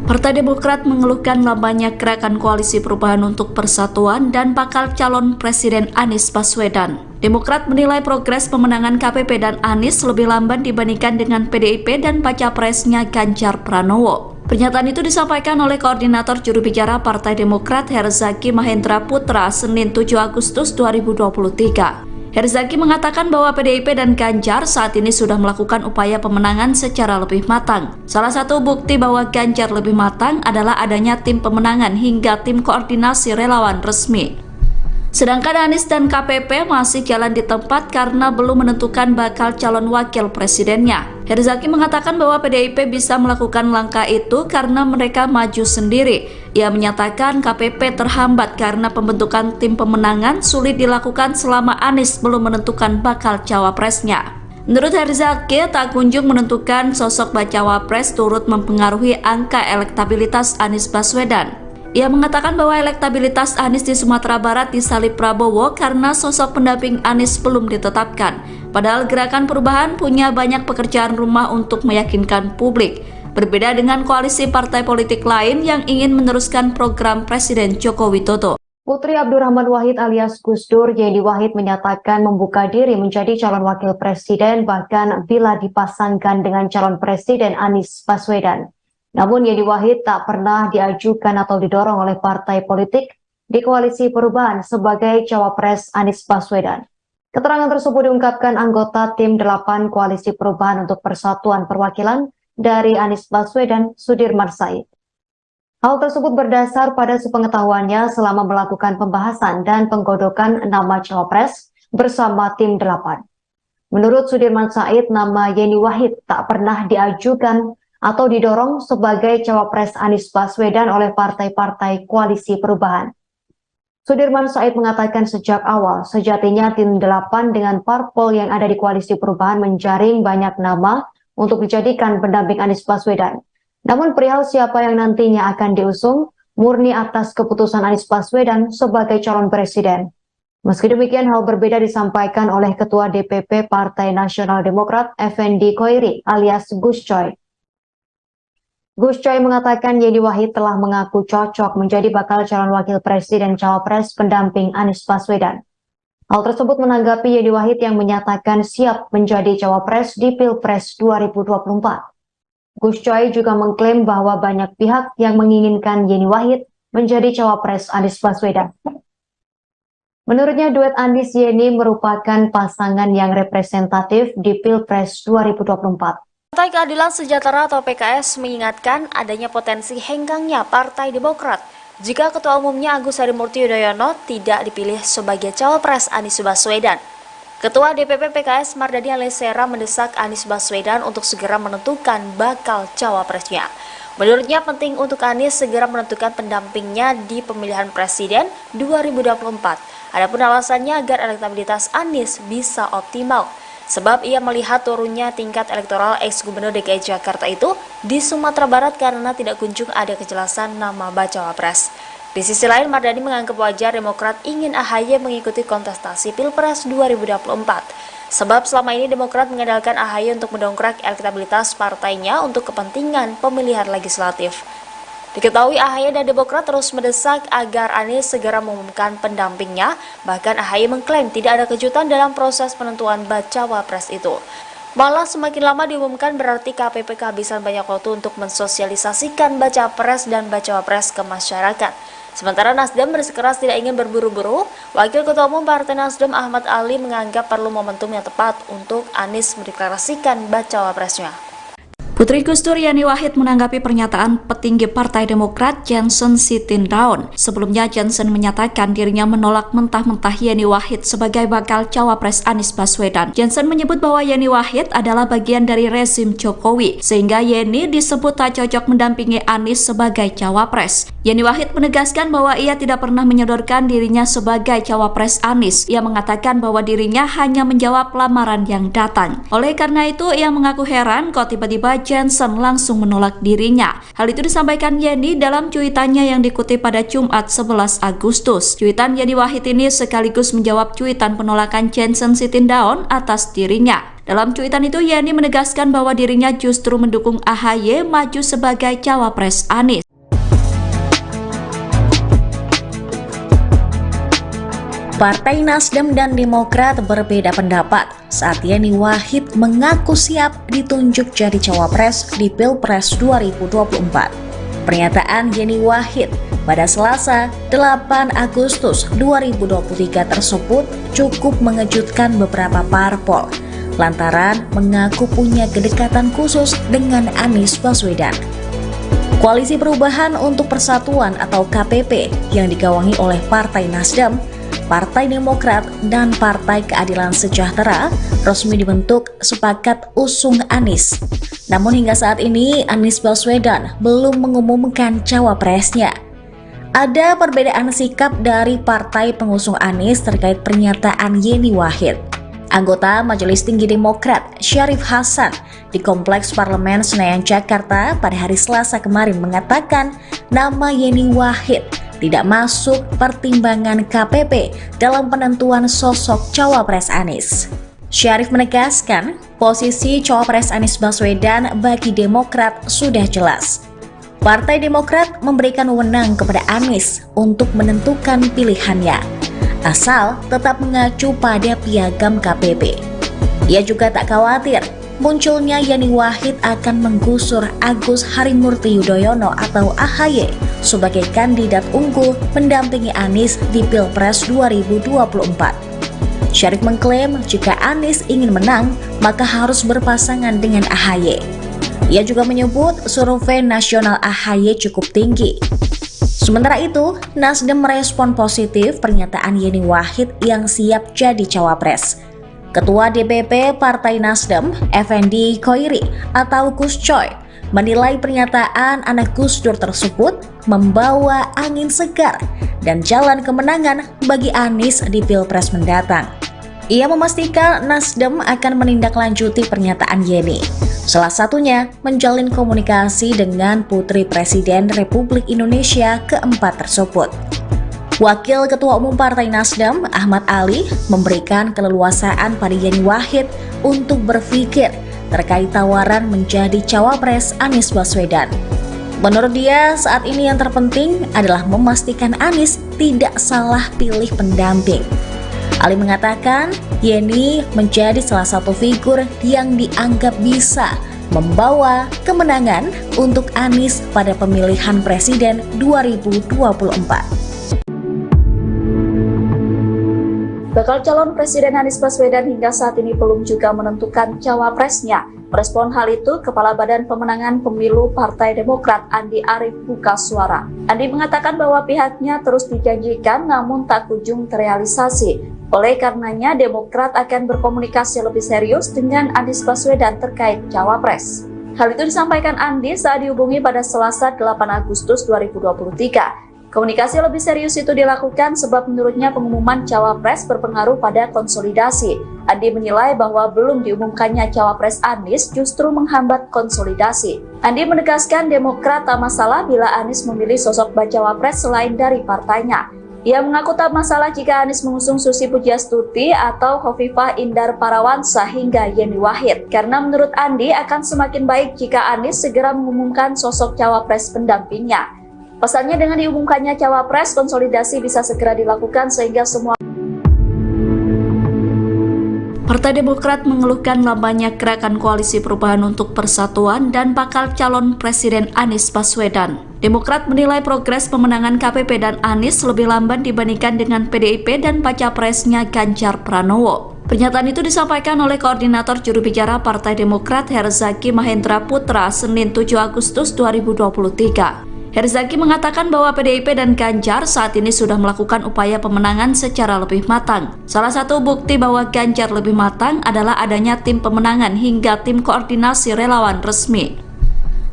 Partai Demokrat mengeluhkan lambannya gerakan Koalisi Perubahan untuk Persatuan dan bakal calon Presiden Anies Baswedan. Demokrat menilai progres pemenangan KPP dan Anies lebih lamban dibandingkan dengan PDIP dan baca presnya Ganjar Pranowo. Pernyataan itu disampaikan oleh Koordinator Juru Bicara Partai Demokrat Herzaki Mahendra Putra Senin 7 Agustus 2023. Herzaki mengatakan bahwa PDIP dan Ganjar saat ini sudah melakukan upaya pemenangan secara lebih matang. Salah satu bukti bahwa Ganjar lebih matang adalah adanya tim pemenangan hingga tim koordinasi relawan resmi. Sedangkan Anies dan KPP masih jalan di tempat karena belum menentukan bakal calon wakil presidennya. Herzaki mengatakan bahwa PDIP bisa melakukan langkah itu karena mereka maju sendiri. Ia menyatakan KPP terhambat karena pembentukan tim pemenangan sulit dilakukan selama Anies belum menentukan bakal cawapresnya. Menurut Herzaki, tak kunjung menentukan sosok bacawa pres turut mempengaruhi angka elektabilitas Anies Baswedan. Ia mengatakan bahwa elektabilitas Anies di Sumatera Barat disalip Prabowo karena sosok pendamping Anies belum ditetapkan. Padahal Gerakan Perubahan punya banyak pekerjaan rumah untuk meyakinkan publik. Berbeda dengan koalisi partai politik lain yang ingin meneruskan program Presiden Joko Widodo. Putri Abdurrahman Wahid alias Gus Dur, Yeni Wahid menyatakan membuka diri menjadi calon wakil presiden bahkan bila dipasangkan dengan calon presiden Anies Baswedan. Namun Yeni Wahid tak pernah diajukan atau didorong oleh partai politik di koalisi perubahan sebagai cawapres Anies Baswedan. Keterangan tersebut diungkapkan anggota tim 8 koalisi perubahan untuk persatuan perwakilan dari Anies Baswedan, Sudirman Said. Hal tersebut berdasar pada sepengetahuannya selama melakukan pembahasan dan penggodokan nama cawapres bersama tim 8. Menurut Sudirman Said, nama Yeni Wahid tak pernah diajukan atau didorong sebagai cawapres Anies Baswedan oleh partai-partai koalisi perubahan. Sudirman Said mengatakan sejak awal, sejatinya tim 8 dengan parpol yang ada di koalisi perubahan menjaring banyak nama untuk dijadikan pendamping Anies Baswedan. Namun perihal siapa yang nantinya akan diusung, murni atas keputusan Anies Baswedan sebagai calon presiden. Meski demikian, hal berbeda disampaikan oleh Ketua DPP Partai Nasional Demokrat, Effendi Khoiri alias Gus Coy. Gus Coy mengatakan Yeni Wahid telah mengaku cocok menjadi bakal calon wakil presiden cawapres pendamping Anies Baswedan. Hal tersebut menanggapi Yeni Wahid yang menyatakan siap menjadi cawapres di Pilpres 2024. Gus Coy juga mengklaim bahwa banyak pihak yang menginginkan Yeni Wahid menjadi cawapres Anies Baswedan. Menurutnya duet Anies Yeni merupakan pasangan yang representatif di Pilpres 2024. Partai Keadilan Sejahtera atau PKS mengingatkan adanya potensi henggangnya Partai Demokrat jika Ketua Umumnya Agus Harimurti Yudhoyono tidak dipilih sebagai cawapres Anies Baswedan. Ketua DPP PKS Mardani Alisera mendesak Anies Baswedan untuk segera menentukan bakal cawapresnya. Menurutnya penting untuk Anies segera menentukan pendampingnya di pemilihan presiden 2024. Adapun alasannya agar elektabilitas Anies bisa optimal. Sebab ia melihat turunnya tingkat elektoral ex-gubernur DKI Jakarta itu di Sumatera Barat karena tidak kunjung ada kejelasan nama bacawa pres. Di sisi lain, Mardani menganggap wajar Demokrat ingin AHY mengikuti kontestasi Pilpres 2024. Sebab selama ini Demokrat mengandalkan AHY untuk mendongkrak elektabilitas partainya untuk kepentingan pemilihan legislatif. Diketahui AHY dan Demokrat terus mendesak agar Anies segera mengumumkan pendampingnya, bahkan AHY mengklaim tidak ada kejutan dalam proses penentuan bacawa pres itu. Malah semakin lama diumumkan berarti KPP kehabisan banyak waktu untuk mensosialisasikan baca pres dan bacawa pres ke masyarakat. Sementara Nasdem bersikeras tidak ingin berburu-buru, Wakil Ketua Umum Partai Nasdem Ahmad Ali menganggap perlu momentum yang tepat untuk Anies mendeklarasikan bacawa presnya. Putri Gus Dur Yeni Wahid menanggapi pernyataan petinggi Partai Demokrat Johnson Sitindaun. Sebelumnya Johnson menyatakan dirinya menolak mentah-mentah Yeni Wahid sebagai bakal cawapres Anies Baswedan. Johnson menyebut bahwa Yeni Wahid adalah bagian dari rezim Jokowi, sehingga Yeni disebut tak cocok mendampingi Anies sebagai cawapres. Yeni Wahid menegaskan bahwa ia tidak pernah menyodorkan dirinya sebagai cawapres Anies. Ia mengatakan bahwa dirinya hanya menjawab lamaran yang datang. Oleh karena itu, ia mengaku heran kok tiba-tiba Johnson langsung menolak dirinya. Hal itu disampaikan Yeni dalam cuitannya yang dikutip pada Jumat 11 Agustus. Cuitan Yeni Wahid ini sekaligus menjawab cuitan penolakan Johnson Sitindaun atas dirinya. Dalam cuitan itu Yeni menegaskan bahwa dirinya justru mendukung AHY maju sebagai cawapres Anies. Partai Nasdem dan Demokrat berbeda pendapat saat Yeni Wahid mengaku siap ditunjuk jadi cawapres di Pilpres 2024. Pernyataan Yeni Wahid pada Selasa 8 Agustus 2023 tersebut cukup mengejutkan beberapa parpol lantaran mengaku punya kedekatan khusus dengan Anies Baswedan. Koalisi Perubahan untuk Persatuan atau KPP yang digawangi oleh Partai Nasdem Partai Demokrat dan Partai Keadilan Sejahtera resmi dibentuk sepakat usung Anies. Namun hingga saat ini Anies Baswedan belum mengumumkan cawapresnya. Ada perbedaan sikap dari partai pengusung Anies terkait pernyataan Yeni Wahid. Anggota Majelis Tinggi Demokrat Syarif Hasan di Kompleks Parlemen Senayan Jakarta pada hari Selasa kemarin mengatakan nama Yeni Wahid tidak masuk pertimbangan KPP dalam penentuan sosok cawapres Anies. Syarif menegaskan posisi cawapres Anies Baswedan bagi Demokrat sudah jelas. Partai Demokrat memberikan wewenang kepada Anies untuk menentukan pilihannya, asal tetap mengacu pada piagam KPP. Ia juga tak khawatir munculnya Yeni Wahid akan menggusur Agus Harimurti Yudhoyono atau AHY sebagai kandidat unggul mendampingi Anies di Pilpres 2024. Syarif mengklaim jika Anies ingin menang, maka harus berpasangan dengan AHY. Ia juga menyebut survei nasional AHY cukup tinggi. Sementara itu, Nasdem merespon positif pernyataan Yeni Wahid yang siap jadi cawapres. Ketua DPP Partai Nasdem, Effendi Khoiri atau Gus Coy, menilai pernyataan anak Gus Dur tersebut membawa angin segar dan jalan kemenangan bagi Anies di Pilpres mendatang. Ia memastikan Nasdem akan menindaklanjuti pernyataan Yeni. Salah satunya menjalin komunikasi dengan Putri Presiden Republik Indonesia keempat tersebut. Wakil Ketua Umum Partai Nasdem, Ahmad Ali, memberikan keleluasaan pada Yeni Wahid untuk berpikir terkait tawaran menjadi cawapres Anies Baswedan. Menurut dia, saat ini yang terpenting adalah memastikan Anies tidak salah pilih pendamping. Ali mengatakan Yeni menjadi salah satu figur yang dianggap bisa membawa kemenangan untuk Anies pada pemilihan presiden 2024. Bakal calon Presiden Anies Baswedan hingga saat ini belum juga menentukan cawapresnya. Merespon hal itu, Kepala Badan Pemenangan Pemilu Partai Demokrat Andi Arief buka suara. Andi mengatakan bahwa pihaknya terus dijanjikan namun tak kunjung terrealisasi. Oleh karenanya, Demokrat akan berkomunikasi lebih serius dengan Anies Baswedan terkait cawapres. Hal itu disampaikan Andi saat dihubungi pada Selasa 8 Agustus 2023. Komunikasi lebih serius itu dilakukan sebab menurutnya pengumuman cawapres berpengaruh pada konsolidasi. Andi menilai bahwa belum diumumkannya cawapres Anies justru menghambat konsolidasi. Andi menegaskan Demokrat tak masalah bila Anies memilih sosok bacawa pres selain dari partainya. Ia mengaku tak masalah jika Anies mengusung Susi Pujiastuti atau Hovifah Indar Parawansa hingga Yeni Wahid. Karena menurut Andi akan semakin baik jika Anies segera mengumumkan sosok cawapres pendampingnya. Pasalnya dengan diumumkannya cawapres, konsolidasi bisa segera dilakukan sehingga semua. Partai Demokrat mengeluhkan lambannya gerakan koalisi perubahan untuk persatuan dan bakal calon Presiden Anies Baswedan. Demokrat menilai progres pemenangan KPP dan Anies lebih lamban dibandingkan dengan PDIP dan baca presnya Ganjar Pranowo. Pernyataan itu disampaikan oleh Koordinator Juru Bicara Partai Demokrat Herzaki Mahendra Putra Senin 7 Agustus 2023. Herzaki mengatakan bahwa PDIP dan Ganjar saat ini sudah melakukan upaya pemenangan secara lebih matang. Salah satu bukti bahwa Ganjar lebih matang adalah adanya tim pemenangan hingga tim koordinasi relawan resmi.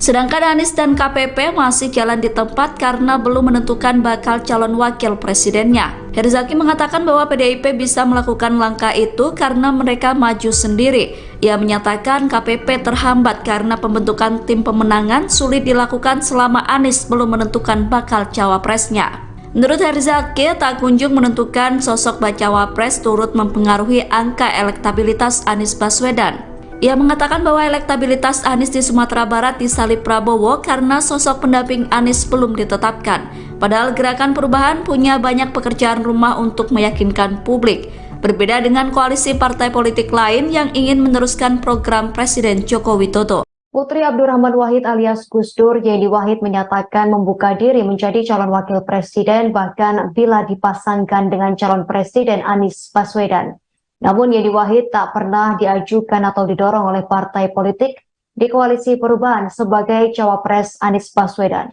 Sedangkan Anies dan KPP masih jalan di tempat karena belum menentukan bakal calon wakil presidennya. Herzaki mengatakan bahwa PDIP bisa melakukan langkah itu karena mereka maju sendiri. Ia menyatakan KPP terhambat karena pembentukan tim pemenangan sulit dilakukan selama Anies belum menentukan bakal cawapresnya. Menurut Herzaki, tak kunjung menentukan sosok bacawa pres turut mempengaruhi angka elektabilitas Anies Baswedan. Ia mengatakan bahwa elektabilitas Anies di Sumatera Barat disalip Prabowo karena sosok pendamping Anies belum ditetapkan. Padahal Gerakan Perubahan punya banyak pekerjaan rumah untuk meyakinkan publik. Berbeda dengan koalisi partai politik lain yang ingin meneruskan program Presiden Joko Widodo. Putri Abdurrahman Wahid alias Gus Dur, Yeni Wahid menyatakan membuka diri menjadi calon wakil presiden bahkan bila dipasangkan dengan calon presiden Anies Baswedan. Namun Yeni Wahid tak pernah diajukan atau didorong oleh partai politik di koalisi perubahan sebagai cawapres Anies Baswedan.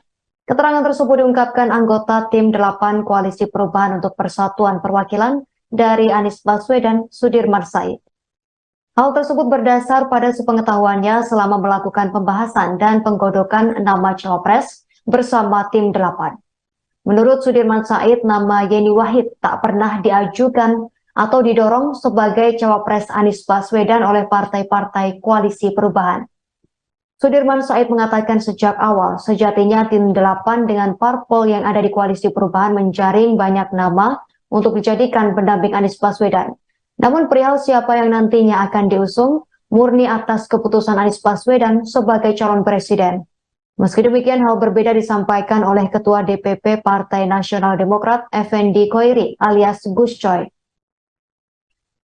Keterangan tersebut diungkapkan anggota Tim 8 Koalisi Perubahan untuk Persatuan Perwakilan dari Anies Baswedan, Sudirman Said. Hal tersebut berdasar pada sepengetahuannya selama melakukan pembahasan dan penggodokan nama cawapres bersama Tim 8. Menurut Sudirman Said, nama Yeni Wahid tak pernah diajukan atau didorong sebagai cawapres Anies Baswedan oleh partai-partai Koalisi Perubahan. Sudirman Said mengatakan sejak awal, sejatinya Tim 8 dengan parpol yang ada di Koalisi Perubahan menjaring banyak nama untuk dijadikan pendamping Anies Baswedan. Namun perihal siapa yang nantinya akan diusung, murni atas keputusan Anies Baswedan sebagai calon presiden. Meski demikian, hal berbeda disampaikan oleh Ketua DPP Partai Nasional Demokrat, Effendi Khoiri alias Gus Coy.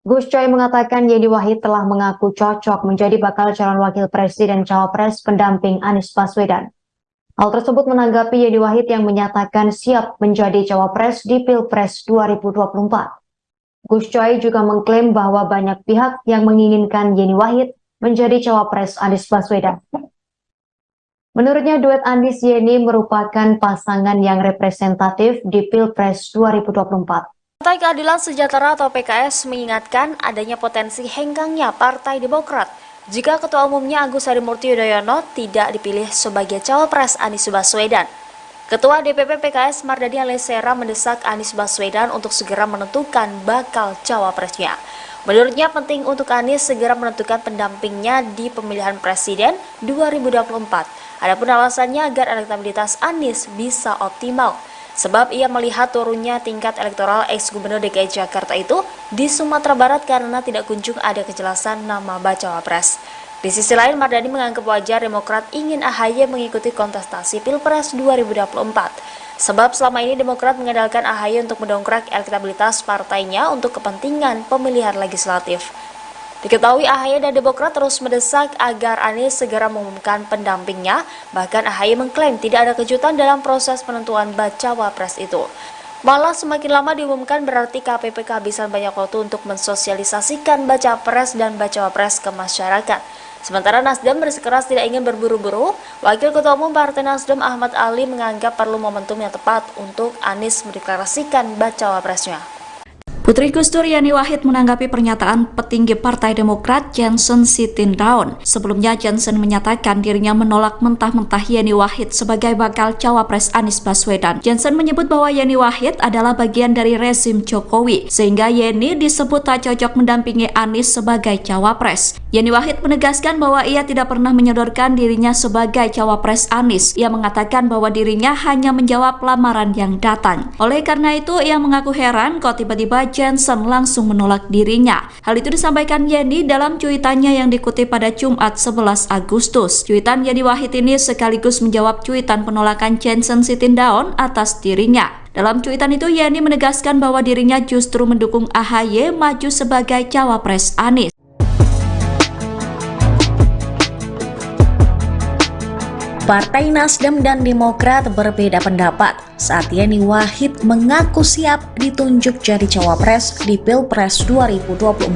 Gus Coy mengatakan Yeni Wahid telah mengaku cocok menjadi bakal calon wakil presiden cawapres pendamping Anies Baswedan. Hal tersebut menanggapi Yeni Wahid yang menyatakan siap menjadi cawapres di Pilpres 2024. Gus Coy juga mengklaim bahwa banyak pihak yang menginginkan Yeni Wahid menjadi cawapres Anies Baswedan. Menurutnya duet Anies Yeni merupakan pasangan yang representatif di Pilpres 2024. Partai Keadilan Sejahtera atau PKS mengingatkan adanya potensi henggangnya Partai Demokrat jika Ketua Umumnya Agus Harimurti Yudhoyono tidak dipilih sebagai cawapres Anies Baswedan. Ketua DPP PKS Mardani Alisera mendesak Anies Baswedan untuk segera menentukan bakal cawapresnya. Menurutnya penting untuk Anies segera menentukan pendampingnya di pemilihan presiden 2024. Adapun alasannya agar elektabilitas Anies bisa optimal. Sebab ia melihat turunnya tingkat elektoral ex-gubernur DKI Jakarta itu di Sumatera Barat karena tidak kunjung ada kejelasan nama bacawa pres. Di sisi lain, Mardani menganggap wajar Demokrat ingin AHY mengikuti kontestasi Pilpres 2024. Sebab selama ini Demokrat mengandalkan AHY untuk mendongkrak elektabilitas partainya untuk kepentingan pemilihan legislatif. Diketahui AHY dan Demokrat terus mendesak agar Anies segera mengumumkan pendampingnya, bahkan AHY mengklaim tidak ada kejutan dalam proses penentuan bacawa pres itu. Malah semakin lama diumumkan berarti KPP kehabisan banyak waktu untuk mensosialisasikan baca pres dan bacawa pres ke masyarakat. Sementara Nasdem bersikeras tidak ingin berburu-buru, Wakil Ketua Umum Partai Nasdem Ahmad Ali menganggap perlu momentum yang tepat untuk Anies mendeklarasikan bacawa presnya. Putri Gus Dur Yeni Wahid menanggapi pernyataan petinggi Partai Demokrat Johnson Sitindaun. Sebelumnya Johnson menyatakan dirinya menolak mentah-mentah Yeni Wahid sebagai bakal cawapres Anies Baswedan. Johnson menyebut bahwa Yeni Wahid adalah bagian dari rezim Jokowi, sehingga Yeni disebut tak cocok mendampingi Anies sebagai cawapres. Yeni Wahid menegaskan bahwa ia tidak pernah menyodorkan dirinya sebagai cawapres Anies. Ia mengatakan bahwa dirinya hanya menjawab lamaran yang datang. Oleh karena itu, ia mengaku heran kok tiba-tiba Johnson langsung menolak dirinya. Hal itu disampaikan Yeni dalam cuitannya yang dikutip pada Jumat 11 Agustus. Cuitan Yeni Wahid ini sekaligus menjawab cuitan penolakan Johnson Sitindaun atas dirinya. Dalam cuitan itu Yeni menegaskan bahwa dirinya justru mendukung AHY maju sebagai cawapres Anies. Partai Nasdem dan Demokrat berbeda pendapat saat Yeni Wahid mengaku siap ditunjuk jadi cawapres di Pilpres 2024.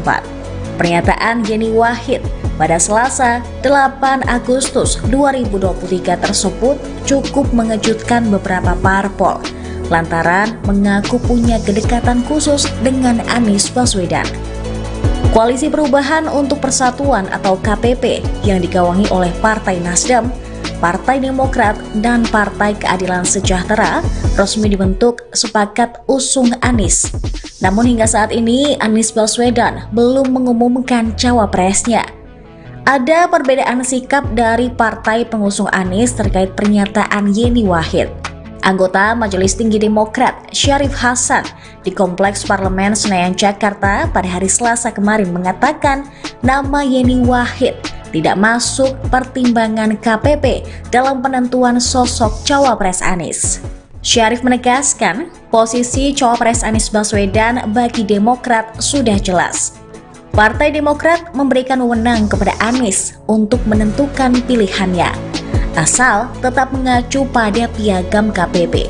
Pernyataan Yeni Wahid pada Selasa 8 Agustus 2023 tersebut cukup mengejutkan beberapa parpol lantaran mengaku punya kedekatan khusus dengan Anies Baswedan. Koalisi Perubahan untuk Persatuan atau KPP yang digawangi oleh Partai Nasdem, Partai Demokrat, dan Partai Keadilan Sejahtera resmi dibentuk sepakat usung Anies. Namun hingga saat ini Anies Baswedan belum mengumumkan cawapresnya. Ada perbedaan sikap dari partai pengusung Anies terkait pernyataan Yeni Wahid. Anggota Majelis Tinggi Demokrat Syarif Hasan di Kompleks Parlemen Senayan Jakarta pada hari Selasa kemarin mengatakan nama Yeni Wahid tidak masuk pertimbangan KPP dalam penentuan sosok cawapres Anies. Syarif menegaskan posisi cawapres Anies Baswedan bagi Demokrat sudah jelas. Partai Demokrat memberikan wewenang kepada Anies untuk menentukan pilihannya, asal tetap mengacu pada piagam KPP.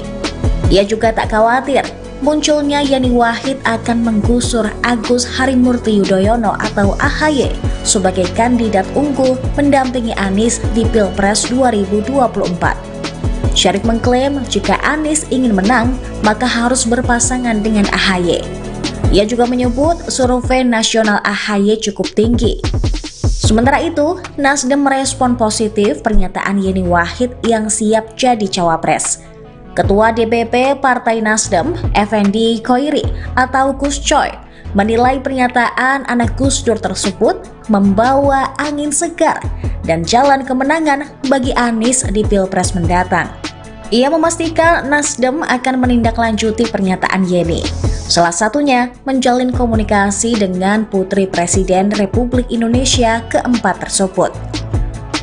Ia juga tak khawatir munculnya Yeni Wahid akan menggusur Agus Harimurti Yudhoyono atau AHY sebagai kandidat unggul mendampingi Anies di Pilpres 2024. Syarif mengklaim jika Anies ingin menang, maka harus berpasangan dengan AHY. Ia juga menyebut survei nasional AHY cukup tinggi. Sementara itu, Nasdem merespon positif pernyataan Yeni Wahid yang siap jadi cawapres. Ketua DPP Partai Nasdem, Effendi Khoiri atau Gus Coy, menilai pernyataan anak Gus Dur tersebut membawa angin segar dan jalan kemenangan bagi Anies di Pilpres mendatang. Ia memastikan Nasdem akan menindaklanjuti pernyataan Yeni. Salah satunya menjalin komunikasi dengan Putri Presiden Republik Indonesia keempat tersebut.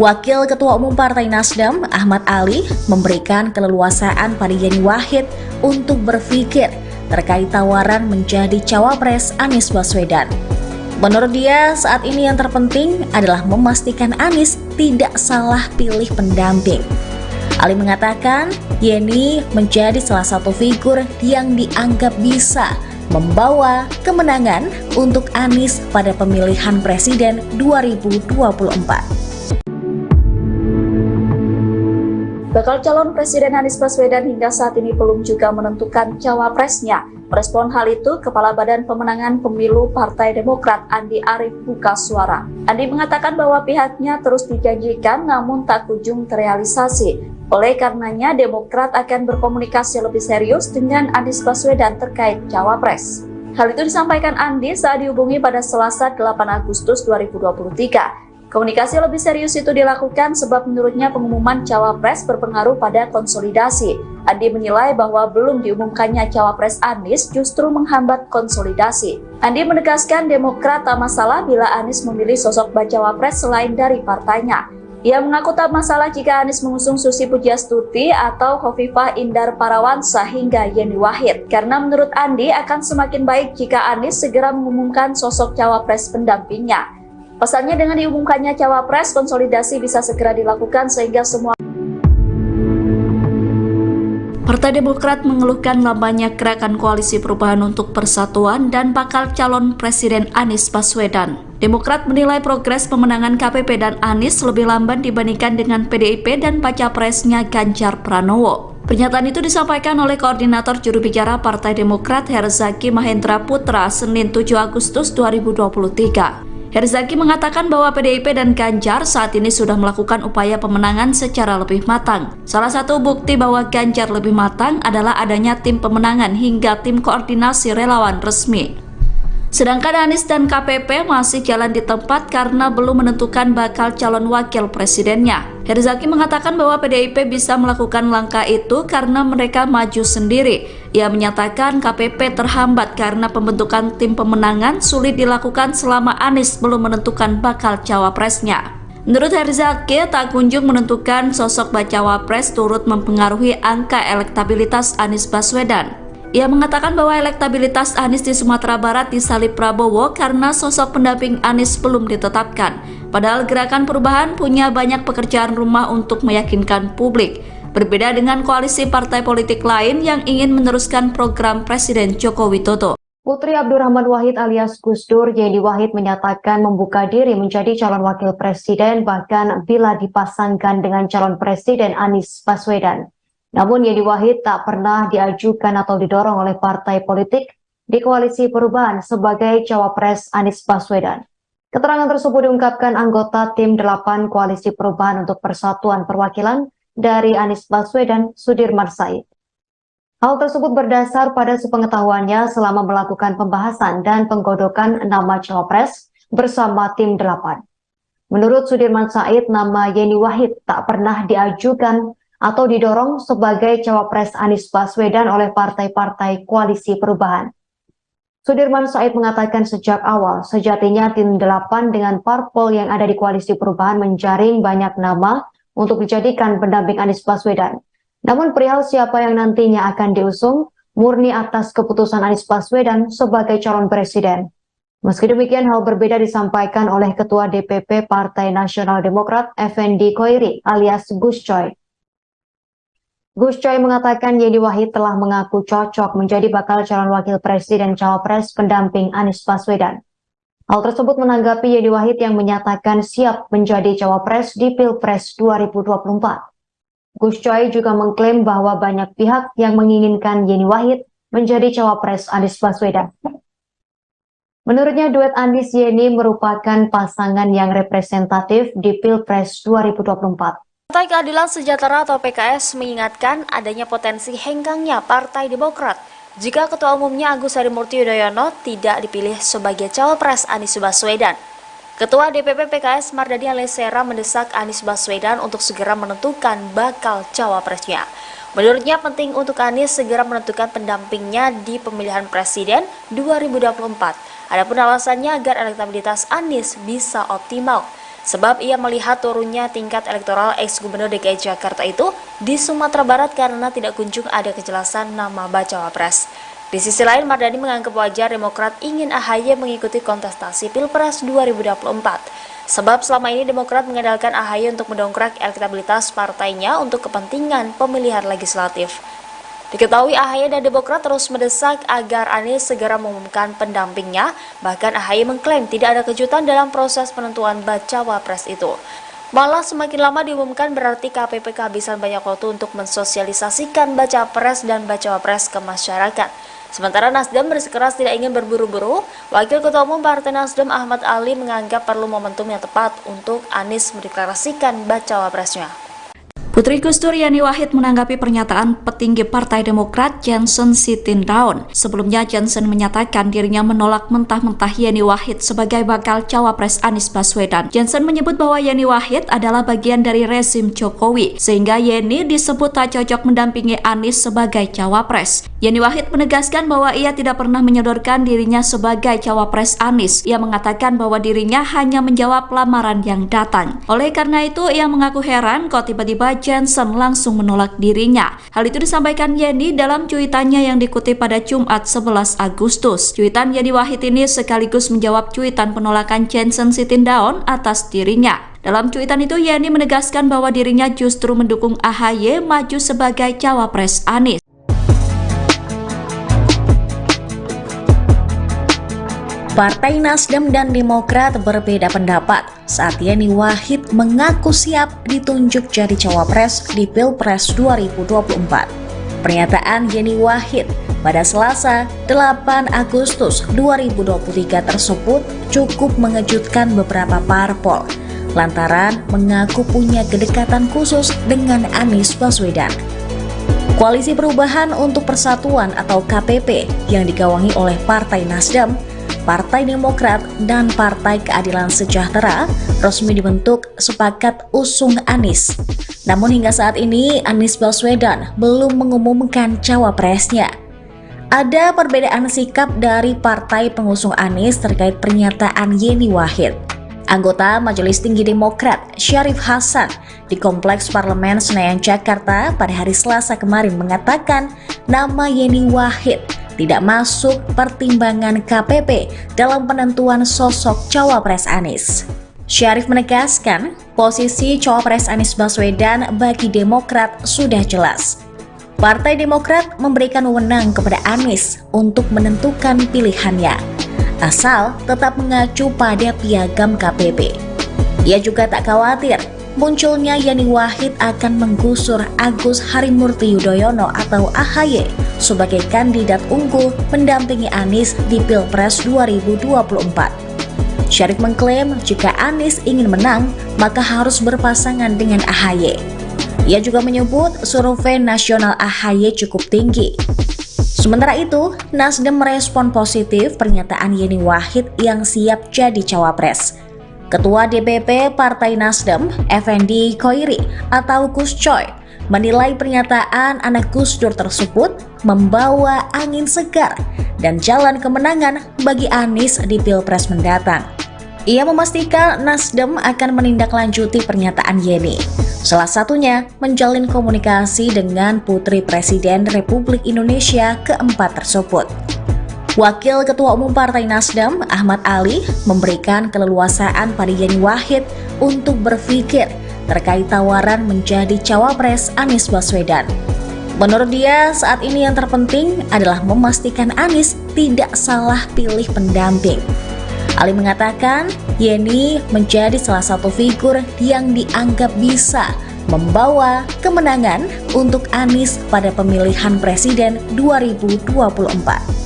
Wakil Ketua Umum Partai Nasdem, Ahmad Ali, memberikan keleluasaan pada Yeni Wahid untuk berpikir terkait tawaran menjadi cawapres Anies Baswedan. Menurut dia, saat ini yang terpenting adalah memastikan Anies tidak salah pilih pendamping. Ali mengatakan, Yeni menjadi salah satu figur yang dianggap bisa membawa kemenangan untuk Anies pada pemilihan presiden 2024. Bakal calon Presiden Anies Baswedan hingga saat ini belum juga menentukan cawapresnya. Merespon hal itu, Kepala Badan Pemenangan Pemilu Partai Demokrat Andi Arief buka suara. Andi mengatakan bahwa pihaknya terus dijanjikan namun tak kunjung terrealisasi. Oleh karenanya, Demokrat akan berkomunikasi lebih serius dengan Anies Baswedan terkait cawapres. Hal itu disampaikan Andi saat dihubungi pada Selasa 8 Agustus 2023. Komunikasi lebih serius itu dilakukan sebab menurutnya pengumuman cawapres berpengaruh pada konsolidasi. Andi menilai bahwa belum diumumkannya cawapres Anies justru menghambat konsolidasi. Andi menegaskan Demokrat tak masalah bila Anies memilih sosok bacawa pres selain dari partainya. Ia mengaku tak masalah jika Anies mengusung Susi Pujiastuti atau Khofifah Indar Parawansa hingga Yeni Wahid. Karena menurut Andi akan semakin baik jika Anies segera mengumumkan sosok cawapres pendampingnya. Pasalnya dengan diumumkannya cawapres, konsolidasi bisa segera dilakukan sehingga semua. Partai Demokrat mengeluhkan lambannya gerakan koalisi perubahan untuk persatuan dan bakal calon Presiden Anies Baswedan. Demokrat menilai progres pemenangan KPP dan Anies lebih lamban dibandingkan dengan PDIP dan baca presnya Ganjar Pranowo. Pernyataan itu disampaikan oleh Koordinator Juru Bicara Partai Demokrat Herzaki Mahendra Putra Senin 7 Agustus 2023. Herzaki mengatakan bahwa PDIP dan Ganjar saat ini sudah melakukan upaya pemenangan secara lebih matang. Salah satu bukti bahwa Ganjar lebih matang adalah adanya tim pemenangan hingga tim koordinasi relawan resmi. Sedangkan Anies dan KPP masih jalan di tempat karena belum menentukan bakal calon wakil presidennya. Herzaki mengatakan bahwa PDIP bisa melakukan langkah itu karena mereka maju sendiri. Ia menyatakan KPP terhambat karena pembentukan tim pemenangan sulit dilakukan selama Anies belum menentukan bakal cawapresnya. Menurut Herzaki, tak kunjung menentukan sosok bacawa pres turut mempengaruhi angka elektabilitas Anies Baswedan. Ia mengatakan bahwa elektabilitas Anies di Sumatera Barat disalip Prabowo karena sosok pendamping Anies belum ditetapkan. Padahal Gerakan Perubahan punya banyak pekerjaan rumah untuk meyakinkan publik. Berbeda dengan koalisi partai politik lain yang ingin meneruskan program Presiden Joko Widodo. Putri Abdurrahman Wahid alias Gus Dur, Yeni Wahid menyatakan membuka diri menjadi calon wakil presiden bahkan bila dipasangkan dengan calon presiden Anies Baswedan. Namun Yeni Wahid tak pernah diajukan atau didorong oleh partai politik di koalisi perubahan sebagai cawapres Anies Baswedan. Keterangan tersebut diungkapkan anggota tim 8 koalisi perubahan untuk persatuan perwakilan dari Anies Baswedan, Sudirman Said. Hal tersebut berdasar pada sepengetahuannya selama melakukan pembahasan dan penggodokan nama cawapres bersama tim 8. Menurut Sudirman Said, nama Yeni Wahid tak pernah diajukan atau didorong sebagai cawapres Anies Baswedan oleh partai-partai koalisi perubahan. Sudirman Said mengatakan sejak awal, sejatinya tim 8 dengan parpol yang ada di koalisi perubahan menjaring banyak nama untuk dijadikan pendamping Anies Baswedan. Namun perihal siapa yang nantinya akan diusung, murni atas keputusan Anies Baswedan sebagai calon presiden. Meski demikian, hal berbeda disampaikan oleh Ketua DPP Partai Nasional Demokrat Effendi Khoiri alias Gus Coy. Gus Coy mengatakan Yeni Wahid telah mengaku cocok menjadi bakal calon wakil presiden cawapres pendamping Anies Baswedan. Hal tersebut menanggapi Yeni Wahid yang menyatakan siap menjadi cawapres di Pilpres 2024. Gus Coy juga mengklaim bahwa banyak pihak yang menginginkan Yeni Wahid menjadi cawapres Anies Baswedan. Menurutnya duet Anies Yeni merupakan pasangan yang representatif di Pilpres 2024. Partai Keadilan Sejahtera atau PKS mengingatkan adanya potensi henggangnya Partai Demokrat jika Ketua Umumnya Agus Harimurti Yudhoyono tidak dipilih sebagai cawapres Anies Baswedan. Ketua DPP PKS Mardani Alisera mendesak Anies Baswedan untuk segera menentukan bakal cawapresnya. Menurutnya penting untuk Anies segera menentukan pendampingnya di pemilihan presiden 2024. Adapun alasannya agar elektabilitas Anies bisa optimal. Sebab ia melihat turunnya tingkat elektoral ex-gubernur DKI Jakarta itu di Sumatera Barat karena tidak kunjung ada kejelasan nama bacawa pres. Di sisi lain, Mardani menganggap wajar Demokrat ingin AHY mengikuti kontestasi Pilpres 2024. Sebab selama ini Demokrat mengandalkan AHY untuk mendongkrak elektabilitas partainya untuk kepentingan pemilihan legislatif. Diketahui AHY dan Demokrat terus mendesak agar Anies segera mengumumkan pendampingnya, bahkan AHY mengklaim tidak ada kejutan dalam proses penentuan bacawa pres itu. Malah semakin lama diumumkan berarti KPP kehabisan banyak waktu untuk mensosialisasikan baca pres dan bacawa pres ke masyarakat. Sementara Nasdem bersikeras tidak ingin berburu-buru, Wakil Ketua Umum Partai Nasdem Ahmad Ali menganggap perlu momentum yang tepat untuk Anies mendeklarasikan bacawa presnya. Putri Gus Dur Yeni Wahid menanggapi pernyataan petinggi Partai Demokrat Johnson Sitindaun. Sebelumnya Johnson menyatakan dirinya menolak mentah-mentah Yeni Wahid sebagai bakal cawapres Anies Baswedan. Johnson menyebut bahwa Yeni Wahid adalah bagian dari rezim Jokowi, sehingga Yeni disebut tak cocok mendampingi Anies sebagai cawapres. Yeni Wahid menegaskan bahwa ia tidak pernah menyodorkan dirinya sebagai cawapres Anies. Ia mengatakan bahwa dirinya hanya menjawab lamaran yang datang. Oleh karena itu, ia mengaku heran kok tiba-tiba Johnson langsung menolak dirinya. Hal itu disampaikan Yeni dalam cuitannya yang dikutip pada Jumat 11 Agustus. Cuitan Yeni Wahid ini sekaligus menjawab cuitan penolakan Johnson Sitindaun atas dirinya. Dalam cuitan itu Yeni menegaskan bahwa dirinya justru mendukung AHY maju sebagai cawapres Anies. Partai Nasdem dan Demokrat berbeda pendapat saat Yeni Wahid mengaku siap ditunjuk jadi cawapres di Pilpres 2024. Pernyataan Yeni Wahid pada Selasa 8 Agustus 2023 tersebut cukup mengejutkan beberapa parpol lantaran mengaku punya kedekatan khusus dengan Anies Baswedan. Koalisi Perubahan untuk Persatuan atau KPP yang digawangi oleh Partai Nasdem, Partai Demokrat, dan Partai Keadilan Sejahtera resmi dibentuk sepakat usung Anies. Namun hingga saat ini Anies Baswedan belum mengumumkan cawapresnya. Ada perbedaan sikap dari partai pengusung Anies terkait pernyataan Yeni Wahid. Anggota Majelis Tinggi Demokrat Syarif Hasan di Kompleks Parlemen Senayan Jakarta pada hari Selasa kemarin mengatakan nama Yeni Wahid tidak masuk pertimbangan KPP dalam penentuan sosok cawapres Anies. Syarif menegaskan posisi cawapres Anies Baswedan bagi Demokrat sudah jelas. Partai Demokrat memberikan wewenang kepada Anies untuk menentukan pilihannya, asal tetap mengacu pada piagam KPP. Ia juga tak khawatir munculnya Yeni Wahid akan menggusur Agus Harimurti Yudhoyono atau AHY sebagai kandidat unggul mendampingi Anies di Pilpres 2024. Syarif mengklaim jika Anies ingin menang, maka harus berpasangan dengan AHY. Ia juga menyebut survei nasional AHY cukup tinggi. Sementara itu, Nasdem merespon positif pernyataan Yeni Wahid yang siap jadi cawapres. Ketua DPP Partai Nasdem, Effendi Khoiri atau Gus Coy, menilai pernyataan anak Gus Dur tersebut membawa angin segar dan jalan kemenangan bagi Anies di Pilpres mendatang. Ia memastikan Nasdem akan menindaklanjuti pernyataan Yeni, salah satunya menjalin komunikasi dengan Putri Presiden Republik Indonesia keempat tersebut. Wakil Ketua Umum Partai Nasdem, Ahmad Ali, memberikan keleluasaan pada Yeni Wahid untuk berpikir terkait tawaran menjadi cawapres Anies Baswedan. Menurut dia, saat ini yang terpenting adalah memastikan Anies tidak salah pilih pendamping. Ali mengatakan, Yeni menjadi salah satu figur yang dianggap bisa membawa kemenangan untuk Anies pada pemilihan presiden 2024.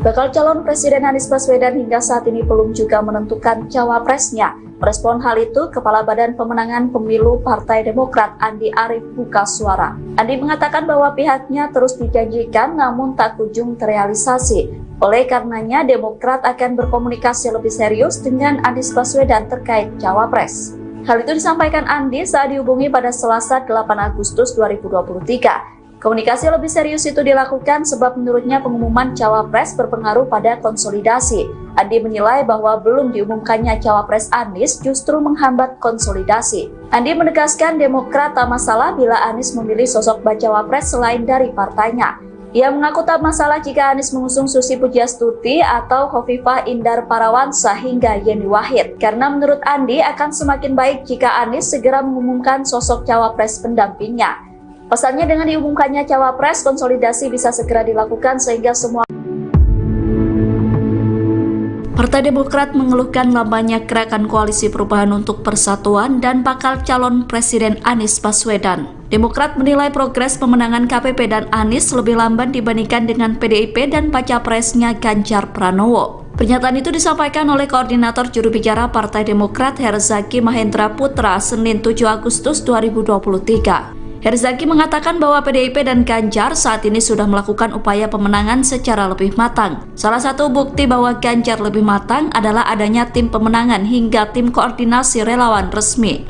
Bakal calon Presiden Anies Baswedan hingga saat ini belum juga menentukan cawapresnya. Merespon hal itu, Kepala Badan Pemenangan Pemilu Partai Demokrat Andi Arief buka suara. Andi mengatakan bahwa pihaknya terus dijanjikan namun tak kunjung terrealisasi. Oleh karenanya, Demokrat akan berkomunikasi lebih serius dengan Anies Baswedan terkait cawapres. Hal itu disampaikan Andi saat dihubungi pada Selasa 8 Agustus 2023. Komunikasi lebih serius itu dilakukan sebab menurutnya pengumuman cawapres berpengaruh pada konsolidasi. Andi menilai bahwa belum diumumkannya cawapres Anies justru menghambat konsolidasi. Andi menegaskan Demokrat tak masalah bila Anies memilih sosok bacawa pres selain dari partainya. Ia mengaku tak masalah jika Anies mengusung Susi Pujiastuti atau Khofifah Indar Parawansa hingga Yeni Wahid. Karena menurut Andi akan semakin baik jika Anies segera mengumumkan sosok cawapres pendampingnya. Pasalnya dengan diumumkannya cawapres, konsolidasi bisa segera dilakukan sehingga semua Partai Demokrat mengeluhkan lambannya gerakan koalisi perubahan untuk persatuan dan bakal calon Presiden Anies Baswedan. Demokrat menilai progres pemenangan KPP dan Anies lebih lamban dibandingkan dengan PDIP dan baca presnya Ganjar Pranowo. Pernyataan itu disampaikan oleh Koordinator Juru Bicara Partai Demokrat Herzaki Mahendra Putra Senin 7 Agustus 2023. Herzaki mengatakan bahwa PDIP dan Ganjar saat ini sudah melakukan upaya pemenangan secara lebih matang. Salah satu bukti bahwa Ganjar lebih matang adalah adanya tim pemenangan hingga tim koordinasi relawan resmi.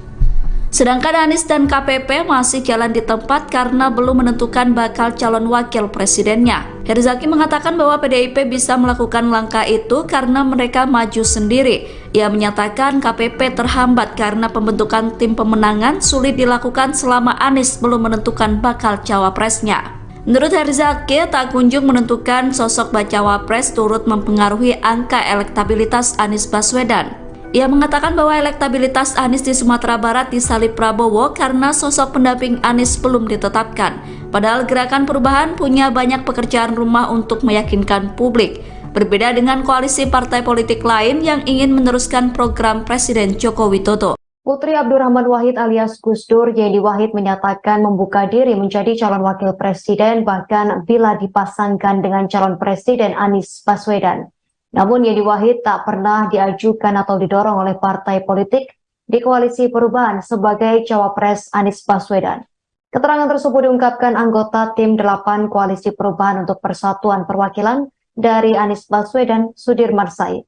Sedangkan Anies dan KPP masih jalan di tempat karena belum menentukan bakal calon wakil presidennya. Herzaki mengatakan bahwa PDIP bisa melakukan langkah itu karena mereka maju sendiri. Ia menyatakan KPP terhambat karena pembentukan tim pemenangan sulit dilakukan selama Anies belum menentukan bakal cawapresnya. Menurut Herzaki, tak kunjung menentukan sosok bacawa pres turut mempengaruhi angka elektabilitas Anies Baswedan. Ia mengatakan bahwa elektabilitas Anies di Sumatera Barat disalip Prabowo karena sosok pendamping Anies belum ditetapkan. Padahal Gerakan Perubahan punya banyak pekerjaan rumah untuk meyakinkan publik. Berbeda dengan koalisi partai politik lain yang ingin meneruskan program Presiden Joko Widodo. Putri Abdurrahman Wahid alias Gus Dur, Yeni Wahid menyatakan membuka diri menjadi calon wakil presiden bahkan bila dipasangkan dengan calon presiden Anies Baswedan. Namun Yeni Wahid tak pernah diajukan atau didorong oleh partai politik di koalisi perubahan sebagai cawapres Anies Baswedan. Keterangan tersebut diungkapkan anggota tim 8 koalisi perubahan untuk persatuan perwakilan dari Anies Baswedan, Sudirman Said.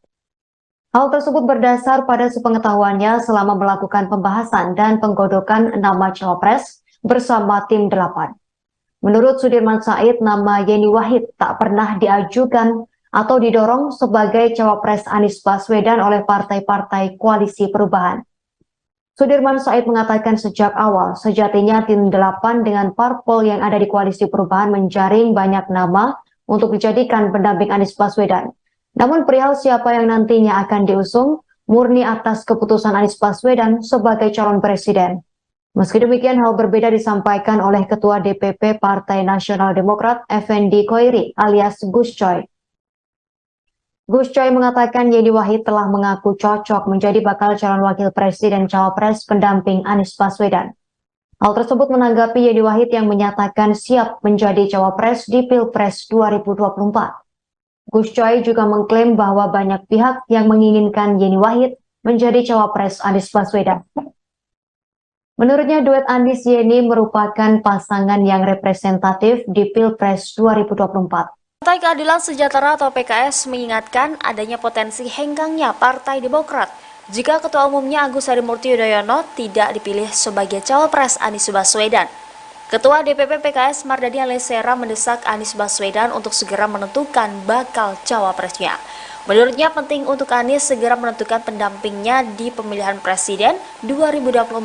Hal tersebut berdasar pada sepengetahuannya selama melakukan pembahasan dan penggodokan nama cawapres bersama tim 8. Menurut Sudirman Said, nama Yeni Wahid tak pernah diajukan atau didorong sebagai cawapres Anies Baswedan oleh partai-partai koalisi perubahan. Sudirman Said mengatakan sejak awal, sejatinya tim 8 dengan parpol yang ada di koalisi perubahan menjaring banyak nama untuk dijadikan pendamping Anies Baswedan. Namun perihal siapa yang nantinya akan diusung, murni atas keputusan Anies Baswedan sebagai calon presiden. Meski demikian, hal berbeda disampaikan oleh Ketua DPP Partai Nasional Demokrat, Effendi Koiri alias Gus Coy. Gus Coy mengatakan Yeni Wahid telah mengaku cocok menjadi bakal calon wakil presiden cawapres pendamping Anies Baswedan. Hal tersebut menanggapi Yeni Wahid yang menyatakan siap menjadi cawapres di Pilpres 2024. Gus Coy juga mengklaim bahwa banyak pihak yang menginginkan Yeni Wahid menjadi cawapres Anies Baswedan. Menurutnya duet Anies Yeni merupakan pasangan yang representatif di Pilpres 2024. Partai Keadilan Sejahtera atau PKS mengingatkan adanya potensi henggangnya Partai Demokrat jika Ketua Umumnya Agus Harimurti Yudhoyono tidak dipilih sebagai cawapres Anies Baswedan. Ketua DPP PKS Mardani Alisera mendesak Anies Baswedan untuk segera menentukan bakal cawapresnya. Menurutnya penting untuk Anies segera menentukan pendampingnya di pemilihan presiden 2024.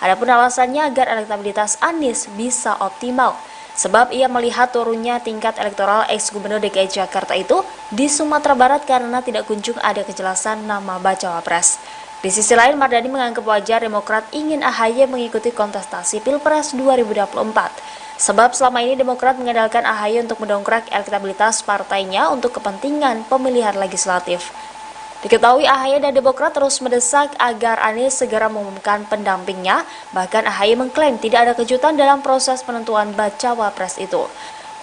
Adapun alasannya agar elektabilitas Anies bisa optimal. Sebab ia melihat turunnya tingkat elektoral ex-gubernur DKI Jakarta itu di Sumatera Barat karena tidak kunjung ada kejelasan nama bacawa pres. Di sisi lain, Mardani menganggap wajar Demokrat ingin AHY mengikuti kontestasi Pilpres 2024. Sebab selama ini Demokrat mengandalkan AHY untuk mendongkrak elektabilitas partainya untuk kepentingan pemilihan legislatif. Diketahui AHY dan Demokrat terus mendesak agar Anies segera mengumumkan pendampingnya, bahkan AHY mengklaim tidak ada kejutan dalam proses penentuan bacawa pres itu.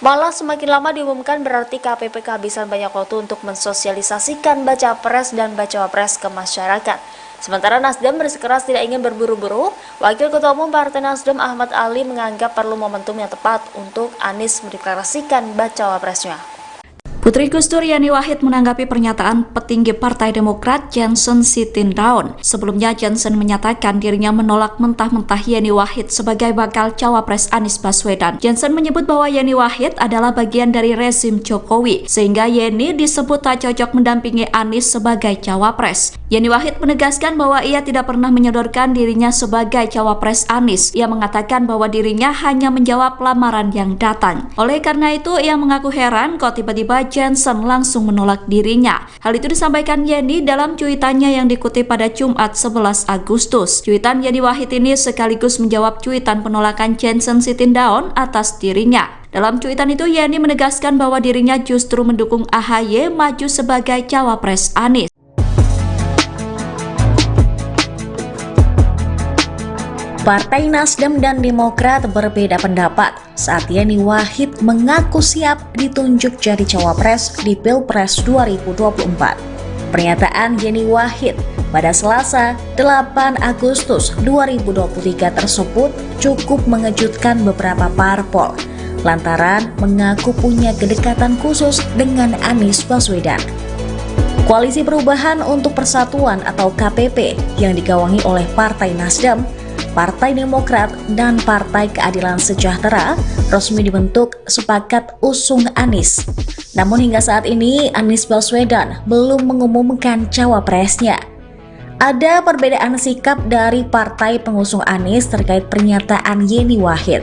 Malah semakin lama diumumkan berarti KPP kehabisan banyak waktu untuk mensosialisasikan baca pres dan bacawa pres ke masyarakat. Sementara Nasdem bersikeras tidak ingin berburu-buru, Wakil Ketua Umum Partai Nasdem Ahmad Ali menganggap perlu momentum yang tepat untuk Anies mendeklarasikan bacawa presnya. Putri Gus Dur Yani Wahid menanggapi pernyataan petinggi Partai Demokrat Johnson Sitindaun. Sebelumnya Johnson menyatakan dirinya menolak mentah-mentah Yani Wahid sebagai bakal cawapres Anies Baswedan. Johnson menyebut bahwa Yani Wahid adalah bagian dari rezim Jokowi, sehingga Yeni disebut tak cocok mendampingi Anies sebagai cawapres. Yani Wahid menegaskan bahwa ia tidak pernah menyodorkan dirinya sebagai cawapres Anies. Ia mengatakan bahwa dirinya hanya menjawab lamaran yang datang. Oleh karena itu, ia mengaku heran kok tiba-tiba Johnson langsung menolak dirinya. Hal itu disampaikan Yeni dalam cuitannya yang dikutip pada Jumat 11 Agustus. Cuitan Yani Wahid ini sekaligus menjawab cuitan penolakan Johnson Sitindaun atas dirinya. Dalam cuitan itu, Yeni menegaskan bahwa dirinya justru mendukung AHY maju sebagai cawapres Anies. Partai Nasdem dan Demokrat berbeda pendapat saat Yani Wahid mengaku siap ditunjuk jadi cawapres di Pilpres 2024. Pernyataan Yani Wahid pada Selasa 8 Agustus 2023 tersebut cukup mengejutkan beberapa parpol lantaran mengaku punya kedekatan khusus dengan Anies Baswedan. Koalisi Perubahan untuk Persatuan atau KPP yang digawangi oleh Partai Nasdem, Partai Demokrat, dan Partai Keadilan Sejahtera resmi dibentuk sepakat usung Anies. Namun hingga saat ini Anies Baswedan belum mengumumkan cawapresnya. Ada perbedaan sikap dari partai pengusung Anies terkait pernyataan Yeni Wahid.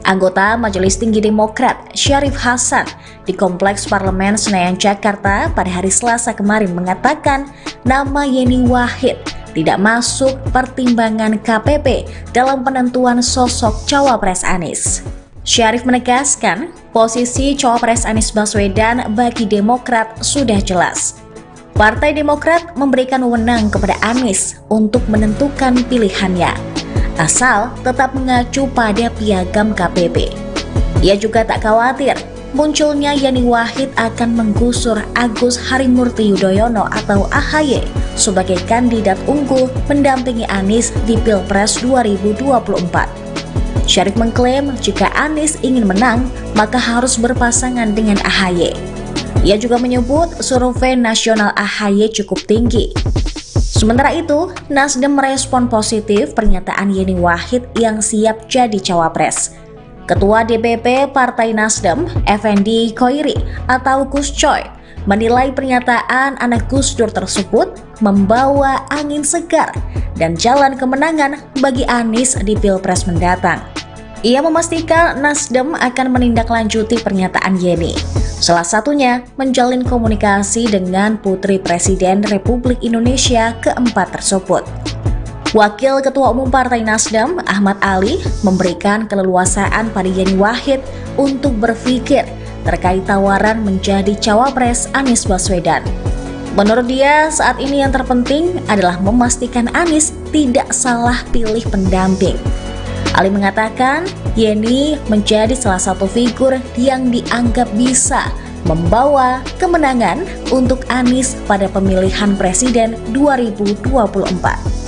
Anggota Majelis Tinggi Demokrat Syarif Hasan di Kompleks Parlemen Senayan Jakarta pada hari Selasa kemarin mengatakan nama Yeni Wahid tidak masuk pertimbangan KPP dalam penentuan sosok cawapres Anies. Syarif menegaskan posisi cawapres Anies Baswedan bagi Demokrat sudah jelas. Partai Demokrat memberikan wewenang kepada Anies untuk menentukan pilihannya, asal tetap mengacu pada piagam KPP. Ia juga tak khawatir munculnya Yani Wahid akan menggusur Agus Harimurti Yudhoyono atau AHY sebagai kandidat unggul mendampingi Anies di Pilpres 2024. Syarif mengklaim jika Anies ingin menang, maka harus berpasangan dengan AHY. Ia juga menyebut survei nasional AHY cukup tinggi. Sementara itu, Nasdem merespon positif pernyataan Yeni Wahid yang siap jadi cawapres. Ketua DPP Partai Nasdem, Effendi Khoiri atau Gus Coy, menilai pernyataan anak Gus Dur tersebut membawa angin segar dan jalan kemenangan bagi Anies di Pilpres mendatang. Ia memastikan Nasdem akan menindaklanjuti pernyataan Yeni, salah satunya menjalin komunikasi dengan Putri Presiden Republik Indonesia keempat tersebut. Wakil Ketua Umum Partai Nasdem, Ahmad Ali, memberikan keleluasaan pada Yeni Wahid untuk berpikir terkait tawaran menjadi cawapres Anies Baswedan. Menurut dia, saat ini yang terpenting adalah memastikan Anies tidak salah pilih pendamping. Ali mengatakan, Yeni menjadi salah satu figur yang dianggap bisa membawa kemenangan untuk Anies pada pemilihan presiden 2024.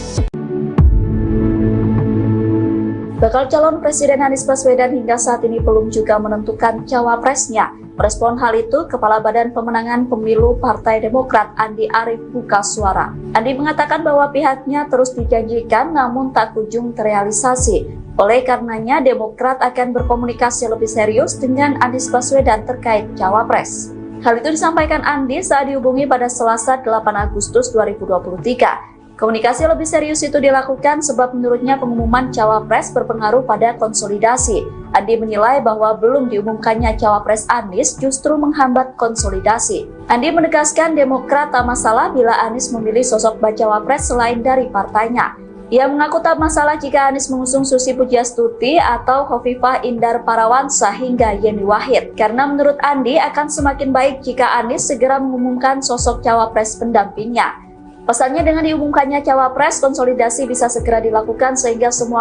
Bakal calon Presiden Anies Baswedan hingga saat ini belum juga menentukan cawapresnya. Merespon hal itu, Kepala Badan Pemenangan Pemilu Partai Demokrat Andi Arief buka suara. Andi mengatakan bahwa pihaknya terus dijanjikan namun tak kunjung terrealisasi. Oleh karenanya, Demokrat akan berkomunikasi lebih serius dengan Anies Baswedan terkait cawapres. Hal itu disampaikan Andi saat dihubungi pada Selasa 8 Agustus 2023. Komunikasi lebih serius itu dilakukan sebab menurutnya pengumuman cawapres berpengaruh pada konsolidasi. Andi menilai bahwa belum diumumkannya cawapres Anies justru menghambat konsolidasi. Andi menegaskan Demokrat tak masalah bila Anies memilih sosok bacawapres selain dari partainya. Ia mengaku tak masalah jika Anies mengusung Susi Pujiastuti atau Khofifah Indar Parawansa hingga Yeni Wahid. Karena menurut Andi akan semakin baik jika Anies segera mengumumkan sosok cawapres pendampingnya. Pasalnya dengan diumumkannya cawapres, konsolidasi bisa segera dilakukan sehingga semua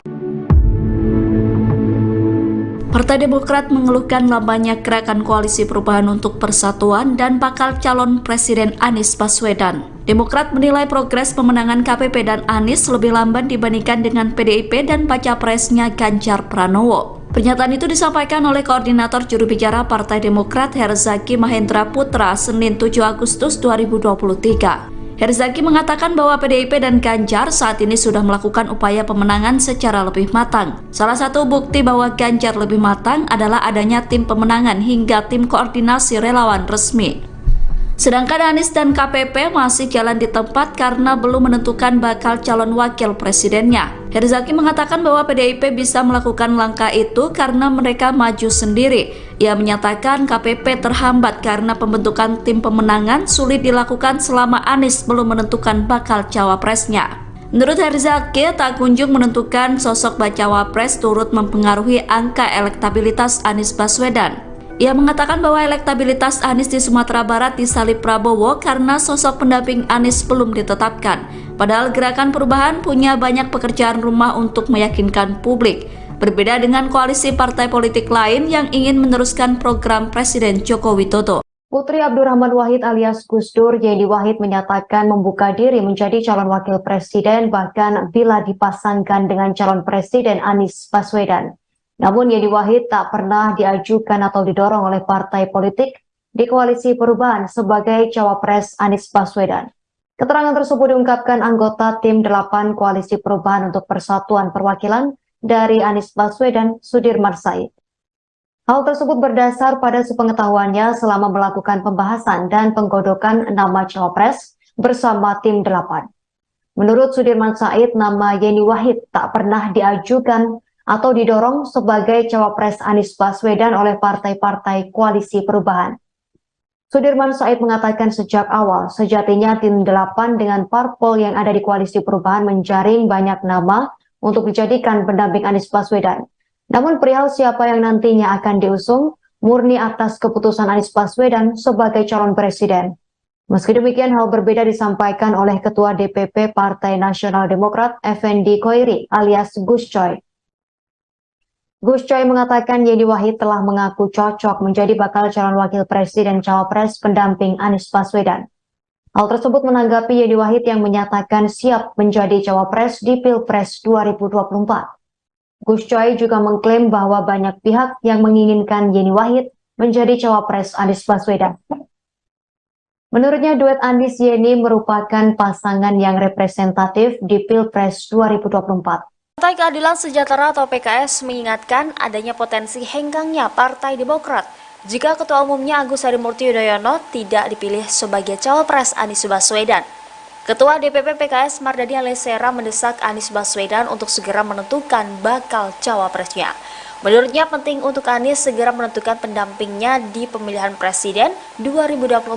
Partai Demokrat mengeluhkan lambannya gerakan koalisi perubahan untuk persatuan dan bakal calon Presiden Anies Baswedan. Demokrat menilai progres pemenangan KPP dan Anies lebih lamban dibandingkan dengan PDIP dan baca presnya Ganjar Pranowo. Pernyataan itu disampaikan oleh Koordinator Juru Bicara Partai Demokrat Herzaki Mahendra Putra Senin 7 Agustus 2023. Herzaki mengatakan bahwa PDIP dan Ganjar saat ini sudah melakukan upaya pemenangan secara lebih matang. Salah satu bukti bahwa Ganjar lebih matang adalah adanya tim pemenangan hingga tim koordinasi relawan resmi. Sedangkan Anies dan KPP masih jalan di tempat karena belum menentukan bakal calon wakil presidennya. Herzaki mengatakan bahwa PDIP bisa melakukan langkah itu karena mereka maju sendiri. Ia menyatakan KPP terhambat karena pembentukan tim pemenangan sulit dilakukan selama Anies belum menentukan bakal cawapresnya. Menurut Herzaki, tak kunjung menentukan sosok bacawa pres turut mempengaruhi angka elektabilitas Anies Baswedan. Ia mengatakan bahwa elektabilitas Anies di Sumatera Barat disalip Prabowo karena sosok pendamping Anies belum ditetapkan. Padahal Gerakan Perubahan punya banyak pekerjaan rumah untuk meyakinkan publik. Berbeda dengan koalisi partai politik lain yang ingin meneruskan program Presiden Joko Widodo. Putri Abdurrahman Wahid alias Gus Dur, Yeni Wahid menyatakan membuka diri menjadi calon wakil presiden bahkan bila dipasangkan dengan calon presiden Anies Baswedan. Namun Yeni Wahid tak pernah diajukan atau didorong oleh partai politik di koalisi perubahan sebagai cawapres Anies Baswedan. Keterangan tersebut diungkapkan anggota tim 8 koalisi perubahan untuk persatuan perwakilan dari Anies Baswedan, Sudirman Said. Hal tersebut berdasar pada sepengetahuannya selama melakukan pembahasan dan penggodokan nama cawapres bersama tim 8. Menurut Sudirman Said, nama Yeni Wahid tak pernah diajukan atau didorong sebagai cawapres Anies Baswedan oleh partai-partai koalisi perubahan. Sudirman Said mengatakan sejak awal, sejatinya tim 8 dengan parpol yang ada di koalisi perubahan menjaring banyak nama untuk dijadikan pendamping Anies Baswedan. Namun perihal siapa yang nantinya akan diusung, murni atas keputusan Anies Baswedan sebagai calon presiden. Meski demikian, hal berbeda disampaikan oleh Ketua DPP Partai Nasional Demokrat, Effendi Khoiri alias Gus Coy. Gus Coy mengatakan Yeni Wahid telah mengaku cocok menjadi bakal calon wakil presiden cawapres pendamping Anies Baswedan. Hal tersebut menanggapi Yeni Wahid yang menyatakan siap menjadi cawapres di Pilpres 2024. Gus Coy juga mengklaim bahwa banyak pihak yang menginginkan Yeni Wahid menjadi cawapres Anies Baswedan. Menurutnya duet Anies Yeni merupakan pasangan yang representatif di Pilpres 2024. Partai Keadilan Sejahtera atau PKS mengingatkan adanya potensi henggangnya Partai Demokrat jika Ketua Umumnya Agus Harimurti Yudhoyono tidak dipilih sebagai cawapres Anies Baswedan. Ketua DPP PKS Mardani Alisera mendesak Anies Baswedan untuk segera menentukan bakal cawapresnya. Menurutnya penting untuk Anies segera menentukan pendampingnya di pemilihan presiden 2024.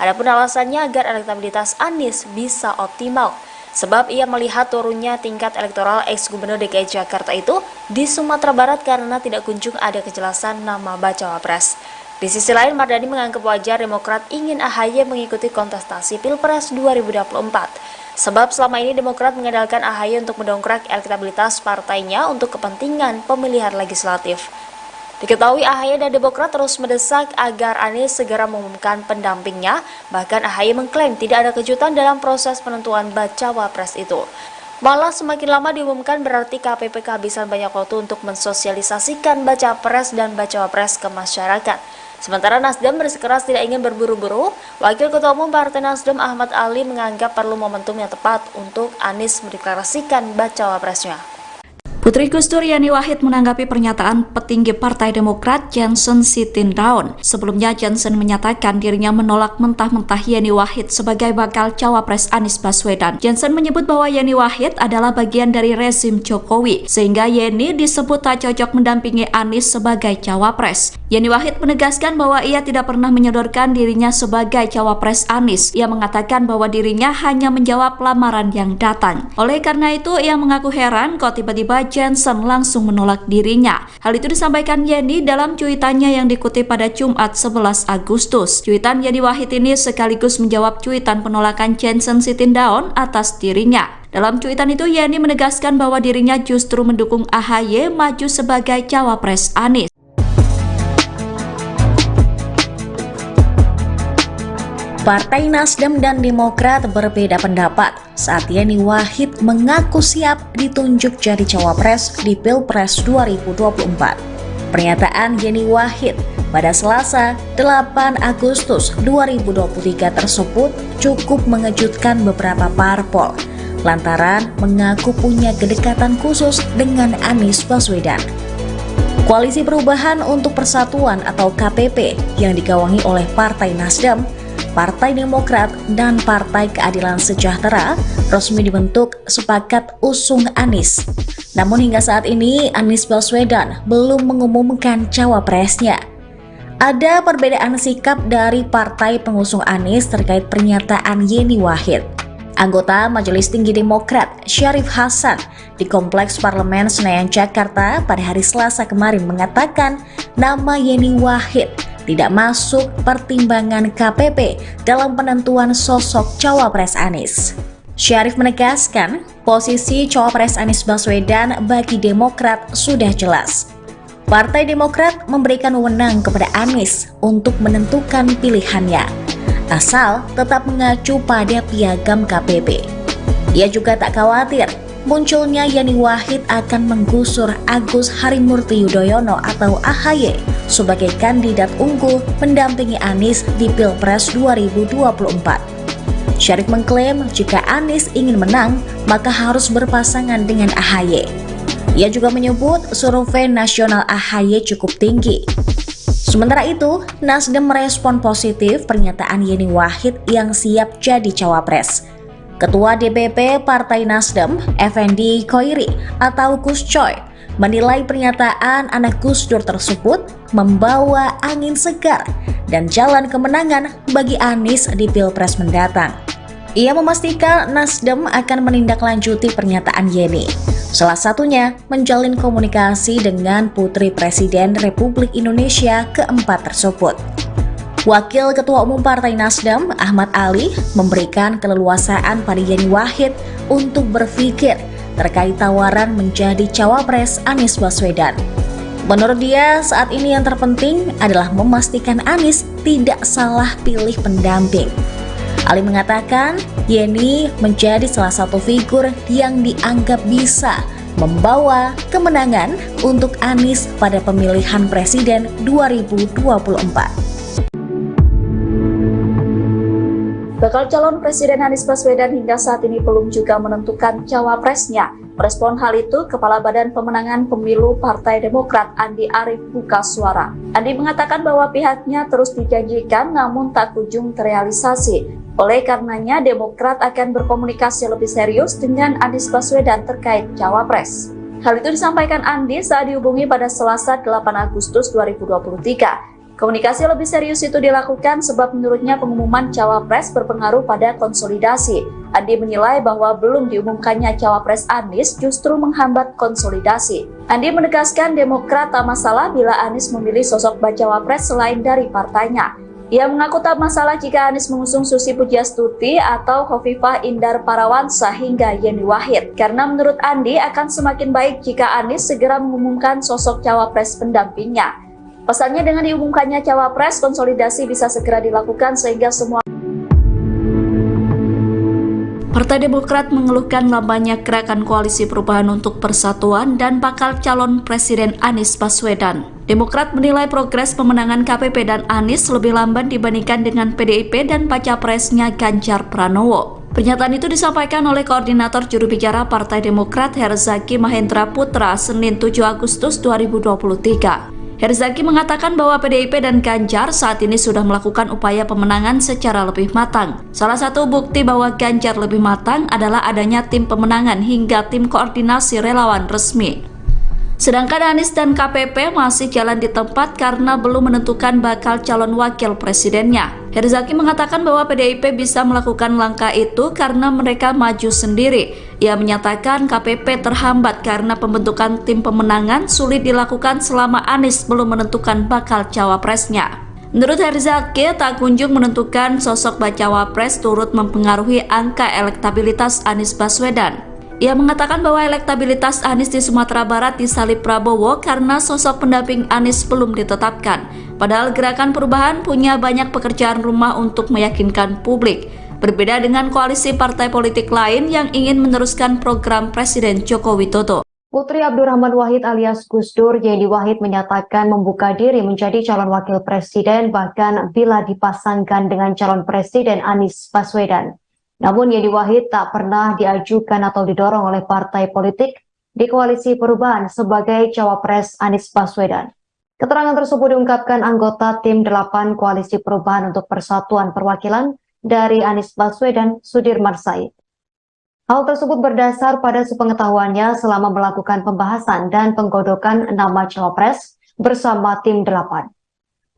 Adapun alasannya agar elektabilitas Anies bisa optimal. Sebab ia melihat turunnya tingkat elektoral ex-gubernur DKI Jakarta itu di Sumatera Barat karena tidak kunjung ada kejelasan nama bacawa pres. Di sisi lain, Mardani menganggap wajar Demokrat ingin AHY mengikuti kontestasi Pilpres 2024. Sebab selama ini Demokrat mengandalkan AHY untuk mendongkrak elektabilitas partainya untuk kepentingan pemilihan legislatif. Diketahui AHY dan Demokrat terus mendesak agar Anies segera mengumumkan pendampingnya, bahkan AHY mengklaim tidak ada kejutan dalam proses penentuan bacawa pres itu. Malah semakin lama diumumkan berarti KPP kehabisan banyak waktu untuk mensosialisasikan baca pres dan bacawa pres ke masyarakat. Sementara Nasdem bersikeras tidak ingin berburu-buru, Wakil Ketua Umum Partai Nasdem Ahmad Ali menganggap perlu momentum yang tepat untuk Anies mendeklarasikan bacawa presnya. Putri Gus Dur Yeni Wahid menanggapi pernyataan petinggi Partai Demokrat Johnson Sitindaun. Sebelumnya Johnson menyatakan dirinya menolak mentah-mentah Yeni Wahid sebagai bakal cawapres Anies Baswedan. Johnson menyebut bahwa Yeni Wahid adalah bagian dari rezim Jokowi, sehingga Yeni disebut tak cocok mendampingi Anies sebagai cawapres. Yeni Wahid menegaskan bahwa ia tidak pernah menyodorkan dirinya sebagai cawapres Anies. Ia mengatakan bahwa dirinya hanya menjawab lamaran yang datang. Oleh karena itu, ia mengaku heran kok tiba-tiba Johnson langsung menolak dirinya. Hal itu disampaikan Yeni dalam cuitannya yang dikutip pada Jumat 11 Agustus. Cuitan Yeni Wahid ini sekaligus menjawab cuitan penolakan Johnson Sitindaun atas dirinya. Dalam cuitan itu, Yeni menegaskan bahwa dirinya justru mendukung AHY maju sebagai cawapres Anies. Partai Nasdem dan Demokrat berbeda pendapat saat Yeni Wahid mengaku siap ditunjuk jadi cawapres di Pilpres 2024. Pernyataan Yeni Wahid pada Selasa 8 Agustus 2023 tersebut cukup mengejutkan beberapa parpol lantaran mengaku punya kedekatan khusus dengan Anies Baswedan. Koalisi Perubahan untuk Persatuan atau KPP yang digawangi oleh Partai Nasdem, Partai Demokrat, dan Partai Keadilan Sejahtera resmi dibentuk sepakat usung Anies. Namun hingga saat ini Anies Baswedan belum mengumumkan cawapresnya. Ada perbedaan sikap dari partai pengusung Anies terkait pernyataan Yeni Wahid. Anggota Majelis Tinggi Demokrat Syarif Hasan di Kompleks Parlemen Senayan Jakarta pada hari Selasa kemarin mengatakan nama Yeni Wahid tidak masuk pertimbangan KPP dalam penentuan sosok cawapres Anies. Syarif menegaskan posisi cawapres Anies Baswedan bagi Demokrat sudah jelas. Partai Demokrat memberikan wewenang kepada Anies untuk menentukan pilihannya, asal tetap mengacu pada piagam KPP. Ia juga tak khawatir munculnya Yeni Wahid akan menggusur Agus Harimurti Yudhoyono atau AHY sebagai kandidat unggul mendampingi Anies di Pilpres 2024. Syarif mengklaim jika Anies ingin menang, maka harus berpasangan dengan AHY. Ia juga menyebut survei nasional AHY cukup tinggi. Sementara itu, Nasdem merespon positif pernyataan Yeni Wahid yang siap jadi cawapres. Ketua DPP Partai Nasdem, Effendi Khoiri atau Gus Coy, menilai pernyataan anak Gus Dur tersebut membawa angin segar dan jalan kemenangan bagi Anies di Pilpres mendatang. Ia memastikan Nasdem akan menindaklanjuti pernyataan Yeni, salah satunya menjalin komunikasi dengan Putri Presiden Republik Indonesia keempat tersebut. Wakil Ketua Umum Partai Nasdem, Ahmad Ali, memberikan keleluasaan pada Yeni Wahid untuk berpikir terkait tawaran menjadi cawapres Anies Baswedan. Menurut dia, saat ini yang terpenting adalah memastikan Anies tidak salah pilih pendamping. Ali mengatakan, Yeni menjadi salah satu figur yang dianggap bisa membawa kemenangan untuk Anies pada pemilihan presiden 2024. Bakal calon Presiden Anies Baswedan hingga saat ini belum juga menentukan cawapresnya. Merespon hal itu, Kepala Badan Pemenangan Pemilu Partai Demokrat Andi Arief buka suara. Andi mengatakan bahwa pihaknya terus dijanjikan namun tak kunjung terrealisasi. Oleh karenanya, Demokrat akan berkomunikasi lebih serius dengan Anies Baswedan terkait cawapres. Hal itu disampaikan Andi saat dihubungi pada Selasa 8 Agustus 2023. Komunikasi lebih serius itu dilakukan sebab menurutnya pengumuman cawapres berpengaruh pada konsolidasi. Andi menilai bahwa belum diumumkannya cawapres Anies justru menghambat konsolidasi. Andi menegaskan Demokrat tak masalah bila Anies memilih sosok bacawapres selain dari partainya. Ia mengaku tak masalah jika Anies mengusung Susi Pujiastuti atau Khofifah Indar Parawansa hingga Yeni Wahid. Karena menurut Andi akan semakin baik jika Anies segera mengumumkan sosok cawapres pendampingnya. Pesannya dengan diumumkannya cawapres, konsolidasi bisa segera dilakukan sehingga semua. Partai Demokrat mengeluhkan lambannya gerakan Koalisi Perubahan untuk Persatuan dan bakal calon Presiden Anies Baswedan. Demokrat menilai progres pemenangan KPP dan Anies lebih lamban dibandingkan dengan PDIP dan baca presnya Ganjar Pranowo. Pernyataan itu disampaikan oleh Koordinator Juru Bicara Partai Demokrat Herzaki Mahendra Putra Senin 7 Agustus 2023. Herzaki mengatakan bahwa PDIP dan Ganjar saat ini sudah melakukan upaya pemenangan secara lebih matang. Salah satu bukti bahwa Ganjar lebih matang adalah adanya tim pemenangan hingga tim koordinasi relawan resmi. Sedangkan Anies dan KPP masih jalan di tempat karena belum menentukan bakal calon wakil presidennya. Herzaki mengatakan bahwa PDIP bisa melakukan langkah itu karena mereka maju sendiri. Ia menyatakan KPP terhambat karena pembentukan tim pemenangan sulit dilakukan selama Anies belum menentukan bakal cawapresnya. Menurut Herzaki, tak kunjung menentukan sosok bacawa pres turut mempengaruhi angka elektabilitas Anies Baswedan. Ia mengatakan bahwa elektabilitas Anies di Sumatera Barat disalib Prabowo karena sosok pendamping Anies belum ditetapkan. Padahal Gerakan Perubahan punya banyak pekerjaan rumah untuk meyakinkan publik. Berbeda dengan koalisi partai politik lain yang ingin meneruskan program Presiden Joko Widodo. Putri Abdurrahman Wahid alias Gus Dur, Yeni Wahid, menyatakan membuka diri menjadi calon wakil presiden bahkan bila dipasangkan dengan calon presiden Anies Baswedan. Namun Yeni Wahid tak pernah diajukan atau didorong oleh partai politik di koalisi perubahan sebagai cawapres Anies Baswedan. Keterangan tersebut diungkapkan anggota tim 8 koalisi perubahan untuk persatuan perwakilan dari Anies Baswedan, Sudirman Said. Hal tersebut berdasar pada sepengetahuannya selama melakukan pembahasan dan penggodokan nama cawapres bersama tim 8.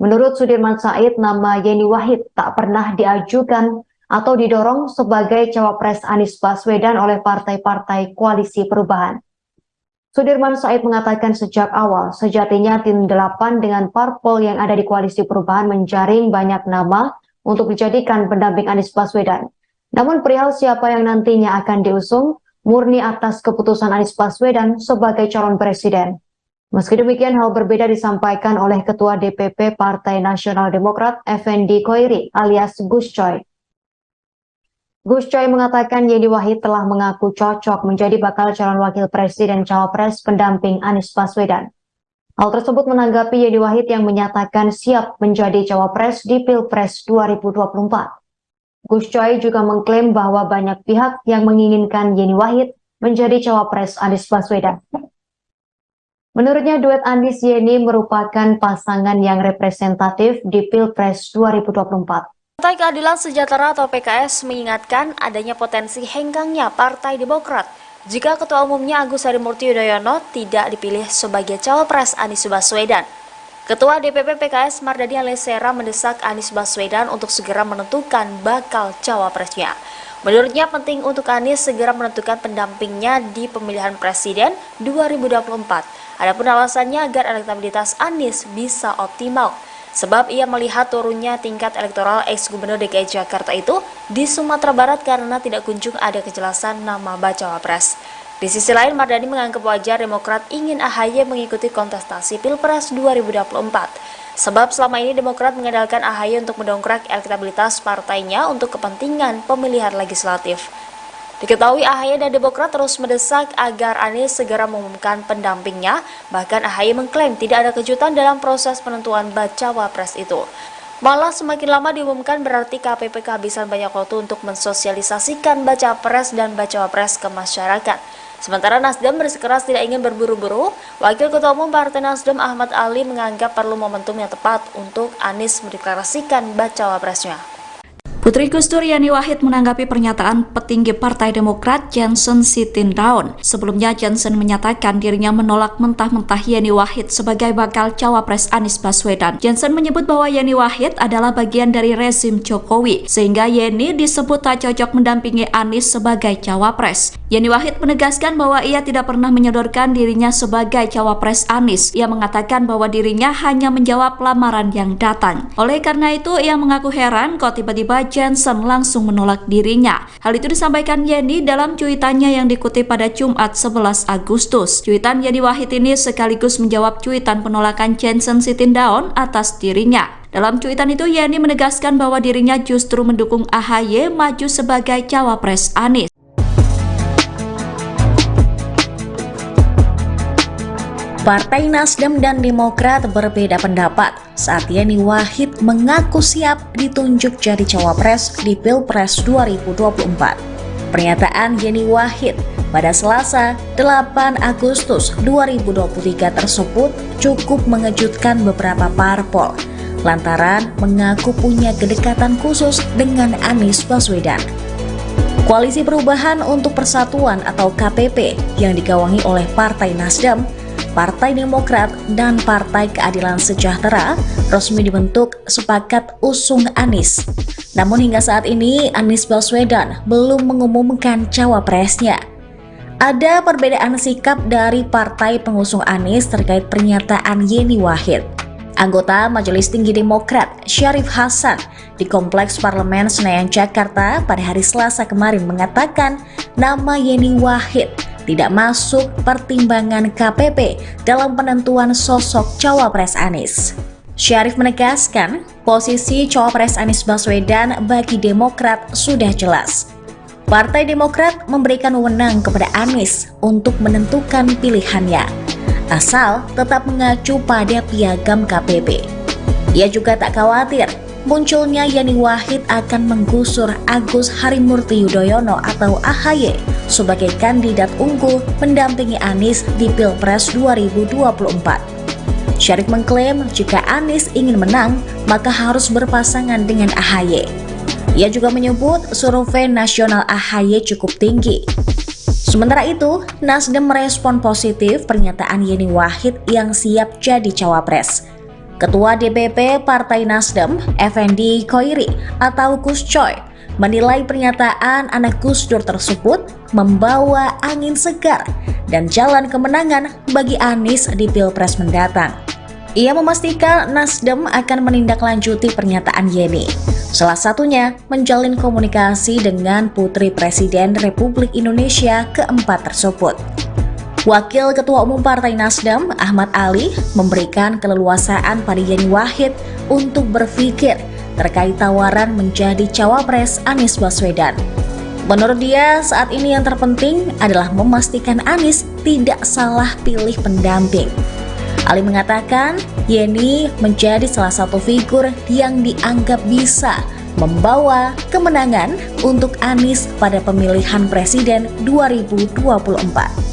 Menurut Sudirman Said, nama Yeni Wahid tak pernah diajukan atau didorong sebagai cawapres Anies Baswedan oleh partai-partai koalisi perubahan. Sudirman Said mengatakan sejak awal, sejatinya tim 8 dengan parpol yang ada di koalisi perubahan menjaring banyak nama untuk dijadikan pendamping Anies Baswedan. Namun perihal siapa yang nantinya akan diusung, murni atas keputusan Anies Baswedan sebagai calon presiden. Meski demikian, hal berbeda disampaikan oleh Ketua DPP Partai Nasional Demokrat, Effendi Khoiri alias Gus Coy. Gus Coy mengatakan Yeni Wahid telah mengaku cocok menjadi bakal calon wakil presiden cawapres pendamping Anies Baswedan. Hal tersebut menanggapi Yeni Wahid yang menyatakan siap menjadi cawapres di Pilpres 2024. Gus Coy juga mengklaim bahwa banyak pihak yang menginginkan Yeni Wahid menjadi cawapres Anies Baswedan. Menurutnya duet Anies Yeni merupakan pasangan yang representatif di Pilpres 2024. Partai Keadilan Sejahtera atau PKS mengingatkan adanya potensi henggangnya Partai Demokrat jika Ketua Umumnya Agus Harimurti Yudhoyono tidak dipilih sebagai cawapres Anies Baswedan. Ketua DPP PKS Mardani Alisera mendesak Anies Baswedan untuk segera menentukan bakal cawapresnya. Menurutnya penting untuk Anies segera menentukan pendampingnya di pemilihan presiden 2024. Adapun alasannya agar elektabilitas Anies bisa optimal. Sebab ia melihat turunnya tingkat elektoral ex-gubernur DKI Jakarta itu di Sumatera Barat karena tidak kunjung ada kejelasan nama bacawa pres. Di sisi lain, Mardani menganggap wajar Demokrat ingin AHY mengikuti kontestasi Pilpres 2024. Sebab selama ini Demokrat mengandalkan AHY untuk mendongkrak elektabilitas partainya untuk kepentingan pemilihan legislatif. Diketahui AHY dan Demokrat terus mendesak agar Anies segera mengumumkan pendampingnya, bahkan AHY mengklaim tidak ada kejutan dalam proses penentuan bacawa pres itu. Malah semakin lama diumumkan berarti KPP kehabisan banyak waktu untuk mensosialisasikan bacawa pres dan bacawa pres ke masyarakat. Sementara Nasdem bersikeras tidak ingin berburu-buru, Wakil Ketua Umum Partai Nasdem Ahmad Ali menganggap perlu momentum yang tepat untuk Anies mendeklarasikan bacawa presnya. Putri Gus Dur Yeni Wahid menanggapi pernyataan petinggi Partai Demokrat Johnson Sitindaun. Sebelumnya Johnson menyatakan dirinya menolak mentah-mentah Yeni Wahid sebagai bakal cawapres Anies Baswedan. Johnson menyebut bahwa Yeni Wahid adalah bagian dari rezim Jokowi, sehingga Yeni disebut tak cocok mendampingi Anies sebagai cawapres. Yeni Wahid menegaskan bahwa ia tidak pernah menyodorkan dirinya sebagai cawapres Anies. Ia mengatakan bahwa dirinya hanya menjawab lamaran yang datang. Oleh karena itu, ia mengaku heran kok tiba-tiba Johnson langsung menolak dirinya. Hal itu disampaikan Yeni dalam cuitannya yang dikutip pada Jumat 11 Agustus. Cuitan Yeni Wahid ini sekaligus menjawab cuitan penolakan Johnson Sitindaun atas dirinya. Dalam cuitan itu, Yeni menegaskan bahwa dirinya justru mendukung AHY maju sebagai cawapres Anies. Partai Nasdem dan Demokrat berbeda pendapat saat Yeni Wahid mengaku siap ditunjuk jadi cawapres di Pilpres 2024. Pernyataan Yeni Wahid pada Selasa 8 Agustus 2023 tersebut cukup mengejutkan beberapa parpol lantaran mengaku punya kedekatan khusus dengan Anies Baswedan. Koalisi Perubahan untuk Persatuan atau KPP yang digawangi oleh Partai Nasdem Partai Demokrat dan Partai Keadilan Sejahtera resmi dibentuk sepakat usung Anies. Namun hingga saat ini Anies Baswedan belum mengumumkan cawapresnya. Ada perbedaan sikap dari partai pengusung Anies terkait pernyataan Yeni Wahid. Anggota Majelis Tinggi Demokrat Syarif Hasan di Kompleks Parlemen Senayan Jakarta pada hari Selasa kemarin mengatakan nama Yeni Wahid tidak masuk pertimbangan KPP dalam penentuan sosok cawapres Anies. Syarif menegaskan posisi cawapres Anies Baswedan bagi Demokrat sudah jelas. Partai Demokrat memberikan wewenang kepada Anies untuk menentukan pilihannya, asal tetap mengacu pada piagam KPP. Ia juga tak khawatir munculnya Yeni Wahid akan menggusur Agus Harimurti Yudhoyono atau AHY sebagai kandidat unggul mendampingi Anies di Pilpres 2024. Syarif mengklaim jika Anies ingin menang, maka harus berpasangan dengan AHY. Ia juga menyebut survei nasional AHY cukup tinggi. Sementara itu, Nasdem merespon positif pernyataan Yeni Wahid yang siap jadi cawapres. Ketua DPP Partai Nasdem, Effendi Khoiri atau Gus Coy, menilai pernyataan anak Gus Dur tersebut membawa angin segar dan jalan kemenangan bagi Anies di Pilpres mendatang. Ia memastikan Nasdem akan menindaklanjuti pernyataan Yeni, salah satunya menjalin komunikasi dengan Putri Presiden Republik Indonesia keempat tersebut. Wakil Ketua Umum Partai Nasdem, Ahmad Ali, memberikan keleluasaan pada Yeni Wahid untuk berpikir terkait tawaran menjadi cawapres Anies Baswedan. Menurut dia, saat ini yang terpenting adalah memastikan Anies tidak salah pilih pendamping. Ali mengatakan, Yeni menjadi salah satu figur yang dianggap bisa membawa kemenangan untuk Anies pada pemilihan presiden 2024.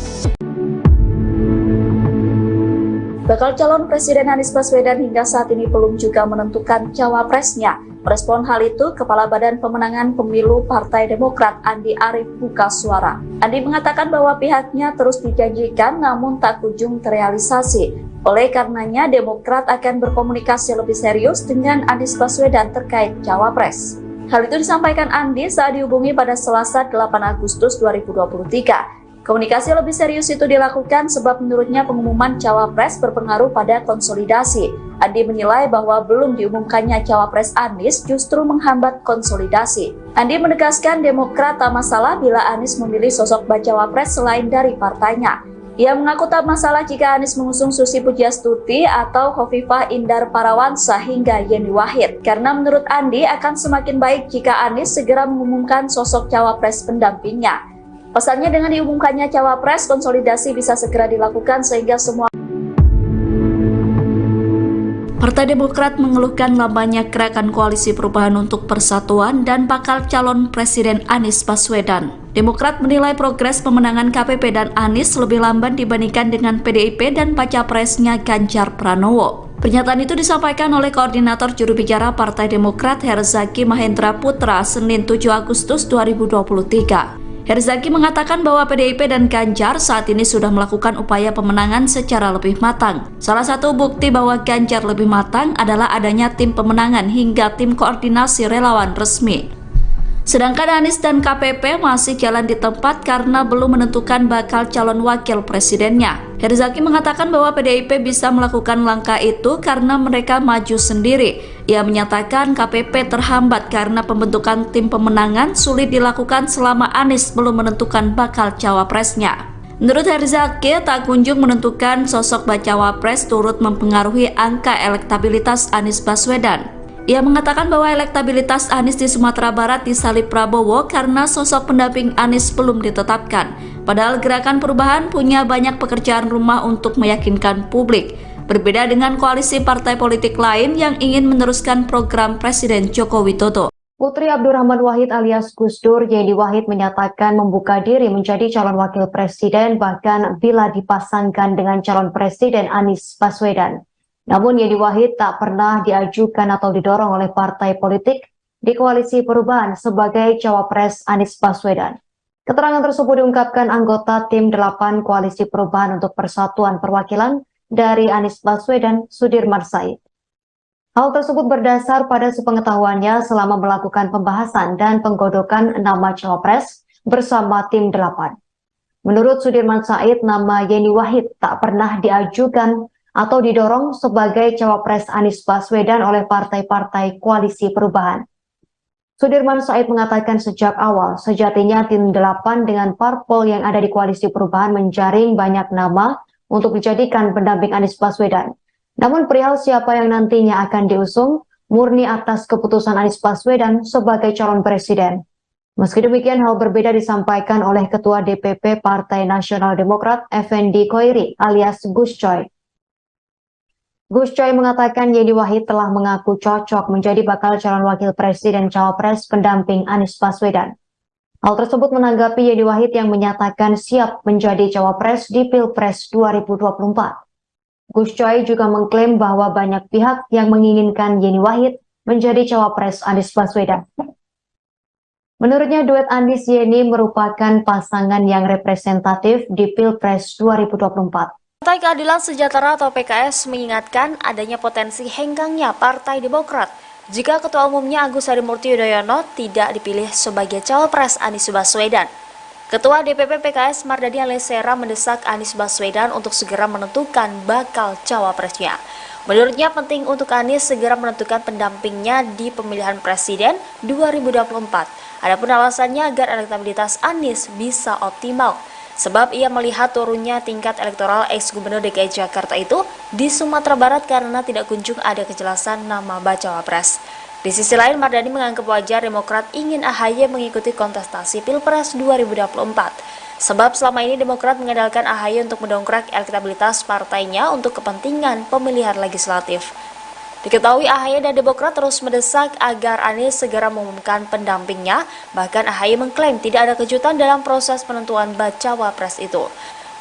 Bakal calon Presiden Anies Baswedan hingga saat ini belum juga menentukan cawapresnya. Merespon hal itu, Kepala Badan Pemenangan Pemilu Partai Demokrat Andi Arief buka suara. Andi mengatakan bahwa pihaknya terus dijanjikan namun tak kunjung terrealisasi. Oleh karenanya, Demokrat akan berkomunikasi lebih serius dengan Anies Baswedan terkait cawapres. Hal itu disampaikan Andi saat dihubungi pada Selasa 8 Agustus 2023. Komunikasi lebih serius itu dilakukan sebab menurutnya pengumuman cawapres berpengaruh pada konsolidasi. Andi menilai bahwa belum diumumkannya cawapres Anies justru menghambat konsolidasi. Andi menegaskan Demokrat tak masalah bila Anies memilih sosok bacawapres selain dari partainya. Ia mengaku tak masalah jika Anies mengusung Susi Pujiastuti atau Khofifah Indar Parawansa hingga Yeni Wahid. Karena menurut Andi akan semakin baik jika Anies segera mengumumkan sosok cawapres pendampingnya. Pasalnya dengan diumumkannya cawapres, konsolidasi bisa segera dilakukan sehingga semua. Partai Demokrat mengeluhkan lambannya gerakan koalisi perubahan untuk persatuan dan bakal calon Presiden Anies Baswedan. Demokrat menilai progres pemenangan KPP dan Anies lebih lamban dibandingkan dengan PDIP dan baca presnya Ganjar Pranowo. Pernyataan itu disampaikan oleh Koordinator Juru Bicara Partai Demokrat Herzaki Mahendra Putra Senin 7 Agustus 2023. Herzaki mengatakan bahwa PDIP dan Ganjar saat ini sudah melakukan upaya pemenangan secara lebih matang. Salah satu bukti bahwa Ganjar lebih matang adalah adanya tim pemenangan hingga tim koordinasi relawan resmi. Sedangkan Anies dan KPP masih jalan di tempat karena belum menentukan bakal calon wakil presidennya. Herzaki mengatakan bahwa PDIP bisa melakukan langkah itu karena mereka maju sendiri. Ia menyatakan KPP terhambat karena pembentukan tim pemenangan sulit dilakukan selama Anies belum menentukan bakal cawapresnya. Menurut Herzaki, tak kunjung menentukan sosok bacawapres turut mempengaruhi angka elektabilitas Anies Baswedan. Ia mengatakan bahwa elektabilitas Anies di Sumatera Barat disalip Prabowo karena sosok pendamping Anies belum ditetapkan. Padahal Gerakan Perubahan punya banyak pekerjaan rumah untuk meyakinkan publik. Berbeda dengan koalisi partai politik lain yang ingin meneruskan program Presiden Joko Widodo. Putri Abdurrahman Wahid alias Gus Dur, Yeni Wahid menyatakan membuka diri menjadi calon wakil presiden bahkan bila dipasangkan dengan calon presiden Anies Baswedan. Namun Yeni Wahid tak pernah diajukan atau didorong oleh partai politik di koalisi perubahan sebagai cawapres Anies Baswedan. Keterangan tersebut diungkapkan anggota Tim 8 Koalisi Perubahan untuk Persatuan Perwakilan dari Anies Baswedan, Sudirman Said. Hal tersebut berdasar pada sepengetahuannya selama melakukan pembahasan dan penggodokan nama cawapres bersama Tim 8. Menurut Sudirman Said, nama Yeni Wahid tak pernah diajukan atau didorong sebagai cawapres Anies Baswedan oleh partai-partai Koalisi Perubahan. Sudirman Said mengatakan sejak awal, sejatinya Tim 8 dengan parpol yang ada di Koalisi Perubahan menjaring banyak nama untuk dijadikan pendamping Anies Baswedan. Namun perihal siapa yang nantinya akan diusung, murni atas keputusan Anies Baswedan sebagai calon presiden. Meski demikian, hal berbeda disampaikan oleh Ketua DPP Partai Nasional Demokrat, Effendi Khoiri alias Gus Coy. Gus Coy mengatakan Yeni Wahid telah mengaku cocok menjadi bakal calon wakil presiden cawapres pendamping Anies Baswedan. Hal tersebut menanggapi Yeni Wahid yang menyatakan siap menjadi cawapres di Pilpres 2024. Gus Coy juga mengklaim bahwa banyak pihak yang menginginkan Yeni Wahid menjadi cawapres Anies Baswedan. Menurutnya duet Anies Yeni merupakan pasangan yang representatif di Pilpres 2024. Partai Keadilan Sejahtera atau PKS mengingatkan adanya potensi henggangnya Partai Demokrat jika Ketua Umumnya Agus Harimurti Yudhoyono tidak dipilih sebagai cawapres Anies Baswedan. Ketua DPP PKS Mardani Alisera mendesak Anies Baswedan untuk segera menentukan bakal cawapresnya. Menurutnya penting untuk Anies segera menentukan pendampingnya di pemilihan presiden 2024. Adapun alasannya agar elektabilitas Anies bisa optimal. Sebab ia melihat turunnya tingkat elektoral ex-gubernur DKI Jakarta itu di Sumatera Barat karena tidak kunjung ada kejelasan nama bacawa pres. Di sisi lain, Mardani menganggap wajar Demokrat ingin AHY mengikuti kontestasi Pilpres 2024. Sebab selama ini Demokrat mengandalkan AHY untuk mendongkrak elektabilitas partainya untuk kepentingan pemilihan legislatif. Diketahui AHY dan Demokrat terus mendesak agar Anies segera mengumumkan pendampingnya, bahkan AHY mengklaim tidak ada kejutan dalam proses penentuan bacawa pres itu.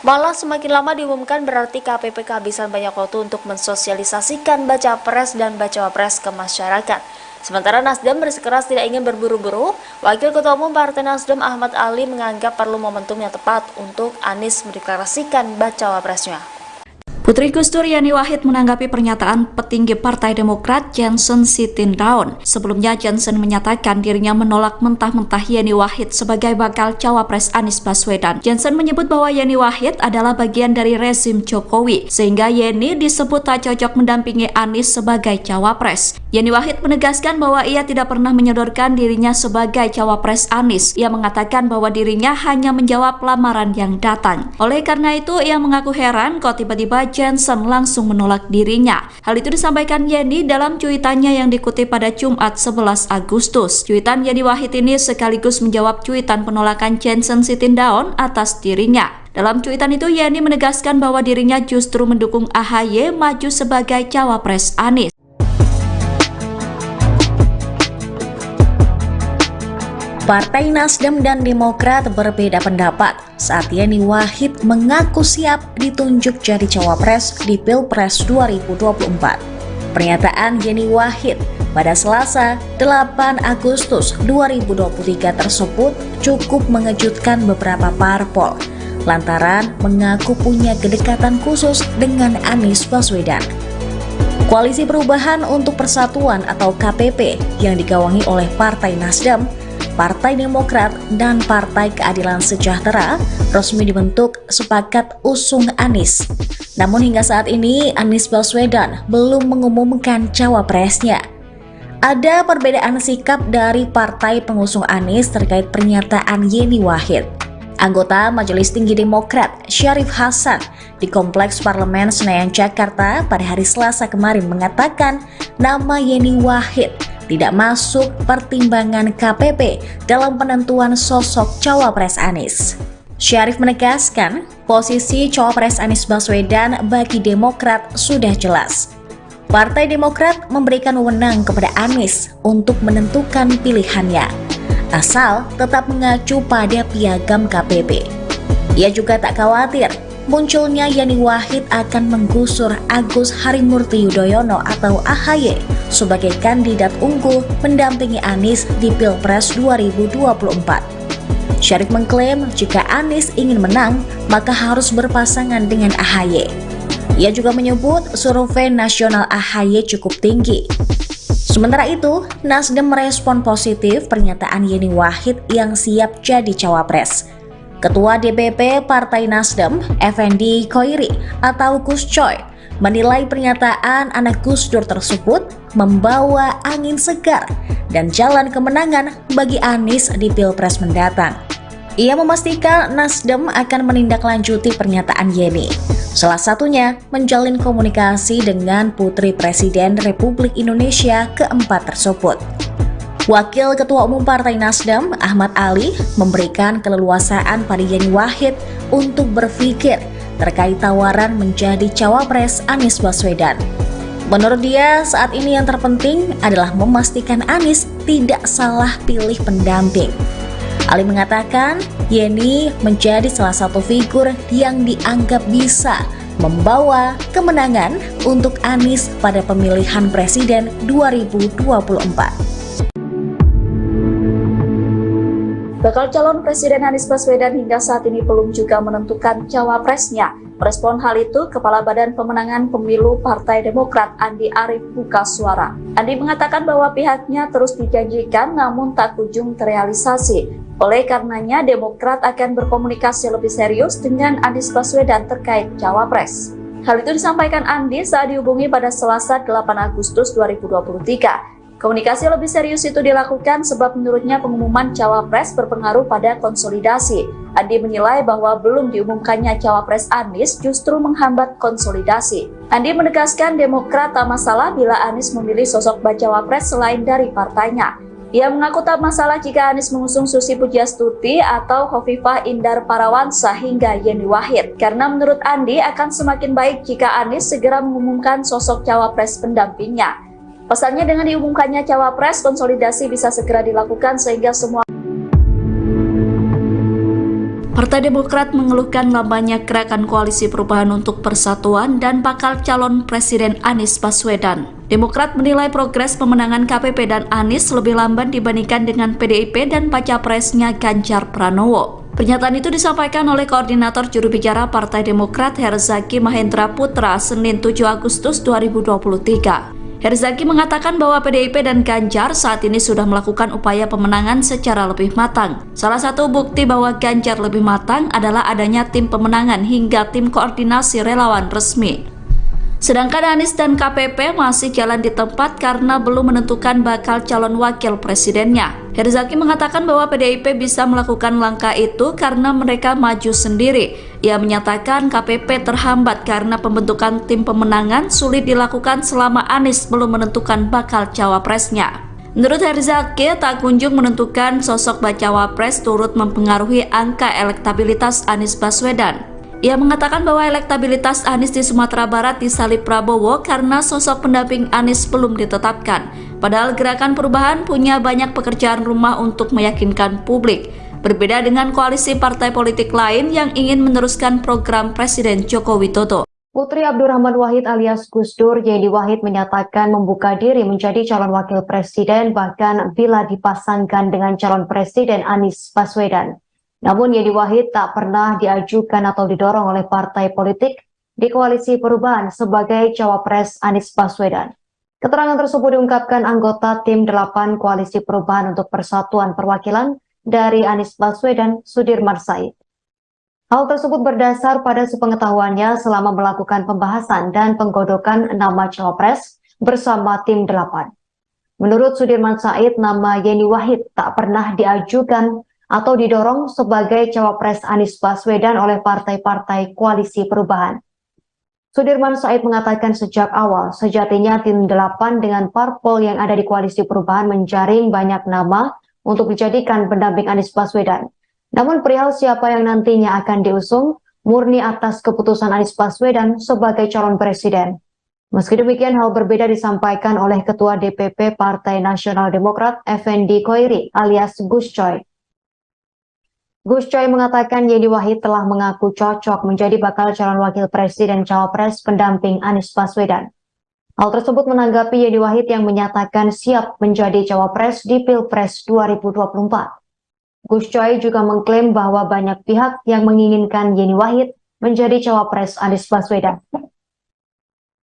Malah semakin lama diumumkan berarti KPP kehabisan banyak waktu untuk mensosialisasikan bacawa pres dan bacawa pres ke masyarakat. Sementara Nasdem bersikeras tidak ingin berburu-buru, Wakil Ketua Umum Partai Nasdem Ahmad Ali menganggap perlu momentum yang tepat untuk Anies mendeklarasikan bacawa presnya. Putri Gus Dur Yeni Wahid menanggapi pernyataan petinggi Partai Demokrat Johnson Sitindaun. Sebelumnya Johnson menyatakan dirinya menolak mentah-mentah Yeni Wahid sebagai bakal cawapres Anies Baswedan. Johnson menyebut bahwa Yeni Wahid adalah bagian dari rezim Jokowi, sehingga Yeni disebut tak cocok mendampingi Anies sebagai cawapres. Yeni Wahid menegaskan bahwa ia tidak pernah menyodorkan dirinya sebagai cawapres Anies. Ia mengatakan bahwa dirinya hanya menjawab lamaran yang datang. Oleh karena itu, ia mengaku heran kok tiba-tiba Johnson langsung menolak dirinya. Hal itu disampaikan Yeni dalam cuitannya yang dikutip pada Jumat 11 Agustus. Cuitan Yeni Wahid ini sekaligus menjawab cuitan penolakan Johnson Sitindaun atas dirinya. Dalam cuitan itu Yeni menegaskan bahwa dirinya justru mendukung AHY maju sebagai cawapres Anies. Partai Nasdem dan Demokrat berbeda pendapat saat Yeni Wahid mengaku siap ditunjuk jadi cawapres di Pilpres 2024. Pernyataan Yeni Wahid pada Selasa 8 Agustus 2023 tersebut cukup mengejutkan beberapa parpol lantaran mengaku punya kedekatan khusus dengan Anies Baswedan. Koalisi Perubahan untuk Persatuan atau KPP yang digawangi oleh Partai Nasdem, Partai Demokrat, dan Partai Keadilan Sejahtera resmi dibentuk sepakat usung Anies. Namun hingga saat ini Anies Baswedan belum mengumumkan cawapresnya. Ada perbedaan sikap dari partai pengusung Anies terkait pernyataan Yeni Wahid. Anggota Majelis Tinggi Demokrat Syarif Hasan di Kompleks Parlemen Senayan Jakarta pada hari Selasa kemarin mengatakan nama Yeni Wahid tidak masuk pertimbangan KPP dalam penentuan sosok cawapres Anies. Syarif menegaskan posisi cawapres Anies Baswedan bagi Demokrat sudah jelas. Partai Demokrat memberikan wewenang kepada Anies untuk menentukan pilihannya, asal tetap mengacu pada piagam KPP. Ia juga tak khawatir munculnya Yeni Wahid akan menggusur Agus Harimurti Yudhoyono atau AHY sebagai kandidat unggul mendampingi Anies di Pilpres 2024. Syarif mengklaim jika Anies ingin menang, maka harus berpasangan dengan AHY. Ia juga menyebut survei nasional AHY cukup tinggi. Sementara itu, Nasdem merespon positif pernyataan Yeni Wahid yang siap jadi cawapres. Ketua DPP Partai Nasdem, Effendi Khoiri atau Gus Coy, menilai pernyataan anak Gus Dur tersebut membawa angin segar dan jalan kemenangan bagi Anies di Pilpres mendatang. Ia memastikan Nasdem akan menindaklanjuti pernyataan Yeni. Salah satunya menjalin komunikasi dengan Putri Presiden Republik Indonesia keempat tersebut. Wakil Ketua Umum Partai Nasdem, Ahmad Ali, memberikan keleluasaan pada Yeni Wahid untuk berpikir terkait tawaran menjadi cawapres Anies Baswedan. Menurut dia, saat ini yang terpenting adalah memastikan Anies tidak salah pilih pendamping. Ali mengatakan, Yeni menjadi salah satu figur yang dianggap bisa membawa kemenangan untuk Anies pada pemilihan presiden 2024. Bakal calon Presiden Anies Baswedan hingga saat ini belum juga menentukan cawapresnya. Merespon hal itu, Kepala Badan Pemenangan Pemilu Partai Demokrat Andi Arief buka suara. Andi mengatakan bahwa pihaknya terus dijanjikan namun tak kunjung terrealisasi. Oleh karenanya, Demokrat akan berkomunikasi lebih serius dengan Anies Baswedan terkait cawapres. Hal itu disampaikan Andi saat dihubungi pada Selasa 8 Agustus 2023. Komunikasi lebih serius itu dilakukan sebab menurutnya pengumuman cawapres berpengaruh pada konsolidasi. Andi menilai bahwa belum diumumkannya cawapres Anies justru menghambat konsolidasi. Andi menegaskan Demokrat tak masalah bila Anies memilih sosok bacawa pres selain dari partainya. Ia mengaku tak masalah jika Anies mengusung Susi Pujiastuti atau Hovifah Indar Parawansa hingga Yeni Wahid. Karena menurut Andi akan semakin baik jika Anies segera mengumumkan sosok cawapres pendampingnya. Pesannya dengan diumumkannya cawapres, konsolidasi bisa segera dilakukan sehingga semua. Partai Demokrat mengeluhkan lambannya gerakan koalisi perubahan untuk persatuan dan bakal calon Presiden Anies Baswedan. Demokrat menilai progres pemenangan KPP dan Anies lebih lamban dibandingkan dengan PDIP dan baca presnya Ganjar Pranowo. Pernyataan itu disampaikan oleh Koordinator Juru Bicara Partai Demokrat Herzaki Mahendra Putra Senin 7 Agustus 2023. Herzaki mengatakan bahwa PDIP dan Ganjar saat ini sudah melakukan upaya pemenangan secara lebih matang. Salah satu bukti bahwa Ganjar lebih matang adalah adanya tim pemenangan hingga tim koordinasi relawan resmi. Sedangkan Anies dan KPP masih jalan di tempat karena belum menentukan bakal calon wakil presidennya. Herzaki mengatakan bahwa PDIP bisa melakukan langkah itu karena mereka maju sendiri. Ia menyatakan KPP terhambat karena pembentukan tim pemenangan sulit dilakukan selama Anies belum menentukan bakal cawapresnya. Menurut Herzaki, tak kunjung menentukan sosok bacawa pres turut mempengaruhi angka elektabilitas Anies Baswedan. Ia mengatakan bahwa elektabilitas Anies di Sumatera Barat disalip Prabowo karena sosok pendamping Anies belum ditetapkan. Padahal Gerakan Perubahan punya banyak pekerjaan rumah untuk meyakinkan publik. Berbeda dengan koalisi partai politik lain yang ingin meneruskan program Presiden Joko Widodo. Putri Abdurrahman Wahid alias Gus Dur, Yeni Wahid menyatakan membuka diri menjadi calon wakil presiden bahkan bila dipasangkan dengan calon presiden Anies Baswedan. Namun Yeni Wahid tak pernah diajukan atau didorong oleh partai politik di koalisi perubahan sebagai cawapres Anies Baswedan. Keterangan tersebut diungkapkan anggota tim 8 koalisi perubahan untuk persatuan perwakilan dari Anies Baswedan, Sudirman Said. Hal tersebut berdasar pada sepengetahuannya selama melakukan pembahasan dan penggodokan nama cawapres bersama tim 8. Menurut Sudirman Said, nama Yeni Wahid tak pernah diajukan atau didorong sebagai cawapres Anies Baswedan oleh partai-partai koalisi perubahan. Sudirman Said mengatakan sejak awal, sejatinya tim 8 dengan parpol yang ada di koalisi perubahan menjaring banyak nama untuk dijadikan pendamping Anies Baswedan. Namun perihal siapa yang nantinya akan diusung, murni atas keputusan Anies Baswedan sebagai calon presiden. Meski demikian, hal berbeda disampaikan oleh Ketua DPP Partai Nasional Demokrat Effendi Khoiri alias Gus Coy. Gus Coy mengatakan Yeni Wahid telah mengaku cocok menjadi bakal calon wakil presiden cawapres pendamping Anies Baswedan. Hal tersebut menanggapi Yeni Wahid yang menyatakan siap menjadi cawapres di Pilpres 2024. Gus Coy juga mengklaim bahwa banyak pihak yang menginginkan Yeni Wahid menjadi cawapres Anies Baswedan.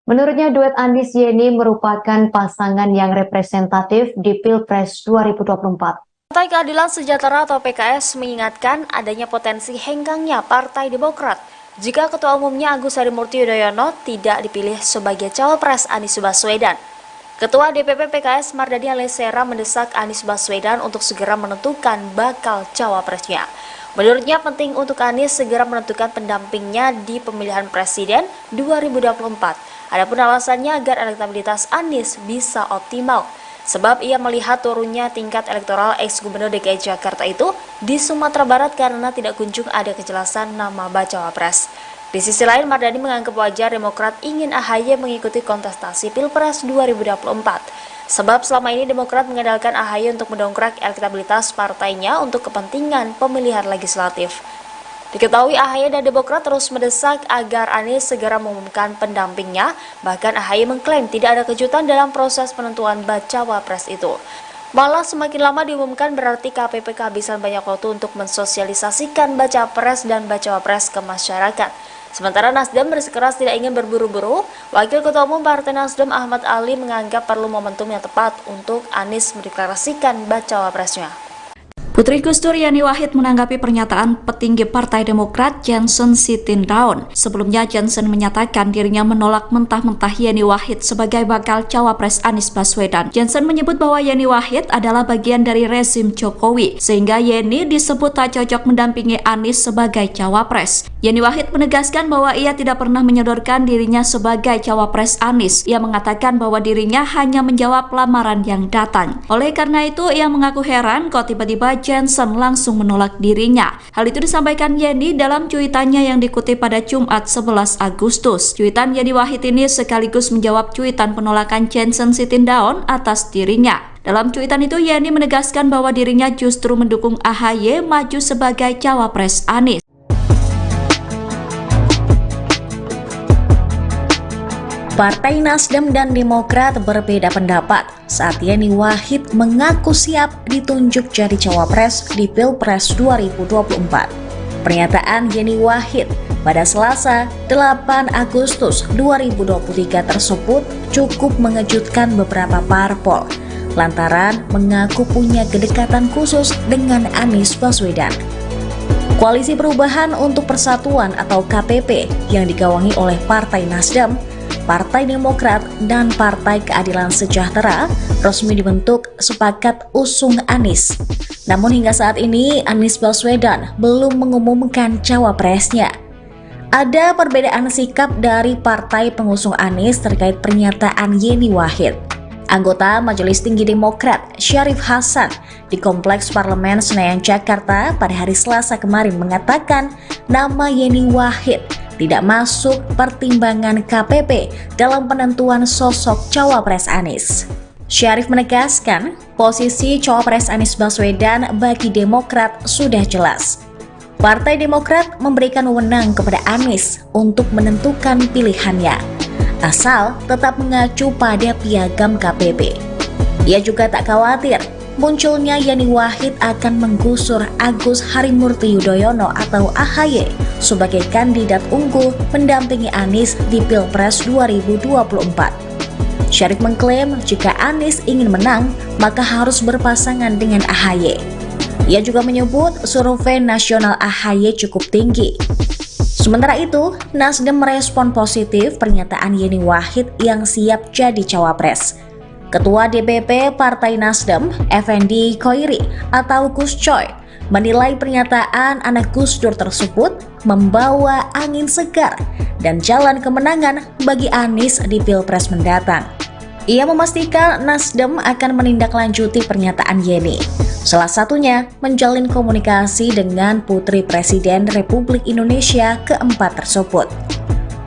Menurutnya duet Anies Yeni merupakan pasangan yang representatif di Pilpres 2024. Partai Keadilan Sejahtera atau PKS mengingatkan adanya potensi henggangnya Partai Demokrat jika Ketua Umumnya Agus Harimurti Yudhoyono tidak dipilih sebagai cawapres Anies Baswedan. Ketua DPP PKS Mardani Alisera mendesak Anies Baswedan untuk segera menentukan bakal cawapresnya. Menurutnya penting untuk Anies segera menentukan pendampingnya di pemilihan presiden 2024. Adapun alasannya agar elektabilitas Anies bisa optimal, sebab ia melihat turunnya tingkat elektoral ex-gubernur DKI Jakarta itu di Sumatera Barat karena tidak kunjung ada kejelasan nama bacawa pres. Di sisi lain, Mardani menganggap wajar Demokrat ingin AHY mengikuti kontestasi Pilpres 2024. Sebab selama ini Demokrat mengandalkan AHY untuk mendongkrak elektabilitas partainya untuk kepentingan pemilihan legislatif. Diketahui AHY dan Demokrat terus mendesak agar Anies segera mengumumkan pendampingnya, bahkan AHY mengklaim tidak ada kejutan dalam proses penentuan bacawa pres itu. Malah semakin lama diumumkan berarti KPP kehabisan banyak waktu untuk mensosialisasikan baca pres dan bacawa pres ke masyarakat. Sementara Nasdem bersikeras tidak ingin berburu-buru, Wakil Ketua Umum Partai Nasdem Ahmad Ali menganggap perlu momentum yang tepat untuk Anies mendeklarasikan bacawa presnya. Putri Gus Dur Yeni Wahid menanggapi pernyataan petinggi Partai Demokrat Johnson Sitindaun. Sebelumnya Johnson menyatakan dirinya menolak mentah-mentah Yeni Wahid sebagai bakal cawapres Anies Baswedan. Johnson menyebut bahwa Yeni Wahid adalah bagian dari rezim Jokowi, sehingga Yeni disebut tak cocok mendampingi Anies sebagai cawapres. Yeni Wahid menegaskan bahwa ia tidak pernah menyodorkan dirinya sebagai cawapres Anies. Ia mengatakan bahwa dirinya hanya menjawab lamaran yang datang. Oleh karena itu, ia mengaku heran kok tiba-tiba Johnson langsung menolak dirinya. Hal itu disampaikan Yeni dalam cuitannya yang dikutip pada Jumat 11 Agustus. Cuitan Yeni Wahid ini sekaligus menjawab cuitan penolakan Johnson Sitindaun atas dirinya. Dalam cuitan itu Yeni menegaskan bahwa dirinya justru mendukung AHY maju sebagai cawapres Anies. Partai Nasdem dan Demokrat berbeda pendapat saat Yeni Wahid mengaku siap ditunjuk jadi cawapres di Pilpres 2024. Pernyataan Yeni Wahid pada Selasa 8 Agustus 2023 tersebut cukup mengejutkan beberapa parpol lantaran mengaku punya kedekatan khusus dengan Anies Baswedan. Koalisi Perubahan untuk Persatuan atau KPP yang digawangi oleh Partai Nasdem, Partai Demokrat, dan Partai Keadilan Sejahtera resmi dibentuk sepakat usung Anies. Namun hingga saat ini Anies Baswedan belum mengumumkan cawapresnya. Ada perbedaan sikap dari partai pengusung Anies terkait pernyataan Yeni Wahid. Anggota Majelis Tinggi Demokrat Syarif Hasan di Kompleks Parlemen Senayan Jakarta pada hari Selasa kemarin mengatakan nama Yeni Wahid tidak masuk pertimbangan KPP dalam penentuan sosok cawapres Anies. Syarif menegaskan posisi cawapres Anies Baswedan bagi Demokrat sudah jelas. Partai Demokrat memberikan wewenang kepada Anies untuk menentukan pilihannya, asal tetap mengacu pada piagam KPP. Ia juga tak khawatir munculnya Yeni Wahid akan menggusur Agus Harimurti Yudhoyono atau AHY sebagai kandidat unggul mendampingi Anies di Pilpres 2024. Syarif mengklaim jika Anies ingin menang, maka harus berpasangan dengan AHY. Ia juga menyebut survei nasional AHY cukup tinggi. Sementara itu, Nasdem merespon positif pernyataan Yeni Wahid yang siap jadi cawapres. Ketua DPP Partai Nasdem, Effendi Khoiri atau Gus Coy, menilai pernyataan anak Gus Dur tersebut membawa angin segar dan jalan kemenangan bagi Anies di Pilpres mendatang. Ia memastikan Nasdem akan menindaklanjuti pernyataan Yeni, salah satunya menjalin komunikasi dengan Putri Presiden Republik Indonesia keempat tersebut.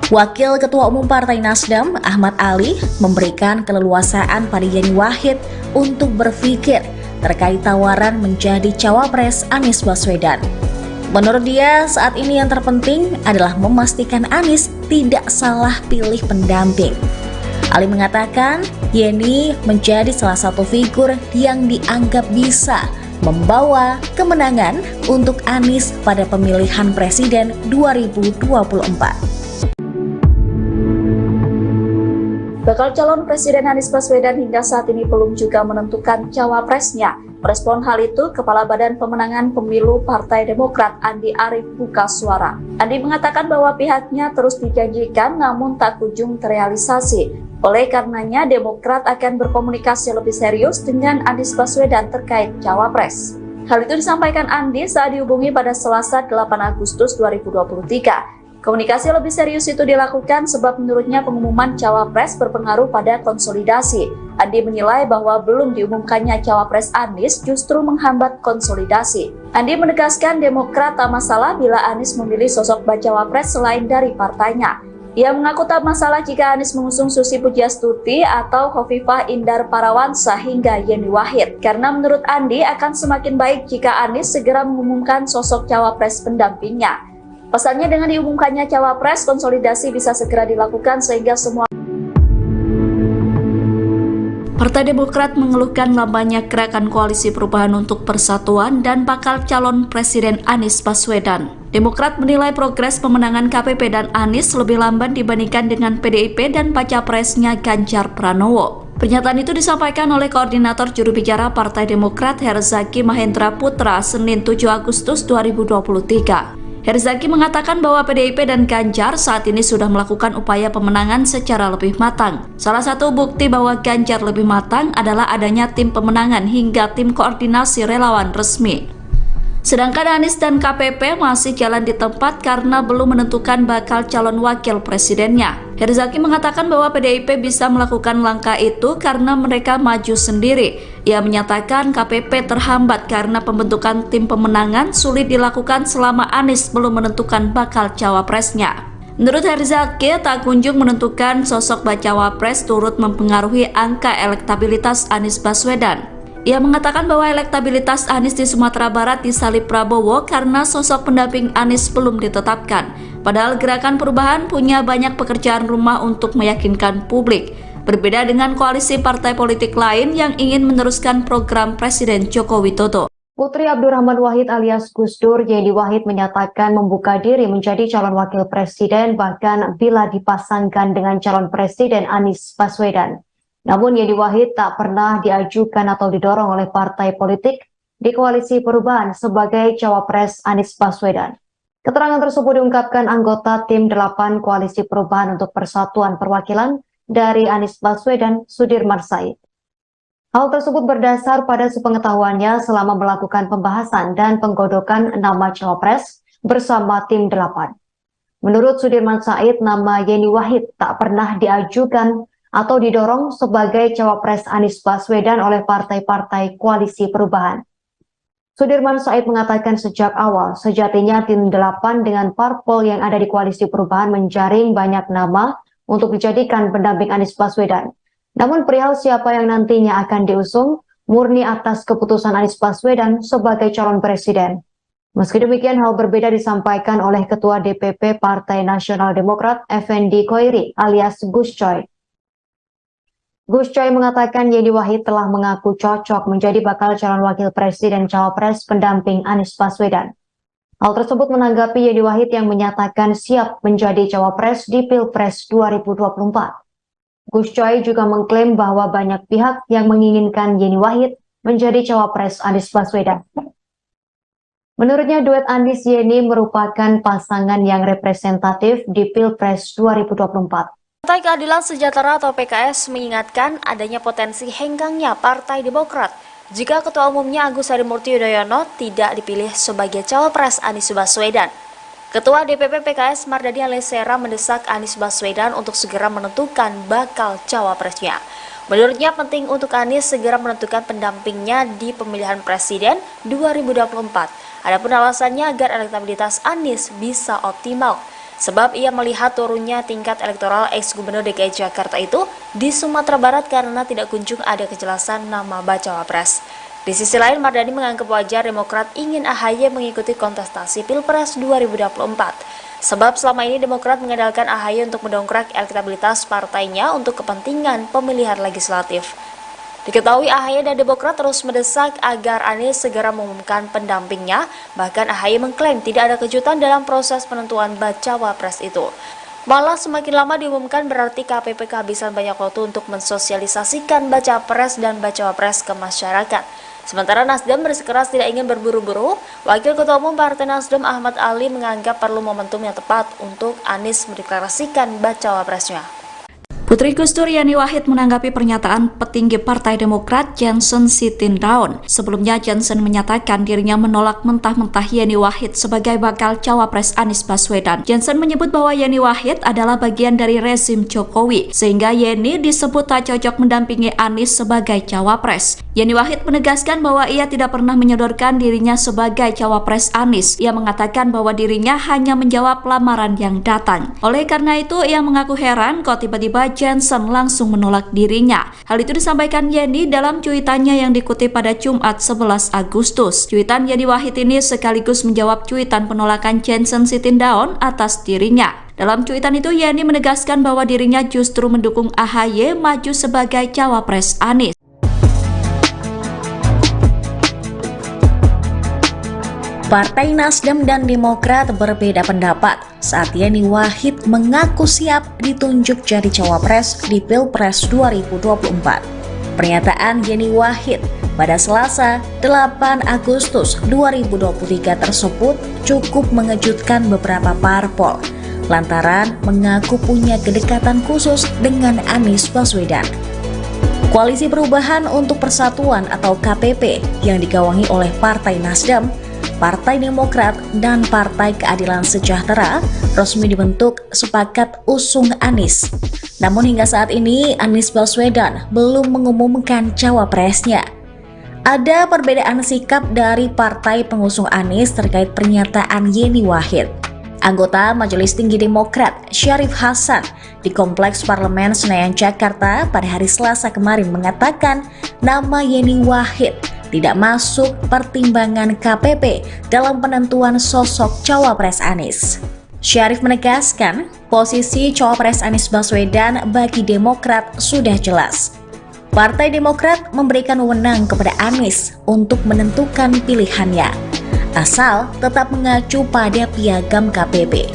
Wakil Ketua Umum Partai Nasdem, Ahmad Ali, memberikan keleluasaan pada Yeni Wahid untuk berpikir terkait tawaran menjadi cawapres Anies Baswedan. Menurut dia, saat ini yang terpenting adalah memastikan Anies tidak salah pilih pendamping. Ali mengatakan, Yeni menjadi salah satu figur yang dianggap bisa membawa kemenangan untuk Anies pada pemilihan presiden 2024. Bakal calon Presiden Anies Baswedan hingga saat ini belum juga menentukan cawapresnya. Merespon hal itu, Kepala Badan Pemenangan Pemilu Partai Demokrat Andi Arief buka suara. Andi mengatakan bahwa pihaknya terus dijanjikan namun tak kunjung terrealisasi. Oleh karenanya, Demokrat akan berkomunikasi lebih serius dengan Anies Baswedan terkait cawapres. Hal itu disampaikan Andi saat dihubungi pada Selasa 8 Agustus 2023. Komunikasi lebih serius itu dilakukan sebab menurutnya pengumuman cawapres berpengaruh pada konsolidasi. Andi menilai bahwa belum diumumkannya cawapres Anies justru menghambat konsolidasi. Andi menegaskan Demokrat tak masalah bila Anies memilih sosok bacawa pres selain dari partainya. Ia mengaku tak masalah jika Anies mengusung Susi Pujiastuti atau Khofifah Indar Parawansa hingga Yeni Wahid. Karena menurut Andi akan semakin baik jika Anies segera mengumumkan sosok cawapres pendampingnya. Pasalnya dengan diumumkannya cawapres, konsolidasi bisa segera dilakukan sehingga semua Partai Demokrat mengeluhkan lambannya gerakan koalisi perubahan untuk persatuan dan bakal calon Presiden Anies Baswedan. Demokrat menilai progres pemenangan KPP dan Anies lebih lamban dibandingkan dengan PDIP dan baca presnya Ganjar Pranowo. Pernyataan itu disampaikan oleh Koordinator Juru Bicara Partai Demokrat Herzaki Mahendra Putra Senin 7 Agustus 2023. Herzaki mengatakan bahwa PDIP dan Ganjar saat ini sudah melakukan upaya pemenangan secara lebih matang. Salah satu bukti bahwa Ganjar lebih matang adalah adanya tim pemenangan hingga tim koordinasi relawan resmi. Sedangkan Anies dan KPP masih jalan di tempat karena belum menentukan bakal calon wakil presidennya. Herzaki mengatakan bahwa PDIP bisa melakukan langkah itu karena mereka maju sendiri. Ia menyatakan KPP terhambat karena pembentukan tim pemenangan sulit dilakukan selama Anies belum menentukan bakal cawapresnya. Menurut Herzaki, tak kunjung menentukan sosok bacawa pres turut mempengaruhi angka elektabilitas Anies Baswedan. Ia mengatakan bahwa elektabilitas Anies di Sumatera Barat disalip Prabowo karena sosok pendamping Anies belum ditetapkan. Padahal Gerakan Perubahan punya banyak pekerjaan rumah untuk meyakinkan publik. Berbeda dengan koalisi partai politik lain yang ingin meneruskan program Presiden Joko Widodo. Putri Abdurrahman Wahid alias Gus Dur, Yeni Wahid menyatakan membuka diri menjadi calon wakil presiden bahkan bila dipasangkan dengan calon presiden Anies Baswedan. Namun Yeni Wahid tak pernah diajukan atau didorong oleh partai politik di koalisi perubahan sebagai cawapres Anies Baswedan. Keterangan tersebut diungkapkan anggota tim 8 koalisi perubahan untuk persatuan perwakilan dari Anies Baswedan, Sudirman Said. Hal tersebut berdasar pada sepengetahuannya selama melakukan pembahasan dan penggodokan nama cawapres bersama tim 8. Menurut Sudirman Said, nama Yeni Wahid tak pernah diajukan atau didorong sebagai cawapres Anies Baswedan oleh partai-partai koalisi perubahan. Sudirman Said mengatakan sejak awal, sejatinya tim 8 dengan parpol yang ada di koalisi perubahan menjaring banyak nama untuk dijadikan pendamping Anies Baswedan. Namun perihal siapa yang nantinya akan diusung, murni atas keputusan Anies Baswedan sebagai calon presiden. Meski demikian, hal berbeda disampaikan oleh Ketua DPP Partai Nasional Demokrat, Effendi Khoiri alias Gus Coy. Gus Coy mengatakan Yeni Wahid telah mengaku cocok menjadi bakal calon wakil presiden cawapres pendamping Anies Baswedan. Hal tersebut menanggapi Yeni Wahid yang menyatakan siap menjadi cawapres di Pilpres 2024. Gus Coy juga mengklaim bahwa banyak pihak yang menginginkan Yeni Wahid menjadi cawapres Anies Baswedan. Menurutnya duet Anies Yeni merupakan pasangan yang representatif di Pilpres 2024. Partai Keadilan Sejahtera atau PKS mengingatkan adanya potensi henggangnya Partai Demokrat jika Ketua Umumnya Agus Harimurti Yudhoyono tidak dipilih sebagai cawapres Anies Baswedan. Ketua DPP PKS Mardani Alisera mendesak Anies Baswedan untuk segera menentukan bakal cawapresnya. Menurutnya penting untuk Anies segera menentukan pendampingnya di pemilihan presiden 2024. Adapun alasannya agar elektabilitas Anies bisa optimal. Sebab ia melihat turunnya tingkat elektoral ex-gubernur DKI Jakarta itu di Sumatera Barat karena tidak kunjung ada kejelasan nama bacawa pres. Di sisi lain, Mardani menganggap wajar Demokrat ingin AHY mengikuti kontestasi Pilpres 2024. Sebab selama ini Demokrat mengandalkan AHY untuk mendongkrak elektabilitas partainya untuk kepentingan pemilihan legislatif. Diketahui AHY dan Demokrat terus mendesak agar Anies segera mengumumkan pendampingnya, bahkan AHY mengklaim tidak ada kejutan dalam proses penentuan bacawa pres itu. Malah semakin lama diumumkan berarti KPP kehabisan banyak waktu untuk mensosialisasikan baca pres dan bacawa pres ke masyarakat. Sementara Nasdem bersikeras tidak ingin berburu-buru, Wakil Ketua Umum Partai Nasdem Ahmad Ali menganggap perlu momentum yang tepat untuk Anies mendeklarasikan bacawa presnya. Putri Gus Dur Yani Wahid menanggapi pernyataan petinggi Partai Demokrat Johnson Sitindaun. Sebelumnya Johnson menyatakan dirinya menolak mentah-mentah Yani Wahid sebagai bakal cawapres Anies Baswedan. Johnson menyebut bahwa Yani Wahid adalah bagian dari rezim Jokowi, sehingga Yani disebut tak cocok mendampingi Anies sebagai cawapres. Yani Wahid menegaskan bahwa ia tidak pernah menyodorkan dirinya sebagai cawapres Anies. Ia mengatakan bahwa dirinya hanya menjawab lamaran yang datang. Oleh karena itu, ia mengaku heran kok tiba-tiba Johnson langsung menolak dirinya. Hal itu disampaikan Yeni dalam cuitannya yang dikutip pada Jumat 11 Agustus. Cuitan Yeni Wahid ini sekaligus menjawab cuitan penolakan Johnson Sitindaun atas dirinya. Dalam cuitan itu Yeni menegaskan bahwa dirinya justru mendukung AHY maju sebagai cawapres Anies. Partai Nasdem dan Demokrat berbeda pendapat saat Yeni Wahid mengaku siap ditunjuk jadi cawapres di Pilpres 2024. Pernyataan Yeni Wahid pada Selasa 8 Agustus 2023 tersebut cukup mengejutkan beberapa parpol lantaran mengaku punya kedekatan khusus dengan Anies Baswedan. Koalisi Perubahan untuk Persatuan atau KPP yang digawangi oleh Partai Nasdem, Partai Demokrat, dan Partai Keadilan Sejahtera resmi dibentuk sepakat usung Anies. Namun hingga saat ini Anies Baswedan belum mengumumkan cawapresnya. Ada perbedaan sikap dari partai pengusung Anies terkait pernyataan Yeni Wahid. Anggota Majelis Tinggi Demokrat Syarif Hasan di Kompleks Parlemen Senayan Jakarta pada hari Selasa kemarin mengatakan nama Yeni Wahid tidak masuk pertimbangan KPP dalam penentuan sosok cawapres Anies. Syarif menegaskan posisi cawapres Anies Baswedan bagi Demokrat sudah jelas. Partai Demokrat memberikan wewenang kepada Anies untuk menentukan pilihannya, asal tetap mengacu pada piagam KPP.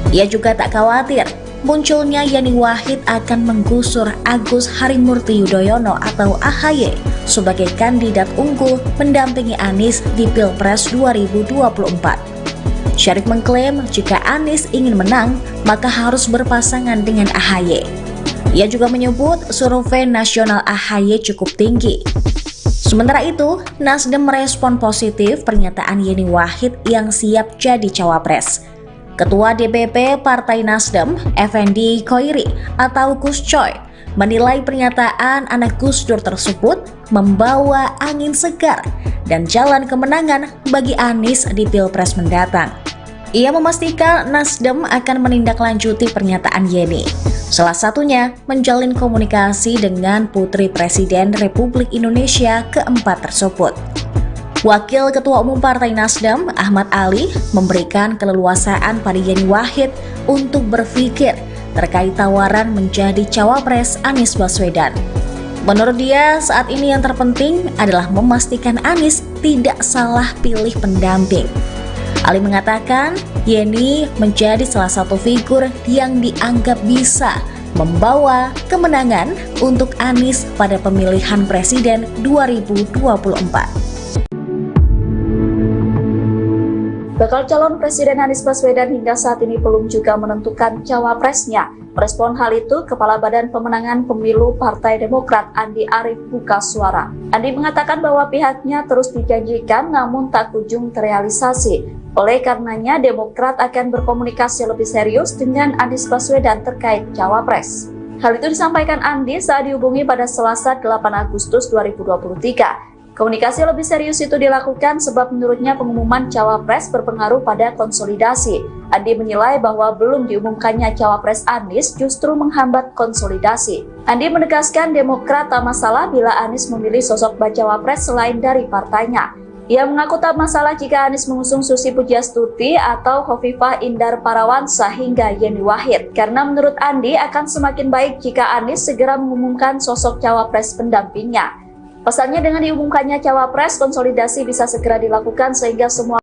Ia juga tak khawatir munculnya Yeni Wahid akan menggusur Agus Harimurti Yudhoyono atau AHY sebagai kandidat unggul mendampingi Anies di Pilpres 2024. Syarif mengklaim jika Anies ingin menang, maka harus berpasangan dengan AHY. Ia juga menyebut survei nasional AHY cukup tinggi. Sementara itu, Nasdem merespon positif pernyataan Yeni Wahid yang siap jadi cawapres. Ketua DPP Partai Nasdem, Effendi Khoiri atau Gus Coy, menilai pernyataan anak Gus Dur tersebut membawa angin segar dan jalan kemenangan bagi Anies di Pilpres mendatang. Ia memastikan Nasdem akan menindaklanjuti pernyataan Yeni, salah satunya menjalin komunikasi dengan Putri Presiden Republik Indonesia keempat tersebut. Wakil Ketua Umum Partai Nasdem, Ahmad Ali, memberikan keleluasaan pada Yeni Wahid untuk berpikir terkait tawaran menjadi cawapres Anies Baswedan. Menurut dia, saat ini yang terpenting adalah memastikan Anies tidak salah pilih pendamping. Ali mengatakan, Yeni menjadi salah satu figur yang dianggap bisa membawa kemenangan untuk Anies pada pemilihan presiden 2024. Bakal calon Presiden Anies Baswedan hingga saat ini belum juga menentukan cawapresnya. Merespon hal itu, Kepala Badan Pemenangan Pemilu Partai Demokrat Andi Arief buka suara. Andi mengatakan bahwa pihaknya terus dijanjikan namun tak kunjung terrealisasi. Oleh karenanya, Demokrat akan berkomunikasi lebih serius dengan Anies Baswedan terkait cawapres. Hal itu disampaikan Andi saat dihubungi pada Selasa 8 Agustus 2023. Komunikasi lebih serius itu dilakukan sebab menurutnya pengumuman cawapres berpengaruh pada konsolidasi. Andi menilai bahwa belum diumumkannya cawapres Anies justru menghambat konsolidasi. Andi menegaskan Demokrat tak masalah bila Anies memilih sosok bacawapres selain dari partainya. Ia mengaku tak masalah jika Anies mengusung Susi Pujiastuti atau Khofifah Indar Parawansa hingga Yeni Wahid. Karena menurut Andi akan semakin baik jika Anies segera mengumumkan sosok cawapres pendampingnya. Pasalnya dengan diumumkannya cawapres, konsolidasi bisa segera dilakukan sehingga semua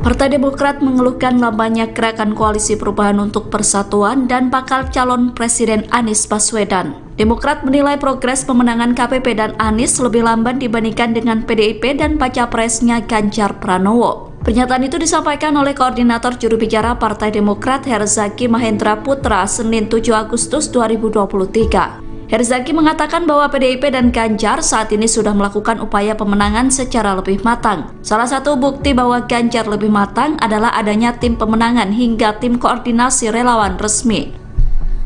Partai Demokrat mengeluhkan lambannya gerakan koalisi perubahan untuk persatuan dan bakal calon Presiden Anies Baswedan. Demokrat menilai progres pemenangan KPP dan Anies lebih lamban dibandingkan dengan PDIP dan baca presnya Ganjar Pranowo. Pernyataan itu disampaikan oleh Koordinator Juru Bicara Partai Demokrat Herzaki Mahendra Putra Senin 7 Agustus 2023. Herzaki mengatakan bahwa PDIP dan Ganjar saat ini sudah melakukan upaya pemenangan secara lebih matang. Salah satu bukti bahwa Ganjar lebih matang adalah adanya tim pemenangan hingga tim koordinasi relawan resmi.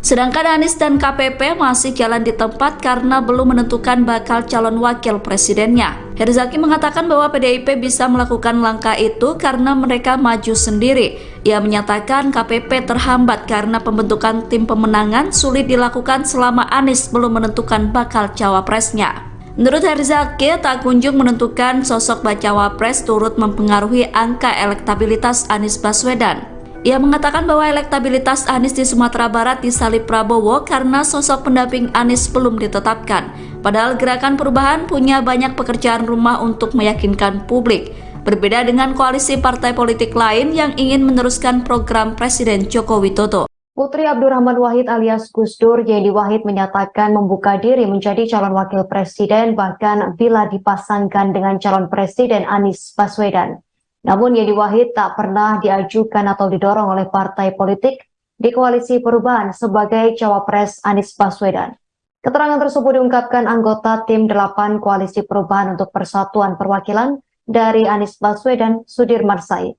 Sedangkan Anies dan KPP masih jalan di tempat karena belum menentukan bakal calon wakil presidennya. Herzaki mengatakan bahwa PDIP bisa melakukan langkah itu karena mereka maju sendiri. Ia menyatakan KPP terhambat karena pembentukan tim pemenangan sulit dilakukan selama Anies belum menentukan bakal cawapresnya. Menurut Herzaki, tak kunjung menentukan sosok bacawa pres turut mempengaruhi angka elektabilitas Anies Baswedan. Ia mengatakan bahwa elektabilitas Anies di Sumatera Barat disalip Prabowo karena sosok pendamping Anies belum ditetapkan. Padahal Gerakan Perubahan punya banyak pekerjaan rumah untuk meyakinkan publik. Berbeda dengan koalisi partai politik lain yang ingin meneruskan program Presiden Joko Widodo. Putri Abdurrahman Wahid alias Gus Dur, Yeni Wahid menyatakan membuka diri menjadi calon wakil presiden bahkan bila dipasangkan dengan calon presiden Anies Baswedan. Namun Yeni Wahid tak pernah diajukan atau didorong oleh partai politik di koalisi perubahan sebagai cawapres Anies Baswedan. Keterangan tersebut diungkapkan anggota tim 8 koalisi perubahan untuk persatuan perwakilan dari Anies Baswedan, Sudirman Said.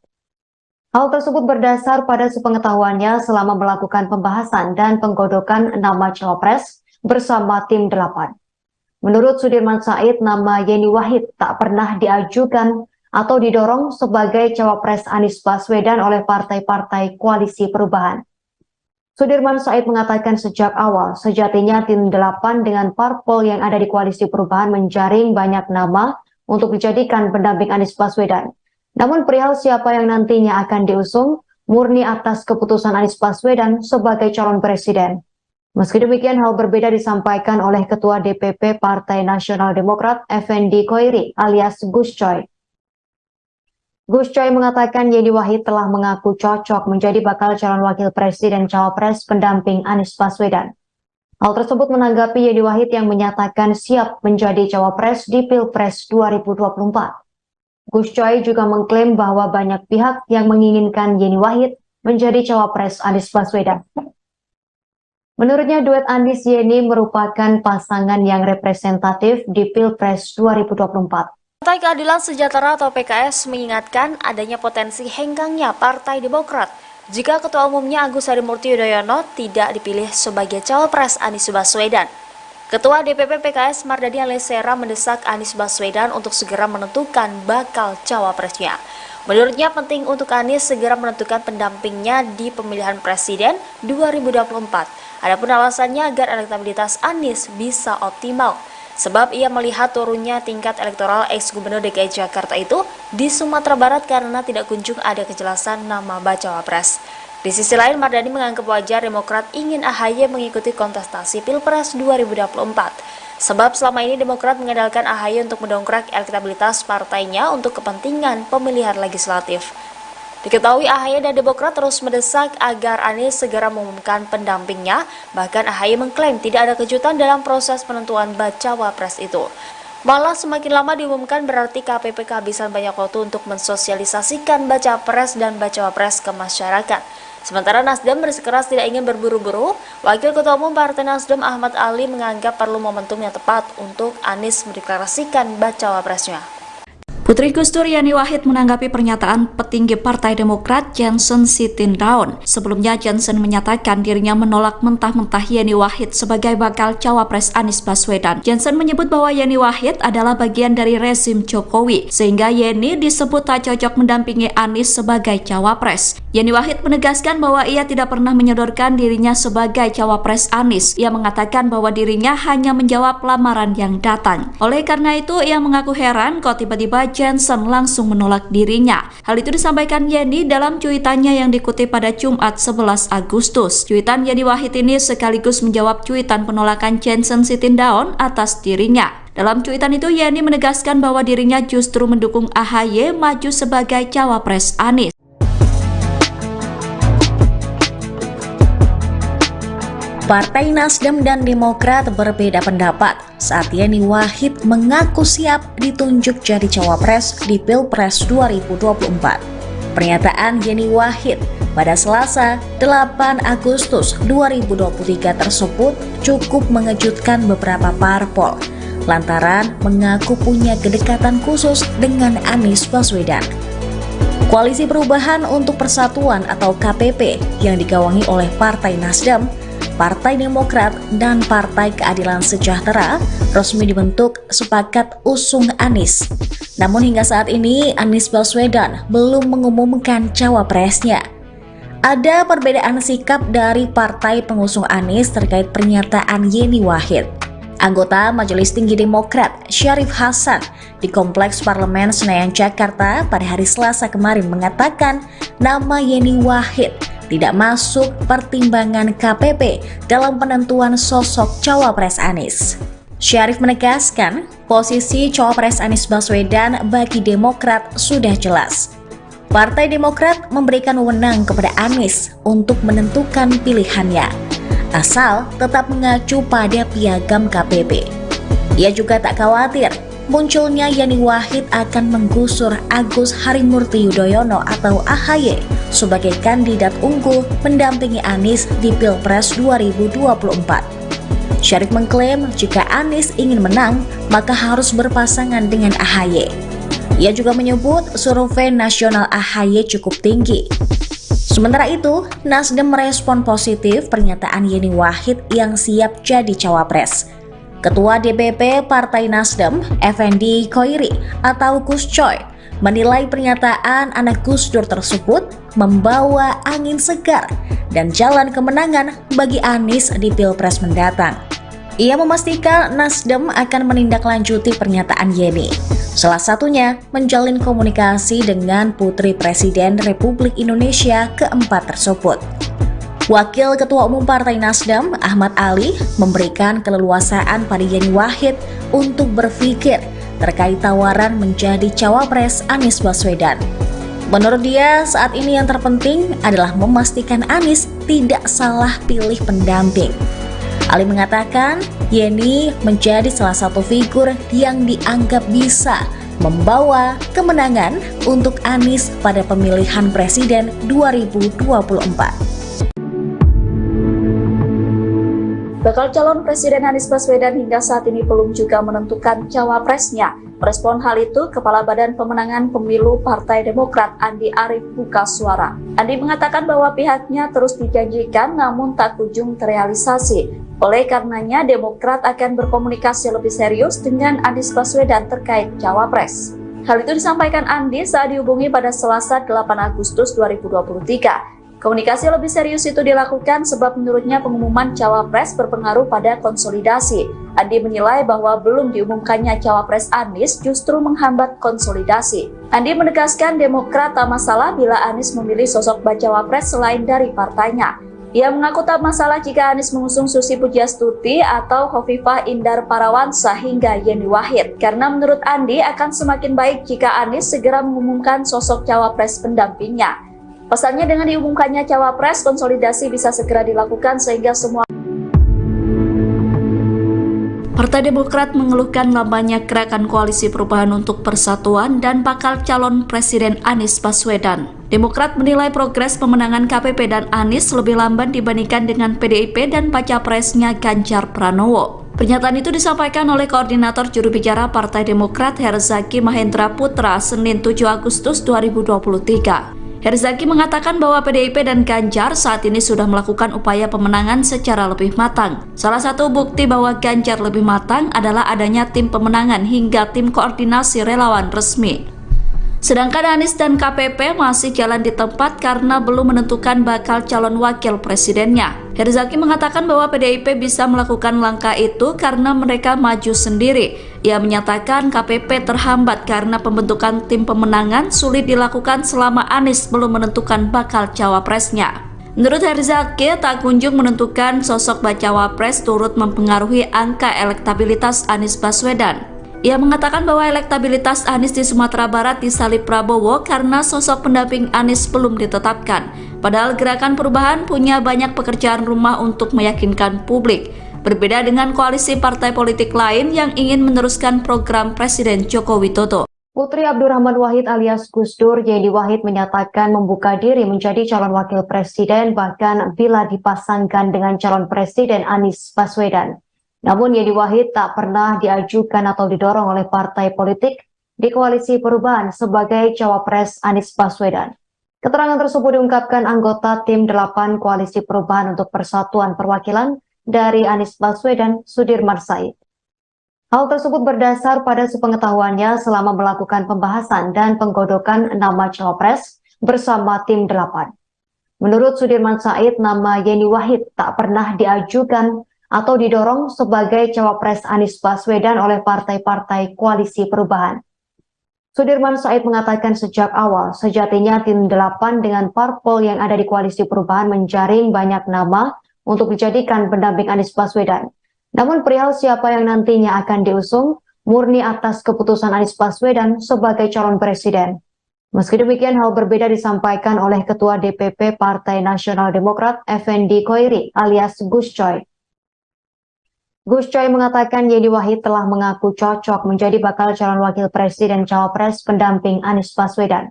Hal tersebut berdasar pada sepengetahuannya selama melakukan pembahasan dan penggodokan nama cawapres bersama tim 8. Menurut Sudirman Said, nama Yeni Wahid tak pernah diajukan atau didorong sebagai cawapres Anies Baswedan oleh partai-partai koalisi perubahan. Sudirman Said mengatakan sejak awal, sejatinya tim 8 dengan parpol yang ada di koalisi perubahan menjaring banyak nama untuk dijadikan pendamping Anies Baswedan. Namun perihal siapa yang nantinya akan diusung, murni atas keputusan Anies Baswedan sebagai calon presiden. Meski demikian, hal berbeda disampaikan oleh Ketua DPP Partai Nasional Demokrat, Effendi Koiri alias Gus Coy. Gus Coy mengatakan Yeni Wahid telah mengaku cocok menjadi bakal calon wakil presiden cawapres pendamping Anies Baswedan. Hal tersebut menanggapi Yeni Wahid yang menyatakan siap menjadi cawapres di Pilpres 2024. Gus Coy juga mengklaim bahwa banyak pihak yang menginginkan Yeni Wahid menjadi cawapres Anies Baswedan. Menurutnya duet Anies Yeni merupakan pasangan yang representatif di Pilpres 2024. Partai Keadilan Sejahtera atau PKS mengingatkan adanya potensi henggangnya Partai Demokrat jika Ketua Umumnya Agus Harimurti Yudhoyono tidak dipilih sebagai cawapres Anies Baswedan. Ketua DPP PKS Mardani Alisera mendesak Anies Baswedan untuk segera menentukan bakal cawapresnya. Menurutnya penting untuk Anies segera menentukan pendampingnya di pemilihan presiden 2024. Adapun alasannya agar elektabilitas Anies bisa optimal. Sebab ia melihat turunnya tingkat elektoral ex-gubernur DKI Jakarta itu di Sumatera Barat karena tidak kunjung ada kejelasan nama bacawa pres. Di sisi lain, Mardani menganggap wajar Demokrat ingin AHY mengikuti kontestasi Pilpres 2024. Sebab selama ini Demokrat mengandalkan AHY untuk mendongkrak elektabilitas partainya untuk kepentingan pemilihan legislatif. Diketahui AHY dan Demokrat terus mendesak agar Anies segera mengumumkan pendampingnya, bahkan AHY mengklaim tidak ada kejutan dalam proses penentuan bacawa pres itu. Malah semakin lama diumumkan berarti KPP kehabisan banyak waktu untuk mensosialisasikan baca pres dan bacawa pres ke masyarakat. Sementara Nasdem bersikeras tidak ingin berburu-buru, Wakil Ketua Umum Partai Nasdem Ahmad Ali menganggap perlu momentum yang tepat untuk Anies mendeklarasikan bacawa presnya. Putri Gus Dur Yeni Wahid menanggapi pernyataan petinggi Partai Demokrat Johnson Sitindaun. Sebelumnya Johnson menyatakan dirinya menolak mentah-mentah Yeni Wahid sebagai bakal cawapres Anies Baswedan. Johnson menyebut bahwa Yeni Wahid adalah bagian dari rezim Jokowi, sehingga Yeni disebut tak cocok mendampingi Anies sebagai cawapres. Yeni Wahid menegaskan bahwa ia tidak pernah menyodorkan dirinya sebagai cawapres Anies. Ia mengatakan bahwa dirinya hanya menjawab lamaran yang datang. Oleh karena itu, ia mengaku heran kok tiba-tiba Johnson langsung menolak dirinya. Hal itu disampaikan Yeni dalam cuitannya yang dikutip pada Jumat 11 Agustus. Cuitan Yeni Wahid ini sekaligus menjawab cuitan penolakan Johnson Sitindaun atas dirinya. Dalam cuitan itu, Yeni menegaskan bahwa dirinya justru mendukung AHY maju sebagai cawapres Anies. Partai Nasdem dan Demokrat berbeda pendapat saat Yeni Wahid mengaku siap ditunjuk jadi cawapres di Pilpres 2024. Pernyataan Yeni Wahid pada Selasa 8 Agustus 2023 tersebut cukup mengejutkan beberapa parpol lantaran mengaku punya kedekatan khusus dengan Anies Baswedan. Koalisi Perubahan untuk Persatuan atau KPP yang digawangi oleh Partai Nasdem, Partai Demokrat, dan Partai Keadilan Sejahtera resmi dibentuk sepakat usung Anies. Namun hingga saat ini Anies Baswedan belum mengumumkan cawapresnya. Ada perbedaan sikap dari partai pengusung Anies terkait pernyataan Yeni Wahid. Anggota Majelis Tinggi Demokrat Syarif Hasan di Kompleks Parlemen Senayan Jakarta pada hari Selasa kemarin mengatakan nama Yeni Wahid tidak masuk pertimbangan KPP dalam penentuan sosok cawapres Anies. Syarif menegaskan posisi cawapres Anies Baswedan bagi Demokrat sudah jelas. Partai Demokrat memberikan wewenang kepada Anies untuk menentukan pilihannya, asal tetap mengacu pada piagam KPP. Ia juga tak khawatir munculnya Yeni Wahid akan menggusur Agus Harimurti Yudhoyono atau AHY sebagai kandidat unggul mendampingi Anies di Pilpres 2024. Syarif mengklaim jika Anies ingin menang, maka harus berpasangan dengan AHY. Ia juga menyebut survei nasional AHY cukup tinggi. Sementara itu, Nasdem merespon positif pernyataan Yeni Wahid yang siap jadi cawapres. Ketua DPP Partai Nasdem, Effendi Khoiri atau Gus Coy, menilai pernyataan anak Gus Dur tersebut membawa angin segar dan jalan kemenangan bagi Anies di Pilpres mendatang. Ia memastikan Nasdem akan menindaklanjuti pernyataan Yeni, salah satunya menjalin komunikasi dengan Putri Presiden Republik Indonesia keempat tersebut. Wakil Ketua Umum Partai Nasdem, Ahmad Ali, memberikan keleluasaan pada Yeni Wahid untuk berpikir terkait tawaran menjadi cawapres Anies Baswedan. Menurut dia, saat ini yang terpenting adalah memastikan Anies tidak salah pilih pendamping. Ali mengatakan, Yeni menjadi salah satu figur yang dianggap bisa membawa kemenangan untuk Anies pada pemilihan presiden 2024. Bakal calon Presiden Anies Baswedan hingga saat ini belum juga menentukan cawapresnya. Merespon hal itu, Kepala Badan Pemenangan Pemilu Partai Demokrat Andi Arief buka suara. Andi mengatakan bahwa pihaknya terus dijanjikan namun tak kunjung terrealisasi. Oleh karenanya, Demokrat akan berkomunikasi lebih serius dengan Anies Baswedan terkait cawapres. Hal itu disampaikan Andi saat dihubungi pada Selasa 8 Agustus 2023. Komunikasi lebih serius itu dilakukan sebab menurutnya pengumuman cawapres berpengaruh pada konsolidasi. Andi menilai bahwa belum diumumkannya cawapres Anies justru menghambat konsolidasi. Andi menegaskan Demokrat tak masalah bila Anies memilih sosok bacawapres selain dari partainya. Ia mengaku tak masalah jika Anies mengusung Susi Pujiastuti atau Khofifah Indar Parawansa hingga Yeni Wahid. Karena menurut Andi akan semakin baik jika Anies segera mengumumkan sosok cawapres pendampingnya. Pesannya dengan diumumkannya cawapres, konsolidasi bisa segera dilakukan sehingga semua. Partai Demokrat mengeluhkan lambannya gerakan Koalisi Perubahan untuk Persatuan dan bakal calon Presiden Anies Baswedan. Demokrat menilai progres pemenangan KPP dan Anies lebih lamban dibandingkan dengan PDIP dan baca presnya Ganjar Pranowo. Pernyataan itu disampaikan oleh Koordinator Juru Bicara Partai Demokrat Herzaki Mahendra Putra Senin 7 Agustus 2023. Herzaki mengatakan bahwa PDIP dan Ganjar saat ini sudah melakukan upaya pemenangan secara lebih matang. Salah satu bukti bahwa Ganjar lebih matang adalah adanya tim pemenangan hingga tim koordinasi relawan resmi. Sedangkan Anies dan KPP masih jalan di tempat karena belum menentukan bakal calon wakil presidennya. Herzaki mengatakan bahwa PDIP bisa melakukan langkah itu karena mereka maju sendiri. Ia menyatakan KPP terhambat karena pembentukan tim pemenangan sulit dilakukan selama Anies belum menentukan bakal cawapresnya. Menurut Herzaki, tak kunjung menentukan sosok bacawa pres turut mempengaruhi angka elektabilitas Anies Baswedan. Ia mengatakan bahwa elektabilitas Anies di Sumatera Barat disalip Prabowo karena sosok pendamping Anies belum ditetapkan. Padahal Gerakan Perubahan punya banyak pekerjaan rumah untuk meyakinkan publik. Berbeda dengan koalisi partai politik lain yang ingin meneruskan program Presiden Joko Widodo. Putri Abdurrahman Wahid alias Gus Dur, Yeni Wahid menyatakan membuka diri menjadi calon wakil presiden bahkan bila dipasangkan dengan calon presiden Anies Baswedan. Namun Yeni Wahid tak pernah diajukan atau didorong oleh partai politik di koalisi perubahan sebagai cawapres Anies Baswedan. Keterangan tersebut diungkapkan anggota tim 8 koalisi perubahan untuk persatuan perwakilan dari Anies Baswedan, Sudirman Said. Hal tersebut berdasar pada sepengetahuannya selama melakukan pembahasan dan penggodokan nama cawapres bersama tim 8. Menurut Sudirman Said, nama Yeni Wahid tak pernah diajukan atau didorong sebagai cawapres Anies Baswedan oleh partai-partai koalisi perubahan. Sudirman Said mengatakan sejak awal, sejatinya tim 8 dengan parpol yang ada di koalisi perubahan menjaring banyak nama untuk dijadikan pendamping Anies Baswedan. Namun perihal siapa yang nantinya akan diusung murni atas keputusan Anies Baswedan sebagai calon presiden. Meski demikian, hal berbeda disampaikan oleh Ketua DPP Partai Nasional Demokrat Effendi Khoiri alias Gus Coy. Gus Coy mengatakan Yeni Wahid telah mengaku cocok menjadi bakal calon wakil presiden cawapres pendamping Anies Baswedan.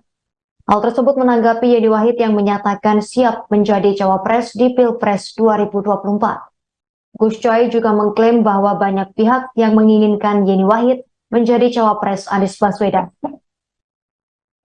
Hal tersebut menanggapi Yeni Wahid yang menyatakan siap menjadi cawapres di Pilpres 2024. Gus Coy juga mengklaim bahwa banyak pihak yang menginginkan Yeni Wahid menjadi cawapres Anies Baswedan.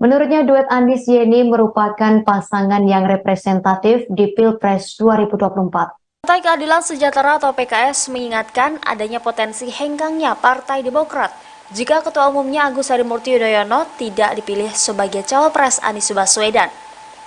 Menurutnya duet Anies Yeni merupakan pasangan yang representatif di Pilpres 2024. Partai Keadilan Sejahtera atau PKS mengingatkan adanya potensi henggangnya Partai Demokrat jika Ketua Umumnya Agus Harimurti Yudhoyono tidak dipilih sebagai cawapres Anies Baswedan.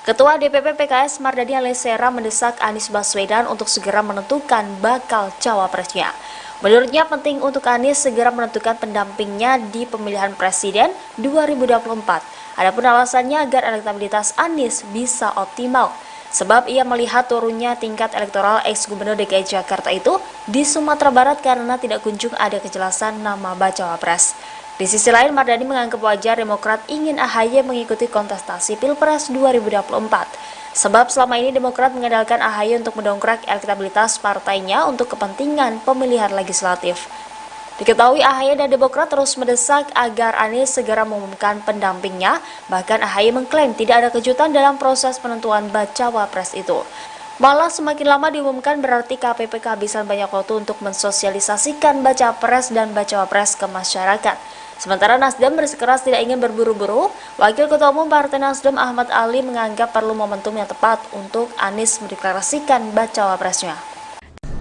Ketua DPP PKS Mardhani Alisera mendesak Anies Baswedan untuk segera menentukan bakal cawapresnya. Menurutnya penting untuk Anies segera menentukan pendampingnya di pemilihan presiden 2024. Adapun alasannya agar elektabilitas Anies bisa optimal. Sebab ia melihat turunnya tingkat elektoral ex-gubernur DKI Jakarta itu di Sumatera Barat karena tidak kunjung ada kejelasan nama bacawa pres. Di sisi lain, Mardhani menganggap wajar Demokrat ingin AHY mengikuti kontestasi Pilpres 2024. Sebab selama ini Demokrat mengandalkan AHY untuk mendongkrak elektabilitas partainya untuk kepentingan pemilihan legislatif. Diketahui AHY dan Demokrat terus mendesak agar Anies segera mengumumkan pendampingnya, bahkan AHY mengklaim tidak ada kejutan dalam proses penentuan bacawa pres itu. Malah semakin lama diumumkan berarti KPP kehabisan banyak waktu untuk mensosialisasikan baca pres dan bacawa pres ke masyarakat. Sementara Nasdem bersikeras tidak ingin berburu-buru, Wakil Ketua Umum Partai Nasdem Ahmad Ali menganggap perlu momentum yang tepat untuk Anies mendeklarasikan bacawa presnya.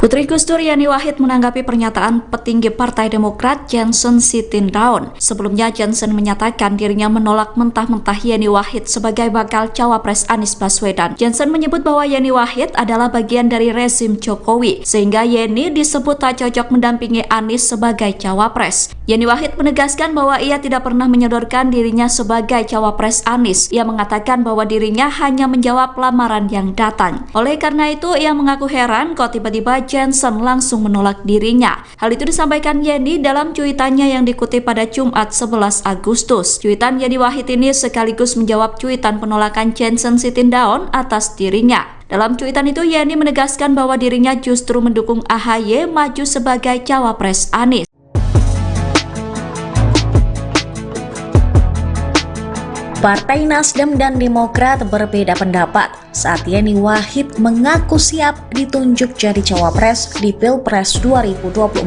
Putri Gus Dur Yeni Wahid menanggapi pernyataan petinggi Partai Demokrat Johnson Sitindaun. Sebelumnya Johnson menyatakan dirinya menolak mentah-mentah Yeni Wahid sebagai bakal cawapres Anies Baswedan. Johnson menyebut bahwa Yeni Wahid adalah bagian dari rezim Jokowi, sehingga Yeni disebut tak cocok mendampingi Anies sebagai cawapres. Yeni Wahid menegaskan bahwa ia tidak pernah menyodorkan dirinya sebagai cawapres Anies. Ia mengatakan bahwa dirinya hanya menjawab lamaran yang datang. Oleh karena itu, ia mengaku heran kok tiba-tiba Johnson langsung menolak dirinya. Hal itu disampaikan Yeni dalam cuitannya yang dikutip pada Jumat 11 Agustus. Cuitan Yeni Wahid ini sekaligus menjawab cuitan penolakan Johnson Sitindaun atas dirinya. Dalam cuitan itu, Yeni menegaskan bahwa dirinya justru mendukung AHY maju sebagai cawapres Anies. Partai Nasdem dan Demokrat berbeda pendapat saat Yeni Wahid mengaku siap ditunjuk jadi cawapres di Pilpres 2024.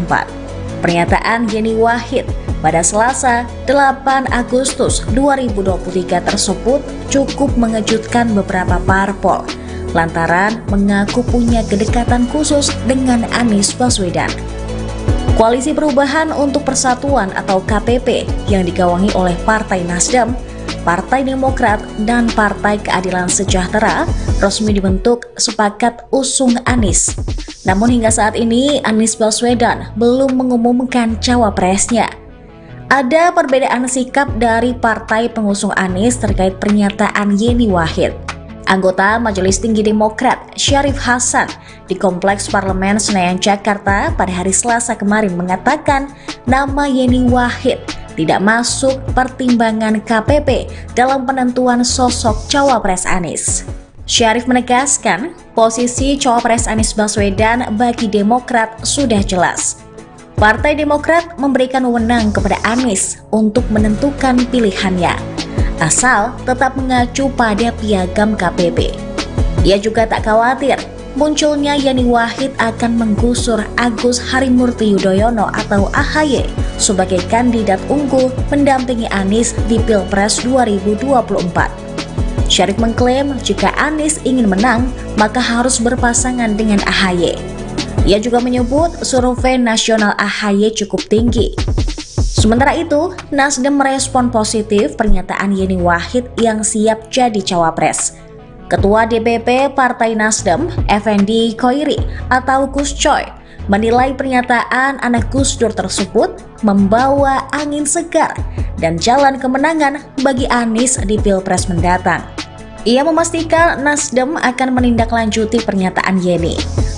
Pernyataan Yeni Wahid pada Selasa 8 Agustus 2023 tersebut cukup mengejutkan beberapa parpol lantaran mengaku punya kedekatan khusus dengan Anies Baswedan. Koalisi Perubahan untuk Persatuan atau KPP yang digawangi oleh Partai Nasdem, Partai Demokrat, dan Partai Keadilan Sejahtera resmi dibentuk sepakat usung Anies. Namun hingga saat ini Anies Baswedan belum mengumumkan cawapresnya. Ada perbedaan sikap dari partai pengusung Anies terkait pernyataan Yeni Wahid. Anggota Majelis Tinggi Demokrat Syarif Hasan di Kompleks Parlemen Senayan Jakarta pada hari Selasa kemarin mengatakan nama Yeni Wahid tidak masuk pertimbangan KPP dalam penentuan sosok cawapres Anies. Syarif menegaskan posisi cawapres Anies Baswedan bagi Demokrat sudah jelas. Partai Demokrat memberikan wewenang kepada Anies untuk menentukan pilihannya, asal tetap mengacu pada piagam KPP. Ia juga tak khawatir munculnya Yeni Wahid akan menggusur Agus Harimurti Yudhoyono atau AHY sebagai kandidat unggul mendampingi Anies di Pilpres 2024. Syarif mengklaim jika Anies ingin menang, maka harus berpasangan dengan AHY. Ia juga menyebut survei nasional AHY cukup tinggi. Sementara itu, Nasdem merespon positif pernyataan Yeni Wahid yang siap jadi cawapres. Ketua DPP Partai Nasdem, Effendi Khoiri atau Gus Coy, menilai pernyataan anak Gus Dur tersebut membawa angin segar dan jalan kemenangan bagi Anies di Pilpres mendatang. Ia memastikan Nasdem akan menindaklanjuti pernyataan Yeni.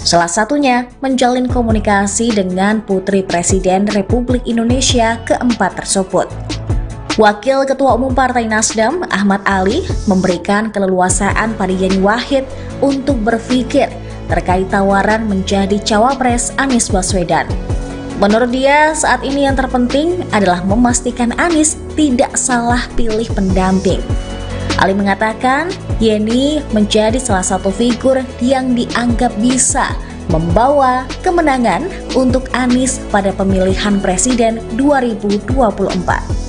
Salah satunya menjalin komunikasi dengan Putri Presiden Republik Indonesia keempat tersebut. Wakil Ketua Umum Partai Nasdem, Ahmad Ali, memberikan keleluasaan pada Yeni Wahid untuk berpikir terkait tawaran menjadi cawapres Anies Baswedan. Menurut dia, saat ini yang terpenting adalah memastikan Anies tidak salah pilih pendamping. Ali mengatakan Yeni menjadi salah satu figur yang dianggap bisa membawa kemenangan untuk Anies pada pemilihan presiden 2024.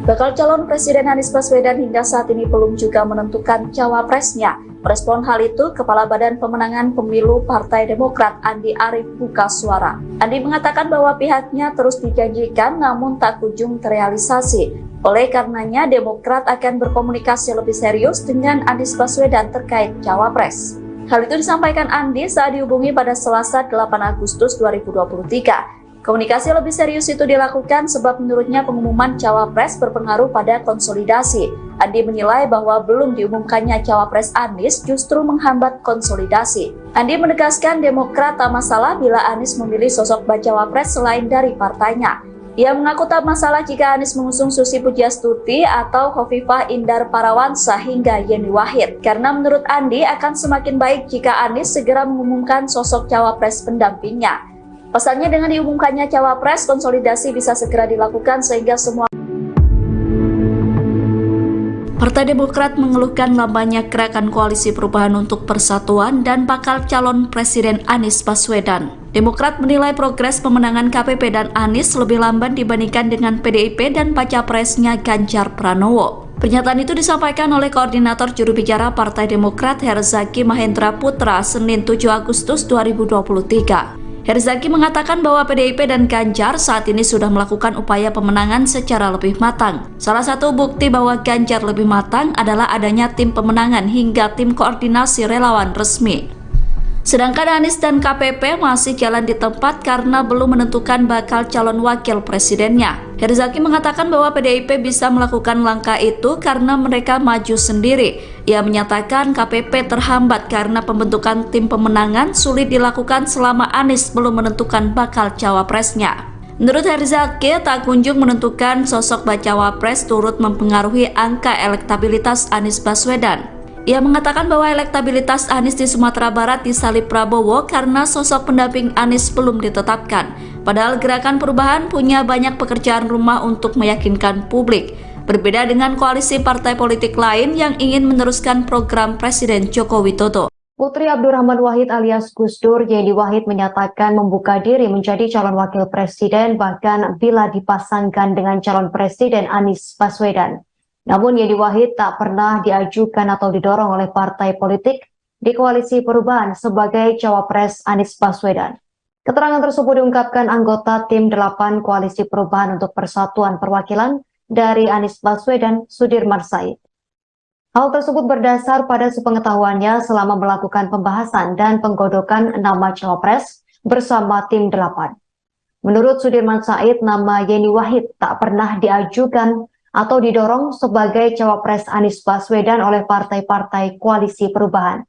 Bakal calon Presiden Anies Baswedan hingga saat ini belum juga menentukan cawapresnya. Merespon hal itu, Kepala Badan Pemenangan Pemilu Partai Demokrat Andi Arief buka suara. Andi mengatakan bahwa pihaknya terus dijanjikan namun tak kunjung terrealisasi. Oleh karenanya, Demokrat akan berkomunikasi lebih serius dengan Anies Baswedan terkait cawapres. Hal itu disampaikan Andi saat dihubungi pada Selasa 8 Agustus 2023. Komunikasi lebih serius itu dilakukan sebab menurutnya pengumuman cawapres berpengaruh pada konsolidasi. Andi menilai bahwa belum diumumkannya cawapres Anies justru menghambat konsolidasi. Andi menegaskan Demokrat tak masalah bila Anies memilih sosok bacawapres selain dari partainya. Ia mengaku tak masalah jika Anies mengusung Susi Pujiastuti atau Khofifah Indar Parawansa hingga Yeni Wahid. Karena menurut Andi akan semakin baik jika Anies segera mengumumkan sosok cawapres pendampingnya. Pasalnya dengan diumumkannya cawapres, konsolidasi bisa segera dilakukan sehingga semua. Partai Demokrat mengeluhkan lambannya gerakan koalisi perubahan untuk persatuan dan bakal calon Presiden Anies Baswedan. Demokrat menilai progres pemenangan KPP dan Anies lebih lamban dibandingkan dengan PDIP dan baca presnya Ganjar Pranowo. Pernyataan itu disampaikan oleh Koordinator Juru Bicara Partai Demokrat Herzaki Mahendra Putra Senin 7 Agustus 2023. Herzaki mengatakan bahwa PDIP dan Ganjar saat ini sudah melakukan upaya pemenangan secara lebih matang. Salah satu bukti bahwa Ganjar lebih matang adalah adanya tim pemenangan hingga tim koordinasi relawan resmi. Sedangkan Anies dan KPP masih jalan di tempat karena belum menentukan bakal calon wakil presidennya. Herzaki mengatakan bahwa PDIP bisa melakukan langkah itu karena mereka maju sendiri. Ia menyatakan KPP terhambat karena pembentukan tim pemenangan sulit dilakukan selama Anies belum menentukan bakal cawapresnya. Menurut Herzaki, tak kunjung menentukan sosok bacawapres turut mempengaruhi angka elektabilitas Anies Baswedan. Ia mengatakan bahwa elektabilitas Anies di Sumatera Barat disalip Prabowo karena sosok pendamping Anies belum ditetapkan. Padahal Gerakan Perubahan punya banyak pekerjaan rumah untuk meyakinkan publik. Berbeda dengan koalisi partai politik lain yang ingin meneruskan program Presiden Joko Widodo. Putri Abdurrahman Wahid alias Gus Dur, Yeni Wahid menyatakan membuka diri menjadi calon wakil presiden bahkan bila dipasangkan dengan calon presiden Anies Baswedan. Namun Yeni Wahid tak pernah diajukan atau didorong oleh partai politik di koalisi perubahan sebagai cawapres Anies Baswedan. Keterangan tersebut diungkapkan anggota tim 8 koalisi perubahan untuk persatuan perwakilan dari Anies Baswedan, Sudirman Said. Hal tersebut berdasar pada sepengetahuannya selama melakukan pembahasan dan penggodokan nama cawapres bersama tim 8. Menurut Sudirman Said, nama Yeni Wahid tak pernah diajukan atau didorong sebagai cawapres Anies Baswedan oleh partai-partai koalisi perubahan.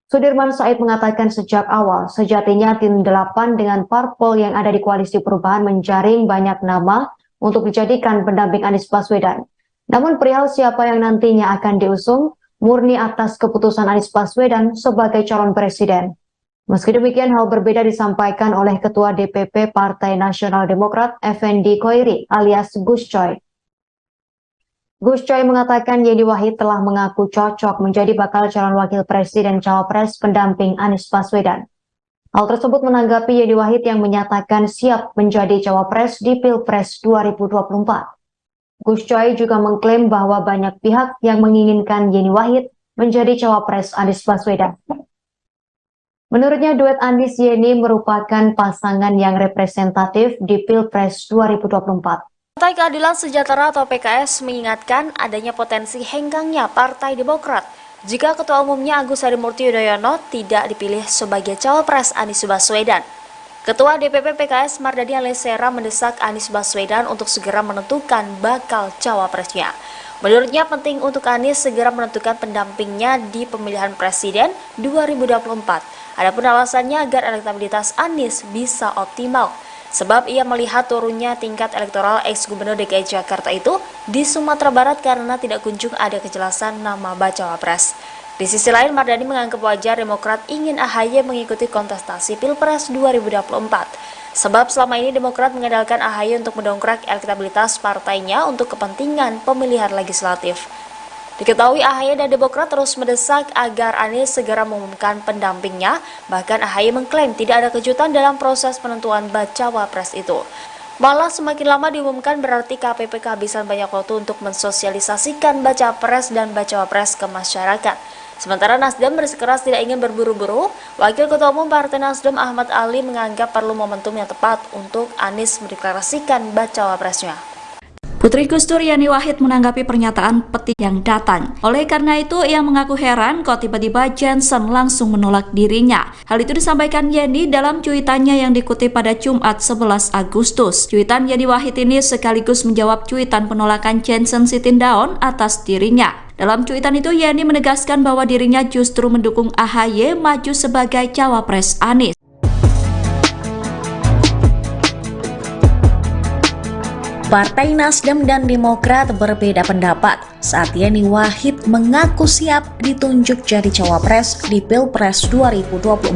Sudirman Said mengatakan sejak awal, sejatinya tim 8 dengan parpol yang ada di koalisi perubahan menjaring banyak nama untuk dijadikan pendamping Anies Baswedan. Namun perihal siapa yang nantinya akan diusung, murni atas keputusan Anies Baswedan sebagai calon presiden. Meski demikian, hal berbeda disampaikan oleh Ketua DPP Partai Nasional Demokrat, Effendi Khoiri alias Gus Coy. Gus Coy mengatakan Yeni Wahid telah mengaku cocok menjadi bakal calon wakil presiden cawapres pendamping Anies Baswedan. Hal tersebut menanggapi Yeni Wahid yang menyatakan siap menjadi cawapres di Pilpres 2024. Gus Coy juga mengklaim bahwa banyak pihak yang menginginkan Yeni Wahid menjadi cawapres Anies Baswedan. Menurutnya duet Anies Yeni merupakan pasangan yang representatif di Pilpres 2024. Partai Keadilan Sejahtera atau PKS mengingatkan adanya potensi henggangnya Partai Demokrat jika Ketua Umumnya Agus Harimurti Yudhoyono tidak dipilih sebagai cawapres Anies Baswedan. Ketua DPP PKS Mardani Alisera mendesak Anies Baswedan untuk segera menentukan bakal cawapresnya. Menurutnya penting untuk Anies segera menentukan pendampingnya di pemilihan presiden 2024. Adapun alasannya agar elektabilitas Anies bisa optimal. Sebab ia melihat turunnya tingkat elektoral ex-gubernur DKI Jakarta itu di Sumatera Barat karena tidak kunjung ada kejelasan nama bacawa pres. Di sisi lain, Mardani menganggap wajar Demokrat ingin AHY mengikuti kontestasi Pilpres 2024. Sebab selama ini Demokrat mengandalkan AHY untuk mendongkrak elektabilitas partainya untuk kepentingan pemilihan legislatif. Diketahui AHY dan Demokrat terus mendesak agar Anies segera mengumumkan pendampingnya, bahkan AHY mengklaim tidak ada kejutan dalam proses penentuan bacawa pres itu. Malah semakin lama diumumkan berarti KPP kehabisan banyak waktu untuk mensosialisasikan baca pres dan bacawa pres ke masyarakat. Sementara Nasdem bersikeras tidak ingin berburu-buru, Wakil Ketua Umum Partai Nasdem Ahmad Ali menganggap perlu momentum yang tepat untuk Anies mendeklarasikan bacawa presnya. Putri Gus Dur Yeni Wahid menanggapi pernyataan petinggi yang datang. Oleh karena itu, ia mengaku heran kok tiba-tiba Johnson langsung menolak dirinya. Hal itu disampaikan Yeni dalam cuitannya yang dikutip pada Jumat 11 Agustus. Cuitan Yeni Wahid ini sekaligus menjawab cuitan penolakan Johnson Sitindaun atas dirinya. Dalam cuitan itu, Yeni menegaskan bahwa dirinya justru mendukung AHY maju sebagai cawapres Anies. Partai Nasdem dan Demokrat berbeda pendapat saat Yeni Wahid mengaku siap ditunjuk jadi cawapres di Pilpres 2024.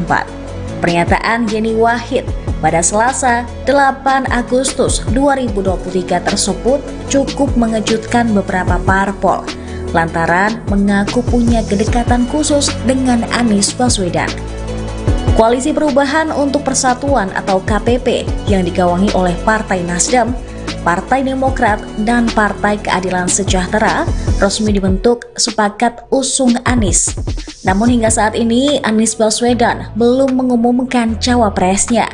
Pernyataan Yeni Wahid pada Selasa 8 Agustus 2023 tersebut cukup mengejutkan beberapa parpol lantaran mengaku punya kedekatan khusus dengan Anies Baswedan. Koalisi Perubahan untuk Persatuan atau KPP yang digawangi oleh Partai Nasdem, Partai Demokrat, dan Partai Keadilan Sejahtera resmi dibentuk sepakat usung Anies. Namun hingga saat ini Anies Baswedan belum mengumumkan cawapresnya.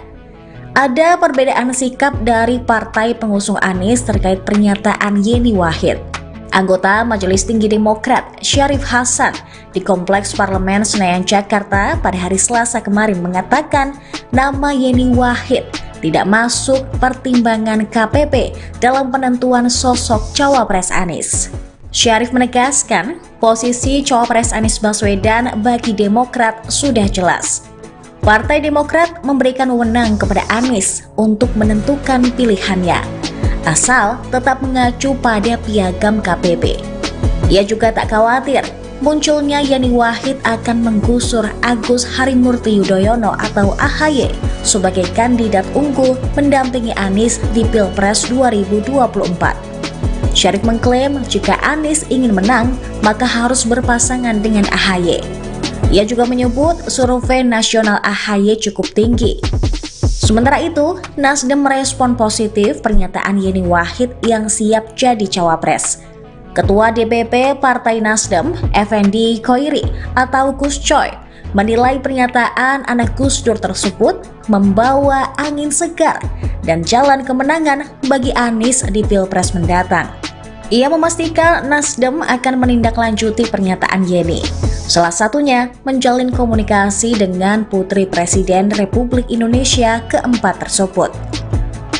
Ada perbedaan sikap dari partai pengusung Anies terkait pernyataan Yeni Wahid. Anggota Majelis Tinggi Demokrat Syarif Hasan di Kompleks Parlemen Senayan Jakarta pada hari Selasa kemarin mengatakan nama Yeni Wahid tidak masuk pertimbangan KPP dalam penentuan sosok cawapres Anies. Syarif menegaskan posisi cawapres Anies Baswedan bagi Demokrat sudah jelas. Partai Demokrat memberikan wewenang kepada Anies untuk menentukan pilihannya, asal tetap mengacu pada piagam KPP. Ia juga tak khawatir munculnya Yeni Wahid akan menggusur Agus Harimurti Yudhoyono atau AHY sebagai kandidat unggul mendampingi Anies di Pilpres 2024. Syarif mengklaim jika Anies ingin menang, maka harus berpasangan dengan AHY. Ia juga menyebut survei nasional AHY cukup tinggi. Sementara itu, Nasdem merespon positif pernyataan Yeni Wahid yang siap jadi cawapres. Ketua DPP Partai Nasdem, Effendi Khoiri atau Gus Coy, menilai pernyataan anak Gus Dur tersebut membawa angin segar dan jalan kemenangan bagi Anies di Pilpres mendatang. Ia memastikan Nasdem akan menindaklanjuti pernyataan Yeni, salah satunya menjalin komunikasi dengan Putri Presiden Republik Indonesia keempat tersebut.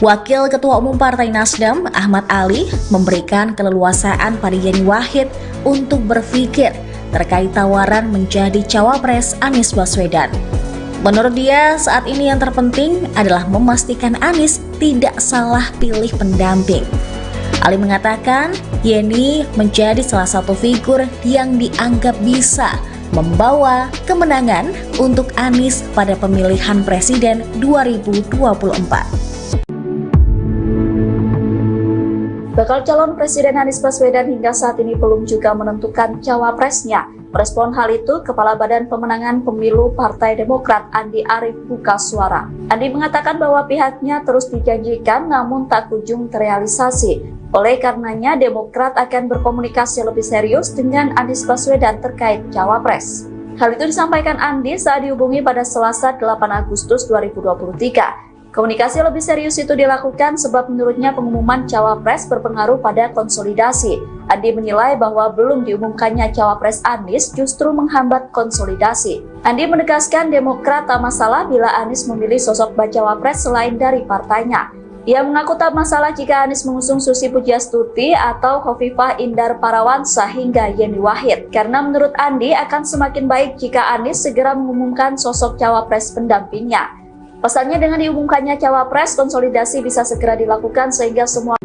Wakil Ketua Umum Partai Nasdem, Ahmad Ali, memberikan keleluasaan pada Yeni Wahid untuk berpikir terkait tawaran menjadi cawapres Anies Baswedan. Menurut dia, saat ini yang terpenting adalah memastikan Anies tidak salah pilih pendamping. Ali mengatakan, Yeni menjadi salah satu figur yang dianggap bisa membawa kemenangan untuk Anies pada pemilihan presiden 2024. Bakal calon Presiden Anies Baswedan hingga saat ini belum juga menentukan cawapresnya. Merespon hal itu, Kepala Badan Pemenangan Pemilu Partai Demokrat Andi Arief buka suara. Andi mengatakan bahwa pihaknya terus dijanjikan namun tak kunjung terrealisasi. Oleh karenanya, Demokrat akan berkomunikasi lebih serius dengan Anies Baswedan terkait cawapres. Hal itu disampaikan Andi saat dihubungi pada Selasa 8 Agustus 2023. Komunikasi lebih serius itu dilakukan sebab menurutnya pengumuman cawapres berpengaruh pada konsolidasi. Andi menilai bahwa belum diumumkannya cawapres Anies justru menghambat konsolidasi. Andi menegaskan Demokrat tak masalah bila Anies memilih sosok bacawa pres selain dari partainya. Ia mengaku tak masalah jika Anies mengusung Susi Pujiastuti atau Khofifah Indar Parawansa hingga Yeni Wahid. Karena menurut Andi akan semakin baik jika Anies segera mengumumkan sosok cawapres pendampingnya. Pasalnya dengan diumumkannya cawapres, konsolidasi bisa segera dilakukan sehingga semua.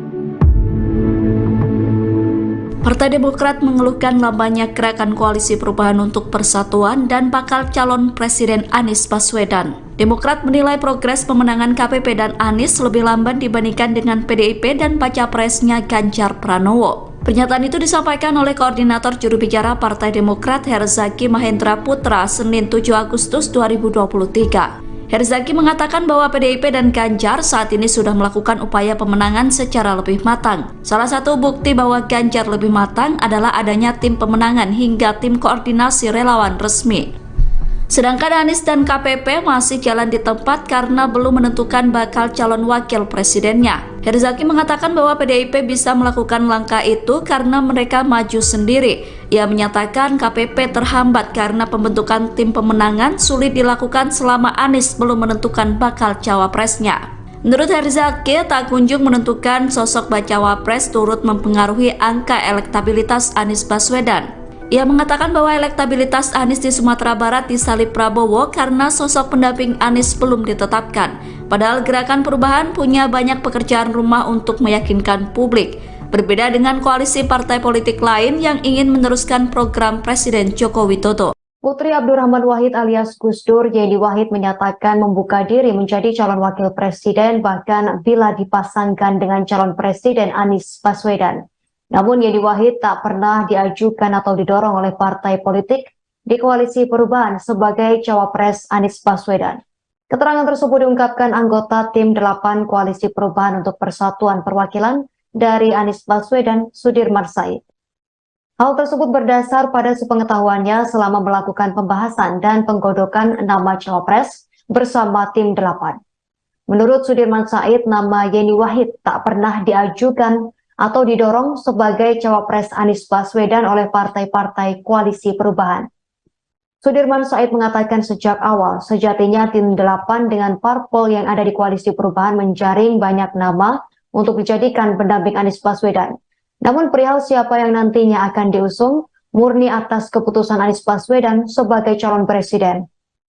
Partai Demokrat mengeluhkan lambannya gerakan koalisi perubahan untuk persatuan dan bakal calon Presiden Anies Baswedan. Demokrat menilai progres pemenangan KPP dan Anies lebih lamban dibandingkan dengan PDIP dan baca presnya Ganjar Pranowo. Pernyataan itu disampaikan oleh Koordinator Juru Bicara Partai Demokrat Herzaki Mahendra Putra Senin 7 Agustus 2023. Herzaki mengatakan bahwa PDIP dan Ganjar saat ini sudah melakukan upaya pemenangan secara lebih matang. Salah satu bukti bahwa Ganjar lebih matang adalah adanya tim pemenangan hingga tim koordinasi relawan resmi. Sedangkan Anies dan KPP masih jalan di tempat karena belum menentukan bakal calon wakil presidennya. Herzaki mengatakan bahwa PDIP bisa melakukan langkah itu karena mereka maju sendiri. Ia menyatakan KPP terhambat karena pembentukan tim pemenangan sulit dilakukan selama Anies belum menentukan bakal cawapresnya. Menurut Herzaki, tak kunjung menentukan sosok bacawa pres turut mempengaruhi angka elektabilitas Anies Baswedan. Ia mengatakan bahwa elektabilitas Anies di Sumatera Barat disalip Prabowo karena sosok pendamping Anies belum ditetapkan. Padahal Gerakan Perubahan punya banyak pekerjaan rumah untuk meyakinkan publik. Berbeda dengan koalisi partai politik lain yang ingin meneruskan program Presiden Joko Widodo. Putri Abdurrahman Wahid alias Gus Dur, Yeni Wahid menyatakan membuka diri menjadi calon wakil presiden bahkan bila dipasangkan dengan calon presiden Anies Baswedan. Namun Yeni Wahid tak pernah diajukan atau didorong oleh partai politik di koalisi perubahan sebagai cawapres Anies Baswedan. Keterangan tersebut diungkapkan anggota tim 8 koalisi perubahan untuk persatuan perwakilan dari Anies Baswedan, Sudirman Said. Hal tersebut berdasar pada sepengetahuannya selama melakukan pembahasan dan penggodokan nama cawapres bersama tim 8. Menurut Sudirman Said, nama Yeni Wahid tak pernah diajukan atau didorong sebagai cawapres Anies Baswedan oleh partai-partai koalisi perubahan. Sudirman Said mengatakan sejak awal, sejatinya tim 8 dengan parpol yang ada di koalisi perubahan menjaring banyak nama untuk dijadikan pendamping Anies Baswedan. Namun perihal siapa yang nantinya akan diusung, murni atas keputusan Anies Baswedan sebagai calon presiden.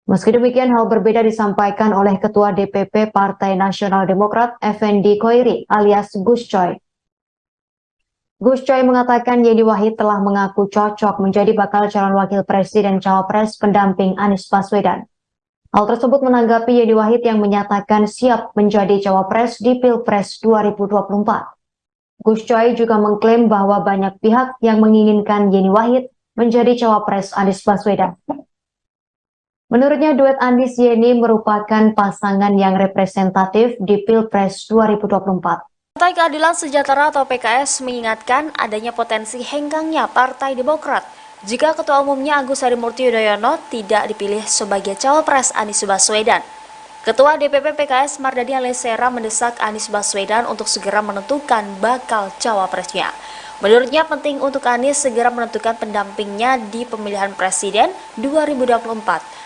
Meski demikian, hal berbeda disampaikan oleh Ketua DPP Partai Nasional Demokrat, Effendi Khoiri alias Gus Coy. Gus Coy mengatakan Yeni Wahid telah mengaku cocok menjadi bakal calon wakil presiden cawapres pendamping Anies Baswedan. Hal tersebut menanggapi Yeni Wahid yang menyatakan siap menjadi cawapres di Pilpres 2024. Gus Coy juga mengklaim bahwa banyak pihak yang menginginkan Yeni Wahid menjadi cawapres Anies Baswedan. Menurutnya duet Anies Yeni merupakan pasangan yang representatif di Pilpres 2024. Partai Keadilan Sejahtera atau PKS mengingatkan adanya potensi hengkangnya Partai Demokrat jika Ketua Umumnya Agus Harimurti Yudhoyono tidak dipilih sebagai cawapres Anies Baswedan. Ketua DPP PKS Mardani Alisera mendesak Anies Baswedan untuk segera menentukan bakal cawapresnya. Menurutnya penting untuk Anies segera menentukan pendampingnya di pemilihan presiden 2024.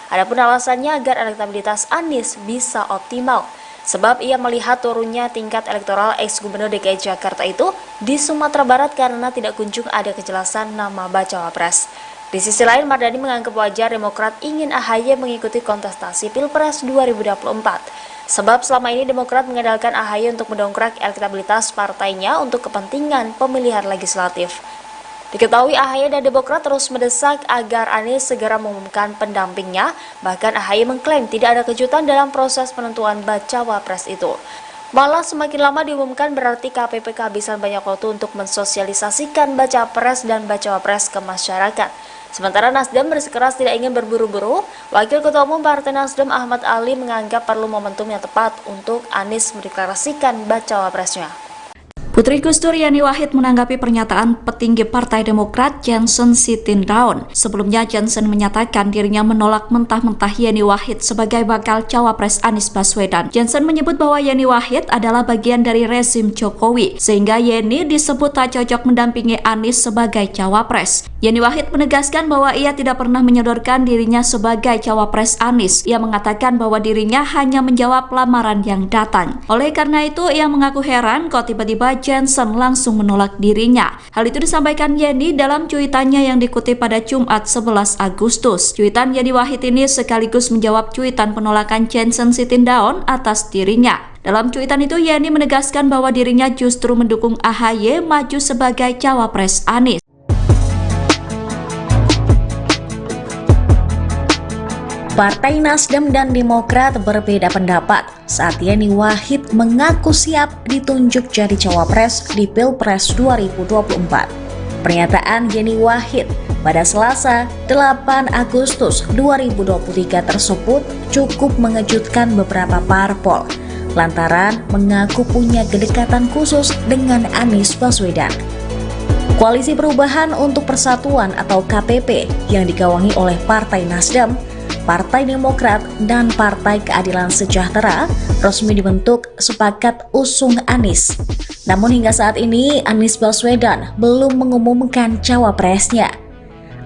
Adapun alasannya agar elektabilitas Anies bisa optimal. sebab ia melihat turunnya tingkat elektoral ex-gubernur DKI Jakarta itu di Sumatera Barat karena tidak kunjung ada kejelasan nama bacawa pres. Di sisi lain, Mardani menganggap wajar Demokrat ingin AHY mengikuti kontestasi Pilpres 2024. Sebab selama ini Demokrat mengandalkan AHY untuk mendongkrak elektabilitas partainya untuk kepentingan pemilihan legislatif. Diketahui AHY dan Demokrat terus mendesak agar Anies segera mengumumkan pendampingnya, bahkan AHY mengklaim tidak ada kejutan dalam proses penentuan bacawa pres itu. Malah semakin lama diumumkan berarti KPP kehabisan banyak waktu untuk mensosialisasikan baca pres dan bacawa pres ke masyarakat. Sementara Nasdem bersikeras tidak ingin berburu-buru, Wakil Ketua Umum Partai Nasdem Ahmad Ali menganggap perlu momentum yang tepat untuk Anies mendeklarasikan bacawa presnya. Putri Gus Dur Yani Wahid menanggapi pernyataan petinggi Partai Demokrat Johnson Sitindaun. Sebelumnya Johnson menyatakan dirinya menolak mentah-mentah Yani Wahid sebagai bakal cawapres Anies Baswedan. Johnson menyebut bahwa Yani Wahid adalah bagian dari rezim Jokowi, sehingga Yani disebut tak cocok mendampingi Anies sebagai cawapres. Yani Wahid menegaskan bahwa ia tidak pernah menyodorkan dirinya sebagai cawapres Anies. Ia mengatakan bahwa dirinya hanya menjawab lamaran yang datang. Oleh karena itu, ia mengaku heran kok tiba-tiba Johnson langsung menolak dirinya. Hal itu disampaikan Yeni dalam cuitannya yang dikutip pada Jumat 11 Agustus. Cuitan Yeni Wahid ini sekaligus menjawab cuitan penolakan Johnson Sitindaun atas dirinya. Dalam cuitan itu, Yeni menegaskan bahwa dirinya justru mendukung AHY maju sebagai cawapres Anies. Partai Nasdem dan Demokrat berbeda pendapat saat Yani Wahid mengaku siap ditunjuk jadi cawapres di Pilpres 2024. Pernyataan Yani Wahid pada Selasa 8 Agustus 2023 tersebut cukup mengejutkan beberapa parpol lantaran mengaku punya kedekatan khusus dengan Anies Baswedan. Koalisi Perubahan untuk Persatuan atau KPP yang digawangi oleh Partai Nasdem, Partai Demokrat, dan Partai Keadilan Sejahtera resmi dibentuk sepakat usung Anies. Namun hingga saat ini Anies Baswedan belum mengumumkan cawapresnya.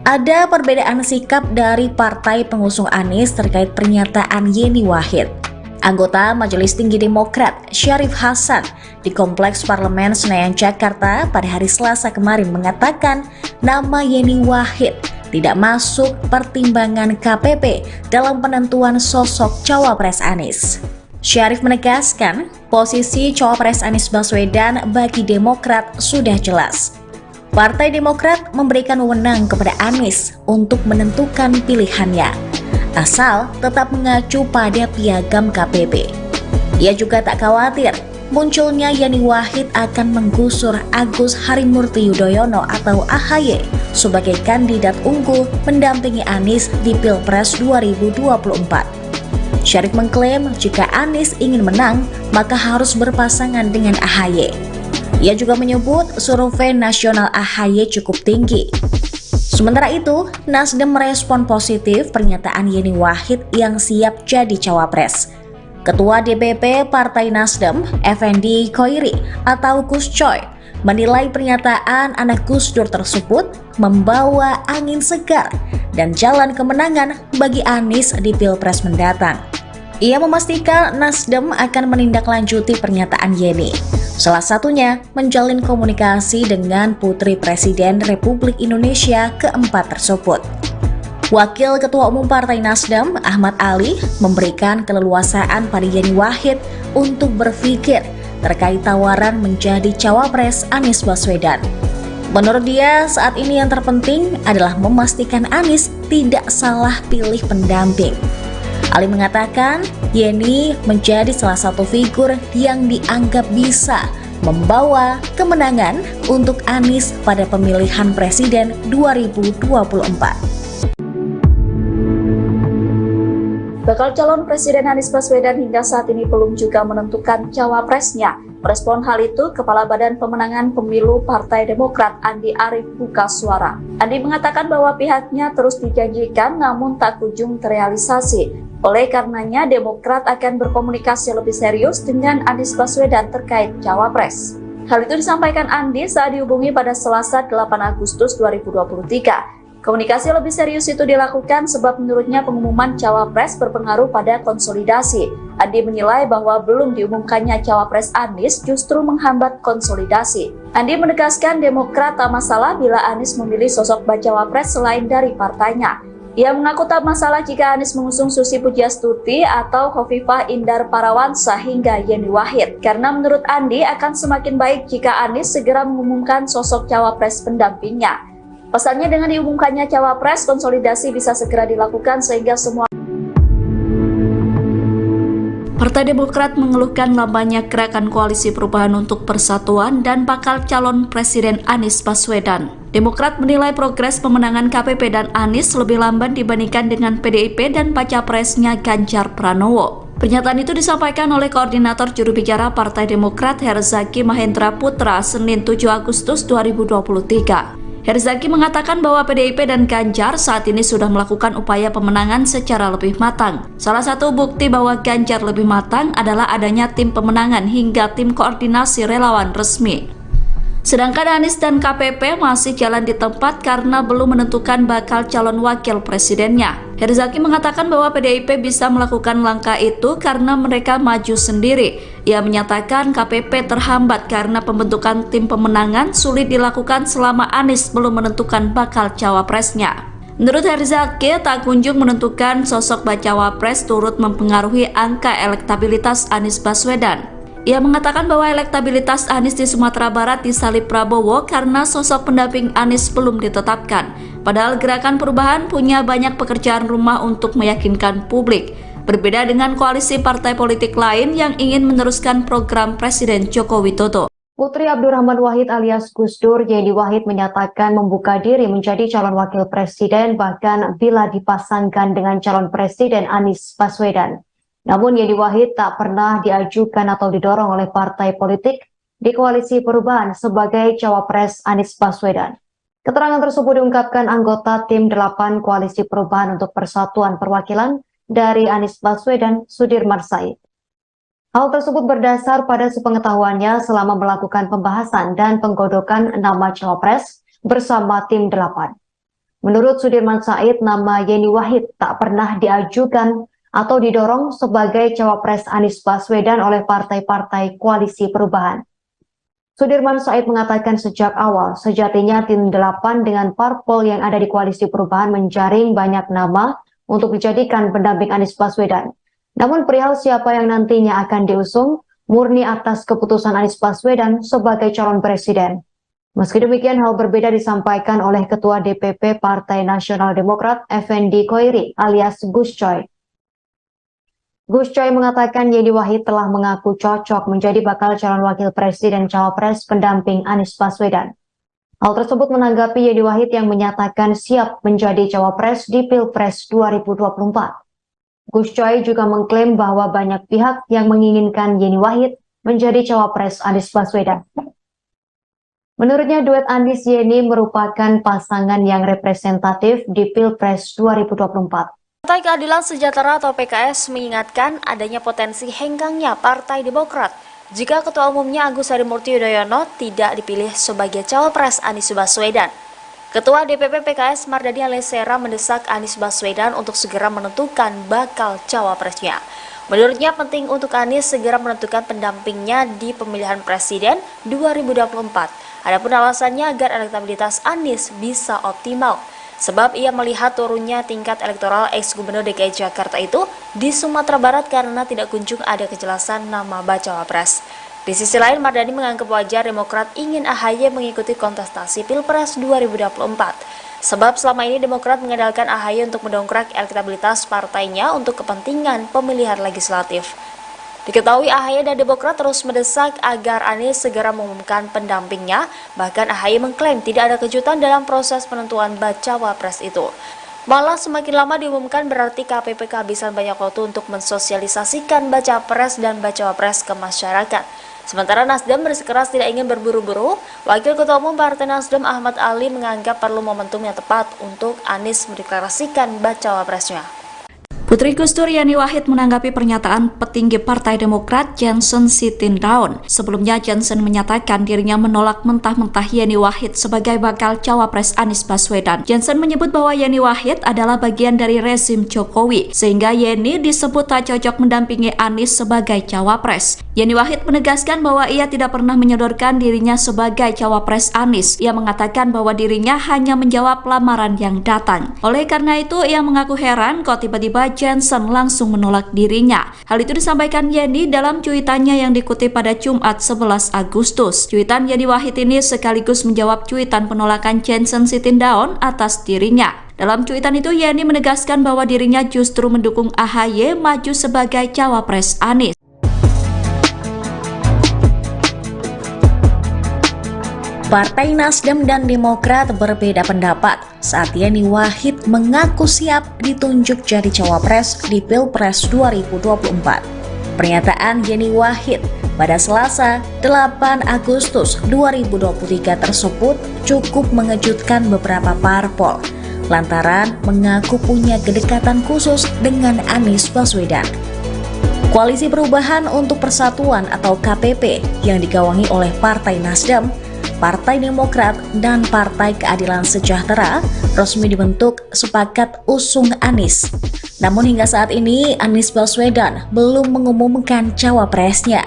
Ada perbedaan sikap dari partai pengusung Anies terkait pernyataan Yeni Wahid. Anggota Majelis Tinggi Demokrat Syarif Hasan di Kompleks Parlemen Senayan Jakarta pada hari Selasa kemarin mengatakan nama Yeni Wahid tidak masuk pertimbangan KPP dalam penentuan sosok cawapres Anies. Syarif menegaskan posisi cawapres Anies Baswedan bagi Demokrat sudah jelas. Partai Demokrat memberikan wewenang kepada Anies untuk menentukan pilihannya, asal tetap mengacu pada piagam KPP. Ia juga tak khawatir munculnya Yani Wahid akan menggusur Agus Harimurti Yudhoyono atau AHY sebagai kandidat unggul mendampingi Anies di Pilpres 2024. Syarif mengklaim jika Anies ingin menang, maka harus berpasangan dengan AHY. Ia juga menyebut survei nasional AHY cukup tinggi. Sementara itu, Nasdem merespon positif pernyataan Yeni Wahid yang siap jadi cawapres. Ketua DPP Partai Nasdem, Effendi Khoiri atau Gus Coy, menilai pernyataan anak Gus Dur tersebut membawa angin segar dan jalan kemenangan bagi Anies di Pilpres mendatang. Ia memastikan Nasdem akan menindaklanjuti pernyataan Yeni, salah satunya menjalin komunikasi dengan Putri Presiden Republik Indonesia keempat tersebut. Wakil Ketua Umum Partai Nasdem, Ahmad Ali, memberikan keleluasaan pada Yeni Wahid untuk berpikir terkait tawaran menjadi cawapres Anies Baswedan. Menurut dia, saat ini yang terpenting adalah memastikan Anies tidak salah pilih pendamping. Ali mengatakan, Yeni menjadi salah satu figur yang dianggap bisa membawa kemenangan untuk Anies pada pemilihan presiden 2024. Bakal calon Presiden Anies Baswedan hingga saat ini belum juga menentukan cawapresnya. Merespon hal itu, Kepala Badan Pemenangan Pemilu Partai Demokrat Andi Arief buka suara. Andi mengatakan bahwa pihaknya terus dijanjikan namun tak kunjung terrealisasi. Oleh karenanya, Demokrat akan berkomunikasi lebih serius dengan Anies Baswedan terkait cawapres. Hal itu disampaikan Andi saat dihubungi pada Selasa 8 Agustus 2023. Komunikasi lebih serius itu dilakukan sebab menurutnya pengumuman cawapres berpengaruh pada konsolidasi. Andi menilai bahwa belum diumumkannya cawapres Anies justru menghambat konsolidasi. Andi menegaskan Demokrat tak masalah bila Anies memilih sosok bacawa pres selain dari partainya. Ia mengaku tak masalah jika Anies mengusung Susi Pujiastuti atau Khofifah Indar Parawansa hingga Yeni Wahid. Karena menurut Andi akan semakin baik jika Anies segera mengumumkan sosok cawapres pendampingnya. Pesannya dengan diumumkannya cawapres, konsolidasi bisa segera dilakukan sehingga semua. Partai Demokrat mengeluhkan lambannya gerakan koalisi perubahan untuk persatuan dan bakal calon Presiden Anies Baswedan. Demokrat menilai progres pemenangan KPP dan Anies lebih lamban dibandingkan dengan PDIP dan baca presnya Ganjar Pranowo. Pernyataan itu disampaikan oleh Koordinator Juru Bicara Partai Demokrat Herzaki Mahendra Putra Senin 7 Agustus 2023. Herzaki mengatakan bahwa PDIP dan Ganjar saat ini sudah melakukan upaya pemenangan secara lebih matang. Salah satu bukti bahwa Ganjar lebih matang adalah adanya tim pemenangan hingga tim koordinasi relawan resmi. Sedangkan Anies dan KPP masih jalan di tempat karena belum menentukan bakal calon wakil presidennya. Herzaki mengatakan bahwa PDIP bisa melakukan langkah itu karena mereka maju sendiri. Ia menyatakan KPP terhambat karena pembentukan tim pemenangan sulit dilakukan selama Anies belum menentukan bakal cawapresnya. Menurut Herzaki, tak kunjung menentukan sosok bacawa pres turut mempengaruhi angka elektabilitas Anies Baswedan. Ia mengatakan bahwa elektabilitas Anies di Sumatera Barat disalip Prabowo karena sosok pendamping Anies belum ditetapkan. Padahal Gerakan Perubahan punya banyak pekerjaan rumah untuk meyakinkan publik. Berbeda dengan koalisi partai politik lain yang ingin meneruskan program Presiden Joko Widodo. Putri Abdurrahman Wahid alias Gus Dur, Yeni Wahid menyatakan membuka diri menjadi calon wakil presiden bahkan bila dipasangkan dengan calon presiden Anies Baswedan. Namun Yeni Wahid tak pernah diajukan atau didorong oleh partai politik di koalisi perubahan sebagai cawapres Anies Baswedan. Keterangan tersebut diungkapkan anggota tim 8 koalisi perubahan untuk persatuan perwakilan dari Anies Baswedan, Sudirman Said. Hal tersebut berdasar pada sepengetahuannya selama melakukan pembahasan dan penggodokan nama cawapres bersama tim 8. Menurut Sudirman Said, nama Yeni Wahid tak pernah diajukan atau didorong sebagai cawapres Anies Baswedan oleh partai-partai koalisi perubahan. Sudirman Said mengatakan sejak awal, sejatinya tim 8 dengan parpol yang ada di koalisi perubahan menjaring banyak nama untuk dijadikan pendamping Anies Baswedan. Namun perihal siapa yang nantinya akan diusung, murni atas keputusan Anies Baswedan sebagai calon presiden. Meski demikian, hal berbeda disampaikan oleh Ketua DPP Partai Nasional Demokrat, Effendi Khoiri alias Gus Coy. Gus Coy mengatakan Yeni Wahid telah mengaku cocok menjadi bakal calon wakil presiden cawapres pendamping Anies Baswedan. Hal tersebut menanggapi Yeni Wahid yang menyatakan siap menjadi cawapres di Pilpres 2024. Gus Coy juga mengklaim bahwa banyak pihak yang menginginkan Yeni Wahid menjadi cawapres Anies Baswedan. Menurutnya duet Anies Yeni merupakan pasangan yang representatif di Pilpres 2024. Partai Keadilan Sejahtera atau PKS mengingatkan adanya potensi hengkangnya Partai Demokrat jika Ketua Umumnya Agus Harimurti Yudhoyono tidak dipilih sebagai cawapres Anies Baswedan. Ketua DPP PKS Mardhani Alisera mendesak Anies Baswedan untuk segera menentukan bakal cawapresnya. Menurutnya penting untuk Anies segera menentukan pendampingnya di pemilihan presiden 2024. Adapun alasannya agar elektabilitas Anies bisa optimal. Sebab ia melihat turunnya tingkat elektoral ex-gubernur DKI Jakarta itu di Sumatera Barat karena tidak kunjung ada kejelasan nama bacawa pres. Di sisi lain, Mardhani menganggap wajar Demokrat ingin AHY mengikuti kontestasi Pilpres 2024. Sebab selama ini Demokrat mengandalkan AHY untuk mendongkrak elektabilitas partainya untuk kepentingan pemilihan legislatif. Diketahui AHY dan Demokrat terus mendesak agar Anies segera mengumumkan pendampingnya, bahkan AHY mengklaim tidak ada kejutan dalam proses penentuan bacawa pres itu. Malah semakin lama diumumkan berarti KPP kehabisan banyak waktu untuk mensosialisasikan baca pres dan bacawa pres ke masyarakat. Sementara Nasdem bersikeras tidak ingin berburu-buru, Wakil Ketua Umum Partai Nasdem Ahmad Ali menganggap perlu momentum yang tepat untuk Anies mendeklarasikan bacawa presnya. Putri Gus Dur Yeni Wahid menanggapi pernyataan petinggi Partai Demokrat Johnson Sitindaun. Sebelumnya Johnson menyatakan dirinya menolak mentah-mentah Yeni Wahid sebagai bakal cawapres Anies Baswedan. Johnson menyebut bahwa Yeni Wahid adalah bagian dari rezim Jokowi, sehingga Yeni disebut tak cocok mendampingi Anies sebagai cawapres. Yeni Wahid menegaskan bahwa ia tidak pernah menyodorkan dirinya sebagai cawapres Anies. Ia mengatakan bahwa dirinya hanya menjawab lamaran yang datang. Oleh karena itu, ia mengaku heran kok tiba-tiba Johnson langsung menolak dirinya. Hal itu disampaikan Yeni dalam cuitannya yang dikutip pada Jumat 11 Agustus. Cuitan Yeni Wahid ini sekaligus menjawab cuitan penolakan Johnson Sitindaun atas dirinya. Dalam cuitan itu, Yeni menegaskan bahwa dirinya justru mendukung AHY maju sebagai cawapres Anies. Partai Nasdem dan Demokrat berbeda pendapat saat Yeni Wahid mengaku siap ditunjuk jadi cawapres di Pilpres 2024. Pernyataan Yeni Wahid pada Selasa 8 Agustus 2023 tersebut cukup mengejutkan beberapa parpol lantaran mengaku punya kedekatan khusus dengan Anies Baswedan. Koalisi Perubahan untuk Persatuan atau KPP yang digawangi oleh Partai Nasdem, Partai Demokrat, dan Partai Keadilan Sejahtera resmi dibentuk sepakat usung Anies. Namun hingga saat ini Anies Baswedan belum mengumumkan cawapresnya.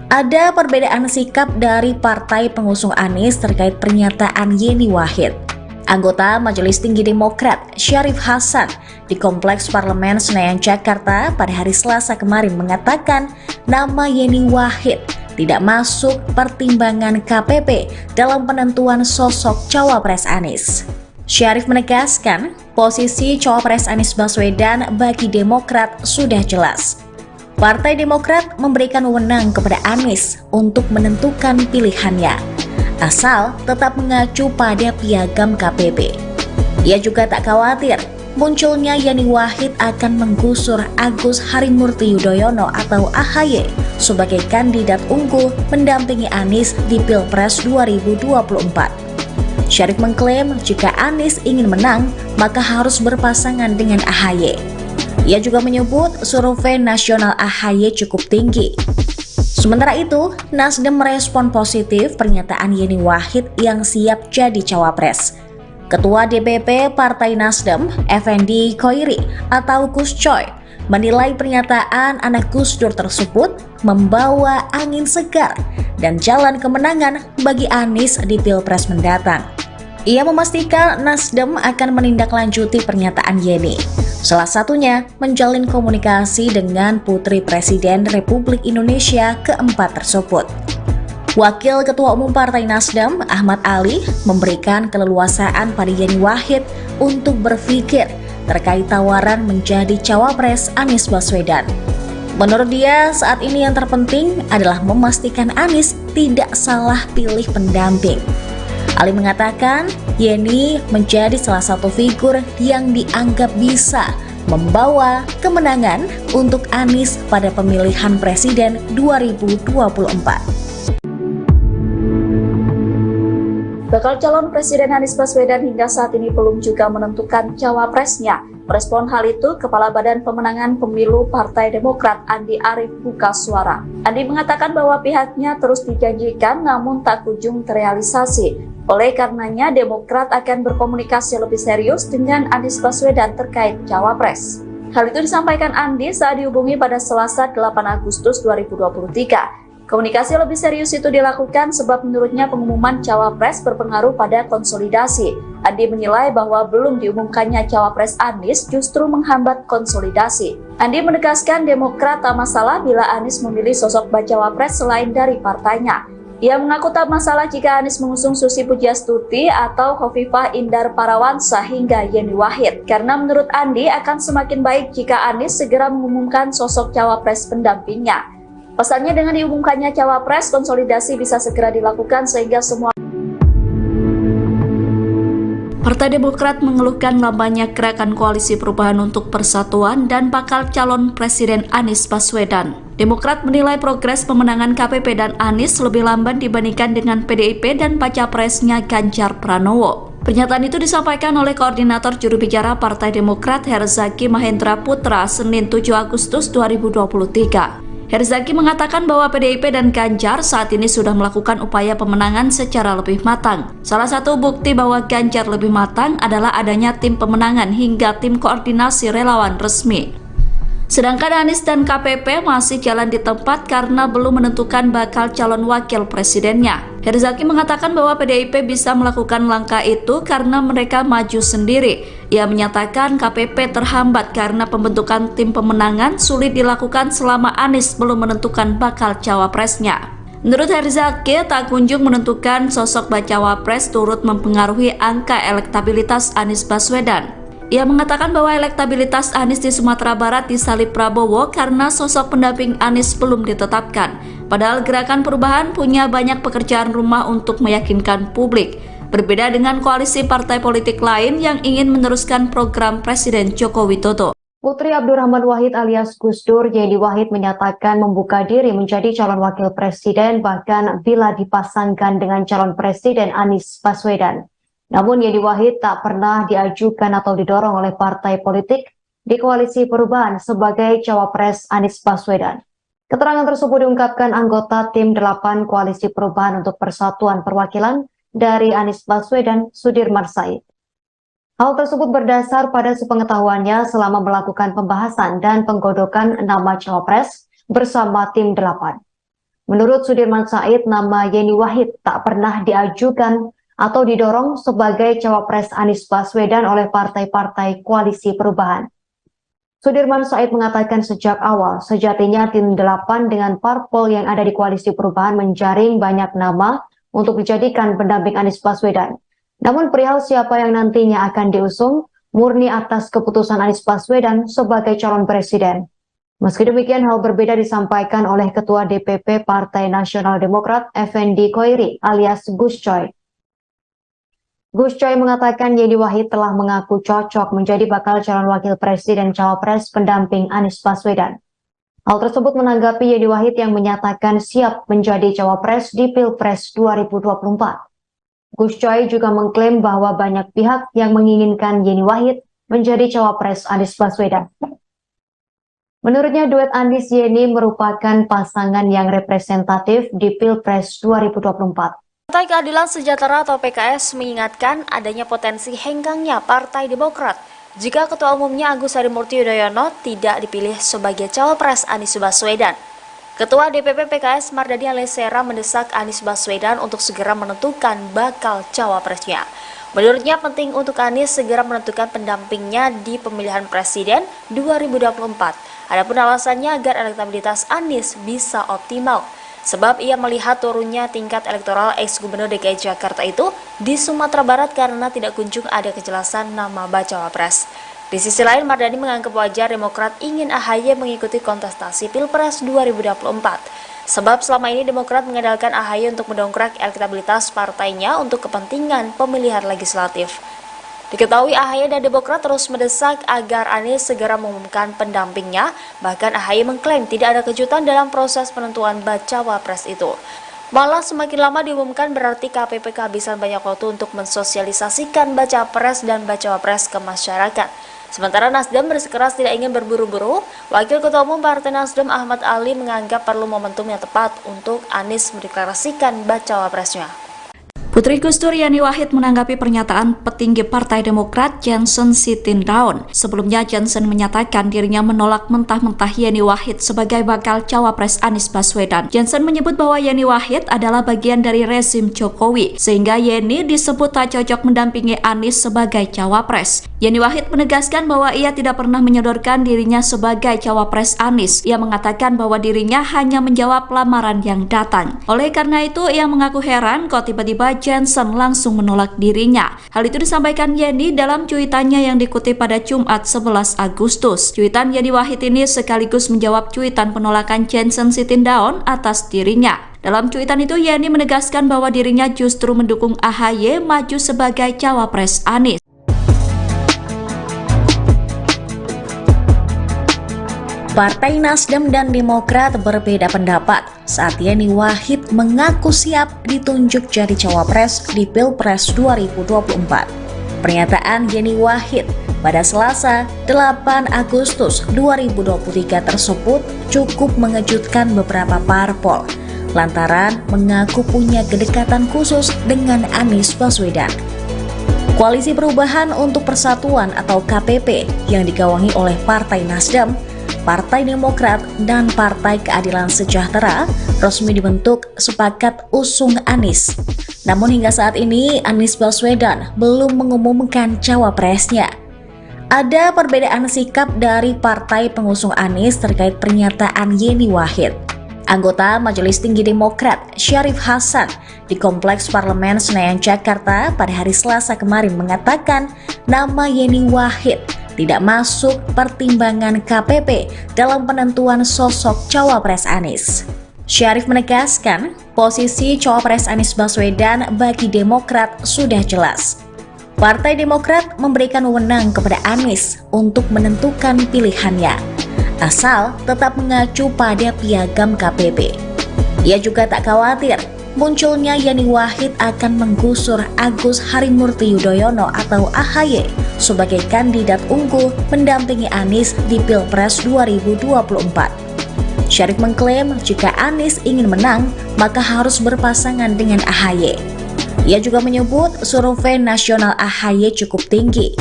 Ada perbedaan sikap dari partai pengusung Anies terkait pernyataan Yeni Wahid. Anggota Majelis Tinggi Demokrat Syarif Hasan di Kompleks Parlemen Senayan Jakarta pada hari Selasa kemarin mengatakan nama Yeni Wahid tidak masuk pertimbangan KPP dalam penentuan sosok cawapres Anies. Syarif menegaskan posisi cawapres Anies Baswedan bagi Demokrat sudah jelas. Partai Demokrat memberikan wewenang kepada Anies untuk menentukan pilihannya, asal tetap mengacu pada piagam KPP. Ia juga tak khawatir munculnya Yeni Wahid akan menggusur Agus Harimurti Yudhoyono atau AHY sebagai kandidat unggul mendampingi Anies di Pilpres 2024. Syarif mengklaim jika Anies ingin menang, maka harus berpasangan dengan AHY. Ia juga menyebut survei nasional AHY cukup tinggi. Sementara itu, Nasdem merespon positif pernyataan Yeni Wahid yang siap jadi cawapres. Ketua DPP Partai Nasdem, Effendi Khoiri atau Gus Coy, menilai pernyataan anak Gus Dur tersebut membawa angin segar dan jalan kemenangan bagi Anies di Pilpres mendatang. Ia memastikan Nasdem akan menindaklanjuti pernyataan Yeni, salah satunya menjalin komunikasi dengan Putri Presiden Republik Indonesia keempat tersebut. Wakil Ketua Umum Partai Nasdem, Ahmad Ali, memberikan keleluasaan pada Yeni Wahid untuk berpikir terkait tawaran menjadi cawapres Anies Baswedan. Menurut dia, saat ini yang terpenting adalah memastikan Anies tidak salah pilih pendamping. Ali mengatakan, Yeni menjadi salah satu figur yang dianggap bisa membawa kemenangan untuk Anies pada pemilihan presiden 2024. Bakal calon Presiden Anies Baswedan hingga saat ini belum juga menentukan cawapresnya. Merespon hal itu, Kepala Badan Pemenangan Pemilu Partai Demokrat Andi Arief buka suara. Andi mengatakan bahwa pihaknya terus dijanjikan namun tak kunjung terrealisasi. Oleh karenanya, Demokrat akan berkomunikasi lebih serius dengan Anies Baswedan terkait cawapres. Hal itu disampaikan Andi saat dihubungi pada Selasa 8 Agustus 2023. Komunikasi lebih serius itu dilakukan sebab menurutnya pengumuman cawapres berpengaruh pada konsolidasi. Andi menilai bahwa belum diumumkannya cawapres Anies justru menghambat konsolidasi. Andi menegaskan Demokrat tak masalah bila Anies memilih sosok bacawa pres selain dari partainya. Ia mengaku tak masalah jika Anies mengusung Susi Pujiastuti atau Khofifah Indar Parawansa hingga Yeni Wahid. Karena menurut Andi akan semakin baik jika Anies segera mengumumkan sosok cawapres pendampingnya. Pesannya dengan diumumkannya cawapres, konsolidasi bisa segera dilakukan sehingga semua. Partai Demokrat mengeluhkan lambannya gerakan Koalisi Perubahan untuk Persatuan dan bakal calon Presiden Anies Baswedan. Demokrat menilai progres pemenangan KPP dan Anies lebih lamban dibandingkan dengan PDIP dan bacapresnya Ganjar Pranowo. Pernyataan itu disampaikan oleh Koordinator Juru Bicara Partai Demokrat Herzaki Mahendra Putra Senin 7 Agustus 2023. Herzaki mengatakan bahwa PDIP dan Ganjar saat ini sudah melakukan upaya pemenangan secara lebih matang. Salah satu bukti bahwa Ganjar lebih matang adalah adanya tim pemenangan hingga tim koordinasi relawan resmi. Sedangkan Anies dan KPP masih jalan di tempat karena belum menentukan bakal calon wakil presidennya. Herzaki mengatakan bahwa PDIP bisa melakukan langkah itu karena mereka maju sendiri. Ia menyatakan KPP terhambat karena pembentukan tim pemenangan sulit dilakukan selama Anies belum menentukan bakal cawapresnya. Menurut Herzaki, tak kunjung menentukan sosok bacawa pres turut mempengaruhi angka elektabilitas Anies Baswedan. Ia mengatakan bahwa elektabilitas Anies di Sumatera Barat disalip Prabowo karena sosok pendamping Anies belum ditetapkan. Padahal Gerakan Perubahan punya banyak pekerjaan rumah untuk meyakinkan publik. Berbeda dengan koalisi partai politik lain yang ingin meneruskan program Presiden Joko Widodo. Putri Abdurrahman Wahid alias Gus Dur, Yeni Wahid menyatakan membuka diri menjadi calon wakil presiden bahkan bila dipasangkan dengan calon presiden Anies Baswedan. Namun Yeni Wahid tak pernah diajukan atau didorong oleh partai politik di koalisi perubahan sebagai cawapres Anies Baswedan. Keterangan tersebut diungkapkan anggota tim 8 koalisi perubahan untuk persatuan perwakilan dari Anies Baswedan, Sudirman Said. Hal tersebut berdasar pada sepengetahuannya selama melakukan pembahasan dan penggodokan nama cawapres bersama tim 8. Menurut Sudirman Said, nama Yeni Wahid tak pernah diajukan atau didorong sebagai cawapres Anies Baswedan oleh partai-partai koalisi perubahan. Sudirman Said mengatakan sejak awal, sejatinya tim 8 dengan parpol yang ada di koalisi perubahan menjaring banyak nama untuk dijadikan pendamping Anies Baswedan. Namun perihal siapa yang nantinya akan diusung, murni atas keputusan Anies Baswedan sebagai calon presiden. Meski demikian, hal berbeda disampaikan oleh Ketua DPP Partai Nasional Demokrat, Effendi Khoiri alias Gus Coy. Gus Coy mengatakan Yeni Wahid telah mengaku cocok menjadi bakal calon wakil presiden cawapres pendamping Anies Baswedan. Hal tersebut menanggapi Yeni Wahid yang menyatakan siap menjadi cawapres di Pilpres 2024. Gus Coy juga mengklaim bahwa banyak pihak yang menginginkan Yeni Wahid menjadi cawapres Anies Baswedan. Menurutnya duet Anies Yeni merupakan pasangan yang representatif di Pilpres 2024. Partai Keadilan Sejahtera atau PKS mengingatkan adanya potensi hengkangnya Partai Demokrat jika Ketua Umumnya Agus Harimurti Yudhoyono tidak dipilih sebagai cawapres Anies Baswedan. Ketua DPP PKS Mardhani Alisera mendesak Anies Baswedan untuk segera menentukan bakal cawapresnya. Menurutnya penting untuk Anies segera menentukan pendampingnya di pemilihan presiden 2024. Adapun alasannya agar elektabilitas Anies bisa optimal. Sebab ia melihat turunnya tingkat elektoral ex-gubernur DKI Jakarta itu di Sumatera Barat karena tidak kunjung ada kejelasan nama bacawa pres. Di sisi lain, Mardhani menganggap wajar Demokrat ingin AHY mengikuti kontestasi Pilpres 2024. Sebab selama ini Demokrat mengandalkan AHY untuk mendongkrak elektabilitas partainya untuk kepentingan pemilihan legislatif. Diketahui AHY dan Demokrat terus mendesak agar Anies segera mengumumkan pendampingnya, bahkan AHY mengklaim tidak ada kejutan dalam proses penentuan bacawa pres itu. Malah semakin lama diumumkan berarti KPP kehabisan banyak waktu untuk mensosialisasikan baca pres dan bacawa pres ke masyarakat. Sementara Nasdem bersikeras tidak ingin berburu-buru, Wakil Ketua Umum Partai Nasdem Ahmad Ali menganggap perlu momentum yang tepat untuk Anies mendeklarasikan bacawa presnya. Putri Gus Dur Yeni Wahid menanggapi pernyataan petinggi Partai Demokrat Johnson Sitindaun. Sebelumnya Johnson menyatakan dirinya menolak mentah-mentah Yeni Wahid sebagai bakal cawapres Anies Baswedan. Johnson menyebut bahwa Yeni Wahid adalah bagian dari rezim Jokowi, sehingga Yeni disebut tak cocok mendampingi Anies sebagai cawapres. Yeni Wahid menegaskan bahwa ia tidak pernah menyodorkan dirinya sebagai cawapres Anies. Ia mengatakan bahwa dirinya hanya menjawab lamaran yang datang. Oleh karena itu, ia mengaku heran kok tiba-tiba Johnson langsung menolak dirinya. Hal itu disampaikan Yeni dalam cuitannya yang dikutip pada Jumat 11 Agustus. Cuitan Yeni Wahid ini sekaligus menjawab cuitan penolakan Johnson Sitindaun atas dirinya. Dalam cuitan itu Yeni menegaskan bahwa dirinya justru mendukung AHY maju sebagai cawapres Anies. Partai Nasdem dan Demokrat berbeda pendapat saat Yeni Wahid mengaku siap ditunjuk jadi cawapres di Pilpres 2024. Pernyataan Yeni Wahid pada Selasa 8 Agustus 2023 tersebut cukup mengejutkan beberapa parpol lantaran mengaku punya kedekatan khusus dengan Anies Baswedan. Koalisi Perubahan untuk Persatuan atau KPP yang digawangi oleh Partai Nasdem, Partai Demokrat, dan Partai Keadilan Sejahtera resmi dibentuk sepakat usung Anies. Namun hingga saat ini Anies Baswedan belum mengumumkan cawapresnya. Ada perbedaan sikap dari partai pengusung Anies terkait pernyataan Yeni Wahid. Anggota Majelis Tinggi Demokrat Syarif Hasan di Kompleks Parlemen Senayan Jakarta pada hari Selasa kemarin mengatakan nama Yeni Wahid tidak masuk pertimbangan KPP dalam penentuan sosok cawapres Anies. Syarif menegaskan posisi cawapres Anies Baswedan bagi Demokrat sudah jelas. Partai Demokrat memberikan wewenang kepada Anies untuk menentukan pilihannya, asal tetap mengacu pada piagam KPP. Ia juga tak khawatir munculnya Yeni Wahid akan menggusur Agus Harimurti Yudhoyono atau AHY sebagai kandidat unggul mendampingi Anies di Pilpres 2024. Syarif mengklaim jika Anies ingin menang, maka harus berpasangan dengan AHY. Ia juga menyebut survei nasional AHY cukup tinggi.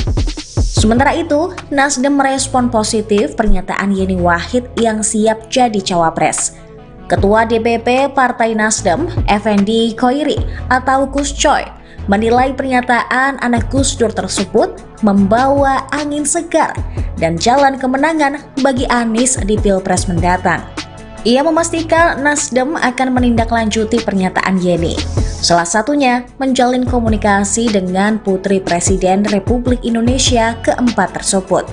Sementara itu, Nasdem merespon positif pernyataan Yeni Wahid yang siap jadi cawapres. Ketua DPP Partai Nasdem, Effendi Khoiri atau Gus Coy, menilai pernyataan anak Gus Dur tersebut membawa angin segar dan jalan kemenangan bagi Anies di Pilpres mendatang. Ia memastikan Nasdem akan menindaklanjuti pernyataan Yeni, salah satunya menjalin komunikasi dengan Putri Presiden Republik Indonesia keempat tersebut.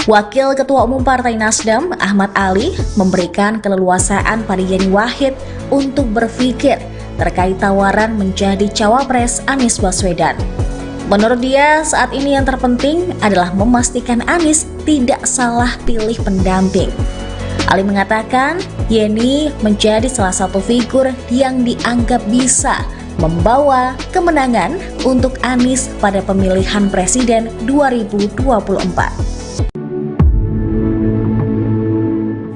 Wakil Ketua Umum Partai Nasdem, Ahmad Ali, memberikan keleluasaan pada Yeni Wahid untuk berpikir terkait tawaran menjadi cawapres Anies Baswedan. Menurut dia, saat ini yang terpenting adalah memastikan Anies tidak salah pilih pendamping. Ali mengatakan, Yeni menjadi salah satu figur yang dianggap bisa membawa kemenangan untuk Anies pada pemilihan presiden 2024.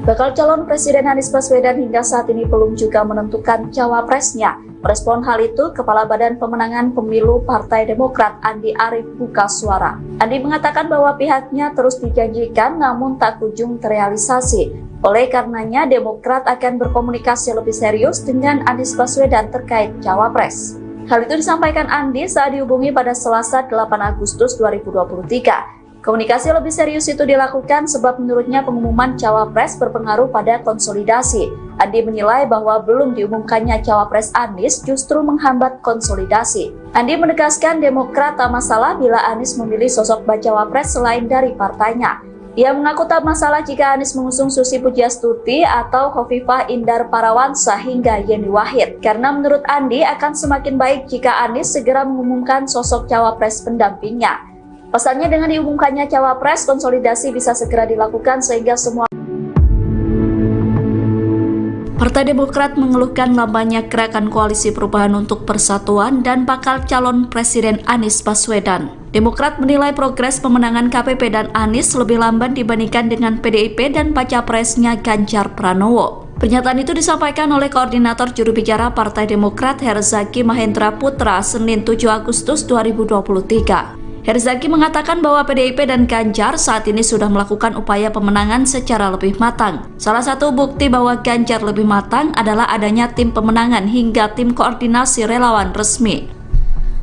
Bakal calon Presiden Anies Baswedan hingga saat ini belum juga menentukan cawapresnya. Merespon hal itu, Kepala Badan Pemenangan Pemilu Partai Demokrat Andi Arief buka suara. Andi mengatakan bahwa pihaknya terus dijanjikan namun tak kunjung terrealisasi. Oleh karenanya, Demokrat akan berkomunikasi lebih serius dengan Anies Baswedan terkait cawapres. Hal itu disampaikan Andi saat dihubungi pada Selasa 8 Agustus 2023. Komunikasi lebih serius itu dilakukan sebab menurutnya pengumuman cawapres berpengaruh pada konsolidasi. Andi menilai bahwa belum diumumkannya cawapres Anies justru menghambat konsolidasi. Andi menegaskan Demokrat tak masalah bila Anies memilih sosok bacawa pres selain dari partainya. Ia mengaku tak masalah jika Anies mengusung Susi Pujiastuti atau Khofifah Indar Parawansa hingga Yeni Wahid. Karena menurut Andi akan semakin baik jika Anies segera mengumumkan sosok cawapres pendampingnya. Pasalnya dengan diumumkannya cawapres, konsolidasi bisa segera dilakukan sehingga semua. Partai Demokrat mengeluhkan lambannya gerakan koalisi perubahan untuk persatuan dan bakal calon Presiden Anies Baswedan. Demokrat menilai progres pemenangan KPP dan Anies lebih lamban dibandingkan dengan PDIP dan baca presnya Ganjar Pranowo. Pernyataan itu disampaikan oleh Koordinator Juru Bicara Partai Demokrat Herzaki Mahendra Putra Senin 7 Agustus 2023. Herzaki mengatakan bahwa PDIP dan Ganjar saat ini sudah melakukan upaya pemenangan secara lebih matang. Salah satu bukti bahwa Ganjar lebih matang adalah adanya tim pemenangan hingga tim koordinasi relawan resmi.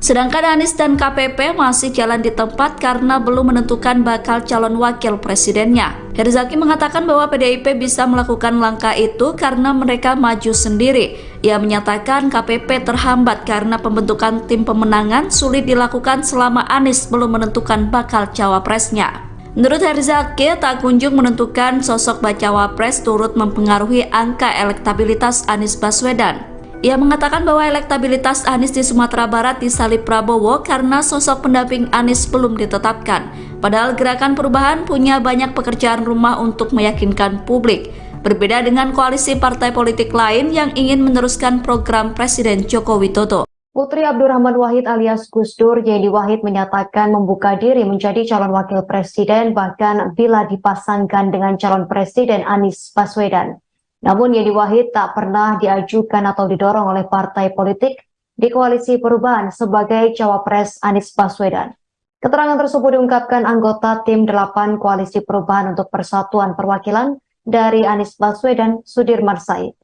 Sedangkan Anies dan KPP masih jalan di tempat karena belum menentukan bakal calon wakil presidennya. Herzaki mengatakan bahwa PDIP bisa melakukan langkah itu karena mereka maju sendiri. Ia menyatakan KPP terhambat karena pembentukan tim pemenangan sulit dilakukan selama Anies belum menentukan bakal cawapresnya. Menurut Herzaki, tak kunjung menentukan sosok bacawa pres turut mempengaruhi angka elektabilitas Anies Baswedan. Ia mengatakan bahwa elektabilitas Anies di Sumatera Barat disalib Prabowo karena sosok pendamping Anies belum ditetapkan. Padahal Gerakan Perubahan punya banyak pekerjaan rumah untuk meyakinkan publik. Berbeda dengan koalisi partai politik lain yang ingin meneruskan program Presiden Joko Widodo. Putri Abdurrahman Wahid alias Gus Dur, Yeni Wahid menyatakan membuka diri menjadi calon wakil presiden bahkan bila dipasangkan dengan calon presiden Anies Baswedan. Namun Yeni Wahid tak pernah diajukan atau didorong oleh partai politik di koalisi perubahan sebagai cawapres Anies Baswedan. Keterangan tersebut diungkapkan anggota tim 8 koalisi perubahan untuk Persatuan Perwakilan dari Anies Baswedan, Sudirman Said.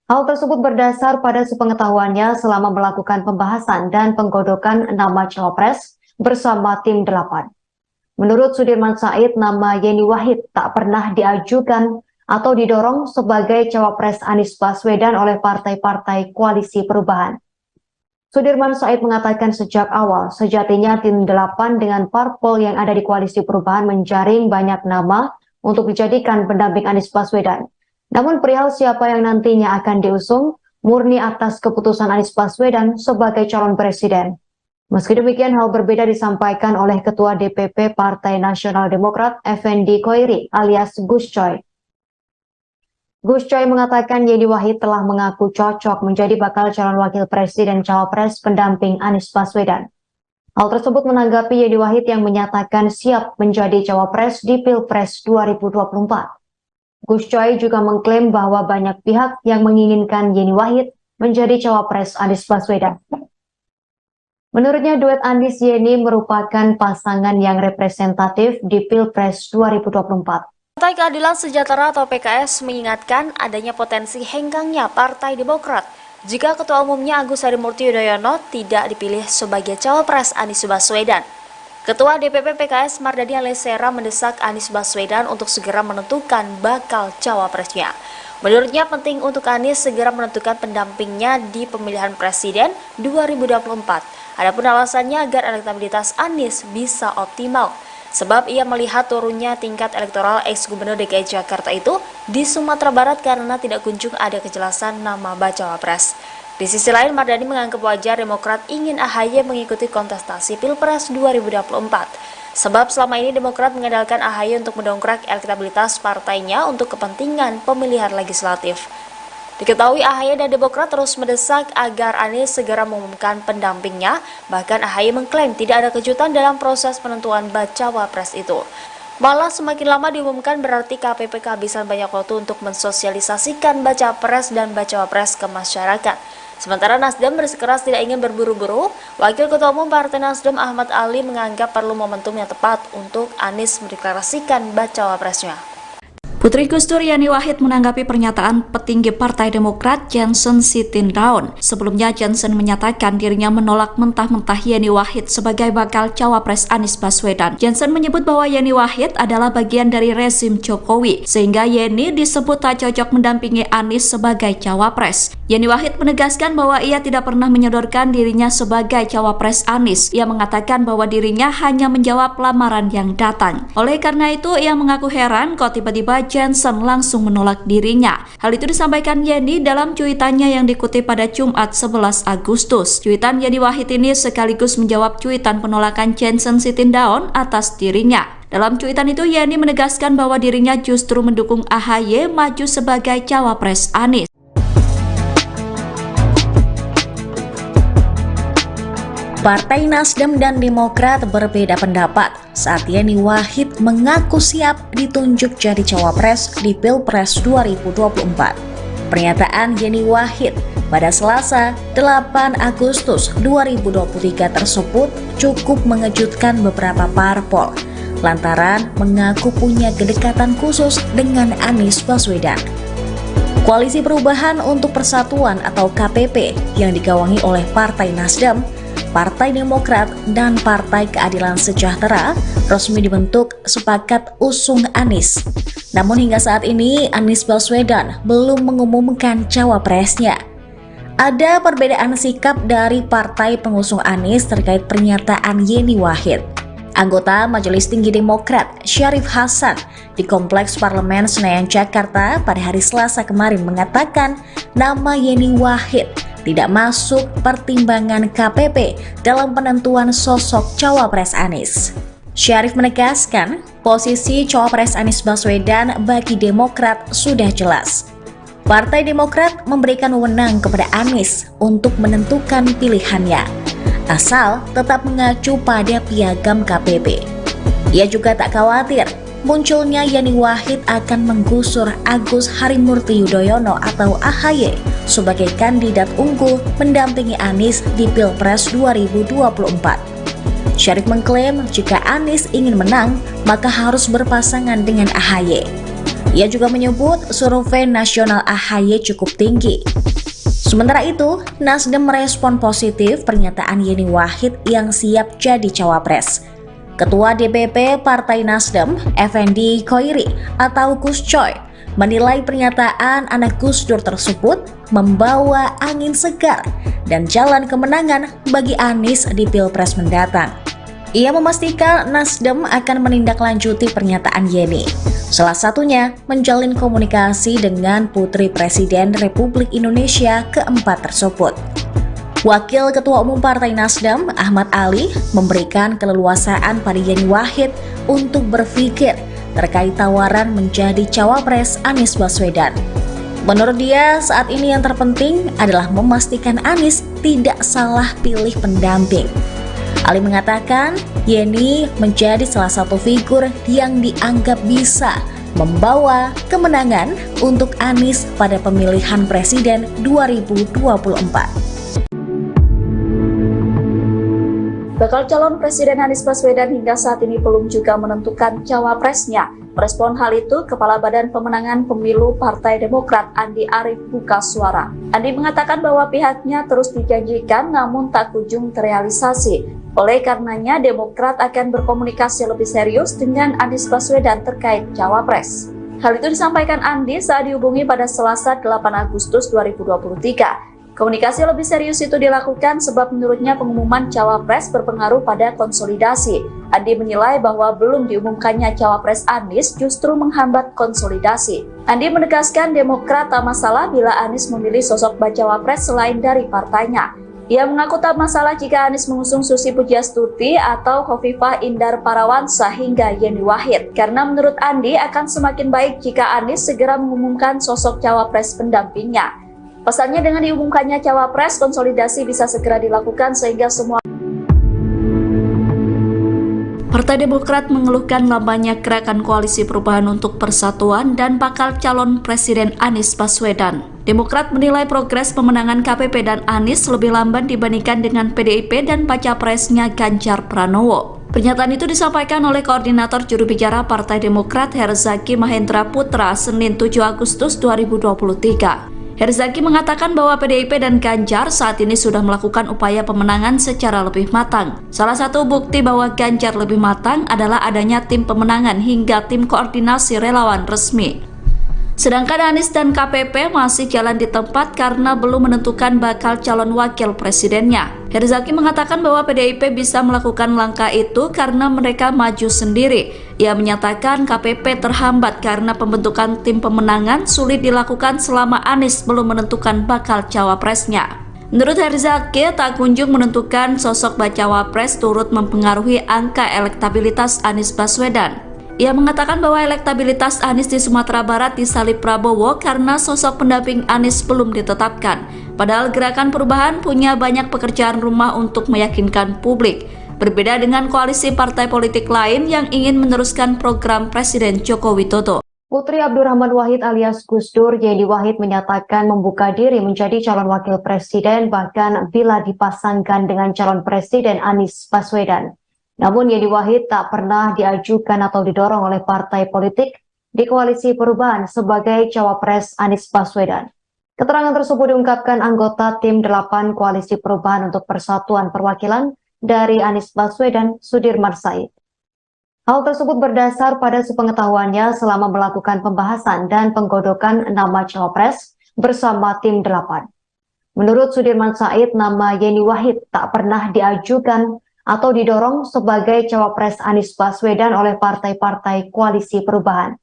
Hal tersebut berdasar pada sepengetahuannya selama melakukan pembahasan dan penggodokan nama cawapres bersama tim 8. Menurut Sudirman Said, nama Yeni Wahid tak pernah diajukan atau didorong sebagai cawapres Anies Baswedan oleh partai-partai koalisi perubahan. Sudirman Said mengatakan sejak awal, sejatinya tim 8 dengan parpol yang ada di koalisi perubahan menjaring banyak nama untuk dijadikan pendamping Anies Baswedan. Namun perihal siapa yang nantinya akan diusung, murni atas keputusan Anies Baswedan sebagai calon presiden. Meski demikian, hal berbeda disampaikan oleh Ketua DPP Partai Nasional Demokrat, Effendi Khoiri alias Gus Coy. Gus Coy mengatakan Yeni Wahid telah mengaku cocok menjadi bakal calon wakil presiden cawapres pendamping Anies Baswedan. Hal tersebut menanggapi Yeni Wahid yang menyatakan siap menjadi cawapres di Pilpres 2024. Gus Coy juga mengklaim bahwa banyak pihak yang menginginkan Yeni Wahid menjadi cawapres Anies Baswedan. Menurutnya duet Anies Yeni merupakan pasangan yang representatif di Pilpres 2024. Partai Keadilan Sejahtera atau PKS mengingatkan adanya potensi henggangnya Partai Demokrat jika Ketua Umumnya Agus Harimurti Yudhoyono tidak dipilih sebagai cawapres Anies Baswedan. Ketua DPP PKS Mardani Alisera mendesak Anies Baswedan untuk segera menentukan bakal cawapresnya. Menurutnya penting untuk Anies segera menentukan pendampingnya di pemilihan presiden 2024. Adapun alasannya agar elektabilitas Anies bisa optimal. Sebab ia melihat turunnya tingkat elektoral ex-gubernur DKI Jakarta itu di Sumatera Barat karena tidak kunjung ada kejelasan nama bacawa pres. Di sisi lain, Mardani menganggap wajar Demokrat ingin AHY mengikuti kontestasi Pilpres 2024. Sebab selama ini Demokrat mengandalkan AHY untuk mendongkrak elektabilitas partainya untuk kepentingan pemilihan legislatif. Diketahui AHY dan Demokrat terus mendesak agar Anies segera mengumumkan pendampingnya, bahkan AHY mengklaim tidak ada kejutan dalam proses penentuan bacawa pres itu. Malah semakin lama diumumkan berarti KPP kehabisan banyak waktu untuk mensosialisasikan baca pres dan bacawa pres ke masyarakat. Sementara Nasdem bersikeras tidak ingin berburu-buru, Wakil Ketua Umum Partai Nasdem Ahmad Ali menganggap perlu momentum yang tepat untuk Anies mendeklarasikan bacawa presnya. Putri Gus Dur Yeni Wahid menanggapi pernyataan petinggi Partai Demokrat Johnson Sitindaun. Sebelumnya Johnson menyatakan dirinya menolak mentah-mentah Yeni Wahid sebagai bakal cawapres Anies Baswedan. Johnson menyebut bahwa Yeni Wahid adalah bagian dari rezim Jokowi, sehingga Yeni disebut tak cocok mendampingi Anies sebagai cawapres. Yeni Wahid menegaskan bahwa ia tidak pernah menyodorkan dirinya sebagai cawapres Anies. Ia mengatakan bahwa dirinya hanya menjawab lamaran yang datang. Oleh karena itu, ia mengaku heran kok tiba-tiba Johnson langsung menolak dirinya. Hal itu disampaikan Yeni dalam cuitannya yang dikutip pada Jumat 11 Agustus. Cuitan Yeni Wahid ini sekaligus menjawab cuitan penolakan Johnson Sitindaun atas dirinya. Dalam cuitan itu Yeni menegaskan bahwa dirinya justru mendukung AHY maju sebagai cawapres Anies. Partai Nasdem dan Demokrat berbeda pendapat saat Yeni Wahid mengaku siap ditunjuk jadi cawapres di Pilpres 2024. Pernyataan Yeni Wahid pada Selasa 8 Agustus 2023 tersebut cukup mengejutkan beberapa parpol lantaran mengaku punya kedekatan khusus dengan Anies Baswedan. Koalisi Perubahan untuk Persatuan atau KPP yang digawangi oleh Partai Nasdem, Partai Demokrat, dan Partai Keadilan Sejahtera resmi dibentuk sepakat usung Anies. Namun hingga saat ini Anies Baswedan belum mengumumkan cawapresnya. Ada perbedaan sikap dari partai pengusung Anies terkait pernyataan Yeni Wahid. Anggota Majelis Tinggi Demokrat Syarif Hasan di Kompleks Parlemen Senayan Jakarta pada hari Selasa kemarin mengatakan nama Yeni Wahid tidak masuk pertimbangan KPP dalam penentuan sosok cawapres Anies. Syarif menegaskan posisi cawapres Anies Baswedan bagi Demokrat sudah jelas. Partai Demokrat memberikan wewenang kepada Anies untuk menentukan pilihannya, asal tetap mengacu pada piagam KPP. Ia juga tak khawatir munculnya Yeni Wahid akan menggusur Agus Harimurti Yudhoyono atau AHY sebagai kandidat unggul mendampingi Anies di Pilpres 2024. Syarif mengklaim jika Anies ingin menang, maka harus berpasangan dengan AHY. Ia juga menyebut survei nasional AHY cukup tinggi. Sementara itu, Nasdem merespon positif pernyataan Yeni Wahid yang siap jadi cawapres. Ketua DPP Partai Nasdem, Effendi Khoiri atau Gus Coy, menilai pernyataan anak Gus Dur tersebut membawa angin segar dan jalan kemenangan bagi Anies di Pilpres mendatang. Ia memastikan Nasdem akan menindaklanjuti pernyataan Yeni, salah satunya menjalin komunikasi dengan Putri Presiden Republik Indonesia keempat tersebut. Wakil Ketua Umum Partai Nasdem, Ahmad Ali, memberikan keleluasaan pada Yeni Wahid untuk berpikir terkait tawaran menjadi cawapres Anies Baswedan. Menurut dia, saat ini yang terpenting adalah memastikan Anies tidak salah pilih pendamping. Ali mengatakan, Yeni menjadi salah satu figur yang dianggap bisa membawa kemenangan untuk Anies pada pemilihan presiden 2024. Bakal calon Presiden Anies Baswedan hingga saat ini belum juga menentukan cawapresnya. Merespon hal itu, Kepala Badan Pemenangan Pemilu Partai Demokrat Andi Arief buka suara. Andi mengatakan bahwa pihaknya terus dijanjikan namun tak kunjung terrealisasi. Oleh karenanya, Demokrat akan berkomunikasi lebih serius dengan Anies Baswedan terkait cawapres. Hal itu disampaikan Andi saat dihubungi pada Selasa 8 Agustus 2023. Komunikasi lebih serius itu dilakukan sebab menurutnya pengumuman cawapres berpengaruh pada konsolidasi. Andi menilai bahwa belum diumumkannya cawapres Anies justru menghambat konsolidasi. Andi menegaskan Demokrat tak masalah bila Anies memilih sosok bacawa pres selain dari partainya. Ia mengaku tak masalah jika Anies mengusung Susi Pujiastuti atau Khofifah Indar Parawansa hingga Yeni Wahid. Karena menurut Andi akan semakin baik jika Anies segera mengumumkan sosok cawapres pendampingnya. Pesannya dengan diumumkannya cawapres, konsolidasi bisa segera dilakukan sehingga semua. Partai Demokrat mengeluhkan lambannya gerakan koalisi perubahan untuk persatuan dan bakal calon Presiden Anies Baswedan. Demokrat menilai progres pemenangan KPP dan Anies lebih lamban dibandingkan dengan PDIP dan baca presnya Ganjar Pranowo. Pernyataan itu disampaikan oleh Koordinator Juru Bicara Partai Demokrat Herzaki Mahendra Putra Senin 7 Agustus 2023. Herzaki mengatakan bahwa PDIP dan Ganjar saat ini sudah melakukan upaya pemenangan secara lebih matang. Salah satu bukti bahwa Ganjar lebih matang adalah adanya tim pemenangan hingga tim koordinasi relawan resmi. Sedangkan Anies dan KPP masih jalan di tempat karena belum menentukan bakal calon wakil presidennya. Herzaki mengatakan bahwa PDIP bisa melakukan langkah itu karena mereka maju sendiri. Ia menyatakan KPP terhambat karena pembentukan tim pemenangan sulit dilakukan selama Anies belum menentukan bakal cawapresnya. Menurut Herzaki, tak kunjung menentukan sosok bacawa pres turut mempengaruhi angka elektabilitas Anies Baswedan. Ia mengatakan bahwa elektabilitas Anies di Sumatera Barat disalip Prabowo karena sosok pendamping Anies belum ditetapkan. Padahal Gerakan Perubahan punya banyak pekerjaan rumah untuk meyakinkan publik. Berbeda dengan koalisi partai politik lain yang ingin meneruskan program Presiden Joko Widodo. Putri Abdurrahman Wahid alias Gus Dur, Yeni Wahid menyatakan membuka diri menjadi calon wakil presiden bahkan bila dipasangkan dengan calon presiden Anies Baswedan. Namun Yeni Wahid tak pernah diajukan atau didorong oleh partai politik di koalisi perubahan sebagai cawapres Anies Baswedan. Keterangan tersebut diungkapkan anggota tim 8 koalisi perubahan untuk persatuan perwakilan dari Anies Baswedan, Sudirman Said. Hal tersebut berdasar pada sepengetahuannya selama melakukan pembahasan dan penggodokan nama cawapres bersama tim 8. Menurut Sudirman Said, nama Yeni Wahid tak pernah diajukan atau didorong sebagai cawapres Anies Baswedan oleh partai-partai koalisi perubahan.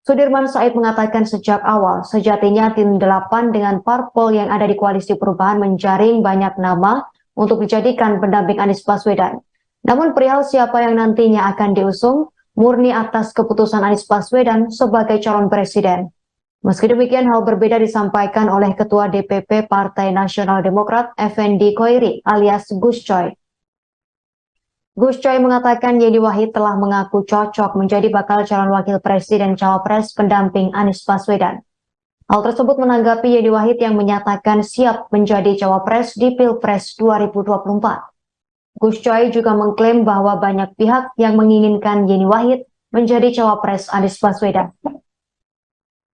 Sudirman Said mengatakan sejak awal, sejatinya tim 8 dengan parpol yang ada di koalisi perubahan menjaring banyak nama untuk dijadikan pendamping Anies Baswedan. Namun perihal siapa yang nantinya akan diusung, murni atas keputusan Anies Baswedan sebagai calon presiden. Meski demikian, hal berbeda disampaikan oleh Ketua DPP Partai Nasional Demokrat, Effendi Khoiri alias Gus Coy. Gus Coy mengatakan Yeni Wahid telah mengaku cocok menjadi bakal calon wakil presiden cawapres pendamping Anies Baswedan. Hal tersebut menanggapi Yeni Wahid yang menyatakan siap menjadi cawapres di Pilpres 2024. Gus Coy juga mengklaim bahwa banyak pihak yang menginginkan Yeni Wahid menjadi cawapres Anies Baswedan.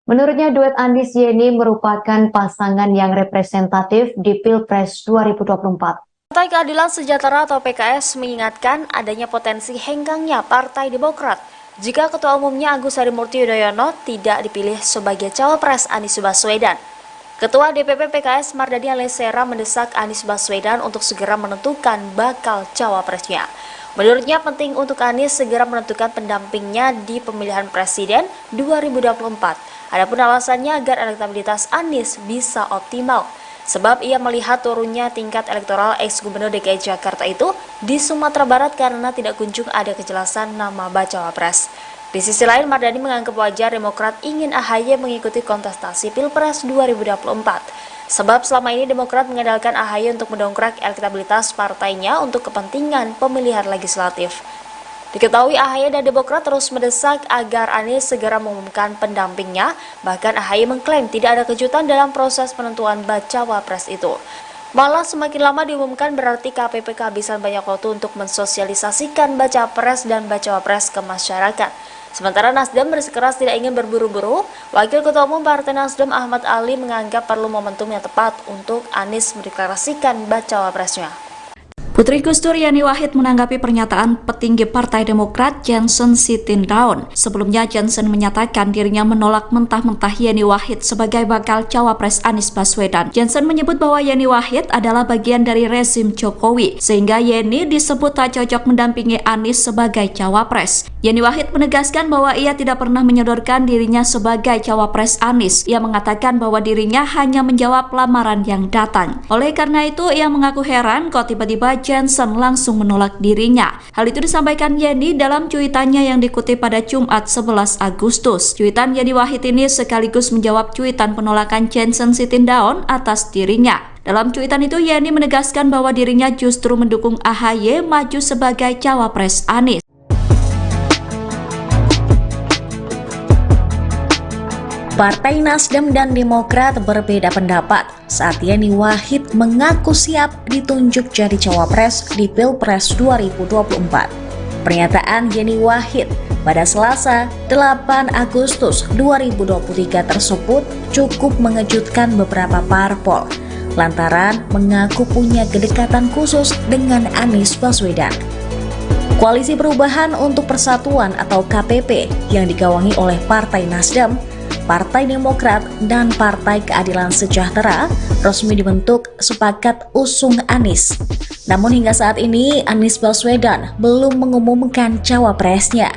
Menurutnya duet Anies Yeni merupakan pasangan yang representatif di Pilpres 2024. Partai Keadilan Sejahtera atau PKS mengingatkan adanya potensi henggangnya Partai Demokrat jika Ketua Umumnya Agus Harimurti Yudhoyono tidak dipilih sebagai cawapres Anies Baswedan. Ketua DPP PKS Mardani Alisera mendesak Anies Baswedan untuk segera menentukan bakal cawapresnya. Menurutnya penting untuk Anies segera menentukan pendampingnya di pemilihan presiden 2024. Adapun alasannya agar elektabilitas Anies bisa optimal. Sebab ia melihat turunnya tingkat elektoral ex-gubernur DKI Jakarta itu di Sumatera Barat karena tidak kunjung ada kejelasan nama bacawa pres. Di sisi lain, Mardani menganggap wajar Demokrat ingin AHY mengikuti kontestasi Pilpres 2024. Sebab selama ini Demokrat mengandalkan AHY untuk mendongkrak elektabilitas partainya untuk kepentingan pemilihan legislatif. Diketahui AHY dan Demokrat terus mendesak agar Anies segera mengumumkan pendampingnya, bahkan AHY mengklaim tidak ada kejutan dalam proses penentuan bacawa pres itu. Malah semakin lama diumumkan berarti KPP kehabisan banyak waktu untuk mensosialisasikan baca pres dan bacawa pres ke masyarakat. Sementara Nasdem bersikeras tidak ingin berburu-buru, Wakil Ketua Umum Partai Nasdem Ahmad Ali menganggap perlu momentum yang tepat untuk Anies mendeklarasikan bacawa presnya. Putri Gus Dur Yeni Wahid menanggapi pernyataan petinggi Partai Demokrat Johnson Sitindaun. Sebelumnya Johnson menyatakan dirinya menolak mentah-mentah Yeni Wahid sebagai bakal cawapres Anies Baswedan. Johnson menyebut bahwa Yeni Wahid adalah bagian dari rezim Jokowi, sehingga Yeni disebut tak cocok mendampingi Anies sebagai cawapres. Yeni Wahid menegaskan bahwa ia tidak pernah menyodorkan dirinya sebagai cawapres Anies. Ia mengatakan bahwa dirinya hanya menjawab lamaran yang datang. Oleh karena itu, ia mengaku heran kok tiba-tiba Johnson langsung menolak dirinya. Hal itu disampaikan Yeni dalam cuitannya yang dikutip pada Jumat 11 Agustus. Cuitan Yeni Wahid ini sekaligus menjawab cuitan penolakan Johnson Sitindaun atas dirinya. Dalam cuitan itu Yeni menegaskan bahwa dirinya justru mendukung AHY maju sebagai cawapres Anies. Partai Nasdem dan Demokrat berbeda pendapat saat Yeni Wahid mengaku siap ditunjuk jadi cawapres di Pilpres 2024. Pernyataan Yeni Wahid pada Selasa 8 Agustus 2023 tersebut cukup mengejutkan beberapa parpol lantaran mengaku punya kedekatan khusus dengan Anies Baswedan. Koalisi Perubahan untuk Persatuan atau KPP yang digawangi oleh Partai Nasdem, Partai Demokrat, dan Partai Keadilan Sejahtera resmi dibentuk sepakat usung Anies. Namun hingga saat ini Anies Baswedan belum mengumumkan cawapresnya.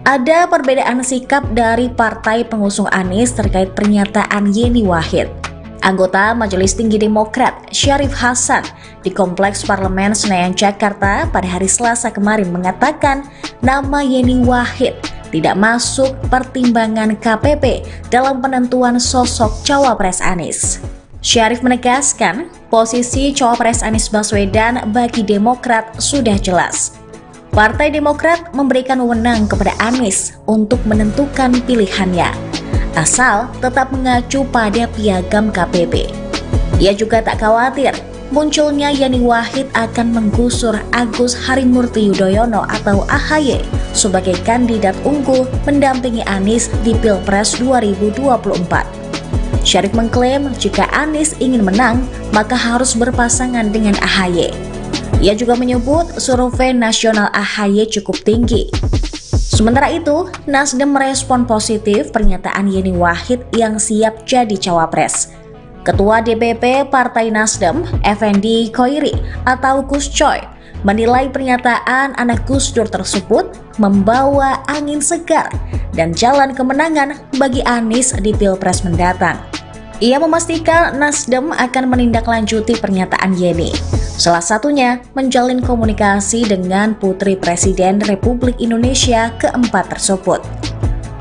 Ada perbedaan sikap dari partai pengusung Anies terkait pernyataan Yeni Wahid. Anggota Majelis Tinggi Demokrat Syarif Hasan di Kompleks Parlemen Senayan Jakarta pada hari Selasa kemarin mengatakan nama Yeni Wahid tidak masuk pertimbangan KPP dalam penentuan sosok cawapres Anies. Syarif menegaskan posisi cawapres Anies Baswedan bagi Demokrat sudah jelas. Partai Demokrat memberikan wewenang kepada Anies untuk menentukan pilihannya, asal tetap mengacu pada piagam KPP. Ia juga tak khawatir munculnya Yeni Wahid akan menggusur Agus Harimurti Yudhoyono atau AHY sebagai kandidat unggul mendampingi Anies di Pilpres 2024. Syarif mengklaim jika Anies ingin menang, maka harus berpasangan dengan AHY. Ia juga menyebut survei nasional AHY cukup tinggi. Sementara itu, Nasdem merespon positif pernyataan Yeni Wahid yang siap jadi cawapres. Ketua DPP Partai Nasdem, Effendi Khoiri atau Gus Coy, menilai pernyataan anak Gus Dur tersebut membawa angin segar dan jalan kemenangan bagi Anies di Pilpres mendatang. Ia memastikan Nasdem akan menindaklanjuti pernyataan Yeni. Salah satunya menjalin komunikasi dengan Putri Presiden Republik Indonesia keempat tersebut.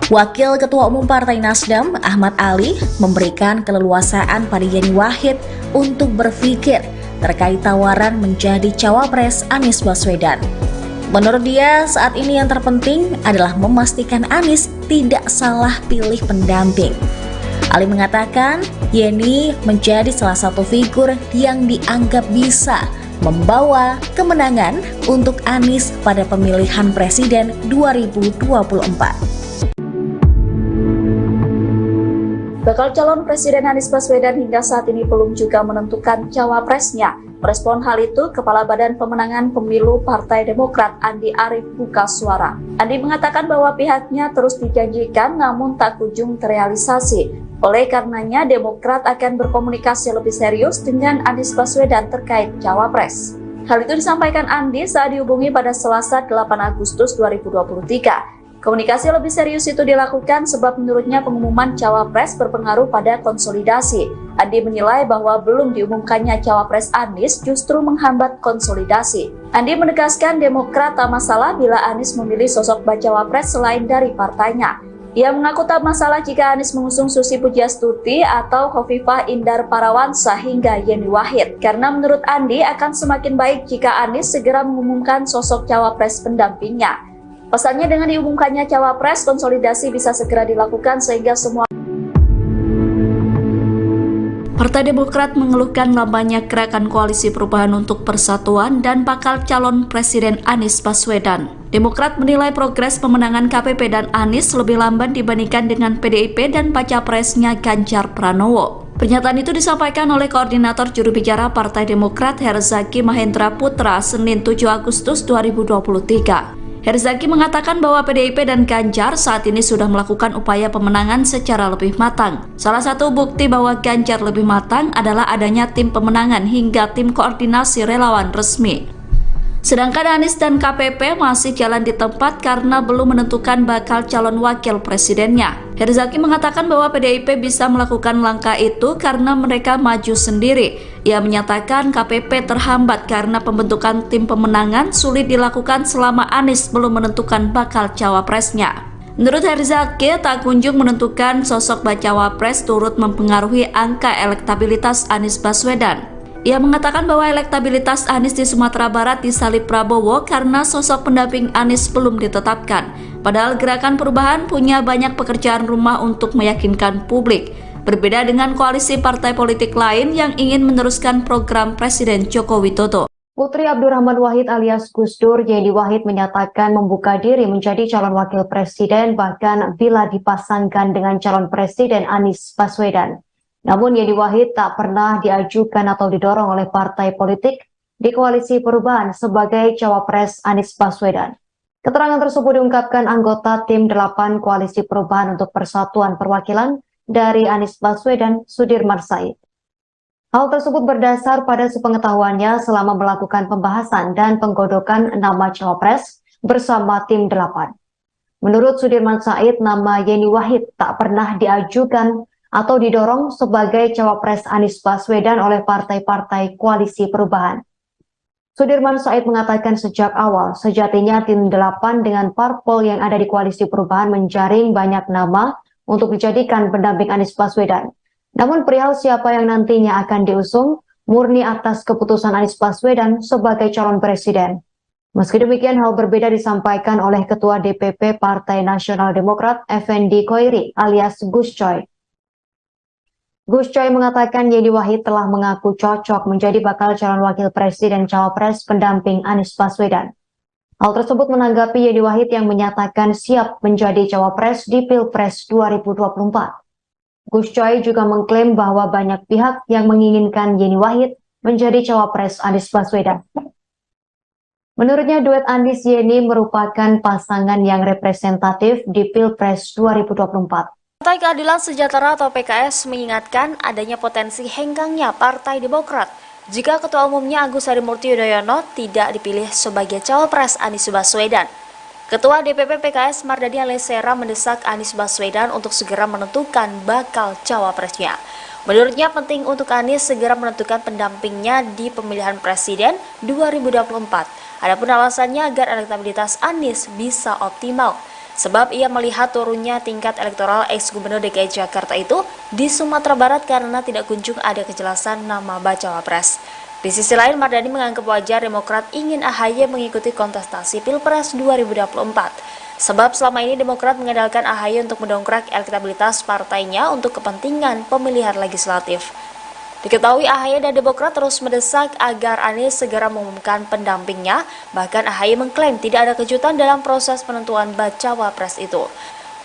Wakil Ketua Umum Partai Nasdem, Ahmad Ali, memberikan keleluasaan pada Yeni Wahid untuk berpikir terkait tawaran menjadi cawapres Anies Baswedan. Menurut dia, saat ini yang terpenting adalah memastikan Anies tidak salah pilih pendamping. Ali mengatakan, Yeni menjadi salah satu figur yang dianggap bisa membawa kemenangan untuk Anies pada pemilihan presiden 2024. Bakal calon Presiden Anies Baswedan hingga saat ini belum juga menentukan cawapresnya. Merespon hal itu, Kepala Badan Pemenangan Pemilu Partai Demokrat Andi Arief buka suara. Andi mengatakan bahwa pihaknya terus dijanjikan namun tak kunjung terrealisasi. Oleh karenanya, Demokrat akan berkomunikasi lebih serius dengan Anies Baswedan terkait cawapres. Hal itu disampaikan Andi saat dihubungi pada Selasa 8 Agustus 2023. Komunikasi lebih serius itu dilakukan sebab menurutnya pengumuman cawapres berpengaruh pada konsolidasi. Andi menilai bahwa belum diumumkannya cawapres Anies justru menghambat konsolidasi. Andi menegaskan Demokrat tak masalah bila Anies memilih sosok bacawapres selain dari partainya. Ia mengaku tak masalah jika Anies mengusung Susi Pujiastuti atau Khofifah Indar Parawansa hingga Yeni Wahid. Karena menurut Andi akan semakin baik jika Anies segera mengumumkan sosok cawapres pendampingnya. Pasalnya dengan diumumkannya cawapres, konsolidasi bisa segera dilakukan sehingga semua Partai Demokrat mengeluhkan lambannya gerakan koalisi perubahan untuk persatuan dan bakal calon Presiden Anies Baswedan. Demokrat menilai progres pemenangan KPP dan Anies lebih lamban dibandingkan dengan PDIP dan baca presnya Ganjar Pranowo. Pernyataan itu disampaikan oleh Koordinator Juru Bicara Partai Demokrat Herzaki Mahendra Putra Senin 7 Agustus 2023. Herzaki mengatakan bahwa PDIP dan Ganjar saat ini sudah melakukan upaya pemenangan secara lebih matang. Salah satu bukti bahwa Ganjar lebih matang adalah adanya tim pemenangan hingga tim koordinasi relawan resmi. Sedangkan Anies dan KPP masih jalan di tempat karena belum menentukan bakal calon wakil presidennya. Herzaki mengatakan bahwa PDIP bisa melakukan langkah itu karena mereka maju sendiri. Ia menyatakan KPP terhambat karena pembentukan tim pemenangan sulit dilakukan selama Anies belum menentukan bakal cawapresnya. Menurut Herzaki, tak kunjung menentukan sosok bacawapres turut mempengaruhi angka elektabilitas Anies Baswedan. Ia mengatakan bahwa elektabilitas Anies di Sumatera Barat disalip Prabowo karena sosok pendamping Anies belum ditetapkan. Padahal Gerakan Perubahan punya banyak pekerjaan rumah untuk meyakinkan publik. Berbeda dengan koalisi partai politik lain yang ingin meneruskan program Presiden Joko Widodo. Putri Abdurrahman Wahid alias Gus Dur, Yeni Wahid menyatakan membuka diri menjadi calon wakil presiden bahkan bila dipasangkan dengan calon presiden Anies Baswedan. Namun Yeni Wahid tak pernah diajukan atau didorong oleh partai politik di koalisi perubahan sebagai cawapres Anies Baswedan. Keterangan tersebut diungkapkan anggota tim 8 koalisi perubahan untuk persatuan perwakilan dari Anies Baswedan, Sudirman Said. Hal tersebut berdasar pada sepengetahuannya selama melakukan pembahasan dan penggodokan nama cawapres bersama tim 8. Menurut Sudirman Said, nama Yeni Wahid tak pernah diajukan atau didorong sebagai cawapres Anies Baswedan oleh partai-partai koalisi perubahan. Sudirman Said mengatakan sejak awal, sejatinya tim 8 dengan parpol yang ada di koalisi perubahan menjaring banyak nama untuk dijadikan pendamping Anies Baswedan. Namun perihal siapa yang nantinya akan diusung, murni atas keputusan Anies Baswedan sebagai calon presiden. Meski demikian, hal berbeda disampaikan oleh Ketua DPP Partai Nasional Demokrat, Effendi Koiri alias Gus Coy. Gus Coy mengatakan Yeni Wahid telah mengaku cocok menjadi bakal calon wakil presiden cawapres pendamping Anies Baswedan. Hal tersebut menanggapi Yeni Wahid yang menyatakan siap menjadi cawapres di Pilpres 2024. Gus Coy juga mengklaim bahwa banyak pihak yang menginginkan Yeni Wahid menjadi cawapres Anies Baswedan. Menurutnya duet Anies Yeni merupakan pasangan yang representatif di Pilpres 2024. Partai Keadilan Sejahtera atau PKS mengingatkan adanya potensi henggangnya Partai Demokrat jika Ketua Umumnya Agus Harimurti Yudhoyono tidak dipilih sebagai cawapres Anies Baswedan. Ketua DPP PKS Mardani Alisera mendesak Anies Baswedan untuk segera menentukan bakal cawapresnya. Menurutnya penting untuk Anies segera menentukan pendampingnya di pemilihan presiden 2024. Adapun alasannya agar elektabilitas Anies bisa optimal. Sebab ia melihat turunnya tingkat elektoral ex-gubernur DKI Jakarta itu di Sumatera Barat karena tidak kunjung ada kejelasan nama bacawa pres. Di sisi lain, Mardani menganggap wajar Demokrat ingin AHY mengikuti kontestasi Pilpres 2024. Sebab selama ini Demokrat mengandalkan AHY untuk mendongkrak elektabilitas partainya untuk kepentingan pemilihan legislatif. Diketahui AHY dan Demokrat terus mendesak agar Anies segera mengumumkan pendampingnya, bahkan AHY mengklaim tidak ada kejutan dalam proses penentuan bacawa pres itu.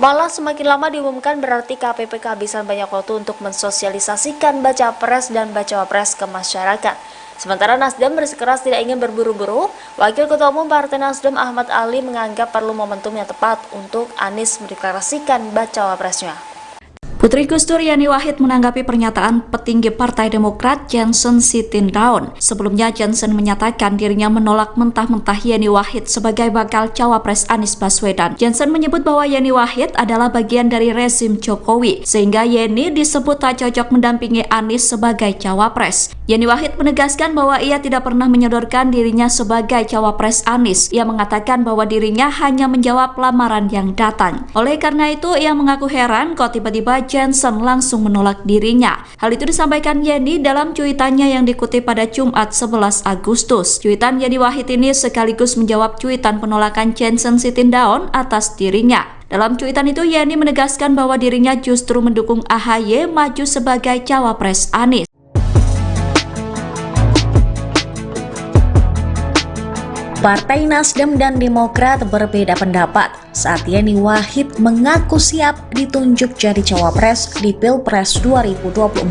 Malah semakin lama diumumkan berarti KPP kehabisan banyak waktu untuk mensosialisasikan baca pres dan bacawa pres ke masyarakat. Sementara Nasdem bersikeras tidak ingin berburu-buru, Wakil Ketua Umum Partai Nasdem Ahmad Ali menganggap perlu momentum yang tepat untuk Anies mendeklarasikan bacawa presnya. Putri Gus Dur Yani Wahid menanggapi pernyataan petinggi Partai Demokrat Johnson Sitindaun. Sebelumnya Johnson menyatakan dirinya menolak mentah-mentah Yani Wahid sebagai bakal cawapres Anies Baswedan. Johnson menyebut bahwa Yani Wahid adalah bagian dari rezim Jokowi, sehingga Yeni disebut tak cocok mendampingi Anies sebagai cawapres. Yani Wahid menegaskan bahwa ia tidak pernah menyodorkan dirinya sebagai cawapres Anies. Ia mengatakan bahwa dirinya hanya menjawab lamaran yang datang. Oleh karena itu, ia mengaku heran kok tiba-tiba Johnson langsung menolak dirinya. Hal itu disampaikan Yeni dalam cuitannya yang dikutip pada Jumat 11 Agustus. Cuitan Yani Wahid ini sekaligus menjawab cuitan penolakan Johnson Sitindaun atas dirinya. Dalam cuitan itu, Yeni menegaskan bahwa dirinya justru mendukung AHY maju sebagai cawapres Anies. Partai Nasdem dan Demokrat berbeda pendapat saat Yani Wahid mengaku siap ditunjuk jadi cawapres di Pilpres 2024.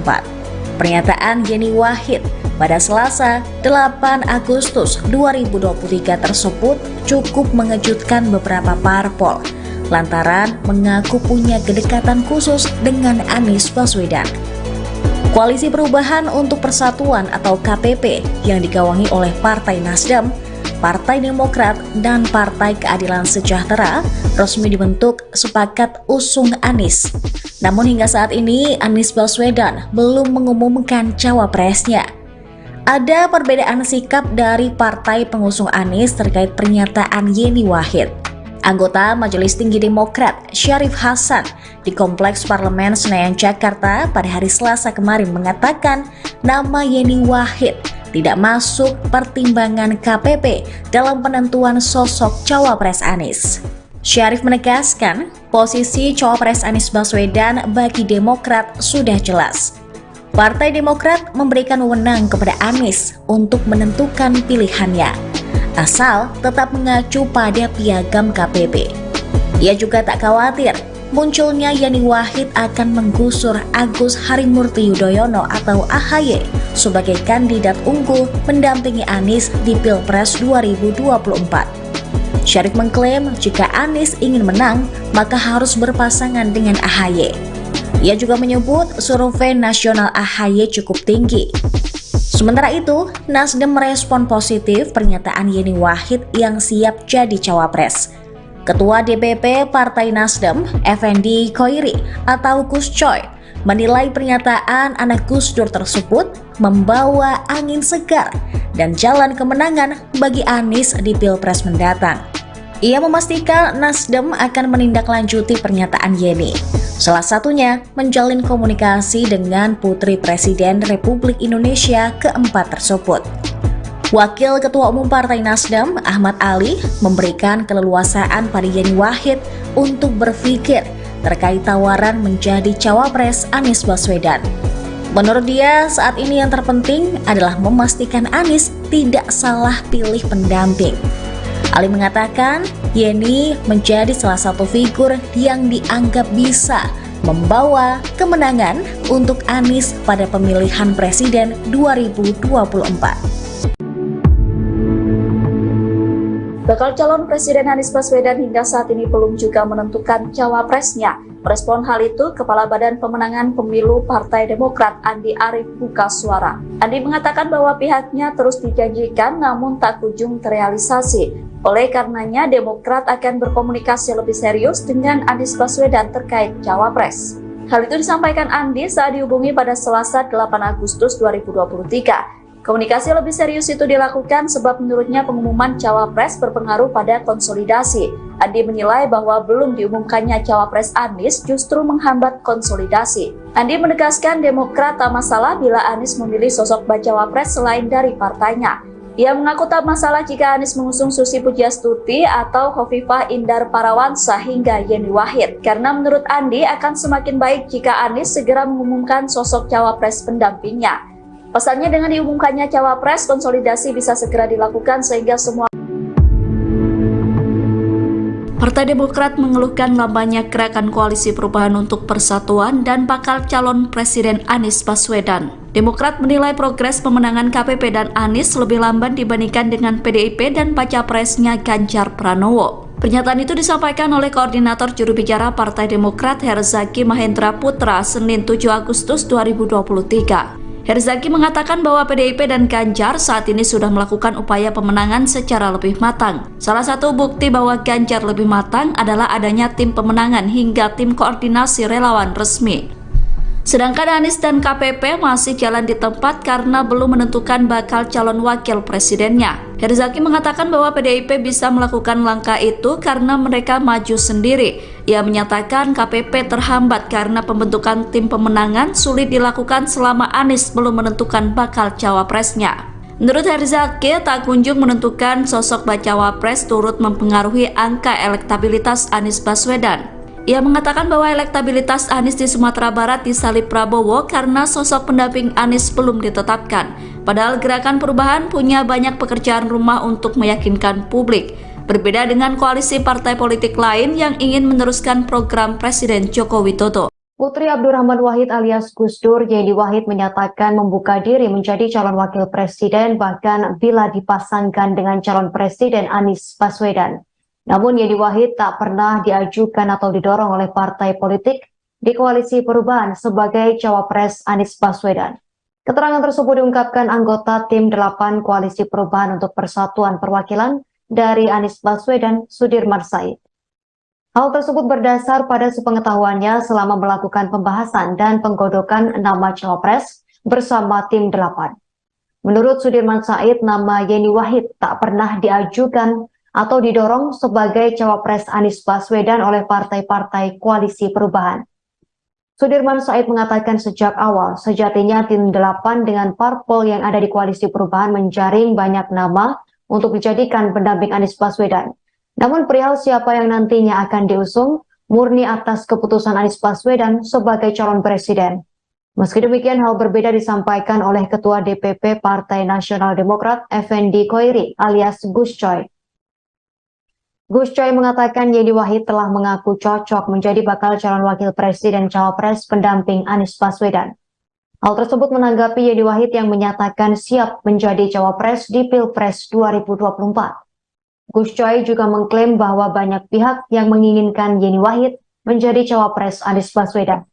Pernyataan Yani Wahid pada Selasa 8 Agustus 2023 tersebut cukup mengejutkan beberapa parpol lantaran mengaku punya kedekatan khusus dengan Anies Baswedan. Koalisi Perubahan untuk Persatuan atau KPP yang digawangi oleh Partai Nasdem, Partai Demokrat, dan Partai Keadilan Sejahtera resmi dibentuk sepakat usung Anies. Namun hingga saat ini Anies Baswedan belum mengumumkan cawapresnya. Ada perbedaan sikap dari partai pengusung Anies terkait pernyataan Yeni Wahid. Anggota Majelis Tinggi Demokrat Syarif Hasan di Kompleks Parlemen Senayan Jakarta pada hari Selasa kemarin mengatakan nama Yeni Wahid tidak masuk pertimbangan KPP dalam penentuan sosok cawapres Anies. Syarif menegaskan posisi cawapres Anies Baswedan bagi Demokrat sudah jelas. Partai Demokrat memberikan wewenang kepada Anies untuk menentukan pilihannya, asal tetap mengacu pada piagam KPP. Ia juga tak khawatir munculnya Yani Wahid akan menggusur Agus Harimurti Yudhoyono atau AHY sebagai kandidat unggul mendampingi Anies di Pilpres 2024. Syarif mengklaim jika Anies ingin menang, maka harus berpasangan dengan AHY. Ia juga menyebut survei nasional AHY cukup tinggi. Sementara itu, Nasdem merespon positif pernyataan Yeni Wahid yang siap jadi cawapres. Ketua DPP Partai Nasdem, Effendi Khoiri atau Gus Coy, menilai pernyataan anak Gus Dur tersebut membawa angin segar dan jalan kemenangan bagi Anies di Pilpres mendatang. Ia memastikan Nasdem akan menindaklanjuti pernyataan Yeni, salah satunya menjalin komunikasi dengan Putri Presiden Republik Indonesia keempat tersebut. Wakil Ketua Umum Partai Nasdem, Ahmad Ali, memberikan keleluasaan pada Yeni Wahid untuk berpikir terkait tawaran menjadi cawapres Anies Baswedan. Menurut dia, saat ini yang terpenting adalah memastikan Anies tidak salah pilih pendamping. Ali mengatakan, Yeni menjadi salah satu figur yang dianggap bisa membawa kemenangan untuk Anies pada pemilihan presiden 2024. Bakal calon Presiden Anies Baswedan hingga saat ini belum juga menentukan cawapresnya. Merespon hal itu, Kepala Badan Pemenangan Pemilu Partai Demokrat Andi Arief buka suara. Andi mengatakan bahwa pihaknya terus dijanjikan namun tak kunjung terrealisasi. Oleh karenanya, Demokrat akan berkomunikasi lebih serius dengan Anies Baswedan terkait Cawapres. Hal itu disampaikan Andi saat dihubungi pada Selasa 8 Agustus 2023. Komunikasi lebih serius itu dilakukan sebab menurutnya pengumuman Cawapres berpengaruh pada konsolidasi. Andi menilai bahwa belum diumumkannya Cawapres Anies justru menghambat konsolidasi. Andi menegaskan Demokrat tak masalah bila Anies memilih sosok Bacawapres selain dari partainya. Ia mengaku tak masalah jika Anies mengusung Susi Pujiastuti atau Khofifah Indar Parawansa hingga Yeni Wahid. Karena menurut Andi akan semakin baik jika Anies segera mengumumkan sosok Cawapres pendampingnya. Pasalnya dengan diumumkannya Cawapres, konsolidasi bisa segera dilakukan sehingga semua Partai Demokrat mengeluhkan lambannya gerakan koalisi perubahan untuk persatuan dan bakal calon Presiden Anies Baswedan. Demokrat menilai progres pemenangan KPP dan Anies lebih lamban dibandingkan dengan PDIP dan baca presnya Ganjar Pranowo. Pernyataan itu disampaikan oleh Koordinator Juru Bicara Partai Demokrat Herzaki Mahendra Putra Senin 7 Agustus 2023. Herzaki mengatakan bahwa PDIP dan Ganjar saat ini sudah melakukan upaya pemenangan secara lebih matang. Salah satu bukti bahwa Ganjar lebih matang adalah adanya tim pemenangan hingga tim koordinasi relawan resmi. Sedangkan Anies dan KPP masih jalan di tempat karena belum menentukan bakal calon wakil presidennya. Herzaki mengatakan bahwa PDIP bisa melakukan langkah itu karena mereka maju sendiri. Ia menyatakan KPP terhambat karena pembentukan tim pemenangan sulit dilakukan selama Anies belum menentukan bakal cawapresnya. Menurut Herzaki, tak kunjung menentukan sosok bacawapres turut mempengaruhi angka elektabilitas Anies Baswedan. Ia mengatakan bahwa elektabilitas Anies di Sumatera Barat disalip Prabowo karena sosok pendamping Anies belum ditetapkan. Padahal Gerakan Perubahan punya banyak pekerjaan rumah untuk meyakinkan publik. Berbeda dengan koalisi partai politik lain yang ingin meneruskan program Presiden Joko Widodo. Putri Abdurrahman Wahid alias Gus Dur, Yeni Wahid menyatakan membuka diri menjadi calon wakil presiden bahkan bila dipasangkan dengan calon presiden Anies Baswedan. Namun Yeni Wahid tak pernah diajukan atau didorong oleh partai politik di koalisi perubahan sebagai cawapres Anies Baswedan. Keterangan tersebut diungkapkan anggota tim 8 koalisi perubahan untuk persatuan perwakilan dari Anies Baswedan, Sudirman Said. Hal tersebut berdasar pada sepengetahuannya selama melakukan pembahasan dan penggodokan nama cawapres bersama tim 8. Menurut Sudirman Said, nama Yeni Wahid tak pernah diajukan atau didorong sebagai cawapres Anies Baswedan oleh partai-partai koalisi perubahan. Sudirman Said mengatakan sejak awal, sejatinya tim 8 dengan parpol yang ada di koalisi perubahan menjaring banyak nama untuk dijadikan pendamping Anies Baswedan. Namun perihal siapa yang nantinya akan diusung, murni atas keputusan Anies Baswedan sebagai calon presiden. Meski demikian, hal berbeda disampaikan oleh Ketua DPP Partai Nasional Demokrat, Effendi Khoiri alias Gus Coy. Gus Coy mengatakan Yeni Wahid telah mengaku cocok menjadi bakal calon wakil presiden cawapres pendamping Anies Baswedan. Hal tersebut menanggapi Yeni Wahid yang menyatakan siap menjadi cawapres di Pilpres 2024. Gus Coy juga mengklaim bahwa banyak pihak yang menginginkan Yeni Wahid menjadi cawapres Anies Baswedan.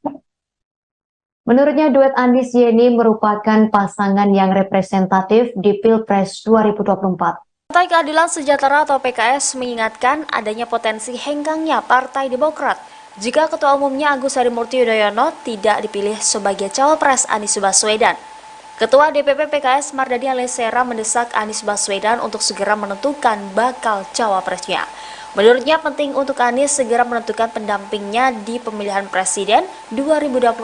Menurutnya duet Anies Yeni merupakan pasangan yang representatif di Pilpres 2024. Partai Keadilan Sejahtera atau PKS mengingatkan adanya potensi henggangnya Partai Demokrat jika Ketua Umumnya Agus Harimurti Yudhoyono tidak dipilih sebagai cawapres Anies Baswedan. Ketua DPP PKS Mardani Alisera mendesak Anies Baswedan untuk segera menentukan bakal cawapresnya. Menurutnya penting untuk Anies segera menentukan pendampingnya di pemilihan presiden 2024.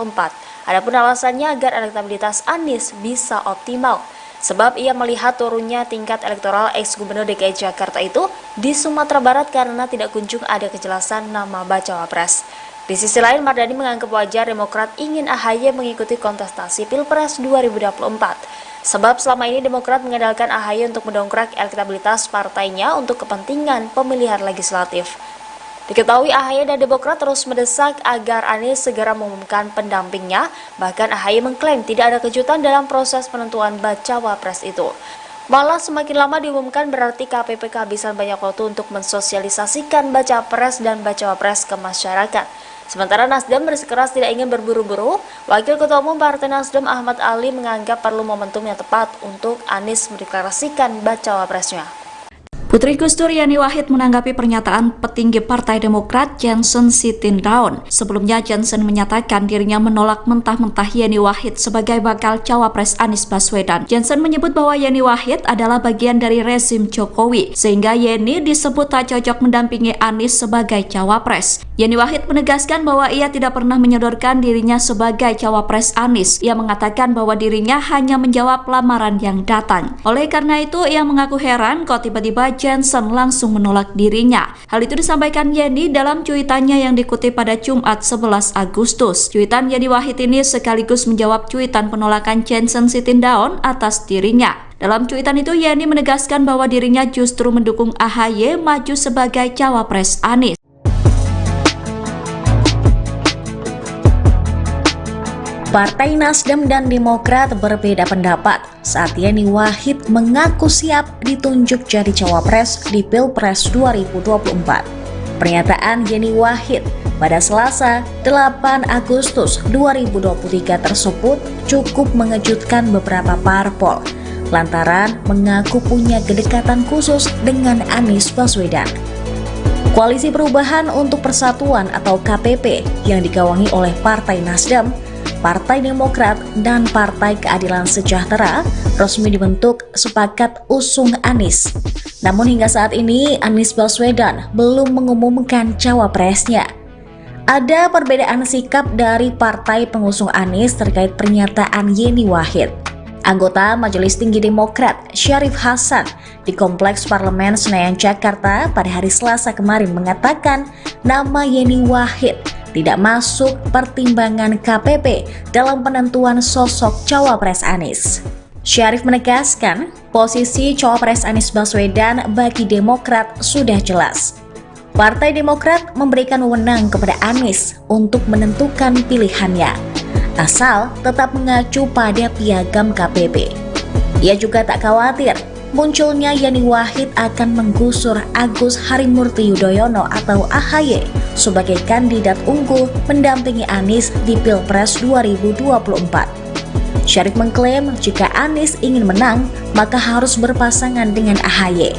Adapun alasannya agar elektabilitas Anies bisa optimal. Sebab ia melihat turunnya tingkat elektoral ex-gubernur DKI Jakarta itu di Sumatera Barat karena tidak kunjung ada kejelasan nama bacawapres. Di sisi lain, Mardani menganggap wajar Demokrat ingin AHY mengikuti kontestasi Pilpres 2024. Sebab selama ini Demokrat mengandalkan AHY untuk mendongkrak elektabilitas partainya untuk kepentingan pemilihan legislatif. Diketahui AHY dan Demokrat terus mendesak agar Anies segera mengumumkan pendampingnya, bahkan AHY mengklaim tidak ada kejutan dalam proses penentuan bacawapres itu. Malah semakin lama diumumkan berarti KPP kehabisan banyak waktu untuk mensosialisasikan bacapres dan bacawapres ke masyarakat. Sementara Nasdem bersikeras tidak ingin berburu-buru, Wakil Ketua Umum Partai Nasdem Ahmad Ali menganggap perlu momentum yang tepat untuk Anies mendeklarasikan bacawa presnya. Putri Gus Dur Yani Wahid menanggapi pernyataan petinggi Partai Demokrat Johnson Sitindaun. Sebelumnya Johnson menyatakan dirinya menolak mentah-mentah Yani Wahid sebagai bakal cawapres Anies Baswedan. Johnson menyebut bahwa Yani Wahid adalah bagian dari rezim Jokowi, sehingga Yeni disebut tak cocok mendampingi Anies sebagai cawapres. Yani Wahid menegaskan bahwa ia tidak pernah menyodorkan dirinya sebagai cawapres Anies. Ia mengatakan bahwa dirinya hanya menjawab lamaran yang datang. Oleh karena itu, ia mengaku heran kok tiba-tiba Johnson langsung menolak dirinya. Hal itu disampaikan Yeni dalam cuitannya yang dikutip pada Jumat 11 Agustus. Cuitan Yani Wahid ini sekaligus menjawab cuitan penolakan Johnson Sitindaun atas dirinya. Dalam cuitan itu, Yeni menegaskan bahwa dirinya justru mendukung AHY maju sebagai cawapres Anies. Partai Nasdem dan Demokrat berbeda pendapat saat Yani Wahid mengaku siap ditunjuk jadi cawapres di Pilpres 2024. Pernyataan Yani Wahid pada Selasa 8 Agustus 2023 tersebut cukup mengejutkan beberapa parpol lantaran mengaku punya kedekatan khusus dengan Anies Baswedan. Koalisi Perubahan untuk Persatuan atau KPP yang digawangi oleh Partai Nasdem, Partai Demokrat, dan Partai Keadilan Sejahtera resmi dibentuk sepakat usung Anies. Namun hingga saat ini Anies Baswedan belum mengumumkan cawapresnya. Ada perbedaan sikap dari partai pengusung Anies terkait pernyataan Yeni Wahid. Anggota Majelis Tinggi Demokrat Syarif Hasan di Kompleks Parlemen Senayan Jakarta pada hari Selasa kemarin mengatakan nama Yeni Wahid tidak masuk pertimbangan KPP dalam penentuan sosok cawapres Anies. Syarif menegaskan posisi cawapres Anies Baswedan bagi Demokrat sudah jelas. Partai Demokrat memberikan wewenang kepada Anies untuk menentukan pilihannya, asal tetap mengacu pada piagam KPP. Ia juga tak khawatir munculnya Yani Wahid akan menggusur Agus Harimurti Yudhoyono atau AHY sebagai kandidat unggul mendampingi Anies di Pilpres 2024. Syarif mengklaim jika Anies ingin menang, maka harus berpasangan dengan AHY.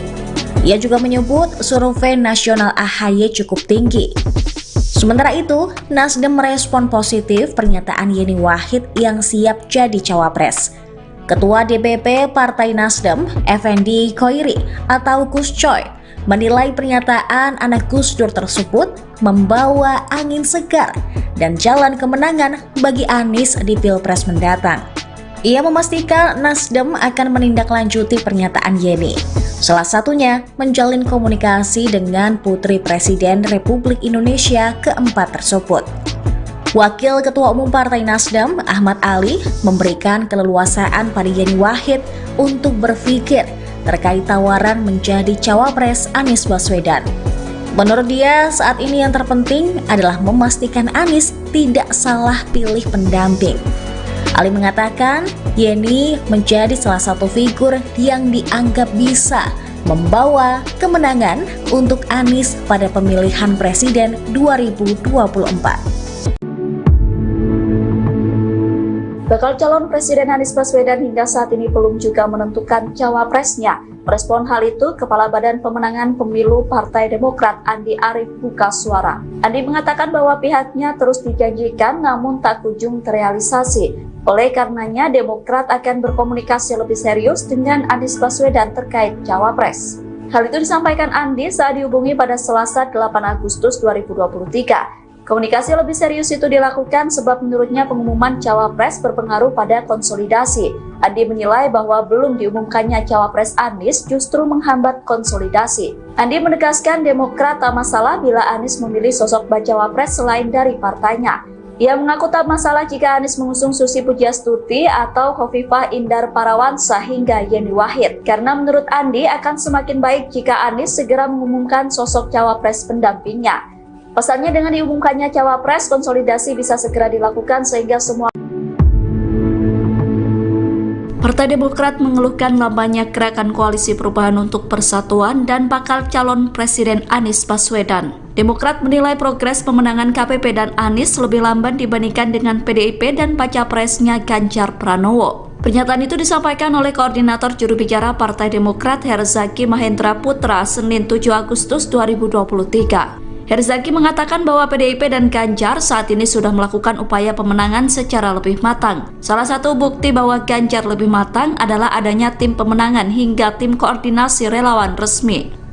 Ia juga menyebut survei nasional AHY cukup tinggi. Sementara itu, Nasdem merespon positif pernyataan Yeni Wahid yang siap jadi cawapres. Ketua DPP Partai Nasdem, Effendi Khoiri atau Gus Coy, menilai pernyataan anak Gus Dur tersebut membawa angin segar dan jalan kemenangan bagi Anies di Pilpres mendatang. Ia memastikan Nasdem akan menindaklanjuti pernyataan Yeni, salah satunya menjalin komunikasi dengan Putri Presiden Republik Indonesia keempat tersebut. Wakil Ketua Umum Partai Nasdem, Ahmad Ali, memberikan keleluasaan pada Yeni Wahid untuk berpikir terkait tawaran menjadi cawapres Anies Baswedan. Menurut dia, saat ini yang terpenting adalah memastikan Anies tidak salah pilih pendamping. Ali mengatakan, Yeni menjadi salah satu figur yang dianggap bisa membawa kemenangan untuk Anies pada pemilihan presiden 2024. Bakal calon Presiden Anies Baswedan hingga saat ini belum juga menentukan cawapresnya. Merespon hal itu, Kepala Badan Pemenangan Pemilu Partai Demokrat Andi Arief buka suara. Andi mengatakan bahwa pihaknya terus dijanjikan namun tak kunjung terrealisasi. Oleh karenanya, Demokrat akan berkomunikasi lebih serius dengan Anies Baswedan terkait cawapres. Hal itu disampaikan Andi saat dihubungi pada Selasa 8 Agustus 2023. Komunikasi lebih serius itu dilakukan sebab menurutnya pengumuman cawapres berpengaruh pada konsolidasi. Andi menilai bahwa belum diumumkannya cawapres Anies justru menghambat konsolidasi. Andi menegaskan Demokrat tak masalah bila Anies memilih sosok bacawapres selain dari partainya. Ia mengaku tak masalah jika Anies mengusung Susi Pujiastuti atau Khofifah Indar Parawansa hingga Yeni Wahid. Karena menurut Andi akan semakin baik jika Anies segera mengumumkan sosok cawapres pendampingnya. Pasalnya dengan diumumkannya cawapres, konsolidasi bisa segera dilakukan sehingga semua Partai Demokrat mengeluhkan lambannya gerakan koalisi perubahan untuk persatuan dan bakal calon Presiden Anies Baswedan. Demokrat menilai progres pemenangan KPP dan Anies lebih lamban dibandingkan dengan PDIP dan baca presnya Ganjar Pranowo. Pernyataan itu disampaikan oleh Koordinator Juru Bicara Partai Demokrat Herzaki Mahendra Putra Senin 7 Agustus 2023. Herzaki mengatakan bahwa PDIP dan Ganjar saat ini sudah melakukan upaya pemenangan secara lebih matang. Salah satu bukti bahwa Ganjar lebih matang adalah adanya tim pemenangan hingga tim koordinasi relawan resmi.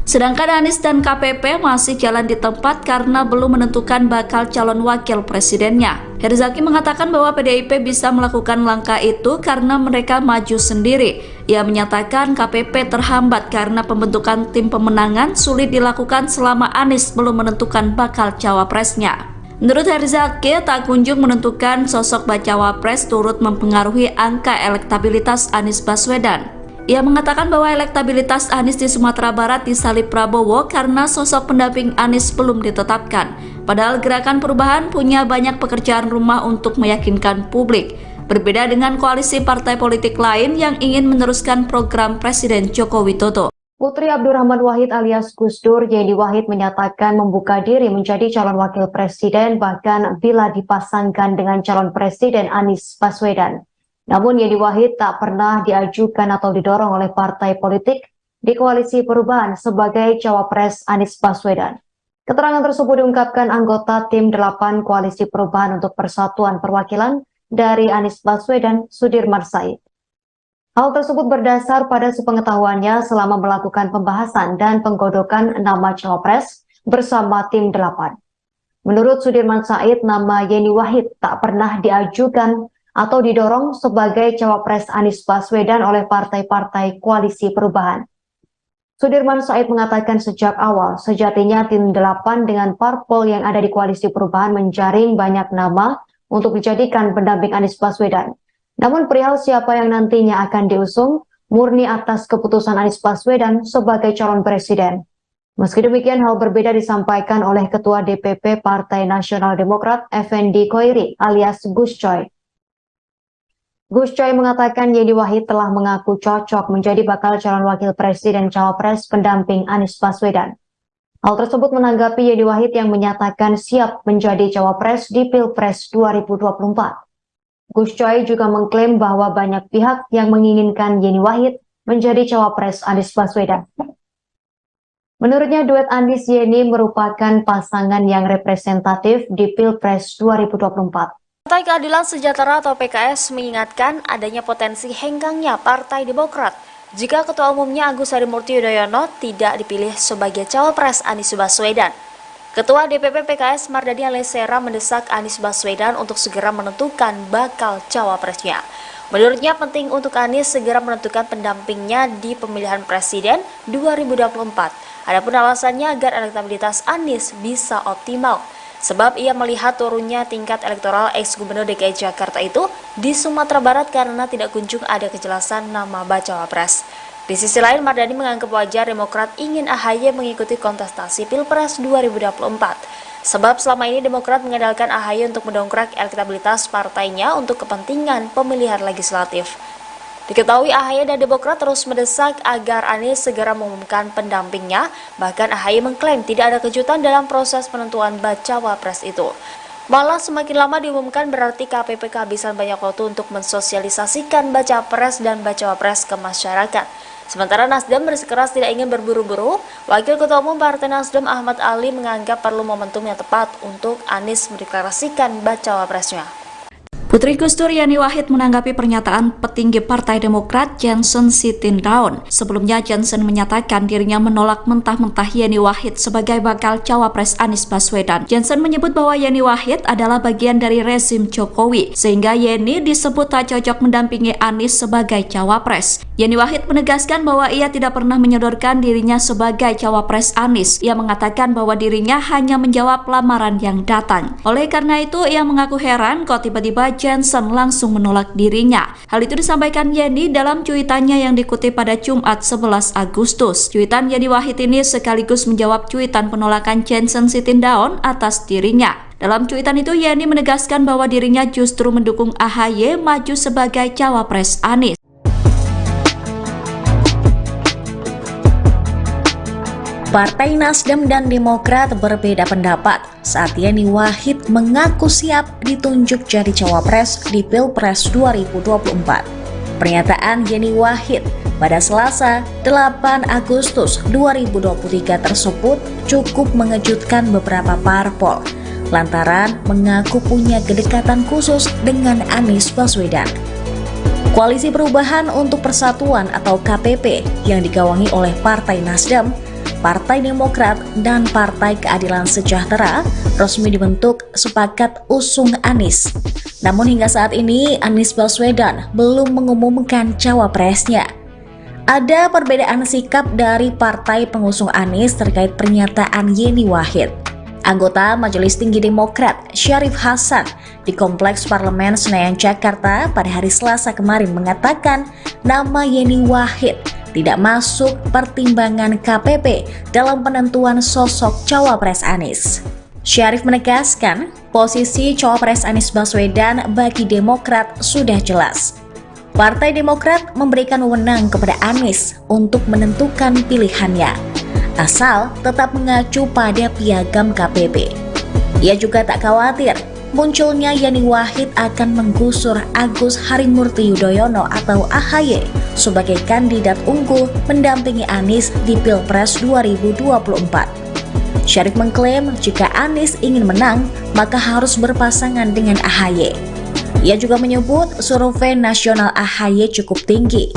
Sedangkan Anies dan KPP masih jalan di tempat karena belum menentukan bakal calon wakil presidennya. Herzaki mengatakan bahwa PDIP bisa melakukan langkah itu karena mereka maju sendiri. Ia menyatakan KPP terhambat karena pembentukan tim pemenangan sulit dilakukan selama Anies belum menentukan bakal cawapresnya. Menurut Herzaki, tak kunjung menentukan sosok bacawa pres turut mempengaruhi angka elektabilitas Anies Baswedan. Ia mengatakan bahwa elektabilitas Anies di Sumatera Barat disalip Prabowo karena sosok pendamping Anies belum ditetapkan. Padahal Gerakan Perubahan punya banyak pekerjaan rumah untuk meyakinkan publik. Berbeda dengan koalisi partai politik lain yang ingin meneruskan program Presiden Joko Widodo. Putri Abdurrahman Wahid alias Gus Dur, Yeni Wahid menyatakan membuka diri menjadi calon wakil presiden bahkan bila dipasangkan dengan calon presiden Anies Baswedan. Namun Yeni Wahid tak pernah diajukan atau didorong oleh partai politik di koalisi perubahan sebagai cawapres Anies Baswedan. Keterangan tersebut diungkapkan anggota tim 8 koalisi perubahan untuk persatuan perwakilan dari Anies Baswedan, Sudirman Said. Hal tersebut berdasar pada sepengetahuannya selama melakukan pembahasan dan penggodokan nama cawapres bersama tim 8. Menurut Sudirman Said, nama Yeni Wahid tak pernah diajukan atau didorong sebagai cawapres Anies Baswedan oleh partai-partai koalisi perubahan. Sudirman Said mengatakan sejak awal, sejatinya tim 8 dengan parpol yang ada di koalisi perubahan menjaring banyak nama untuk dijadikan pendamping Anies Baswedan. Namun perihal siapa yang nantinya akan diusung, murni atas keputusan Anies Baswedan sebagai calon presiden. Meski demikian, hal berbeda disampaikan oleh Ketua DPP Partai Nasional Demokrat, Effendi Khoiri alias Gus Coy. Gus Coy mengatakan Yeni Wahid telah mengaku cocok menjadi bakal calon wakil presiden cawapres pendamping Anies Baswedan. Hal tersebut menanggapi Yeni Wahid yang menyatakan siap menjadi cawapres di Pilpres 2024. Gus Coy juga mengklaim bahwa banyak pihak yang menginginkan Yeni Wahid menjadi cawapres Anies Baswedan. Menurutnya duet Anies Yeni merupakan pasangan yang representatif di Pilpres 2024. Partai Keadilan Sejahtera atau PKS mengingatkan adanya potensi henggangnya Partai Demokrat jika Ketua Umumnya Agus Harimurti Yudhoyono tidak dipilih sebagai cawapres Anies Baswedan. Ketua DPP PKS Mardani Alisera mendesak Anies Baswedan untuk segera menentukan bakal cawapresnya. Menurutnya penting untuk Anies segera menentukan pendampingnya di pemilihan presiden 2024. Adapun alasannya agar elektabilitas Anies bisa optimal. Sebab ia melihat turunnya tingkat elektoral ex-gubernur DKI Jakarta itu di Sumatera Barat karena tidak kunjung ada kejelasan nama bacawa pres. Di sisi lain, Mardani menganggap wajar Demokrat ingin AHY mengikuti kontestasi Pilpres 2024. Sebab selama ini Demokrat mengandalkan AHY untuk mendongkrak elektabilitas partainya untuk kepentingan pemilihan legislatif. Diketahui AHY dan Demokrat terus mendesak agar Anies segera mengumumkan pendampingnya, bahkan AHY mengklaim tidak ada kejutan dalam proses penentuan bacawa pres itu. Malah semakin lama diumumkan berarti KPP kehabisan banyak waktu untuk mensosialisasikan baca pres dan bacawa pres ke masyarakat. Sementara Nasdem bersikeras tidak ingin berburu-buru, Wakil Ketua Umum Partai Nasdem Ahmad Ali menganggap perlu momentum yang tepat untuk Anies mendeklarasikan bacawa presnya. Putri Gus Dur Yeni Wahid menanggapi pernyataan petinggi Partai Demokrat Johnson Sitindaun. Sebelumnya Johnson menyatakan dirinya menolak mentah-mentah Yeni Wahid sebagai bakal cawapres Anies Baswedan. Johnson menyebut bahwa Yeni Wahid adalah bagian dari rezim Jokowi, sehingga Yeni disebut tak cocok mendampingi Anies sebagai cawapres. Yeni Wahid menegaskan bahwa ia tidak pernah menyodorkan dirinya sebagai cawapres Anies. Ia mengatakan bahwa dirinya hanya menjawab lamaran yang datang. Oleh karena itu, ia mengaku heran kok tiba-tiba Johnson langsung menolak dirinya. Hal itu disampaikan Yeni dalam cuitannya yang dikutip pada Jumat 11 Agustus. Cuitan Yeni Wahid ini sekaligus menjawab cuitan penolakan Johnson Sitindaun atas dirinya. Dalam cuitan itu, Yeni menegaskan bahwa dirinya justru mendukung AHY maju sebagai cawapres Anies. Partai Nasdem dan Demokrat berbeda pendapat saat Yeni Wahid mengaku siap ditunjuk jadi cawapres di Pilpres 2024. Pernyataan Yeni Wahid pada Selasa 8 Agustus 2023 tersebut cukup mengejutkan beberapa parpol lantaran mengaku punya kedekatan khusus dengan Anies Baswedan. Koalisi Perubahan untuk Persatuan atau KPP yang digawangi oleh Partai Nasdem, Partai Demokrat, dan Partai Keadilan Sejahtera resmi dibentuk sepakat usung Anies. Namun hingga saat ini Anies Baswedan belum mengumumkan cawapresnya. Ada perbedaan sikap dari partai pengusung Anies terkait pernyataan Yeni Wahid. Anggota Majelis Tinggi Demokrat Syarif Hasan di Kompleks Parlemen Senayan Jakarta pada hari Selasa kemarin mengatakan nama Yeni Wahid tidak masuk pertimbangan KPP dalam penentuan sosok cawapres Anies. Syarif menegaskan posisi cawapres Anies Baswedan bagi Demokrat sudah jelas. Partai Demokrat memberikan wewenang kepada Anies untuk menentukan pilihannya, asal tetap mengacu pada piagam KPP. Ia juga tak khawatir munculnya Yeni Wahid akan menggusur Agus Harimurti Yudhoyono atau AHY sebagai kandidat unggul mendampingi Anies di Pilpres 2024. Syarif mengklaim jika Anies ingin menang, maka harus berpasangan dengan AHY. Ia juga menyebut survei nasional AHY cukup tinggi.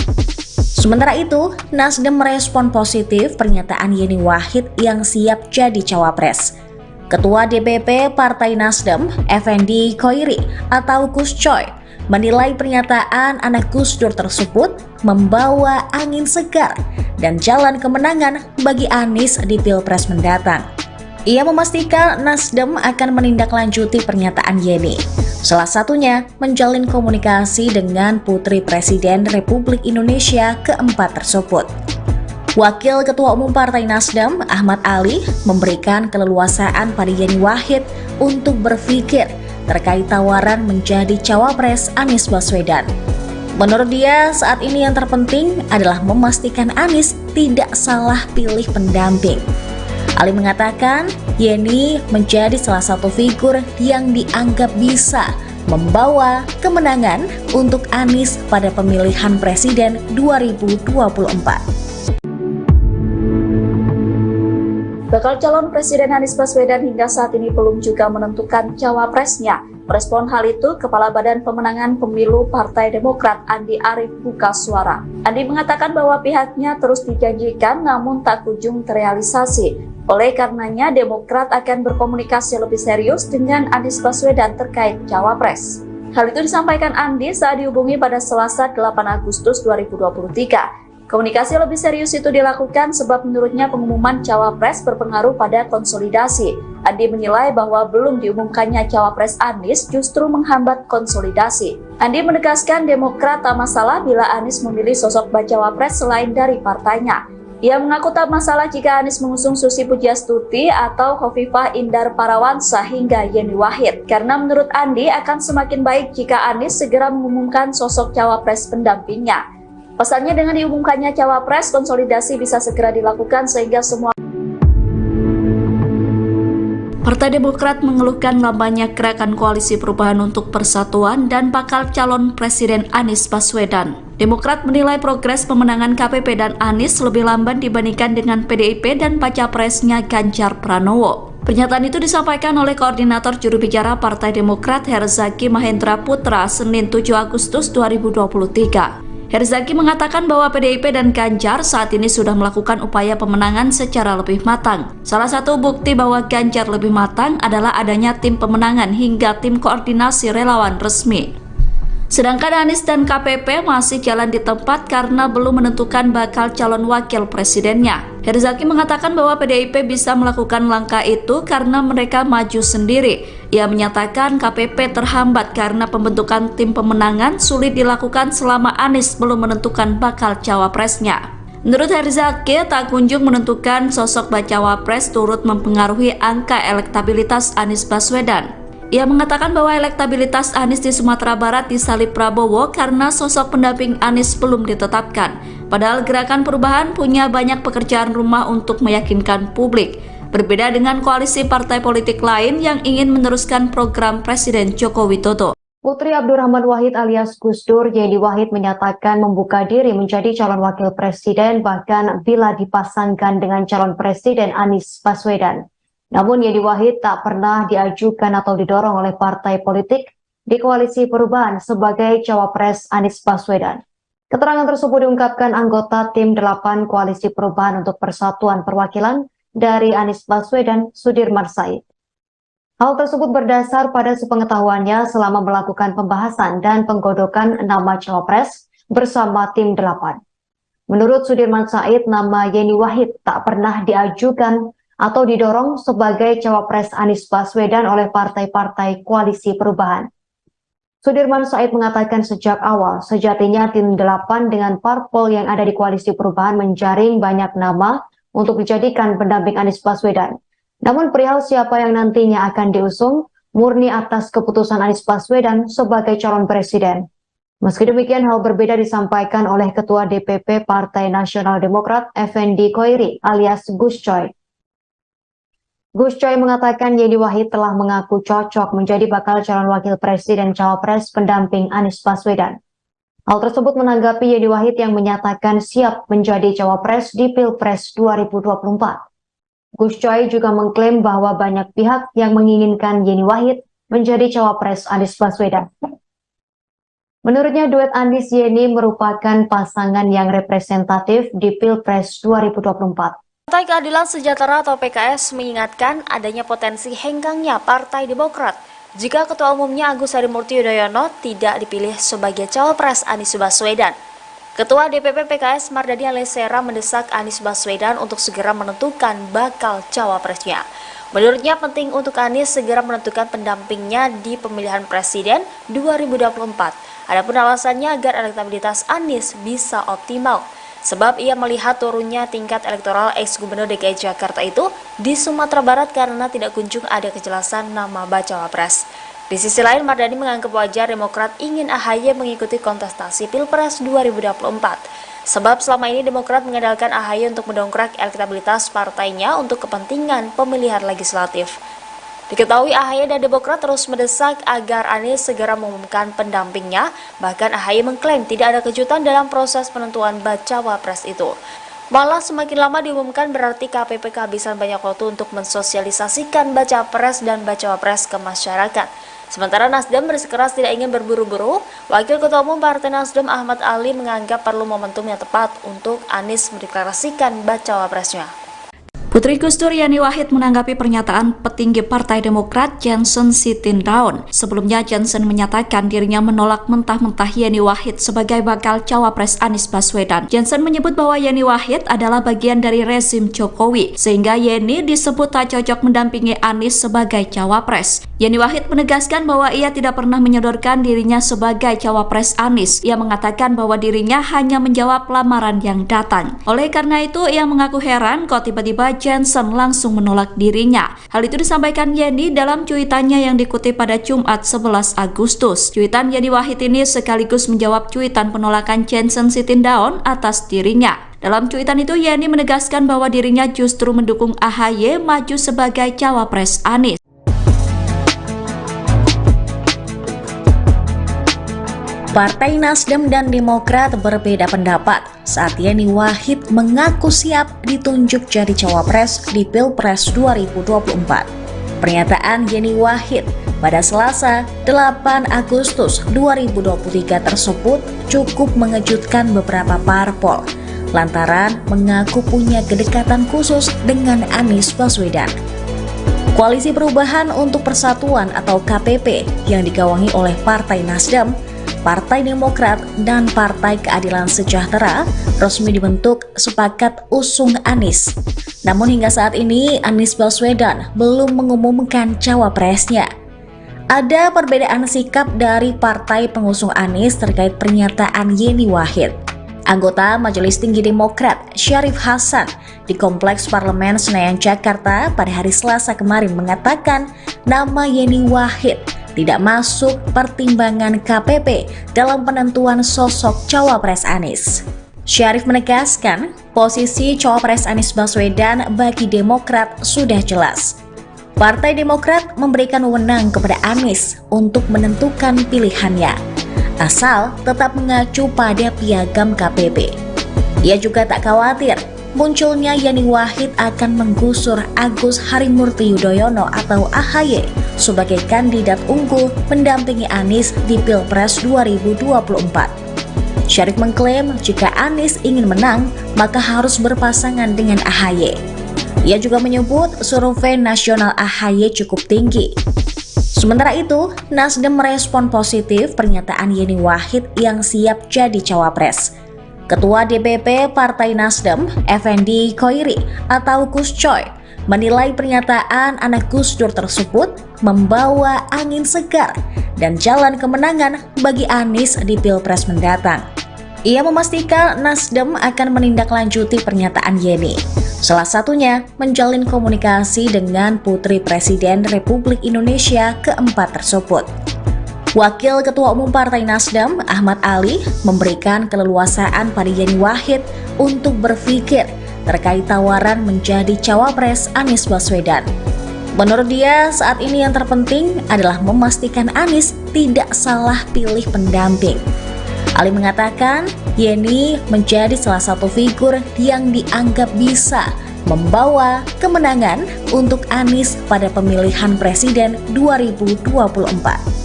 Sementara itu, Nasdem merespon positif pernyataan Yeni Wahid yang siap jadi cawapres. Ketua DPP Partai Nasdem, Effendi Khoiri atau Gus Coy, menilai pernyataan anak Gus Dur tersebut membawa angin segar dan jalan kemenangan bagi Anies di Pilpres mendatang. Ia memastikan Nasdem akan menindaklanjuti pernyataan Yeni, salah satunya menjalin komunikasi dengan Putri Presiden Republik Indonesia keempat tersebut. Wakil Ketua Umum Partai Nasdem, Ahmad Ali, memberikan keleluasaan pada Yeni Wahid untuk berpikir terkait tawaran menjadi cawapres Anies Baswedan. Menurut dia, saat ini yang terpenting adalah memastikan Anies tidak salah pilih pendamping. Ali mengatakan, Yeni menjadi salah satu figur yang dianggap bisa membawa kemenangan untuk Anies pada pemilihan presiden 2024. Bakal calon Presiden Anies Baswedan hingga saat ini belum juga menentukan cawapresnya. Merespon hal itu, Kepala Badan Pemenangan Pemilu Partai Demokrat Andi Arief buka suara. Andi mengatakan bahwa pihaknya terus dijanjikan namun tak kunjung terrealisasi. Oleh karenanya, Demokrat akan berkomunikasi lebih serius dengan Anies Baswedan terkait cawapres. Hal itu disampaikan Andi saat dihubungi pada Selasa 8 Agustus 2023. Komunikasi lebih serius itu dilakukan sebab menurutnya pengumuman cawapres berpengaruh pada konsolidasi. Andi menilai bahwa belum diumumkannya cawapres Anies justru menghambat konsolidasi. Andi menegaskan Demokrat tak masalah bila Anies memilih sosok bacawapres selain dari partainya. Ia mengaku tak masalah jika Anies mengusung Susi Pujiastuti atau Khofifah Indar Parawansa hingga Yeni Wahid. Karena menurut Andi akan semakin baik jika Anies segera mengumumkan sosok cawapres pendampingnya. Pasalnya dengan diumumkannya cawapres, konsolidasi bisa segera dilakukan sehingga semua Partai Demokrat mengeluhkan lambannya gerakan Koalisi Perubahan untuk Persatuan dan bakal calon Presiden Anies Baswedan. Demokrat menilai progres pemenangan KPP dan Anies lebih lamban dibandingkan dengan PDIP dan baca presnya Ganjar Pranowo. Pernyataan itu disampaikan oleh Koordinator Juru Bicara Partai Demokrat Herzaki Mahendra Putra Senin 7 Agustus 2023. Herzaki mengatakan bahwa PDIP dan Ganjar saat ini sudah melakukan upaya pemenangan secara lebih matang. Salah satu bukti bahwa Ganjar lebih matang adalah adanya tim pemenangan hingga tim koordinasi relawan resmi. Sedangkan Anies dan KPP masih jalan di tempat karena belum menentukan bakal calon wakil presidennya. Herzaki mengatakan bahwa PDIP bisa melakukan langkah itu karena mereka maju sendiri. Ia menyatakan KPP terhambat karena pembentukan tim pemenangan sulit dilakukan selama Anies belum menentukan bakal cawapresnya. Menurut Herzaki, tak kunjung menentukan sosok bacawa pres turut mempengaruhi angka elektabilitas Anies Baswedan. Ia mengatakan bahwa elektabilitas Anies di Sumatera Barat disalip Prabowo karena sosok pendamping Anies belum ditetapkan. Padahal Gerakan Perubahan punya banyak pekerjaan rumah untuk meyakinkan publik. Berbeda dengan koalisi partai politik lain yang ingin meneruskan program Presiden Joko Widodo. Putri Abdurrahman Wahid alias Gus Dur, Yeni Wahid, menyatakan membuka diri menjadi calon wakil presiden bahkan bila dipasangkan dengan calon presiden Anies Baswedan. Namun Yeni Wahid tak pernah diajukan atau didorong oleh partai politik di koalisi perubahan sebagai cawapres Anies Baswedan. Keterangan tersebut diungkapkan anggota tim 8 Koalisi Perubahan untuk Persatuan Perwakilan dari Anies Baswedan, Sudirman Said. Hal tersebut berdasar pada sepengetahuannya selama melakukan pembahasan dan penggodokan nama cawapres bersama tim 8. Menurut Sudirman Said, nama Yeni Wahid tak pernah diajukan atau didorong sebagai cawapres Anies Baswedan oleh partai-partai koalisi perubahan. Sudirman Said mengatakan sejak awal, sejatinya tim 8 dengan parpol yang ada di koalisi perubahan menjaring banyak nama untuk dijadikan pendamping Anies Baswedan. Namun perihal siapa yang nantinya akan diusung, murni atas keputusan Anies Baswedan sebagai calon presiden. Meski demikian, hal berbeda disampaikan oleh Ketua DPP Partai Nasional Demokrat, Effendi Koiri alias Gus Coy. Gus Coy mengatakan Yeni Wahid telah mengaku cocok menjadi bakal calon wakil presiden cawapres pendamping Anies Baswedan. Hal tersebut menanggapi Yeni Wahid yang menyatakan siap menjadi cawapres di Pilpres 2024. Gus Coy juga mengklaim bahwa banyak pihak yang menginginkan Yeni Wahid menjadi cawapres Anies Baswedan. Menurutnya duet Anies Yeni merupakan pasangan yang representatif di Pilpres 2024. Partai Keadilan Sejahtera atau PKS mengingatkan adanya potensi henggangnya Partai Demokrat jika Ketua Umumnya Agus Harimurti Yudhoyono tidak dipilih sebagai cawapres Anies Baswedan. Ketua DPP PKS Mardani Alisera mendesak Anies Baswedan untuk segera menentukan bakal cawapresnya. Menurutnya penting untuk Anies segera menentukan pendampingnya di pemilihan presiden 2024. Adapun alasannya agar elektabilitas Anies bisa optimal. Sebab ia melihat turunnya tingkat elektoral ex-gubernur DKI Jakarta itu di Sumatera Barat karena tidak kunjung ada kejelasan nama bacawa pres. Di sisi lain, Mardani menganggap wajar Demokrat ingin AHY mengikuti kontestasi Pilpres 2024. Sebab selama ini Demokrat mengandalkan AHY untuk mendongkrak elektabilitas partainya untuk kepentingan pemilihan legislatif. Diketahui AHY dan Demokrat terus mendesak agar Anies segera mengumumkan pendampingnya, bahkan AHY mengklaim tidak ada kejutan dalam proses penentuan bacawa pres itu. Malah semakin lama diumumkan berarti KPP kehabisan banyak waktu untuk mensosialisasikan baca pres dan bacawa pres ke masyarakat. Sementara Nasdem bersikeras tidak ingin berburu-buru, Wakil Ketua Umum Partai Nasdem Ahmad Ali menganggap perlu momentum yang tepat untuk Anies mendeklarasikan bacawa presnya. Putri Gus Dur Yeni Wahid menanggapi pernyataan petinggi Partai Demokrat Johnson Sitindaun. Sebelumnya Johnson menyatakan dirinya menolak mentah-mentah Yeni Wahid sebagai bakal cawapres Anies Baswedan. Johnson menyebut bahwa Yeni Wahid adalah bagian dari rezim Jokowi, sehingga Yeni disebut tak cocok mendampingi Anies sebagai cawapres. Yeni Wahid menegaskan bahwa ia tidak pernah menyodorkan dirinya sebagai cawapres Anies. Ia mengatakan bahwa dirinya hanya menjawab lamaran yang datang. Oleh karena itu, ia mengaku heran kok tiba-tiba Johnson langsung menolak dirinya. Hal itu disampaikan Yeni dalam cuitannya yang dikutip pada Jumat 11 Agustus. Cuitan Yeni Wahid ini sekaligus menjawab cuitan penolakan Johnson Sitindaun atas dirinya. Dalam cuitan itu, Yeni menegaskan bahwa dirinya justru mendukung AHY maju sebagai cawapres Anies. Partai Nasdem dan Demokrat berbeda pendapat saat Yeni Wahid mengaku siap ditunjuk jadi cawapres di Pilpres 2024. Pernyataan Yeni Wahid pada Selasa 8 Agustus 2023 tersebut cukup mengejutkan beberapa parpol lantaran mengaku punya kedekatan khusus dengan Anies Baswedan. Koalisi Perubahan untuk Persatuan atau KPP yang digawangi oleh Partai Nasdem, Partai Demokrat, dan Partai Keadilan Sejahtera resmi dibentuk sepakat usung Anies. Namun hingga saat ini Anies Baswedan belum mengumumkan cawapresnya. Ada perbedaan sikap dari partai pengusung Anies terkait pernyataan Yeni Wahid. Anggota Majelis Tinggi Demokrat Syarif Hasan di Kompleks Parlemen Senayan Jakarta pada hari Selasa kemarin mengatakan nama Yeni Wahid tidak masuk pertimbangan KPP dalam penentuan sosok cawapres Anies. Syarif menegaskan posisi cawapres Anies Baswedan bagi Demokrat sudah jelas. Partai Demokrat memberikan wewenang kepada Anies untuk menentukan pilihannya, asal tetap mengacu pada piagam KPP. Ia juga tak khawatir munculnya Yeni Wahid akan menggusur Agus Harimurti Yudhoyono atau AHY sebagai kandidat unggul mendampingi Anies di Pilpres 2024. Syarif mengklaim jika Anies ingin menang, maka harus berpasangan dengan AHY. Ia juga menyebut survei nasional AHY cukup tinggi. Sementara itu, Nasdem merespon positif pernyataan Yeni Wahid yang siap jadi cawapres. Ketua DPP Partai Nasdem, Effendi Khoiri atau Gus Coy, menilai pernyataan anak Gus Dur tersebut membawa angin segar dan jalan kemenangan bagi Anies di Pilpres mendatang. Ia memastikan Nasdem akan menindaklanjuti pernyataan Yeni, salah satunya menjalin komunikasi dengan Putri Presiden Republik Indonesia keempat tersebut. Wakil Ketua Umum Partai Nasdem, Ahmad Ali, memberikan keleluasaan pada Yeni Wahid untuk berpikir terkait tawaran menjadi cawapres Anies Baswedan. Menurut dia, saat ini yang terpenting adalah memastikan Anies tidak salah pilih pendamping. Ali mengatakan, Yeni menjadi salah satu figur yang dianggap bisa membawa kemenangan untuk Anies pada pemilihan presiden 2024.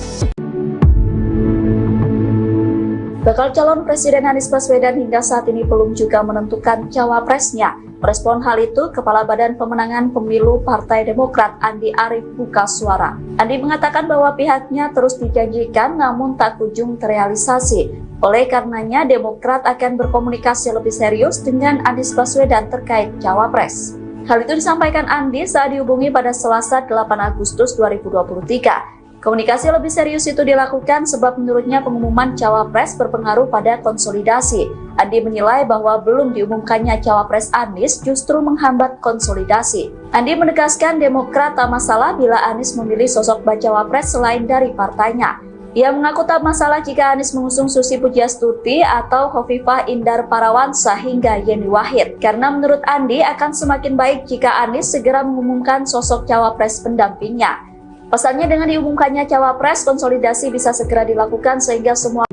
Bakal calon Presiden Anies Baswedan hingga saat ini belum juga menentukan cawapresnya. Merespon hal itu, Kepala Badan Pemenangan Pemilu Partai Demokrat Andi Arief buka suara. Andi mengatakan bahwa pihaknya terus dijanjikan namun tak kunjung terrealisasi. Oleh karenanya, Demokrat akan berkomunikasi lebih serius dengan Anies Baswedan terkait cawapres. Hal itu disampaikan Andi saat dihubungi pada Selasa 8 Agustus 2023. Komunikasi lebih serius itu dilakukan sebab menurutnya pengumuman cawapres berpengaruh pada konsolidasi. Andi menilai bahwa belum diumumkannya cawapres Anies justru menghambat konsolidasi. Andi menegaskan Demokrat tak masalah bila Anies memilih sosok bacawa pres selain dari partainya. Ia mengaku tak masalah jika Anies mengusung Susi Pujiastuti atau Khofifah Indar Parawansa hingga Yeni Wahid. Karena menurut Andi akan semakin baik jika Anies segera mengumumkan sosok cawapres pendampingnya. Pasalnya dengan diumumkannya cawapres, konsolidasi bisa segera dilakukan sehingga semua.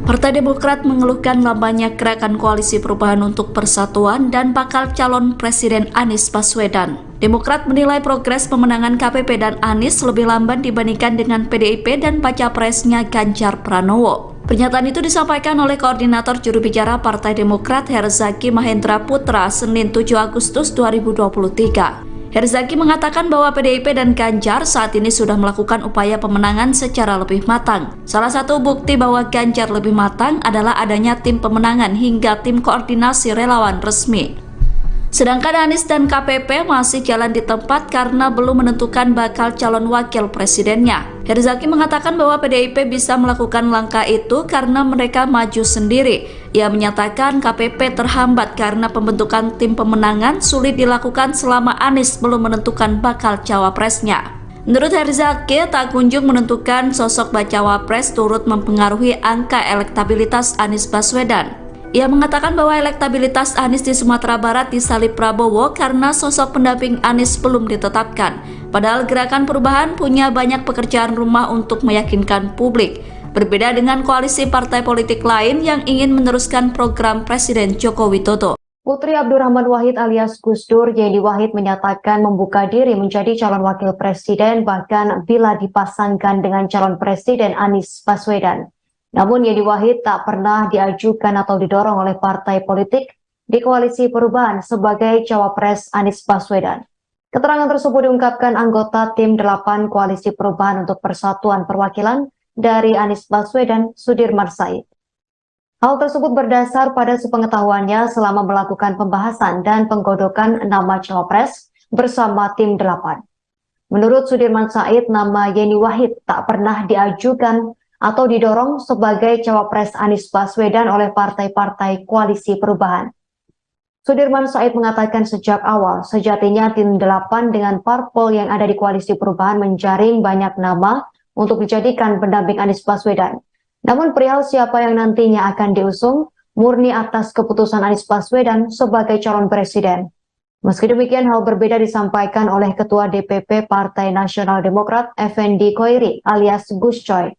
Partai Demokrat mengeluhkan lambannya gerakan koalisi perubahan untuk persatuan dan bakal calon Presiden Anies Baswedan. Demokrat menilai progres pemenangan KPP dan Anies lebih lamban dibandingkan dengan PDIP dan baca presnya Ganjar Pranowo. Pernyataan itu disampaikan oleh Koordinator Juru Bicara Partai Demokrat Herzaki Mahendra Putra Senin 7 Agustus 2023. Herzaki mengatakan bahwa PDIP dan Ganjar saat ini sudah melakukan upaya pemenangan secara lebih matang. Salah satu bukti bahwa Ganjar lebih matang adalah adanya tim pemenangan hingga tim koordinasi relawan resmi. Sedangkan Anies dan KPP masih jalan di tempat karena belum menentukan bakal calon wakil presidennya. Herzaki mengatakan bahwa PDIP bisa melakukan langkah itu karena mereka maju sendiri. Ia menyatakan KPP terhambat karena pembentukan tim pemenangan sulit dilakukan selama Anies belum menentukan bakal cawapresnya. Menurut Herzaki, tak kunjung menentukan sosok bacawa pres turut mempengaruhi angka elektabilitas Anies Baswedan. Ia mengatakan bahwa elektabilitas Anies di Sumatera Barat disalip Prabowo karena sosok pendamping Anies belum ditetapkan. Padahal Gerakan Perubahan punya banyak pekerjaan rumah untuk meyakinkan publik. Berbeda dengan koalisi partai politik lain yang ingin meneruskan program Presiden Joko Widodo. Putri Abdurrahman Wahid alias Gus Dur, Yeni Wahid menyatakan membuka diri menjadi calon wakil presiden bahkan bila dipasangkan dengan calon presiden Anies Baswedan. Namun Yeni Wahid tak pernah diajukan atau didorong oleh partai politik di koalisi perubahan sebagai cawapres Anies Baswedan. Keterangan tersebut diungkapkan anggota tim 8 koalisi perubahan untuk persatuan perwakilan dari Anies Baswedan, Sudirman Said. Hal tersebut berdasar pada sepengetahuannya selama melakukan pembahasan dan penggodokan nama cawapres bersama tim 8. Menurut Sudirman Said, nama Yeni Wahid tak pernah diajukan atau didorong sebagai cawapres Anies Baswedan oleh partai-partai koalisi perubahan. Sudirman Said mengatakan sejak awal, sejatinya tim 8 dengan parpol yang ada di koalisi perubahan menjaring banyak nama untuk dijadikan pendamping Anies Baswedan. Namun perihal siapa yang nantinya akan diusung, murni atas keputusan Anies Baswedan sebagai calon presiden. Meski demikian, hal berbeda disampaikan oleh Ketua DPP Partai Nasional Demokrat, Effendi Khoiri alias Gus Coy.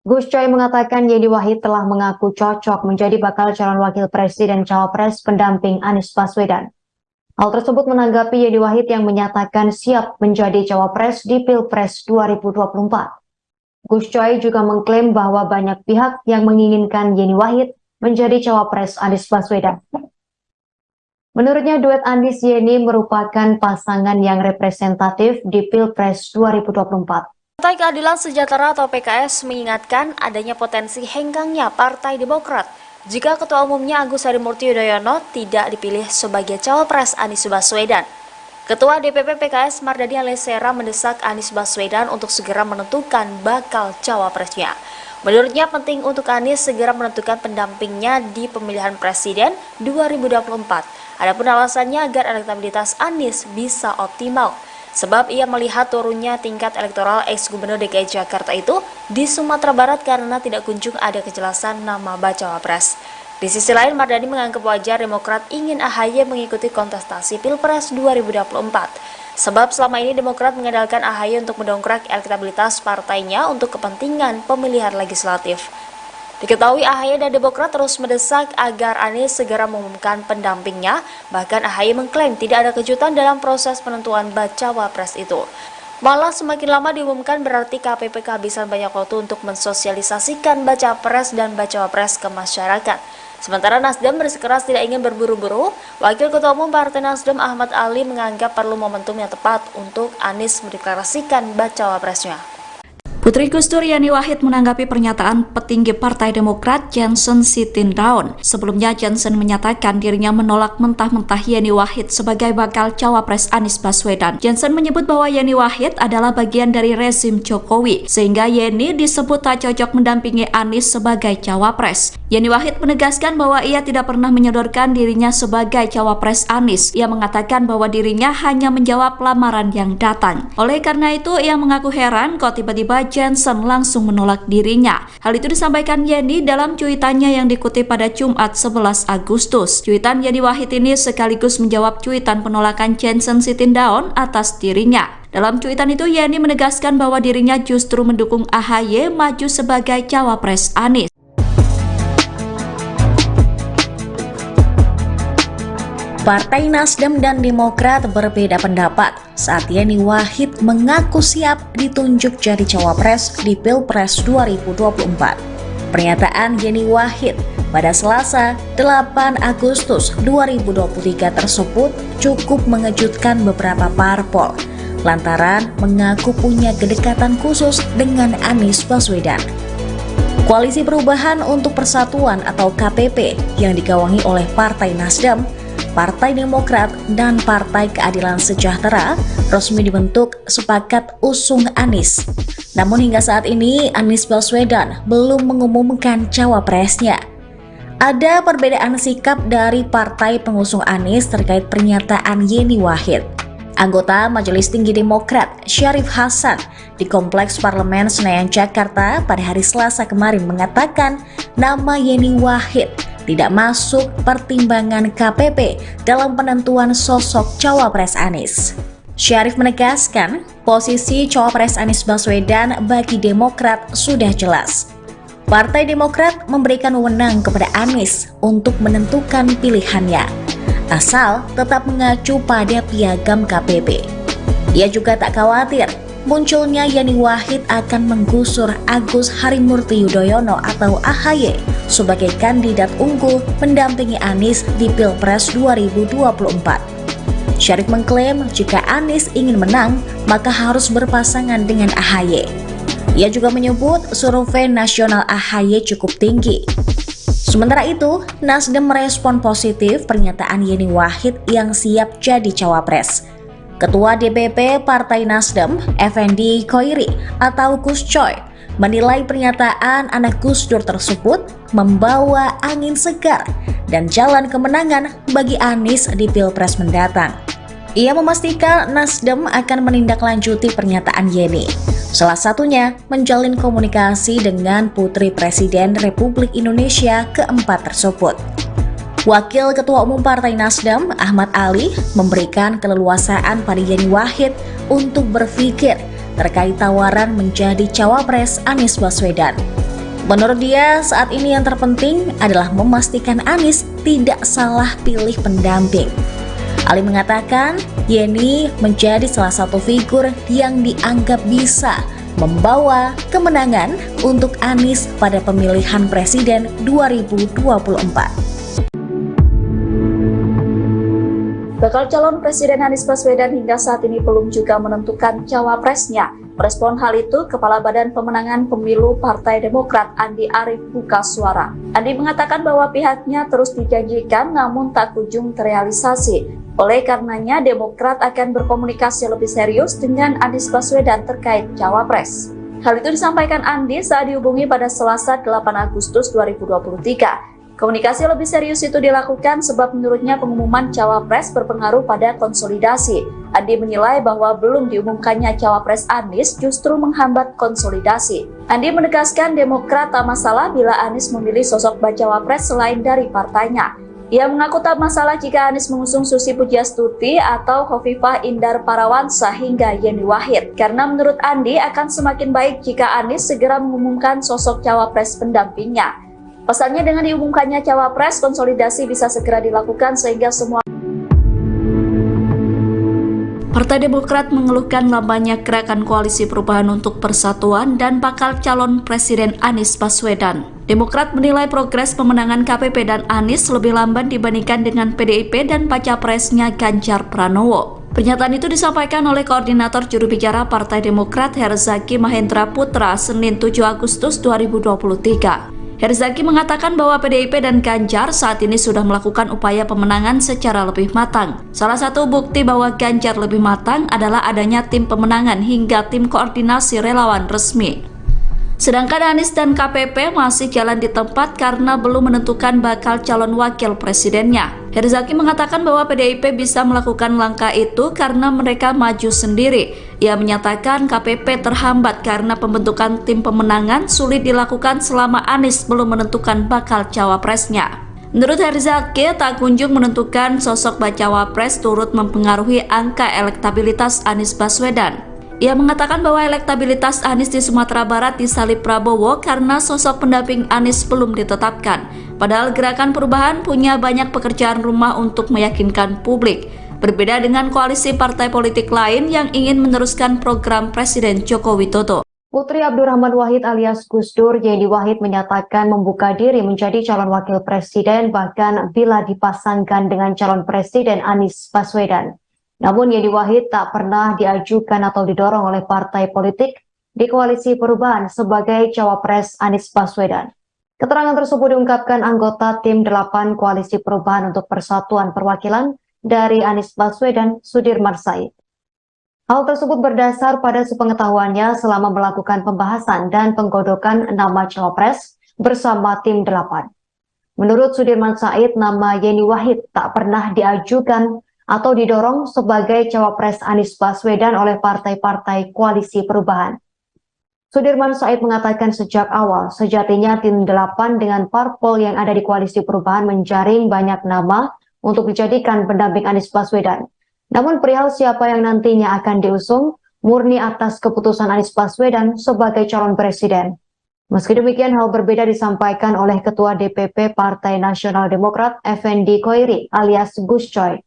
Gus Coy mengatakan Yeni Wahid telah mengaku cocok menjadi bakal calon wakil presiden cawapres pendamping Anies Baswedan. Hal tersebut menanggapi Yeni Wahid yang menyatakan siap menjadi cawapres di Pilpres 2024. Gus Coy juga mengklaim bahwa banyak pihak yang menginginkan Yeni Wahid menjadi cawapres Anies Baswedan. Menurutnya duet Anies Yeni merupakan pasangan yang representatif di Pilpres 2024. Partai Keadilan Sejahtera atau PKS mengingatkan adanya potensi hengkangnya Partai Demokrat jika Ketua Umumnya Agus Harimurti Yudhoyono tidak dipilih sebagai cawapres Anies Baswedan. Ketua DPP PKS Mardani Alisera mendesak Anies Baswedan untuk segera menentukan bakal cawapresnya. Menurutnya penting untuk Anies segera menentukan pendampingnya di pemilihan presiden 2024. Adapun alasannya agar elektabilitas Anies bisa optimal. Sebab ia melihat turunnya tingkat elektoral ex-gubernur DKI Jakarta itu di Sumatera Barat karena tidak kunjung ada kejelasan nama bacawa pres. Di sisi lain, Mardani menganggap wajar Demokrat ingin AHY mengikuti kontestasi Pilpres 2024. Sebab selama ini Demokrat mengandalkan AHY untuk mendongkrak elektabilitas partainya untuk kepentingan pemilihan legislatif. Diketahui AHY dan Demokrat terus mendesak agar Anies segera mengumumkan pendampingnya, bahkan AHY mengklaim tidak ada kejutan dalam proses penentuan bacawa pres itu. Malah semakin lama diumumkan berarti KPP kehabisan banyak waktu untuk mensosialisasikan baca pres dan bacawa pres ke masyarakat. Sementara Nasdem bersikeras tidak ingin berburu-buru, Wakil Ketua Umum Partai Nasdem Ahmad Ali menganggap perlu momentum yang tepat untuk Anies mendeklarasikan bacawa presnya. Putri Gus Dur Yeni Wahid menanggapi pernyataan petinggi Partai Demokrat Johnson Sitindaun. Sebelumnya Johnson menyatakan dirinya menolak mentah-mentah Yeni Wahid sebagai bakal cawapres Anies Baswedan. Johnson menyebut bahwa Yeni Wahid adalah bagian dari rezim Jokowi, sehingga Yeni disebut tak cocok mendampingi Anies sebagai cawapres. Yeni Wahid menegaskan bahwa ia tidak pernah menyodorkan dirinya sebagai cawapres Anies. Ia mengatakan bahwa dirinya hanya menjawab lamaran yang datang. Oleh karena itu, ia mengaku heran kok tiba-tiba Johnson langsung menolak dirinya. Hal itu disampaikan Yeni dalam cuitannya yang dikutip pada Jumat 11 Agustus. Cuitan Yeni Wahid ini sekaligus menjawab cuitan penolakan Johnson Sitindaun atas dirinya. Dalam cuitan itu Yeni menegaskan bahwa dirinya justru mendukung AHY maju sebagai cawapres Anies. Partai Nasdem dan Demokrat berbeda pendapat saat Yeni Wahid mengaku siap ditunjuk jadi cawapres di Pilpres 2024. Pernyataan Yeni Wahid pada Selasa 8 Agustus 2023 tersebut cukup mengejutkan beberapa parpol lantaran mengaku punya kedekatan khusus dengan Anies Baswedan. Koalisi Perubahan untuk Persatuan atau KPP yang digawangi oleh Partai Nasdem, Partai Demokrat, dan Partai Keadilan Sejahtera resmi dibentuk sepakat usung Anies. Namun hingga saat ini Anies Baswedan belum mengumumkan cawapresnya. Ada perbedaan sikap dari partai pengusung Anies terkait pernyataan Yeni Wahid. Anggota Majelis Tinggi Demokrat Syarif Hasan di Kompleks Parlemen Senayan Jakarta pada hari Selasa kemarin mengatakan nama Yeni Wahid tidak masuk pertimbangan KPP dalam penentuan sosok cawapres Anies. Syarif menegaskan posisi cawapres Anies Baswedan bagi Demokrat sudah jelas. Partai Demokrat memberikan wewenang kepada Anies untuk menentukan pilihannya, asal tetap mengacu pada piagam KPP. Ia juga tak khawatir munculnya Yeni Wahid akan menggusur Agus Harimurti Yudhoyono atau AHY sebagai kandidat unggul mendampingi Anies di Pilpres 2024. Syarif mengklaim jika Anies ingin menang, maka harus berpasangan dengan AHY. Ia juga menyebut survei nasional AHY cukup tinggi. Sementara itu, Nasdem merespon positif pernyataan Yeni Wahid yang siap jadi cawapres. Ketua DPP Partai Nasdem, Effendi Khoiri atau Gus Coy, menilai pernyataan anak Gus Dur tersebut membawa angin segar dan jalan kemenangan bagi Anies di Pilpres mendatang. Ia memastikan Nasdem akan menindaklanjuti pernyataan Yeni. Salah satunya menjalin komunikasi dengan Putri Presiden Republik Indonesia keempat tersebut. Wakil Ketua Umum Partai Nasdem, Ahmad Ali, memberikan keleluasaan pada Yeni Wahid untuk berpikir terkait tawaran menjadi cawapres Anies Baswedan. Menurut dia, saat ini yang terpenting adalah memastikan Anies tidak salah pilih pendamping. Ali mengatakan, Yeni menjadi salah satu figur yang dianggap bisa membawa kemenangan untuk Anies pada pemilihan presiden 2024. Bakal calon Presiden Anies Baswedan hingga saat ini belum juga menentukan cawapresnya. Merespon hal itu, Kepala Badan Pemenangan Pemilu Partai Demokrat Andi Arief buka suara. Andi mengatakan bahwa pihaknya terus dijanjikan namun tak kunjung terrealisasi. Oleh karenanya, Demokrat akan berkomunikasi lebih serius dengan Anies Baswedan terkait cawapres. Hal itu disampaikan Andi saat dihubungi pada Selasa 8 Agustus 2023. Komunikasi lebih serius itu dilakukan sebab menurutnya pengumuman cawapres berpengaruh pada konsolidasi. Andi menilai bahwa belum diumumkannya cawapres Anies justru menghambat konsolidasi. Andi menegaskan Demokrat tak masalah bila Anies memilih sosok bacawa pres selain dari partainya. Ia mengaku tak masalah jika Anies mengusung Susi Pujiastuti atau Khofifah Indar Parawansa hingga Yeni Wahid. Karena menurut Andi akan semakin baik jika Anies segera mengumumkan sosok cawapres pendampingnya. Pesannya dengan diumumkannya cawapres, konsolidasi bisa segera dilakukan sehingga semua. Partai Demokrat mengeluhkan lamanya gerakan koalisi perubahan untuk persatuan dan bakal calon Presiden Anies Baswedan. Demokrat menilai progres pemenangan KPP dan Anies lebih lamban dibandingkan dengan PDIP dan baca presnya Ganjar Pranowo. Pernyataan itu disampaikan oleh Koordinator Juru Bicara Partai Demokrat Herzaki Mahendra Putra Senin 7 Agustus 2023. Herzaki mengatakan bahwa PDIP dan Ganjar saat ini sudah melakukan upaya pemenangan secara lebih matang. Salah satu bukti bahwa Ganjar lebih matang adalah adanya tim pemenangan hingga tim koordinasi relawan resmi. Sedangkan Anies dan KPP masih jalan di tempat karena belum menentukan bakal calon wakil presidennya. Herzaki mengatakan bahwa PDIP bisa melakukan langkah itu karena mereka maju sendiri. Ia menyatakan KPP terhambat karena pembentukan tim pemenangan sulit dilakukan selama Anies belum menentukan bakal cawapresnya. Menurut Herzaki, tak kunjung menentukan sosok bacawa pres turut mempengaruhi angka elektabilitas Anies Baswedan. Ia mengatakan bahwa elektabilitas Anies di Sumatera Barat disalip Prabowo karena sosok pendamping Anies belum ditetapkan. Padahal Gerakan Perubahan punya banyak pekerjaan rumah untuk meyakinkan publik. Berbeda dengan koalisi partai politik lain yang ingin meneruskan program Presiden Joko Widodo. Putri Abdurrahman Wahid alias Gus Dur, Yeni Wahid menyatakan membuka diri menjadi calon wakil presiden bahkan bila dipasangkan dengan calon presiden Anies Baswedan. Namun Yeni Wahid tak pernah diajukan atau didorong oleh partai politik di koalisi perubahan sebagai cawapres Anies Baswedan. Keterangan tersebut diungkapkan anggota tim 8 koalisi perubahan untuk persatuan perwakilan dari Anies Baswedan, Sudirman Said. Hal tersebut berdasar pada sepengetahuannya selama melakukan pembahasan dan penggodokan nama cawapres bersama tim 8. Menurut Sudirman Said, nama Yeni Wahid tak pernah diajukan atau didorong sebagai cawapres Anies Baswedan oleh partai-partai koalisi perubahan. Sudirman Said mengatakan sejak awal, sejatinya tim 8 dengan parpol yang ada di koalisi perubahan menjaring banyak nama untuk dijadikan pendamping Anies Baswedan. Namun perihal siapa yang nantinya akan diusung, murni atas keputusan Anies Baswedan sebagai calon presiden. Meski demikian, hal berbeda disampaikan oleh Ketua DPP Partai Nasional Demokrat, Effendi Khoiri alias Gus Coy.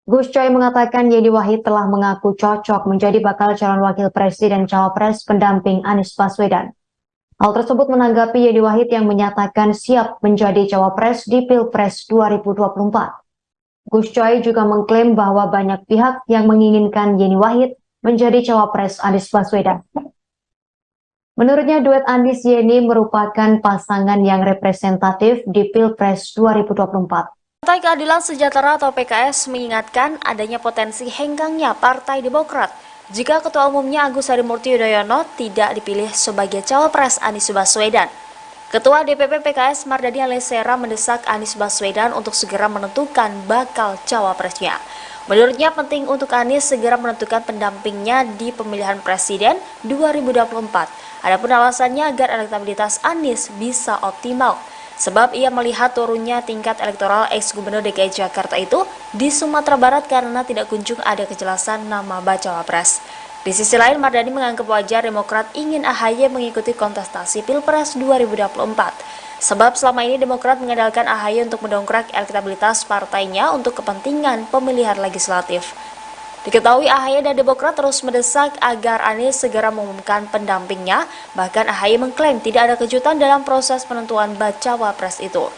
Gus Coy mengatakan Yeni Wahid telah mengaku cocok menjadi bakal calon wakil presiden cawapres pendamping Anies Baswedan. Hal tersebut menanggapi Yeni Wahid yang menyatakan siap menjadi cawapres di Pilpres 2024. Gus Coy juga mengklaim bahwa banyak pihak yang menginginkan Yeni Wahid menjadi cawapres Anies Baswedan. Menurutnya duet Anies Yeni merupakan pasangan yang representatif di Pilpres 2024. Partai Keadilan Sejahtera atau PKS mengingatkan adanya potensi henggangnya Partai Demokrat jika Ketua Umumnya Agus Harimurti Yudhoyono tidak dipilih sebagai cawapres Anies Baswedan. Ketua DPP PKS Mardani Alisera mendesak Anies Baswedan untuk segera menentukan bakal cawapresnya. Menurutnya penting untuk Anies segera menentukan pendampingnya di pemilihan presiden 2024. Adapun alasannya agar elektabilitas Anies bisa optimal, sebab ia melihat turunnya tingkat elektoral ex-gubernur DKI Jakarta itu di Sumatera Barat karena tidak kunjung ada kejelasan nama bacawa pres. Di sisi lain, Mardani menganggap wajar Demokrat ingin AHY mengikuti kontestasi Pilpres 2024. Sebab selama ini Demokrat mengandalkan AHY untuk mendongkrak elektabilitas partainya untuk kepentingan pemilihan legislatif. Diketahui AHY dan Demokrat terus mendesak agar Anies segera mengumumkan pendampingnya, bahkan AHY mengklaim tidak ada kejutan dalam proses penentuan bacawa pres itu.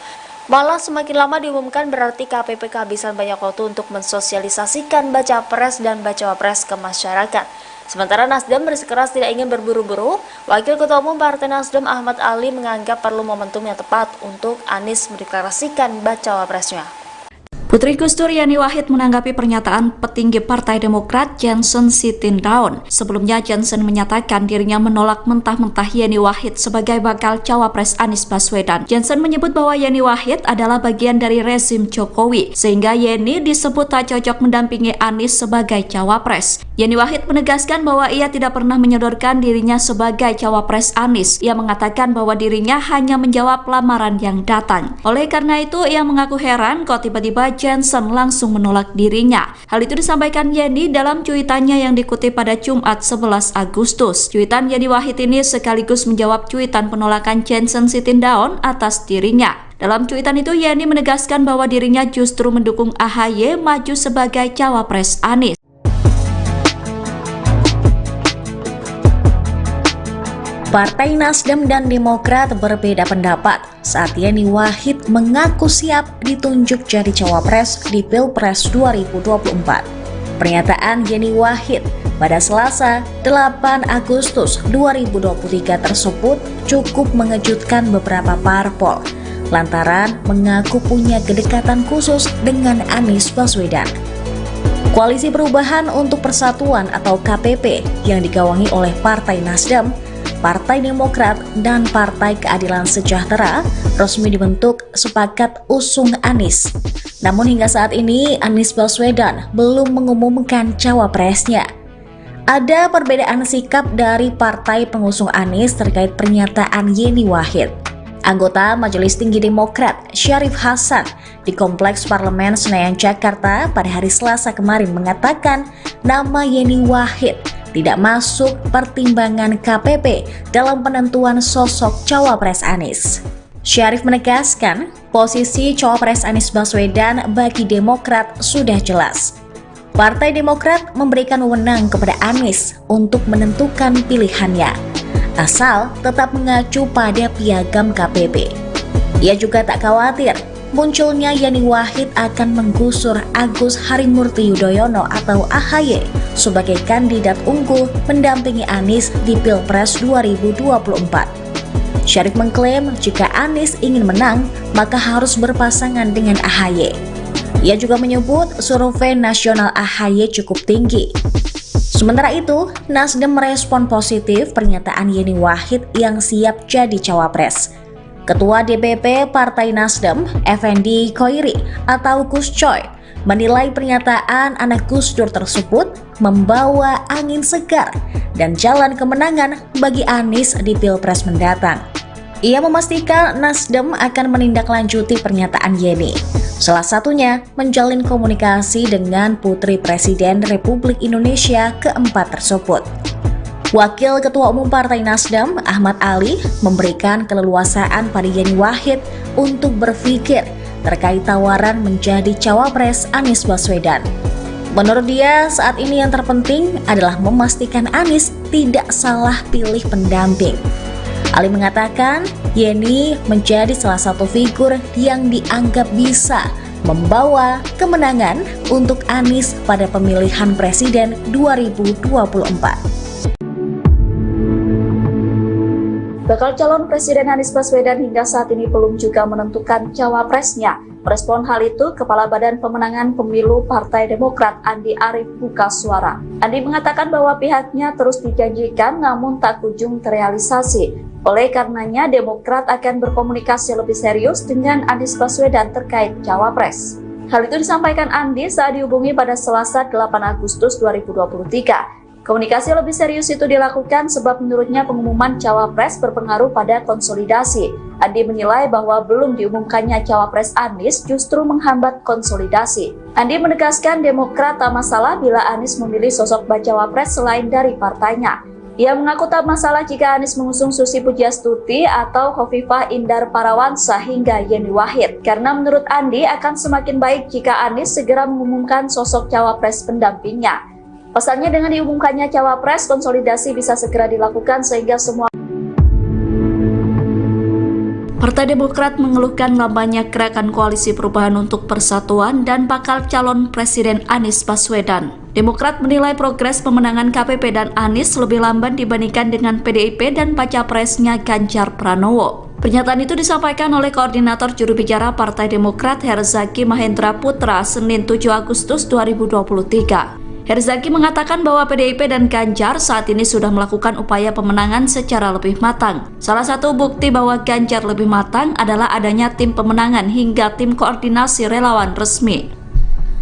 Malah semakin lama diumumkan berarti KPP kehabisan banyak waktu untuk mensosialisasikan baca pres dan bacawa pres ke masyarakat. Sementara Nasdem bersikeras tidak ingin berburu-buru, Wakil Ketua Umum Partai Nasdem Ahmad Ali menganggap perlu momentum yang tepat untuk Anies mendeklarasikan bacawa presnya. Putri Gus Dur Yeni Wahid menanggapi pernyataan petinggi Partai Demokrat Johnson Sitindaun. Sebelumnya Johnson menyatakan dirinya menolak mentah-mentah Yeni Wahid sebagai bakal cawapres Anies Baswedan. Johnson menyebut bahwa Yeni Wahid adalah bagian dari rezim Jokowi, sehingga Yeni disebut tak cocok mendampingi Anies sebagai cawapres. Yeni Wahid menegaskan bahwa ia tidak pernah menyodorkan dirinya sebagai cawapres Anies. Ia mengatakan bahwa dirinya hanya menjawab lamaran yang datang. Oleh karena itu, ia mengaku heran kok tiba-tiba Johnson langsung menolak dirinya. Hal itu disampaikan Yeni dalam cuitannya yang dikutip pada Jumat 11 Agustus. Cuitan Yeni Wahid ini sekaligus menjawab cuitan penolakan Johnson Sitindaun atas dirinya. Dalam cuitan itu, Yeni menegaskan bahwa dirinya justru mendukung AHY maju sebagai cawapres Anies. Partai Nasdem dan Demokrat berbeda pendapat saat Yeni Wahid mengaku siap ditunjuk jadi cawapres di Pilpres 2024. Pernyataan Yeni Wahid pada Selasa 8 Agustus 2023 tersebut cukup mengejutkan beberapa parpol lantaran mengaku punya kedekatan khusus dengan Anies Baswedan. Koalisi Perubahan untuk Persatuan atau KPP yang digawangi oleh Partai Nasdem, Partai Demokrat, dan Partai Keadilan Sejahtera resmi dibentuk sepakat usung Anies. Namun hingga saat ini Anies Baswedan belum mengumumkan cawapresnya. Ada perbedaan sikap dari partai pengusung Anies terkait pernyataan Yeni Wahid. Anggota Majelis Tinggi Demokrat Syarif Hasan di Kompleks Parlemen Senayan Jakarta pada hari Selasa kemarin mengatakan nama Yeni Wahid tidak masuk pertimbangan KPP dalam penentuan sosok cawapres Anies. Syarif menegaskan posisi cawapres Anies Baswedan bagi Demokrat sudah jelas. Partai Demokrat memberikan wewenang kepada Anies untuk menentukan pilihannya, asal tetap mengacu pada piagam KPP. Ia juga tak khawatir munculnya Yeni Wahid akan menggusur Agus Harimurti Yudhoyono atau AHY sebagai kandidat unggul mendampingi Anies di Pilpres 2024. Syarif mengklaim jika Anies ingin menang, maka harus berpasangan dengan AHY. Ia juga menyebut survei nasional AHY cukup tinggi. Sementara itu, Nasdem merespon positif pernyataan Yeni Wahid yang siap jadi cawapres. Ketua DPP Partai Nasdem, Effendi Khoiri atau Gus Coy, menilai pernyataan anak Gus Dur tersebut membawa angin segar dan jalan kemenangan bagi Anies di Pilpres mendatang. Ia memastikan Nasdem akan menindaklanjuti pernyataan Yeni, salah satunya menjalin komunikasi dengan Putri Presiden Republik Indonesia keempat tersebut. Wakil Ketua Umum Partai Nasdem, Ahmad Ali, memberikan keleluasaan pada Yeni Wahid untuk berpikir terkait tawaran menjadi cawapres Anies Baswedan. Menurut dia, saat ini yang terpenting adalah memastikan Anies tidak salah pilih pendamping. Ali mengatakan, Yeni menjadi salah satu figur yang dianggap bisa membawa kemenangan untuk Anies pada pemilihan presiden 2024. Bakal calon Presiden Anies Baswedan hingga saat ini belum juga menentukan cawapresnya. Merespon hal itu, Kepala Badan Pemenangan Pemilu Partai Demokrat Andi Arief buka suara. Andi mengatakan bahwa pihaknya terus dijanjikan namun tak kunjung terrealisasi. Oleh karenanya, Demokrat akan berkomunikasi lebih serius dengan Anies Baswedan terkait cawapres. Hal itu disampaikan Andi saat dihubungi pada Selasa 8 Agustus 2023. Komunikasi lebih serius itu dilakukan sebab menurutnya pengumuman cawapres berpengaruh pada konsolidasi. Andi menilai bahwa belum diumumkannya cawapres Anies justru menghambat konsolidasi. Andi menegaskan Demokrat tak masalah bila Anies memilih sosok bacawa pres selain dari partainya. Ia mengaku tak masalah jika Anies mengusung Susi Pujiastuti atau Khofifah Indar Parawansa hingga Yeni Wahid. Karena menurut Andi akan semakin baik jika Anies segera mengumumkan sosok cawapres pendampingnya. Pesannya dengan diumumkannya cawapres, konsolidasi bisa segera dilakukan sehingga semua. Partai Demokrat mengeluhkan lambannya gerakan koalisi perubahan untuk persatuan dan bakal calon Presiden Anies Baswedan. Demokrat menilai progres pemenangan KPP dan Anies lebih lamban dibandingkan dengan PDIP dan baca presnya Ganjar Pranowo. Pernyataan itu disampaikan oleh Koordinator Juru Bicara Partai Demokrat Herzaki Mahendra Putra Senin 7 Agustus 2023. Herzaki mengatakan bahwa PDIP dan Ganjar saat ini sudah melakukan upaya pemenangan secara lebih matang. Salah satu bukti bahwa Ganjar lebih matang adalah adanya tim pemenangan hingga tim koordinasi relawan resmi.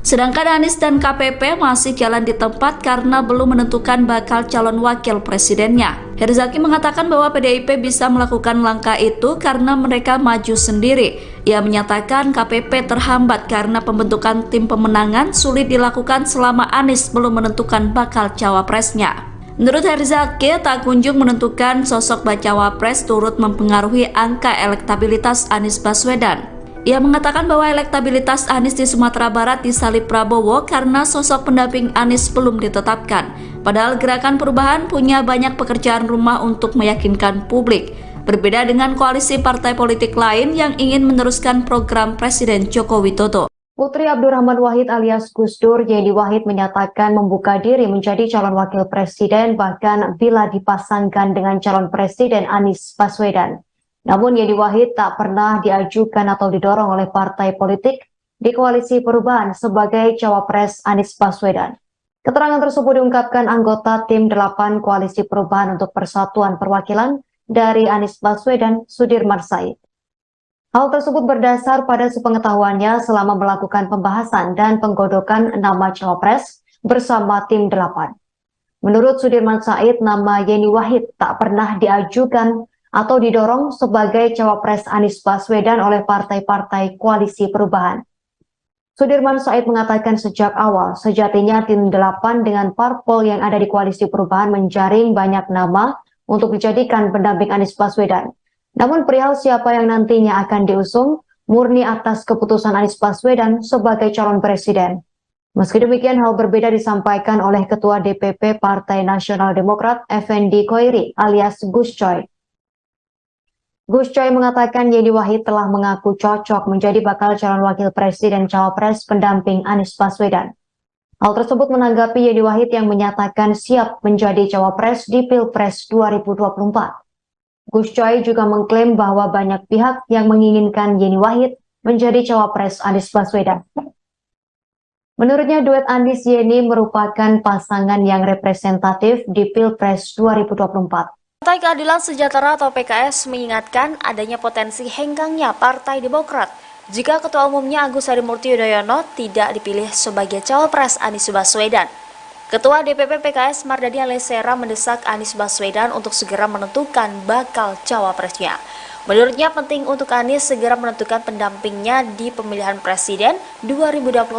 Sedangkan Anies dan KPP masih jalan di tempat karena belum menentukan bakal calon wakil presidennya. Herzaki mengatakan bahwa PDIP bisa melakukan langkah itu karena mereka maju sendiri. Ia menyatakan KPP terhambat karena pembentukan tim pemenangan sulit dilakukan selama Anies belum menentukan bakal cawapresnya. Menurut Herzaki, tak kunjung menentukan sosok bacawa pres turut mempengaruhi angka elektabilitas Anies Baswedan. Ia mengatakan bahwa elektabilitas Anies di Sumatera Barat disalip Prabowo karena sosok pendamping Anies belum ditetapkan. Padahal Gerakan Perubahan punya banyak pekerjaan rumah untuk meyakinkan publik. Berbeda dengan koalisi partai politik lain yang ingin meneruskan program Presiden Joko Widodo. Putri Abdurrahman Wahid alias Gus Dur, Yeni Wahid menyatakan membuka diri menjadi calon wakil presiden bahkan bila dipasangkan dengan calon presiden Anies Baswedan. Namun Yeni Wahid tak pernah diajukan atau didorong oleh partai politik di koalisi perubahan sebagai cawapres Anies Baswedan. Keterangan tersebut diungkapkan anggota tim 8 koalisi perubahan untuk persatuan perwakilan dari Anies Baswedan, Sudirman Said. Hal tersebut berdasar pada sepengetahuannya selama melakukan pembahasan dan penggodokan nama cawapres bersama tim 8. Menurut Sudirman Said, nama Yeni Wahid tak pernah diajukan atau didorong sebagai cawapres Anies Baswedan oleh partai-partai koalisi perubahan. Sudirman Said mengatakan sejak awal, sejatinya tim 8 dengan parpol yang ada di koalisi perubahan menjaring banyak nama untuk dijadikan pendamping Anies Baswedan. Namun perihal siapa yang nantinya akan diusung, murni atas keputusan Anies Baswedan sebagai calon presiden. Meski demikian, hal berbeda disampaikan oleh Ketua DPP Partai Nasional Demokrat, Effendi Khoiri alias Gus Coy. Gus Coy mengatakan Yeni Wahid telah mengaku cocok menjadi bakal calon wakil presiden cawapres pendamping Anies Baswedan. Hal tersebut menanggapi Yeni Wahid yang menyatakan siap menjadi cawapres di Pilpres 2024. Gus Coy juga mengklaim bahwa banyak pihak yang menginginkan Yeni Wahid menjadi cawapres Anies Baswedan. Menurutnya duet Anies Yeni merupakan pasangan yang representatif di Pilpres 2024. Partai Keadilan Sejahtera atau PKS mengingatkan adanya potensi henggangnya Partai Demokrat jika Ketua Umumnya Agus Harimurti Yudhoyono tidak dipilih sebagai cawapres Anies Baswedan. Ketua DPP PKS Mardani Alisera mendesak Anies Baswedan untuk segera menentukan bakal cawapresnya. Menurutnya penting untuk Anies segera menentukan pendampingnya di pemilihan presiden 2024.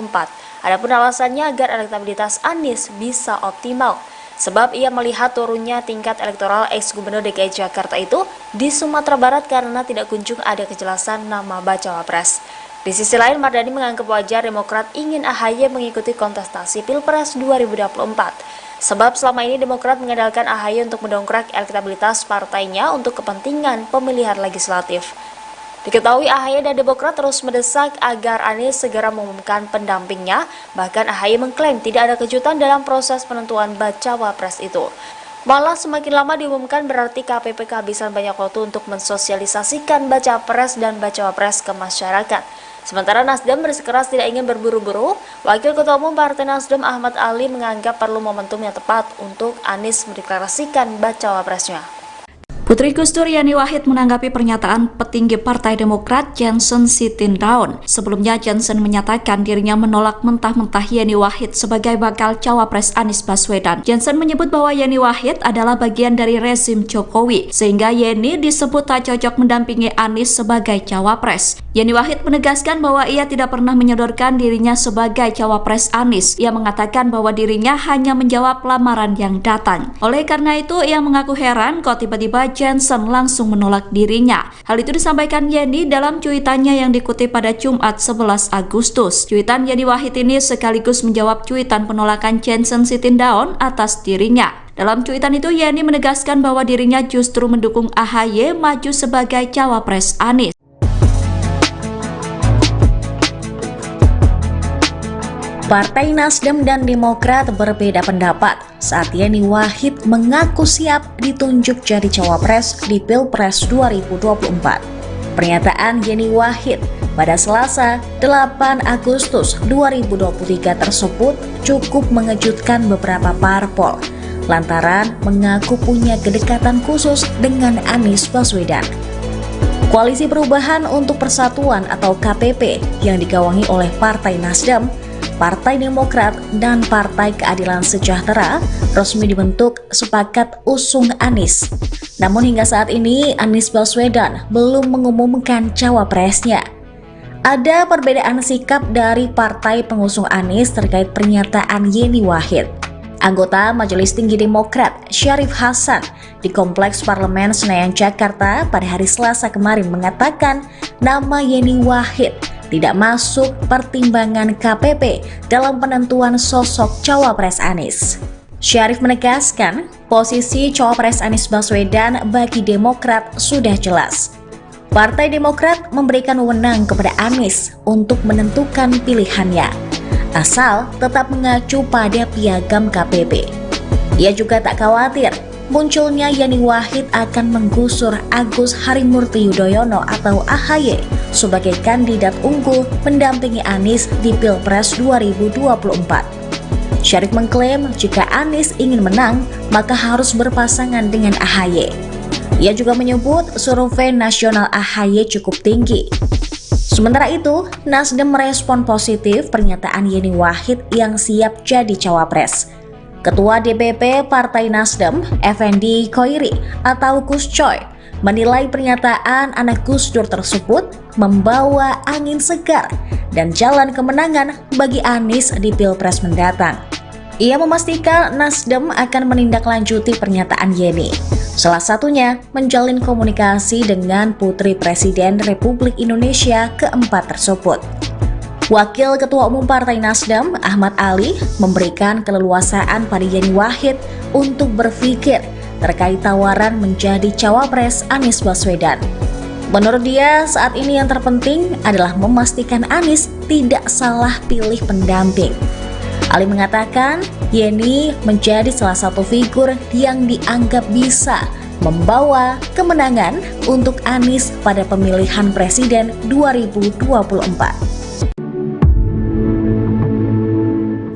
Adapun alasannya agar elektabilitas Anies bisa optimal. Sebab ia melihat turunnya tingkat elektoral ex-gubernur DKI Jakarta itu di Sumatera Barat karena tidak kunjung ada kejelasan nama bacawa pres. Di sisi lain, Mardani menganggap wajar Demokrat ingin AHY mengikuti kontestasi Pilpres 2024. Sebab selama ini Demokrat mengandalkan AHY untuk mendongkrak elektabilitas partainya untuk kepentingan pemilihan legislatif. Diketahui AHY dan Demokrat terus mendesak agar Anies segera mengumumkan pendampingnya, bahkan AHY mengklaim tidak ada kejutan dalam proses penentuan bacawa pres itu. Malah semakin lama diumumkan berarti KPP kehabisan banyak waktu untuk mensosialisasikan baca pres dan bacawa pres ke masyarakat. Sementara Nasdem bersikeras tidak ingin berburu-buru, Wakil Ketua Umum Partai Nasdem Ahmad Ali menganggap perlu momentum yang tepat untuk Anies mendeklarasikan bacawa presnya. Putri Gus Dur Yani Wahid menanggapi pernyataan petinggi Partai Demokrat Johnson Sitindaun. Sebelumnya Johnson menyatakan dirinya menolak mentah-mentah Yani Wahid sebagai bakal cawapres Anies Baswedan. Johnson menyebut bahwa Yani Wahid adalah bagian dari rezim Jokowi, sehingga Yani disebut tak cocok mendampingi Anies sebagai cawapres. Yani Wahid menegaskan bahwa ia tidak pernah menyodorkan dirinya sebagai cawapres Anies. Ia mengatakan bahwa dirinya hanya menjawab lamaran yang datang. Oleh karena itu, ia mengaku heran kok tiba-tiba Johnson langsung menolak dirinya. Hal itu disampaikan Yani dalam cuitannya yang dikutip pada Jumat 11 Agustus. Cuitan Yani Wahid ini sekaligus menjawab cuitan penolakan Johnson Sitindaun atas dirinya. Dalam cuitan itu, Yani menegaskan bahwa dirinya justru mendukung AHY maju sebagai cawapres Anies. Partai Nasdem dan Demokrat berbeda pendapat saat Yani Wahid mengaku siap ditunjuk jadi cawapres di Pilpres 2024. Pernyataan Yani Wahid pada Selasa 8 Agustus 2023 tersebut cukup mengejutkan beberapa parpol lantaran mengaku punya kedekatan khusus dengan Anies Baswedan. Koalisi Perubahan untuk Persatuan atau KPP yang digawangi oleh Partai Nasdem, Partai Demokrat, dan Partai Keadilan Sejahtera resmi dibentuk sepakat usung Anies. Namun hingga saat ini Anies Baswedan belum mengumumkan cawapresnya. Ada perbedaan sikap dari partai pengusung Anies terkait pernyataan Yani Wahid. Anggota Majelis Tinggi Demokrat Syarif Hasan di Kompleks Parlemen Senayan Jakarta pada hari Selasa kemarin mengatakan nama Yani Wahid tidak masuk pertimbangan KPP dalam penentuan sosok cawapres Anies. Syarif menegaskan posisi cawapres Anies Baswedan bagi Demokrat sudah jelas. Partai Demokrat memberikan wewenang kepada Anies untuk menentukan pilihannya, asal tetap mengacu pada piagam KPP. Ia juga tak khawatir munculnya Yani Wahid akan menggusur Agus Harimurti Yudhoyono atau AHY sebagai kandidat unggul mendampingi Anies di Pilpres 2024. Syarif mengklaim jika Anies ingin menang, maka harus berpasangan dengan AHY. Ia juga menyebut survei nasional AHY cukup tinggi. Sementara itu, Nasdem merespon positif pernyataan Yani Wahid yang siap jadi cawapres. Ketua DPP Partai Nasdem, Effendi Khoiri atau Gus Coy, menilai pernyataan anak Gus Dur tersebut membawa angin segar dan jalan kemenangan bagi Anies di Pilpres mendatang. Ia memastikan Nasdem akan menindaklanjuti pernyataan Yani, salah satunya menjalin komunikasi dengan Putri Presiden Republik Indonesia keempat tersebut. Wakil Ketua Umum Partai Nasdem, Ahmad Ali, memberikan keleluasaan pada Yani Wahid untuk berpikir terkait tawaran menjadi cawapres Anies Baswedan. Menurut dia, saat ini yang terpenting adalah memastikan Anies tidak salah pilih pendamping. Ali mengatakan, Yani menjadi salah satu figur yang dianggap bisa membawa kemenangan untuk Anies pada pemilihan presiden 2024.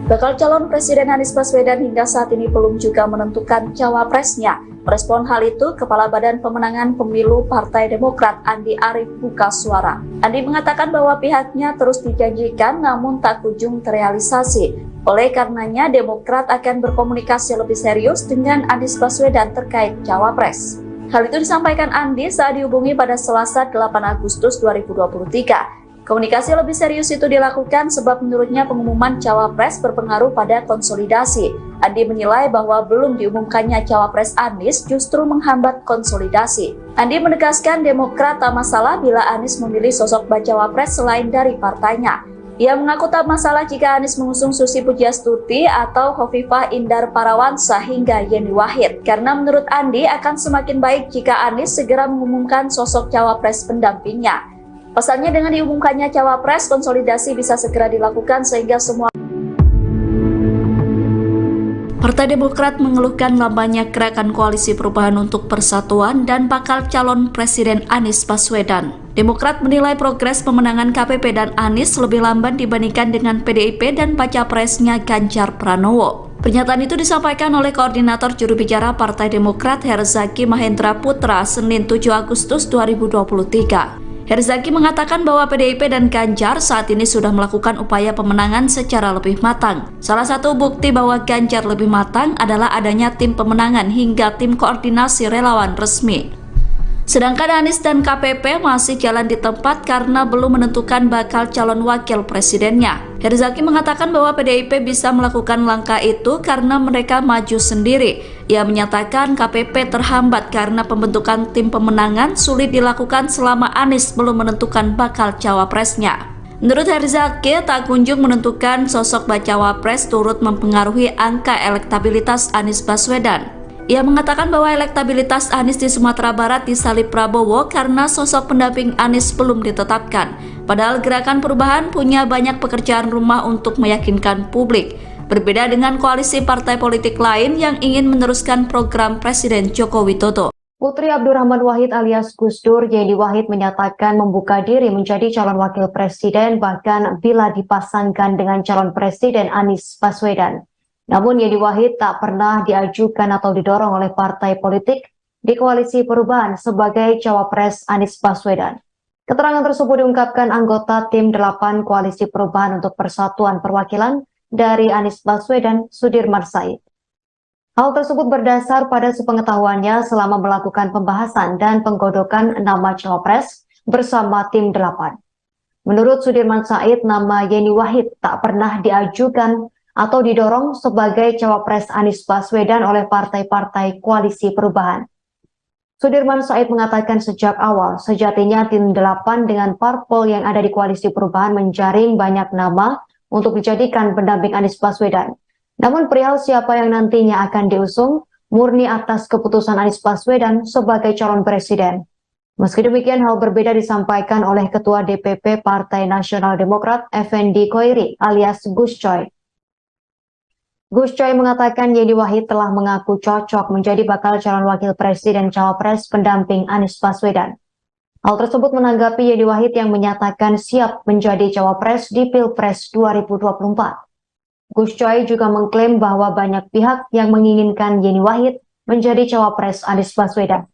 Bakal calon Presiden Anies Baswedan hingga saat ini belum juga menentukan cawapresnya. Merespon hal itu, Kepala Badan Pemenangan Pemilu Partai Demokrat Andi Arief buka suara. Andi mengatakan bahwa pihaknya terus dijanjikan namun tak kunjung terrealisasi. Oleh karenanya, Demokrat akan berkomunikasi lebih serius dengan Anies Baswedan terkait cawapres. Hal itu disampaikan Andi saat dihubungi pada Selasa 8 Agustus 2023. Komunikasi lebih serius itu dilakukan sebab menurutnya pengumuman cawapres berpengaruh pada konsolidasi. Andi menilai bahwa belum diumumkannya cawapres Anies justru menghambat konsolidasi. Andi menegaskan Demokrat tak masalah bila Anies memilih sosok bacawa pres selain dari partainya. Ia mengaku tak masalah jika Anies mengusung Susi Pujiastuti atau Khofifah Indar Parawansa hingga Yani Wahid. Karena menurut Andi akan semakin baik jika Anies segera mengumumkan sosok cawapres pendampingnya. Pasalnya dengan diumumkannya cawapres, konsolidasi bisa segera dilakukan sehingga semua. Partai Demokrat mengeluhkan lambannya gerakan koalisi perubahan untuk persatuan dan bakal calon Presiden Anies Baswedan. Demokrat menilai progres pemenangan KPP dan Anies lebih lamban dibandingkan dengan PDIP dan baca presnya Ganjar Pranowo. Pernyataan itu disampaikan oleh Koordinator Juru Bicara Partai Demokrat Herzaki Mahendra Putra Senin 7 Agustus 2023. Herzaki mengatakan bahwa PDIP dan Ganjar saat ini sudah melakukan upaya pemenangan secara lebih matang. Salah satu bukti bahwa Ganjar lebih matang adalah adanya tim pemenangan hingga tim koordinasi relawan resmi. Sedangkan Anies dan KPP masih jalan di tempat karena belum menentukan bakal calon wakil presidennya. Herzaki mengatakan bahwa PDIP bisa melakukan langkah itu karena mereka maju sendiri. Ia menyatakan KPP terhambat karena pembentukan tim pemenangan sulit dilakukan selama Anies belum menentukan bakal cawapresnya. Menurut Herzaki, tak kunjung menentukan sosok bacawa pres turut mempengaruhi angka elektabilitas Anies Baswedan. Ia mengatakan bahwa elektabilitas Anies di Sumatera Barat disalip Prabowo karena sosok pendamping Anies belum ditetapkan. Padahal Gerakan Perubahan punya banyak pekerjaan rumah untuk meyakinkan publik. Berbeda dengan koalisi partai politik lain yang ingin meneruskan program Presiden Joko Widodo. Putri Abdurrahman Wahid alias Gus Dur, Yeni Wahid menyatakan membuka diri menjadi calon wakil presiden bahkan bila dipasangkan dengan calon presiden Anies Baswedan. Namun Yeni Wahid tak pernah diajukan atau didorong oleh partai politik di koalisi perubahan sebagai cawapres Anies Baswedan. Keterangan tersebut diungkapkan anggota tim 8 koalisi perubahan untuk persatuan perwakilan dari Anies Baswedan, Sudirman Said. Hal tersebut berdasar pada sepengetahuannya selama melakukan pembahasan dan penggodokan nama cawapres bersama tim 8. Menurut Sudirman Said, nama Yeni Wahid tak pernah diajukan atau didorong sebagai cawapres Anies Baswedan oleh partai-partai koalisi perubahan. Sudirman Said mengatakan sejak awal, sejatinya tim 8 dengan parpol yang ada di koalisi perubahan menjaring banyak nama untuk dijadikan pendamping Anies Baswedan. Namun perihal siapa yang nantinya akan diusung, murni atas keputusan Anies Baswedan sebagai calon presiden. Meski demikian, hal berbeda disampaikan oleh Ketua DPP Partai Nasional Demokrat, Effendi Koiri alias Gus Coy. Gus Coy mengatakan Yeni Wahid telah mengaku cocok menjadi bakal calon wakil presiden cawapres pendamping Anies Baswedan. Hal tersebut menanggapi Yeni Wahid yang menyatakan siap menjadi cawapres di Pilpres 2024. Gus Coy juga mengklaim bahwa banyak pihak yang menginginkan Yeni Wahid menjadi cawapres Anies Baswedan.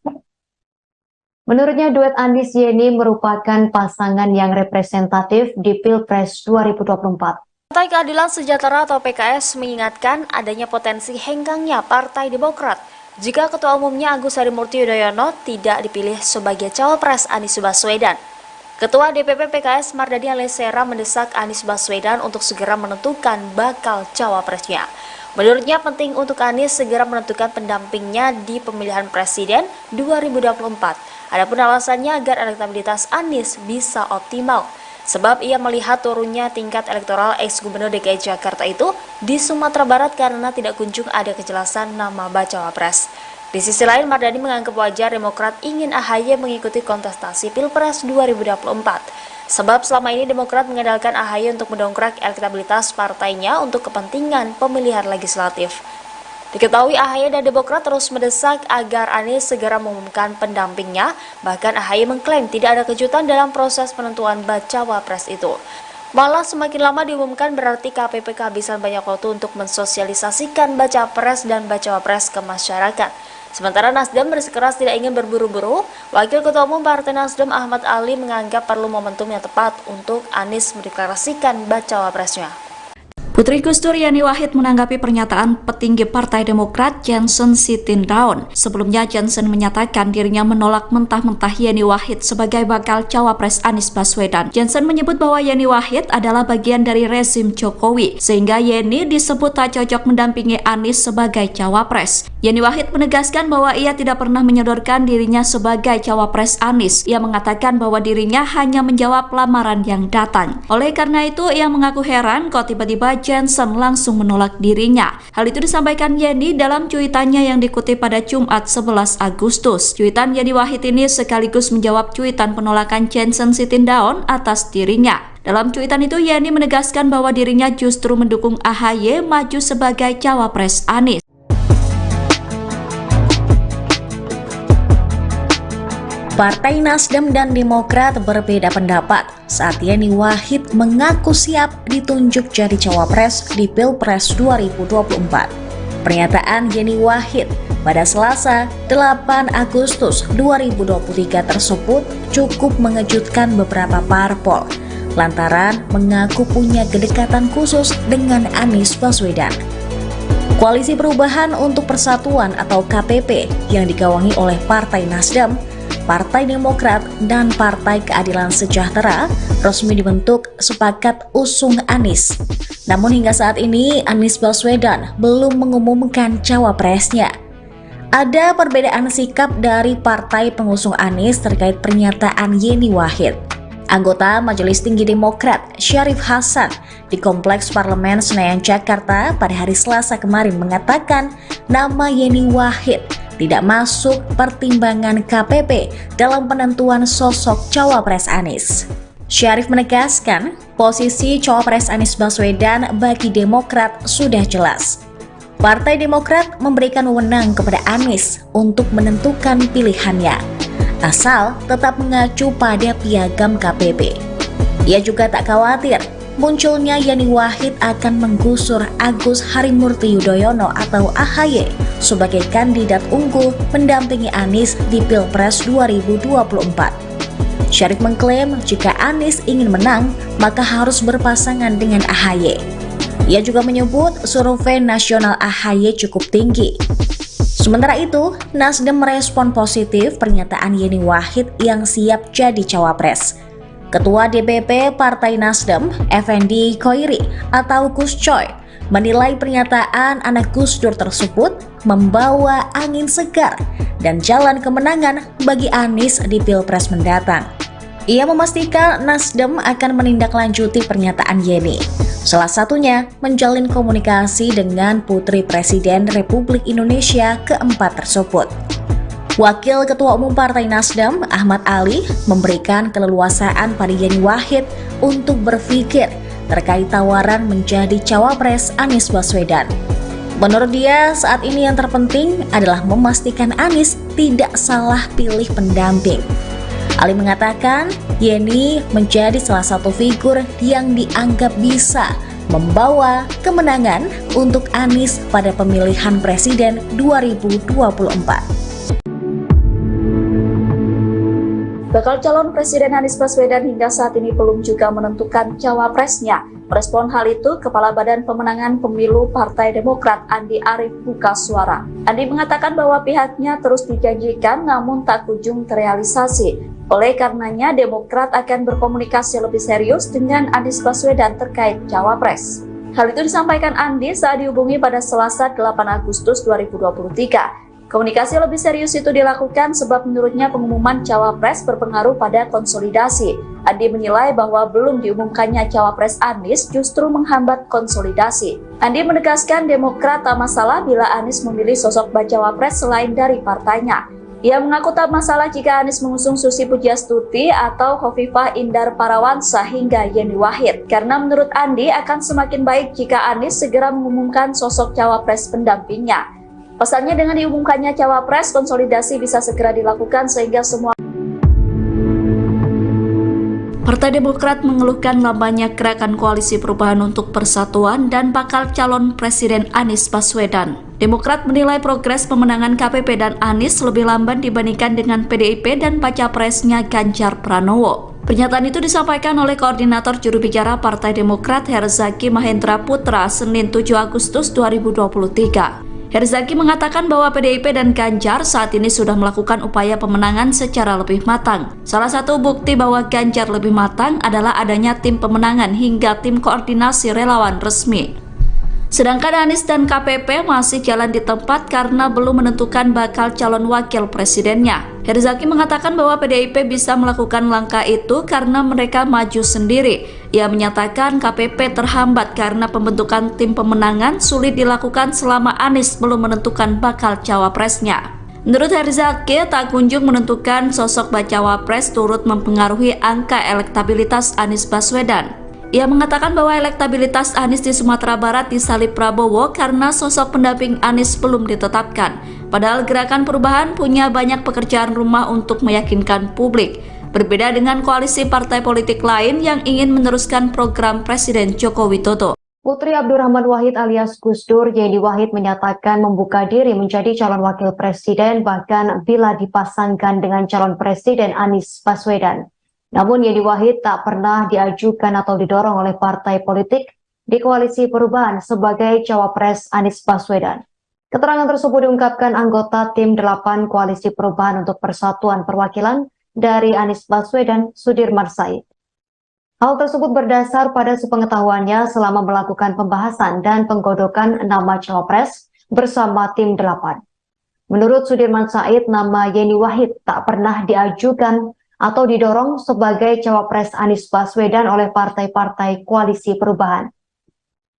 Menurutnya duet Anies Yeni merupakan pasangan yang representatif di Pilpres 2024. Partai Keadilan Sejahtera atau PKS mengingatkan adanya potensi henggangnya Partai Demokrat jika Ketua Umumnya Agus Harimurti Yudhoyono tidak dipilih sebagai cawapres Anies Baswedan. Ketua DPP PKS Mardani Alisera mendesak Anies Baswedan untuk segera menentukan bakal cawapresnya. Menurutnya penting untuk Anies segera menentukan pendampingnya di pemilihan presiden 2024. Adapun alasannya agar elektabilitas Anies bisa optimal. Sebab ia melihat turunnya tingkat elektoral ex-gubernur DKI Jakarta itu di Sumatera Barat karena tidak kunjung ada kejelasan nama bacawa pres. Di sisi lain, Mardani menganggap wajar Demokrat ingin AHY mengikuti kontestasi Pilpres 2024. Sebab selama ini Demokrat mengandalkan AHY untuk mendongkrak elektabilitas partainya untuk kepentingan pemilihan legislatif. Diketahui AHY dan Demokrat terus mendesak agar Anies segera mengumumkan pendampingnya, bahkan AHY mengklaim tidak ada kejutan dalam proses penentuan bacawa pres itu. Malah semakin lama diumumkan berarti KPP kehabisan banyak waktu untuk mensosialisasikan baca pres dan bacawa pres ke masyarakat. Sementara Nasdem bersikeras tidak ingin berburu-buru, Wakil Ketua Umum Partai Nasdem Ahmad Ali menganggap perlu momentum yang tepat untuk Anies mendeklarasikan bacawa presnya. Putri Gus Dur Yeni Wahid menanggapi pernyataan petinggi Partai Demokrat Johnson Sitindaun. Sebelumnya Johnson menyatakan dirinya menolak mentah-mentah Yeni Wahid sebagai bakal cawapres Anies Baswedan. Johnson menyebut bahwa Yeni Wahid adalah bagian dari rezim Jokowi, sehingga Yeni disebut tak cocok mendampingi Anies sebagai cawapres. Yeni Wahid menegaskan bahwa ia tidak pernah menyodorkan dirinya sebagai cawapres Anies. Ia mengatakan bahwa dirinya hanya menjawab lamaran yang datang. Oleh karena itu, ia mengaku heran kok tiba-tiba Johnson langsung menolak dirinya. Hal itu disampaikan Yeni dalam cuitannya yang dikutip pada Jumat 11 Agustus. Cuitan Yeni Wahid ini sekaligus menjawab cuitan penolakan Johnson Sitindaun atas dirinya. Dalam cuitan itu, Yeni menegaskan bahwa dirinya justru mendukung AHY maju sebagai cawapres Anies. Partai Nasdem dan Demokrat berbeda pendapat saat Yeni Wahid mengaku siap ditunjuk jadi cawapres di Pilpres 2024. Pernyataan Yeni Wahid pada Selasa 8 Agustus 2023 tersebut cukup mengejutkan beberapa parpol lantaran mengaku punya kedekatan khusus dengan Anies Baswedan. Koalisi Perubahan untuk Persatuan atau KPP yang digawangi oleh Partai Nasdem, Partai Demokrat, dan Partai Keadilan Sejahtera resmi dibentuk sepakat usung Anies. Namun hingga saat ini Anies Baswedan belum mengumumkan cawapresnya. Ada perbedaan sikap dari partai pengusung Anies terkait pernyataan Yeni Wahid. Anggota Majelis Tinggi Demokrat Syarif Hasan di Kompleks Parlemen Senayan Jakarta pada hari Selasa kemarin mengatakan nama Yeni Wahid tidak masuk pertimbangan KPP dalam penentuan sosok cawapres Anies. Syarif menegaskan posisi cawapres Anies Baswedan bagi Demokrat sudah jelas. Partai Demokrat memberikan wewenang kepada Anies untuk menentukan pilihannya, asal tetap mengacu pada piagam KPP. Ia juga tak khawatir munculnya Yeni Wahid akan menggusur Agus Harimurti Yudhoyono atau AHY sebagai kandidat unggul mendampingi Anies di Pilpres 2024. Syarif mengklaim jika Anies ingin menang, maka harus berpasangan dengan AHY. Ia juga menyebut survei nasional AHY cukup tinggi. Sementara itu, Nasdem merespon positif pernyataan Yeni Wahid yang siap jadi cawapres. Ketua DPP Partai Nasdem, Effendi Khoiri atau Gus Coy, menilai pernyataan anak Gus Dur tersebut membawa angin segar dan jalan kemenangan bagi Anies di Pilpres mendatang. Ia memastikan Nasdem akan menindaklanjuti pernyataan Yeni, salah satunya menjalin komunikasi dengan Putri Presiden Republik Indonesia keempat tersebut. Wakil Ketua Umum Partai Nasdem, Ahmad Ali, memberikan keleluasaan pada Yeni Wahid untuk berpikir terkait tawaran menjadi cawapres Anies Baswedan. Menurut dia, saat ini yang terpenting adalah memastikan Anies tidak salah pilih pendamping. Ali mengatakan, Yeni menjadi salah satu figur yang dianggap bisa membawa kemenangan untuk Anies pada pemilihan presiden 2024. Bakal calon Presiden Anies Baswedan hingga saat ini belum juga menentukan cawapresnya. Merespon hal itu, Kepala Badan Pemenangan Pemilu Partai Demokrat Andi Arief buka suara. Andi mengatakan bahwa pihaknya terus dijanjikan namun tak kunjung terrealisasi. Oleh karenanya, Demokrat akan berkomunikasi lebih serius dengan Anies Baswedan terkait cawapres. Hal itu disampaikan Andi saat dihubungi pada Selasa 8 Agustus 2023. Komunikasi lebih serius itu dilakukan sebab menurutnya pengumuman cawapres berpengaruh pada konsolidasi. Andi menilai bahwa belum diumumkannya cawapres Anies justru menghambat konsolidasi. Andi menegaskan Demokrat tak masalah bila Anies memilih sosok bacawapres selain dari partainya. Ia mengaku tak masalah jika Anies mengusung Susi Pujiastuti atau Khofifah Indar Parawansa hingga Yeni Wahid. Karena menurut Andi akan semakin baik jika Anies segera mengumumkan sosok cawapres pendampingnya. Pesannya dengan diumumkannya cawapres, konsolidasi bisa segera dilakukan sehingga semua. Partai Demokrat mengeluhkan lambannya gerakan Koalisi Perubahan untuk Persatuan dan bakal calon Presiden Anies Baswedan. Demokrat menilai progres pemenangan KPP dan Anies lebih lamban dibandingkan dengan PDIP dan baca presnya Ganjar Pranowo. Pernyataan itu disampaikan oleh Koordinator Juru Bicara Partai Demokrat Herzaki Mahendra Putra Senin 7 Agustus 2023. Herzaki mengatakan bahwa PDIP dan Ganjar saat ini sudah melakukan upaya pemenangan secara lebih matang. Salah satu bukti bahwa Ganjar lebih matang adalah adanya tim pemenangan hingga tim koordinasi relawan resmi. Sedangkan Anies dan KPP masih jalan di tempat karena belum menentukan bakal calon wakil presidennya. Herzaki mengatakan bahwa PDIP bisa melakukan langkah itu karena mereka maju sendiri. Ia menyatakan KPP terhambat karena pembentukan tim pemenangan sulit dilakukan selama Anies belum menentukan bakal cawapresnya. Menurut Herzaki, tak kunjung menentukan sosok bacawa pres turut mempengaruhi angka elektabilitas Anies Baswedan. Ia mengatakan bahwa elektabilitas Anies di Sumatera Barat disalip Prabowo karena sosok pendamping Anies belum ditetapkan. Padahal Gerakan Perubahan punya banyak pekerjaan rumah untuk meyakinkan publik. Berbeda dengan koalisi partai politik lain yang ingin meneruskan program Presiden Joko Widodo. Putri Abdurrahman Wahid alias Gus Dur, Yeni Wahid, menyatakan membuka diri menjadi calon wakil presiden bahkan bila dipasangkan dengan calon presiden Anies Baswedan. Namun Yeni Wahid tak pernah diajukan atau didorong oleh partai politik di koalisi perubahan sebagai cawapres Anies Baswedan. Keterangan tersebut diungkapkan anggota tim 8 Koalisi Perubahan untuk Persatuan Perwakilan dari Anies Baswedan, Sudirman Said. Hal tersebut berdasar pada sepengetahuannya selama melakukan pembahasan dan penggodokan nama cawapres bersama tim 8. Menurut Sudirman Said, nama Yeni Wahid tak pernah diajukan atau didorong sebagai cawapres Anies Baswedan oleh partai-partai Koalisi Perubahan.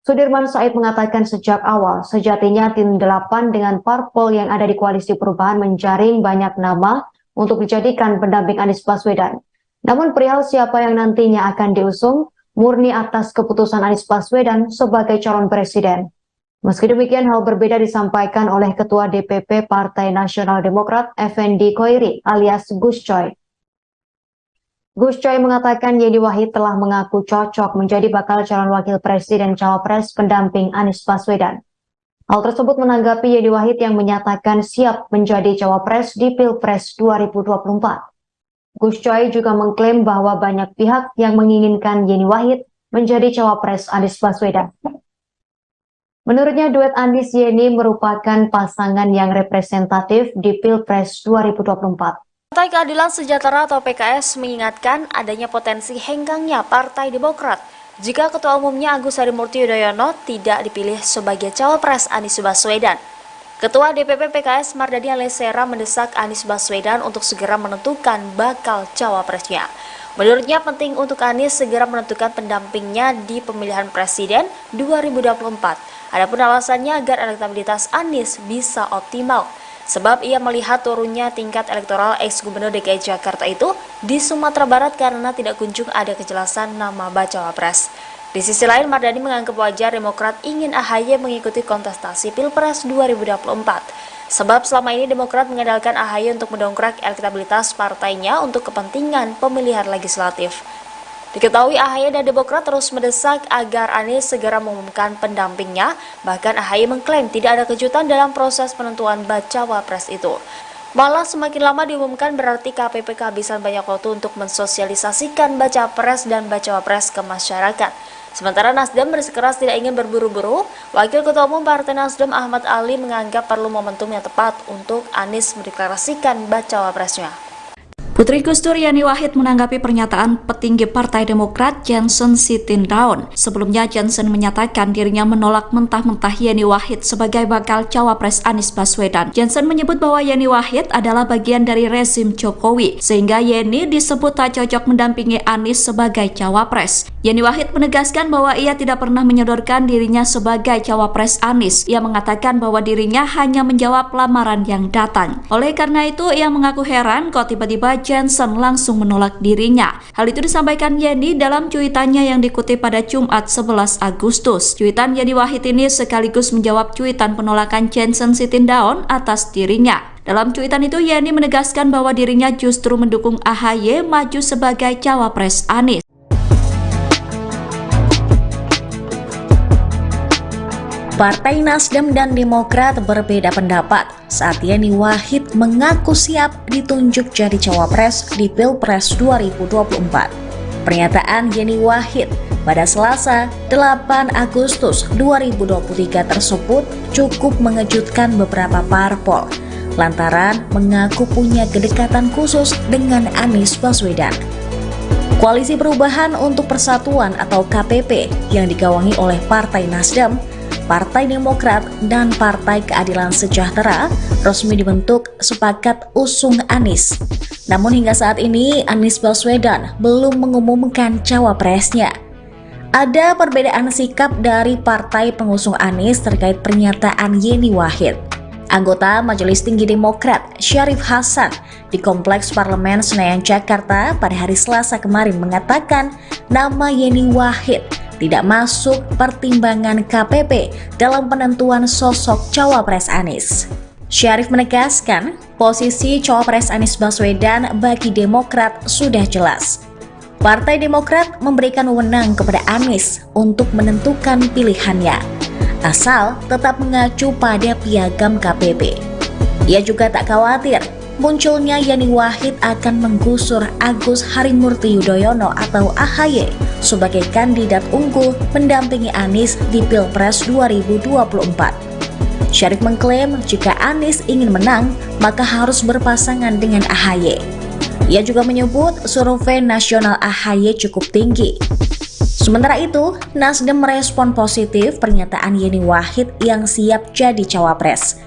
Sudirman Said mengatakan sejak awal, sejatinya tim 8 dengan parpol yang ada di Koalisi Perubahan menjaring banyak nama untuk dijadikan pendamping Anies Baswedan. Namun perihal siapa yang nantinya akan diusung, murni atas keputusan Anies Baswedan sebagai calon presiden. Meski demikian, hal berbeda disampaikan oleh Ketua DPP Partai Nasional Demokrat, Effendi Khoiri alias Gus Coy. Gus Coy mengatakan Yeni Wahid telah mengaku cocok menjadi bakal calon wakil presiden cawapres pendamping Anies Baswedan. Hal tersebut menanggapi Yeni Wahid yang menyatakan siap menjadi cawapres di Pilpres 2024. Gus Coy juga mengklaim bahwa banyak pihak yang menginginkan Yeni Wahid menjadi cawapres Anies Baswedan. Menurutnya duet Anies Yeni merupakan pasangan yang representatif di Pilpres 2024. Partai Keadilan Sejahtera atau PKS mengingatkan adanya potensi henggangnya Partai Demokrat jika Ketua Umumnya Agus Harimurti Yudhoyono tidak dipilih sebagai cawapres Anies Baswedan. Ketua DPP PKS Mardani Alisera mendesak Anies Baswedan untuk segera menentukan bakal cawapresnya. Menurutnya penting untuk Anies segera menentukan pendampingnya di pemilihan presiden 2024. Adapun alasannya agar elektabilitas Anies bisa optimal. Sebab ia melihat turunnya tingkat elektoral ex-gubernur DKI Jakarta itu di Sumatera Barat karena tidak kunjung ada kejelasan nama bacawa pres. Di sisi lain, Mardani menganggap wajar Demokrat ingin AHY mengikuti kontestasi Pilpres 2024. Sebab selama ini Demokrat mengandalkan AHY untuk mendongkrak elektabilitas partainya untuk kepentingan pemilihan legislatif. Diketahui AHY dan Demokrat terus mendesak agar Anies segera mengumumkan pendampingnya, bahkan AHY mengklaim tidak ada kejutan dalam proses penentuan bacawa pres itu. Malah semakin lama diumumkan berarti KPP kehabisan banyak waktu untuk mensosialisasikan baca pres dan bacawa pres ke masyarakat. Sementara Nasdem bersikeras tidak ingin berburu-buru, Wakil Ketua Umum Partai Nasdem Ahmad Ali menganggap perlu momentum yang tepat untuk Anies mendeklarasikan bacawa presnya. Putri Gus Dur Yeni Wahid menanggapi pernyataan petinggi Partai Demokrat Johnson Sitindaun. Sebelumnya Johnson menyatakan dirinya menolak mentah-mentah Yeni Wahid sebagai bakal cawapres Anies Baswedan. Johnson menyebut bahwa Yeni Wahid adalah bagian dari rezim Jokowi, sehingga Yeni disebut tak cocok mendampingi Anies sebagai cawapres. Yeni Wahid menegaskan bahwa ia tidak pernah menyodorkan dirinya sebagai cawapres Anies. Ia mengatakan bahwa dirinya hanya menjawab lamaran yang datang. Oleh karena itu, ia mengaku heran kok tiba-tiba Johnson langsung menolak dirinya. Hal itu disampaikan Yeni dalam cuitannya yang dikutip pada Jumat 11 Agustus. Cuitan Yeni Wahid ini sekaligus menjawab cuitan penolakan Johnson Sitindaun atas dirinya. Dalam cuitan itu Yeni menegaskan bahwa dirinya justru mendukung AHY maju sebagai cawapres Anies. Partai Nasdem dan Demokrat berbeda pendapat saat Yeni Wahid mengaku siap ditunjuk jadi cawapres di Pilpres 2024. Pernyataan Yeni Wahid pada Selasa 8 Agustus 2023 tersebut cukup mengejutkan beberapa parpol lantaran mengaku punya kedekatan khusus dengan Anies Baswedan. Koalisi Perubahan untuk Persatuan atau KPP yang digawangi oleh Partai Nasdem Partai Demokrat dan Partai Keadilan Sejahtera resmi dibentuk sepakat usung Anies. Namun hingga saat ini Anies Baswedan belum mengumumkan cawapresnya. Ada perbedaan sikap dari partai pengusung Anies terkait pernyataan Yeni Wahid. Anggota Majelis Tinggi Demokrat Syarif Hasan di Kompleks Parlemen Senayan Jakarta pada hari Selasa kemarin mengatakan nama Yeni Wahid tidak masuk pertimbangan KPP dalam penentuan sosok cawapres Anies. Syarif menegaskan posisi cawapres Anies Baswedan bagi Demokrat sudah jelas. Partai Demokrat memberikan wewenang kepada Anies untuk menentukan pilihannya, asal tetap mengacu pada piagam KPP. Ia juga tak khawatir munculnya Yeni Wahid akan menggusur Agus Harimurti Yudhoyono atau AHY sebagai kandidat unggul mendampingi Anies di Pilpres 2024. Syarif mengklaim jika Anies ingin menang, maka harus berpasangan dengan AHY. Ia juga menyebut survei nasional AHY cukup tinggi. Sementara itu, Nasdem merespon positif pernyataan Yeni Wahid yang siap jadi cawapres.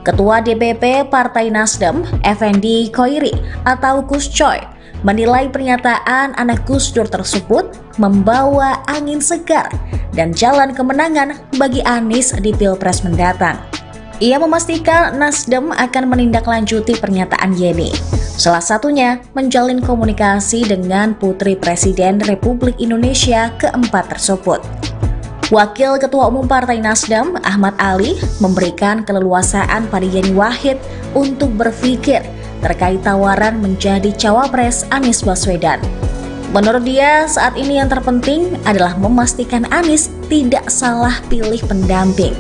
Ketua DPP Partai Nasdem, Effendi Khoiri atau Gus Coy, menilai pernyataan anak Gus Dur tersebut membawa angin segar dan jalan kemenangan bagi Anies di Pilpres mendatang. Ia memastikan Nasdem akan menindaklanjuti pernyataan Yeni. Salah satunya menjalin komunikasi dengan Putri Presiden Republik Indonesia keempat tersebut. Wakil Ketua Umum Partai Nasdem, Ahmad Ali, memberikan keleluasaan pada Yeni Wahid untuk berpikir terkait tawaran menjadi cawapres Anies Baswedan. Menurut dia, saat ini yang terpenting adalah memastikan Anies tidak salah pilih pendamping.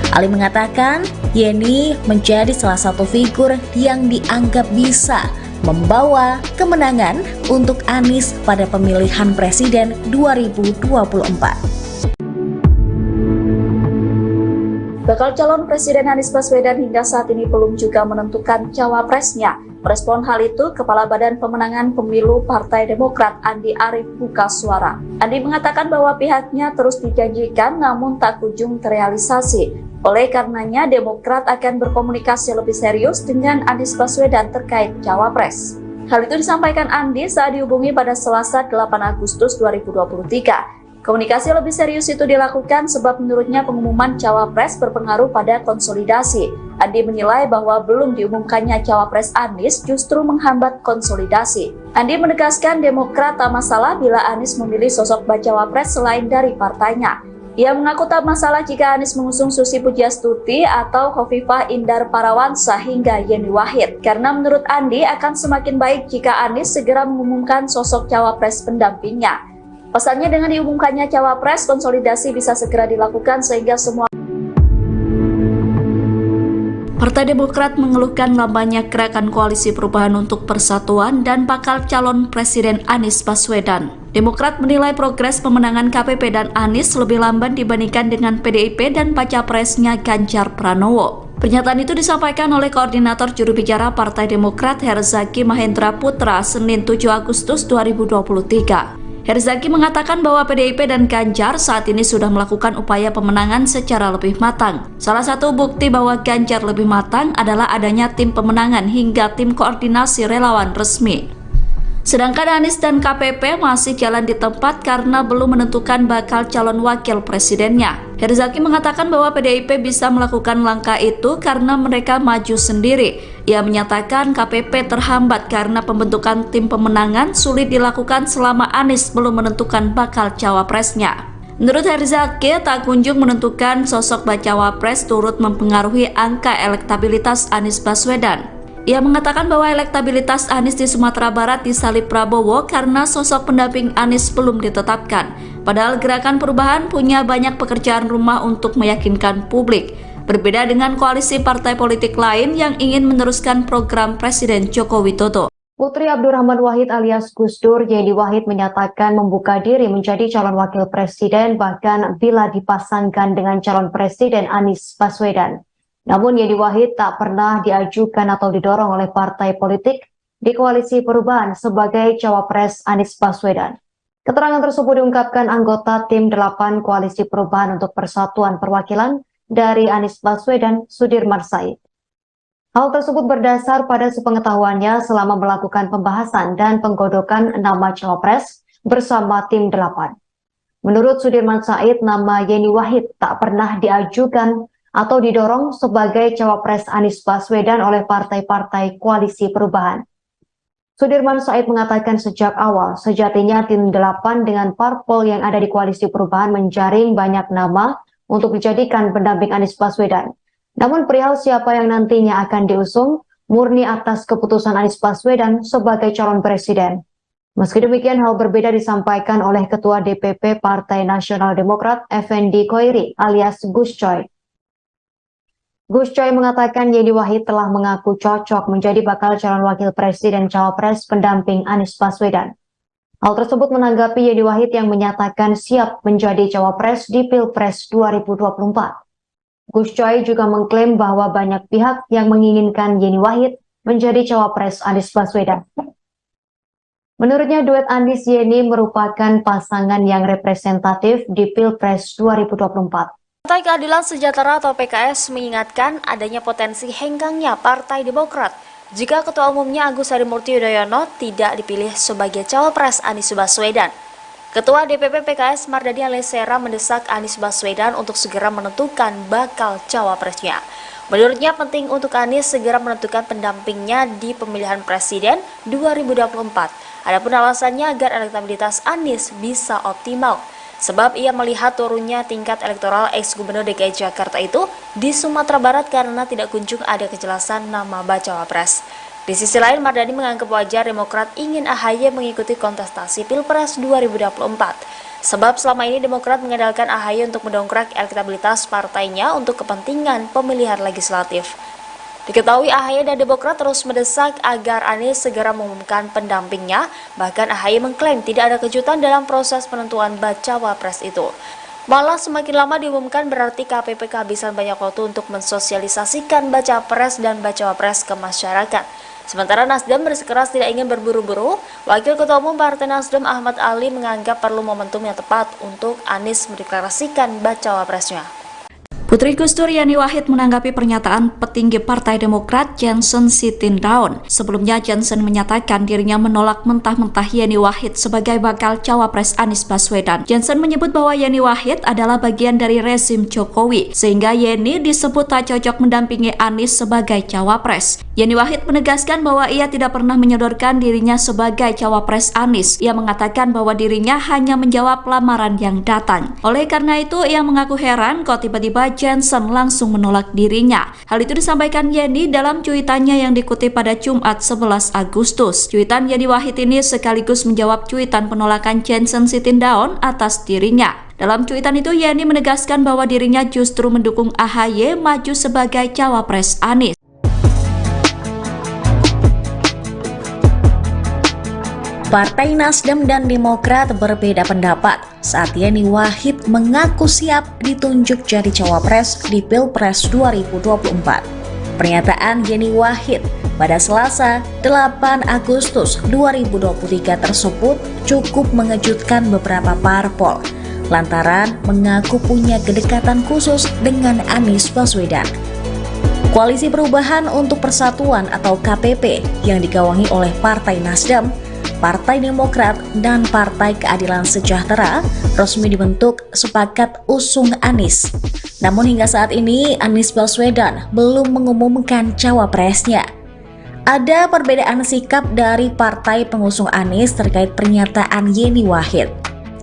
Ali mengatakan, Yeni menjadi salah satu figur yang dianggap bisa membawa kemenangan untuk Anies pada pemilihan presiden 2024. Bakal calon Presiden Anies Baswedan hingga saat ini belum juga menentukan cawapresnya. Merespon hal itu, Kepala Badan Pemenangan Pemilu Partai Demokrat Andi Arief buka suara. Andi mengatakan bahwa pihaknya terus dijanjikan namun tak kunjung terrealisasi. Oleh karenanya, Demokrat akan berkomunikasi lebih serius dengan Anies Baswedan terkait cawapres. Hal itu disampaikan Andi saat dihubungi pada Selasa 8 Agustus 2023. Komunikasi lebih serius itu dilakukan sebab menurutnya pengumuman cawapres berpengaruh pada konsolidasi. Andi menilai bahwa belum diumumkannya cawapres Anies justru menghambat konsolidasi. Andi menegaskan Demokrat tak masalah bila Anies memilih sosok bacawapres selain dari partainya. Ia mengaku tak masalah jika Anies mengusung Susi Pujiastuti atau Khofifah Indar Parawansa hingga Yeni Wahid. Karena menurut Andi akan semakin baik jika Anies segera mengumumkan sosok cawapres pendampingnya. Pasalnya dengan diumumkannya cawapres, konsolidasi bisa segera dilakukan sehingga semua. Partai Demokrat mengeluhkan lambannya gerakan koalisi perubahan untuk persatuan dan bakal calon Presiden Anies Baswedan. Demokrat menilai progres pemenangan KPP dan Anies lebih lamban dibandingkan dengan PDIP dan baca presnya Ganjar Pranowo. Pernyataan itu disampaikan oleh Koordinator Juru Bicara Partai Demokrat Herzaki Mahendra Putra Senin 7 Agustus 2023. Herzaki mengatakan bahwa PDIP dan Ganjar saat ini sudah melakukan upaya pemenangan secara lebih matang. Salah satu bukti bahwa Ganjar lebih matang adalah adanya tim pemenangan hingga tim koordinasi relawan resmi. Sedangkan Anies dan KPP masih jalan di tempat karena belum menentukan bakal calon wakil presidennya. Herzaki mengatakan bahwa PDIP bisa melakukan langkah itu karena mereka maju sendiri. Ia menyatakan KPP terhambat karena pembentukan tim pemenangan sulit dilakukan selama Anies belum menentukan bakal cawapresnya. Menurut Herzaki, tak kunjung menentukan sosok bacawapres turut mempengaruhi angka elektabilitas Anies Baswedan. Ia mengatakan bahwa elektabilitas Anies di Sumatera Barat disalip Prabowo karena sosok pendamping Anies belum ditetapkan. Padahal Gerakan Perubahan punya banyak pekerjaan rumah untuk meyakinkan publik. Berbeda dengan koalisi partai politik lain yang ingin meneruskan program Presiden Joko Widodo. Putri Abdurrahman Wahid alias Gus Dur, Yeni Wahid menyatakan membuka diri menjadi calon wakil presiden bahkan bila dipasangkan dengan calon presiden Anies Baswedan. Namun Yeni Wahid tak pernah diajukan atau didorong oleh partai politik di koalisi perubahan sebagai cawapres Anies Baswedan. Keterangan tersebut diungkapkan anggota Tim 8 Koalisi Perubahan untuk Persatuan Perwakilan dari Anies Baswedan, Sudirman Said. Hal tersebut berdasar pada sepengetahuannya selama melakukan pembahasan dan penggodokan nama cawapres bersama Tim 8. Menurut Sudirman Said, nama Yeni Wahid tak pernah diajukan atau didorong sebagai cawapres Anies Baswedan oleh partai-partai Koalisi Perubahan. Sudirman Said mengatakan sejak awal, sejatinya Tim 8 dengan parpol yang ada di Koalisi Perubahan menjaring banyak nama untuk dijadikan pendamping Anies Baswedan. Namun perihal siapa yang nantinya akan diusung, murni atas keputusan Anies Baswedan sebagai calon presiden. Meski demikian, hal berbeda disampaikan oleh Ketua DPP Partai Nasional Demokrat, Effendi Khoiri alias Gus Coy. Gus Coy mengatakan Yeni Wahid telah mengaku cocok menjadi bakal calon wakil presiden cawapres pendamping Anies Baswedan. Hal tersebut menanggapi Yeni Wahid yang menyatakan siap menjadi cawapres di Pilpres 2024. Gus Coy juga mengklaim bahwa banyak pihak yang menginginkan Yeni Wahid menjadi cawapres Anies Baswedan. Menurutnya duet Anies Yeni merupakan pasangan yang representatif di Pilpres 2024. Partai Keadilan Sejahtera atau PKS mengingatkan adanya potensi henggangnya Partai Demokrat jika Ketua Umumnya Agus Harimurti Yudhoyono tidak dipilih sebagai cawapres Anies Baswedan. Ketua DPP PKS Mardani Alisera mendesak Anies Baswedan untuk segera menentukan bakal cawapresnya. Menurutnya penting untuk Anies segera menentukan pendampingnya di pemilihan presiden 2024. Adapun alasannya agar elektabilitas Anies bisa optimal. Sebab ia melihat turunnya tingkat elektoral ex-gubernur DKI Jakarta itu di Sumatera Barat karena tidak kunjung ada kejelasan nama bacawa pres. Di sisi lain, Mardani menganggap wajar Demokrat ingin AHY mengikuti kontestasi Pilpres 2024. Sebab selama ini Demokrat mengandalkan AHY untuk mendongkrak elektabilitas partainya untuk kepentingan pemilihan legislatif. Diketahui AHY dan Demokrat terus mendesak agar Anies segera mengumumkan pendampingnya, bahkan AHY mengklaim tidak ada kejutan dalam proses penentuan bacawa pres itu. Malah semakin lama diumumkan berarti KPP kehabisan banyak waktu untuk mensosialisasikan bacawa pres dan bacawa pres ke masyarakat. Sementara Nasdem bersikeras tidak ingin berburu-buru, Wakil Ketua Umum Partai Nasdem Ahmad Ali menganggap perlu momentum yang tepat untuk Anies mendeklarasikan bacawa presnya. Putri Gus Dur Yeni Wahid menanggapi pernyataan petinggi Partai Demokrat Johnson Sitindaun. Sebelumnya Johnson menyatakan dirinya menolak mentah-mentah Yeni Wahid sebagai bakal cawapres Anies Baswedan. Johnson menyebut bahwa Yeni Wahid adalah bagian dari rezim Jokowi, sehingga Yeni disebut tak cocok mendampingi Anies sebagai cawapres. Yeni Wahid menegaskan bahwa ia tidak pernah menyodorkan dirinya sebagai cawapres Anies. Ia mengatakan bahwa dirinya hanya menjawab lamaran yang datang. Oleh karena itu, ia mengaku heran kok tiba-tiba Johnson langsung menolak dirinya. Hal itu disampaikan Yeni dalam cuitannya yang dikutip pada Jumat 11 Agustus. Cuitan Yeni Wahid ini sekaligus menjawab cuitan penolakan Johnson Sitindaun atas dirinya. Dalam cuitan itu Yeni menegaskan bahwa dirinya justru mendukung AHY maju sebagai cawapres Anies. Partai Nasdem dan Demokrat berbeda pendapat saat Yeni Wahid mengaku siap ditunjuk jadi cawapres di Pilpres 2024. Pernyataan Yeni Wahid pada Selasa 8 Agustus 2023 tersebut cukup mengejutkan beberapa parpol lantaran mengaku punya kedekatan khusus dengan Anies Baswedan. Koalisi Perubahan untuk Persatuan atau KPP yang digawangi oleh Partai Nasdem, Partai Demokrat, dan Partai Keadilan Sejahtera resmi dibentuk sepakat usung Anies. Namun hingga saat ini Anies Baswedan belum mengumumkan cawapresnya. Ada perbedaan sikap dari partai pengusung Anies terkait pernyataan Yeni Wahid.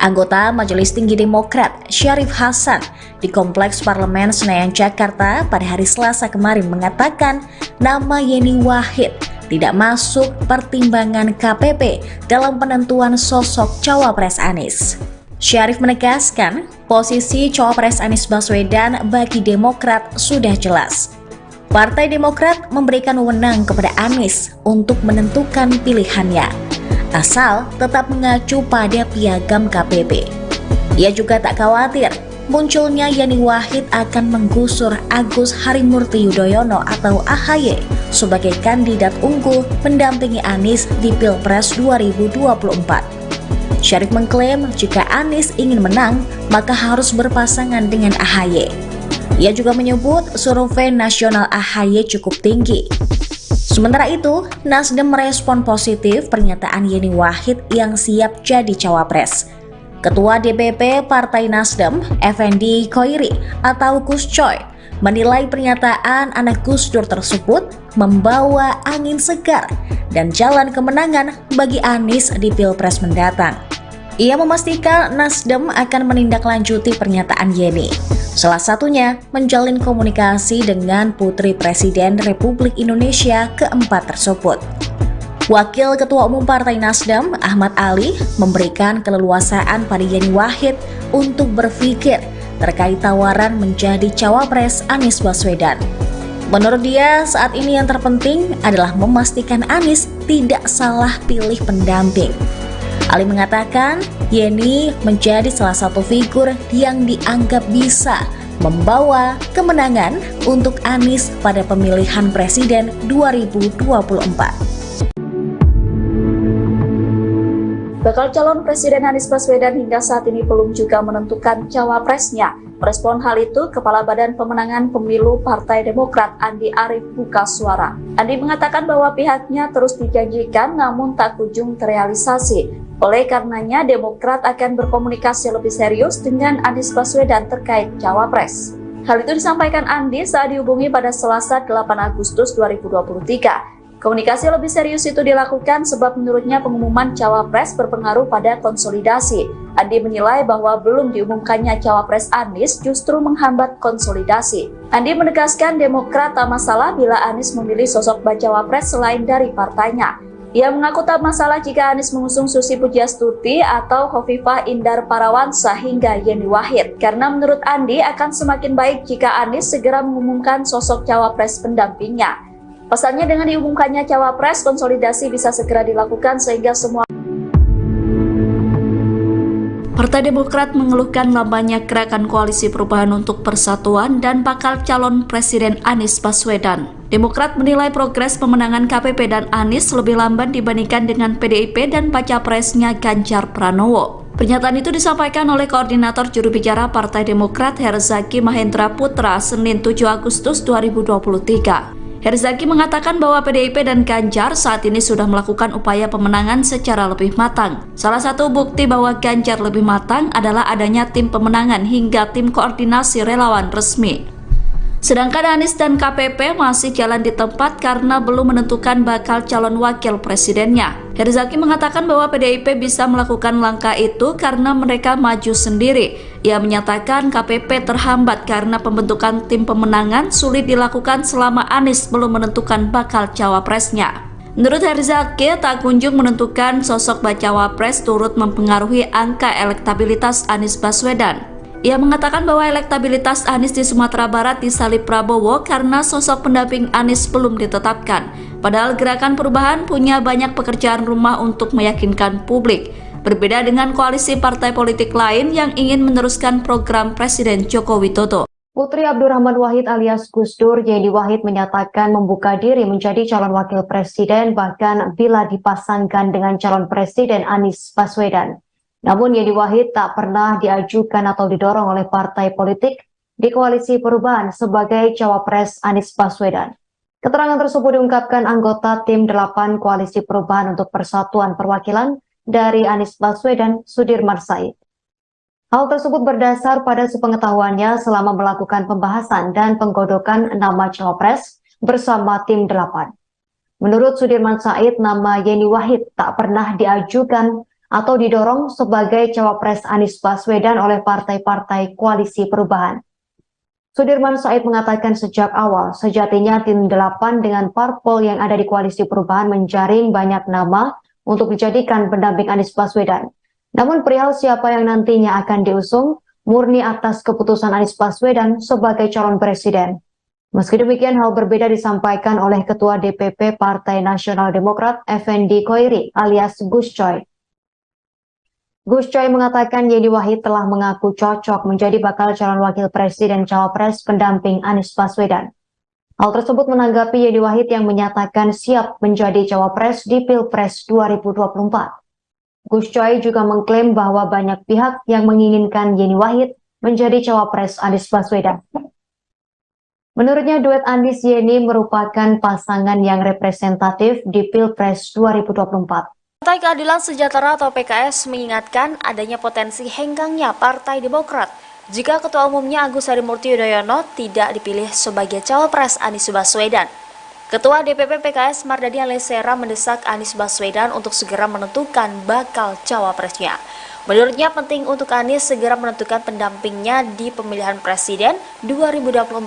Anggota Majelis Tinggi Demokrat Syarif Hasan di Kompleks Parlemen Senayan Jakarta pada hari Selasa kemarin mengatakan nama Yeni Wahid tidak masuk pertimbangan KPP dalam penentuan sosok cawapres Anies. Syarif menegaskan, posisi cawapres Anies Baswedan bagi Demokrat sudah jelas. Partai Demokrat memberikan wewenang kepada Anies untuk menentukan pilihannya, asal tetap mengacu pada piagam KPP. Ia juga tak khawatir munculnya Yeni Wahid akan menggusur Agus Harimurti Yudhoyono atau AHY sebagai kandidat unggul mendampingi Anies di Pilpres 2024. Syarif mengklaim jika Anies ingin menang, maka harus berpasangan dengan AHY. Ia juga menyebut survei nasional AHY cukup tinggi. Sementara itu, Nasdem merespon positif pernyataan Yeni Wahid yang siap jadi cawapres. Ketua DPP Partai Nasdem, Effendi Khoiri atau Gus Coy, menilai pernyataan anak Gus Dur tersebut membawa angin segar dan jalan kemenangan bagi Anies di Pilpres mendatang. Ia memastikan Nasdem akan menindaklanjuti pernyataan Yeni. Salah satunya menjalin komunikasi dengan Putri Presiden Republik Indonesia keempat tersebut. Wakil Ketua Umum Partai Nasdem, Ahmad Ali, memberikan keleluasaan pada Yeni Wahid untuk berpikir terkait tawaran menjadi cawapres Anies Baswedan. Menurut dia, saat ini yang terpenting adalah memastikan Anies tidak salah pilih pendamping. Ali mengatakan, Yeni menjadi salah satu figur yang dianggap bisa membawa kemenangan untuk Anies pada pemilihan presiden 2024. Bakal calon Presiden Anies Baswedan hingga saat ini belum juga menentukan cawapresnya. Merespon hal itu, Kepala Badan Pemenangan Pemilu Partai Demokrat Andi Arief buka suara. Andi mengatakan bahwa pihaknya terus dijanjikan namun tak kunjung terrealisasi. Oleh karenanya, Demokrat akan berkomunikasi lebih serius dengan Anies Baswedan terkait cawapres. Hal itu disampaikan Andi saat dihubungi pada Selasa 8 Agustus 2023. Komunikasi lebih serius itu dilakukan sebab menurutnya pengumuman cawapres berpengaruh pada konsolidasi. Andi menilai bahwa belum diumumkannya cawapres Anies justru menghambat konsolidasi. Andi menegaskan Demokrat tak masalah bila Anies memilih sosok bacawapres selain dari partainya. Ia mengaku tak masalah jika Anies mengusung Susi Pujiastuti atau Khofifah Indar Parawansa hingga Yeni Wahid. Karena menurut Andi akan semakin baik jika Anies segera mengumumkan sosok cawapres pendampingnya. Pesannya dengan diumumkannya cawapres, konsolidasi bisa segera dilakukan sehingga semua Partai Demokrat mengeluhkan lambannya gerakan koalisi perubahan untuk persatuan dan bakal calon Presiden Anies Baswedan. Demokrat menilai progres pemenangan KPP dan Anies lebih lamban dibandingkan dengan PDIP dan baca presnya Ganjar Pranowo. Pernyataan itu disampaikan oleh Koordinator Juru Bicara Partai Demokrat Herzaki Mahendra Putra Senin 7 Agustus 2023. Herzaki mengatakan bahwa PDIP dan Ganjar saat ini sudah melakukan upaya pemenangan secara lebih matang. Salah satu bukti bahwa Ganjar lebih matang adalah adanya tim pemenangan hingga tim koordinasi relawan resmi. Sedangkan Anies dan KPP masih jalan di tempat karena belum menentukan bakal calon wakil presidennya. Herzaki mengatakan bahwa PDIP bisa melakukan langkah itu karena mereka maju sendiri. Ia menyatakan KPP terhambat karena pembentukan tim pemenangan sulit dilakukan selama Anies belum menentukan bakal cawapresnya. Menurut Herzaki, tak kunjung menentukan sosok bacawapres turut mempengaruhi angka elektabilitas Anies Baswedan. Ia mengatakan bahwa elektabilitas Anies di Sumatera Barat disalip Prabowo karena sosok pendamping Anies belum ditetapkan. Padahal Gerakan Perubahan punya banyak pekerjaan rumah untuk meyakinkan publik. Berbeda dengan koalisi partai politik lain yang ingin meneruskan program Presiden Joko Widodo. Putri Abdurrahman Wahid alias Gus Dur, Yeni Wahid menyatakan membuka diri menjadi calon wakil presiden bahkan bila dipasangkan dengan calon presiden Anies Baswedan. Namun Yeni Wahid tak pernah diajukan atau didorong oleh partai politik di koalisi perubahan sebagai cawapres Anies Baswedan. Keterangan tersebut diungkapkan anggota tim 8 koalisi perubahan untuk persatuan perwakilan dari Anies Baswedan, Sudirman Said. Hal tersebut berdasar pada sepengetahuannya selama melakukan pembahasan dan penggodokan nama cawapres bersama tim 8. Menurut Sudirman Said, nama Yeni Wahid tak pernah diajukan atau didorong sebagai cawapres Anies Baswedan oleh partai-partai koalisi perubahan. Sudirman Said mengatakan sejak awal, sejatinya tim 8 dengan parpol yang ada di koalisi perubahan menjaring banyak nama untuk dijadikan pendamping Anies Baswedan. Namun perihal siapa yang nantinya akan diusung, murni atas keputusan Anies Baswedan sebagai calon presiden. Meski demikian, hal berbeda disampaikan oleh Ketua DPP Partai Nasional Demokrat, Effendi Khoiri alias Gus Coy. Gus Coy mengatakan Yeni Wahid telah mengaku cocok menjadi bakal calon wakil presiden cawapres pendamping Anies Baswedan. Hal tersebut menanggapi Yeni Wahid yang menyatakan siap menjadi cawapres di Pilpres 2024. Gus Coy juga mengklaim bahwa banyak pihak yang menginginkan Yeni Wahid menjadi cawapres Anies Baswedan. Menurutnya duet Anies Yeni merupakan pasangan yang representatif di Pilpres 2024. Partai Keadilan Sejahtera atau PKS mengingatkan adanya potensi henggangnya Partai Demokrat jika Ketua Umumnya Agus Harimurti Yudhoyono tidak dipilih sebagai cawapres Anies Baswedan. Ketua DPP PKS Mardani Alisera mendesak Anies Baswedan untuk segera menentukan bakal cawapresnya. Menurutnya penting untuk Anies segera menentukan pendampingnya di pemilihan presiden 2024.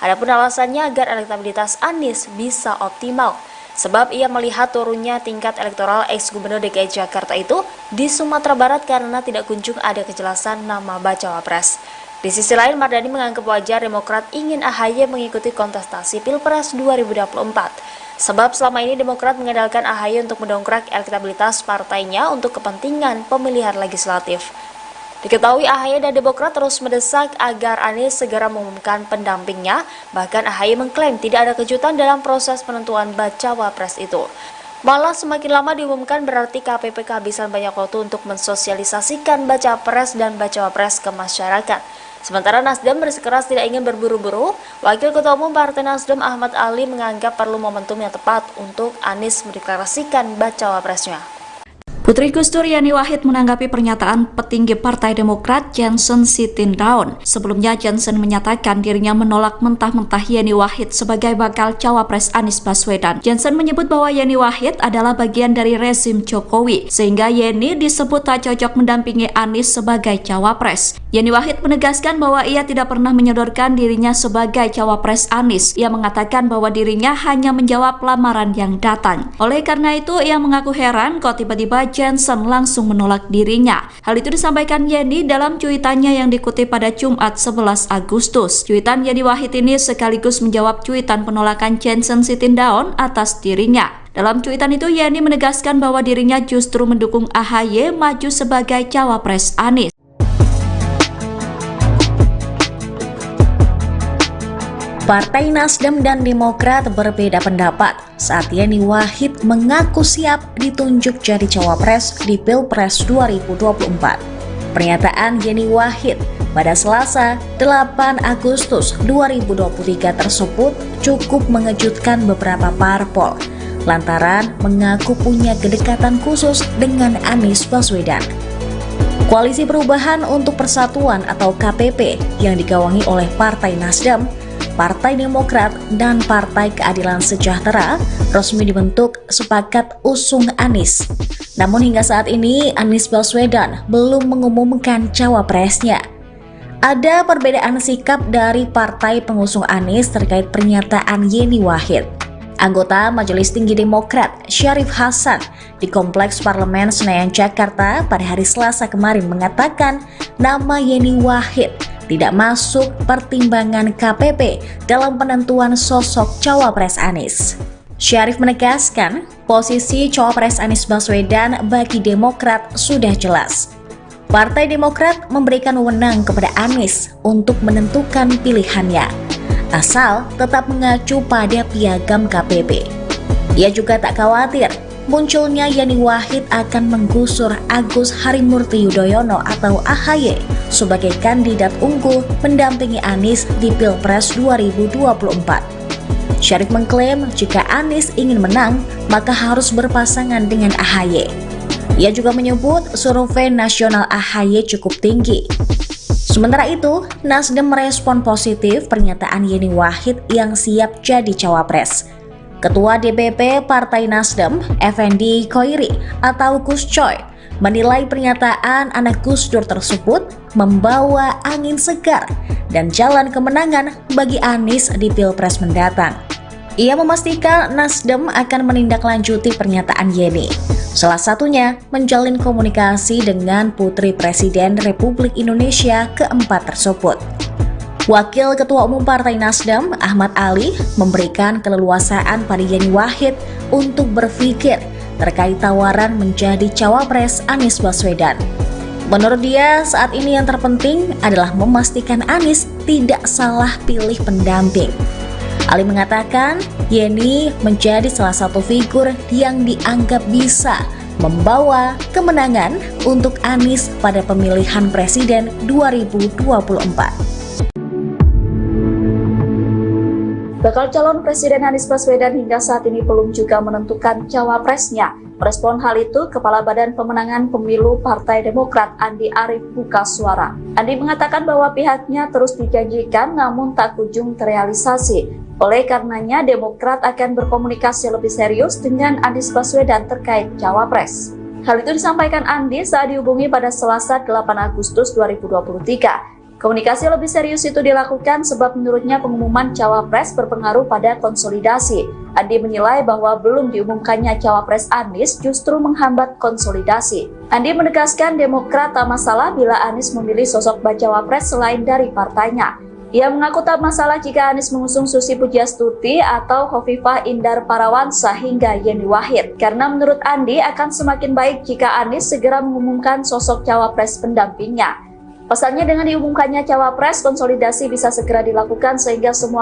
Adapun alasannya agar elektabilitas Anies bisa optimal. Sebab ia melihat turunnya tingkat elektoral ex-gubernur DKI Jakarta itu di Sumatera Barat karena tidak kunjung ada kejelasan nama bacawa pres. Di sisi lain, Mardani menganggap wajar Demokrat ingin AHY mengikuti kontestasi Pilpres 2024. Sebab selama ini Demokrat mengandalkan AHY untuk mendongkrak elektabilitas partainya untuk kepentingan pemilihan legislatif. Diketahui AHY dan Demokrat terus mendesak agar Anies segera mengumumkan pendampingnya, bahkan AHY mengklaim tidak ada kejutan dalam proses penentuan bacawa pres itu. Malah semakin lama diumumkan berarti KPP kehabisan banyak waktu untuk mensosialisasikan baca pres dan bacawa pres ke masyarakat. Sementara Nasdem bersikeras tidak ingin berburu-buru, Wakil Ketua Umum Partai Nasdem Ahmad Ali menganggap perlu momentum yang tepat untuk Anies mendeklarasikan bacawa presnya. Putri Gus Dur Yani Wahid menanggapi pernyataan petinggi Partai Demokrat Johnson Sitindaun. Sebelumnya Johnson menyatakan dirinya menolak mentah-mentah Yani Wahid sebagai bakal cawapres Anies Baswedan. Johnson menyebut bahwa Yani Wahid adalah bagian dari rezim Jokowi, sehingga Yeni disebut tak cocok mendampingi Anies sebagai cawapres. Yani Wahid menegaskan bahwa ia tidak pernah menyodorkan dirinya sebagai cawapres Anies. Ia mengatakan bahwa dirinya hanya menjawab lamaran yang datang. Oleh karena itu, ia mengaku heran kok tiba-tiba Johnson langsung menolak dirinya. Hal itu disampaikan Yeni dalam cuitannya yang dikutip pada Jumat 11 Agustus. Cuitan Yeni Wahid ini sekaligus menjawab cuitan penolakan Johnson Sitindaun atas dirinya. Dalam cuitan itu, Yeni menegaskan bahwa dirinya justru mendukung AHY maju sebagai cawapres Anies. Partai Nasdem dan Demokrat berbeda pendapat saat Yeni Wahid mengaku siap ditunjuk jadi cawapres di Pilpres 2024. Pernyataan Yeni Wahid pada Selasa 8 Agustus 2023 tersebut cukup mengejutkan beberapa parpol lantaran mengaku punya kedekatan khusus dengan Anies Baswedan. Koalisi Perubahan untuk Persatuan atau KPP yang digawangi oleh Partai Nasdem, Partai Demokrat, dan Partai Keadilan Sejahtera resmi dibentuk sepakat usung Anies. Namun hingga saat ini Anies Baswedan belum mengumumkan cawapresnya. Ada perbedaan sikap dari partai pengusung Anies terkait pernyataan Yeni Wahid. Anggota Majelis Tinggi Demokrat Syarif Hasan di Kompleks Parlemen Senayan Jakarta pada hari Selasa kemarin mengatakan nama Yeni Wahid tidak masuk pertimbangan KPP dalam penentuan sosok cawapres Anies. Syarif menegaskan posisi cawapres Anies Baswedan bagi Demokrat sudah jelas. Partai Demokrat memberikan wewenang kepada Anies untuk menentukan pilihannya, asal tetap mengacu pada piagam KPP. Ia juga tak khawatir munculnya Yeni Wahid akan menggusur Agus Harimurti Yudhoyono atau AHY sebagai kandidat unggul mendampingi Anies di Pilpres 2024. Syarif mengklaim jika Anies ingin menang, maka harus berpasangan dengan AHY. Ia juga menyebut survei nasional AHY cukup tinggi. Sementara itu, Nasdem merespon positif pernyataan Yeni Wahid yang siap jadi cawapres. Ketua DPP Partai Nasdem, Effendi Khoiri atau Gus Coy, menilai pernyataan anak Gus Dur tersebut membawa angin segar dan jalan kemenangan bagi Anies di Pilpres mendatang. Ia memastikan Nasdem akan menindaklanjuti pernyataan Yeni, salah satunya menjalin komunikasi dengan Putri Presiden Republik Indonesia keempat tersebut. Wakil Ketua Umum Partai Nasdem, Ahmad Ali, memberikan keleluasaan pada Yeni Wahid untuk berpikir terkait tawaran menjadi cawapres Anies Baswedan. Menurut dia, saat ini yang terpenting adalah memastikan Anies tidak salah pilih pendamping. Ali mengatakan, Yeni menjadi salah satu figur yang dianggap bisa membawa kemenangan untuk Anies pada pemilihan presiden 2024. Bakal calon Presiden Anies Baswedan hingga saat ini belum juga menentukan cawapresnya. Merespon hal itu, Kepala Badan Pemenangan Pemilu Partai Demokrat Andi Arief buka suara. Andi mengatakan bahwa pihaknya terus dijanjikan namun tak kunjung terrealisasi. Oleh karenanya, Demokrat akan berkomunikasi lebih serius dengan Anies Baswedan terkait cawapres. Hal itu disampaikan Andi saat dihubungi pada Selasa 8 Agustus 2023. Komunikasi lebih serius itu dilakukan sebab menurutnya pengumuman cawapres berpengaruh pada konsolidasi. Andi menilai bahwa belum diumumkannya cawapres Anies justru menghambat konsolidasi. Andi menegaskan Demokrat tak masalah bila Anies memilih sosok bacawa pres selain dari partainya. Ia mengaku tak masalah jika Anies mengusung Susi Pujiastuti atau Khofifah Indar Parawansa hingga Yeni Wahid. Karena menurut Andi akan semakin baik jika Anies segera mengumumkan sosok cawapres pendampingnya. Pasalnya dengan diumumkannya cawapres, konsolidasi bisa segera dilakukan sehingga semua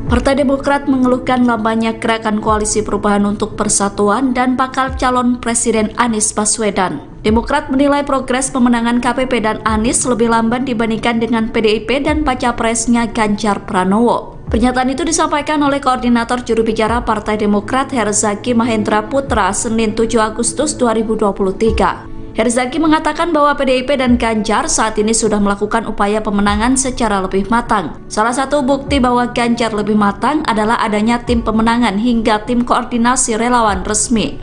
Partai Demokrat mengeluhkan lambannya gerakan koalisi perubahan untuk persatuan dan bakal calon Presiden Anies Baswedan. Demokrat menilai progres pemenangan KPP dan Anies lebih lamban dibandingkan dengan PDIP dan baca presnya Ganjar Pranowo. Pernyataan itu disampaikan oleh Koordinator Juru Bicara Partai Demokrat Herzaki Mahendra Putra Senin 7 Agustus 2023. Herzaki mengatakan bahwa PDIP dan Ganjar saat ini sudah melakukan upaya pemenangan secara lebih matang. Salah satu bukti bahwa Ganjar lebih matang adalah adanya tim pemenangan hingga tim koordinasi relawan resmi.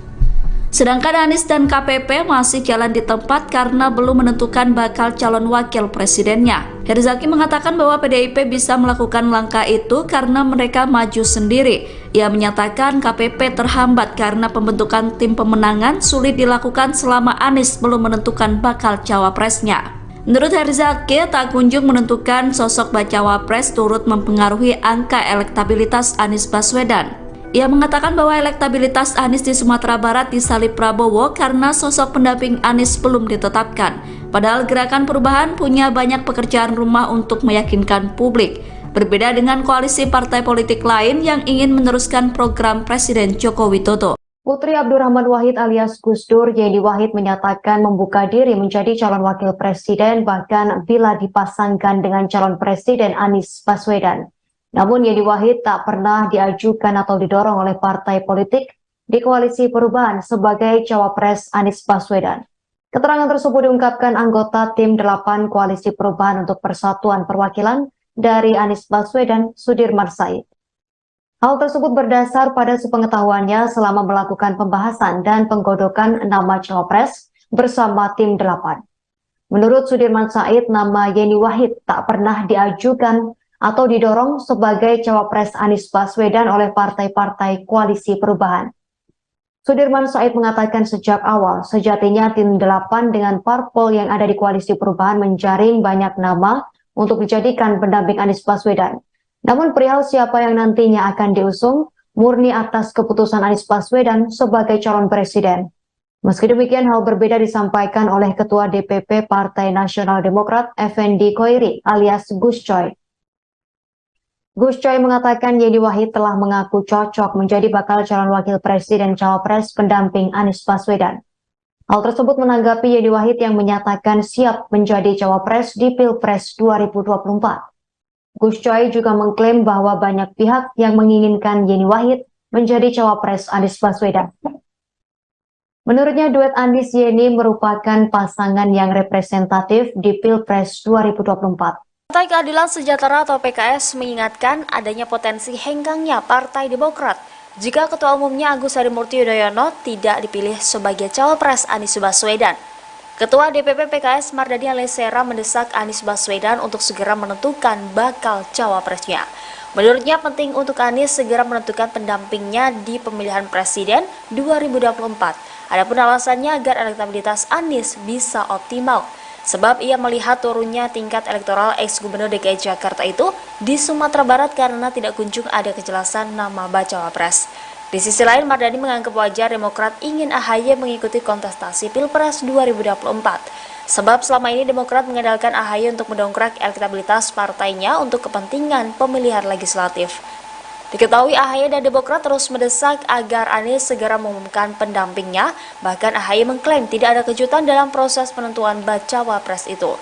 Sedangkan Anies dan KPP masih jalan di tempat karena belum menentukan bakal calon wakil presidennya. Herzaki mengatakan bahwa PDIP bisa melakukan langkah itu karena mereka maju sendiri. Ia menyatakan KPP terhambat karena pembentukan tim pemenangan sulit dilakukan selama Anies belum menentukan bakal cawapresnya. Menurut Herzaki, tak kunjung menentukan sosok bacawa pres turut mempengaruhi angka elektabilitas Anies Baswedan. Ia mengatakan bahwa elektabilitas Anies di Sumatera Barat disalip Prabowo karena sosok pendamping Anies belum ditetapkan. Padahal Gerakan Perubahan punya banyak pekerjaan rumah untuk meyakinkan publik. Berbeda dengan koalisi partai politik lain yang ingin meneruskan program Presiden Joko Widodo. Putri Abdurrahman Wahid alias Gus Dur, Yeni Wahid menyatakan membuka diri menjadi calon wakil presiden bahkan bila dipasangkan dengan calon presiden Anies Baswedan. Namun Yeni Wahid tak pernah diajukan atau didorong oleh partai politik di koalisi perubahan sebagai cawapres Anies Baswedan. Keterangan tersebut diungkapkan anggota tim 8 koalisi perubahan untuk persatuan perwakilan dari Anies Baswedan, Sudirman Said. Hal tersebut berdasar pada sepengetahuannya selama melakukan pembahasan dan penggodokan nama cawapres bersama tim 8. Menurut Sudirman Said, nama Yeni Wahid tak pernah diajukan atau didorong sebagai cawapres Anies Baswedan oleh partai-partai koalisi perubahan. Sudirman Said mengatakan sejak awal, sejatinya tim 8 dengan parpol yang ada di koalisi perubahan menjaring banyak nama untuk dijadikan pendamping Anies Baswedan. Namun perihal siapa yang nantinya akan diusung, murni atas keputusan Anies Baswedan sebagai calon presiden. Meski demikian, hal berbeda disampaikan oleh Ketua DPP Partai Nasional Demokrat, Effendi Khoiri alias Gus Coy. Gus Coy mengatakan Yeni Wahid telah mengaku cocok menjadi bakal calon wakil presiden cawapres pendamping Anies Baswedan. Hal tersebut menanggapi Yeni Wahid yang menyatakan siap menjadi cawapres di Pilpres 2024. Gus Coy juga mengklaim bahwa banyak pihak yang menginginkan Yeni Wahid menjadi cawapres Anies Baswedan. Menurutnya duet Anies Yeni merupakan pasangan yang representatif di Pilpres 2024. Partai Keadilan Sejahtera atau PKS mengingatkan adanya potensi henggangnya Partai Demokrat jika Ketua Umumnya Agus Harimurti Yudhoyono tidak dipilih sebagai cawapres Anies Baswedan. Ketua DPP PKS Mardani Alisera mendesak Anies Baswedan untuk segera menentukan bakal cawapresnya. Menurutnya penting untuk Anies segera menentukan pendampingnya di pemilihan presiden 2024. Adapun alasannya agar elektabilitas Anies bisa optimal. Sebab ia melihat turunnya tingkat elektoral ex-gubernur DKI Jakarta itu di Sumatera Barat karena tidak kunjung ada kejelasan nama bacawa pres. Di sisi lain, Mardani menganggap wajar Demokrat ingin AHY mengikuti kontestasi Pilpres 2024. Sebab selama ini Demokrat mengandalkan AHY untuk mendongkrak elektabilitas partainya untuk kepentingan pemilihan legislatif. Diketahui AHY dan Demokrat terus mendesak agar Anies segera mengumumkan pendampingnya, bahkan AHY mengklaim tidak ada kejutan dalam proses penentuan bacawa pres itu.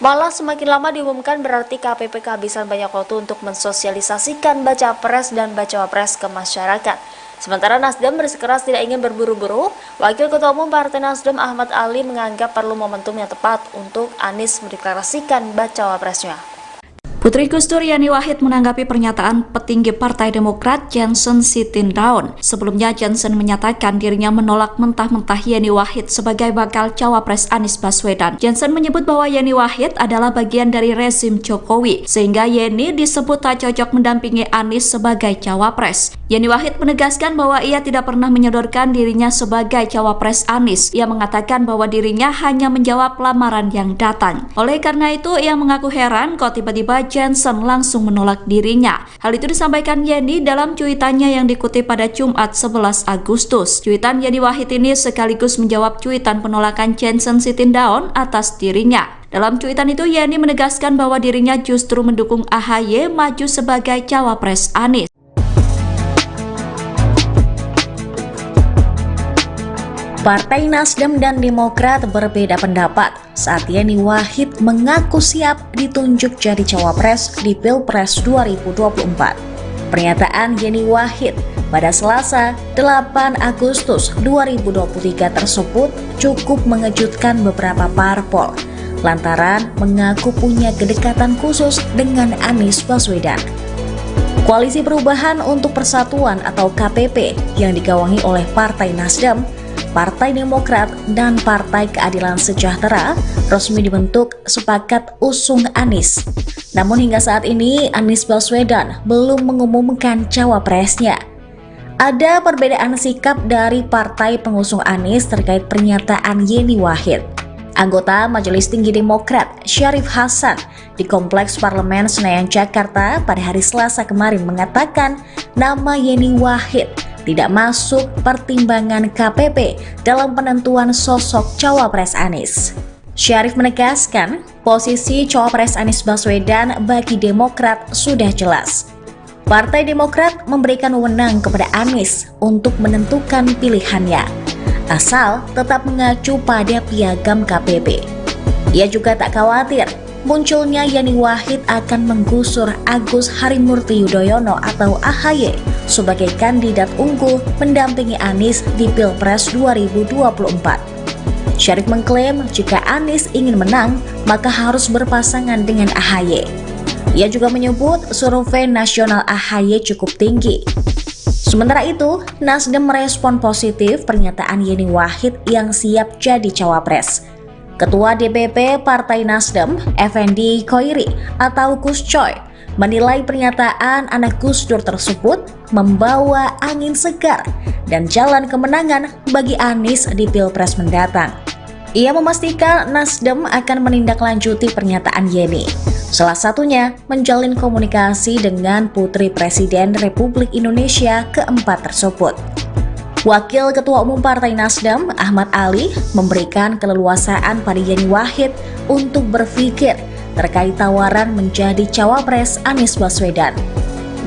Malah semakin lama diumumkan berarti KPP kehabisan banyak waktu untuk mensosialisasikan baca pres dan bacawa pres ke masyarakat. Sementara Nasdem bersikeras tidak ingin berburu-buru, Wakil Ketua Umum Partai Nasdem Ahmad Ali menganggap perlu momentum yang tepat untuk Anies mendeklarasikan bacawa presnya. Putri Gus Dur Yani Wahid menanggapi pernyataan petinggi Partai Demokrat Johnson Sitindaun. Sebelumnya Johnson menyatakan dirinya menolak mentah-mentah Yani Wahid sebagai bakal cawapres Anies Baswedan. Johnson menyebut bahwa Yani Wahid adalah bagian dari rezim Jokowi, sehingga Yeni disebut tak cocok mendampingi Anies sebagai cawapres. Yani Wahid menegaskan bahwa ia tidak pernah menyodorkan dirinya sebagai cawapres Anies. Ia mengatakan bahwa dirinya hanya menjawab lamaran yang datang. Oleh karena itu, ia mengaku heran kok tiba-tiba Johnson langsung menolak dirinya. Hal itu disampaikan Yeni dalam cuitannya yang dikutip pada Jumat 11 Agustus. Cuitan Yani Wahid ini sekaligus menjawab cuitan penolakan Johnson Sitindaun atas dirinya. Dalam cuitan itu, Yeni menegaskan bahwa dirinya justru mendukung AHY maju sebagai cawapres Anies. Partai Nasdem dan Demokrat berbeda pendapat saat Yani Wahid mengaku siap ditunjuk jadi cawapres di Pilpres 2024. Pernyataan Yani Wahid pada Selasa 8 Agustus 2023 tersebut cukup mengejutkan beberapa parpol lantaran mengaku punya kedekatan khusus dengan Anies Baswedan. Koalisi Perubahan untuk Persatuan atau KPP yang digawangi oleh Partai Nasdem, Partai Demokrat, dan Partai Keadilan Sejahtera resmi dibentuk sepakat usung Anies. Namun hingga saat ini Anies Baswedan belum mengumumkan cawapresnya. Ada perbedaan sikap dari partai pengusung Anies terkait pernyataan Yeni Wahid. Anggota Majelis Tinggi Demokrat Syarif Hasan di Kompleks Parlemen Senayan Jakarta pada hari Selasa kemarin mengatakan nama Yeni Wahid tidak masuk pertimbangan KPP dalam penentuan sosok cawapres Anies. Syarif menegaskan posisi cawapres Anies Baswedan bagi Demokrat sudah jelas. Partai Demokrat memberikan wewenang kepada Anies untuk menentukan pilihannya, asal tetap mengacu pada piagam KPP. Ia juga tak khawatir munculnya Yani Wahid akan menggusur Agus Harimurti Yudhoyono atau AHY sebagai kandidat unggul mendampingi Anies di Pilpres 2024. Syarif mengklaim jika Anies ingin menang, maka harus berpasangan dengan AHY. Ia juga menyebut survei nasional AHY cukup tinggi. Sementara itu, Nasdem merespon positif pernyataan Yeni Wahid yang siap jadi cawapres. Ketua DPP Partai Nasdem, Effendi Khoiri atau Gus Coy, menilai pernyataan anak Gus Dur tersebut membawa angin segar dan jalan kemenangan bagi Anies di Pilpres mendatang. Ia memastikan Nasdem akan menindaklanjuti pernyataan Yeni, salah satunya menjalin komunikasi dengan Putri Presiden Republik Indonesia keempat tersebut. Wakil Ketua Umum Partai Nasdem, Ahmad Ali, memberikan keleluasaan pada Yeni Wahid untuk berpikir terkait tawaran menjadi cawapres Anies Baswedan.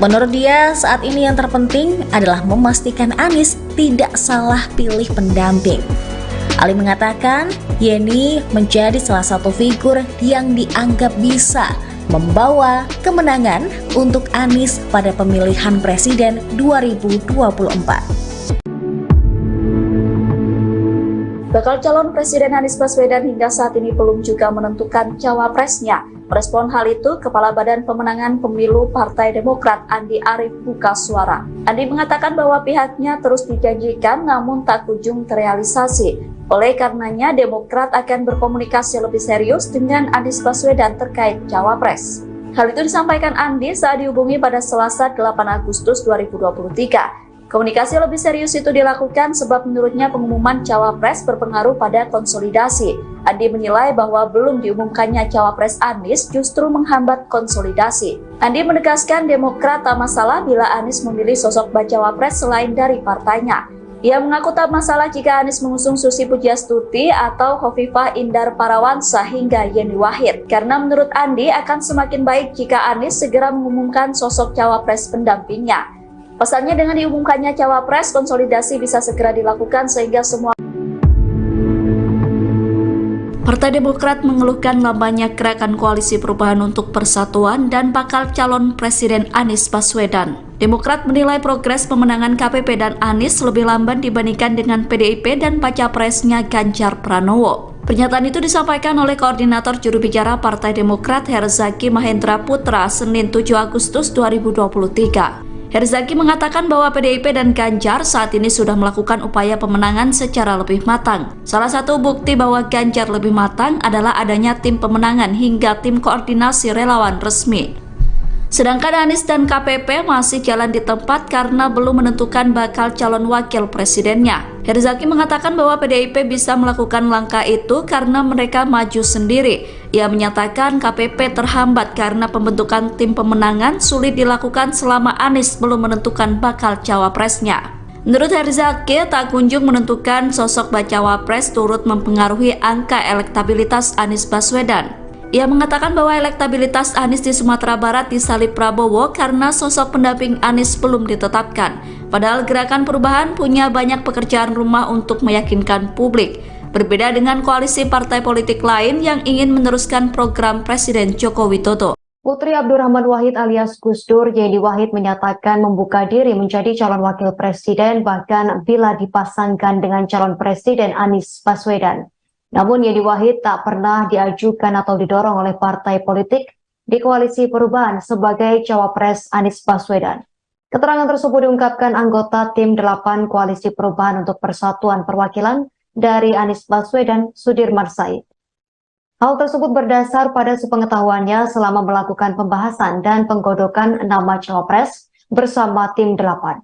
Menurut dia, saat ini yang terpenting adalah memastikan Anies tidak salah pilih pendamping. Ali mengatakan, Yeni menjadi salah satu figur yang dianggap bisa membawa kemenangan untuk Anies pada pemilihan presiden 2024. Bakal calon Presiden Anies Baswedan hingga saat ini belum juga menentukan cawapresnya. Merespon hal itu, Kepala Badan Pemenangan Pemilu Partai Demokrat Andi Arief buka suara. Andi mengatakan bahwa pihaknya terus dijanjikan namun tak kunjung terrealisasi. Oleh karenanya, Demokrat akan berkomunikasi lebih serius dengan Anies Baswedan terkait cawapres. Hal itu disampaikan Andi saat dihubungi pada Selasa 8 Agustus 2023. Komunikasi lebih serius itu dilakukan sebab menurutnya pengumuman cawapres berpengaruh pada konsolidasi. Andi menilai bahwa belum diumumkannya cawapres Anies justru menghambat konsolidasi. Andi menegaskan Demokrat tak masalah bila Anies memilih sosok bacawapres selain dari partainya. Ia mengaku tak masalah jika Anies mengusung Susi Pujiastuti atau Khofifah Indar Parawansa hingga Yeni Wahid. Karena menurut Andi akan semakin baik jika Anies segera mengumumkan sosok cawapres pendampingnya. Pasalnya dengan diumumkannya cawapres, konsolidasi bisa segera dilakukan sehingga semua Partai Demokrat mengeluhkan lambannya gerakan koalisi perubahan untuk persatuan dan bakal calon Presiden Anies Baswedan. Demokrat menilai progres pemenangan KPP dan Anies lebih lamban dibandingkan dengan PDIP dan baca presnya Ganjar Pranowo. Pernyataan itu disampaikan oleh Koordinator Juru Bicara Partai Demokrat Herzaki Mahendra Putra Senin 7 Agustus 2023. Herzaki mengatakan bahwa PDIP dan Ganjar saat ini sudah melakukan upaya pemenangan secara lebih matang. Salah satu bukti bahwa Ganjar lebih matang adalah adanya tim pemenangan hingga tim koordinasi relawan resmi. Sedangkan Anies dan KPP masih jalan di tempat karena belum menentukan bakal calon wakil presidennya. Herzaki mengatakan bahwa PDIP bisa melakukan langkah itu karena mereka maju sendiri. Ia menyatakan KPP terhambat karena pembentukan tim pemenangan sulit dilakukan selama Anies belum menentukan bakal cawapresnya. Menurut Herzaki, tak kunjung menentukan sosok bacawa pres turut mempengaruhi angka elektabilitas Anies Baswedan. Ia mengatakan bahwa elektabilitas Anies di Sumatera Barat disalip Prabowo karena sosok pendamping Anies belum ditetapkan. Padahal Gerakan Perubahan punya banyak pekerjaan rumah untuk meyakinkan publik. Berbeda dengan koalisi partai politik lain yang ingin meneruskan program Presiden Joko Widodo. Putri Abdurrahman Wahid alias Gus Dur, Yeni Wahid menyatakan membuka diri menjadi calon wakil presiden bahkan bila dipasangkan dengan calon presiden Anies Baswedan. Namun Yeni Wahid tak pernah diajukan atau didorong oleh partai politik di koalisi perubahan sebagai cawapres Anies Baswedan. Keterangan tersebut diungkapkan anggota tim 8 koalisi perubahan untuk persatuan perwakilan dari Anies Baswedan, Sudirman Said. Hal tersebut berdasar pada sepengetahuannya selama melakukan pembahasan dan penggodokan nama cawapres bersama tim 8.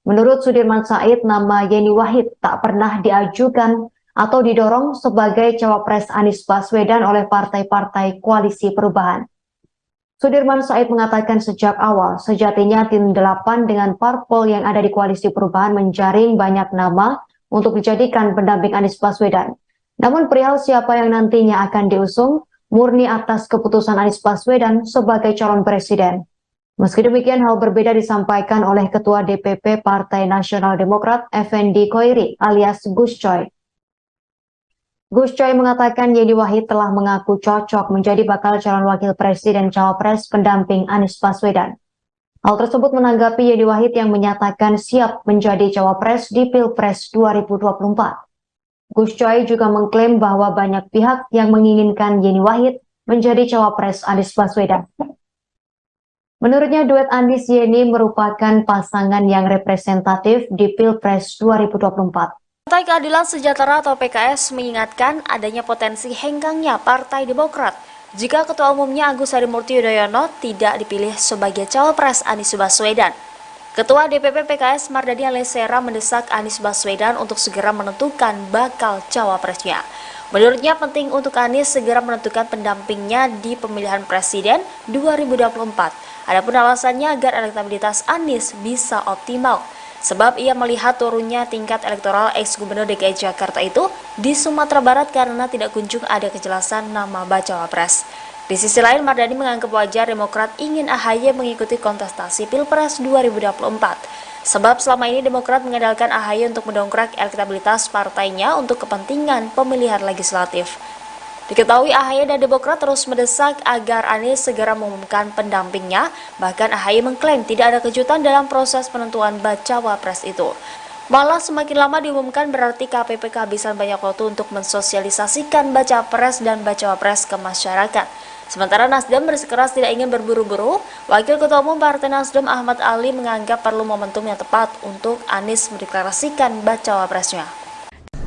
Menurut Sudirman Said, nama Yeni Wahid tak pernah diajukan atau didorong sebagai cawapres Anies Baswedan oleh partai-partai koalisi perubahan. Sudirman Said mengatakan sejak awal, sejatinya tim 8 dengan parpol yang ada di koalisi perubahan menjaring banyak nama untuk dijadikan pendamping Anies Baswedan. Namun perihal siapa yang nantinya akan diusung, murni atas keputusan Anies Baswedan sebagai calon presiden. Meski demikian, hal berbeda disampaikan oleh Ketua DPP Partai Nasional Demokrat, Effendi Koiri alias Gus Coy. Gus Coy mengatakan Yeni Wahid telah mengaku cocok menjadi bakal calon wakil presiden cawapres pendamping Anies Baswedan. Hal tersebut menanggapi Yeni Wahid yang menyatakan siap menjadi cawapres di Pilpres 2024. Gus Coy juga mengklaim bahwa banyak pihak yang menginginkan Yeni Wahid menjadi cawapres Anies Baswedan. Menurutnya duet Anies Yeni merupakan pasangan yang representatif di Pilpres 2024. Partai Keadilan Sejahtera atau PKS mengingatkan adanya potensi henggangnya Partai Demokrat jika Ketua Umumnya Agus Harimurti Yudhoyono tidak dipilih sebagai cawapres Anies Baswedan. Ketua DPP PKS Mardani Alisera mendesak Anies Baswedan untuk segera menentukan bakal cawapresnya. Menurutnya penting untuk Anies segera menentukan pendampingnya di pemilihan presiden 2024. Adapun alasannya agar elektabilitas Anies bisa optimal. Sebab ia melihat turunnya tingkat elektoral ex-gubernur DKI Jakarta itu di Sumatera Barat karena tidak kunjung ada kejelasan nama bacawa pres. Di sisi lain, Mardani menganggap wajar Demokrat ingin AHY mengikuti kontestasi Pilpres 2024. Sebab selama ini Demokrat mengandalkan AHY untuk mendongkrak elektabilitas partainya untuk kepentingan pemilihan legislatif. Diketahui AHY dan Demokrat terus mendesak agar Anies segera mengumumkan pendampingnya, bahkan AHY mengklaim tidak ada kejutan dalam proses penentuan bacawa pres itu. Malah semakin lama diumumkan berarti KPP kehabisan banyak waktu untuk mensosialisasikan baca pres dan bacawa pres ke masyarakat. Sementara Nasdem bersikeras tidak ingin berburu-buru, Wakil Ketua Umum Partai Nasdem Ahmad Ali menganggap perlu momentum yang tepat untuk Anies mendeklarasikan bacawa presnya.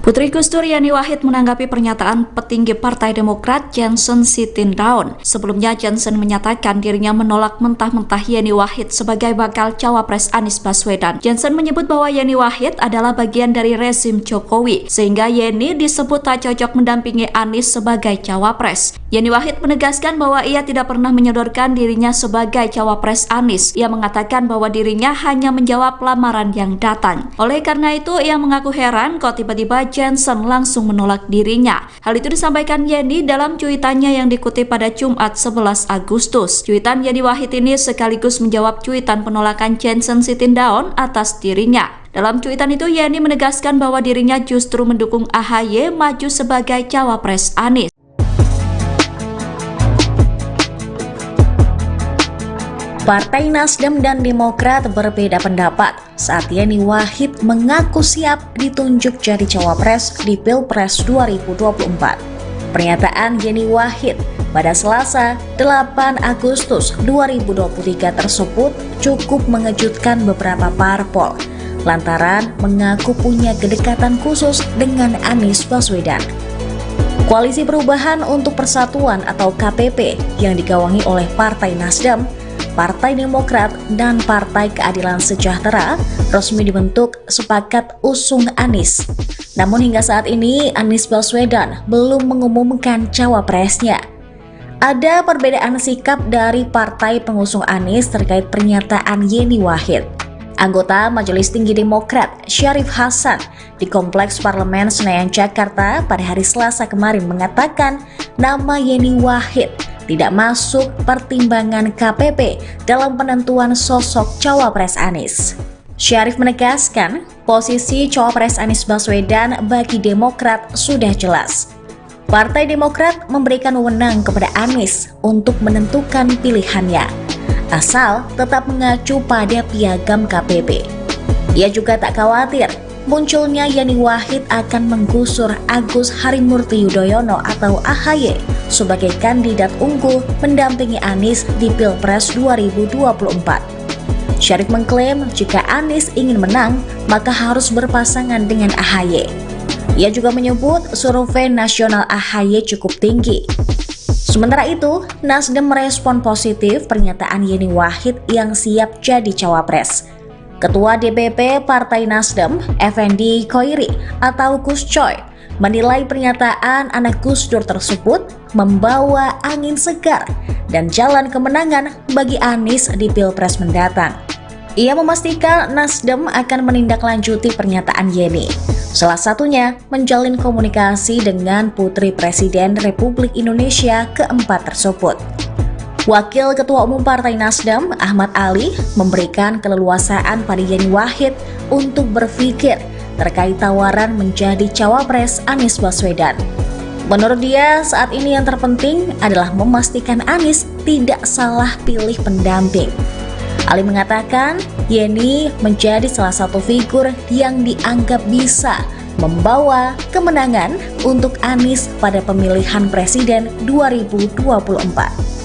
Putri Gus Dur Yeni Wahid menanggapi pernyataan petinggi Partai Demokrat Johnson Sitindaun. Sebelumnya Johnson menyatakan dirinya menolak mentah-mentah Yeni Wahid sebagai bakal cawapres Anies Baswedan. Johnson menyebut bahwa Yeni Wahid adalah bagian dari rezim Jokowi, sehingga Yeni disebut tak cocok mendampingi Anies sebagai cawapres. Yeni Wahid menegaskan bahwa ia tidak pernah menyodorkan dirinya sebagai cawapres Anies. Ia mengatakan bahwa dirinya hanya menjawab lamaran yang datang. Oleh karena itu, ia mengaku heran kok tiba-tiba Johnson langsung menolak dirinya. Hal itu disampaikan Yeni dalam cuitannya yang dikutip pada Jumat 11 Agustus. Cuitan Yeni Wahid ini sekaligus menjawab cuitan penolakan Johnson Sitindaun atas dirinya. Dalam cuitan itu, Yeni menegaskan bahwa dirinya justru mendukung AHY maju sebagai cawapres Anies. Partai Nasdem dan Demokrat berbeda pendapat saat Yeni Wahid mengaku siap ditunjuk jadi cawapres di Pilpres 2024. Pernyataan Yeni Wahid pada Selasa 8 Agustus 2023 tersebut cukup mengejutkan beberapa parpol lantaran mengaku punya kedekatan khusus dengan Anies Baswedan. Koalisi Perubahan untuk Persatuan atau KPP yang digawangi oleh Partai Nasdem, Partai Demokrat, dan Partai Keadilan Sejahtera resmi dibentuk sepakat usung Anies. Namun hingga saat ini Anies Baswedan belum mengumumkan cawapresnya. Ada perbedaan sikap dari partai pengusung Anies terkait pernyataan Yeni Wahid. Anggota Majelis Tinggi Demokrat Syarif Hasan di Kompleks Parlemen Senayan Jakarta pada hari Selasa kemarin mengatakan nama Yeni Wahid tidak masuk pertimbangan KPP dalam penentuan sosok cawapres Anies. Syarif menegaskan posisi cawapres Anies Baswedan bagi Demokrat sudah jelas. Partai Demokrat memberikan wewenang kepada Anies untuk menentukan pilihannya, asal tetap mengacu pada piagam KPP. Ia juga tak khawatir munculnya Yeni Wahid akan menggusur Agus Harimurti Yudhoyono atau AHY sebagai kandidat unggul mendampingi Anies di Pilpres 2024. Syarif mengklaim jika Anies ingin menang, maka harus berpasangan dengan AHY. Ia juga menyebut survei nasional AHY cukup tinggi. Sementara itu, Nasdem merespon positif pernyataan Yeni Wahid yang siap jadi cawapres. Ketua DPP Partai Nasdem, Effendi Khoiri atau Gus Coy, menilai pernyataan anak Gus Dur tersebut membawa angin segar dan jalan kemenangan bagi Anies di Pilpres mendatang. Ia memastikan Nasdem akan menindaklanjuti pernyataan Yeni, salah satunya menjalin komunikasi dengan Putri Presiden Republik Indonesia keempat tersebut. Wakil Ketua Umum Partai Nasdem, Ahmad Ali, memberikan keleluasaan pada Yeni Wahid untuk berpikir terkait tawaran menjadi cawapres Anies Baswedan. Menurut dia, saat ini yang terpenting adalah memastikan Anies tidak salah pilih pendamping. Ali mengatakan, Yeni menjadi salah satu figur yang dianggap bisa membawa kemenangan untuk Anies pada pemilihan presiden 2024.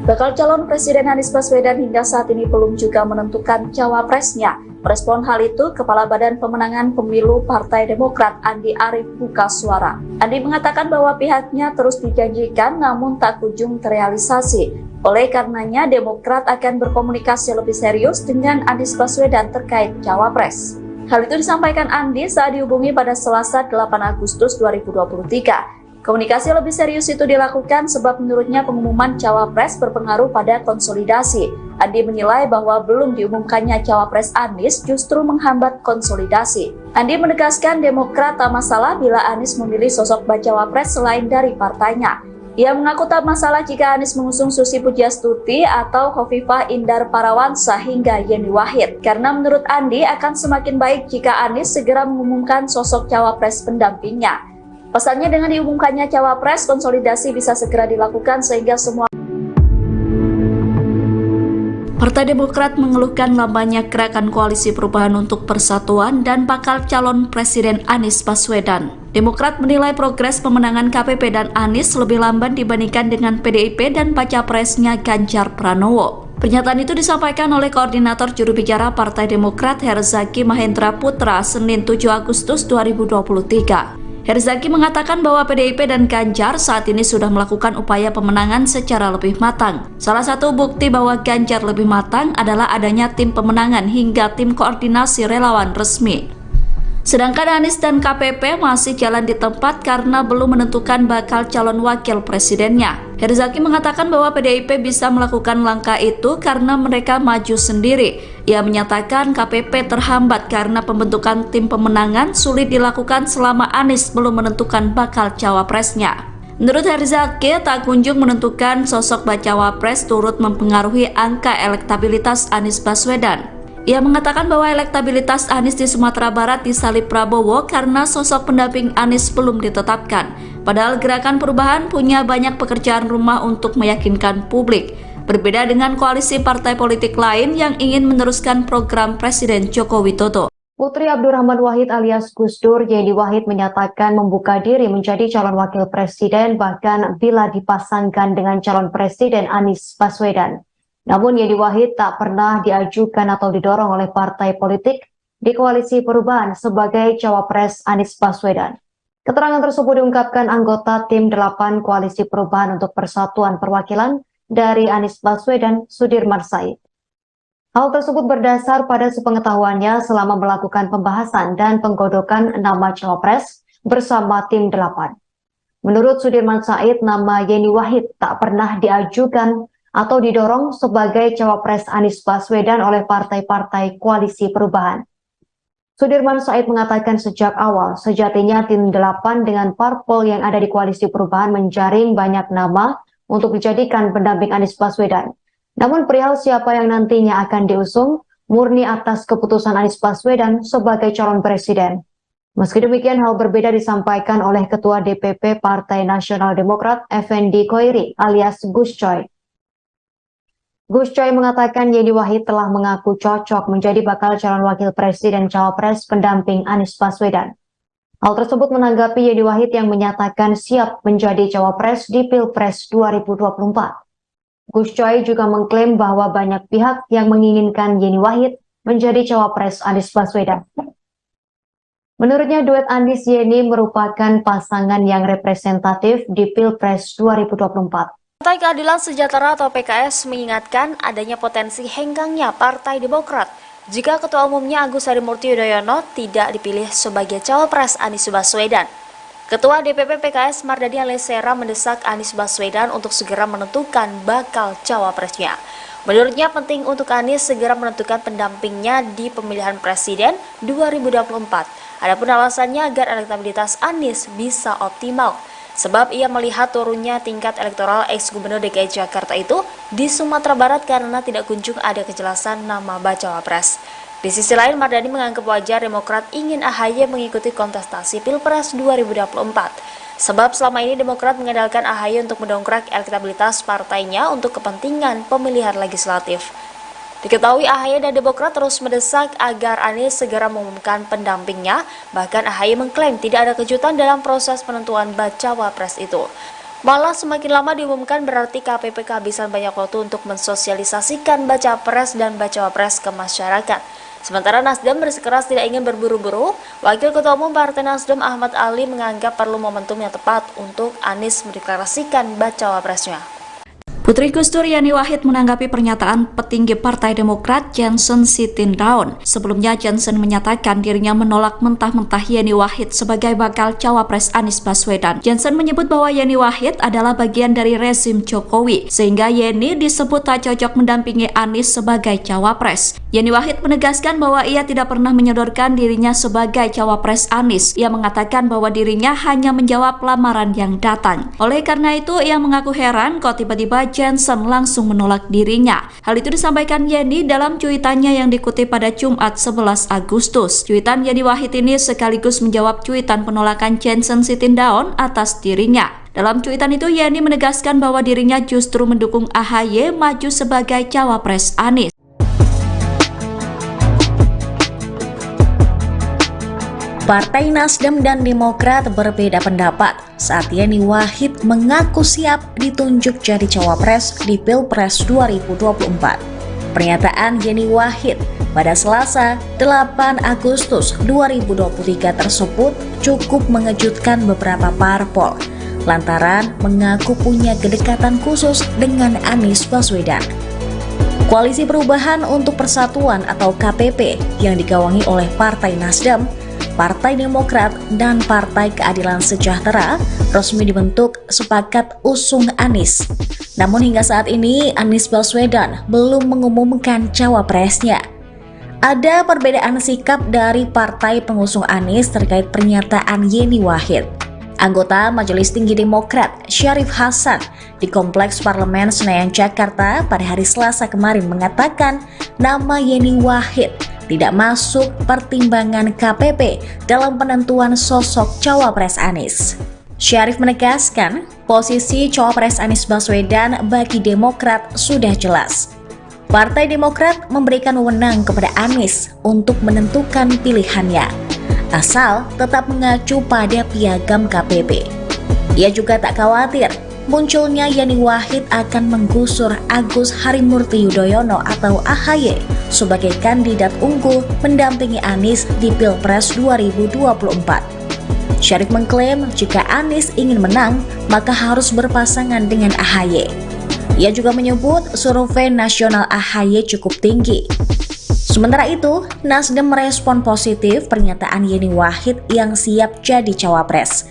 Bakal calon Presiden Anies Baswedan hingga saat ini belum juga menentukan cawapresnya. Merespon hal itu, Kepala Badan Pemenangan Pemilu Partai Demokrat Andi Arief buka suara. Andi mengatakan bahwa pihaknya terus dijanjikan namun tak kunjung terrealisasi. Oleh karenanya, Demokrat akan berkomunikasi lebih serius dengan Anies Baswedan terkait cawapres. Hal itu disampaikan Andi saat dihubungi pada Selasa 8 Agustus 2023. Komunikasi lebih serius itu dilakukan sebab menurutnya pengumuman cawapres berpengaruh pada konsolidasi. Andi menilai bahwa belum diumumkannya cawapres Anies justru menghambat konsolidasi. Andi menegaskan Demokrat tak masalah bila Anies memilih sosok bacawapres selain dari partainya. Ia mengaku tak masalah jika Anies mengusung Susi Pujiastuti atau Khofifah Indar Parawansa hingga Yeni Wahid. Karena menurut Andi akan semakin baik jika Anies segera mengumumkan sosok cawapres pendampingnya. Pasalnya dengan diumumkannya cawapres, konsolidasi bisa segera dilakukan sehingga semua. Partai Demokrat mengeluhkan lambannya gerakan Koalisi Perubahan untuk Persatuan dan bakal calon Presiden Anies Baswedan. Demokrat menilai progres pemenangan KPP dan Anies lebih lamban dibandingkan dengan PDIP dan baca presnya Ganjar Pranowo. Pernyataan itu disampaikan oleh Koordinator Juru Bicara Partai Demokrat Herzaki Mahendra Putra Senin 7 Agustus 2023. Herzaki mengatakan bahwa PDIP dan Ganjar saat ini sudah melakukan upaya pemenangan secara lebih matang. Salah satu bukti bahwa Ganjar lebih matang adalah adanya tim pemenangan hingga tim koordinasi relawan resmi. Sedangkan Anies dan KPP masih jalan di tempat karena belum menentukan bakal calon wakil presidennya. Herzaki mengatakan bahwa PDIP bisa melakukan langkah itu karena mereka maju sendiri. Ia menyatakan KPP terhambat karena pembentukan tim pemenangan sulit dilakukan selama Anies belum menentukan bakal cawapresnya. Menurut Herzaki, tak kunjung menentukan sosok bacawa pres turut mempengaruhi angka elektabilitas Anies Baswedan. Ia mengatakan bahwa elektabilitas Anies di Sumatera Barat disalip Prabowo karena sosok pendamping Anies belum ditetapkan. Padahal Gerakan Perubahan punya banyak pekerjaan rumah untuk meyakinkan publik. Berbeda dengan koalisi partai politik lain yang ingin meneruskan program Presiden Joko Widodo. Putri Abdurrahman Wahid alias Gus Dur, Yeni Wahid menyatakan membuka diri menjadi calon wakil presiden bahkan bila dipasangkan dengan calon presiden Anies Baswedan. Namun Yeni Wahid tak pernah diajukan atau didorong oleh partai politik di koalisi perubahan sebagai cawapres Anies Baswedan. Keterangan tersebut diungkapkan anggota tim 8 koalisi perubahan untuk persatuan perwakilan dari Anies Baswedan, Sudirman Said. Hal tersebut berdasar pada sepengetahuannya selama melakukan pembahasan dan penggodokan nama cawapres bersama tim 8. Menurut Sudirman Said, nama Yeni Wahid tak pernah diajukan atau didorong sebagai cawapres Anies Baswedan oleh partai-partai koalisi perubahan. Sudirman Said mengatakan sejak awal, sejatinya tim 8 dengan parpol yang ada di koalisi perubahan menjaring banyak nama untuk dijadikan pendamping Anies Baswedan. Namun perihal siapa yang nantinya akan diusung, murni atas keputusan Anies Baswedan sebagai calon presiden. Meski demikian, hal berbeda disampaikan oleh Ketua DPP Partai Nasional Demokrat, Effendi Khoiri alias Gus Coy. Gus Coy mengatakan Yeni Wahid telah mengaku cocok menjadi bakal calon wakil presiden cawapres pendamping Anies Baswedan. Hal tersebut menanggapi Yeni Wahid yang menyatakan siap menjadi cawapres di Pilpres 2024. Gus Coy juga mengklaim bahwa banyak pihak yang menginginkan Yeni Wahid menjadi cawapres Anies Baswedan. Menurutnya duet Anies Yeni merupakan pasangan yang representatif di Pilpres 2024. Partai Keadilan Sejahtera atau PKS mengingatkan adanya potensi henggangnya Partai Demokrat jika Ketua Umumnya Agus Harimurti Yudhoyono tidak dipilih sebagai cawapres Anies Baswedan. Ketua DPP PKS Mardani Alisera mendesak Anies Baswedan untuk segera menentukan bakal cawapresnya. Menurutnya penting untuk Anies segera menentukan pendampingnya di pemilihan presiden 2024. Adapun alasannya agar elektabilitas Anies bisa optimal. Sebab ia melihat turunnya tingkat elektoral ex-gubernur DKI Jakarta itu di Sumatera Barat karena tidak kunjung ada kejelasan nama bacawa pres. Di sisi lain, Mardani menganggap wajar Demokrat ingin AHY mengikuti kontestasi Pilpres 2024. Sebab selama ini Demokrat mengandalkan AHY untuk mendongkrak elektabilitas partainya untuk kepentingan pemilihan legislatif. Diketahui AHY dan Demokrat terus mendesak agar Anies segera mengumumkan pendampingnya, bahkan AHY mengklaim tidak ada kejutan dalam proses penentuan bacawa pres itu. Malah semakin lama diumumkan berarti KPP kehabisan banyak waktu untuk mensosialisasikan baca pres dan bacawa pres ke masyarakat. Sementara Nasdem bersikeras tidak ingin berburu-buru, Wakil Ketua Umum Partai Nasdem Ahmad Ali menganggap perlu momentum yang tepat untuk Anies mendeklarasikan bacawa presnya. Putri Gus Dur Yeni Wahid menanggapi pernyataan petinggi Partai Demokrat Johnson Sitindaun. Sebelumnya Johnson menyatakan dirinya menolak mentah-mentah Yeni Wahid sebagai bakal cawapres Anies Baswedan. Johnson menyebut bahwa Yeni Wahid adalah bagian dari rezim Jokowi, sehingga Yeni disebut tak cocok mendampingi Anies sebagai cawapres. Yeni Wahid menegaskan bahwa ia tidak pernah menyodorkan dirinya sebagai cawapres Anies. Ia mengatakan bahwa dirinya hanya menjawab lamaran yang datang. Oleh karena itu, ia mengaku heran kok tiba-tiba Johnson langsung menolak dirinya. Hal itu disampaikan Yeni dalam cuitannya yang dikutip pada Jumat 11 Agustus. Cuitan Yeni Wahid ini sekaligus menjawab cuitan penolakan Johnson Sitindaun atas dirinya. Dalam cuitan itu Yeni menegaskan bahwa dirinya justru mendukung AHY maju sebagai cawapres Anies. Partai Nasdem dan Demokrat berbeda pendapat saat Yeni Wahid mengaku siap ditunjuk jadi cawapres di Pilpres 2024. Pernyataan Yeni Wahid pada Selasa 8 Agustus 2023 tersebut cukup mengejutkan beberapa parpol lantaran mengaku punya kedekatan khusus dengan Anies Baswedan. Koalisi Perubahan untuk Persatuan atau KPP yang digawangi oleh Partai Nasdem Partai Demokrat dan Partai Keadilan Sejahtera resmi dibentuk sepakat usung Anies. Namun hingga saat ini Anies Baswedan belum mengumumkan cawapresnya. Ada perbedaan sikap dari partai pengusung Anies terkait pernyataan Yeni Wahid. Anggota Majelis Tinggi Demokrat Syarif Hasan di Kompleks Parlemen Senayan Jakarta pada hari Selasa kemarin mengatakan nama Yeni Wahid tidak masuk pertimbangan KPP dalam penentuan sosok cawapres Anies. Syarif menegaskan posisi cawapres Anies Baswedan bagi Demokrat sudah jelas. Partai Demokrat memberikan wewenang kepada Anies untuk menentukan pilihannya, asal tetap mengacu pada piagam KPP. Ia juga tak khawatir munculnya Yeni Wahid akan menggusur Agus Harimurti Yudhoyono atau AHY sebagai kandidat unggul mendampingi Anies di Pilpres 2024. Syarif mengklaim jika Anies ingin menang, maka harus berpasangan dengan AHY. Ia juga menyebut survei nasional AHY cukup tinggi. Sementara itu, Nasdem merespon positif pernyataan Yeni Wahid yang siap jadi cawapres.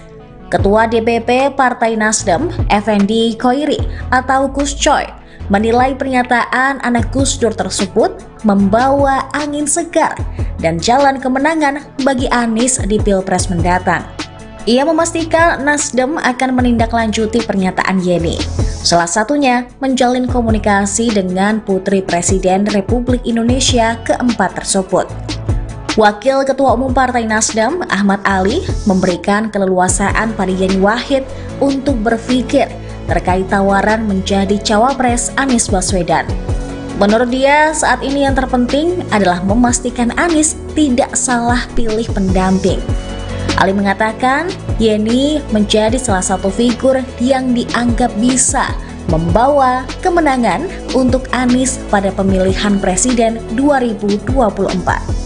Ketua DPP Partai Nasdem, Effendi Khoiri atau Gus Coy, menilai pernyataan anak Gus Dur tersebut membawa angin segar dan jalan kemenangan bagi Anies di Pilpres mendatang. Ia memastikan Nasdem akan menindaklanjuti pernyataan Yeni. Salah satunya menjalin komunikasi dengan Putri Presiden Republik Indonesia keempat tersebut. Wakil Ketua Umum Partai Nasdem, Ahmad Ali, memberikan keleluasaan pada Yeni Wahid untuk berpikir terkait tawaran menjadi cawapres Anies Baswedan. Menurut dia, saat ini yang terpenting adalah memastikan Anies tidak salah pilih pendamping. Ali mengatakan Yeni menjadi salah satu figur yang dianggap bisa membawa kemenangan untuk Anies pada pemilihan presiden 2024.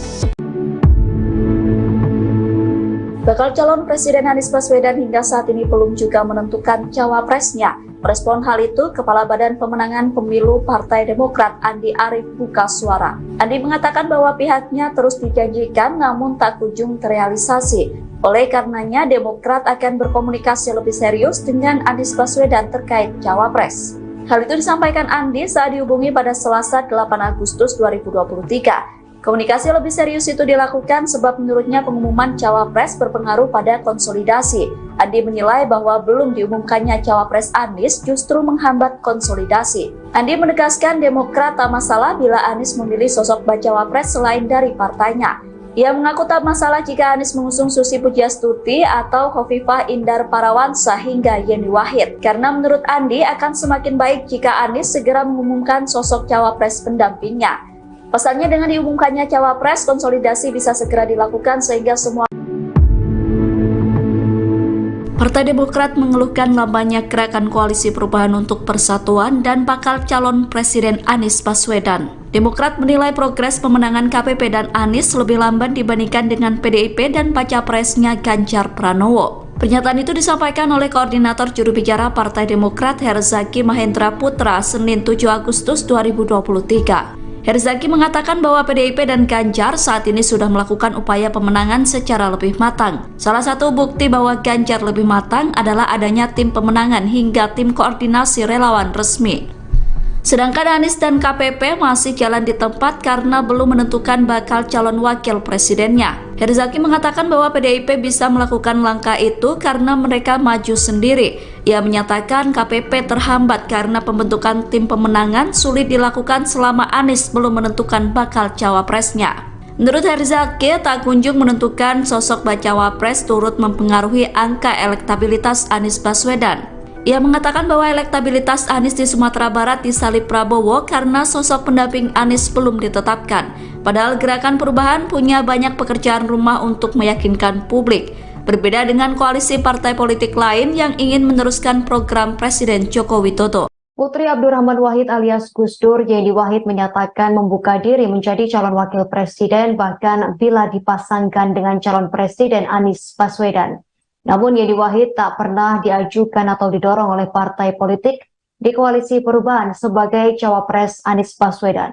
Bakal calon Presiden Anies Baswedan hingga saat ini belum juga menentukan cawapresnya. Merespon hal itu, Kepala Badan Pemenangan Pemilu Partai Demokrat Andi Arief buka suara. Andi mengatakan bahwa pihaknya terus dijanjikan namun tak kunjung terrealisasi. Oleh karenanya, Demokrat akan berkomunikasi lebih serius dengan Anies Baswedan terkait cawapres. Hal itu disampaikan Andi saat dihubungi pada Selasa 8 Agustus 2023. Komunikasi lebih serius itu dilakukan sebab menurutnya pengumuman cawapres berpengaruh pada konsolidasi. Andi menilai bahwa belum diumumkannya cawapres Anies justru menghambat konsolidasi. Andi menegaskan Demokrat tak masalah bila Anies memilih sosok bacawa pres selain dari partainya. Ia mengaku tak masalah jika Anies mengusung Susi Pujiastuti atau Khofifah Indar Parawansa hingga Yeni Wahid. Karena menurut Andi akan semakin baik jika Anies segera mengumumkan sosok cawapres pendampingnya. Pasalnya dengan diumumkannya cawapres, konsolidasi bisa segera dilakukan sehingga semua. Partai Demokrat mengeluhkan lambannya gerakan koalisi perubahan untuk persatuan dan bakal calon Presiden Anies Baswedan. Demokrat menilai progres pemenangan KPP dan Anies lebih lamban dibandingkan dengan PDIP dan baca presnya Ganjar Pranowo. Pernyataan itu disampaikan oleh Koordinator Juru Bicara Partai Demokrat Herzaki Mahendra Putra Senin 7 Agustus 2023. Herzaki mengatakan bahwa PDIP dan Ganjar saat ini sudah melakukan upaya pemenangan secara lebih matang. Salah satu bukti bahwa Ganjar lebih matang adalah adanya tim pemenangan hingga tim koordinasi relawan resmi. Sedangkan Anies dan KPP masih jalan di tempat karena belum menentukan bakal calon wakil presidennya. Herzaki mengatakan bahwa PDIP bisa melakukan langkah itu karena mereka maju sendiri. Ia menyatakan KPP terhambat karena pembentukan tim pemenangan sulit dilakukan selama Anies belum menentukan bakal cawapresnya. Menurut Herzaki, tak kunjung menentukan sosok bacawa pres turut mempengaruhi angka elektabilitas Anies Baswedan. Ia mengatakan bahwa elektabilitas Anies di Sumatera Barat disalip Prabowo karena sosok pendamping Anies belum ditetapkan. Padahal Gerakan Perubahan punya banyak pekerjaan rumah untuk meyakinkan publik. Berbeda dengan koalisi partai politik lain yang ingin meneruskan program Presiden Joko Widodo. Putri Abdurrahman Wahid alias Gus Dur, Yeni Wahid menyatakan membuka diri menjadi calon wakil presiden bahkan bila dipasangkan dengan calon presiden Anies Baswedan. Namun Yeni Wahid tak pernah diajukan atau didorong oleh partai politik di koalisi perubahan sebagai cawapres Anies Baswedan.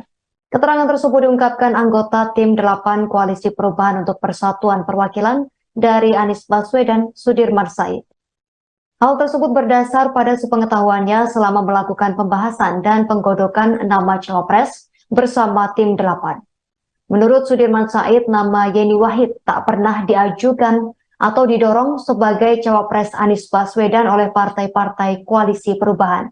Keterangan tersebut diungkapkan anggota Tim 8 Koalisi Perubahan untuk Persatuan Perwakilan dari Anies Baswedan, Sudirman Said. Hal tersebut berdasar pada sepengetahuannya selama melakukan pembahasan dan penggodokan nama cawapres bersama Tim 8. Menurut Sudirman Said, nama Yeni Wahid tak pernah diajukan atau didorong sebagai cawapres Anies Baswedan oleh partai-partai Koalisi Perubahan.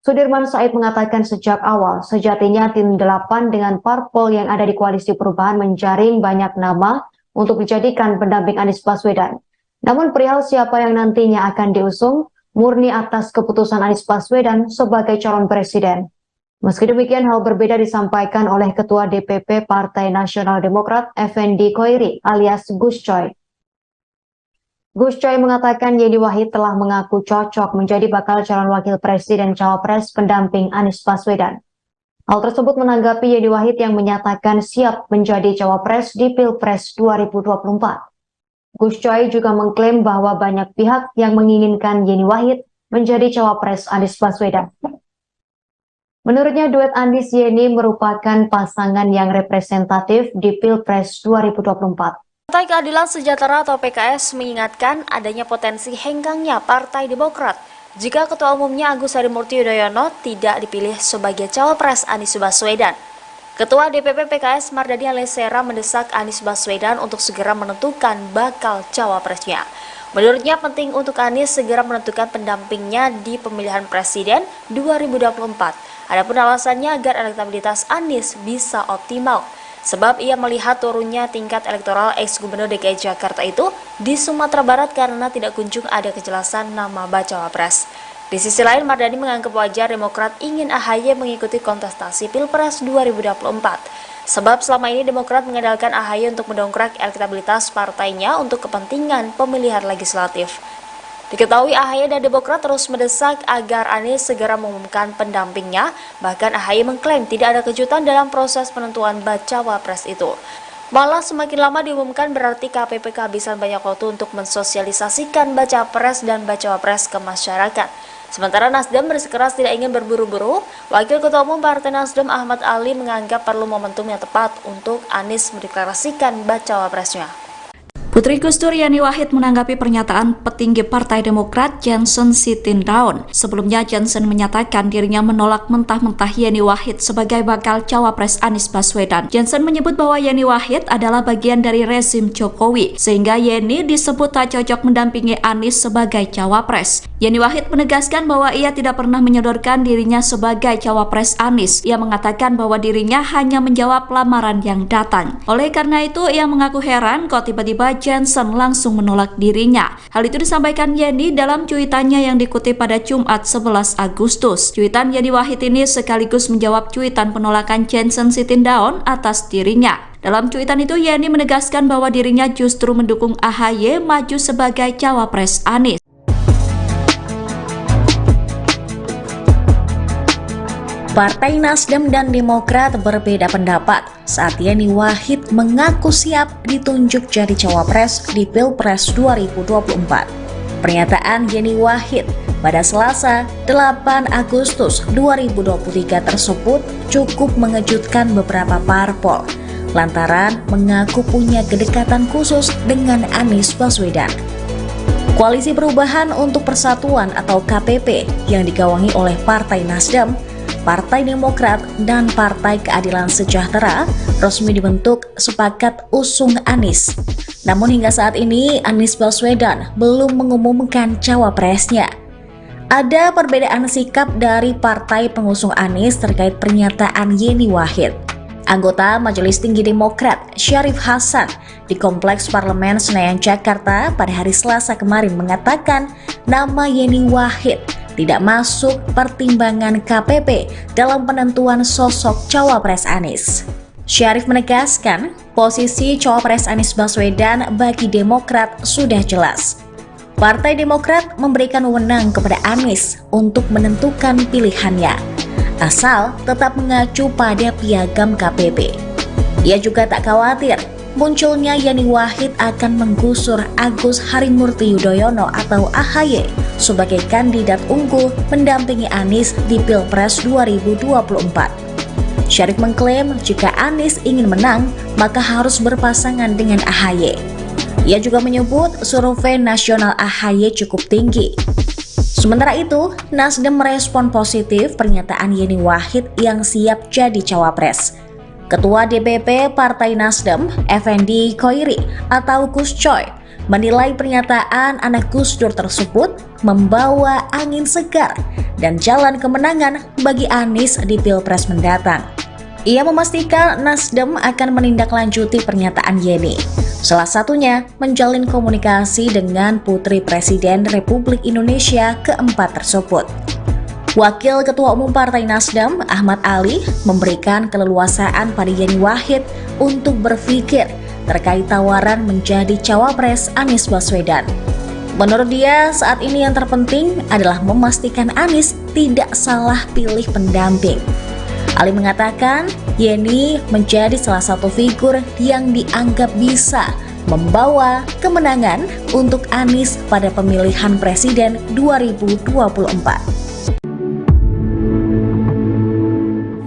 Sudirman Said mengatakan sejak awal, sejatinya Tim 8 dengan parpol yang ada di Koalisi Perubahan menjaring banyak nama untuk dijadikan pendamping Anies Baswedan. Namun perihal siapa yang nantinya akan diusung, murni atas keputusan Anies Baswedan sebagai calon presiden. Meski demikian, hal berbeda disampaikan oleh Ketua DPP Partai Nasional Demokrat, Effendi Khoiri alias Gus Coy. Gus Coy mengatakan Yeni Wahid telah mengaku cocok menjadi bakal calon wakil presiden cawapres pendamping Anies Baswedan. Hal tersebut menanggapi Yeni Wahid yang menyatakan siap menjadi cawapres di Pilpres 2024. Gus Coy juga mengklaim bahwa banyak pihak yang menginginkan Yeni Wahid menjadi cawapres Anies Baswedan. Menurutnya duet Anies Yeni merupakan pasangan yang representatif di Pilpres 2024. Partai Keadilan Sejahtera atau PKS mengingatkan adanya potensi henggangnya Partai Demokrat jika Ketua Umumnya Agus Harimurti Yudhoyono tidak dipilih sebagai cawapres Anies Baswedan. Ketua DPP PKS Mardani Alisera mendesak Anies Baswedan untuk segera menentukan bakal cawapresnya. Menurutnya penting untuk Anies segera menentukan pendampingnya di pemilihan presiden 2024. Adapun alasannya agar elektabilitas Anies bisa optimal. Sebab ia melihat turunnya tingkat elektoral ex-gubernur DKI Jakarta itu di Sumatera Barat karena tidak kunjung ada kejelasan nama bacawa pres. Di sisi lain, Mardani menganggap wajar Demokrat ingin AHY mengikuti kontestasi Pilpres 2024. Sebab selama ini Demokrat mengandalkan AHY untuk mendongkrak elektabilitas partainya untuk kepentingan pemilihan legislatif. Diketahui AHY dan Demokrat terus mendesak agar Anies segera mengumumkan pendampingnya, bahkan AHY mengklaim tidak ada kejutan dalam proses penentuan bacawa pres itu. Malah semakin lama diumumkan berarti KPP kehabisan banyak waktu untuk mensosialisasikan baca pres dan bacawa pres ke masyarakat. Sementara Nasdem bersikeras tidak ingin berburu-buru, Wakil Ketua Umum Partai Nasdem Ahmad Ali menganggap perlu momentum yang tepat untuk Anies mendeklarasikan bacawa presnya. Putri Gus Dur Yeni Wahid menanggapi pernyataan petinggi Partai Demokrat Johnson Sitindaun. Sebelumnya Johnson menyatakan dirinya menolak mentah-mentah Yeni Wahid sebagai bakal cawapres Anies Baswedan. Johnson menyebut bahwa Yeni Wahid adalah bagian dari rezim Jokowi, sehingga Yeni disebut tak cocok mendampingi Anies sebagai cawapres. Yeni Wahid menegaskan bahwa ia tidak pernah menyodorkan dirinya sebagai cawapres Anies. Ia mengatakan bahwa dirinya hanya menjawab lamaran yang datang. Oleh karena itu, ia mengaku heran kok tiba-tiba Johnson langsung menolak dirinya. Hal itu disampaikan Yeni dalam cuitannya yang dikutip pada Jumat 11 Agustus. Cuitan Yeni Wahid ini sekaligus menjawab cuitan penolakan Johnson Sitindaun atas dirinya. Dalam cuitan itu Yeni menegaskan bahwa dirinya justru mendukung AHY maju sebagai cawapres Anies. Partai Nasdem dan Demokrat berbeda pendapat saat Yeni Wahid mengaku siap ditunjuk jadi cawapres di Pilpres 2024. Pernyataan Yeni Wahid pada Selasa 8 Agustus 2023 tersebut cukup mengejutkan beberapa parpol lantaran mengaku punya kedekatan khusus dengan Anies Baswedan. Koalisi Perubahan untuk Persatuan atau KPP yang digawangi oleh Partai Nasdem, Partai Demokrat, dan Partai Keadilan Sejahtera resmi dibentuk sepakat usung Anies. Namun hingga saat ini Anies Baswedan belum mengumumkan cawapresnya. Ada perbedaan sikap dari partai pengusung Anies terkait pernyataan Yeni Wahid. Anggota Majelis Tinggi Demokrat Syarif Hasan di Kompleks Parlemen Senayan Jakarta pada hari Selasa kemarin mengatakan nama Yeni Wahid tidak masuk pertimbangan KPP dalam penentuan sosok cawapres Anies. Syarif menegaskan posisi cawapres Anies Baswedan bagi Demokrat sudah jelas. Partai Demokrat memberikan wewenang kepada Anies untuk menentukan pilihannya, asal tetap mengacu pada piagam KPP. Ia juga tak khawatir munculnya Yeni Wahid akan menggusur Agus Harimurti Yudhoyono atau AHY sebagai kandidat unggul mendampingi Anies di Pilpres 2024. Syarif mengklaim jika Anies ingin menang, maka harus berpasangan dengan AHY. Ia juga menyebut survei nasional AHY cukup tinggi. Sementara itu, Nasdem merespon positif pernyataan Yeni Wahid yang siap jadi cawapres. Ketua DPP Partai Nasdem, Effendi Khoiri atau Gus Coy, menilai pernyataan anak Gus Dur tersebut membawa angin segar dan jalan kemenangan bagi Anies di Pilpres mendatang. Ia memastikan Nasdem akan menindaklanjuti pernyataan Yeni, salah satunya menjalin komunikasi dengan Putri Presiden Republik Indonesia keempat tersebut. Wakil Ketua Umum Partai Nasdem, Ahmad Ali, memberikan keleluasaan pada Yeni Wahid untuk berpikir terkait tawaran menjadi cawapres Anies Baswedan. Menurut dia, saat ini yang terpenting adalah memastikan Anies tidak salah pilih pendamping. Ali mengatakan, Yeni menjadi salah satu figur yang dianggap bisa membawa kemenangan untuk Anies pada pemilihan presiden 2024.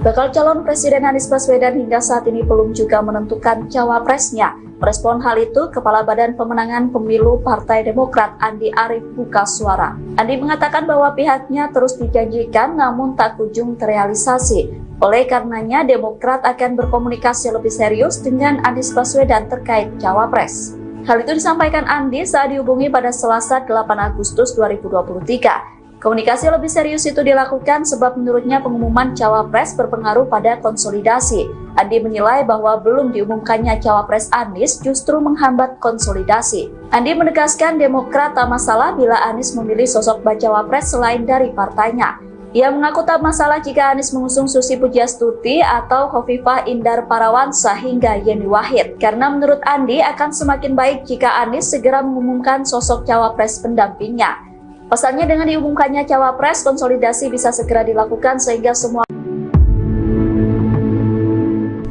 Bakal calon Presiden Anies Baswedan hingga saat ini belum juga menentukan cawapresnya. Merespon hal itu, Kepala Badan Pemenangan Pemilu Partai Demokrat Andi Arief buka suara. Andi mengatakan bahwa pihaknya terus dijanjikan namun tak kunjung terrealisasi. Oleh karenanya, Demokrat akan berkomunikasi lebih serius dengan Anies Baswedan terkait cawapres. Hal itu disampaikan Andi saat dihubungi pada Selasa 8 Agustus 2023. Komunikasi lebih serius itu dilakukan sebab menurutnya pengumuman cawapres berpengaruh pada konsolidasi. Andi menilai bahwa belum diumumkannya cawapres Anies justru menghambat konsolidasi. Andi menegaskan Demokrat tak masalah bila Anies memilih sosok bacawapres selain dari partainya. Ia mengaku tak masalah jika Anies mengusung Susi Pujiastuti atau Khofifah Indar Parawansa hingga Yeni Wahid. Karena menurut Andi akan semakin baik jika Anies segera mengumumkan sosok cawapres pendampingnya. Pasalnya dengan diumumkannya cawapres, konsolidasi bisa segera dilakukan sehingga semua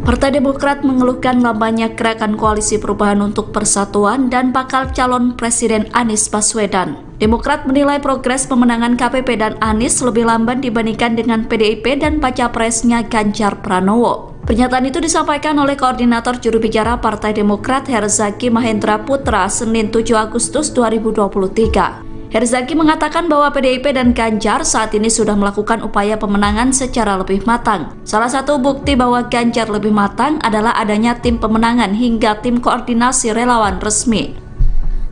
Partai Demokrat mengeluhkan lambannya gerakan koalisi perubahan untuk persatuan dan bakal calon Presiden Anies Baswedan. Demokrat menilai progres pemenangan KPP dan Anies lebih lamban dibandingkan dengan PDIP dan baca presnya Ganjar Pranowo. Pernyataan itu disampaikan oleh Koordinator Juru Bicara Partai Demokrat Herzaki Mahendra Putra Senin 7 Agustus 2023. Herzaki mengatakan bahwa PDIP dan Ganjar saat ini sudah melakukan upaya pemenangan secara lebih matang. Salah satu bukti bahwa Ganjar lebih matang adalah adanya tim pemenangan hingga tim koordinasi relawan resmi.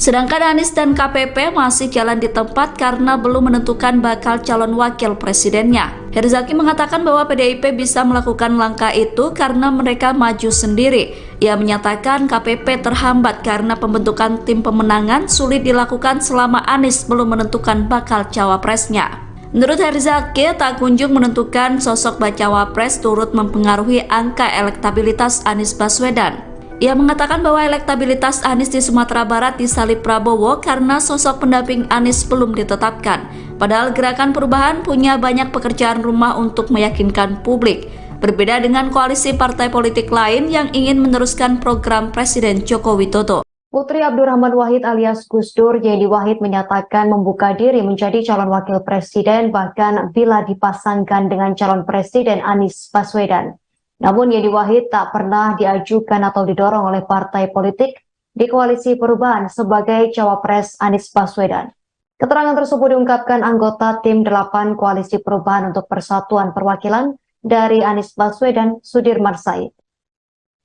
Sedangkan Anies dan KPP masih jalan di tempat karena belum menentukan bakal calon wakil presidennya. Herzaki mengatakan bahwa PDIP bisa melakukan langkah itu karena mereka maju sendiri. Ia menyatakan KPP terhambat karena pembentukan tim pemenangan sulit dilakukan selama Anies belum menentukan bakal cawapresnya. Menurut Herzaki, tak kunjung menentukan sosok bacawapres turut mempengaruhi angka elektabilitas Anies Baswedan. Ia mengatakan bahwa elektabilitas Anies di Sumatera Barat disalip Prabowo karena sosok pendamping Anies belum ditetapkan. Padahal Gerakan Perubahan punya banyak pekerjaan rumah untuk meyakinkan publik. Berbeda dengan koalisi partai politik lain yang ingin meneruskan program Presiden Joko Widodo. Putri Abdurrahman Wahid alias Gus Dur, Yeni Wahid menyatakan membuka diri menjadi calon wakil presiden bahkan bila dipasangkan dengan calon presiden Anies Baswedan. Namun Yeni Wahid tak pernah diajukan atau didorong oleh partai politik di koalisi perubahan sebagai cawapres Anies Baswedan. Keterangan tersebut diungkapkan anggota tim 8 koalisi perubahan untuk persatuan perwakilan dari Anies Baswedan, Sudirman Said.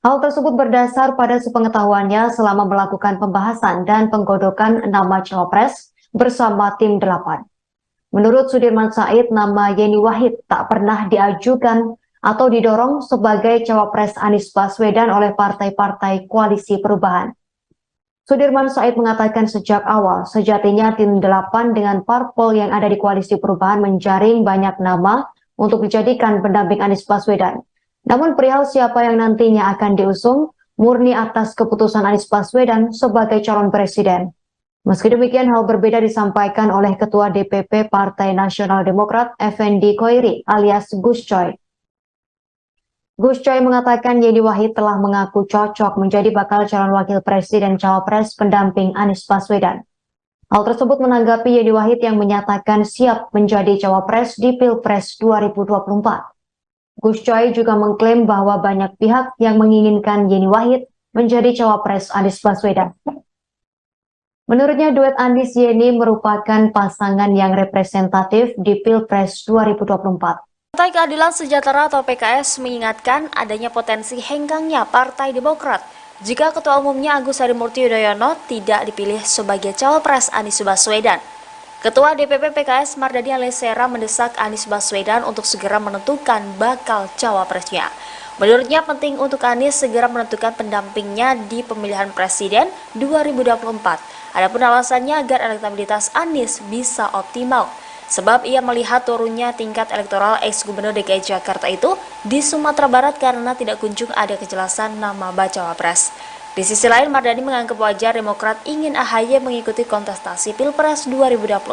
Hal tersebut berdasar pada sepengetahuannya selama melakukan pembahasan dan penggodokan nama cawapres bersama tim 8. Menurut Sudirman Said, nama Yeni Wahid tak pernah diajukan atau didorong sebagai cawapres Anies Baswedan oleh partai-partai koalisi perubahan. Sudirman Said mengatakan sejak awal, sejatinya tim 8 dengan parpol yang ada di koalisi perubahan menjaring banyak nama untuk dijadikan pendamping Anies Baswedan. Namun perihal siapa yang nantinya akan diusung, murni atas keputusan Anies Baswedan sebagai calon presiden. Meski demikian, hal berbeda disampaikan oleh Ketua DPP Partai Nasional Demokrat, Effendi Khoiri alias Gus Coy. Gus Coy mengatakan Yeni Wahid telah mengaku cocok menjadi bakal calon wakil presiden cawapres pendamping Anies Baswedan. Hal tersebut menanggapi Yeni Wahid yang menyatakan siap menjadi cawapres di Pilpres 2024. Gus Coy juga mengklaim bahwa banyak pihak yang menginginkan Yeni Wahid menjadi cawapres Anies Baswedan. Menurutnya duet Anies Yeni merupakan pasangan yang representatif di Pilpres 2024. Partai Keadilan Sejahtera atau PKS mengingatkan adanya potensi henggangnya Partai Demokrat jika Ketua Umumnya Agus Harimurti Yudhoyono tidak dipilih sebagai cawapres Anies Baswedan. Ketua DPP PKS Mardani Alisera mendesak Anies Baswedan untuk segera menentukan bakal cawapresnya. Menurutnya penting untuk Anies segera menentukan pendampingnya di pemilihan presiden 2024. Adapun alasannya agar elektabilitas Anies bisa optimal. Sebab ia melihat turunnya tingkat elektoral ex-gubernur DKI Jakarta itu di Sumatera Barat karena tidak kunjung ada kejelasan nama bacawa pres. Di sisi lain, Mardani menganggap wajar Demokrat ingin AHY mengikuti kontestasi Pilpres 2024.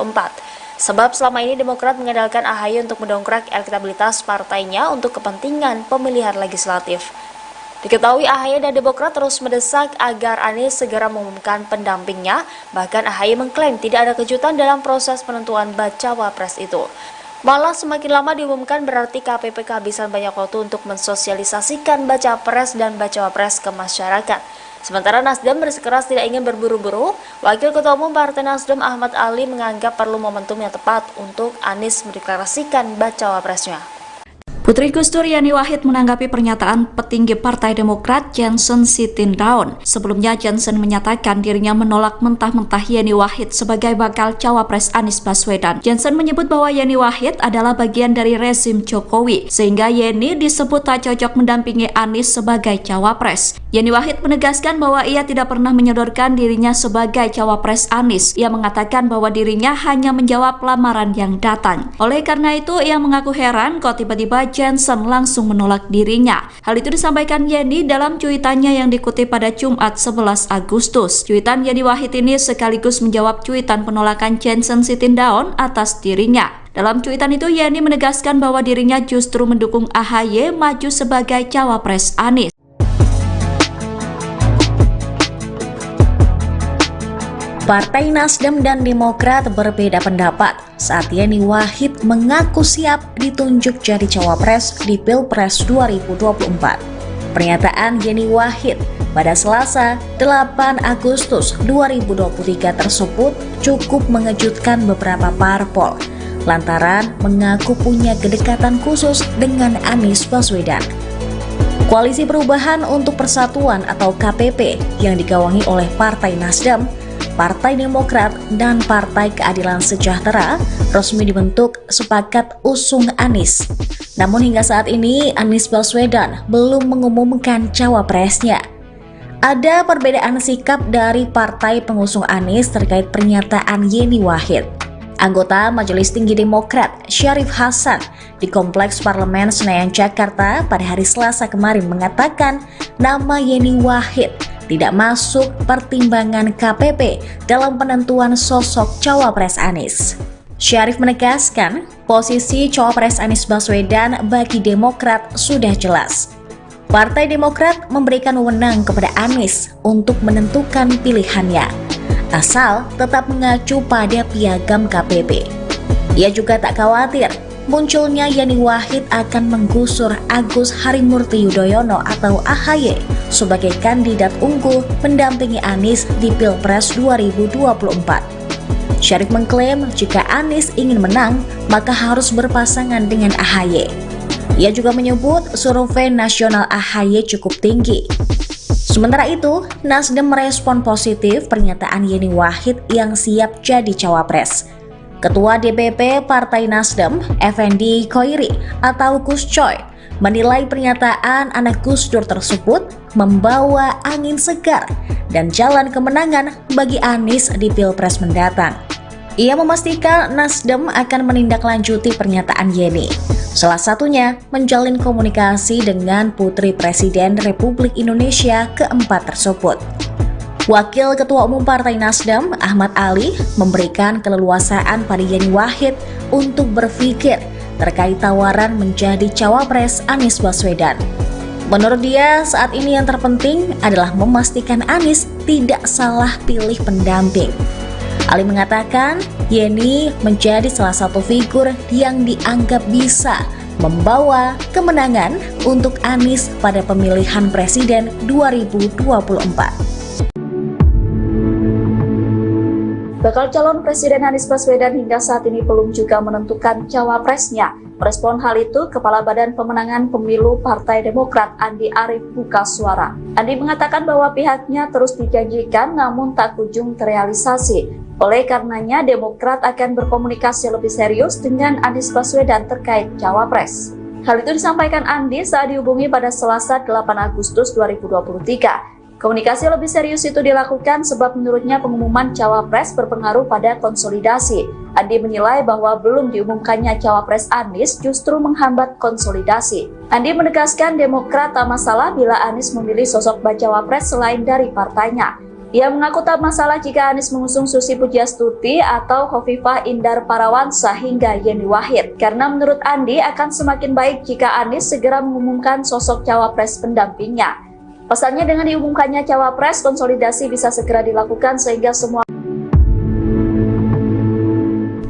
Sebab selama ini Demokrat mengandalkan AHY untuk mendongkrak elektabilitas partainya untuk kepentingan pemilihan legislatif. Diketahui AHY dan Demokrat terus mendesak agar Anies segera mengumumkan pendampingnya, bahkan AHY mengklaim tidak ada kejutan dalam proses penentuan bacawa pres itu. Malah semakin lama diumumkan berarti KPP kehabisan banyak waktu untuk mensosialisasikan baca pres dan bacawa pres ke masyarakat. Sementara Nasdem bersikeras tidak ingin berburu-buru, Wakil Ketua Umum Partai Nasdem Ahmad Ali menganggap perlu momentum yang tepat untuk Anies mendeklarasikan bacawa presnya. Putri Gus Dur Yeni Wahid menanggapi pernyataan petinggi Partai Demokrat Johnson Sitindaun. Sebelumnya Johnson menyatakan dirinya menolak mentah-mentah Yeni Wahid sebagai bakal cawapres Anies Baswedan. Johnson menyebut bahwa Yeni Wahid adalah bagian dari rezim Jokowi, sehingga Yeni disebut tak cocok mendampingi Anies sebagai cawapres. Yeni Wahid menegaskan bahwa ia tidak pernah menyodorkan dirinya sebagai cawapres Anies. Ia mengatakan bahwa dirinya hanya menjawab lamaran yang datang. Oleh karena itu, ia mengaku heran kok tiba-tiba Johnson langsung menolak dirinya. Hal itu disampaikan Yeni dalam cuitannya yang dikutip pada Jumat 11 Agustus. Cuitan Yeni Wahid ini sekaligus menjawab cuitan penolakan Johnson Sitindaun atas dirinya. Dalam cuitan itu Yeni menegaskan bahwa dirinya justru mendukung AHY maju sebagai cawapres Anies. Partai Nasdem dan Demokrat berbeda pendapat saat Yeni Wahid mengaku siap ditunjuk jadi cawapres di Pilpres 2024. Pernyataan Yeni Wahid pada Selasa 8 Agustus 2023 tersebut cukup mengejutkan beberapa parpol lantaran mengaku punya kedekatan khusus dengan Anies Baswedan. Koalisi Perubahan untuk Persatuan atau KPP yang digawangi oleh Partai Nasdem, Partai Demokrat, dan Partai Keadilan Sejahtera resmi dibentuk sepakat usung Anies. Namun hingga saat ini Anies Baswedan belum mengumumkan cawapresnya. Ada perbedaan sikap dari partai pengusung Anies terkait pernyataan Yeni Wahid. Anggota Majelis Tinggi Demokrat Syarif Hasan di Kompleks Parlemen Senayan Jakarta pada hari Selasa kemarin mengatakan nama Yeni Wahid tidak masuk pertimbangan KPP dalam penentuan sosok cawapres Anies. Syarif menegaskan posisi cawapres Anies Baswedan bagi Demokrat sudah jelas. Partai Demokrat memberikan wewenang kepada Anies untuk menentukan pilihannya, asal tetap mengacu pada piagam KPP. Ia juga tak khawatir munculnya Yeni Wahid akan menggusur Agus Harimurti Yudhoyono atau AHY sebagai kandidat unggul mendampingi Anies di Pilpres 2024. Syarif mengklaim jika Anies ingin menang, maka harus berpasangan dengan AHY. Ia juga menyebut survei nasional AHY cukup tinggi. Sementara itu, Nasdem merespon positif pernyataan Yeni Wahid yang siap jadi cawapres. Ketua DPP Partai Nasdem, Effendi Khoiri atau Gus Coy, menilai pernyataan anak Gus Dur tersebut membawa angin segar dan jalan kemenangan bagi Anies di Pilpres mendatang. Ia memastikan Nasdem akan menindaklanjuti pernyataan Yeni, salah satunya menjalin komunikasi dengan Putri Presiden Republik Indonesia keempat tersebut. Wakil Ketua Umum Partai Nasdem, Ahmad Ali, memberikan keleluasaan pada Yeni Wahid untuk berpikir terkait tawaran menjadi cawapres Anies Baswedan. Menurut dia, saat ini yang terpenting adalah memastikan Anies tidak salah pilih pendamping. Ali mengatakan, Yeni menjadi salah satu figur yang dianggap bisa membawa kemenangan untuk Anies pada pemilihan presiden 2024. Bakal calon Presiden Anies Baswedan hingga saat ini belum juga menentukan cawapresnya. Merespon hal itu, Kepala Badan Pemenangan Pemilu Partai Demokrat Andi Arief buka suara. Andi mengatakan bahwa pihaknya terus dijanjikan namun tak kunjung terrealisasi. Oleh karenanya, Demokrat akan berkomunikasi lebih serius dengan Anies Baswedan terkait cawapres. Hal itu disampaikan Andi saat dihubungi pada Selasa 8 Agustus 2023. Komunikasi lebih serius itu dilakukan sebab menurutnya pengumuman cawapres berpengaruh pada konsolidasi. Andi menilai bahwa belum diumumkannya cawapres Anies justru menghambat konsolidasi. Andi menegaskan Demokrat tak masalah bila Anies memilih sosok bacawa pres selain dari partainya. Ia mengaku tak masalah jika Anies mengusung Susi Pujiastuti atau Khofifah Indar Parawansa hingga Yeni Wahid. Karena menurut Andi akan semakin baik jika Anies segera mengumumkan sosok cawapres pendampingnya. Pasalnya dengan diumumkannya cawapres, konsolidasi bisa segera dilakukan sehingga semua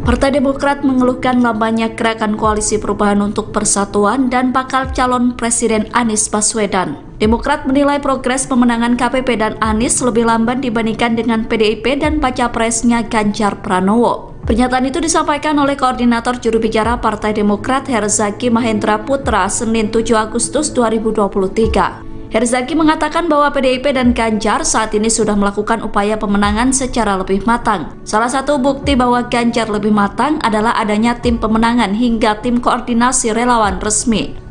Partai Demokrat mengeluhkan lambannya gerakan koalisi perubahan untuk persatuan dan bakal calon Presiden Anies Baswedan. Demokrat menilai progres pemenangan KPP dan Anies lebih lamban dibandingkan dengan PDIP dan baca presnya Ganjar Pranowo. Pernyataan itu disampaikan oleh Koordinator Juru Bicara Partai Demokrat Herzaki Mahendra Putra Senin 7 Agustus 2023. Herzaki mengatakan bahwa PDIP dan Ganjar saat ini sudah melakukan upaya pemenangan secara lebih matang. Salah satu bukti bahwa Ganjar lebih matang adalah adanya tim pemenangan hingga tim koordinasi relawan resmi.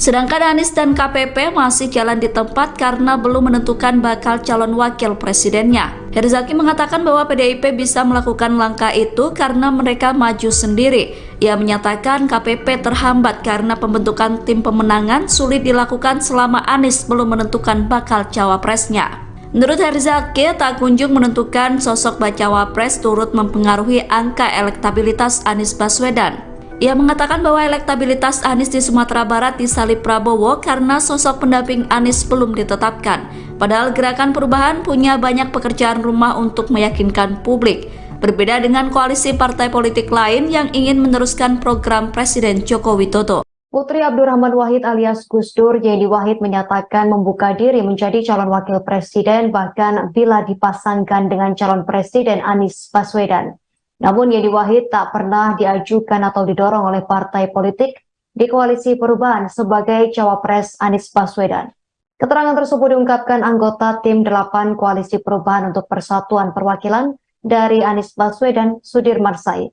Sedangkan Anies dan KPP masih jalan di tempat karena belum menentukan bakal calon wakil presidennya. Herzaki mengatakan bahwa PDIP bisa melakukan langkah itu karena mereka maju sendiri. Ia menyatakan KPP terhambat karena pembentukan tim pemenangan sulit dilakukan selama Anies belum menentukan bakal cawapresnya. Menurut Herzaki, tak kunjung menentukan sosok bacawa pres turut mempengaruhi angka elektabilitas Anies Baswedan. Ia mengatakan bahwa elektabilitas Anies di Sumatera Barat disalip Prabowo karena sosok pendamping Anies belum ditetapkan. Padahal Gerakan Perubahan punya banyak pekerjaan rumah untuk meyakinkan publik. Berbeda dengan koalisi partai politik lain yang ingin meneruskan program Presiden Joko Widodo. Putri Abdurrahman Wahid alias Gus Dur, Yeni Wahid menyatakan membuka diri menjadi calon wakil presiden bahkan bila dipasangkan dengan calon presiden Anies Baswedan. Namun Yeni Wahid tak pernah diajukan atau didorong oleh partai politik di koalisi perubahan sebagai cawapres Anies Baswedan. Keterangan tersebut diungkapkan anggota tim 8 koalisi perubahan untuk persatuan perwakilan dari Anies Baswedan, Sudirman Said.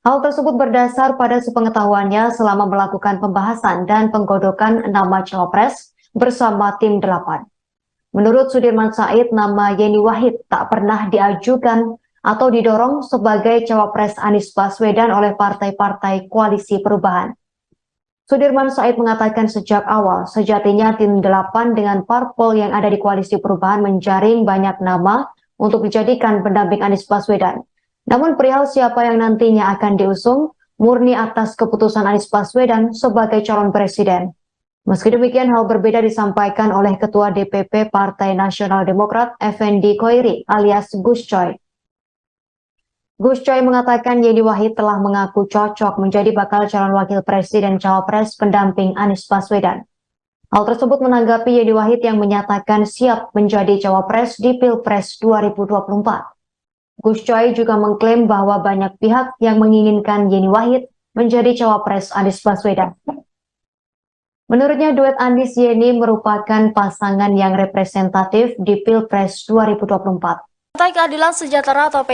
Hal tersebut berdasar pada sepengetahuannya selama melakukan pembahasan dan penggodokan nama cawapres bersama tim 8. Menurut Sudirman Said, nama Yeni Wahid tak pernah diajukan atau didorong sebagai cawapres Anies Baswedan oleh partai-partai koalisi perubahan. Sudirman Said mengatakan sejak awal, sejatinya tim 8 dengan parpol yang ada di koalisi perubahan menjaring banyak nama untuk dijadikan pendamping Anies Baswedan. Namun perihal siapa yang nantinya akan diusung, murni atas keputusan Anies Baswedan sebagai calon presiden. Meski demikian, hal berbeda disampaikan oleh Ketua DPP Partai Nasional Demokrat, Effendi Koiri alias Gus Coy. Gus Coy mengatakan Yeni Wahid telah mengaku cocok menjadi bakal calon wakil presiden cawapres pendamping Anies Baswedan. Hal tersebut menanggapi Yeni Wahid yang menyatakan siap menjadi cawapres di Pilpres 2024. Gus Coy juga mengklaim bahwa banyak pihak yang menginginkan Yeni Wahid menjadi cawapres Anies Baswedan. Menurutnya duet Anies Yeni merupakan pasangan yang representatif di Pilpres 2024. Partai Keadilan Sejahtera atau